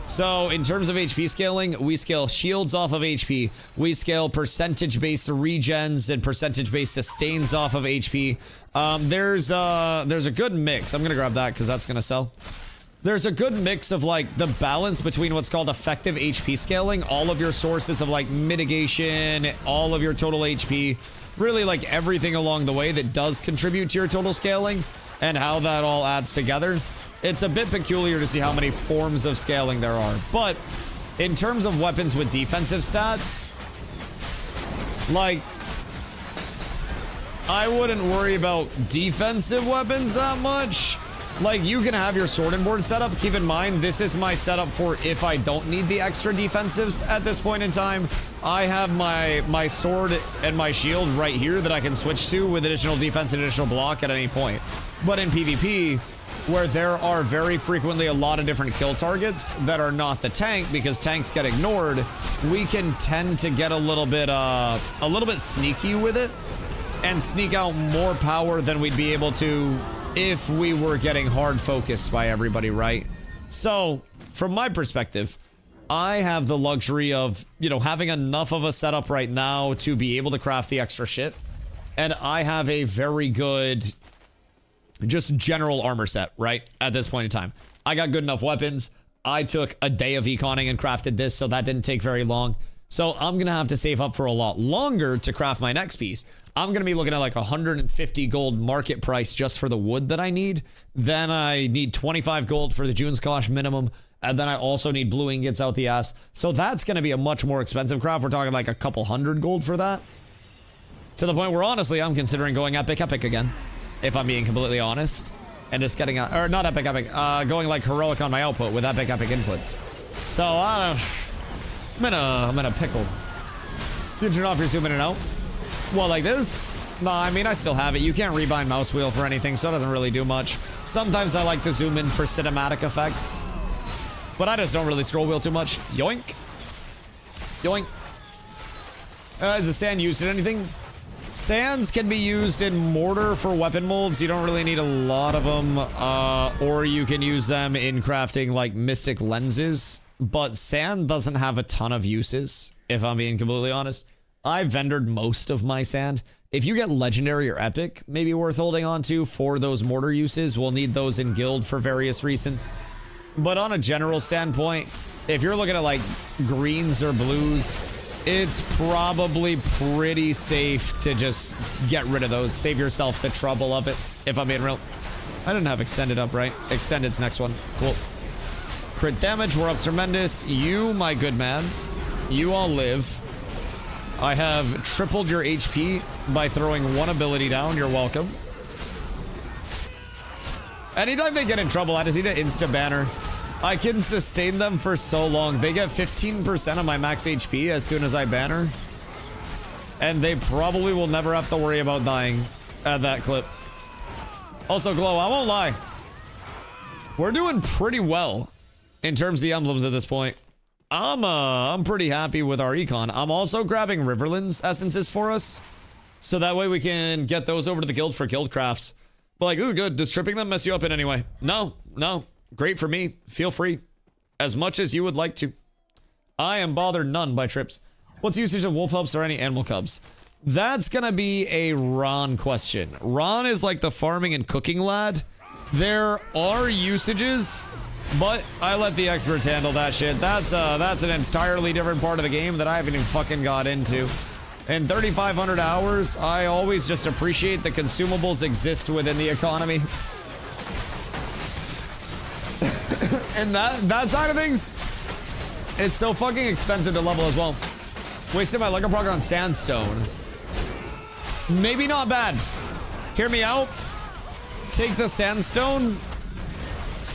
So in terms of HP scaling, we scale shields off of HP. We scale percentage-based regens and percentage-based sustains off of HP. There's a good mix. I'm going to grab that because that's going to sell. There's a good mix of, like, the balance between what's called effective HP scaling, all of your sources of, like, mitigation, all of your total HP, really, like, everything along the way that does contribute to your total scaling, and how that all adds together. It's a bit peculiar to see how many forms of scaling there are. But in terms of weapons with defensive stats, like, I wouldn't worry about defensive weapons that much. Like, you can have your sword and board setup. Keep in mind, this is my setup for if I don't need the extra defensives at this point in time. I have my sword and my shield right here that I can switch to with additional defense and additional block at any point. But in PvP, where there are very frequently a lot of different kill targets that are not the tank, because tanks get ignored, we can tend to get a little bit sneaky with it and sneak out more power than we'd be able to if we were getting hard focused by everybody, right? So, from my perspective, I have the luxury of, you know, having enough of a setup right now to be able to craft the extra shit. And I have a very good, just general armor set, right? At this point in time. I got good enough weapons. I took a day of econing and crafted this, so that didn't take very long. So I'm gonna have to save up for a lot longer to craft my next piece. I'm gonna be looking at like 150 gold market price just for the wood that I need. Then I need 25 gold for the June's Kosh minimum. And then I also need blue ingots out the ass. So that's gonna be a much more expensive craft. We're talking like a couple hundred gold for that. To the point where honestly, I'm considering going epic again. If I'm being completely honest. And just getting, or not epic, going like heroic on my output with epic inputs. So I don't, I'm in a pickle. You turn off your zoom in and out? Well, like this? No, I mean, I still have it. You can't rebind mouse wheel for anything, so it doesn't really do much. Sometimes I like to zoom in for cinematic effect. But I just don't really scroll wheel too much. Yoink. Yoink. Is the sand used in anything? Sands can be used in mortar for weapon molds. You don't really need a lot of them. Or you can use them in crafting like mystic lenses. But sand doesn't have a ton of uses, if I'm being completely honest. I vendored most of my sand. If you get legendary or epic, maybe worth holding on to for those mortar uses. We'll need those in guild for various reasons. But on a general standpoint, if you're looking at like greens or blues, it's probably pretty safe to just get rid of those. Save yourself the trouble of it, if I'm being real. I didn't have extended up, right? Extended's next one. Cool. Crit damage, we're up tremendous. You, my good man, you all live. I have tripled your HP by throwing one ability down. You're welcome. Anytime they get in trouble, I just need an insta banner. I can sustain them for so long. They get 15% of my max HP as soon as I banner. And they probably will never have to worry about dying at that clip. Also, Glow, I won't lie. We're doing pretty well in terms of the emblems at this point. I'm pretty happy with our econ. I'm also grabbing Riverlands essences for us. So that way we can get those over to the guild for guild crafts. But like, this is good. Does tripping them mess you up in any way? No. Great for me. Feel free. As much as you would like to. I am bothered none by trips. What's the usage of wool pups or any animal cubs? That's gonna be a Ron question. Ron is like the farming and cooking lad. There are usages, but I let the experts handle that shit. That's an entirely different part of the game that I haven't even fucking got into. In 3,500 hours, I always just appreciate the consumables exist within the economy. And that side of things, it's so fucking expensive to level as well. Wasted my Lego prog on sandstone. Maybe not bad. Hear me out. Take the sandstone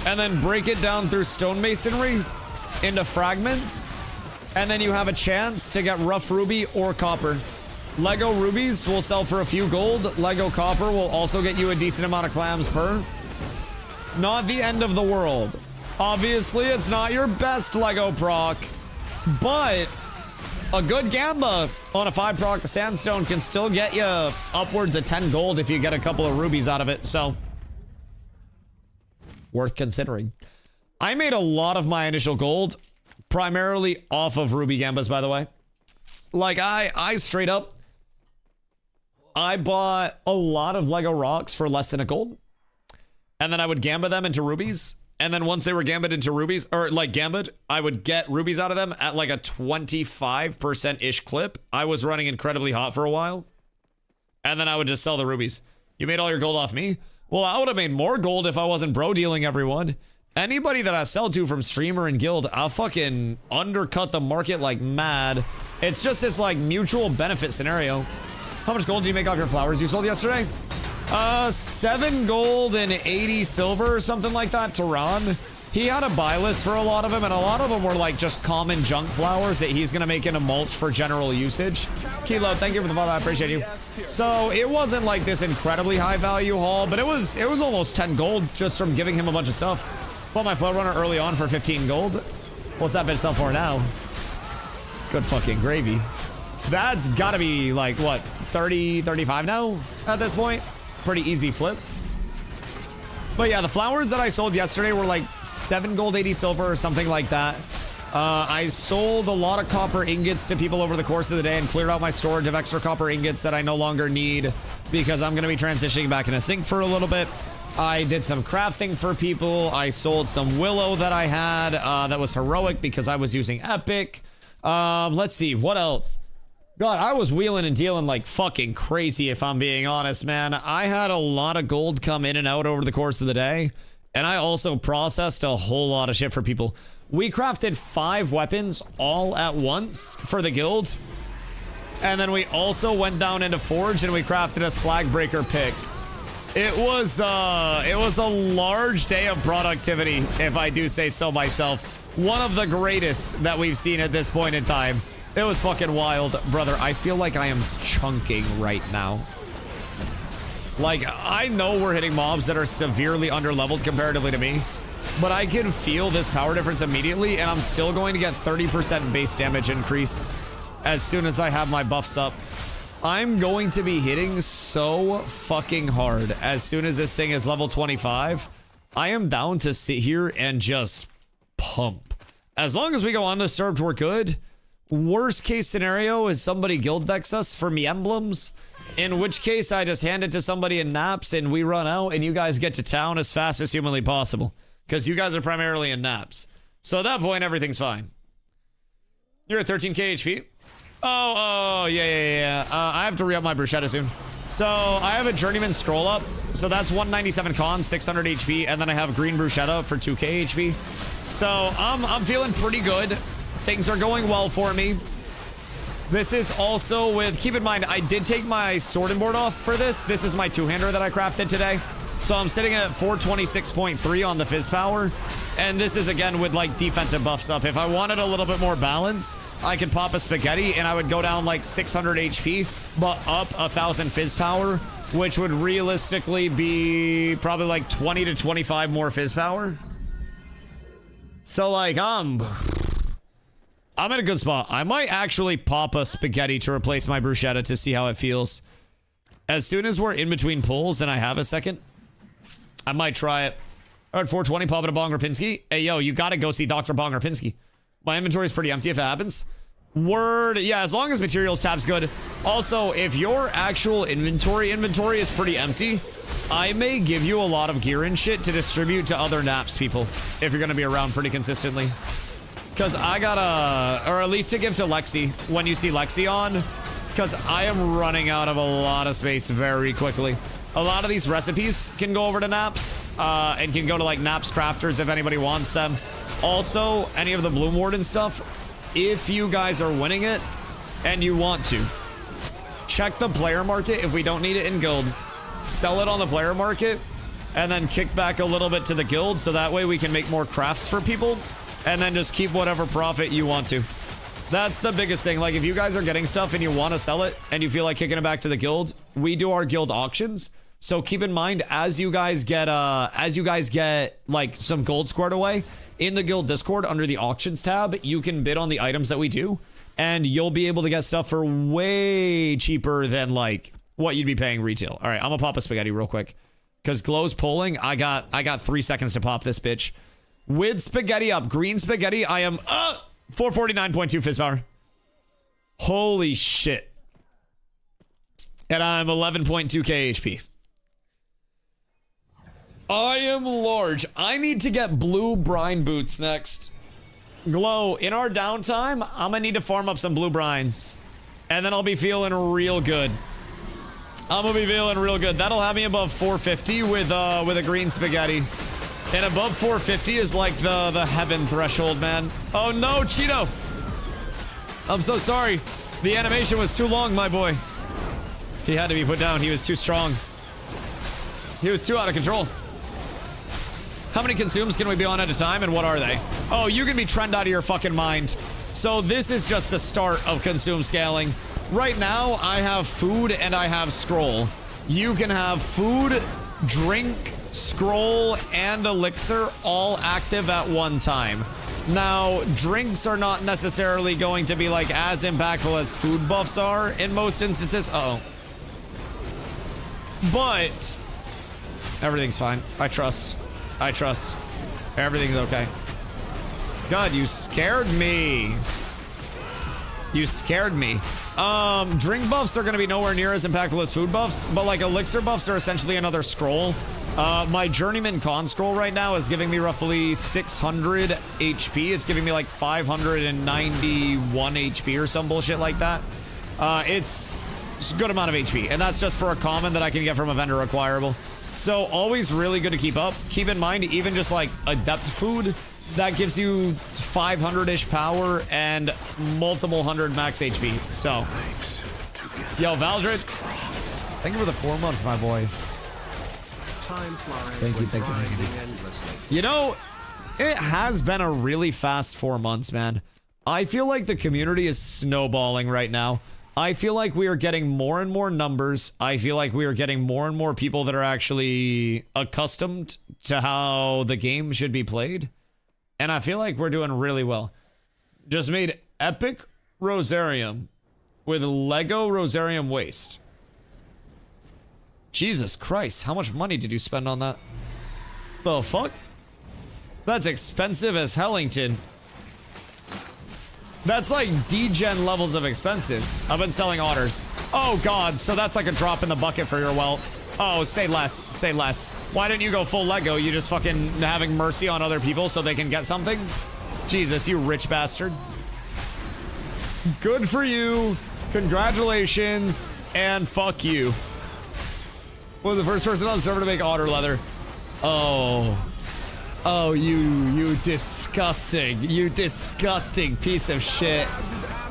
and then break it down through stonemasonry into fragments. And then you have a chance to get rough ruby or copper. Lego rubies will sell for a few gold. Lego copper will also get you a decent amount of clams per. Not the end of the world. Obviously, it's not your best Lego proc, but a good gamba on a 5 proc sandstone can still get you upwards of 10 gold if you get a couple of rubies out of it, so worth considering. I made a lot of my initial gold primarily off of ruby gambas, by the way. Like, I straight up, I bought a lot of Lego rocks for less than a gold, and then I would gamba them into rubies. And then once they were gambit into rubies, or like gambit, I would get rubies out of them at like a 25%-ish clip. I was running incredibly hot for a while. And then I would just sell the rubies. You made all your gold off me? Well, I would have made more gold if I wasn't bro dealing everyone. Anybody that I sell to from streamer and guild, I'll fucking undercut the market like mad. It's just this like mutual benefit scenario. How much gold do you make off your flowers you sold yesterday? 7 gold and 80 silver or something like that to Ron. He had a buy list for a lot of them, and a lot of them were like just common junk flowers that he's gonna make into mulch for general usage. Kilo, thank you for the follow, I appreciate you. So it wasn't like this incredibly high value haul, but it was almost 10 gold just from giving him a bunch of stuff. Bought my flow runner early on for 15 gold. What's that bitch sell for now? Good fucking gravy. That's gotta be like what, 30, 35 now at this point? Pretty easy flip. But yeah, the flowers that I sold yesterday were like 7 gold, 80 silver or something like that. I sold a lot of copper ingots to people over the course of the day and cleared out my storage of extra copper ingots that I no longer need because I'm going to be transitioning back into sync for a little bit. I did some crafting for people. I sold some willow that I had that was heroic because I was using epic. Let's see, what else? God, I was wheeling and dealing like fucking crazy, if I'm being honest, man. I had a lot of gold come in and out over the course of the day, and I also processed a whole lot of shit for people. We crafted 5 weapons all at once for the guild, and then we also went down into Forge and we crafted a slag breaker pick. It was a large day of productivity, if I do say so myself. One of the greatest that we've seen at this point in time. It was fucking wild, brother. I feel like I am chunking right now. Like, I know we're hitting mobs that are severely underleveled comparatively to me, but I can feel this power difference immediately, and I'm still going to get 30% base damage increase as soon as I have my buffs up. I'm going to be hitting so fucking hard as soon as this thing is level 25. I am down to sit here and just pump. As long as we go undisturbed, we're good. Worst case scenario is somebody guild decks us for me emblems, in which case I just hand it to somebody in naps and we run out and you guys get to town as fast as humanly possible. Because you guys are primarily in naps. So at that point, everything's fine. You're at 13k HP. Oh, yeah. I have to re-up my bruschetta soon. So I have a journeyman scroll up. So that's 197 con, 600 HP. And then I have green bruschetta for 2k HP. So I'm feeling pretty good. Things are going well for me. This is also with, keep in mind, I did take my sword and board off for this. This is my two-hander that I crafted today. So I'm sitting at 426.3 on the fizz power. And this is, again, with, like, defensive buffs up. If I wanted a little bit more balance, I could pop a spaghetti and I would go down, like, 600 HP, but up 1,000 fizz power, which would realistically be probably, like, 20 to 25 more fizz power. So, like, I'm in a good spot. I might actually pop a spaghetti to replace my bruschetta to see how it feels. As soon as we're in between pulls and I have a second, I might try it. All right, 420, pop it a Bong Rapinski. Hey, yo, you gotta go see Dr. Bong Rapinski. My inventory is pretty empty if it happens. Word. Yeah, as long as materials tab's good. Also, if your actual inventory is pretty empty, I may give you a lot of gear and shit to distribute to other naps people if you're gonna be around pretty consistently. Because I gotta, or at least to give to Lexi when you see Lexi on, because I am running out of a lot of space very quickly. A lot of these recipes can go over to Naps, and can go to, like, Naps Crafters if anybody wants them. Also, any of the Bloom Warden stuff, if you guys are winning it and you want to, check the player market if we don't need it in guild. Sell it on the player market, and then kick back a little bit to the guild, so that way we can make more crafts for people, and then just keep whatever profit you want to. That's the biggest thing. Like, if you guys are getting stuff and you want to sell it, and you feel like kicking it back to the guild, we do our guild auctions. So keep in mind, as you guys get like some gold squared away in the guild Discord under the auctions tab, you can bid on the items that we do, and you'll be able to get stuff for way cheaper than like what you'd be paying retail. All right, I'm gonna pop a spaghetti real quick because Glow's pulling. I got 3 seconds to pop this bitch. With spaghetti up, green spaghetti, I am 449.2 fizz power. Holy shit. And I'm 11.2k HP. I am large. I need to get blue brine boots next. Glow, in our downtime, I'm gonna need to farm up some blue brines. And then I'll be feeling real good. I'm gonna be feeling real good. That'll have me above 450 with a green spaghetti. And above 450 is like the heaven threshold, man. Oh no, Cheeto! I'm so sorry. The animation was too long, my boy. He had to be put down. He was too strong. He was too out of control. How many consumes can we be on at a time, and what are they? Oh, you can be trend out of your fucking mind. So this is just the start of consume scaling. Right now, I have food and I have scroll. You can have food, drink, scroll, and elixir all active at one time. Now, drinks are not necessarily going to be like as impactful as food buffs are in most instances. Uh-oh. But everything's fine. I trust. Everything's okay. God, you scared me. You scared me. Drink buffs are going to be nowhere near as impactful as food buffs, but like elixir buffs are essentially another scroll. My journeyman con scroll right now is giving me roughly 600 HP. It's giving me like 591 HP or some bullshit like that. It's a good amount of HP, and that's just for a common that I can get from a vendor acquirable. So always really good to keep up. Keep in mind, even just like adept food, that gives you 500-ish power and multiple hundred max HP. So, yo, Valdred, thank you for the 4 months, my boy. Thank you. You know, it has been a really fast 4 months, man. I feel like the community is snowballing right now. I feel like we are getting more and more numbers. I feel like we are getting more and more people that are actually accustomed to how the game should be played. And I feel like we're doing really well. Just made epic Rosarium with Lego Rosarium waste. Jesus Christ, how much money did you spend on that? The fuck? That's expensive as Hellington. That's like D-gen levels of expensive. I've been selling otters. Oh god, so that's like a drop in the bucket for your wealth. Oh, say less, say less. Why didn't you go full Lego? You just fucking having mercy on other people so they can get something? Jesus, you rich bastard. Good for you. Congratulations. And fuck you. Was the first person on the server to make otter leather. Oh. Oh, you disgusting piece of shit.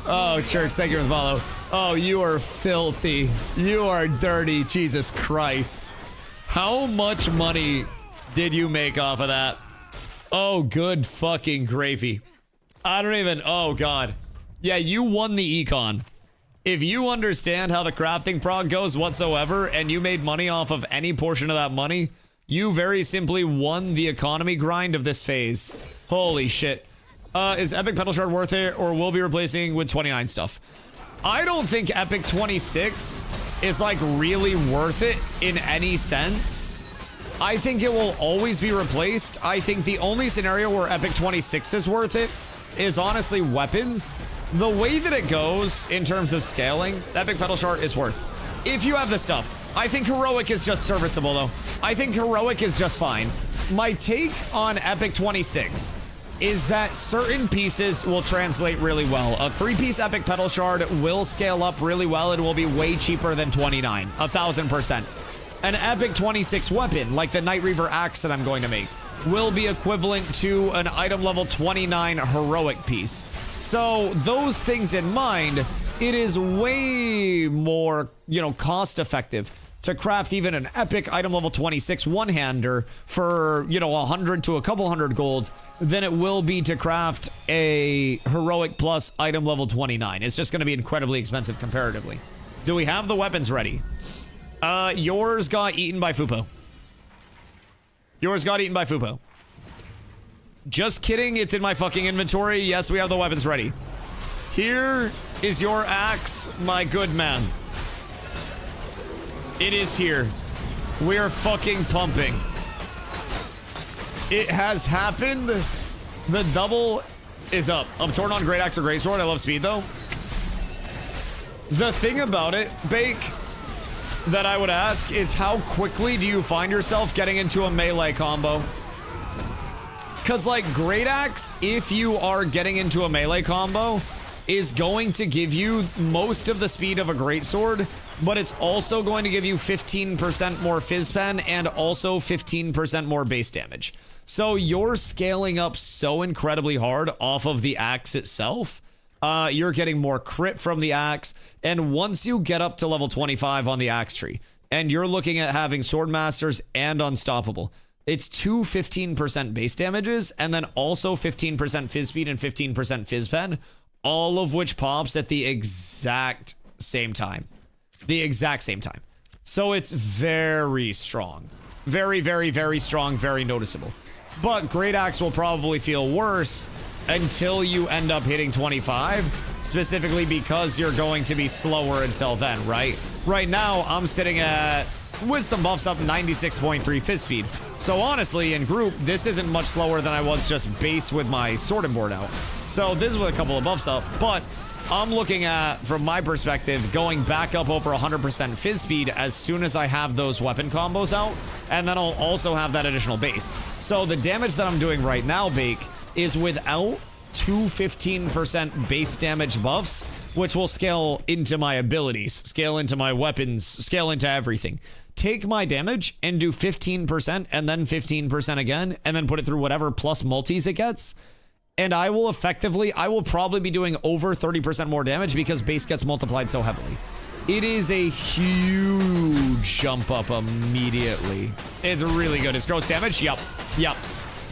Oh, Church, thank you for the follow. Oh, you are filthy. You are dirty, Jesus Christ. How much money did you make off of that? Oh, good fucking gravy. I don't even, oh God. Yeah, you won the econ. If you understand how the crafting prog goes whatsoever, and you made money off of any portion of that money, you very simply won the economy grind of this phase. Holy shit. Is Epic Pedal Shard worth it, or will be replacing with 29 stuff? I don't think Epic 26 is like really worth it in any sense. I think it will always be replaced. I think the only scenario where Epic 26 is worth it is honestly weapons. The way that it goes in terms of scaling, Epic Pedal Shard is worth. If you have the stuff. I think Heroic is just serviceable though. I think Heroic is just fine. My take on Epic 26 is that certain pieces will translate really well. A 3-piece Epic Pedal Shard will scale up really well. It will be way cheaper than 29, 1000%. An Epic 26 weapon, like the Night Reaver Axe that I'm going to make, will be equivalent to an item level 29 Heroic piece. So those things in mind, it is way more, cost effective to craft even an epic item level 26 one-hander for, 100 to a couple hundred gold than it will be to craft a heroic plus item level 29. It's just going to be incredibly expensive comparatively. Do we have the weapons ready? Yours got eaten by Fupo. Yours got eaten by Fupo. Just kidding, it's in my fucking inventory. Yes, we have the weapons ready. Here is your axe, my good man. It is here. We're fucking pumping. It has happened. The double is up. I'm torn on Great Axe or Great Sword. I love speed though. The thing about it, Bake, that I would ask is how quickly do you find yourself getting into a melee combo? Because like Great Axe, if you are getting into a melee combo, is going to give you most of the speed of a greatsword, but it's also going to give you 15% more Fizzpen and also 15% more base damage. So you're scaling up so incredibly hard off of the axe itself. You're getting more crit from the axe, and once you get up to level 25 on the axe tree, and you're looking at having Sword Masters and Unstoppable, it's two 15% base damages, and then also 15% Fizz Speed and 15% Fizzpen, all of which pops at the exact same time. The exact same time. So it's very strong. Very, very, very strong, very noticeable. But Great Axe will probably feel worse until you end up hitting 25, specifically because you're going to be slower until then, right? Right now, I'm sitting at, with some buffs up, 96.3 Fizz Speed. So honestly, in group, this isn't much slower than I was just base with my Sword Board out. So this is with a couple of buffs up, but I'm looking at, from my perspective, going back up over 100% Fizz Speed as soon as I have those weapon combos out, and then I'll also have that additional base. So the damage that I'm doing right now, Bake, is without two 15% base damage buffs, which will scale into my abilities, scale into my weapons, scale into everything. Take my damage and do 15% and then 15% again, and then put it through whatever plus multis it gets. And I will probably be doing over 30% more damage because base gets multiplied so heavily. It is a huge jump up immediately. It's really good. It's gross damage? Yup.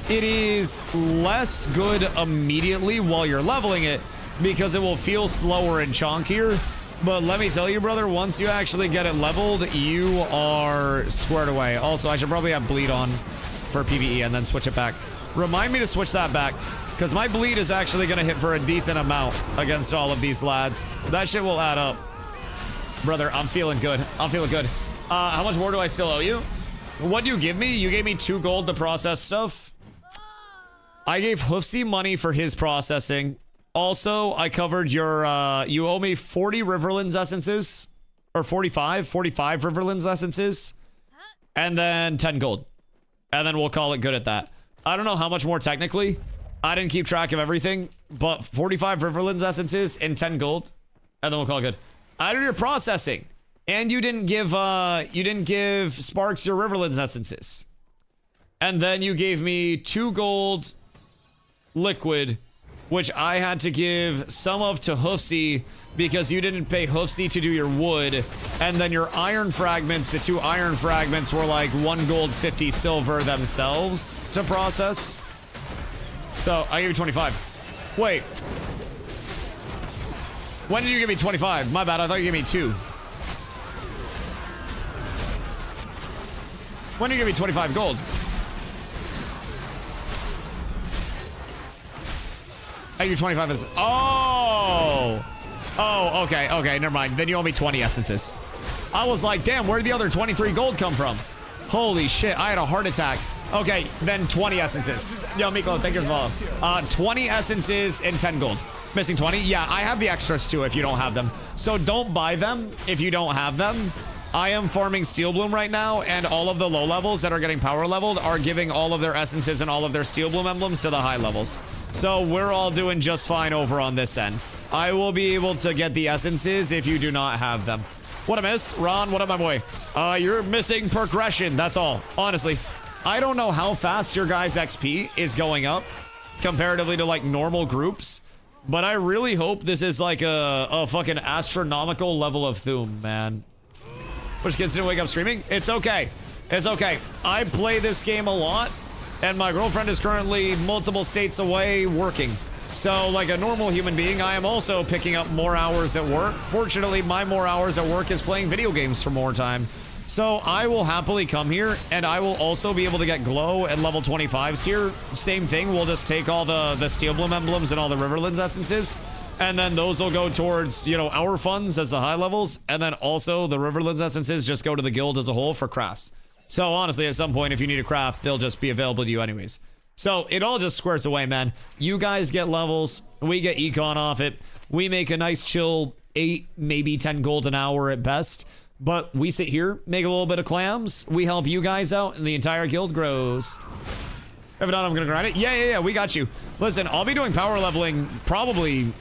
It is less good immediately while you're leveling it because it will feel slower and chonkier. But let me tell you, brother, once you actually get it leveled, you are squared away. Also, I should probably have bleed on for PvE and then switch it back. Remind me to switch that back, because my bleed is actually going to hit for a decent amount against all of these lads. That shit will add up. Brother, I'm feeling good. I'm feeling good. How much more do I still owe you? What do you give me? You gave me 2 gold to process stuff. I gave Hoofsy money for his processing. Also, I covered your, you owe me 40 Riverlands essences. Or 45 Riverlands essences. And then 10 gold. And then we'll call it good at that. I don't know how much more technically. I didn't keep track of everything. But 45 Riverlands essences and 10 gold. And then we'll call it good. I did your processing. And you didn't give Sparks your Riverlands essences. And then you gave me 2 gold liquid, which I had to give some of to Hoofsy because you didn't pay Hoofsy to do your wood. And then your iron fragments, the 2 iron fragments were like 1 gold, 50 silver themselves to process. So I gave you 25. Wait. When did you give me 25? My bad, I thought you gave me 2. When did you give me 25 gold? I give you 25 as... Oh! Oh, okay, okay, never mind. Then you owe me 20 essences. I was like, damn, where'd the other 23 gold come from? Holy shit, I had a heart attack. Okay, then 20 essences. Yo, Miko, thank you for the follow. 20 essences and 10 gold. Missing 20? Yeah, I have the extras too if you don't have them. So don't buy them if you don't have them. I am farming Steel Bloom right now, and all of the low levels that are getting power leveled are giving all of their essences and all of their Steel Bloom emblems to the high levels. So we're all doing just fine over on this end. I will be able to get the essences if you do not have them. What a miss. Ron, what up, my boy? You're missing progression. That's all. Honestly, I don't know how fast your guys' XP is going up comparatively to like normal groups, but I really hope this is like a fucking astronomical level of Thum, man. Which kids didn't wake up screaming? It's okay. It's okay. I play this game a lot, and my girlfriend is currently multiple states away working. So, like a normal human being, I am also picking up more hours at work. Fortunately, my more hours at work is playing video games for more time. So, I will happily come here, and I will also be able to get glow at level 25s here. Same thing, we'll just take all the Steel Bloom emblems and all the Riverlands essences. And then those will go towards, you know, our funds as the high levels. And then also the Riverlands essences just go to the guild as a whole for crafts. So honestly, at some point, if you need a craft, they'll just be available to you anyways. So it all just squares away, man. You guys get levels. We get econ off it. We make a nice chill 8, maybe 10 gold an hour at best. But we sit here, make a little bit of clams. We help you guys out, and the entire guild grows. If not, I'm going to grind it. Yeah, we got you. Listen, I'll be doing power leveling probably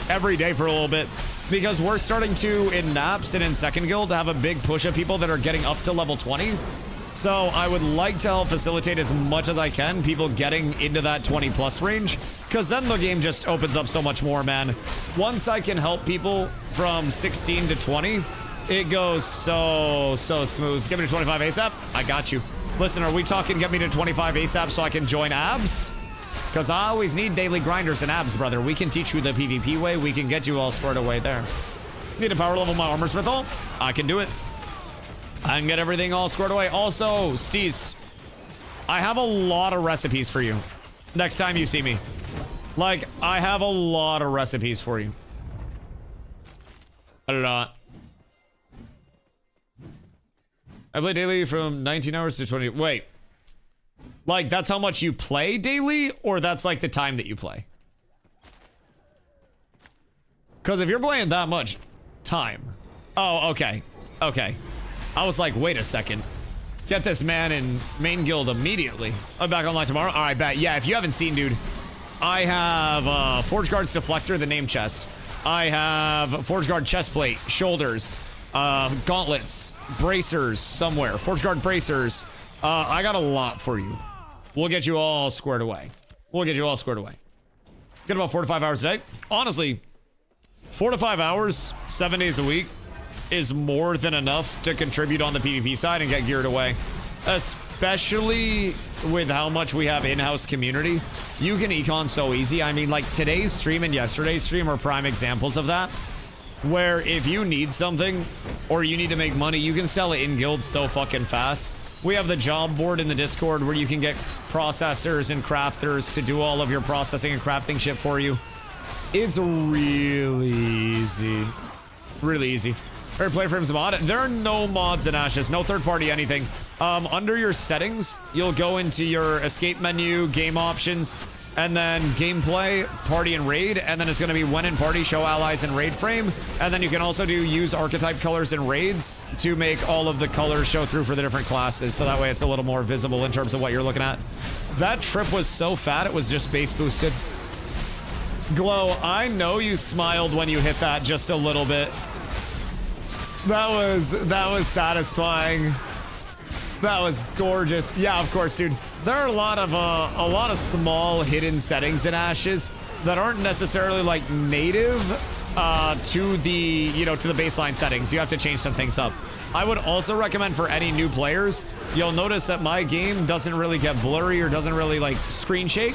every day for a little bit, because we're starting to, in Naps and in Second Guild, have a big push of people that are getting up to level 20. So I would like to help facilitate as much as I can people getting into that 20 plus range, because then the game just opens up so much more, man. Once I can help people from 16 to 20, it goes so smooth. Get me to 25 ASAP. I got you. Listen, are we talking get me to 25 ASAP so I can join abs? Because I always need daily grinders and abs, brother. We can teach you the PvP way. We can get you all squared away there. Need to power level my armor smith all? I can do it. I can get everything all squared away. Also, Steez, I have a lot of recipes for you next time you see me. Like, I have a lot of recipes for you. A lot. I play daily from 19 hours to 20. Wait. Like, that's how much you play daily, or that's like the time that you play? Because if you're playing that much time. Oh, okay. Okay. I was like, wait a second. Get this man in main guild immediately. I'm back online tomorrow. All right, bet. Yeah, if you haven't seen, dude, I have Forge Guard's Deflector, the name chest. I have Forge Guard chest plate, shoulders, gauntlets, bracers somewhere. Forge Guard bracers. I got a lot for you. We'll get you all squared away. We'll get you all squared away. Get about 4 to 5 hours a day. Honestly, 4 to 5 hours, 7 days a week is more than enough to contribute on the PvP side and get geared away. Especially with how much we have in-house community. You can econ so easy. I mean, like today's stream and yesterday's stream are prime examples of that. where if you need something or you need to make money, you can sell it in guilds so fucking fast. We have the job board in the Discord where you can get processors and crafters to do all of your processing and crafting shit for you. It's really easy. Really easy. Alright, play frames mod. There are no mods in Ashes, no third party anything. Under your settings, you'll go into your escape menu, game options, and then gameplay, party and raid, and then it's gonna be when in party, show allies in raid frame, and then you can also do use archetype colors in raids to make all of the colors show through for the different classes, so that way it's a little more visible in terms of what you're looking at. That trip was so fat, it was just base boosted. Glow, I know you smiled when you hit that just a little bit. That was satisfying. That was gorgeous. Yeah, of course, dude. There are a lot of small hidden settings in Ashes that aren't necessarily like native to the, you know, to the baseline settings. You have to change some things up. I would also recommend for any new players, you'll notice that my game doesn't really get blurry or doesn't really like screen shake.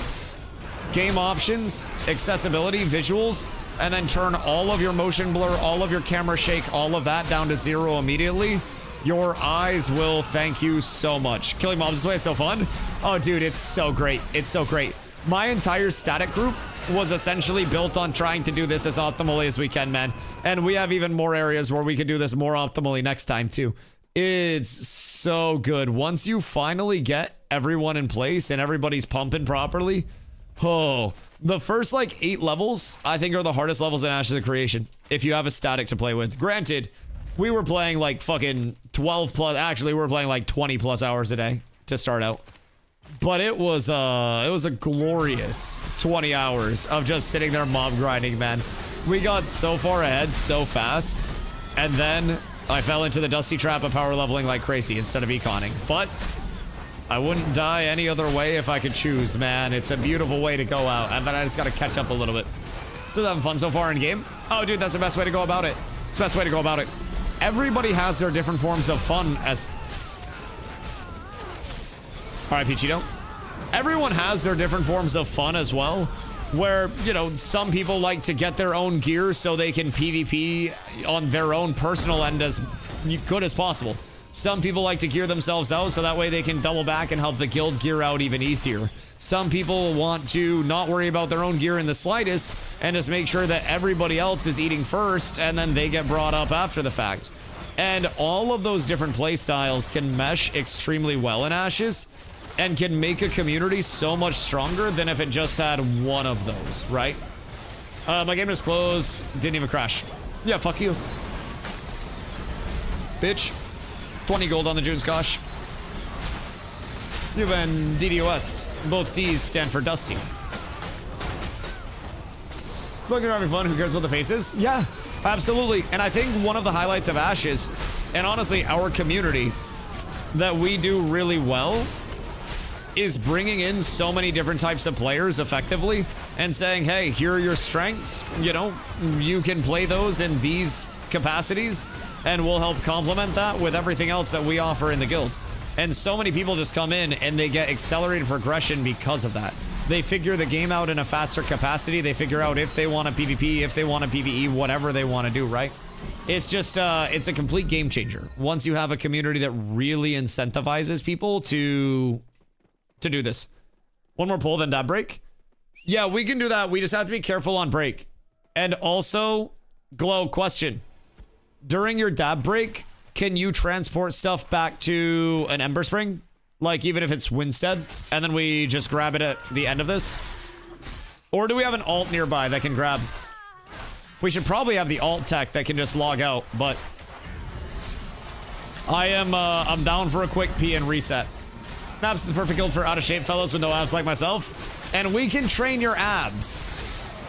Game options, accessibility, visuals, and then turn all of your motion blur, all of your camera shake, all of that down to 0 immediately. Your eyes will thank you so much. Killing mobs this way is so fun. Oh, dude, it's so great. It's so great. My entire static group was essentially built on trying to do this as optimally as we can, man. And we have even more areas where we could do this more optimally next time, too. It's so good. Once you finally get everyone in place and everybody's pumping properly, oh, the first like 8 levels, I think, are the hardest levels in Ashes of Creation if you have a static to play with. Granted, we were playing like fucking 12 plus, actually we were playing like 20 plus hours a day to start out. But it was a glorious 20 hours of just sitting there mob grinding, man. We got so far ahead so fast, and then I fell into the dusty trap of power leveling like crazy instead of econing. But I wouldn't die any other way if I could choose, man. It's a beautiful way to go out, and then I just gotta catch up a little bit. Just having fun so far in game. Oh, dude, that's the best way to go about it. It's the best way to go about it. Everybody has their different forms of fun as... Alright, Pichito. Everyone has their different forms of fun as well, where, you know, some people like to get their own gear so they can PvP on their own personal end as good as possible. Some people like to gear themselves out so that way they can double back and help the guild gear out even easier. Some people want to not worry about their own gear in the slightest and just make sure that everybody else is eating first and then they get brought up after the fact. And all of those different play styles can mesh extremely well in Ashes and can make a community so much stronger than if it just had one of those, right? My game is closed, didn't even crash. Yeah, fuck you. Bitch. 20 gold on the June Skosh. You've been DDoS. Both D's stand for Dusty. It's looking having fun. Who cares what the face is? Yeah, absolutely. And I think one of the highlights of Ashes, and honestly our community, that we do really well is bringing in so many different types of players effectively and saying, hey, here are your strengths. You know, you can play those in these capacities, and we'll help complement that with everything else that we offer in the guild. And so many people just come in and they get accelerated progression because of that. They figure the game out in a faster capacity. They figure out if they want a PvP, if they want a PvE, whatever they want to do, right? It's just, it's a complete game changer. Once you have a community that really incentivizes people to do this. One more pull, then dab break. Yeah, we can do that. We just have to be careful on break. And also, Glow, question. During your dab break, can you transport stuff back to an Ember Spring? Like, even if it's Winstead, and then we just grab it at the end of this? Or do we have an alt nearby that can grab? We should probably have the alt tech that can just log out, but I'm down for a quick pee and reset. Abs is the perfect guild for out-of-shape fellows with no abs like myself. And we can train your abs.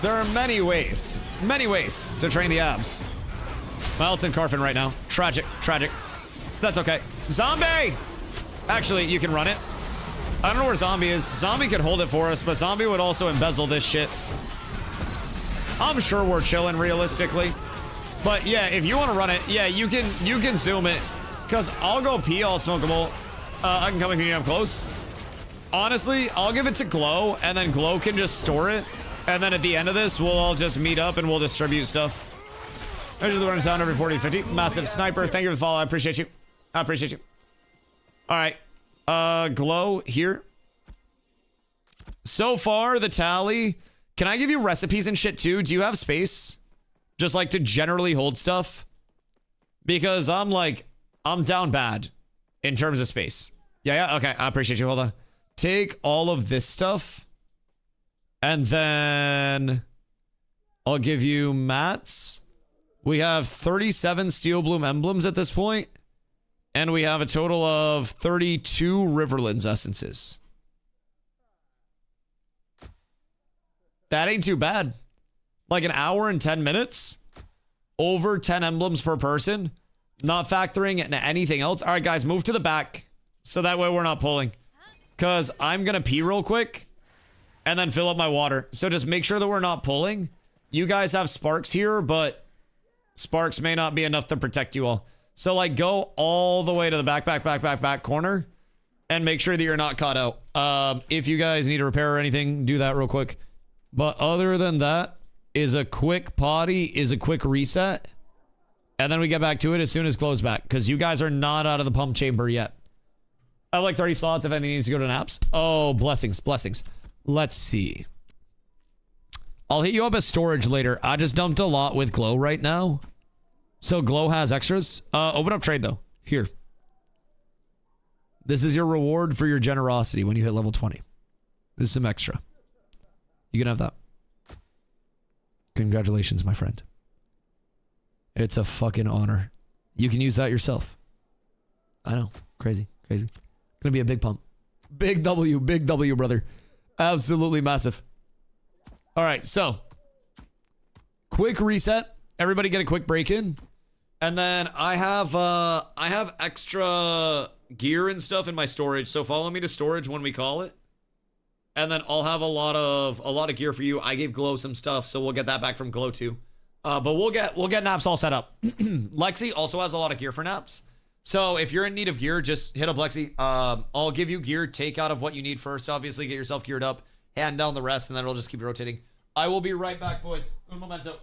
There are many ways to train the abs. Well, it's in Carfin right now. Tragic. That's okay. Zombie! Actually, you can run it. I don't know where Zombie is. Zombie could hold it for us, but Zombie would also embezzle this shit. I'm sure we're chilling realistically. But yeah, if you want to run it, yeah, you can zoom it. Because I'll go pee, I'll smoke a bowl. I can come if you need up close. Honestly, I'll give it to Glow, and then Glow can just store it. And then at the end of this, we'll all just meet up and we'll distribute stuff. Thank you for the running sound every 40 to 50. Massive sniper. Thank you for the follow. I appreciate you. I appreciate you. All right. Glow here. So far, the tally. Can I give you recipes and shit too? Do you have space? Just like to generally hold stuff? Because I'm down bad in terms of space. Yeah. Okay. I appreciate you. Hold on. Take all of this stuff. And then I'll give you mats. We have 37 Steel Bloom emblems at this point. And we have a total of 32 Riverlands essences. That ain't too bad. Like an hour and 10 minutes. Over 10 emblems per person. Not factoring in anything else. All right, guys, move to the back. So that way we're not pulling. Because I'm going to pee real quick. And then fill up my water. So just make sure that we're not pulling. You guys have sparks here, but sparks may not be enough to protect you all. So like go all the way to the back corner. And make sure that you're not caught out. If you guys need a repair or anything, do that real quick. But other than that, is a quick potty, is a quick reset. And then we get back to it as soon as Glow's back. Because you guys are not out of the pump chamber yet. I have like 30 slots if anything needs to go to naps. Oh, blessings, blessings. Let's see. I'll hit you up as storage later. I just dumped a lot with Glow right now. So Glow has extras. Open up trade though. Here. This is your reward for your generosity when you hit level 20. This is some extra. You can have that. Congratulations, my friend. It's a fucking honor. You can use that yourself. I know. Crazy. Crazy. Gonna be a big pump. Big W, brother. Absolutely massive. All right, so. Quick reset. Everybody get a quick break in. And then I have extra gear and stuff in my storage. So follow me to storage when we call it. And then I'll have a lot of gear for you. I gave Glow some stuff, so we'll get that back from Glow too. But we'll get naps all set up. Lexi also has a lot of gear for naps. So if you're in need of gear, just hit up Lexi. I'll give you gear. Take out of what you need first. Obviously, get yourself geared up. Hand down the rest, and then it'll just keep rotating. I will be right back, boys. Un momento.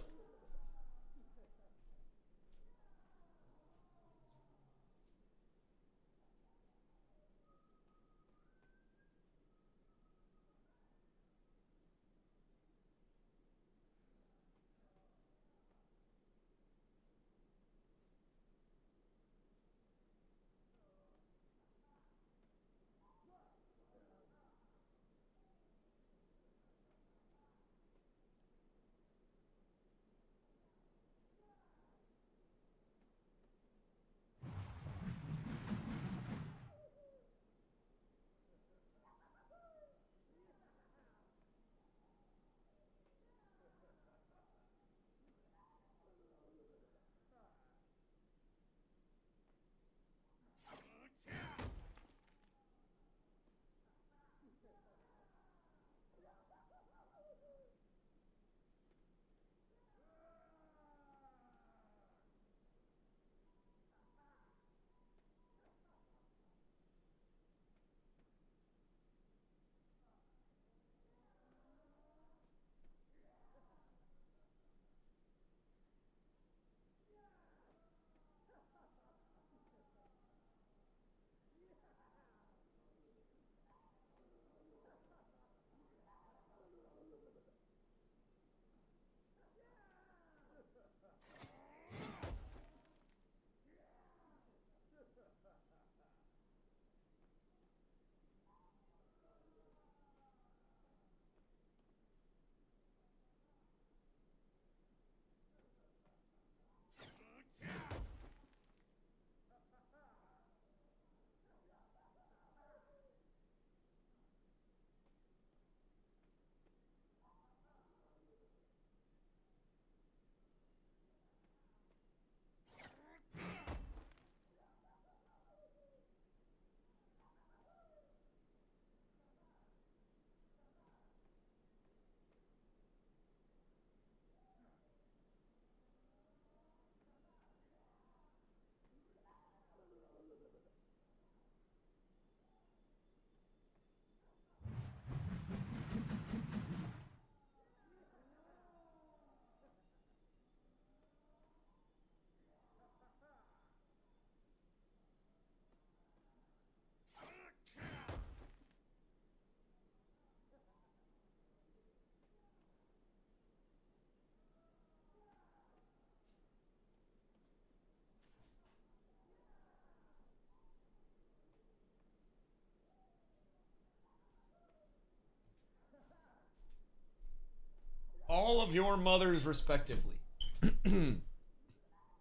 all of your mothers respectively.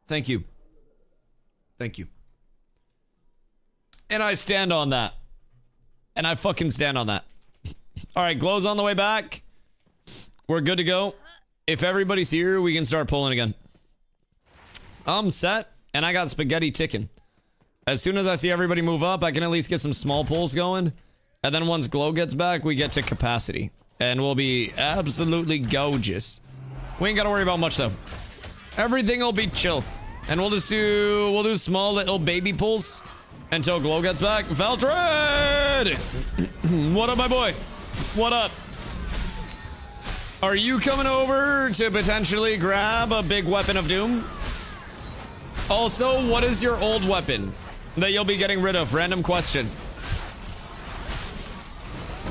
Thank you. Thank you. And I stand on that. And I fucking stand on that. All right, Glow's on the way back. We're good to go. If everybody's here, we can start pulling again. I'm set, and I got spaghetti ticking. As soon as I see everybody move up, I can at least get some small pulls going. And then once Glow gets back, we get to capacity. And we'll be absolutely gorgeous. We ain't got to worry about much, though. Everything will be chill. And we'll do small little baby pulls until Glow gets back. Valtred! What up, my boy? What up? Are you coming over to potentially grab a big weapon of doom? Also, what is your old weapon that you'll be getting rid of? Random question.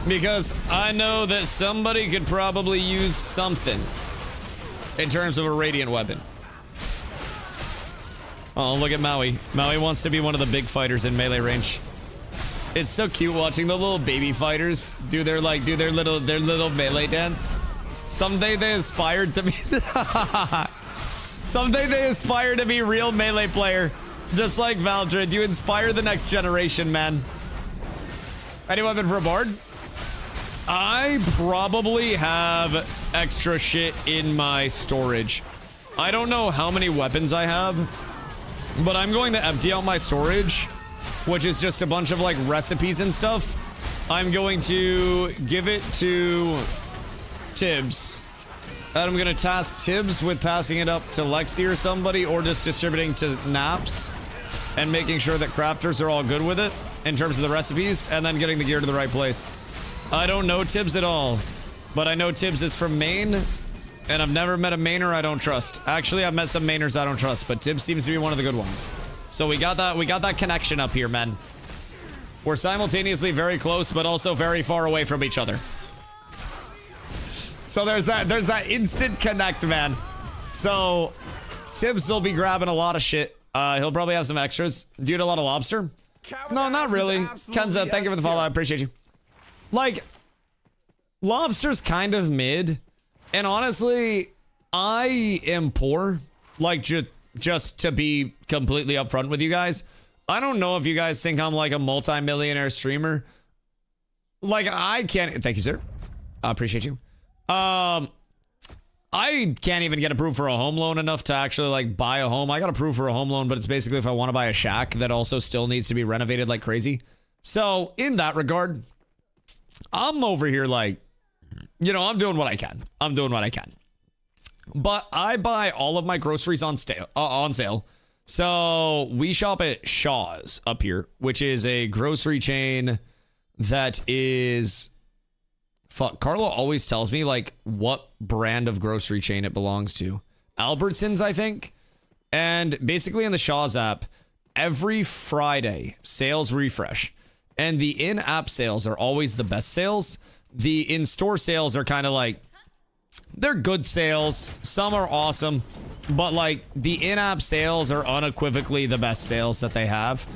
Because I know that somebody could probably use something in terms of a radiant weapon. Oh, look at Maui. Maui wants to be one of the big fighters in melee range. It's so cute watching the little baby fighters do their little melee dance. Someday they aspired to be someday they aspire to be real melee player. Just like Valdred, you inspire the next generation, man. Any weapon for a bard? I probably have extra shit in my storage. I don't know how many weapons I have, but I'm going to empty out my storage, which is just a bunch of like recipes and stuff. I'm going to give it to Tibbs. And I'm going to task Tibbs with passing it up to Lexi or somebody, or just distributing to Naps and making sure that crafters are all good with it in terms of the recipes, and then getting the gear to the right place. I don't know Tibbs at all, but I know Tibbs is from Maine, and I've never met a Mainer I don't trust. Actually, I've met some Mainers I don't trust, but Tibbs seems to be one of the good ones. So we got that connection up here, men. We're simultaneously very close, but also very far away from each other. So there's that instant connect, man. So Tibbs will be grabbing a lot of shit. He'll probably have some extras. Do you eat a lot of lobster? No, not really. Kenza, thank you for the follow. I appreciate you. Like, lobster's kind of mid. And honestly, I am poor. Like, just to be completely upfront with you guys. I don't know if you guys think I'm like a multi-millionaire streamer. Like, I can't... Thank you, sir. I appreciate you. I can't even get approved for a home loan enough to actually like buy a home. I got approved for a home loan, but it's basically if I want to buy a shack that also still needs to be renovated like crazy. So in that regard, I'm over here like, you know, I'm doing what I can. I'm doing what I can. But I buy all of my groceries on sale. So we shop at Shaw's up here, which is a grocery chain that is... Fuck, Carlo always tells me, like, what brand of grocery chain it belongs to. Albertsons, I think. And basically in the Shaw's app, every Friday, sales refresh. And the in-app sales are always the best sales. The in-store sales are kind of like, they're good sales. Some are awesome. But, like, the in-app sales are unequivocally the best sales that they have.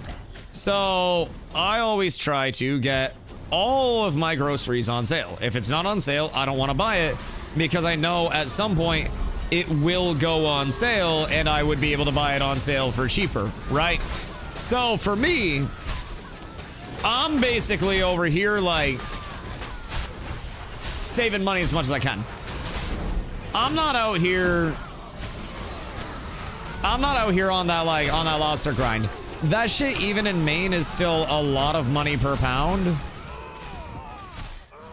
So, I always try to get all of my groceries on sale. If it's not on sale, I don't want to buy it because I know at some point it will go on sale and I would be able to buy it on sale for cheaper, right? So for me, I'm basically over here like saving money as much as I can. I'm not out here on that lobster grind. That shit even in Maine is still a lot of money per pound.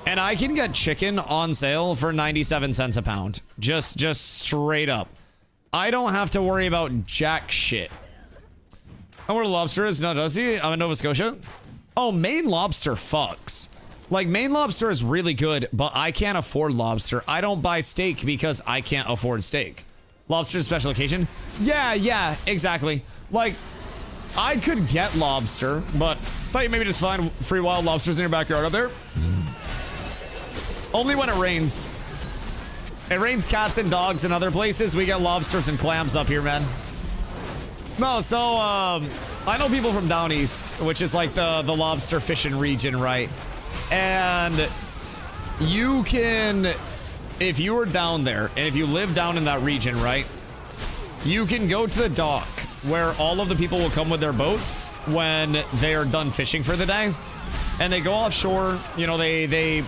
And I can get chicken on sale for 97 cents a pound. Just straight up. I don't have to worry about jack shit. And where lobster is? No, does he? I'm in Nova Scotia. Oh, Maine lobster fucks. Like, Maine lobster is really good, but I can't afford lobster. I don't buy steak because I can't afford steak. Lobster's special occasion? Yeah, exactly. Like, I could get lobster, but thought you maybe just find free wild lobsters in your backyard up there. Only when it rains. It rains cats and dogs in other places. We get lobsters and clams up here, man. No, so, I know people from down east, which is like the lobster fishing region, right? And you can, if you were down there and if you live down in that region, right, you can go to the dock where all of the people will come with their boats when they are done fishing for the day. And they go offshore, you know, they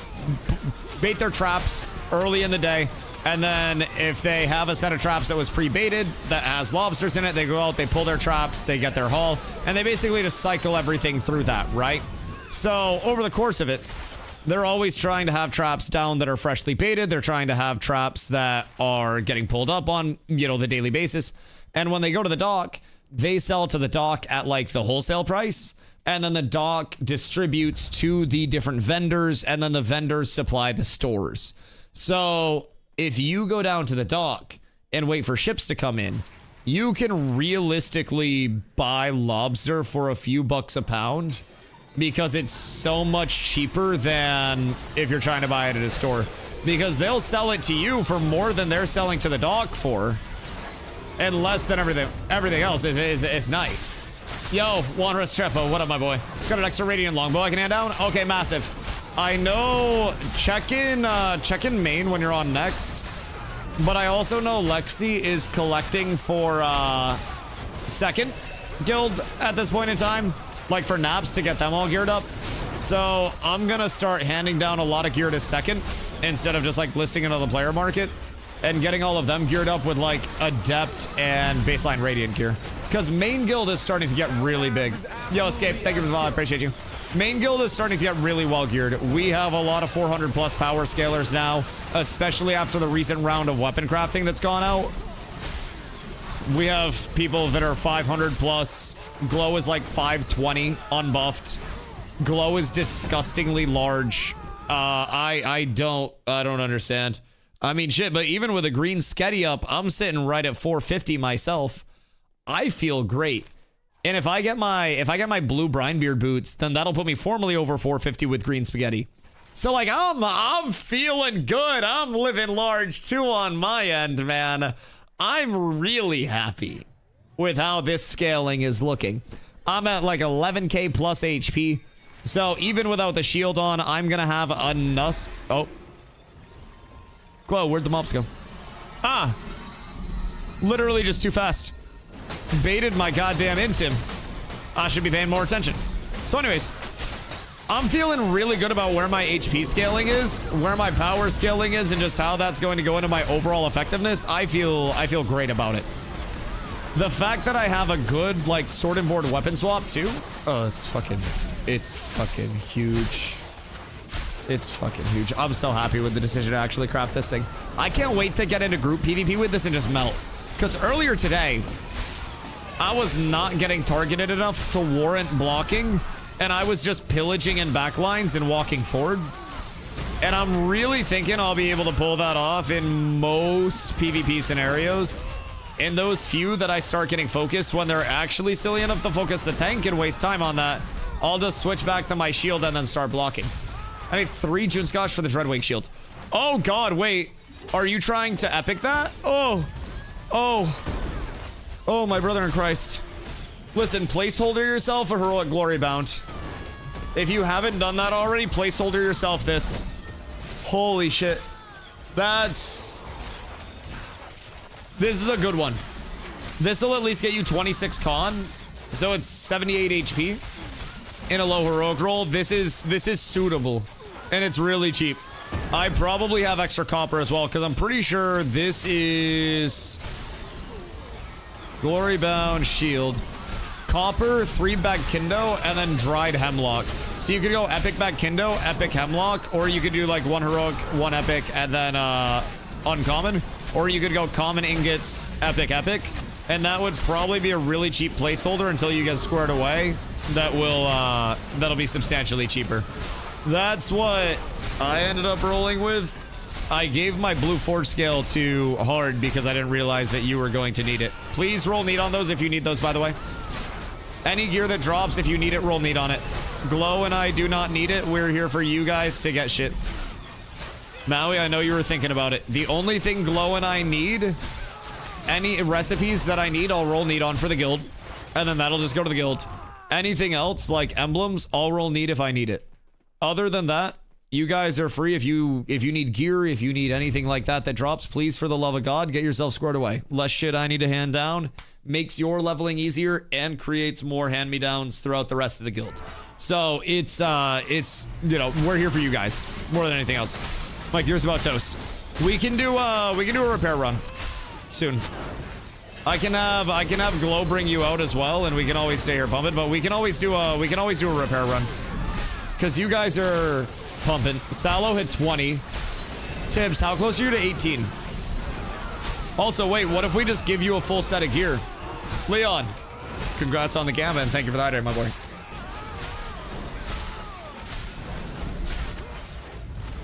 bait their traps early in the day. And then if they have a set of traps that was pre-baited that has lobsters in it, they go out, they pull their traps, they get their haul, and they basically just cycle everything through that, right? So over the course of it, they're always trying to have traps down that are freshly baited. They're trying to have traps that are getting pulled up on, you know, the daily basis. And when they go to the dock, they sell to the dock at like the wholesale price. And then the dock distributes to the different vendors, and then the vendors supply the stores. So if you go down to the dock and wait for ships to come in, you can realistically buy lobster for a few bucks a pound because it's so much cheaper than if you're trying to buy it at a store. Because they'll sell it to you for more than they're selling to the dock for, and less than everything else is nice. Yo, Juan Restrepo, what up, my boy? Got an extra radiant longbow I can hand down? Okay, massive. I know, check in main when you're on next, but I also know Lexi is collecting for second guild at this point in time, like for naps to get them all geared up. So I'm gonna start handing down a lot of gear to second instead of just like listing another player market and getting all of them geared up with like adept and baseline radiant gear. Because main guild is starting to get really big. Yo, Escape, thank you for the follow. I appreciate you. Main guild is starting to get really well geared. We have a lot of 400 plus power scalers now, especially after the recent round of weapon crafting that's gone out. We have people that are 500 plus. Glow is like 520 unbuffed. Glow is disgustingly large. I don't understand. I mean, shit, but even with a green sketty up, I'm sitting right at 450 myself. I feel great. And if I get my blue Brinebeard boots, then that'll put me formally over 450 with green spaghetti. So like I'm feeling good. I'm living large too on my end, man. I'm really happy with how this scaling is looking. I'm at like 11k plus HP. So even without the shield on, I'm gonna have enough. Oh. Glow, where'd the mobs go? Ah. Literally just too fast. Baited my goddamn intim. I should be paying more attention. So anyways, I'm feeling really good about where my HP scaling is, where my power scaling is, and just how that's going to go into my overall effectiveness. I feel great about it. The fact that I have a good like sword and board weapon swap too. Oh, it's fucking huge. It's fucking huge. I'm so happy with the decision to actually craft this thing. I can't wait to get into group PvP with this and just melt. Because earlier today, I was not getting targeted enough to warrant blocking, and I was just pillaging in backlines and walking forward. And I'm really thinking I'll be able to pull that off in most PvP scenarios. In those few that I start getting focused, when they're actually silly enough to focus the tank and waste time on that, I'll just switch back to my shield and then start blocking. I need 3 June Scotch for the Dreadwing shield. Oh god, wait. Are you trying to epic that? Oh, my brother in Christ. Listen, placeholder yourself a heroic glory bound. If you haven't done that already, placeholder yourself this. Holy shit. This is a good one. This will at least get you 26 con, so it's 78 HP in a low heroic roll. This is suitable, and it's really cheap. I probably have extra copper as well, because I'm pretty sure this is Glory Bound Shield, Copper, 3 Bag Kindo, and then Dried Hemlock. So you could go Epic Bag Kindo, Epic Hemlock, or you could do like 1 Heroic, 1 Epic, and then Uncommon. Or you could go Common Ingots, Epic, Epic. And that would probably be a really cheap placeholder until you get squared away. That'll be substantially cheaper. That's what I ended up rolling with. I gave my blue forge scale to hard because I didn't realize that you were going to need it. Please roll need on those if you need those, by the way. Any gear that drops, if you need it, roll need on it. Glow and I do not need it. We're here for you guys to get shit. Maui, I know you were thinking about it. The only thing Glow and I need, any recipes that I need, I'll roll need on for the guild. And then that'll just go to the guild. Anything else, like emblems, I'll roll need if I need it. Other than that, You guys are free. If you need gear, if you need anything like that drops, please, for the love of God, get yourself squared away. Less shit I need to hand down makes your leveling easier and creates more hand-me-downs throughout the rest of the guild. So it's you know, we're here for you guys more than anything else. Mike, yours about toast. We can do a repair run soon. I can have Glow bring you out as well, and we can always stay here pumping. But we can always do a repair run because you guys are pumping. Sallow hit 20. Tibbs, how close are you to 18? Also, wait, what if we just give you a full set of gear? Leon, congrats on the gamma, and thank you for that, my boy.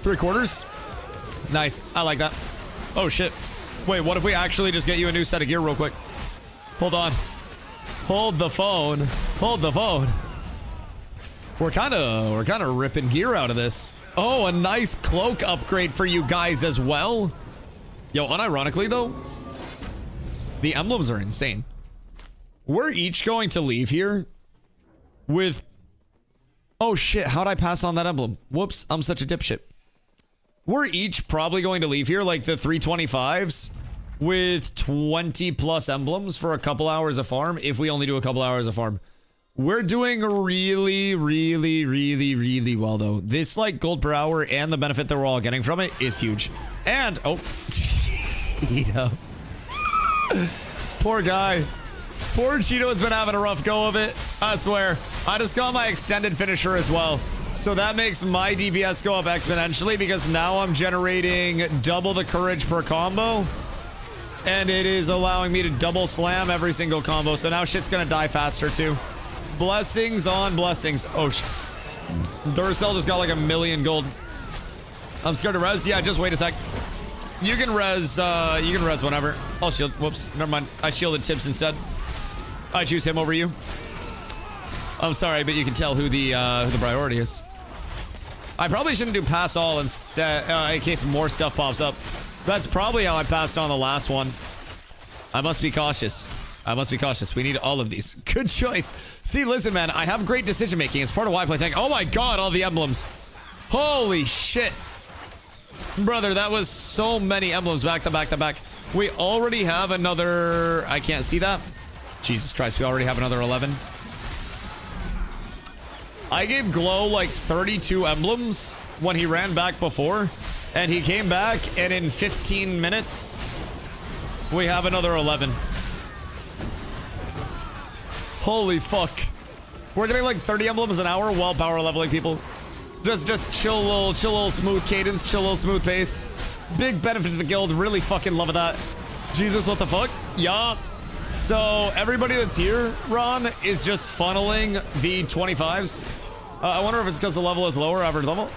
3/4. Nice. I like that. Oh, shit. Wait, what if we actually just get you a new set of gear real quick? Hold on. Hold the phone. Hold the phone. We're kind of ripping gear out of this. Oh, a nice cloak upgrade for you guys as well. Yo, unironically though, the emblems are insane. We're each going to leave here with... Oh shit, how'd I pass on that emblem? Whoops, I'm such a dipshit. We're each probably going to leave here, like the 325s, with 20 plus emblems for a couple hours of farm, if we only do a couple hours of farm. We're doing really, really, really, really well, though. This, like, gold per hour and the benefit that we're all getting from it is huge. And, oh, Cheeto. Poor guy. Poor Cheeto has been having a rough go of it, I swear. I just got my extended finisher as well. So that makes my DPS go up exponentially because now I'm generating double the courage per combo. And it is allowing me to double slam every single combo. So now shit's gonna die faster too. Blessings on blessings. Oh, Duracell just got like 1,000,000 gold. I'm scared to res. Yeah, just wait a sec. You can res whenever. I'll shield. Whoops, never mind. I shielded Tips instead. I choose him over you. I'm sorry, but you can tell who the priority is. I probably shouldn't do pass all instead, in case more stuff pops up. That's probably how I passed on the last one. I must be cautious. I must be cautious. We need all of these. Good choice. See, listen, man, I have great decision making. It's part of why I play tank. Oh my god, all the emblems. Holy shit. Brother, that was so many emblems back to back to back. We already have another... I can't see that. Jesus Christ, we already have another 11. I gave Glow like 32 emblems when he ran back before, and he came back, and in 15 minutes, we have another 11. Holy fuck. We're getting like 30 emblems an hour while power leveling people. Just chill little smooth cadence, chill little smooth pace. Big benefit to the guild, really fucking love that. Jesus, what the fuck? Yeah. So everybody that's here, Ron, is just funneling the 25s. I wonder if it's because the level is lower, average level.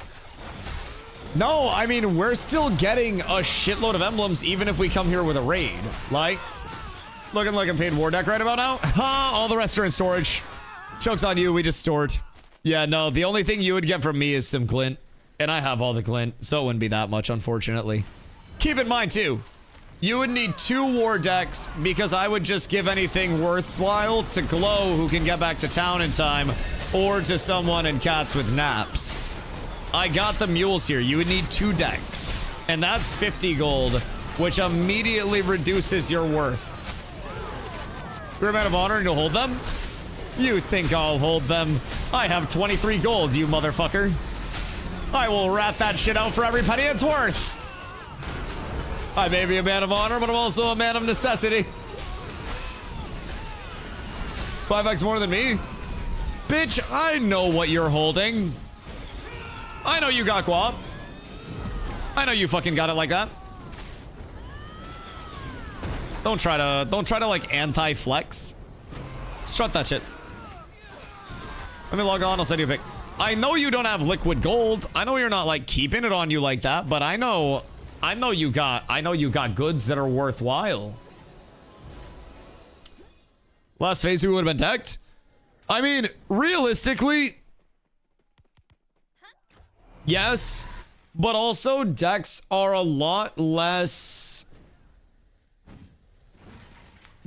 No, I mean, we're still getting a shitload of emblems even if we come here with a raid. Like, looking like a paid war deck right about now. Ha, all the rest are in storage. Joke's on you, we just stored. Yeah, no, the only thing you would get from me is some glint. And I have all the glint, so it wouldn't be that much, unfortunately. Keep in mind, too, you would need 2 war decks because I would just give anything worthwhile to Glow who can get back to town in time, or to someone in Cats with naps. I got the mules here. You would need 2 decks. And that's 50 gold, which immediately reduces your worth. You're a man of honor and you'll hold them? You think I'll hold them? I have 23 gold, you motherfucker. I will rat that shit out for every penny it's worth. I may be a man of honor, but I'm also a man of necessity. 5x more than me? Bitch, I know what you're holding. I know you got guap. I know you fucking got it like that. Don't try to like anti-flex. Strut that shit. Let me log on, I'll send you a pic. I know you don't have liquid gold. I know you're not like keeping it on you like that, but I know you got goods that are worthwhile. Last phase we would have been decked. I mean, realistically, yes, but also decks are a lot less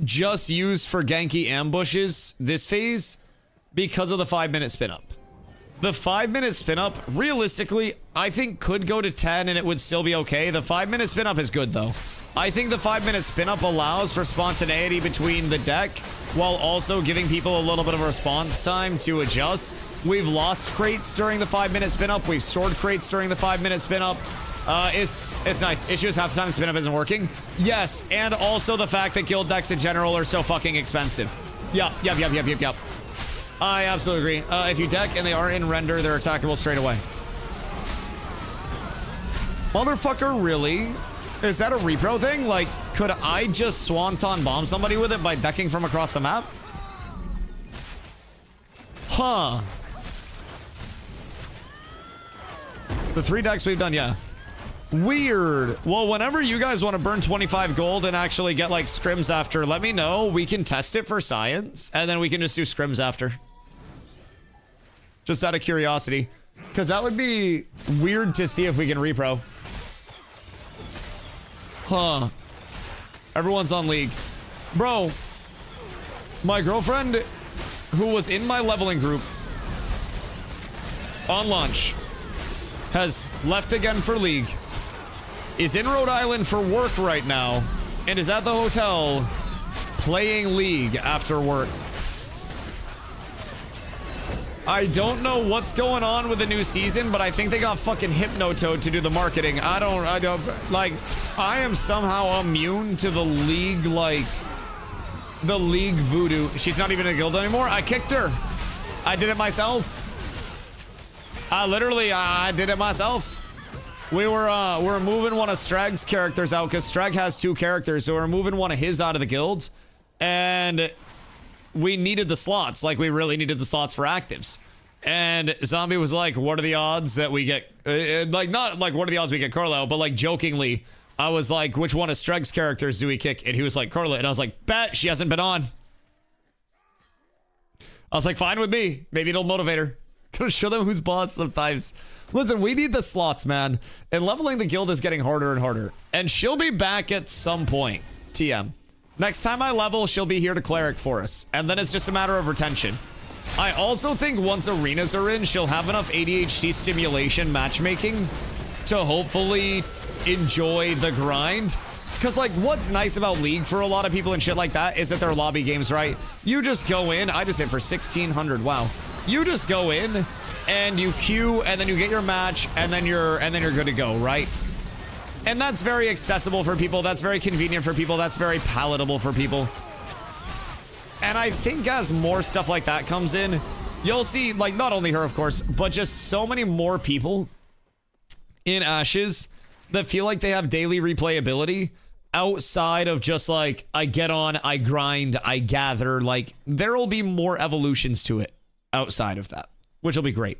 just used for ganky ambushes this phase because of the 5-minute spin up. The 5-minute spin up, realistically, I think could go to 10 and it would still be okay. The 5-minute spin up is good though. I think the 5-minute spin up allows for spontaneity between the deck while also giving people a little bit of a response time to adjust. We've lost crates during the 5-minute spin up. We've stored crates during the 5-minute spin up. It's nice. It's just half the time the spin up isn't working. Yes, and also the fact that guild decks in general are so fucking expensive. Yep. I absolutely agree. If you deck and they are in render, they're attackable straight away. Motherfucker, really? Is that a repro thing? Like, could I just Swanton bomb somebody with it by decking from across the map? Huh. The 3 decks we've done, yeah. Weird. Well, whenever you guys want to burn 25 gold and actually get like scrims after, let me know. We can test it for science and then we can just do scrims after. Just out of curiosity. Because that would be weird to see if we can repro. Huh. Everyone's on League. Bro, my girlfriend, who was in my leveling group on launch, has left again for League, is in Rhode Island for work right now, and is at the hotel playing League after work. I don't know what's going on with the new season, but I think they got fucking Hypnotoad to do the marketing. I don't, like, I am somehow immune to the League, like, the League voodoo. She's not even in a guild anymore. I kicked her. I did it myself. I did it myself. We're moving one of Strag's characters out because Strag has 2 characters, so we're moving one of his out of the guild, and we needed the slots. Like, we really needed the slots for actives. And Zombie was like, what are the odds that we get, like, not like, what are the odds we get Carlo, but like, jokingly, I was like, which one of Strag's characters do we kick? And he was like, Carla. And I was like, bet, she hasn't been on. I was like, fine with me. Maybe it'll motivate her. Gotta show them who's boss sometimes. Listen, we need the slots, man. And leveling the guild is getting harder and harder. And she'll be back at some point, TM. Next time I level, she'll be here to cleric for us. And then it's just a matter of retention. I also think once arenas are in, she'll have enough ADHD stimulation matchmaking to hopefully enjoy the grind. Because, like, what's nice about League for a lot of people and shit like that is that they're lobby games, right? You just go in. I just hit for 1,600. Wow. You just go in and you queue and then you get your match and then you're good to go, right? And that's very accessible for people. That's very convenient for people. That's very palatable for people. And I think as more stuff like that comes in, you'll see, like, not only her, of course, but just so many more people in Ashes that feel like they have daily replayability outside of just like, I get on, I grind, I gather. Like, there will be more evolutions to it outside of that, which will be great.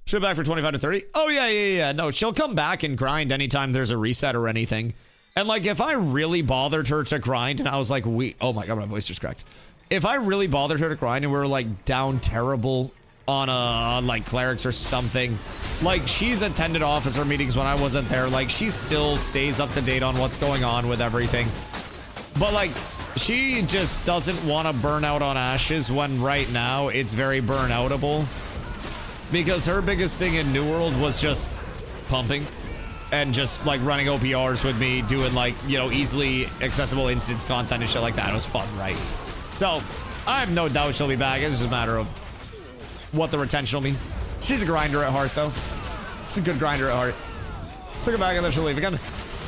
She'll be back for 25 to 30. Oh, yeah. No, she'll come back and grind anytime there's a reset or anything. And, like, if I really bothered her to grind and I was like, oh my God, my voice just cracked. If I really bothered her to grind and we were, like, down terrible on like, clerics or something, like, she's attended officer meetings when I wasn't there. Like, she still stays up to date on what's going on with everything. But, like, she just doesn't want to burn out on Ashes when right now it's very burnoutable. Because her biggest thing in New World was just pumping and just, like, running OPRs with me, doing, like, you know, easily accessible instance content and shit like that. It was fun, right? So, I have no doubt she'll be back. It's just a matter of what the retention will be. She's a grinder at heart, though. She's a good grinder at heart. So come back and then she'll leave again.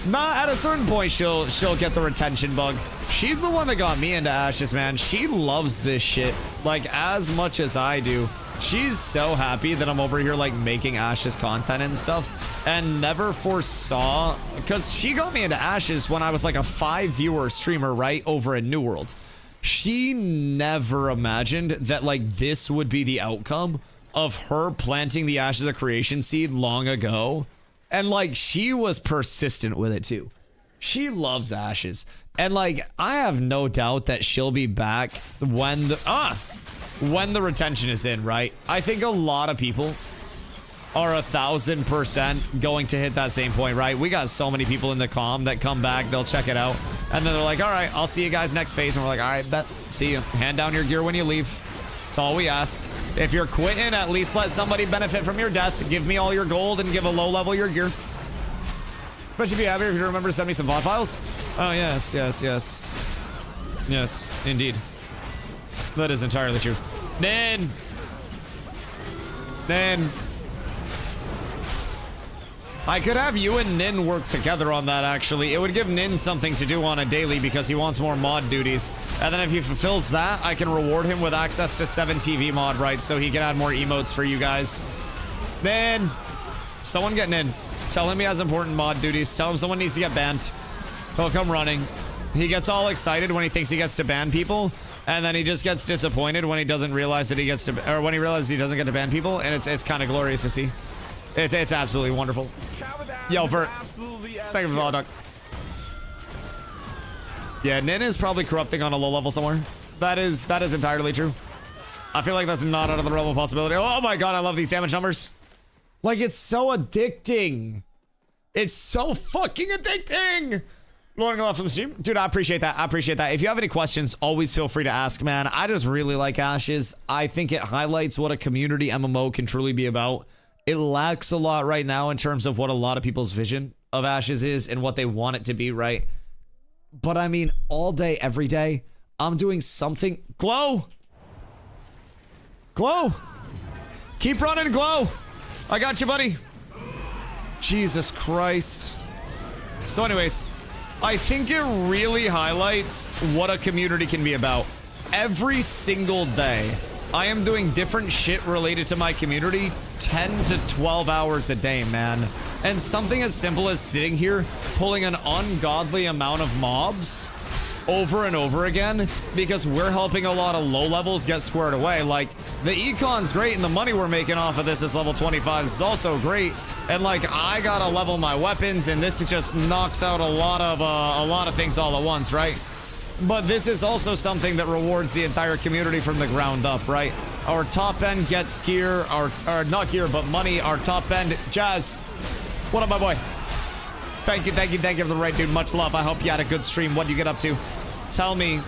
Nah, at a certain point, she'll get the retention bug. She's the one that got me into Ashes, man. She loves this shit, like, as much as I do. She's so happy that I'm over here, like, making Ashes content and stuff, and never foresaw, because she got me into Ashes when I was, like, a 5-viewer streamer, right, over in New World. She never imagined that, like, this would be the outcome of her planting the Ashes of Creation seed long ago. And, like, she was persistent with it, too. She loves Ashes. And, like, I have no doubt that she'll be back when the retention is in, right? I think a lot of people are 1,000% going to hit that same point, right? We got so many people in the comm that come back, they'll check it out, and then they're like, all right, I'll see you guys next phase. And we're like, all right, bet. See you. Hand down your gear when you leave. That's all we ask. If you're quitting, at least let somebody benefit from your death. Give me all your gold and give a low level your gear. Especially if you have here, if you remember to send me some VOD files. Oh, yes, yes, yes. Yes, indeed. That is entirely true. Nin! Nin! I could have you and Nin work together on that, actually. It would give Nin something to do on a daily because he wants more mod duties. And then if he fulfills that, I can reward him with access to 7 TV mod rights so he can add more emotes for you guys. Nin! Someone get Nin. Tell him he has important mod duties. Tell him someone needs to get banned. He'll come running. He gets all excited when he thinks he gets to ban people, and then he just gets disappointed when he doesn't realize that he gets to, or when he realizes he doesn't get to ban people, and it's kind of glorious to see. It's absolutely wonderful. Yo, Vert. Thank you for the follow, Doc. Yeah, Nin is probably corrupting on a low level somewhere. That is entirely true. I feel like that's not out of the realm of possibility. Oh my god, I love these damage numbers. Like, it's so addicting. It's so fucking addicting. Loading a lot from the stream. Dude, I appreciate that. I appreciate that. If you have any questions, always feel free to ask, man. I just really like Ashes. I think it highlights what a community MMO can truly be about. It lacks a lot right now in terms of what a lot of people's vision of Ashes is and what they want it to be, right? But I mean, all day, every day, I'm doing something. Glow! Glow! Keep running, Glow! I got you, buddy. Jesus Christ. So anyways, I think it really highlights what a community can be about. Every single day, I am doing different shit related to my community 10 to 12 hours a day, man. And something as simple as sitting here, pulling an ungodly amount of mobs over and over again because we're helping a lot of low levels get squared away. Like, the econ's great and the money we're making off of this level 25 is also great. And like, I gotta level my weapons, and this just knocks out a lot of things all at once, right? But this is also something that rewards the entire community from the ground up, right? Our top end gets gear, or not gear, but money. Our top end, Jazz. What up, my boy? Thank you, thank you, thank you for the right, dude. Much love. I hope you had a good stream. What do you get up to? Tell me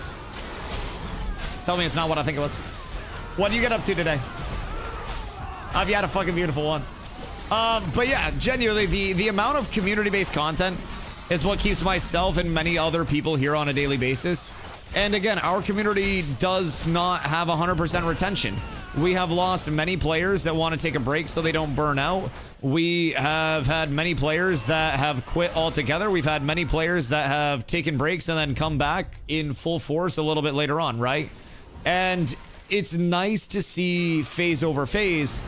it's not what I think it was. What do you get up to today? Have you had a fucking beautiful one? But yeah, genuinely, the amount of community-based content is what keeps myself and many other people here on a daily basis. And again, our community does not have 100% retention. We have lost many players that want to take a break so they don't burn out. We have had many players that have quit altogether. We've had many players that have taken breaks and then come back in full force a little bit later on, right? And it's nice to see phase over phase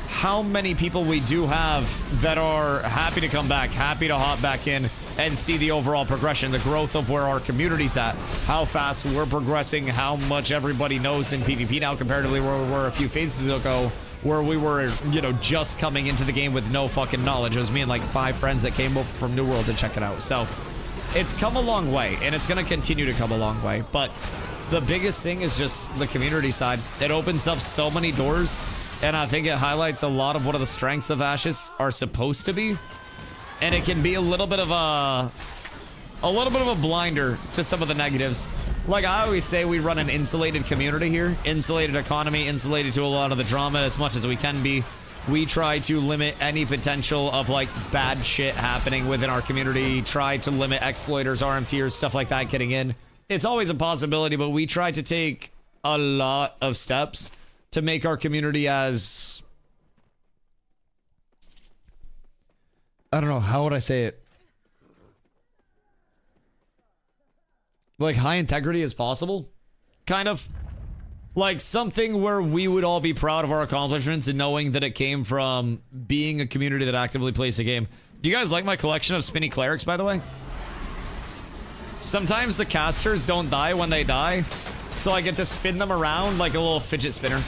how many people we do have that are happy to come back, happy to hop back in and see the overall progression, the growth of where our community's at, how fast we're progressing, how much everybody knows in PvP now comparatively where we were a few phases ago, where we were, you know, just coming into the game with no fucking knowledge. It was me and like 5 friends that came over from New World to check it out. So it's come a long way, and it's going to continue to come a long way. But the biggest thing is just the community side. It opens up so many doors, and I think it highlights a lot of what the strengths of Ashes are supposed to be. And it can be a little bit of a blinder to some of the negatives. Like I always say, we run an insulated community here, insulated economy, insulated to a lot of the drama as much as we can be. We try to limit any potential of like bad shit happening within our community, try to limit exploiters, RMTers, stuff like that getting in. It's always a possibility, but we try to take a lot of steps to make our community as, I don't know, how would I say it? Like high integrity as possible, kind of. Like something where we would all be proud of our accomplishments and knowing that it came from being a community that actively plays the game. Do you guys like my collection of spinny clerics, by the way? Sometimes the casters don't die when they die, so I get to spin them around like a little fidget spinner.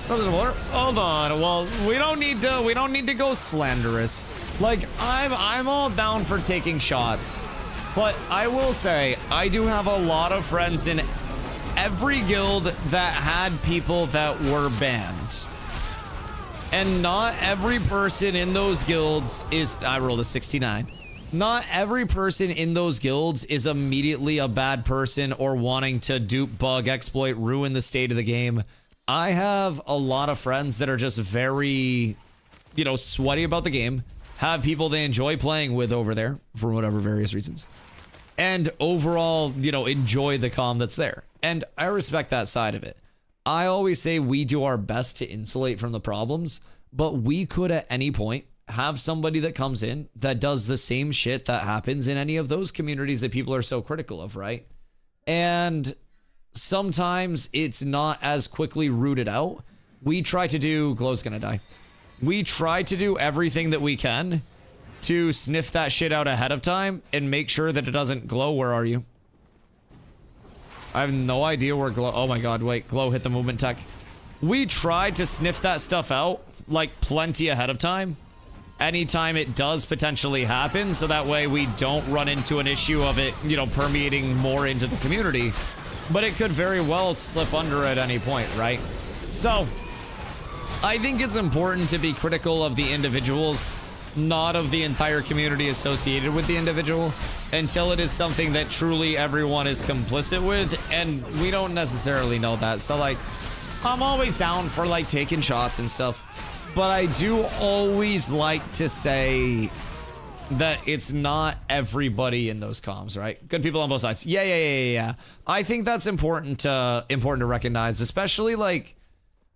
Hold on. Well, we don't need to go slanderous. Like I'm all down for taking shots. But I will say, I do have a lot of friends in every guild that had people that were banned. And not every person in those guilds is, I rolled a 69. not every person in those guilds is immediately a bad person or wanting to dupe, bug, exploit, ruin the state of the game. I have a lot of friends that are just very, you know, sweaty about the game, have people they enjoy playing with over there for whatever various reasons, and overall, you know, enjoy the comm that's there. And I respect that side of it. I always say we do our best to insulate from the problems, but we could at any point have somebody that comes in that does the same shit that happens in any of those communities that people are so critical of, right? And sometimes it's not as quickly rooted out. We try to do... Glow's gonna die. We try to do everything that we can to sniff that shit out ahead of time and make sure that it doesn't... Glow, where are you? I have no idea where Glow... Oh my god, wait. Glow hit the movement tech. We tried to sniff that stuff out, like, plenty ahead of time. Anytime it does potentially happen, so that way we don't run into an issue of it, you know, permeating more into the community. But it could very well slip under at any point, right? So, I think it's important to be critical of the individuals, not of the entire community associated with the individual, until it is something that truly everyone is complicit with, and we don't necessarily know that. So, like, I'm always down for, like, taking shots and stuff, but I do always like to say that it's not everybody in those comms, right? Good people on both sides. Yeah. I think that's important to recognize, especially, like,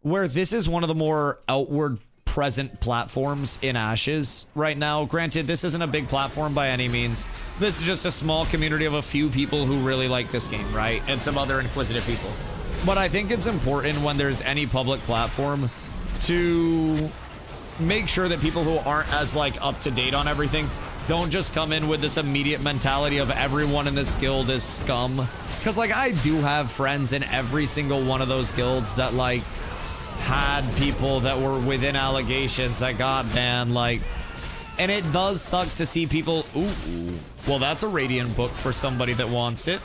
where this is one of the more outward present platforms in Ashes right now. Granted, this isn't a big platform by any means. This is just a small community of a few people who really like this game, right? And some other inquisitive people. But I think it's important when there's any public platform to make sure that people who aren't as, like, up to date on everything don't just come in with this immediate mentality of everyone in this guild is scum. Because, like, I do have friends in every single one of those guilds that, like, had people that were within allegations that got banned, like, and it does suck to see people... Ooh, well, that's a Radiant book for somebody that wants it.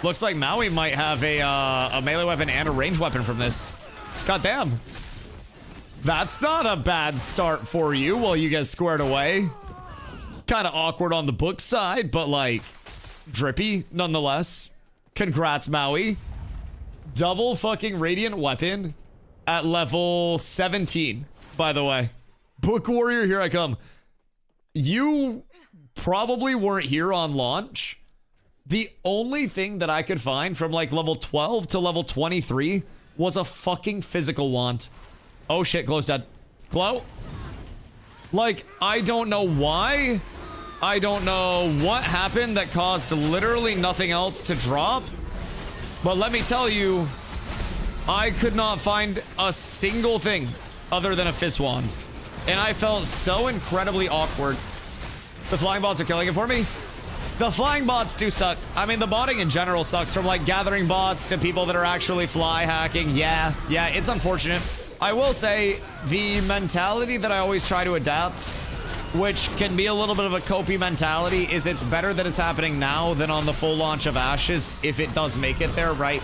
Looks like Maui might have a melee weapon and a ranged weapon from this. God damn. That's not a bad start for you while you get squared away. Kind of awkward on the book side, but, like, drippy nonetheless. Congrats, Maui. Double fucking Radiant weapon at level 17, by the way. Book Warrior, here I come. You probably weren't here on launch. The only thing that I could find from, like, level 12 to level 23 was a fucking physical wand. Oh shit, Glow's dead. Glow? Like, I don't know why. I don't know what happened that caused literally nothing else to drop. But let me tell you, I could not find a single thing other than a fist wand. And I felt so incredibly awkward. The flying bots are killing it for me. The flying bots do suck. I mean, the botting in general sucks, from, like, gathering bots to people that are actually fly hacking. Yeah, it's unfortunate. I will say the mentality that I always try to adapt, which can be a little bit of a copy mentality, is it's better that it's happening now than on the full launch of Ashes, if it does make it there, right?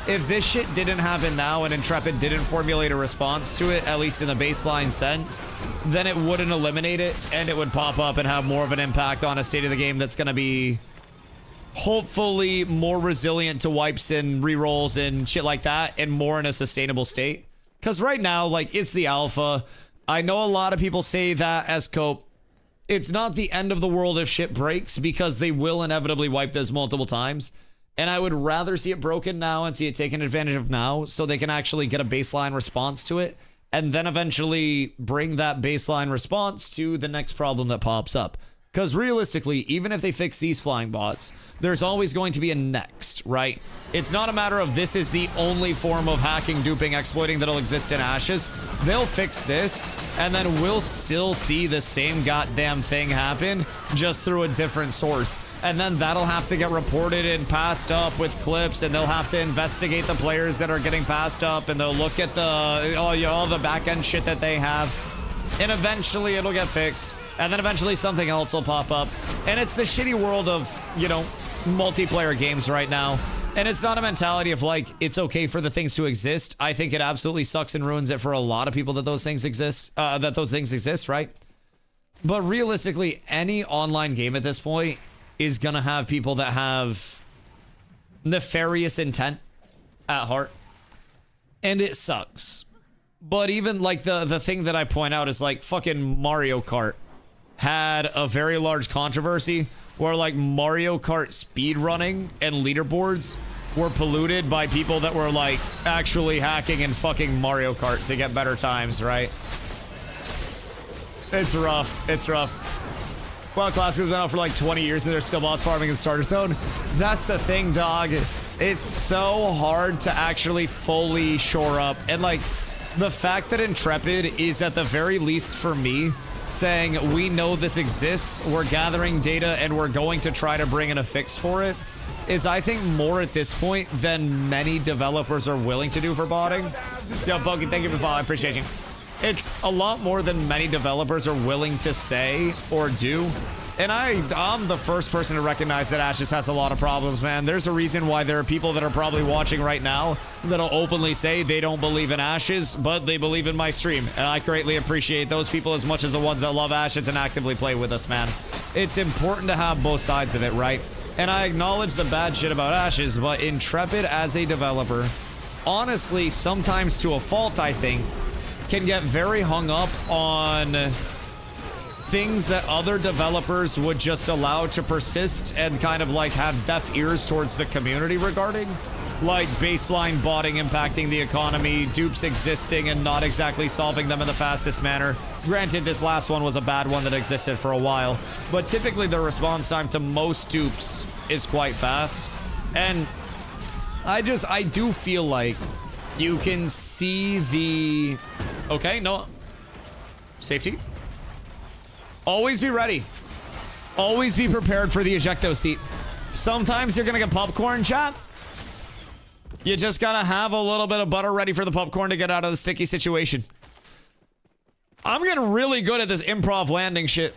If this shit didn't happen now and Intrepid didn't formulate a response to it, at least in the baseline sense, then it wouldn't eliminate it, and it would pop up and have more of an impact on a state of the game that's going to be hopefully more resilient to wipes and rerolls and shit like that, and more in a sustainable state. Because right now, like, it's the alpha. I know a lot of people say that as cope. It's not the end of the world if shit breaks, because they will inevitably wipe this multiple times. And I would rather see it broken now and see it taken advantage of now, so they can actually get a baseline response to it, and then eventually bring that baseline response to the next problem that pops up. Because realistically, even if they fix these flying bots, there's always going to be a next, right? It's not a matter of this is the only form of hacking, duping, exploiting that'll exist in Ashes. They'll fix this, and then we'll still see the same goddamn thing happen, just through a different source. And then that'll have to get reported and passed up with clips, and they'll have to investigate the players that are getting passed up, and they'll look at the all the back-end shit that they have, and eventually it'll get fixed. And then eventually something else will pop up. And it's the shitty world of, you know, multiplayer games right now. And it's not a mentality of, like, it's okay for the things to exist. I think it absolutely sucks and ruins it for a lot of people that those things exist, right? But realistically, any online game at this point is gonna have people that have nefarious intent at heart. And it sucks. But even like the thing that I point out is like fucking Mario Kart had a very large controversy where like Mario Kart speedrunning and leaderboards were polluted by people that were like actually hacking and fucking Mario Kart to get better times, right? It's rough. It's rough. Well, Classic has been out for like 20 years and there's still bots farming in Starter Zone. That's the thing, dog. It's so hard to actually fully shore up. And like the fact that Intrepid is at the very least for me saying we know this exists, we're gathering data, and we're going to try to bring in a fix for it is, I think, more at this point than many developers are willing to do for botting. Yo, Bogey, thank you for the follow. I appreciate you. It's a lot more than many developers are willing to say or do. And I'm the first person to recognize that Ashes has a lot of problems, man. There's a reason why there are people that are probably watching right now that'll openly say they don't believe in Ashes, but they believe in my stream. And I greatly appreciate those people as much as the ones that love Ashes and actively play with us, man. It's important to have both sides of it, right? And I acknowledge the bad shit about Ashes, but Intrepid as a developer, honestly, sometimes to a fault, I think, can get very hung up on things that other developers would just allow to persist and kind of like have deaf ears towards the community regarding, like baseline botting impacting the economy, dupes existing and not exactly solving them in the fastest manner. Granted, this last one was a bad one that existed for a while, but typically the response time to most dupes is quite fast. And I do feel like you can see the... Okay, no. Safety. Always be ready. Always be prepared for the ejecto seat. Sometimes you're gonna get popcorn, chat. You just gotta have a little bit of butter ready for the popcorn to get out of the sticky situation. I'm getting really good at this improv landing shit.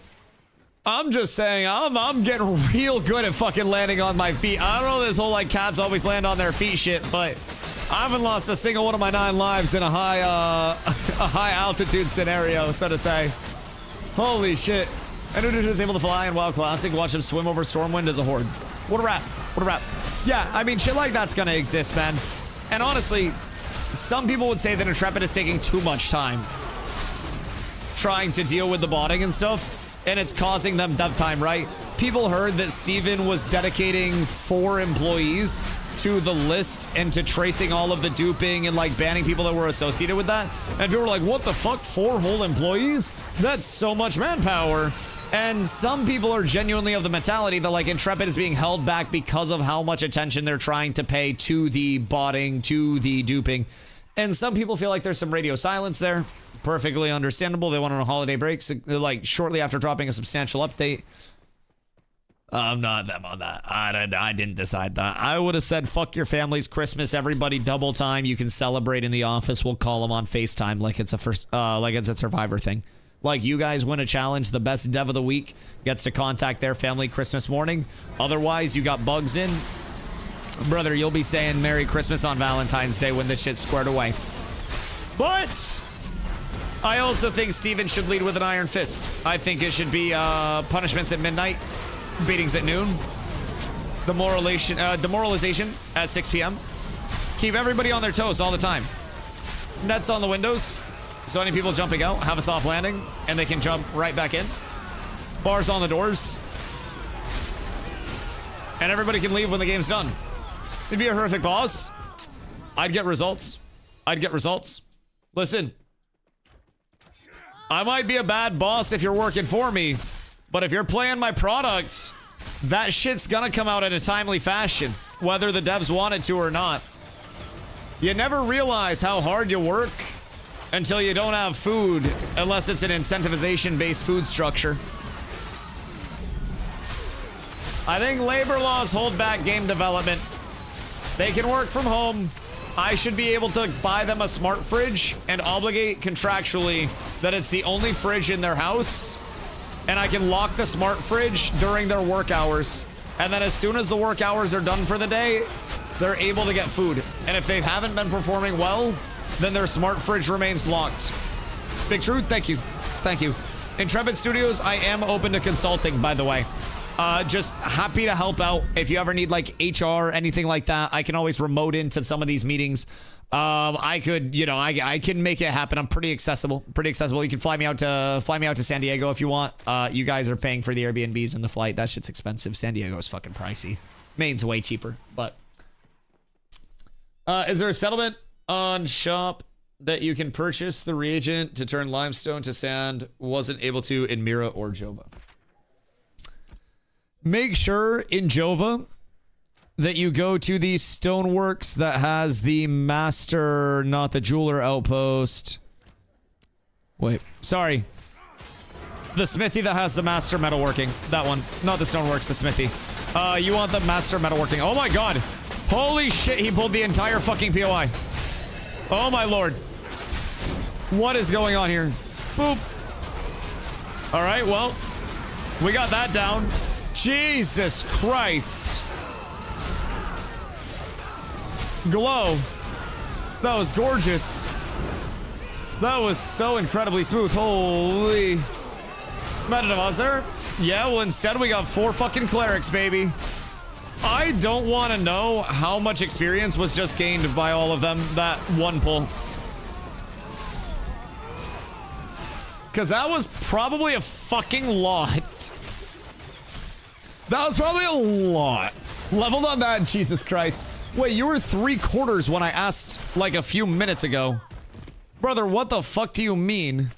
I'm just saying, I'm getting real good at fucking landing on my feet. I don't know this whole like cats always land on their feet shit, but I haven't lost a single one of my 9 lives in a high altitude scenario, so to say. Holy shit. Anyone who's able to fly in WoW Classic, watch him swim over Stormwind as a horde. What a rap. What a rap. Yeah, I mean, shit like that's gonna exist, man. And honestly, some people would say that Intrepid is taking too much time trying to deal with the botting and stuff, and it's causing them dev time, right? People heard that Steven was dedicating 4 employees to the list and to tracing all of the duping and like banning people that were associated with that. And people were like, what the fuck, 4 whole employees? That's so much manpower. And some people are genuinely of the mentality that like Intrepid is being held back because of how much attention they're trying to pay to the botting, to the duping. And some people feel like there's some radio silence there. Perfectly understandable. They went on a holiday break, so, like shortly after dropping a substantial update. I'm not them on that. I didn't decide that. I would have said, fuck your family's Christmas, everybody double time. You can celebrate in the office. We'll call them on FaceTime like it's a Survivor thing. Like you guys win a challenge, the best dev of the week gets to contact their family Christmas morning. Otherwise, you got bugs in. Brother, you'll be saying Merry Christmas on Valentine's Day when this shit's squared away. But I also think Steven should lead with an iron fist. I think it should be punishments at midnight. Beatings at noon. Demoralization at 6 p.m. Keep everybody on their toes all the time. Nets on the windows, so any people jumping out have a soft landing and they can jump right back in. Bars on the doors. And everybody can leave when the game's done. It'd be a horrific boss. I'd get results. I'd get results. Listen. I might be a bad boss if you're working for me, but if you're playing my product, that shit's gonna come out in a timely fashion, whether the devs want it to or not. You never realize how hard you work until you don't have food, unless it's an incentivization-based food structure. I think labor laws hold back game development. They can work from home. I should be able to buy them a smart fridge and obligate contractually that it's the only fridge in their house. And I can lock the smart fridge during their work hours. And then as soon as the work hours are done for the day, they're able to get food. And if they haven't been performing well, then their smart fridge remains locked. Big Truth, thank you. Thank you. Intrepid Studios, I am open to consulting, by the way. Just happy to help out. If you ever need like HR, anything like that, I can always remote into some of these meetings. I could, you know, I can make it happen. I'm pretty accessible. You can fly me out to San Diego if you want. You guys are paying for the Airbnbs and the flight. That shit's expensive. San Diego is fucking pricey. Maine's way cheaper, but is there a settlement on shop that you can purchase the reagent to turn limestone to sand? Wasn't able to in Mira or Jova. Make sure in Jova that you go to the stoneworks that has the master, not the jeweler outpost. Wait, sorry. The smithy that has the master metalworking. That one, not the stoneworks, the smithy. You want the master metalworking. Oh my god. Holy shit, he pulled the entire fucking POI. Oh my lord. What is going on here? Boop. All right, well, we got that down. Jesus Christ. Glow. That was gorgeous. That was so incredibly smooth. Holy. Metademazer. Yeah, well, instead we got 4 fucking clerics, baby. I don't want to know how much experience was just gained by all of them that one pull. Because that was probably a fucking lot. That was probably a lot. Leveled on that, Jesus Christ. Wait, you were 3/4 when I asked like a few minutes ago. Brother, what the fuck do you mean?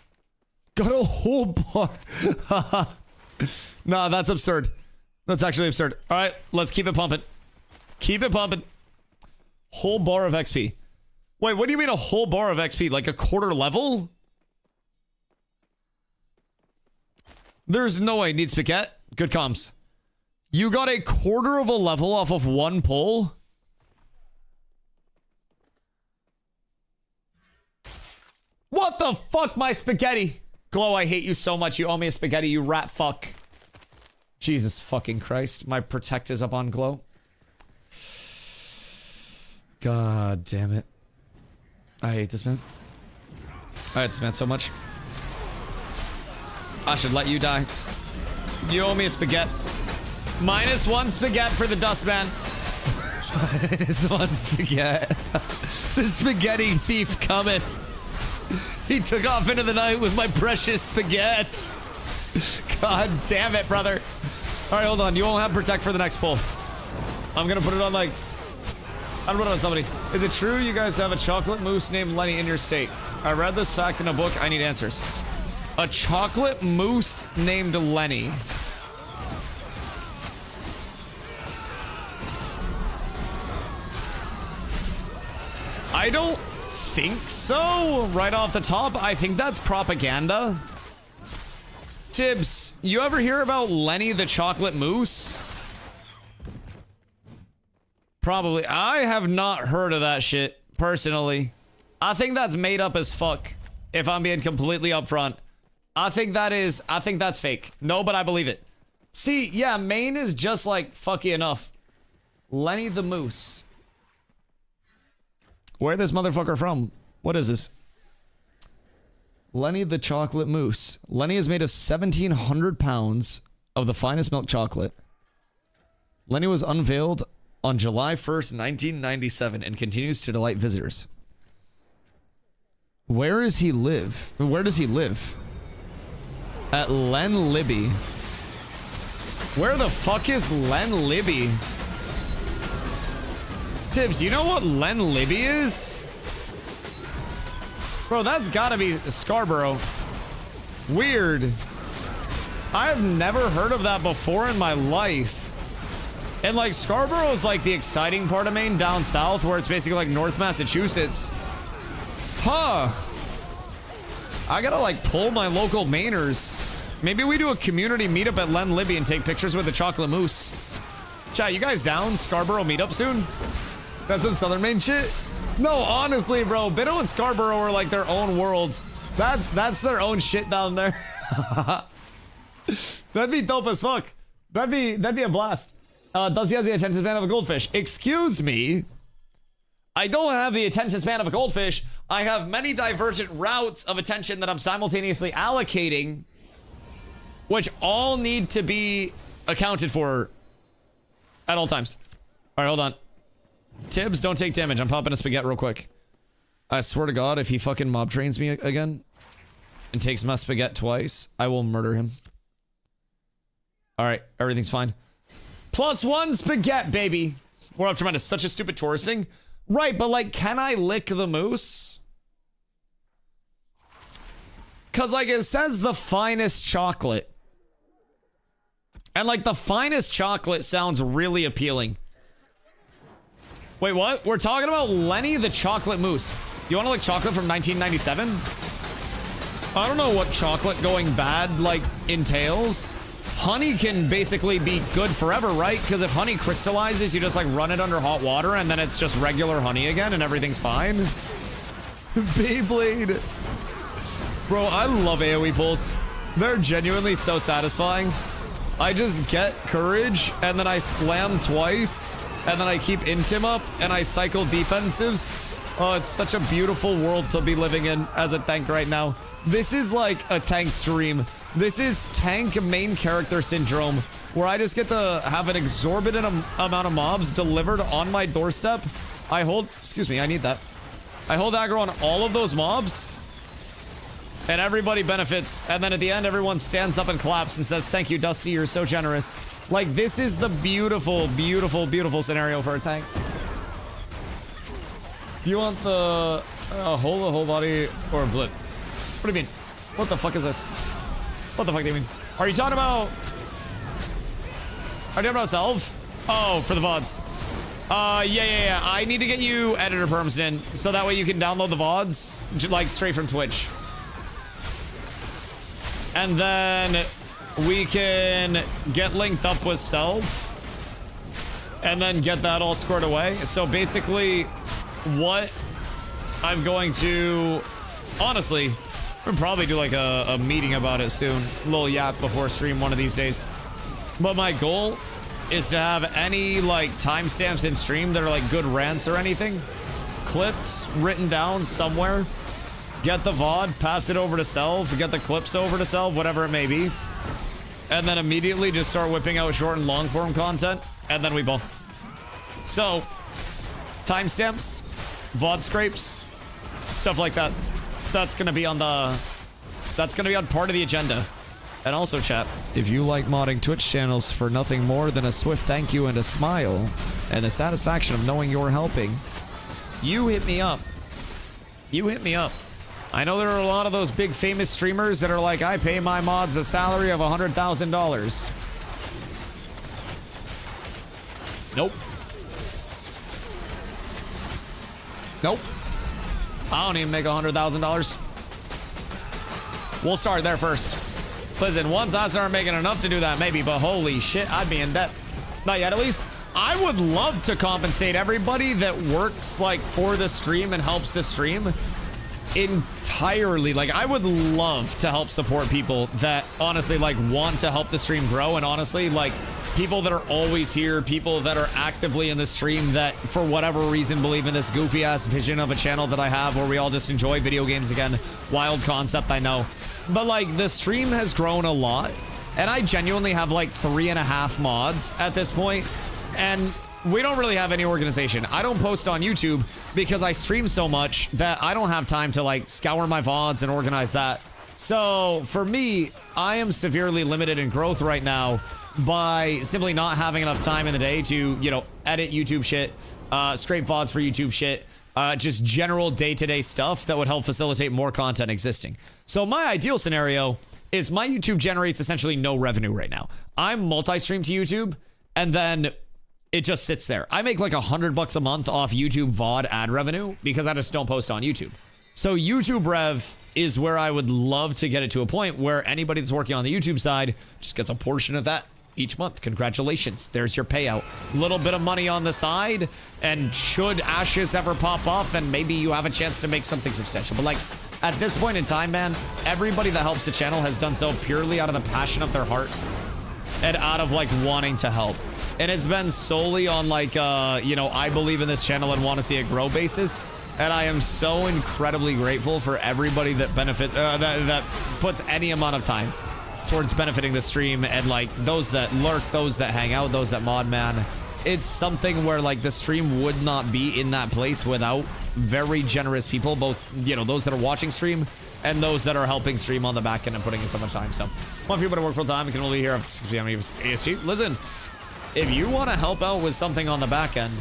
Got a whole bar. Nah, that's absurd. That's actually absurd. All right, let's keep it pumping. Keep it pumping. Whole bar of XP. Wait, what do you mean a whole bar of XP? Like a quarter level? There's no way. Need spaghetti. Good comms. You got a quarter of a level off of one pull? What the fuck, my spaghetti? Glow, I hate you so much. You owe me a spaghetti, you rat fuck. Jesus fucking Christ. My protect is up on Glow. God damn it. I hate this man. I hate this man so much. I should let you die. You owe me a spaghetti. -1 spaghetti for the Dustman. -1 spaghetti. The spaghetti thief coming. He took off into the night with my precious spaghetti. God damn it, brother. All right, hold on. You won't have protect for the next pull. I'm gonna put it on like... I'm gonna put it on somebody. Is it true you guys have a chocolate mousse named Lenny in your state? I read this fact in a book. I need answers. A chocolate mousse named Lenny. I don't think so. Right off the top, I think that's propaganda. Tibbs, you ever hear about Lenny the chocolate mousse? Probably. I have not heard of that shit, personally. I think that's made up as fuck, if I'm being completely upfront. I think that's fake. No, but I believe it. See, yeah, Maine is just like fucky enough. Lenny the Moose. Where this motherfucker from? What is this? Lenny the Chocolate Mousse. Lenny is made of 1,700 pounds of the finest milk chocolate. Lenny was unveiled on July 1st, 1997 and continues to delight visitors. Where does he live? Where does he live? At Len Libby. Where the fuck is Len Libby? Tibbs, you know what Len Libby is? Bro, that's gotta be Scarborough. Weird. I've never heard of that before in my life. And like Scarborough is like the exciting part of Maine down south where it's basically like North Massachusetts. Huh. I gotta like pull my local Mainers. Maybe we do a community meetup at Len Libby and take pictures with the chocolate mousse. Chat, you guys down? Scarborough meetup soon? That's some Southern Maine shit? No, honestly, bro. Biddo and Scarborough are like their own worlds. That's their own shit down there. That'd be dope as fuck. That'd be a blast. Does he have the attention span of a goldfish? Excuse me. I don't have the attention span of a goldfish. I have many divergent routes of attention that I'm simultaneously allocating which all need to be accounted for at all times. All right, hold on. Tibbs, don't take damage. I'm popping a spaghetti real quick. I swear to God, if he fucking mob trains me again and takes my spaghetti twice, I will murder him. All right, everything's fine. +1 spaghetti, baby. We're up to such a stupid tourist thing. Right, but like, can I lick the moose? Because like it says the finest chocolate. And like the finest chocolate sounds really appealing. Wait, what? We're talking about Lenny the chocolate moose. You want to lick chocolate from 1997? I don't know what chocolate going bad like entails. Honey can basically be good forever, right? Because if honey crystallizes, you just like run it under hot water and then it's just regular honey again and everything's fine. Beyblade. Bro, I love AoE pulls. They're genuinely so satisfying. I just get courage and then I slam twice and then I keep intim up and I cycle defensives. Oh, it's such a beautiful world to be living in as a tank right now. This is like a tank stream. This is tank main character syndrome, where I just get to have an exorbitant amount of mobs delivered on my doorstep. I hold, excuse me, I need that. I hold aggro on all of those mobs, and everybody benefits. And then at the end, everyone stands up and claps and says, "Thank you, Dusty, you're so generous." Like, this is the beautiful, beautiful, beautiful scenario for a tank. Do you want the whole body or blip? What do you mean? What the fuck is this? What the fuck do you mean? Are you talking about... Are you talking about Selv? Oh, for the VODs. Yeah. I need to get you editor perms in, so that way you can download the VODs, like, straight from Twitch. And then we can get linked up with Selv, and then get that all squared away. So basically, what I'm going to... Honestly... We'll probably do like a meeting about it soon. A little yap before stream one of these days. But my goal is to have any like timestamps in stream that are like good rants or anything clipped, written down somewhere. Get the VOD, pass it over to Selv, get the clips over to Selv, whatever it may be. And then immediately just start whipping out short and long form content. And then we ball. So, timestamps, VOD scrapes, stuff like that. That's gonna be on part of the agenda. And also, chat, if you like modding Twitch channels for nothing more than a swift thank you and a smile and the satisfaction of knowing you're helping, you hit me up. You hit me up. I know there are a lot of those big famous streamers that are like, I pay my mods a salary of $100,000. Nope. Nope. I don't even make $100,000. We'll start there first. Listen, once I start making enough to do that, maybe, but holy shit, I'd be in debt. Not yet, at least. I would love to compensate everybody that works, like, for the stream and helps the stream entirely. Like, I would love to help support people that, honestly, like, want to help the stream grow, and honestly, like, people that are always here, people that are actively in the stream that, for whatever reason, believe in this goofy-ass vision of a channel that I have where we all just enjoy video games again. Wild concept, I know. But, like, the stream has grown a lot, and I genuinely have, like, 3.5 mods at this point, and we don't really have any organization. I don't post on YouTube because I stream so much that I don't have time to, like, scour my VODs and organize that. So, for me, I am severely limited in growth right now by simply not having enough time in the day to, you know, edit YouTube shit, scrape VODs for YouTube shit, just general day-to-day stuff that would help facilitate more content existing. So my ideal scenario is my YouTube generates essentially no revenue right now. I'm multi-stream to YouTube, and then it just sits there. I make like $100 a month off YouTube VOD ad revenue because I just don't post on YouTube. So YouTube rev is where I would love to get it to a point where anybody that's working on the YouTube side just gets a portion of that each month. Congratulations, there's your payout. Little bit of money on the side, and should Ashes ever pop off, then maybe you have a chance to make something substantial. But like, at this point in time, man, everybody that helps the channel has done so purely out of the passion of their heart and out of like wanting to help. And it's been solely on like, you know, I believe in this channel and want to see it grow basis. And I am so incredibly grateful for everybody that that puts any amount of time towards benefiting the stream and like those that lurk, those that hang out, those that mod, man. It's something where like the stream would not be in that place without very generous people, both, you know, those that are watching stream and those that are helping stream on the back end and putting in so much time. So want people to work full time, you can only hear up to 6 p.m. ASG. Listen, if you want to help out with something on the back end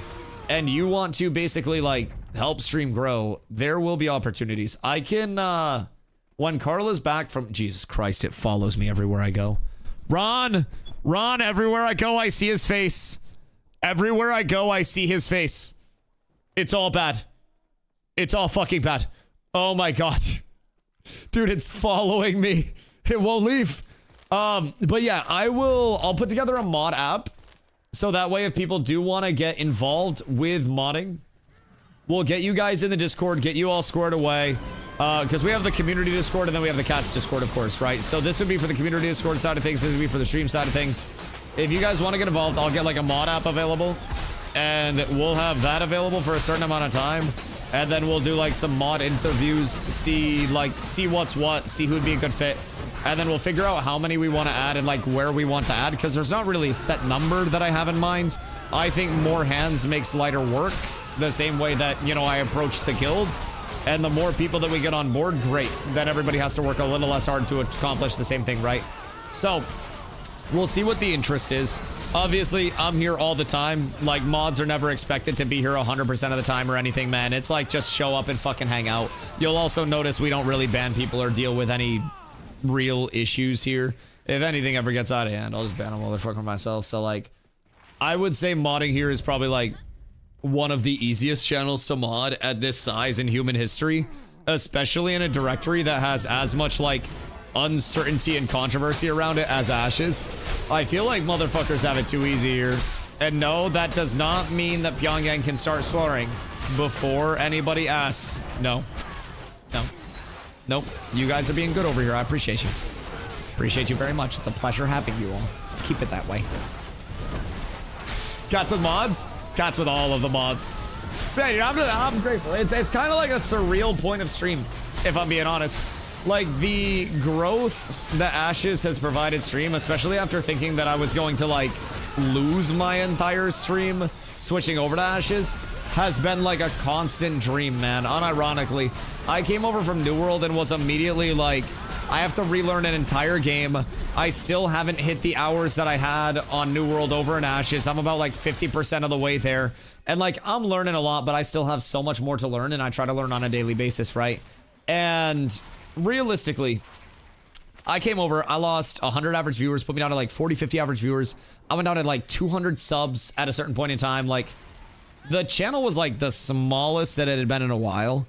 and you want to basically like help stream grow, there will be opportunities. I can when Carla's back from, Jesus Christ, it follows me everywhere I go. Ron, everywhere I go I see his face. Everywhere I go I see his face. It's all bad. It's all fucking bad. Oh my god. Dude, it's following me. It won't leave. But yeah, I'll put together a mod app so that way if people do want to get involved with modding, we'll get you guys in the Discord, get you all squared away. Because we have the community Discord and then we have the cats Discord, of course, right? So this would be for the community Discord side of things. This would be for the stream side of things. If you guys want to get involved, I'll get like a mod app available and we'll have that available for a certain amount of time. And then we'll do like some mod interviews, see what's what, see who'd be a good fit. And then we'll figure out how many we want to add and like where we want to add, because there's not really a set number that I have in mind. I think more hands makes lighter work, the same way that, you know, I approach the guild. And the more people that we get on board, great. Then everybody has to work a little less hard to accomplish the same thing, right? So we'll see what the interest is. Obviously, I'm here all the time. Like, mods are never expected to be here 100% of the time or anything, man. It's like, just show up and fucking hang out. You'll also notice we don't really ban people or deal with any real issues here. If anything ever gets out of hand, I'll just ban a motherfucker myself. So, like, I would say modding here is probably, like, one of the easiest channels to mod at this size in human history. Especially in a directory that has as much, like, uncertainty and controversy around it as Ashes. I feel like motherfuckers have it too easy here. And no, that does not mean that Pyongyang can start slurring before anybody asks. No. Nope. You guys are being good over here. I appreciate you. Appreciate you very much. It's a pleasure having you all. Let's keep it that way. Cats with mods? Cats with all of the mods. Yeah, dude, I'm grateful. It's kind of like a surreal point of stream, if I'm being honest. Like, the growth that Ashes has provided stream, especially after thinking that I was going to, like, lose my entire stream switching over to Ashes, has been, like, a constant dream, man. Unironically, I came over from New World and was immediately like, I have to relearn an entire game. I still haven't hit the hours that I had on New World over in Ashes. I'm about, like, 50% of the way there. And, like, I'm learning a lot, but I still have so much more to learn, and I try to learn on a daily basis, right? And realistically, I came over, I lost 100 average viewers, put me down to like 40, 50 average viewers. I went down to like 200 subs at a certain point in time. Like, the channel was like the smallest that it had been in a while.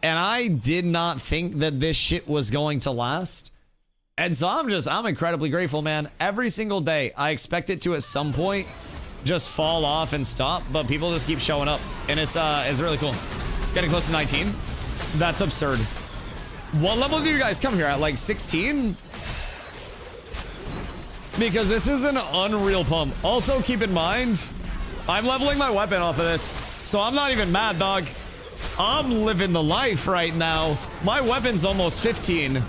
And I did not think that this shit was going to last. And so I'm incredibly grateful, man. Every single day, I expect it to at some point just fall off and stop, but people just keep showing up. And it's really cool. Getting close to 19. That's absurd. What level do you guys come here at? Like 16? Because this is an unreal pump. Also, keep in mind, I'm leveling my weapon off of this. So I'm not even mad, dog. I'm living the life right now. My weapon's almost 15.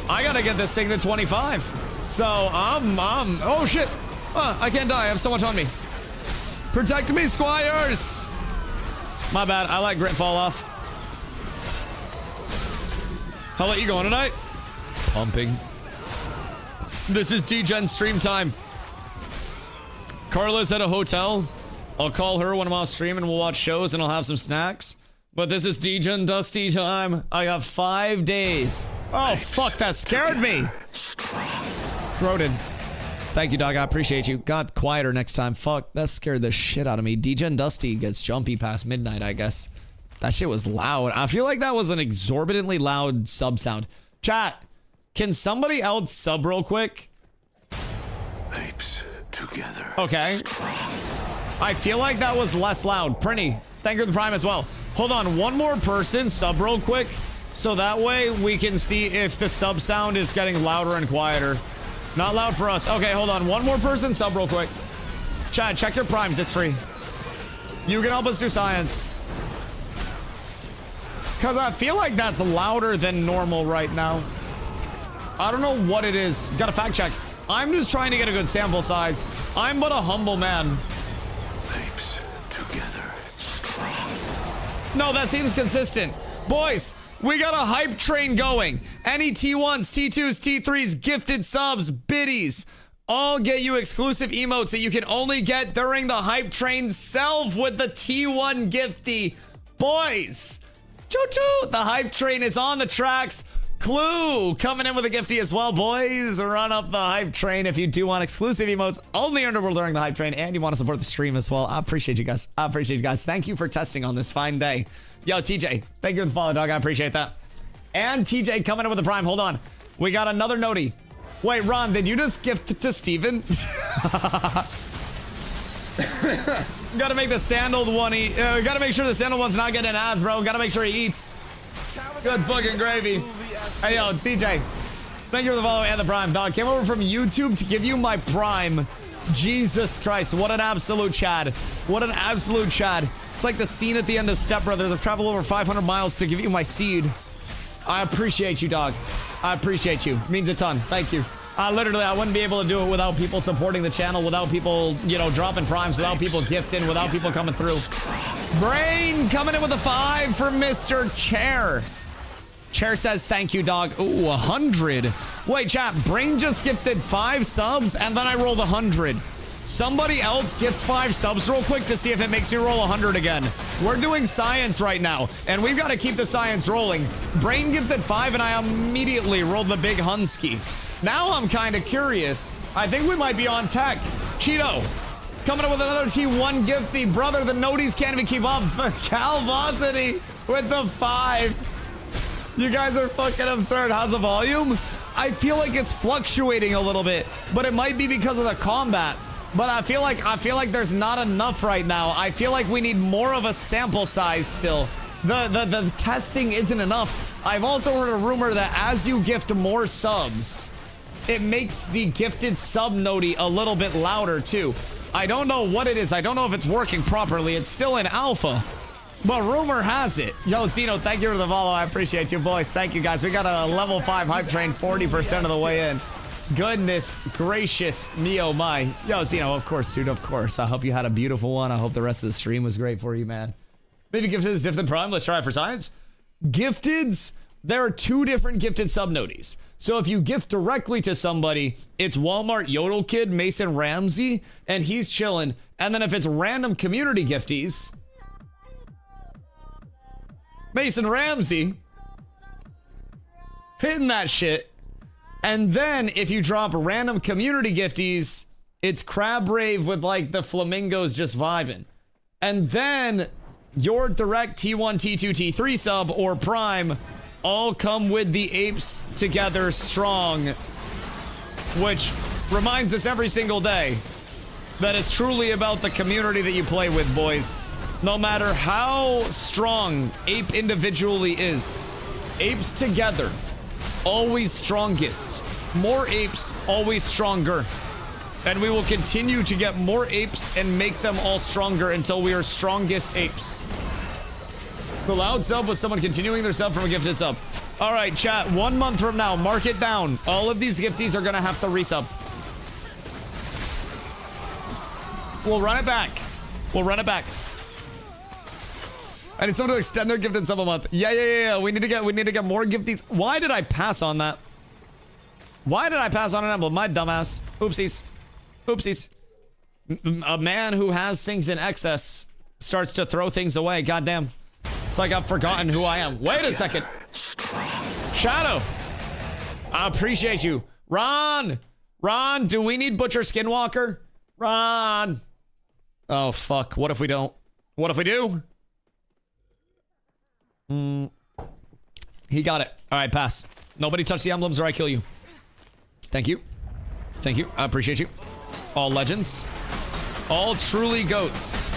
I gotta get this thing to 25. So oh shit. I can't die. I have so much on me. Protect me, squires. My bad. I let grit fall off. How about you going tonight? Pumping. This is D-Gen stream time. Carla's at a hotel. I'll call her when I'm off stream and we'll watch shows and I'll have some snacks. But this is D-Gen Dusty time. I got 5 days. Oh, fuck, that scared me. Throated. Thank you, dog. I appreciate you. Got quieter next time. Fuck, that scared the shit out of me. D-Gen Dusty gets jumpy past midnight, I guess. That shit was loud. I feel like that was an exorbitantly loud sub sound. Chat, can somebody else sub real quick? Apes together. Okay. I feel like that was less loud. Prinny, thank you for the prime as well. Hold on, one more person sub real quick, so that way we can see if the sub sound is getting louder and quieter. Not loud for us. Okay, hold on. One more person sub real quick. Chat, check your primes. It's free. You can help us do science. Because I feel like that's louder than normal right now. I don't know what it is. Gotta fact check. I'm just trying to get a good sample size. I'm but a humble man. Apes together, strong. No, that seems consistent. Boys, we got a hype train going. Any T1s, T2s, T3s, gifted subs, biddies, all get you exclusive emotes that you can only get during the hype train self with the T1 gifty. Boys, choo-choo, the hype train is on the tracks. Clue coming in with a gifty as well, boys. Run up the hype train if you do want exclusive emotes only earnable during the hype train and you want to support the stream as well. I appreciate you guys. I appreciate you guys. Thank you for testing on this fine day. Yo, TJ, thank you for the follow, dog. I appreciate that. And TJ coming in with the prime. Hold on. We got another noti. Wait, Ron, did you just gift to Steven? Gotta make the sandaled one eat. Gotta make sure the sandaled one's not getting ads, bro. Gotta make sure he eats. Good fucking gravy. Hey, yo, TJ. Thank you for the follow and the prime, dog. Came over from YouTube to give you my prime. Jesus Christ, what an absolute Chad. What an absolute Chad. It's like the scene at the end of Step Brothers. I've traveled over 500 miles to give you my seed. I appreciate you, dog. I appreciate you. It means a ton. Thank you. Literally, I wouldn't be able to do it without people supporting the channel, without people, you know, dropping primes, without people gifting, without people coming through. Brain coming in with a 5 for Mr. Chair. Chair says, thank you, dog. Ooh, 100. Wait, chat, Brain just gifted 5 subs, and then I rolled 100. Somebody else gift 5 subs real quick to see if it makes me roll 100 again. We're doing science right now, and we've got to keep the science rolling. Brain gifted 5, and I immediately rolled the big Hunsky. Now I'm kind of curious. I think we might be on tech. Cheeto, coming up with another T1 gifty. Brother, the noties can't even keep up. Calvosity with the 5. You guys are fucking absurd. How's the volume? I feel like it's fluctuating a little bit, but it might be because of the combat. But I feel like there's not enough right now. I feel like we need more of a sample size still. The testing isn't enough. I've also heard a rumor that as you gift more subs, it makes the gifted sub noti a little bit louder too. I don't know what it is. I don't know if it's working properly. It's still in alpha. But rumor has it. Yo, Zeno, thank you for the follow. I appreciate you, boys. Thank you, guys. We got a level 5 hype train 40% of the way in. Goodness gracious me, oh my. Yo, Zeno, of course, dude, of course. I hope you had a beautiful one. I hope the rest of the stream was great for you, man. Maybe gifted is different prime. Let's try it for science. Gifteds, there are 2 different gifted subnoties. So if you gift directly to somebody, it's Walmart Yodel Kid, Mason Ramsey, and he's chilling. And then if it's random community gifties, Mason Ramsey hitting that shit. And then if you drop random community gifties, it's Crab Rave with like the flamingos just vibing. And then your direct T1, T2, T3 sub or prime all come with the apes together strong, which reminds us every single day that it's truly about the community that you play with, boys. No matter how strong ape individually is, apes together always strongest. More apes, always stronger. And we will continue to get more apes and make them all stronger until we are strongest apes. The loud sub was someone continuing their sub from a gifted sub. All right, chat, 1 month from now, mark it down. All of these gifties are gonna have to resub. We'll run it back. We'll run it back. I need someone to extend their gifted sub a month. Yeah. We need to get more gifties. Why did I pass on that? Why did I pass on an emblem? My dumbass. Oopsies. Oopsies. A man who has things in excess starts to throw things away. Goddamn. It's like I've forgotten who I am. Wait a second. Shadow. I appreciate you. Ron, do we need Butcher Skinwalker? Ron. Oh, fuck. What if we don't? What if we do? He got it. All right, pass. Nobody touch the emblems or I kill you. Thank you. Thank you. I appreciate you. All legends. All truly goats.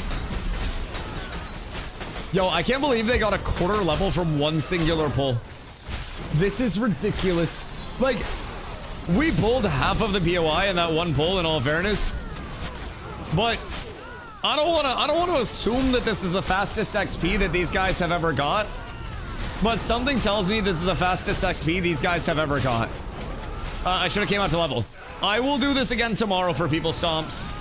Yo, I can't believe they got a quarter level from one singular pull. This is ridiculous. Like, we pulled half of the BOI in that one pull, in all fairness. But I don't want to assume that this is the fastest XP that these guys have ever got. But something tells me this is the fastest XP these guys have ever got. I should have came out to level. I will do this again tomorrow for people stomps.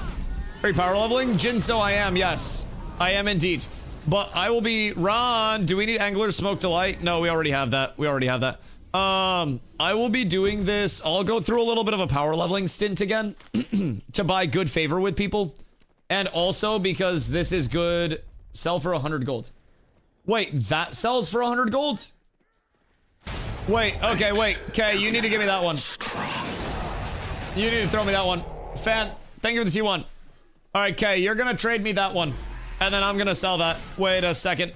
Are you power leveling? Jinso, I am, yes. I am indeed. But I will be... Ron, do we need Angler's Smoke Delight? No, we already have that. We already have that. I will be doing this. I'll go through a little bit of a power leveling stint again to buy good favor with people. And also because this is good, sell for 100 gold. Wait, that sells for 100 gold? Wait, okay, wait. Okay, you need to give me that one. You need to throw me that one. Fan, thank you for the T1. All right, Kay, you're gonna trade me that one. And then I'm gonna sell that. Wait a second.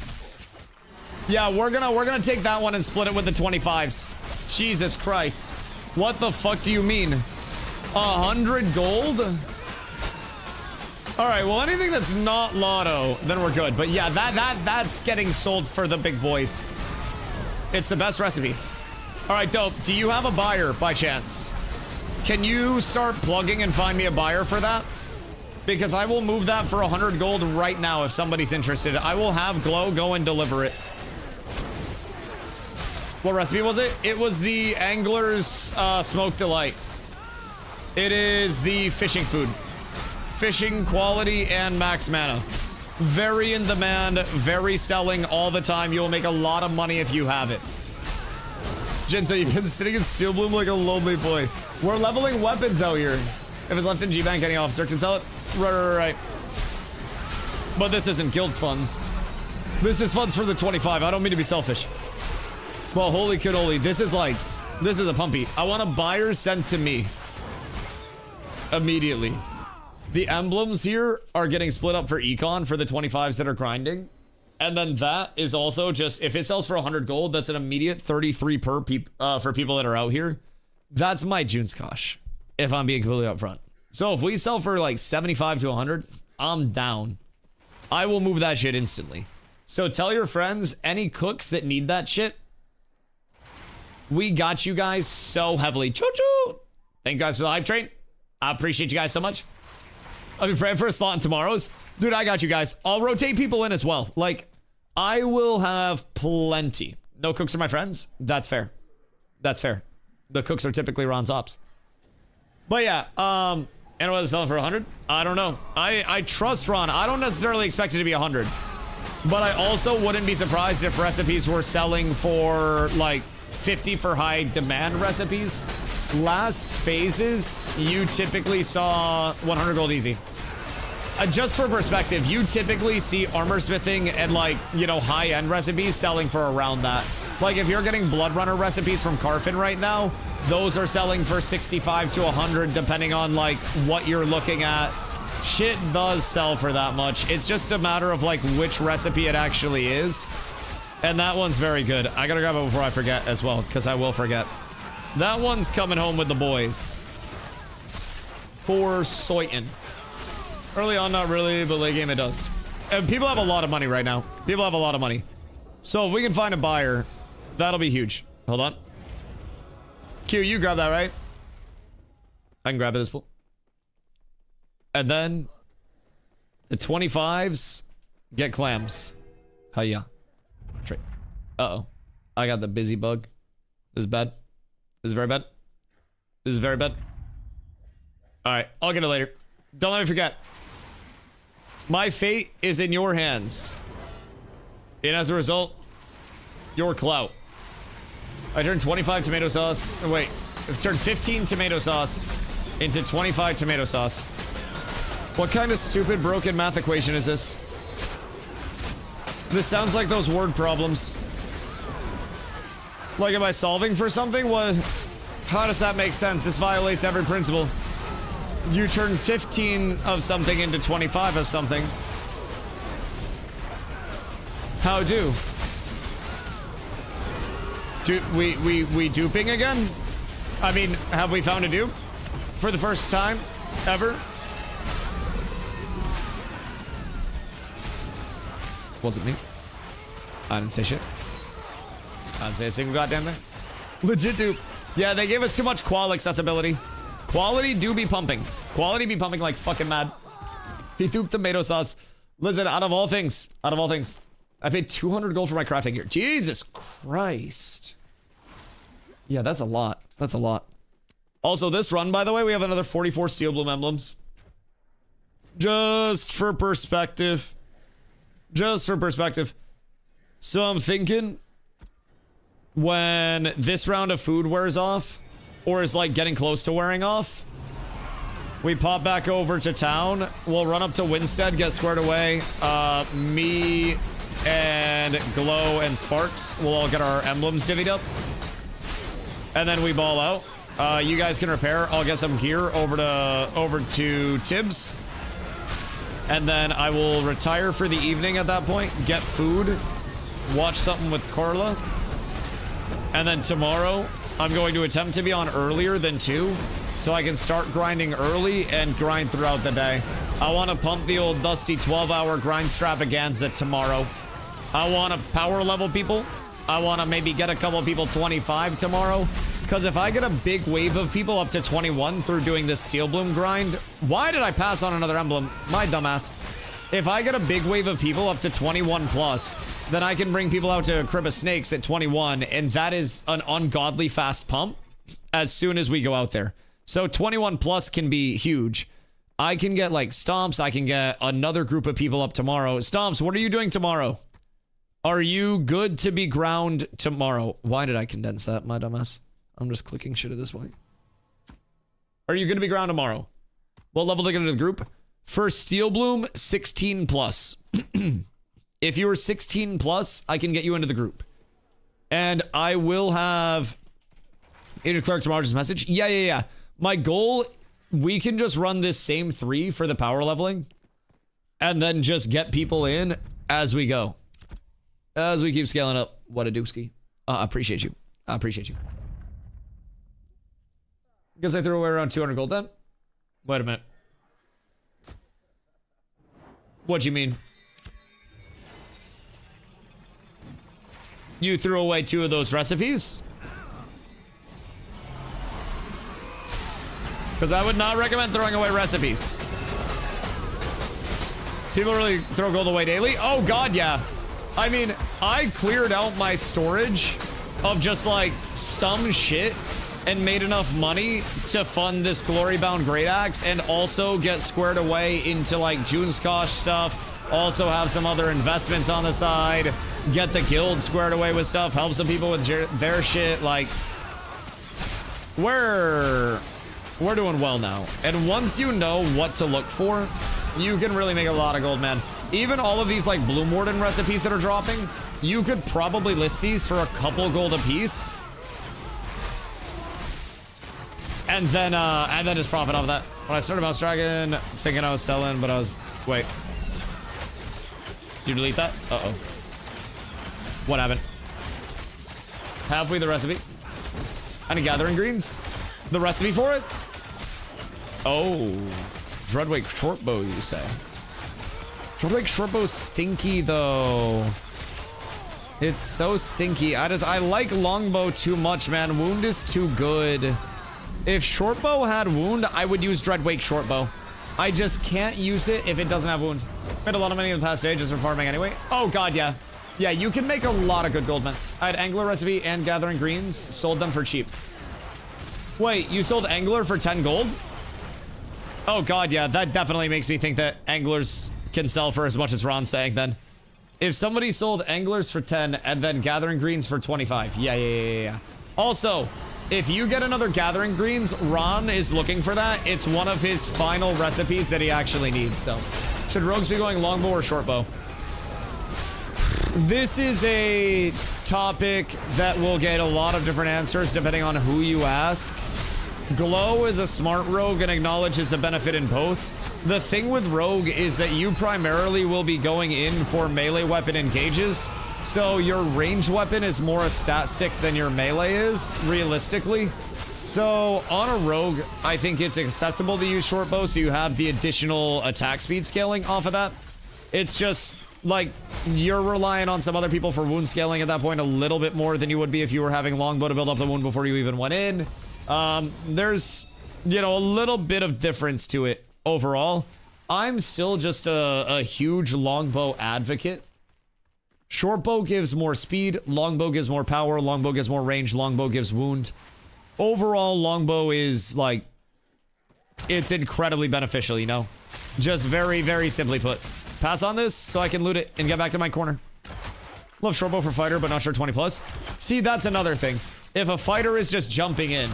Yeah, we're gonna take that one and split it with the 25s. Jesus Christ. What the fuck do you mean? 100 gold? All right, well, anything that's not lotto, then we're good. But yeah, that's getting sold for the big boys. It's the best recipe. All right, dope. Do you have a buyer by chance? Can you start plugging and find me a buyer for that? Because I will move that for 100 gold right now if somebody's interested. I will have Glow go and deliver it. What recipe was it? It was the Angler's Smoke Delight. It is the fishing food. Fishing quality and max mana. Very in demand, very selling all the time. You'll make a lot of money if you have it. Jinso, you've been sitting in Steel Bloom like a lonely boy. We're leveling weapons out here. If it's left in G-Bank, any officer can sell it. Right. But this isn't guild funds. This is funds for the 25. I don't mean to be selfish. Well, holy cannoli. This is a pumpy. I want a buyer sent to me. Immediately. The emblems here are getting split up for econ for the 25s that are grinding. And then that is also just, if it sells for 100 gold, that's an immediate 33 per for people that are out here. That's my June's Kosh, if I'm being completely upfront. So if we sell for like 75 to 100, I'm down. I will move that shit instantly. So tell your friends, any cooks that need that shit, we got you guys so heavily. Choo-choo! Thank you guys for the hype train. I appreciate you guys so much. I'll be praying for a slot in tomorrow's. Dude, I got you guys. I'll rotate people in as well. Like, I will have plenty. No cooks are my friends. That's fair. That's fair. The cooks are typically Ron's ops. But yeah, and what is selling for 100? I don't know. I trust Ron. I don't necessarily expect it to be 100. But I also wouldn't be surprised if recipes were selling for like 50 for high demand recipes. Last phases, you typically saw 100 gold easy. Just for perspective, you typically see armor smithing and like, you know, high-end recipes selling for around that. Like if you're getting Blood Runner recipes from Carfin right now, those are selling for 65 to 100 depending on like what you're looking at. Shit does sell for that much. It's just a matter of like which recipe it actually is. And that one's very good. I gotta grab it before I forget as well, because I will forget. That one's coming home with the boys. For Soyton. Early on, not really, but late game it does. And people have a lot of money right now. People have a lot of money. So if we can find a buyer, that'll be huge. Hold on. Q, you grab that, right? I can grab it this pool. And then the 25s get clams. Hiya. Trade. Uh-oh. I got the busy bug. This is bad. This is very bad. This is very bad. Alright, I'll get it later. Don't let me forget. My fate is in your hands. And as a result, your clout. I turned 25 tomato sauce. Oh, wait. I've turned 15 tomato sauce into 25 tomato sauce. What kind of stupid broken math equation is this? This sounds like those word problems. Like, am I solving for something? What? How does that make sense? This violates every principle. You turn 15 of something into 25 of something. How do? We duping again? I mean, have we found a dupe? For the first time ever? Wasn't me. I didn't say shit. I didn't say a single goddamn thing. Legit dupe. Yeah, they gave us too much qual accessibility. Quality do be pumping. Quality be pumping like fucking mad. He duped tomato sauce. Listen, out of all things, I paid 200 gold for my crafting gear. Jesus Christ. Yeah, that's a lot. That's a lot. Also, this run, by the way, we have another 44 Steel Bloom emblems. Just for perspective. Just for perspective. So I'm thinking when this round of food wears off, or is like getting close to wearing off, we pop back over to town. We'll run up to Winstead, get squared away. Me and Glow and Sparks will all get our emblems divvied up. And then we ball out. You guys can repair. I'll get some gear over to Tibbs. And then I will retire for the evening at that point, get food, watch something with Carla. And then tomorrow, I'm going to attempt to be on earlier than 2, so I can start grinding early and grind throughout the day. I want to pump the old Dusty 12-hour grind stravaganza tomorrow. I want to power level people. I want to maybe get a couple people 25 tomorrow. Because if I get a big wave of people up to 21 through doing this Steel Bloom grind... Why did I pass on another emblem? My dumbass. If I get a big wave of people up to 21 plus, then I can bring people out to Crib of Snakes at 21, and that is an ungodly fast pump as soon as we go out there. So 21 plus can be huge. I can get like Stomps, I can get another group of people up tomorrow. Stomps, what are you doing tomorrow? Are you good to be ground tomorrow? Why did I condense that, my dumbass? I'm just clicking shit at this point. Are you going to be ground tomorrow? What level to get into the group? For Steel Bloom, 16 plus. If you are 16 plus, I can get you into the group. And I will have... Agent Clark tomorrow's message. Yeah. My goal, we can just run this same 3 for the power leveling. And then just get people in as we go. As we keep scaling up. What a dooski. I appreciate you. I appreciate you. Because I threw away around 200 gold then? Wait a minute. What do you mean? You threw away 2 of those recipes? Because I would not recommend throwing away recipes. People really throw gold away daily? Oh god, yeah. I mean, I cleared out my storage of just like some shit and made enough money to fund this Glory-Bound Great Axe and also get squared away into like Juneskosh stuff. Also have some other investments on the side. Get the guild squared away with stuff. Help some people with their shit. Like, we're doing well now. And once you know what to look for, you can really make a lot of gold, man. Even all of these like Bloom Warden recipes that are dropping, you could probably list these for a couple gold a piece. And then just profit off of that. When I started Mouse Dragon, thinking I was selling, but I was... Wait. Did you delete that? Uh-oh. What happened? Halfway the recipe. Any gathering greens? The recipe for it? Oh. Dreadwake Shortbow, you say? Dreadwake Shortbow's stinky, though. It's so stinky. I like Longbow too much, man. Wound is too good. If Shortbow had wound, I would use Dreadwake Shortbow. I just can't use it if it doesn't have wound. Made a lot of money in the past stages for farming anyway. Oh god, yeah. Yeah, you can make a lot of good gold, man. I had Angler recipe and Gathering Greens. Sold them for cheap. Wait, you sold Angler for 10 gold? Oh god, yeah. That definitely makes me think that Anglers can sell for as much as Ron's saying then. If somebody sold Anglers for 10 and then Gathering Greens for 25. Yeah. Also, if you get another Gathering Greens, Ron is looking for that. It's one of his final recipes that he actually needs, so. Should rogues be going longbow or shortbow? This is a topic that will get a lot of different answers depending on who you ask. Glow is a smart rogue and acknowledges the benefit in both. The thing with rogue is that you primarily will be going in for melee weapon engages. So your ranged weapon is more a stat stick than your melee is, realistically. So on a rogue, I think it's acceptable to use shortbow, so you have the additional attack speed scaling off of that. It's just like you're relying on some other people for wound scaling at that point a little bit more than you would be if you were having longbow to build up the wound before you even went in. There's, you know, a little bit of difference to it overall. I'm still just a huge longbow advocate. Shortbow gives more speed, longbow gives more power, longbow gives more range, longbow gives wound. overall, longbow is like, it's incredibly beneficial, you know? Just very, very simply put. Pass on this so I can loot it and get back to my corner. Love shortbow for fighter, but not sure 20 plus. See, that's another thing. If a fighter is just jumping in,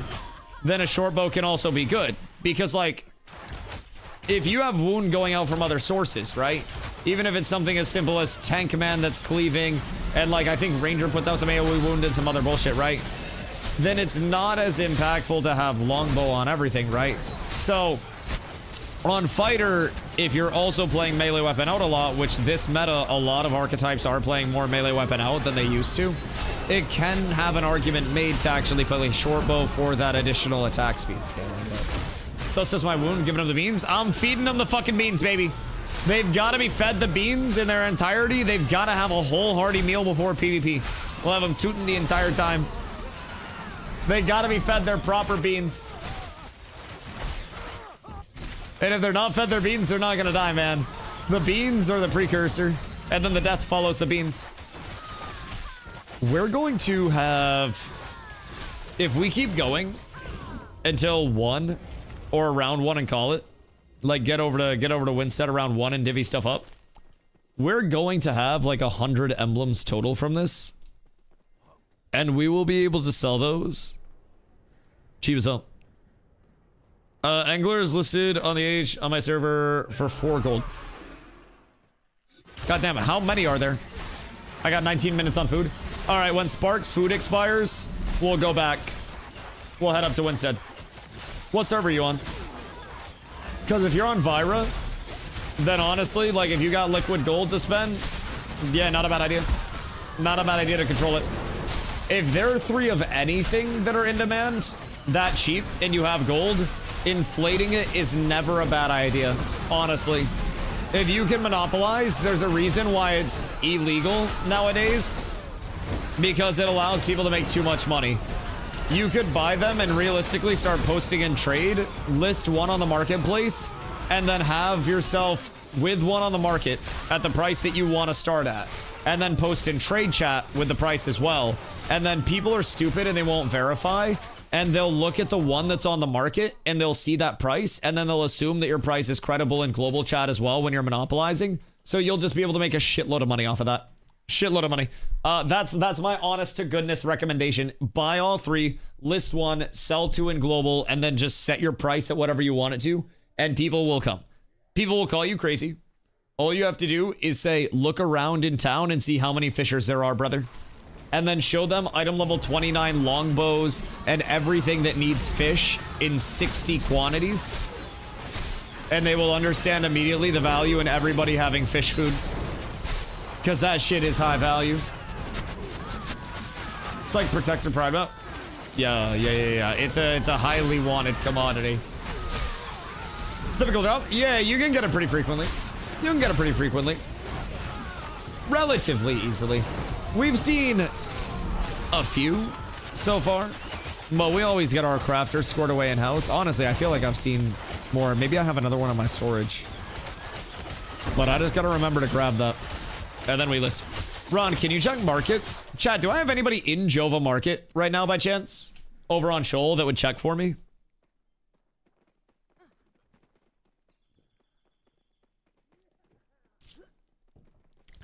then a shortbow can also be good. Because, like, if you have wound going out from other sources, right? Even if it's something as simple as tank man that's cleaving, and, like, I think ranger puts out some AoE wound and some other bullshit, right? Then it's not as impactful to have longbow on everything, right? So, on fighter, if you're also playing melee weapon out a lot, which this meta, a lot of archetypes are playing more melee weapon out than they used to, it can have an argument made to actually play shortbow for that additional attack speed scaling. That's just my wound, giving them the beans. I'm feeding them the fucking beans, baby. They've got to be fed the beans in their entirety. They've got to have a whole hearty meal before PvP. We'll have them tooting the entire time. They got to be fed their proper beans. And if they're not fed their beans, they're not gonna die, man. The beans are the precursor, and then the death follows the beans. We're going to have, if we keep going until 1 or around 1 and call it, like get over to Winstead around 1 and divvy stuff up, we're going to have like 100 emblems total from this, and we will be able to sell those cheap as hell. Angler is listed on the age on my server for 4 gold. God damn it, how many are there? I got 19 minutes on food. All right, when Spark's food expires, we'll go back. We'll head up to Winstead. What server are you on? Because if you're on Vira, then honestly, like if you got liquid gold to spend, yeah, not a bad idea. Not a bad idea to control it. If there are 3 of anything that are in demand, that cheap, and you have gold, inflating it is never a bad idea, honestly. If you can monopolize, there's a reason why it's illegal nowadays, because it allows people to make too much money. You could buy them and realistically start posting in trade, list 1 on the marketplace, and then have yourself with 1 on the market at the price that you want to start at, and then post in trade chat with the price as well. And then people are stupid and they won't verify, and they'll look at the one that's on the market and they'll see that price, and then they'll assume that your price is credible in global chat as well when you're monopolizing. So you'll just be able to make a shitload of money off of that. Shitload of money. That's my honest to goodness recommendation. Buy all 3, list 1, sell 2 in global, and then just set your price at whatever you want it to, and people will come. People will call you crazy. All you have to do is say, look around in town and see how many fishers there are, brother. And then show them item level 29 longbows and everything that needs fish in 60 quantities. And they will understand immediately the value in everybody having fish food. Because that shit is high value. It's like Protector Prime up. Yeah. It's a highly wanted commodity. Typical drop? Yeah, you can get it pretty frequently. You can get it pretty frequently. Relatively easily. We've seen a few so far, but we always get our crafters scored away in-house. Honestly, I feel like I've seen more. Maybe I have another one in my storage. But I just gotta remember to grab that. And then we list. Ron, can you check markets? Chat, do I have anybody in Jova Market right now by chance? Over on Shoal that would check for me?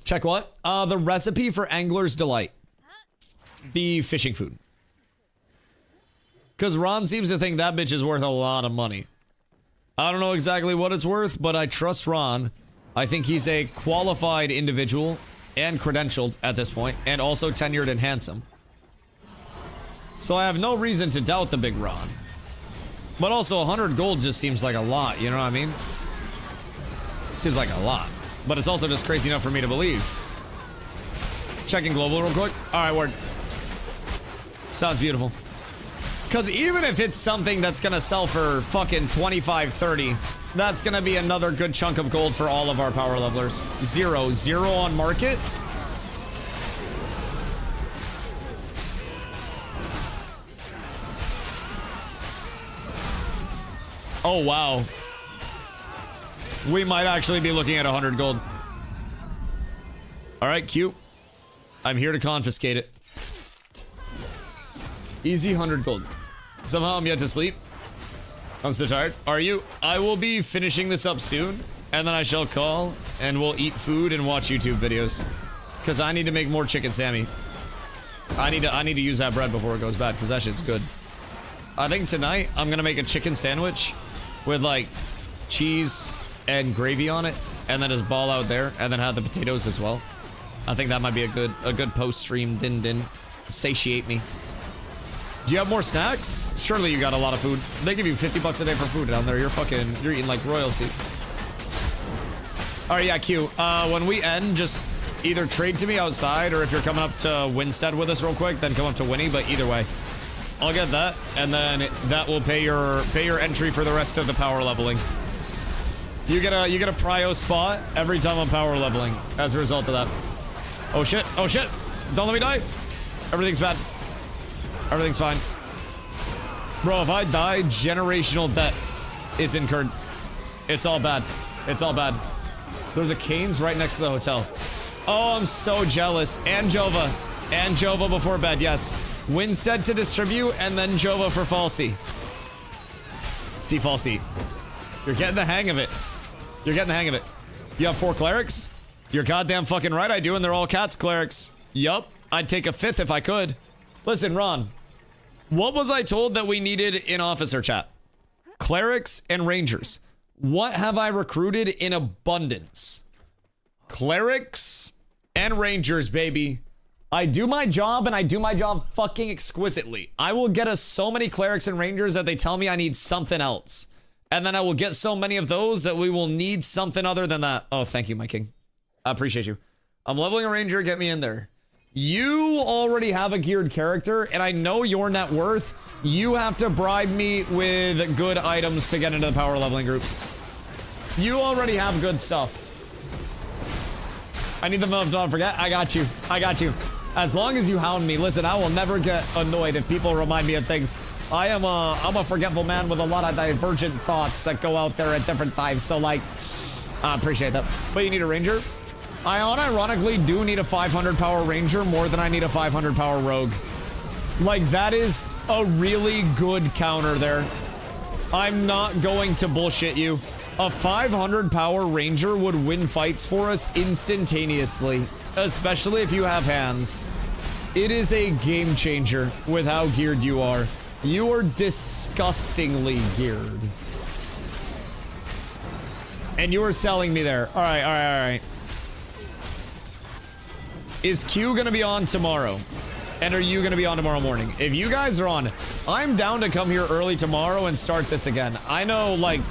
Check what? The recipe for Angler's Delight. Be fishing food. Because Ron seems to think that bitch is worth a lot of money. I don't know exactly what it's worth, but I trust Ron. I think he's a qualified individual and credentialed at this point, and also tenured and handsome. So I have no reason to doubt the big Ron. But also 100 gold just seems like a lot, you know what I mean? Seems like a lot. But it's also just crazy enough for me to believe. Checking global real quick. All right, word. Sounds beautiful. Because even if it's something that's going to sell for fucking 25, 30, that's going to be another good chunk of gold for all of our power levelers. 0 on market. Oh, wow. We might actually be looking at 100 gold. All right, Q. I'm here to confiscate it. Easy 100 gold. Somehow I'm yet to sleep. I'm so tired. Are you? I will be finishing this up soon, and then I shall call, and we'll eat food and watch YouTube videos. Because I need to make more chicken Sammy. I need to use that bread before it goes bad, because that shit's good. I think tonight I'm gonna make a chicken sandwich with like cheese and gravy on it, and then just ball out there, and then have the potatoes as well. I think that might be a good post-stream din. Satiate me. Do you have more snacks? Surely you got a lot of food. They give you 50 bucks a day for food down there. You're eating like royalty. All right, yeah, Q. When we end, just either trade to me outside, or if you're coming up to Winstead with us real quick, then come up to Winnie. But either way, I'll get that, and then that will pay your entry for the rest of the power leveling. You get a prio spot every time I'm power leveling as a result of that. Oh shit! Oh shit! Don't let me die. Everything's bad. Everything's fine. Bro, if I die, generational debt is incurred. It's all bad. It's all bad. There's a Cane's right next to the hotel. Oh, I'm so jealous. And Jova. And Jova before bed, yes. Winstead to distribute, and then Jova for Falsey. See, Falsey. You're getting the hang of it. You're getting the hang of it. You have 4 clerics? You're goddamn fucking right I do, and they're all cats clerics. Yup. I'd take a 5th if I could. Listen, Ron. What was I told that we needed in officer chat? Clerics and rangers. What have I recruited in abundance? Clerics and rangers, baby. I do my job, and I do my job fucking exquisitely. I will get us so many clerics and rangers that they tell me I need something else. And then I will get so many of those that we will need something other than that. Oh, thank you, my king. I appreciate you. I'm leveling a ranger. Get me in there. You already have a geared character, and I know your net worth. You have to bribe me with good items to get into the power leveling groups. You already have good stuff. I need the moment, don't forget. I got you. I got you. As long as you hound me. Listen, I will never get annoyed if people remind me of things. I'm a forgetful man with a lot of divergent thoughts that go out there at different times. So, like, I appreciate that. But you need a ranger? I unironically do need a 500 power ranger more than I need a 500 power rogue. Like, that is a really good counter there. I'm not going to bullshit you. A 500 power ranger would win fights for us instantaneously, especially if you have hands. It is a game changer with how geared you are. You are disgustingly geared. And you are selling me there. All right, all right, all right. Is Q gonna be on tomorrow? And are you gonna be on tomorrow morning? If you guys are on, I'm down to come here early tomorrow and start this again. I know, like,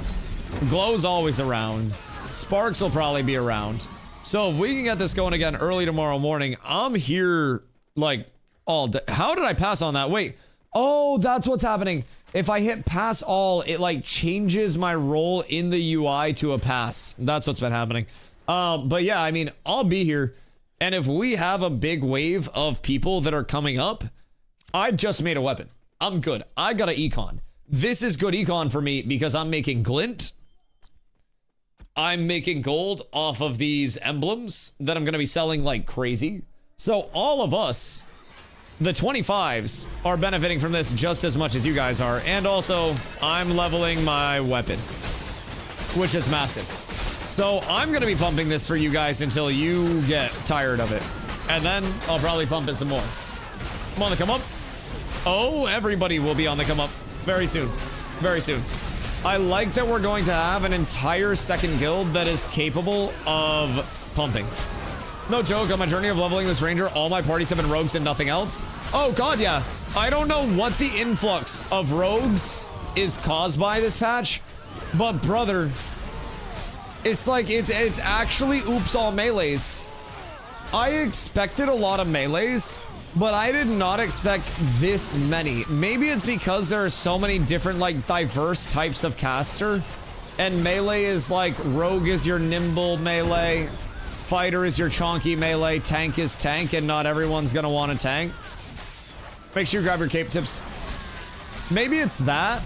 Glow's always around. Sparks will probably be around. So if we can get this going again early tomorrow morning, I'm here, like, all day. How did I pass on that? Wait. Oh, that's what's happening. If I hit pass all, it, like, changes my role in the UI to a pass. That's what's been happening. But yeah, I mean, I'll be here. And if we have a big wave of people that are coming up, I just made a weapon. I'm good. I got an econ. This is good econ for me because I'm making glint. I'm making gold off of these emblems that I'm going to be selling like crazy. So all of us, the 25s, are benefiting from this just as much as you guys are. And also, I'm leveling my weapon, which is massive. So I'm going to be pumping this for you guys until you get tired of it. And then I'll probably pump it some more. I'm on the come up. Oh, everybody will be on the come up very soon. Very soon. I like that we're going to have an entire second guild that is capable of pumping. No joke, on my journey of leveling this ranger, all my parties have been rogues and nothing else. Oh god, yeah. I don't know what the influx of rogues is caused by this patch, but brother, it's like, it's actually oops all melees. I expected a lot of melees, but I did not expect this many. Maybe it's because there are so many different, like, diverse types of caster, and melee is like, rogue is your nimble melee, fighter is your chonky melee, tank is tank, and not everyone's gonna want a tank. Make sure you grab your cape tips. Maybe it's that,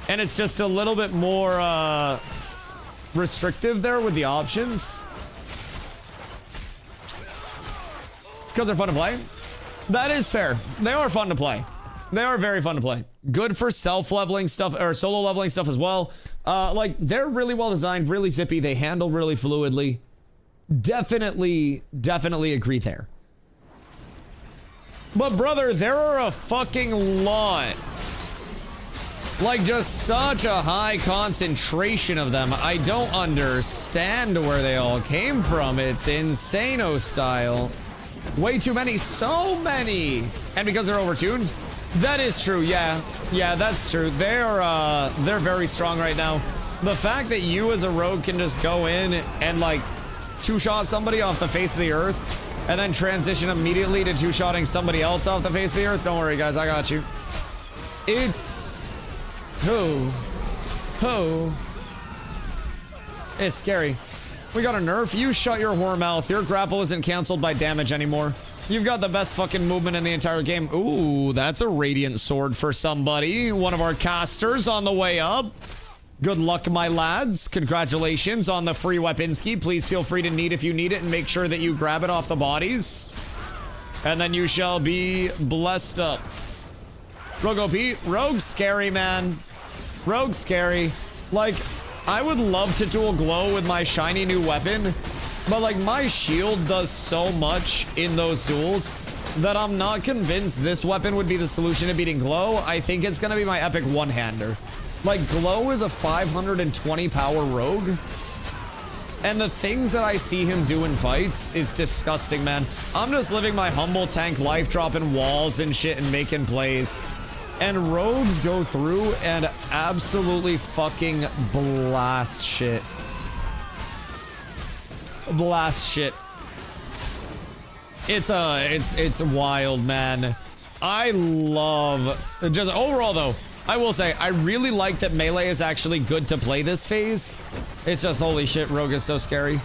and it's just a little bit more, restrictive there with the options. It's because they're fun to play. That is fair. They are fun to play. They are very fun to play. Good for self-leveling stuff, or solo leveling stuff as well. Like, they're really well designed, really zippy. They handle really fluidly. Definitely agree there. But brother, there are a fucking lot. Like, just such a high concentration of them. I don't understand where they all came from. It's insano style. Way too many, so many. And because they're overtuned? That is true, yeah. Yeah, that's true. They're very strong right now. The fact that you as a rogue can just go in and like two-shot somebody off the face of the earth and then transition immediately to two-shotting somebody else off the face of the earth. Don't worry, guys, I got you. It's... It's scary. We got a nerf. You shut your whore mouth. Your grapple isn't canceled by damage anymore. You've got the best fucking movement in the entire game. Ooh, that's a radiant sword for somebody. One of our casters on the way up. Good luck, my lads. Congratulations on the free weapon ski. Please feel free to need if you need it and make sure that you grab it off the bodies. And then you shall be blessed up. Rogo Pete, Rogue's scary, man. Rogue's scary. Like, I would love to dual glow with my shiny new weapon, but like my shield does so much in those duels that I'm not convinced this weapon would be the solution to beating glow. I think it's gonna be my epic one-hander. Like, glow is a 520 power rogue, and the things that I see him do in fights is disgusting, man. I'm just living my humble tank life, dropping walls and shit and making plays. And rogues go through and absolutely fucking blast shit. Blast shit. It's wild, man. I love... Just overall, though, I will say, I really like that melee is actually good to play this phase. It's just, holy shit, rogue is so scary.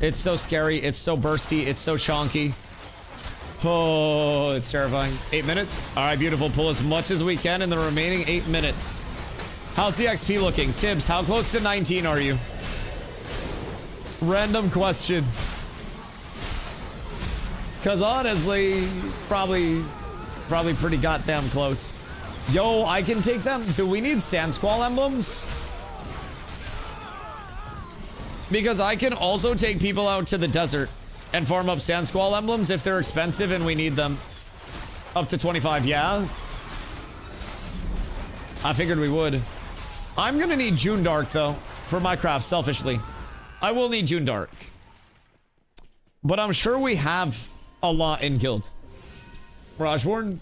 It's so scary. It's so bursty. It's so chonky. Oh, it's terrifying. 8 minutes. All right, beautiful. Pull as much as we can in the remaining 8 minutes. How's the XP looking? Tibbs, how close to 19 are you? Random question. Because honestly, it's probably pretty goddamn close. Yo, I can take them. Do we need Sand Squall emblems? Because I can also take people out to the desert and farm up Sand Squall emblems if they're expensive and we need them. Up to 25, yeah? I figured we would. I'm gonna need June Dark, though, for my craft, selfishly. I will need June Dark. But I'm sure we have a lot in guild. Rajborn?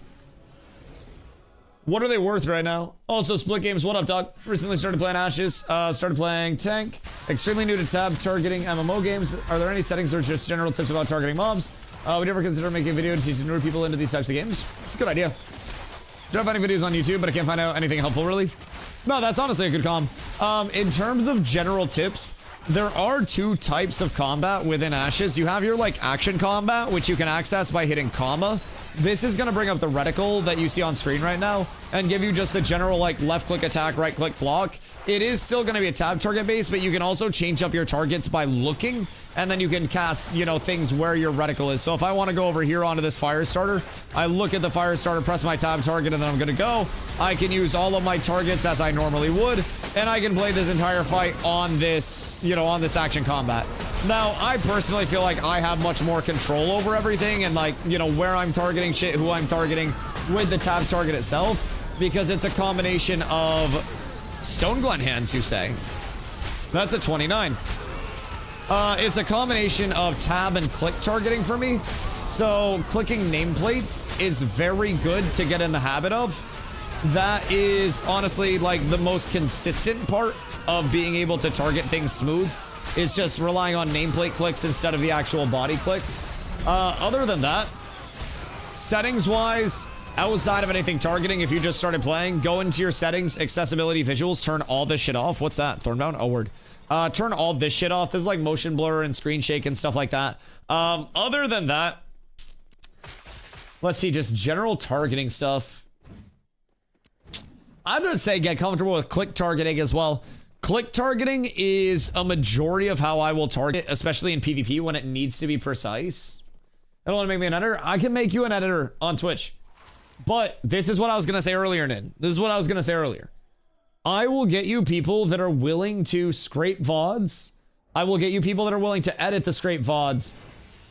What are they worth right now? Also, Split Games, what up, dog? Recently started playing Ashes, started playing Tank. Extremely new to tab targeting MMO games. Are there any settings or just general tips about targeting mobs? Would you ever consider making a video to teach newer people into these types of games? It's a good idea. Don't have any videos on YouTube, but I can't find out anything helpful, really. No, that's honestly a good comm. In terms of general tips, there are two types of combat within Ashes. You have your, like, action combat, which you can access by hitting comma. This is going to bring up the reticle that you see on screen right now and give you just the general, like, left-click attack, right-click block. It is still going to be a tab target base, but you can also change up your targets by looking, and then you can cast, you know, things where your reticle is. So if I want to go over here onto this fire starter, I look at the fire starter, press my tab target, and then I'm going to go. I can use all of my targets as I normally would, and I can play this entire fight on this, you know, on this action combat. Now, I personally feel like I have much more control over everything and, like, you know, where I'm targeting shit, who I'm targeting with the tab target itself, because it's a combination of Stone Glen hands, you say. That's a 29. It's a combination of tab and click targeting for me. So clicking nameplates is very good to get in the habit of. That is honestly like the most consistent part of being able to target things smooth. Is just relying on nameplate clicks instead of the actual body clicks. Other than that, settings-wise, outside of anything targeting, if you just started playing, go into your settings, accessibility, visuals, turn all this shit off. What's that? Thornbound? Oh, word. Turn all this shit off. This is like motion blur and screen shake and stuff like that. Other than that, let's see, just general targeting stuff. I'm gonna say get comfortable with click targeting as well. Click targeting is a majority of how I will target, especially in PvP when it needs to be precise. I don't want to make me an editor. I can make you an editor on Twitch. But this is what I was going to say earlier, Nin. This is what I was going to say earlier. I will get you people that are willing to scrape VODs. I will get you people that are willing to edit the scrape VODs.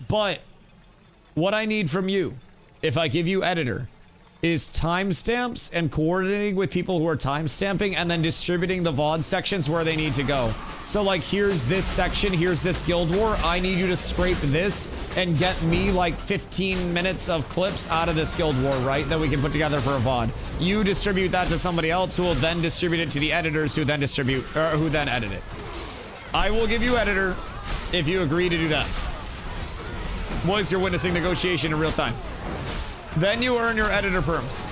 But what I need from you, if I give you editor, is timestamps and coordinating with people who are timestamping and then distributing the VOD sections where they need to go. So like, here's this section, here's this Guild War. I need you to scrape this and get me like 15 minutes of clips out of this Guild War, right? That we can put together for a VOD. You distribute that to somebody else who will then distribute it to the editors who then distribute, or who then edit it. I will give you editor if you agree to do that. Voice your witnessing negotiation in real time. Then you earn your editor perms.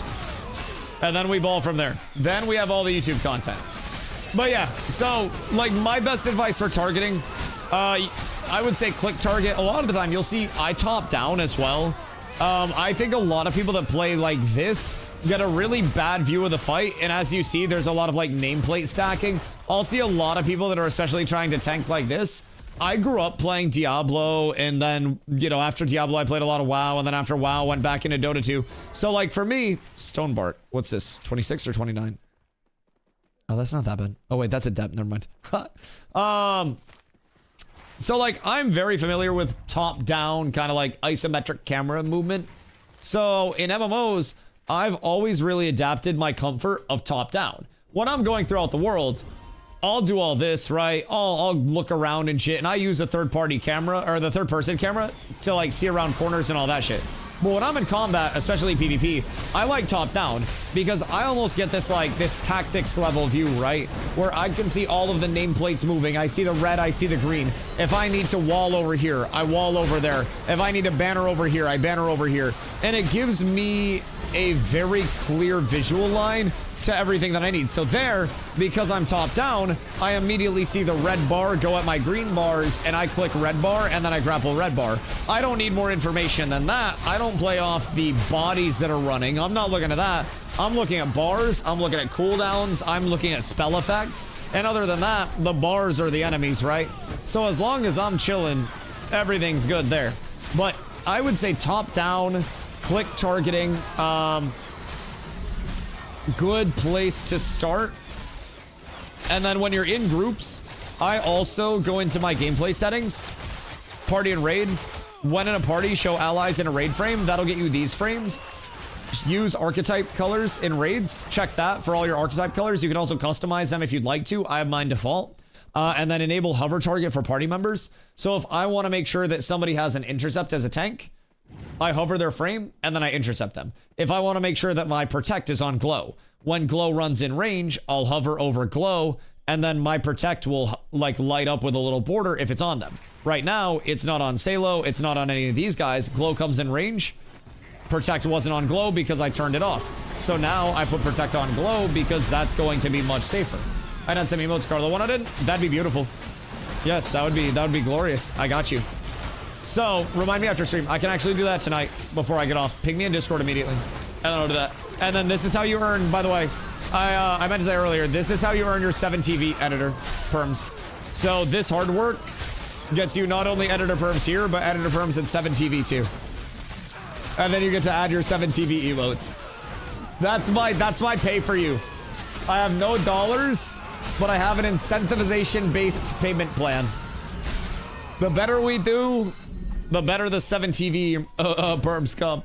And then we ball from there. Then we have all the YouTube content. But yeah, so like my best advice for targeting, I would say click target. A lot of the time you'll see I top down as well. I think a lot of people that play like this get a really bad view of the fight. And as you see, there's a lot of like nameplate stacking. I'll see a lot of people that are especially trying to tank like this. I grew up playing Diablo, and then, you know, after Diablo, I played a lot of WoW, and then after WoW, went back into Dota 2. So, like, for me, Stonebart, what's this, 26 or 29? Oh, that's not that bad. Oh, wait, that's a depth, never mind. So, like, I'm very familiar with top-down, kind of like isometric camera movement. So, in MMOs, I've always really adapted my comfort of top-down. When I'm going throughout the world, I'll do all this, right? I'll look around and shit, and I use a third-party camera, or the third-person camera, to, like, see around corners and all that shit. But when I'm in combat, especially PvP, I like top-down, because I almost get this, like, this tactics level view, right? Where I can see all of the nameplates moving. I see the red, I see the green. If I need to wall over here, I wall over there. If I need a banner over here, I banner over here. And it gives me a very clear visual line to everything that I need. So there, because I'm top down, I immediately see the red bar go at my green bars, and I click red bar, and then I grapple red bar. I don't need more information than that. I don't play off the bodies that are running. I'm not looking at that. I'm looking at bars, I'm looking at cooldowns, I'm looking at spell effects, and other than that, the bars are the enemies, right? So as long as I'm chilling, everything's good there. But I would say top down, click targeting, good place to start. And then when you're in groups, I also go into my gameplay settings, party and raid. When in a party, show allies in a raid frame. That'll get you these frames. Use archetype colors in raids. Check that for all your archetype colors. You can also customize them if you'd like to. I have mine default. And then enable hover target for party members. So if I want to make sure that somebody has an intercept as a tank, I hover their frame, and then I intercept them. If I want to make sure that my protect is on glow, when glow runs in range, I'll hover over glow, and then my protect will like light up with a little border if it's on them. Right now, it's not on Salo, it's not on any of these guys. Glow comes in range. Protect wasn't on glow because I turned it off. So now I put protect on glow because that's going to be much safer. I done some emotes, Carlo. When I did, that'd be beautiful. Yes, that would be glorious. I got you. So, remind me after stream. I can actually do that tonight before I get off. Ping me in Discord immediately. And then I'll do that. And then this is how you earn, by the way, I meant to say earlier, this is how you earn your 7TV editor perms. So this hard work gets you not only editor perms here, but editor perms in 7TV too. And then you get to add your 7TV emotes. That's my pay for you. I have no dollars, but I have an incentivization-based payment plan. The better we do, the better the 7TV perms come.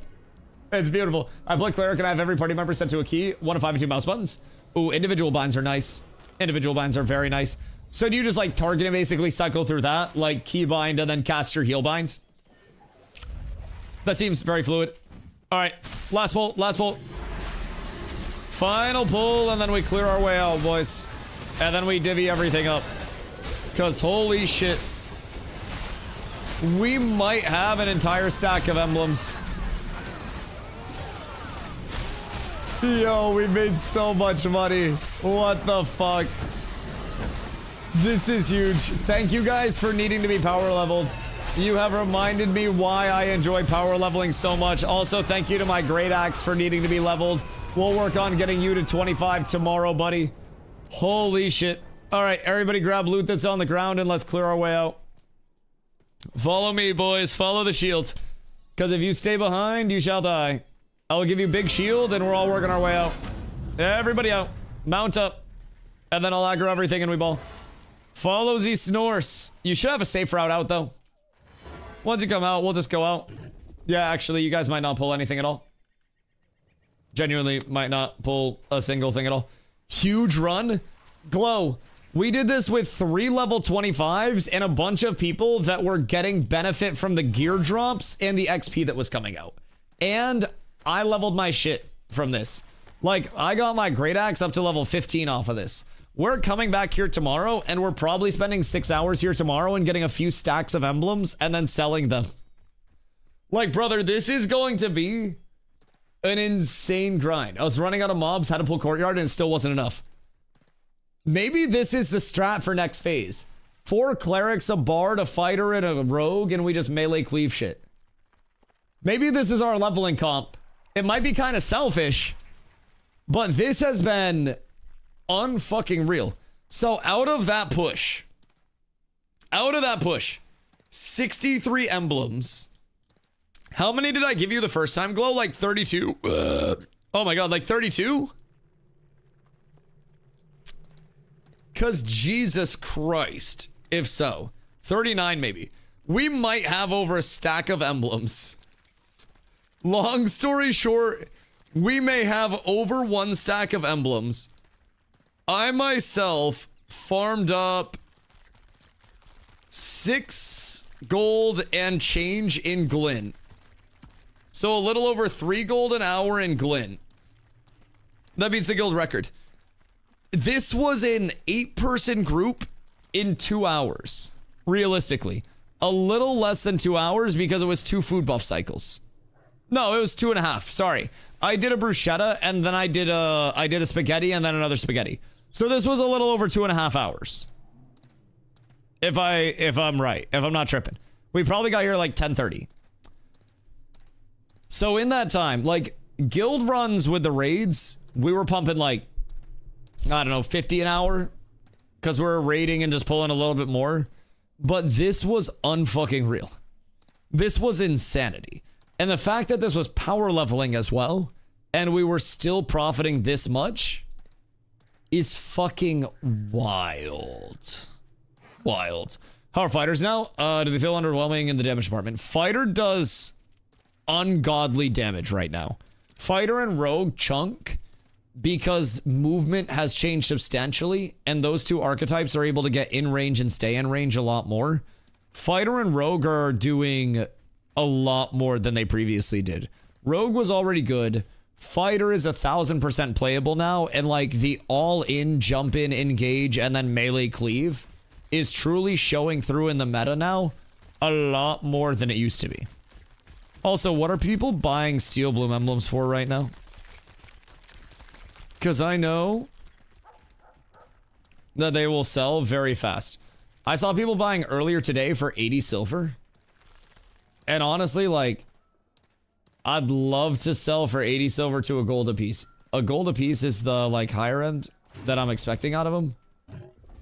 It's beautiful. I play Cleric and I have every party member set to a key. 1 of 5 and 2 mouse buttons. Ooh, individual binds are nice. Individual binds are very nice. So do you just like target and basically cycle through that? Like key bind and then cast your heal bind? That seems very fluid. All right, last pull, last pull. Final pull, and then we clear our way out, boys. And then we divvy everything up. Because holy shit. We might have an entire stack of emblems. Yo, we made so much money. What the fuck? This is huge. Thank you guys for needing to be power leveled. You have reminded me why I enjoy power leveling so much. Also, thank you to my Great Axe for needing to be leveled. We'll work on getting you to 25 tomorrow, buddy. Holy shit. All right, everybody grab loot that's on the ground and let's clear our way out. Follow me, boys. Follow the shield. Because if you stay behind, you shall die. I will give you big shield, and we're all working our way out. Everybody out. Mount up. And then I'll aggro everything and we ball. Follow these snores. You should have a safe route out, though. Once you come out, we'll just go out. Yeah, actually, you guys might not pull anything at all. Genuinely might not pull a single thing at all. Huge run. Glow. We did this with 3 level 25s and a bunch of people that were getting benefit from the gear drops and the XP that was coming out. And I leveled my shit from this. Like, I got my great axe up to level 15 off of this. We're coming back here tomorrow, and we're probably spending 6 hours here tomorrow and getting a few stacks of emblems and then selling them. Like, brother, this is going to be an insane grind. I was running out of mobs, had to pull courtyard, and it still wasn't enough. Maybe this is the strat for next phase. 4 clerics, a bard, a fighter, and a rogue, and we just melee cleave shit. Maybe this is our leveling comp. It might be kind of selfish, but this has been unfucking real. So out of that push, 63 emblems. How many did I give you the first time, Glow? Like 32? Oh my god, like 32? Because Jesus Christ, if so. 39 maybe. We might have over a stack of emblems. Long story short, we may have over 1 stack of emblems. I myself farmed up 6 gold and change in Glint. So a little over 3 gold an hour in Glint. That beats the guild record. This was an 8-person group in 2 hours. Realistically. A little less than 2 hours because it was 2 food buff cycles. No, it was 2.5. Sorry. I did a bruschetta and then I did a spaghetti and then another spaghetti. So this was a little over 2.5 hours. If I'm right. If I'm not tripping. We probably got here like 10:30. So in that time, like, guild runs with the raids, we were pumping like, I don't know, 50 an hour. Because we were raiding and just pulling a little bit more. But this was unfucking real. This was insanity. And the fact that this was power leveling as well, and we were still profiting this much, is fucking wild. Wild. How are fighters now? Do they feel underwhelming in the damage department? Fighter does ungodly damage right now. Fighter and rogue chunk because movement has changed substantially and those 2 archetypes are able to get in range and stay in range a lot more. Fighter and rogue are doing a lot more than they previously did. Rogue was already good. Fighter is 1000% playable now, and like the all-in, jump in, engage, and then melee cleave is truly showing through in the meta now a lot more than it used to be. Also, what are people buying Steel Bloom emblems for right now? Because I know that they will sell very fast. I saw people buying earlier today for 80 silver. And honestly, like, I'd love to sell for 80 silver to a gold apiece. A gold apiece is the, like, higher end that I'm expecting out of them.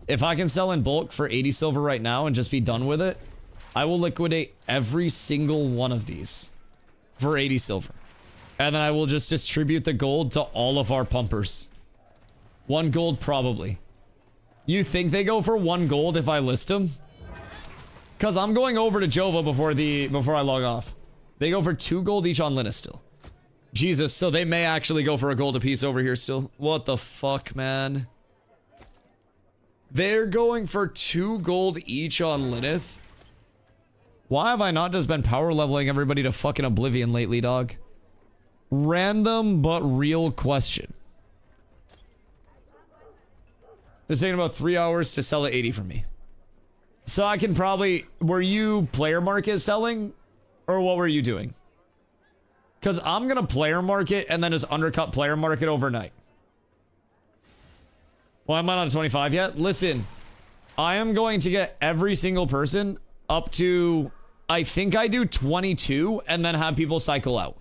If I can sell in bulk for 80 silver right now and just be done with it, I will liquidate every single one of these for 80 silver. And then I will just distribute the gold to all of our pumpers. 1 gold, probably. You think they go for 1 gold if I list them? Because I'm going over to Jova before I log off. They go for 2 gold each on Linus still. Jesus, so they may actually go for a gold apiece over here still. What the fuck, man? They're going for 2 gold each on Linus. Why have I not just been power leveling everybody to fucking oblivion lately, dog? Random but real question. It's taking about 3 hours to sell at 80 from me. So I can probably... Were you player market selling? Or what were you doing? Because I'm going to player market and then just undercut player market overnight. Well, I'm not on 25 yet. Listen, I am going to get every single person up to... I think I do 22 and then have people cycle out.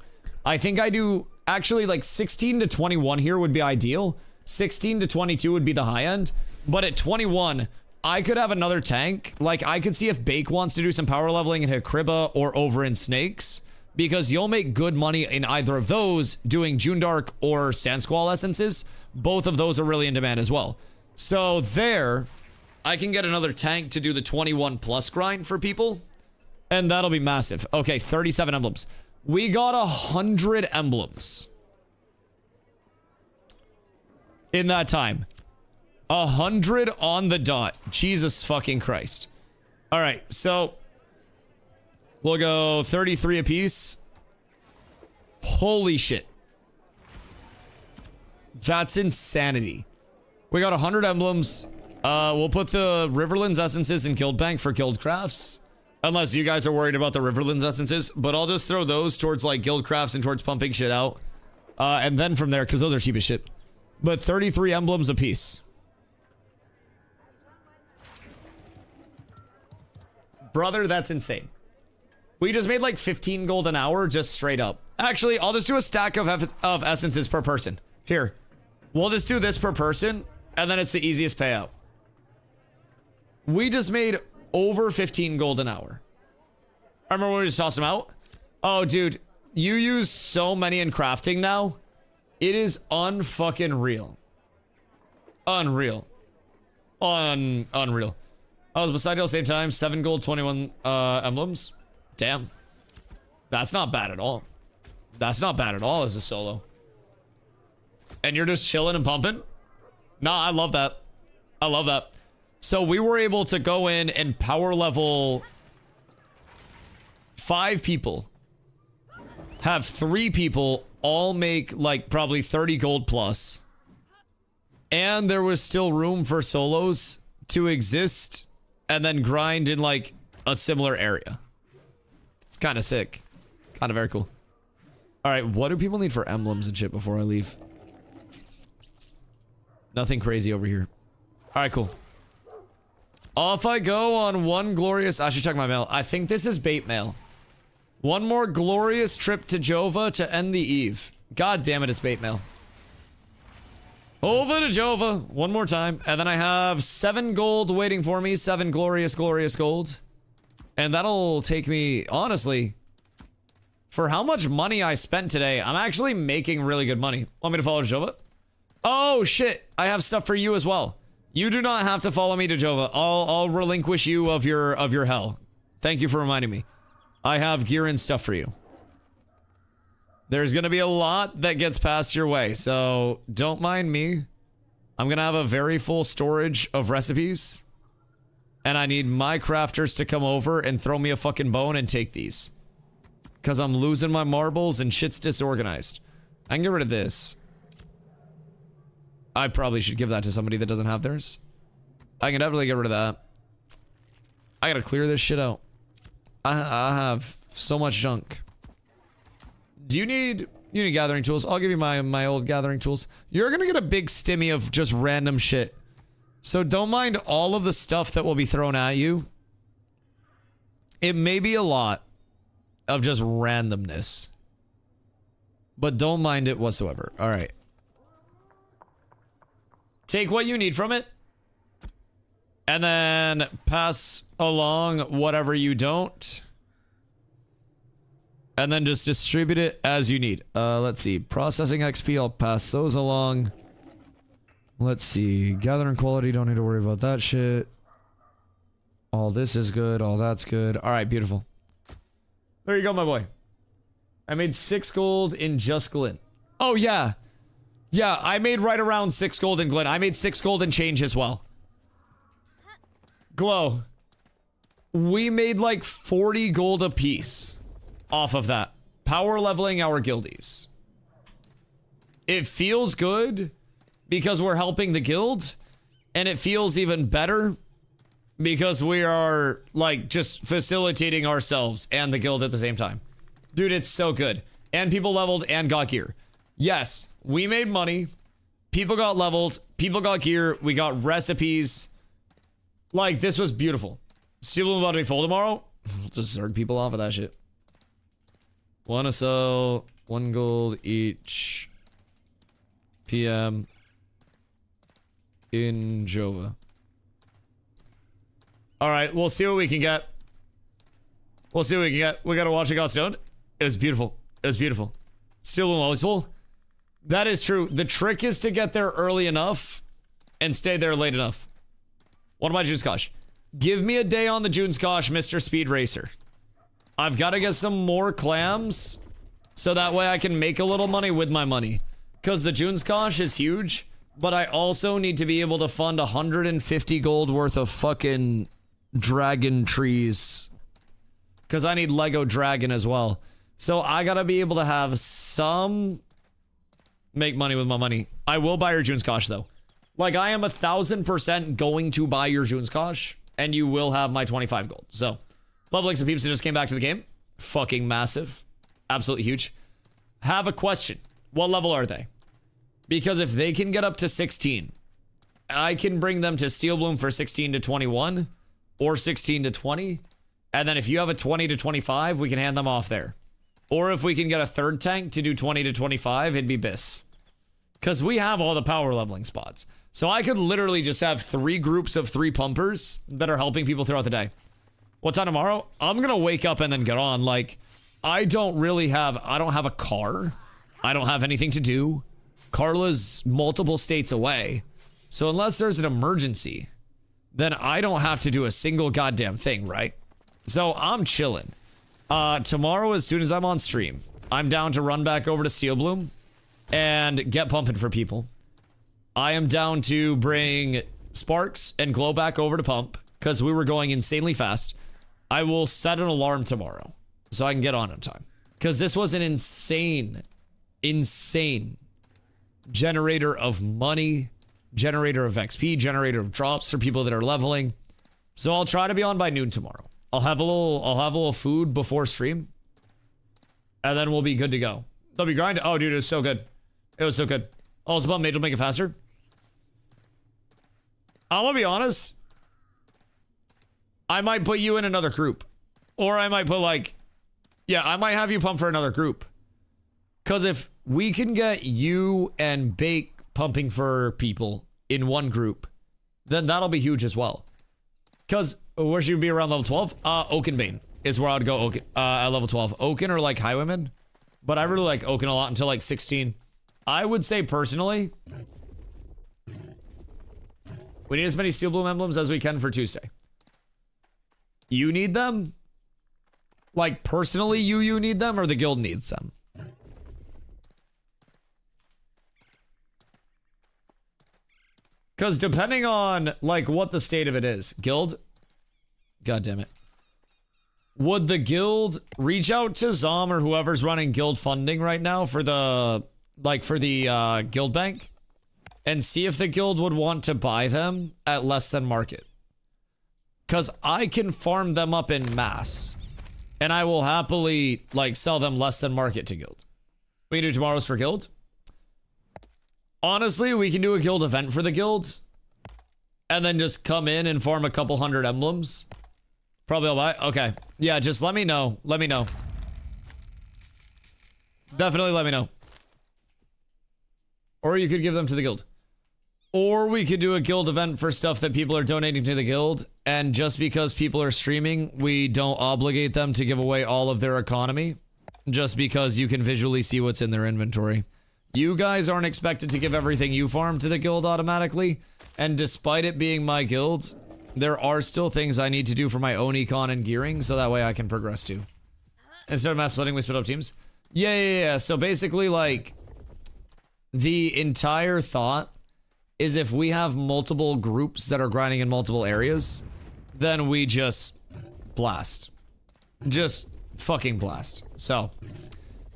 I think I do... Actually, like 16 to 21 here would be ideal. 16 to 22 would be the high end. But at 21... I could have another tank. Like, I could see if Bake wants to do some power leveling in Hakribba or over in Snakes. because you'll make good money in either of those doing June Dark or Sand Squall essences. Both of those are really in demand as well. So there, I can get another tank to do the 21 plus grind for people, and that'll be massive. Okay, 37 emblems. We got 100 emblems in that time. 100 on the dot. Jesus fucking Christ. All right, so we'll go 33 apiece. Holy shit. That's insanity. We got 100 emblems. We'll put the Riverlands essences in Guild Bank for guild crafts. Unless you guys are worried about the Riverlands essences. But I'll just throw those towards like guild crafts and towards pumping shit out. And then from there, because those are cheap as shit. But 33 emblems apiece. Brother, that's insane. We just made like 15 gold an hour just straight up. Actually, I'll just do a stack of essences per person. Here. We'll just do this per person, and then it's the easiest payout. We just made over 15 gold an hour. I remember when we just tossed them out. Oh, dude. You use so many in crafting now. It is unfucking real. Unreal. Unreal. I was beside you at the same time. 7 gold, 21 emblems. Damn. That's not bad at all. That's not bad at all as a solo. And you're just chilling and pumping? Nah, I love that. I love that. So we were able to go in and power level 5 people. Have 3 people all make like probably 30 gold plus. And there was still room for solos to exist and then grind in like a similar area. It's kind of sick. Kind of very cool. All right, what do people need for emblems and shit before I leave? Nothing crazy over here. All right, cool. Off I go on one glorious... I should check my mail. I think this is bait mail. One more glorious trip to Jova to end the eve. God damn it, it's bait mail. Over to Jova one more time. And then I have 7 gold waiting for me. 7 glorious, glorious gold. And that'll take me, honestly, for how much money I spent today, I'm actually making really good money. Want me to follow to Jova? Oh, shit. I have stuff for you as well. You do not have to follow me to Jova. I'll relinquish you of your hell. Thank you for reminding me. I have gear and stuff for you. There's gonna be a lot that gets passed your way, so don't mind me. I'm gonna have a very full storage of recipes. And I need my crafters to come over and throw me a fucking bone and take these. Because I'm losing my marbles and shit's disorganized. I can get rid of this. I probably should give that to somebody that doesn't have theirs. I can definitely get rid of that. I gotta clear this shit out. I have so much junk. Do you need gathering tools? I'll give you my old gathering tools. You're gonna get a big stimmy of just random shit. So don't mind all of the stuff that will be thrown at you. It may be a lot of just randomness. But don't mind it whatsoever. Alright. Take what you need from it. And then pass along whatever you don't. And then just distribute it as you need. Let's see. Processing XP, I'll pass those along. Let's see. Gathering quality, don't need to worry about that shit. All this is good. All that's good. Alright, beautiful. There you go, my boy. I made 6 gold in just Glint. Oh, yeah. Yeah, I made right around 6 gold in Glint. I made 6 gold in change as well. Glow. We made like 40 gold a piece off of that. Power leveling our guildies. It feels good because we're helping the guild. And it feels even better because we are like just facilitating ourselves and the guild at the same time. Dude, it's so good. And people leveled and got gear. Yes, we made money. People got leveled. People got gear. We got recipes. Like, this was beautiful. Steel Bloom about to be full tomorrow? Just zerg people off of that shit. Wanna sell 1 gold each PM in Jova. Alright, we'll see what we can get. We'll see what we can get. We gotta watch it got stoned. It was beautiful. It was beautiful. Steel Bloom always full. That is true. The trick is to get there early enough and stay there late enough. What about Juneskosh? Give me a day on the Juneskosh, Mr. Speed Racer. I've got to get some more clams so that way I can make a little money with my money. Because the Juneskosh is huge, but I also need to be able to fund 150 gold worth of fucking dragon trees. Because I need Lego Dragon as well. So I gotta be able to have some make money with my money. I will buy your Juneskosh though. Like I am 1000% going to buy your Juneskosh and you will have my 25 gold. So love links and peeps that just came back to the game. Fucking massive. Absolutely huge. Have a question. What level are they? Because if they can get up to 16, I can bring them to Steel Bloom for 16 to 21 or 16 to 20. And then if you have a 20 to 25, we can hand them off there. Or if we can get a third tank to do 20 to 25, it'd be BIS. Because we have all the power leveling spots. So I could literally just have 3 groups of 3 pumpers that are helping people throughout the day. What time tomorrow? I'm going to wake up and then get on. Like, I don't have a car. I don't have anything to do. Carla's multiple states away. So unless there's an emergency, then I don't have to do a single goddamn thing, right? So I'm chilling. Tomorrow, as soon as I'm on stream, I'm down to run back over to Steel Bloom and get pumping for people. I am down to bring Sparks and Glow back over to pump because we were going insanely fast. I will set an alarm tomorrow so I can get on time because this was an insane generator of money, generator of XP, generator of drops for people that are leveling. So I'll try to be on by noon tomorrow. I'll have a little food before stream. And then we'll be good to go. W grind. Oh, dude, it was so good. It was so good. Oh, it's about Mage will make it faster. I'm gonna be honest. I might put you in another group. Or I might put I might have you pump for another group. Because if we can get you and Bake pumping for people in one group, then that'll be huge as well. Because where should you be around level 12? Oakenbane is where I'd go at level 12. Oaken or like Highwayman. But I really like Oaken a lot until like 16. I would say personally, we need as many Steel Bloom emblems as we can for Tuesday. You need them? Like personally you need them or the guild needs them? Because depending on like what the state of it is, guild, god damn it. Would the guild reach out to Zom or whoever's running guild funding right now for the guild bank and see if the guild would want to buy them at less than market? Because I can farm them up in mass and I will happily like sell them less than market to guild. We can do tomorrow's for guild. Honestly, we can do a guild event for the guild and then just come in and farm a couple hundred emblems. Probably I'll buy. Okay. Yeah, just let me know. Let me know. Definitely let me know. Or you could give them to the guild. Or we could do a guild event for stuff that people are donating to the guild. And just because people are streaming, we don't obligate them to give away all of their economy. Just because you can visually see what's in their inventory. You guys aren't expected to give everything you farm to the guild automatically. And despite it being my guild, there are still things I need to do for my own econ and gearing, so that way I can progress too. Instead of mass splitting, we split up teams. Yeah. So basically, like, the entire thought is if we have multiple groups that are grinding in multiple areas, then we just blast. Just fucking blast. So,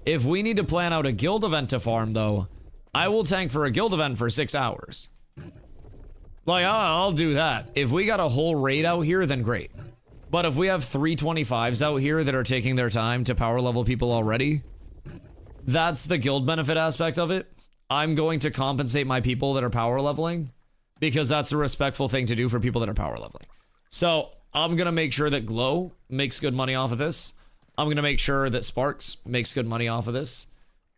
if we need to plan out a guild event to farm, though, I will tank for a guild event for 6 hours. Like, I'll do that. If we got a whole raid out here, then great. But if we have 325s out here that are taking their time to power level people already, that's the guild benefit aspect of it. I'm going to compensate my people that are power leveling because that's a respectful thing to do for people that are power leveling. So I'm going to make sure that Glow makes good money off of this. I'm going to make sure that Sparks makes good money off of this.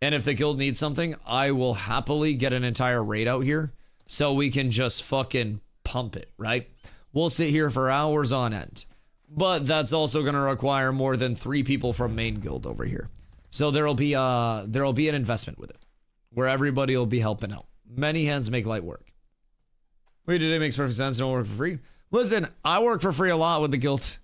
And if the guild needs something, I will happily get an entire raid out here so we can just fucking pump it, right? We'll sit here for hours on end. But that's also going to require more than 3 people from main guild over here. So there'll be an investment with it where everybody will be helping out. Many hands make light work. Wait, today makes perfect sense. Don't work for free. Listen, I work for free a lot with the guild.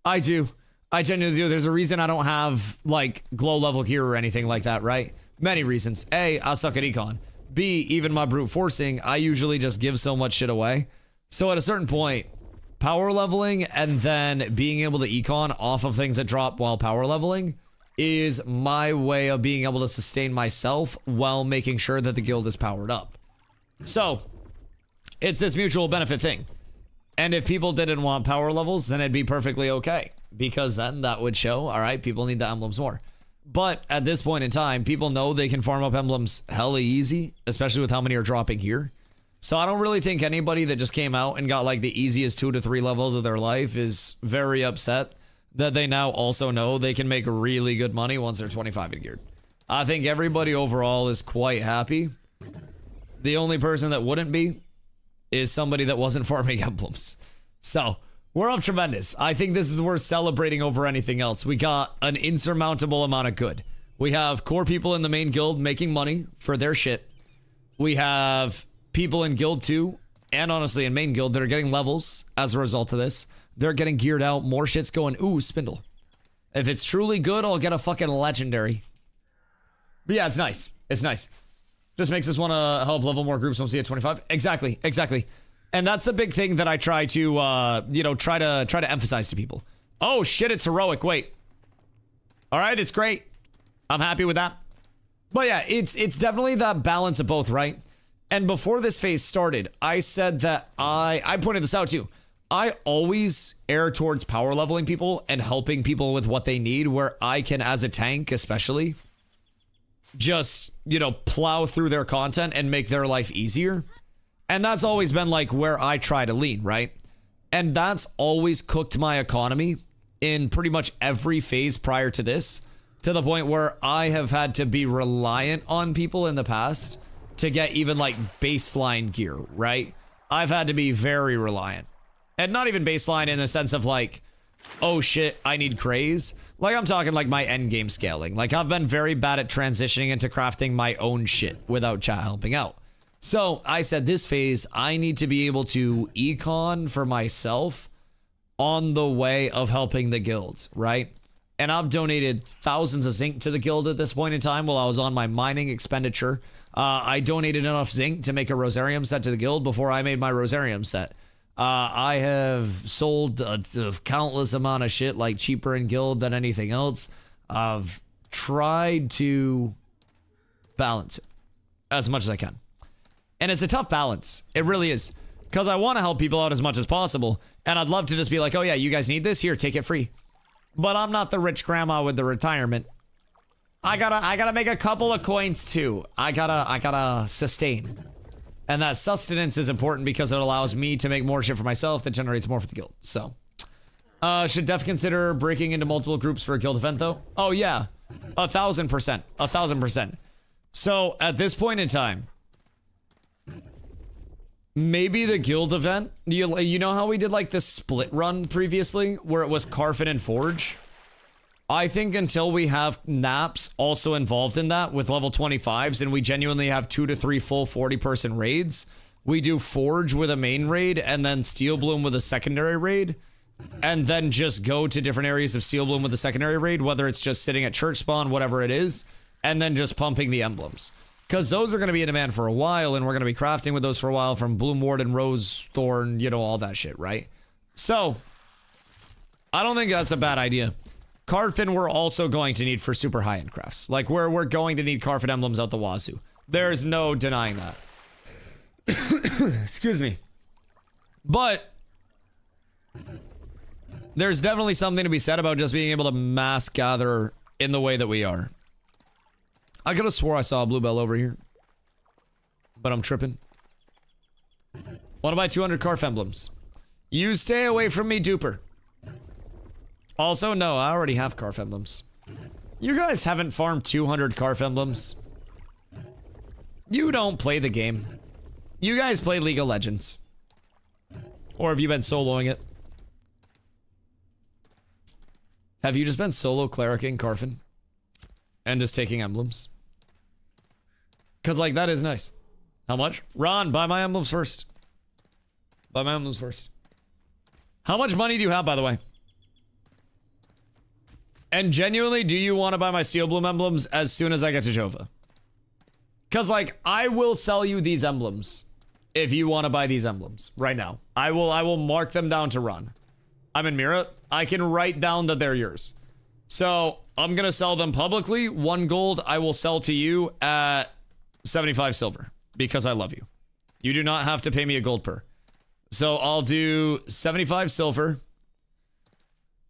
I do. I genuinely do. There's a reason I don't have like glow level gear or anything like that, right? Many reasons. A, I suck at econ. B, even my brute forcing, I usually just give so much shit away. So at a certain point, power leveling and then being able to econ off of things that drop while power leveling is my way of being able to sustain myself while making sure that the guild is powered up. So it's this mutual benefit thing. And if people didn't want power levels, then it'd be perfectly okay. Because then that would show, all right, people need the emblems more. But at this point in time, people know they can farm up emblems hella easy, especially with how many are dropping here. So I don't really think anybody that just came out and got like the easiest 2 to 3 levels of their life is very upset that they now also know they can make really good money once they're 25 and geared. I think everybody overall is quite happy. The only person that wouldn't be is somebody that wasn't farming emblems. So we're up tremendous. I think this is worth celebrating over anything else. We got an insurmountable amount of good. We have core people in the main guild making money for their shit. We have people in guild 2 and honestly in main guild that are getting levels as a result of this. They're getting geared out. More shit's going. Ooh, spindle. If it's truly good, I'll get a fucking legendary. But yeah, it's nice. It's nice. Just makes us want to help level more groups once we get 25. Exactly. Exactly. And that's a big thing that I try to, try to emphasize to people. Oh shit, it's heroic. Wait. All right, it's great. I'm happy with that. But yeah, it's definitely that balance of both, right? And before this phase started, I said that I pointed this out too. I always err towards power leveling people and helping people with what they need, where I can, as a tank especially, just, plow through their content and make their life easier. And that's always been like where I try to lean, right? And that's always cooked my economy in pretty much every phase prior to this, to the point where I have had to be reliant on people in the past to get even like baseline gear, right? I've had to be very reliant. And not even baseline in the sense of like, oh shit, I need craze. Like I'm talking like my end game scaling. Like I've been very bad at transitioning into crafting my own shit without chat helping out. So I said this phase, I need to be able to econ for myself on the way of helping the guild, right? And I've donated thousands of zinc to the guild at this point in time while I was on my mining expenditure. I donated enough zinc to make a Rosarium set to the guild before I made my Rosarium set. I have sold a countless amount of shit, like cheaper in guild than anything else. I've tried to balance it as much as I can. And it's a tough balance. It really is. Because I want to help people out as much as possible. And I'd love to just be like, oh yeah, you guys need this? Here, take it free. But I'm not the rich grandma with the retirement. I gotta make a couple of coins too. I gotta sustain. And that sustenance is important because it allows me to make more shit for myself that generates more for the guild. So, should Def consider breaking into multiple groups for a guild event though? Oh yeah, 1000%, 1000%. So at this point in time, maybe the guild event, you know how we did like the split run previously where it was Carfin and Forge? I think until we have naps also involved in that with level 25s and we genuinely have 2 to 3 full 40-person raids, we do Forge with a main raid and then Steel Bloom with a secondary raid, and then just go to different areas of Steel Bloom with the secondary raid, whether it's just sitting at church spawn, whatever it is, and then just pumping the emblems. Because those are going to be in demand for a while, and we're going to be crafting with those for a while from Bloomward and Rose Thorn, all that shit, right? So, I don't think that's a bad idea. Cardfin we're also going to need for super high-end crafts. Like, we're going to need Carfin emblems out the wazoo. There's no denying that. Excuse me. But there's definitely something to be said about just being able to mass gather in the way that we are. I could have swore I saw a bluebell over here. But I'm tripping. Want to buy 200 Carf emblems. You stay away from me, duper. Also, no, I already have Carf emblems. You guys haven't farmed 200 Carf emblems. You don't play the game. You guys play League of Legends. Or have you been soloing it? Have you just been solo clericing Carfin? and just taking emblems. Because, like, that is nice. How much? Ron, buy my emblems first. Buy my emblems first. How much money do you have, by the way? And genuinely, do you want to buy my Steel Bloom emblems as soon as I get to Jova? Because, like, I will sell you these emblems if you want to buy these emblems right now. I will mark them down to Ron. I'm in Mira. I can write down that they're yours. So, I'm going to sell them publicly. 1 gold I will sell to you at 75 silver because I love you. You do not have to pay me a gold per. So, I'll do 75 silver.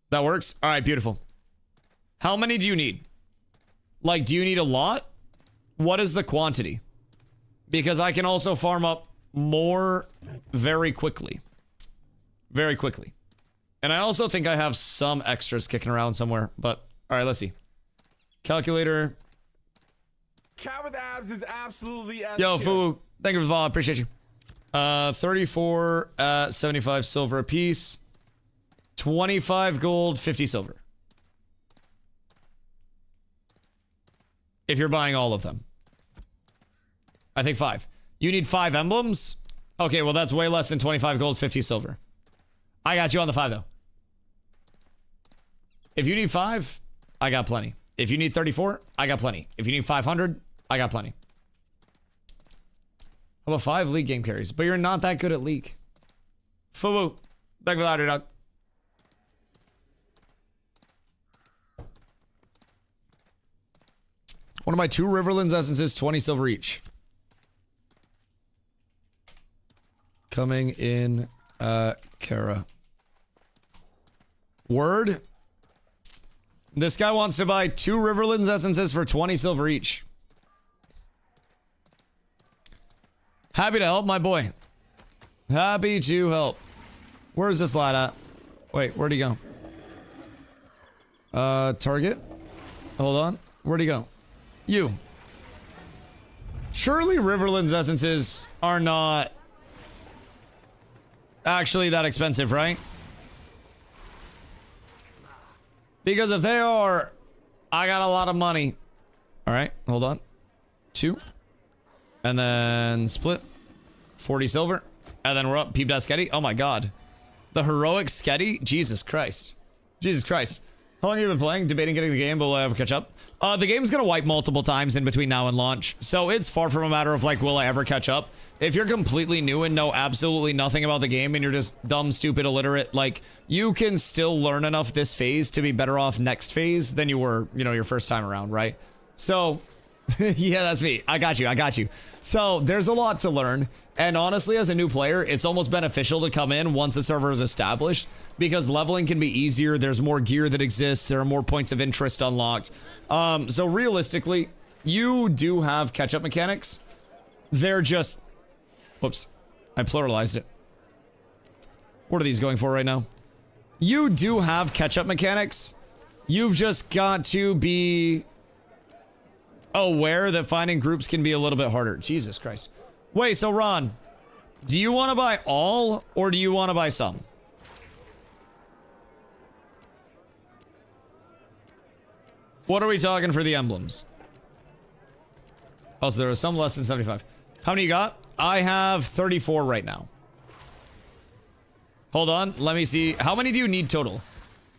That works? All right, beautiful. How many do you need? Like, do you need a lot? What is the quantity? Because I can also farm up more very quickly. Very quickly. And I also think I have some extras kicking around somewhere. But, alright, let's see. Calculator. Cat with abs is absolutely S Yo, tier. Fu, thank you for the follow. Appreciate you. 34 at 75 silver a piece. 25 gold, 50 silver. If you're buying all of them. I think 5. You need 5 emblems? Okay, well that's way less than 25 gold, 50 silver. I got you on the 5 though. If you need 5, I got plenty. If you need 34, I got plenty. If you need 500, I got plenty. How about 5 league game carries? But you're not that good at league. Fubu. Thank you for that, dog. One of my 2 Riverlands essences, 20 silver each. Coming in, Kara. Word? This guy wants to buy 2 Riverlands essences for 20 silver each. Happy to help, my boy. Happy to help. Where's this lad at? Wait, where'd he go? Target? Hold on. Where'd he go? You. Surely Riverlands essences are not actually that expensive, right? Because if they are, I got a lot of money. All right, hold on. 2. And then split. 40 silver. And then we're up. Peep that Sketty. Oh my god. The heroic Sketty? Jesus Christ. Jesus Christ. How long have you been playing? Debating getting the game, but will I ever catch up? The game's gonna wipe multiple times in between now and launch. So it's far from a matter of like, will I ever catch up? If you're completely new and know absolutely nothing about the game and you're just dumb, stupid, illiterate, like, you can still learn enough this phase to be better off next phase than you were, you know, your first time around, right? So, yeah, that's me. I got you. I got you. So there's a lot to learn. And honestly, as a new player, it's almost beneficial to come in once the server is established because leveling can be easier. There's more gear that exists. There are more points of interest unlocked. So realistically, you do have catch-up mechanics. They're just... Whoops. I pluralized it. What are these going for right now? You do have catch-up mechanics. You've just got to be aware that finding groups can be a little bit harder. Jesus Christ. Wait, so Ron, do you want to buy all or do you want to buy some? What are we talking for the emblems? Oh, so there are some less than 75. How many you got? I have 34 right now. Hold on, let me see. How many do you need total?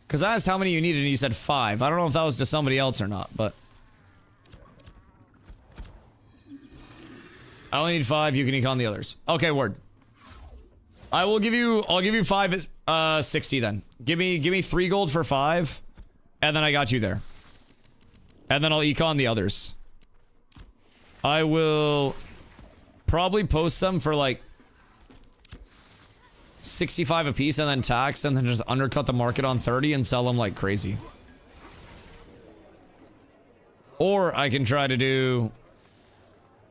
Because I asked how many you needed and you said 5. I don't know if that was to somebody else or not, but... I only need 5, you can econ the others. Okay, word. I'll give you 5, 60 then. Give me 3 gold for 5, and then I got you there. And then I'll econ the others. I will probably post them for like 65 a piece and then tax and then just undercut the market on 30 and sell them like crazy. Or I can try to do...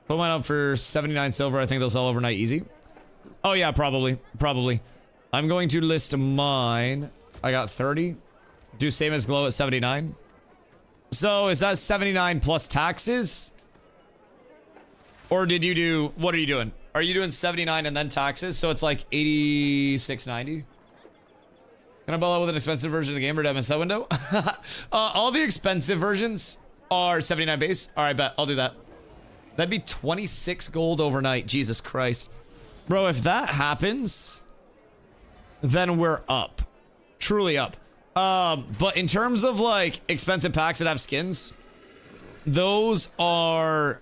Put mine up for 79 silver. I think they'll sell overnight easy. Oh yeah, probably. Probably. I'm going to list mine. I got 30. Do same as Glow at 79. So is that 79 plus taxes? Or did you do... What are you doing? Are you doing 79 and then taxes? So it's like 86.90? Can I buy that with an expensive version of the game or MSI window? All the expensive versions Or 79 base. All right, bet. I'll do that. That'd be 26 gold overnight. Jesus Christ. Bro, if that happens, then we're up. Truly up. But in terms of like expensive packs that have skins, those are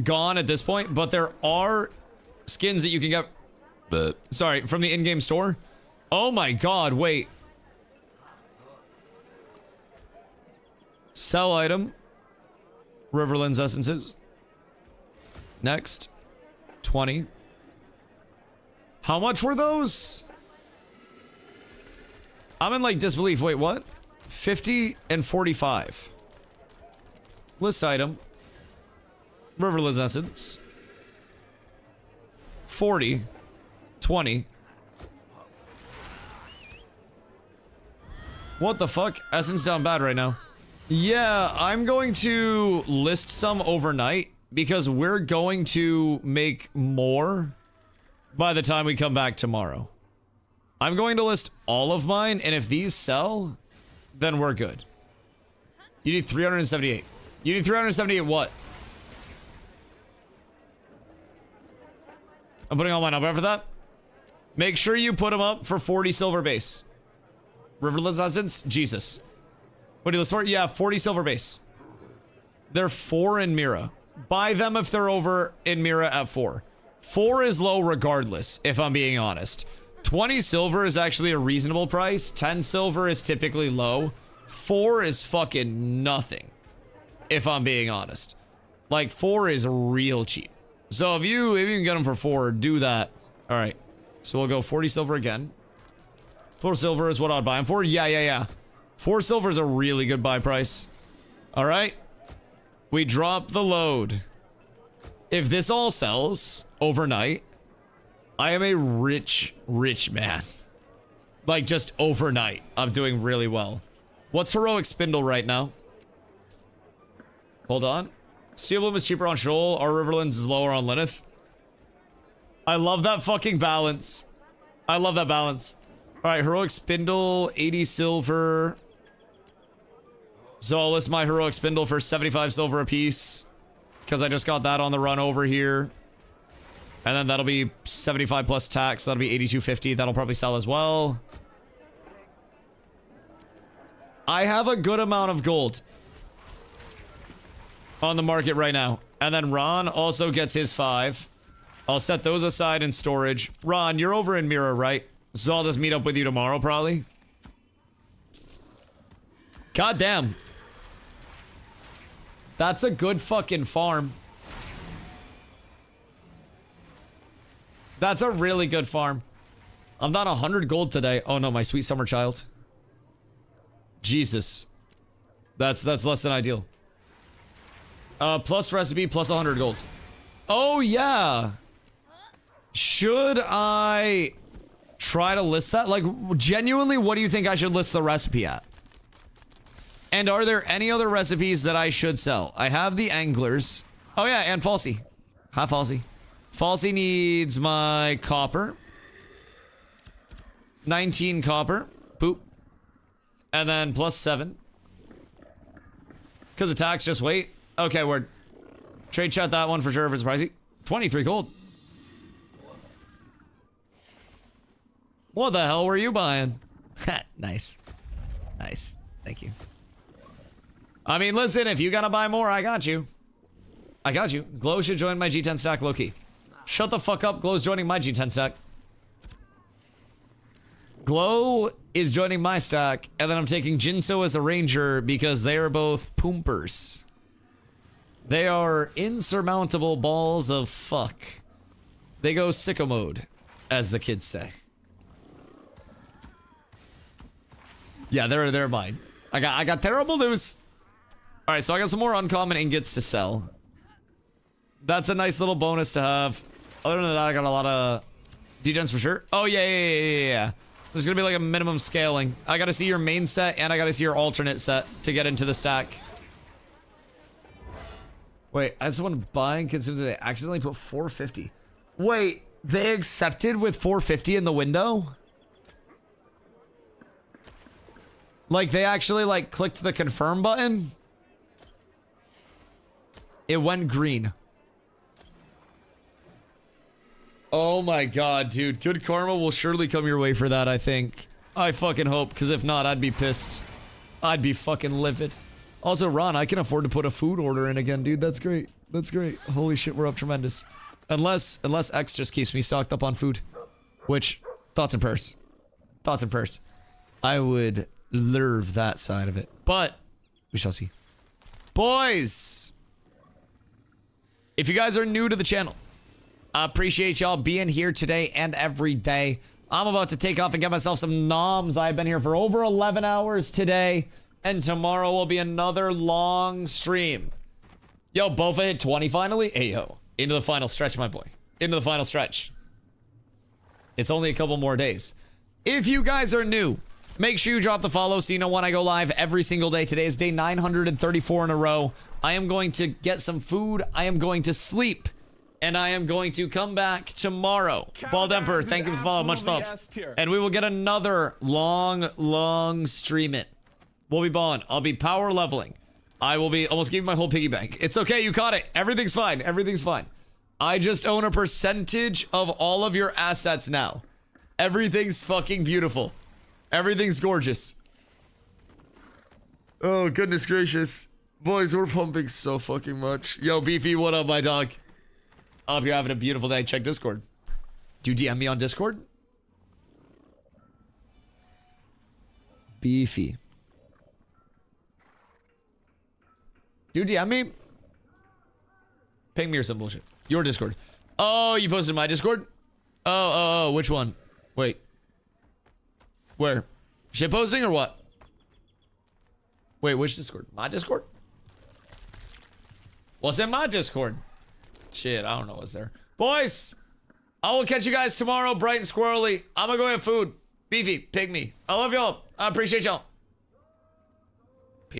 gone at this point, but there are skins that you can get sorry, from the in-game store. Oh my god, wait. Sell item. Riverlands essences. Next. 20. How much were those? I'm in like disbelief. Wait, what? 50 and 45. List item. Riverlands essence. 40. 20. What the fuck? Essence down bad right now. Yeah, I'm going to list some overnight because we're going to make more by the time we come back tomorrow. I'm going to list all of mine, and if these sell, then we're good. You need 378. You need 378 what? I'm putting all mine up after that. Make sure you put them up for 40 silver base. Riverlands Essence? Jesus. What do you list for? Yeah, 40 silver base. They're 4 in Mira. Buy them if they're over in Mira at 4. 4 is low regardless, if I'm being honest. 20 silver is actually a reasonable price. 10 silver is typically low. 4 is fucking nothing, if I'm being honest. Like, 4 is real cheap. So if you can get them for 4, do that. All right. So we'll go 40 silver again. 4 silver is what I'd buy them for. Yeah. 4 silver is a really good buy price. All right. We drop the load. If this all sells overnight, I am a rich man. Like, just overnight, I'm doing really well. What's Heroic Spindle right now? Hold on. Steel Bloom is cheaper on Shoal. Our Riverlands is lower on Lilith. I love that fucking balance. I love that balance. All right, Heroic Spindle, 80 silver. So I'll list my Heroic Spindle for 75 silver a piece, because I just got that on the run over here. And then that'll be 75 plus tax. So that'll be 82.50. That'll probably sell as well. I have a good amount of gold on the market right now. And then Ron also gets his 5. I'll set those aside in storage. Ron, you're over in Mira, right? So I'll just meet up with you tomorrow, probably. God damn. That's a good fucking farm. That's a really good farm. I'm not 100 gold today. Oh no, my sweet summer child. Jesus. That's less than ideal. Plus recipe, plus 100 gold. Oh yeah. Should I try to list that? Like, genuinely, what do you think I should list the recipe at? And are there any other recipes that I should sell? I have the anglers. Oh yeah, and Falsey. Hi, Falsey. Falsey needs my copper. 19 copper. Poop. And then plus 7. Because attacks just wait. Okay, word. Trade chat that one for sure if it's pricey. 23 gold. What the hell were you buying? Nice. Nice. Thank you. I mean, listen, if you gotta buy more, I got you. I got you. Glow should join my G10 stack low-key. Shut the fuck up. Glow's joining my G10 stack. Glow is joining my stack, and then I'm taking Jinso as a ranger because they are both poompers. They are insurmountable balls of fuck. They go sicko mode, as the kids say. Yeah, they're mine. I got terrible news. All right, so I got some more uncommon ingots to sell. That's a nice little bonus to have. Other than that, I got a lot of degens for sure. Oh yeah. There's gonna be like a minimum scaling. I gotta see your main set and I gotta see your alternate set to get into the stack. Wait, I had someone buying consumes they accidentally put 450. Wait, they accepted with 450 in the window? Like they actually like clicked the confirm button? It went green. Oh my god, dude. Good karma will surely come your way for that, I think. I fucking hope, because if not, I'd be pissed. I'd be fucking livid. Also, Ron, I can afford to put a food order in again, dude. That's great. That's great. Holy shit, we're up tremendous. Unless X just keeps me stocked up on food. Which, thoughts and prayers. Thoughts and prayers. I would love that side of it. But, we shall see. Boys! If you guys are new to the channel, I appreciate y'all being here today and every day. I'm about to take off and get myself some noms. I've been here for over 11 hours today. And tomorrow will be another long stream. Yo, Bofa hit 20 finally? Hey, yo. Into the final stretch, my boy. Into the final stretch. It's only a couple more days. If you guys are new, make sure you drop the follow so you know when I go live every single day. Today is day 934 in a row. I am going to get some food. I am going to sleep. And I am going to come back tomorrow. Bald Emperor, thank you for the follow. Much love. And we will get another long stream it. We'll be balling. I'll be power leveling. I will be almost giving my whole piggy bank. It's okay. You caught it. Everything's fine. Everything's fine. I just own a percentage of all of your assets now. Everything's fucking beautiful. Everything's gorgeous. Oh, goodness gracious. Boys, we're pumping so fucking much. Yo, Beefy, what up, my dog? I hope you're having a beautiful day. Check Discord. Do you DM me on Discord? Beefy. Do you DM me? Ping me or some bullshit. Your Discord. Oh, you posted my Discord? Oh, which one? Wait. Where? Shit posting or what? Wait, which Discord? My Discord? What's in my Discord? Shit, I don't know what's there. Boys, I will catch you guys tomorrow, bright and squirrely. I'm gonna go get food. Beefy, pig me. I love y'all. I appreciate y'all.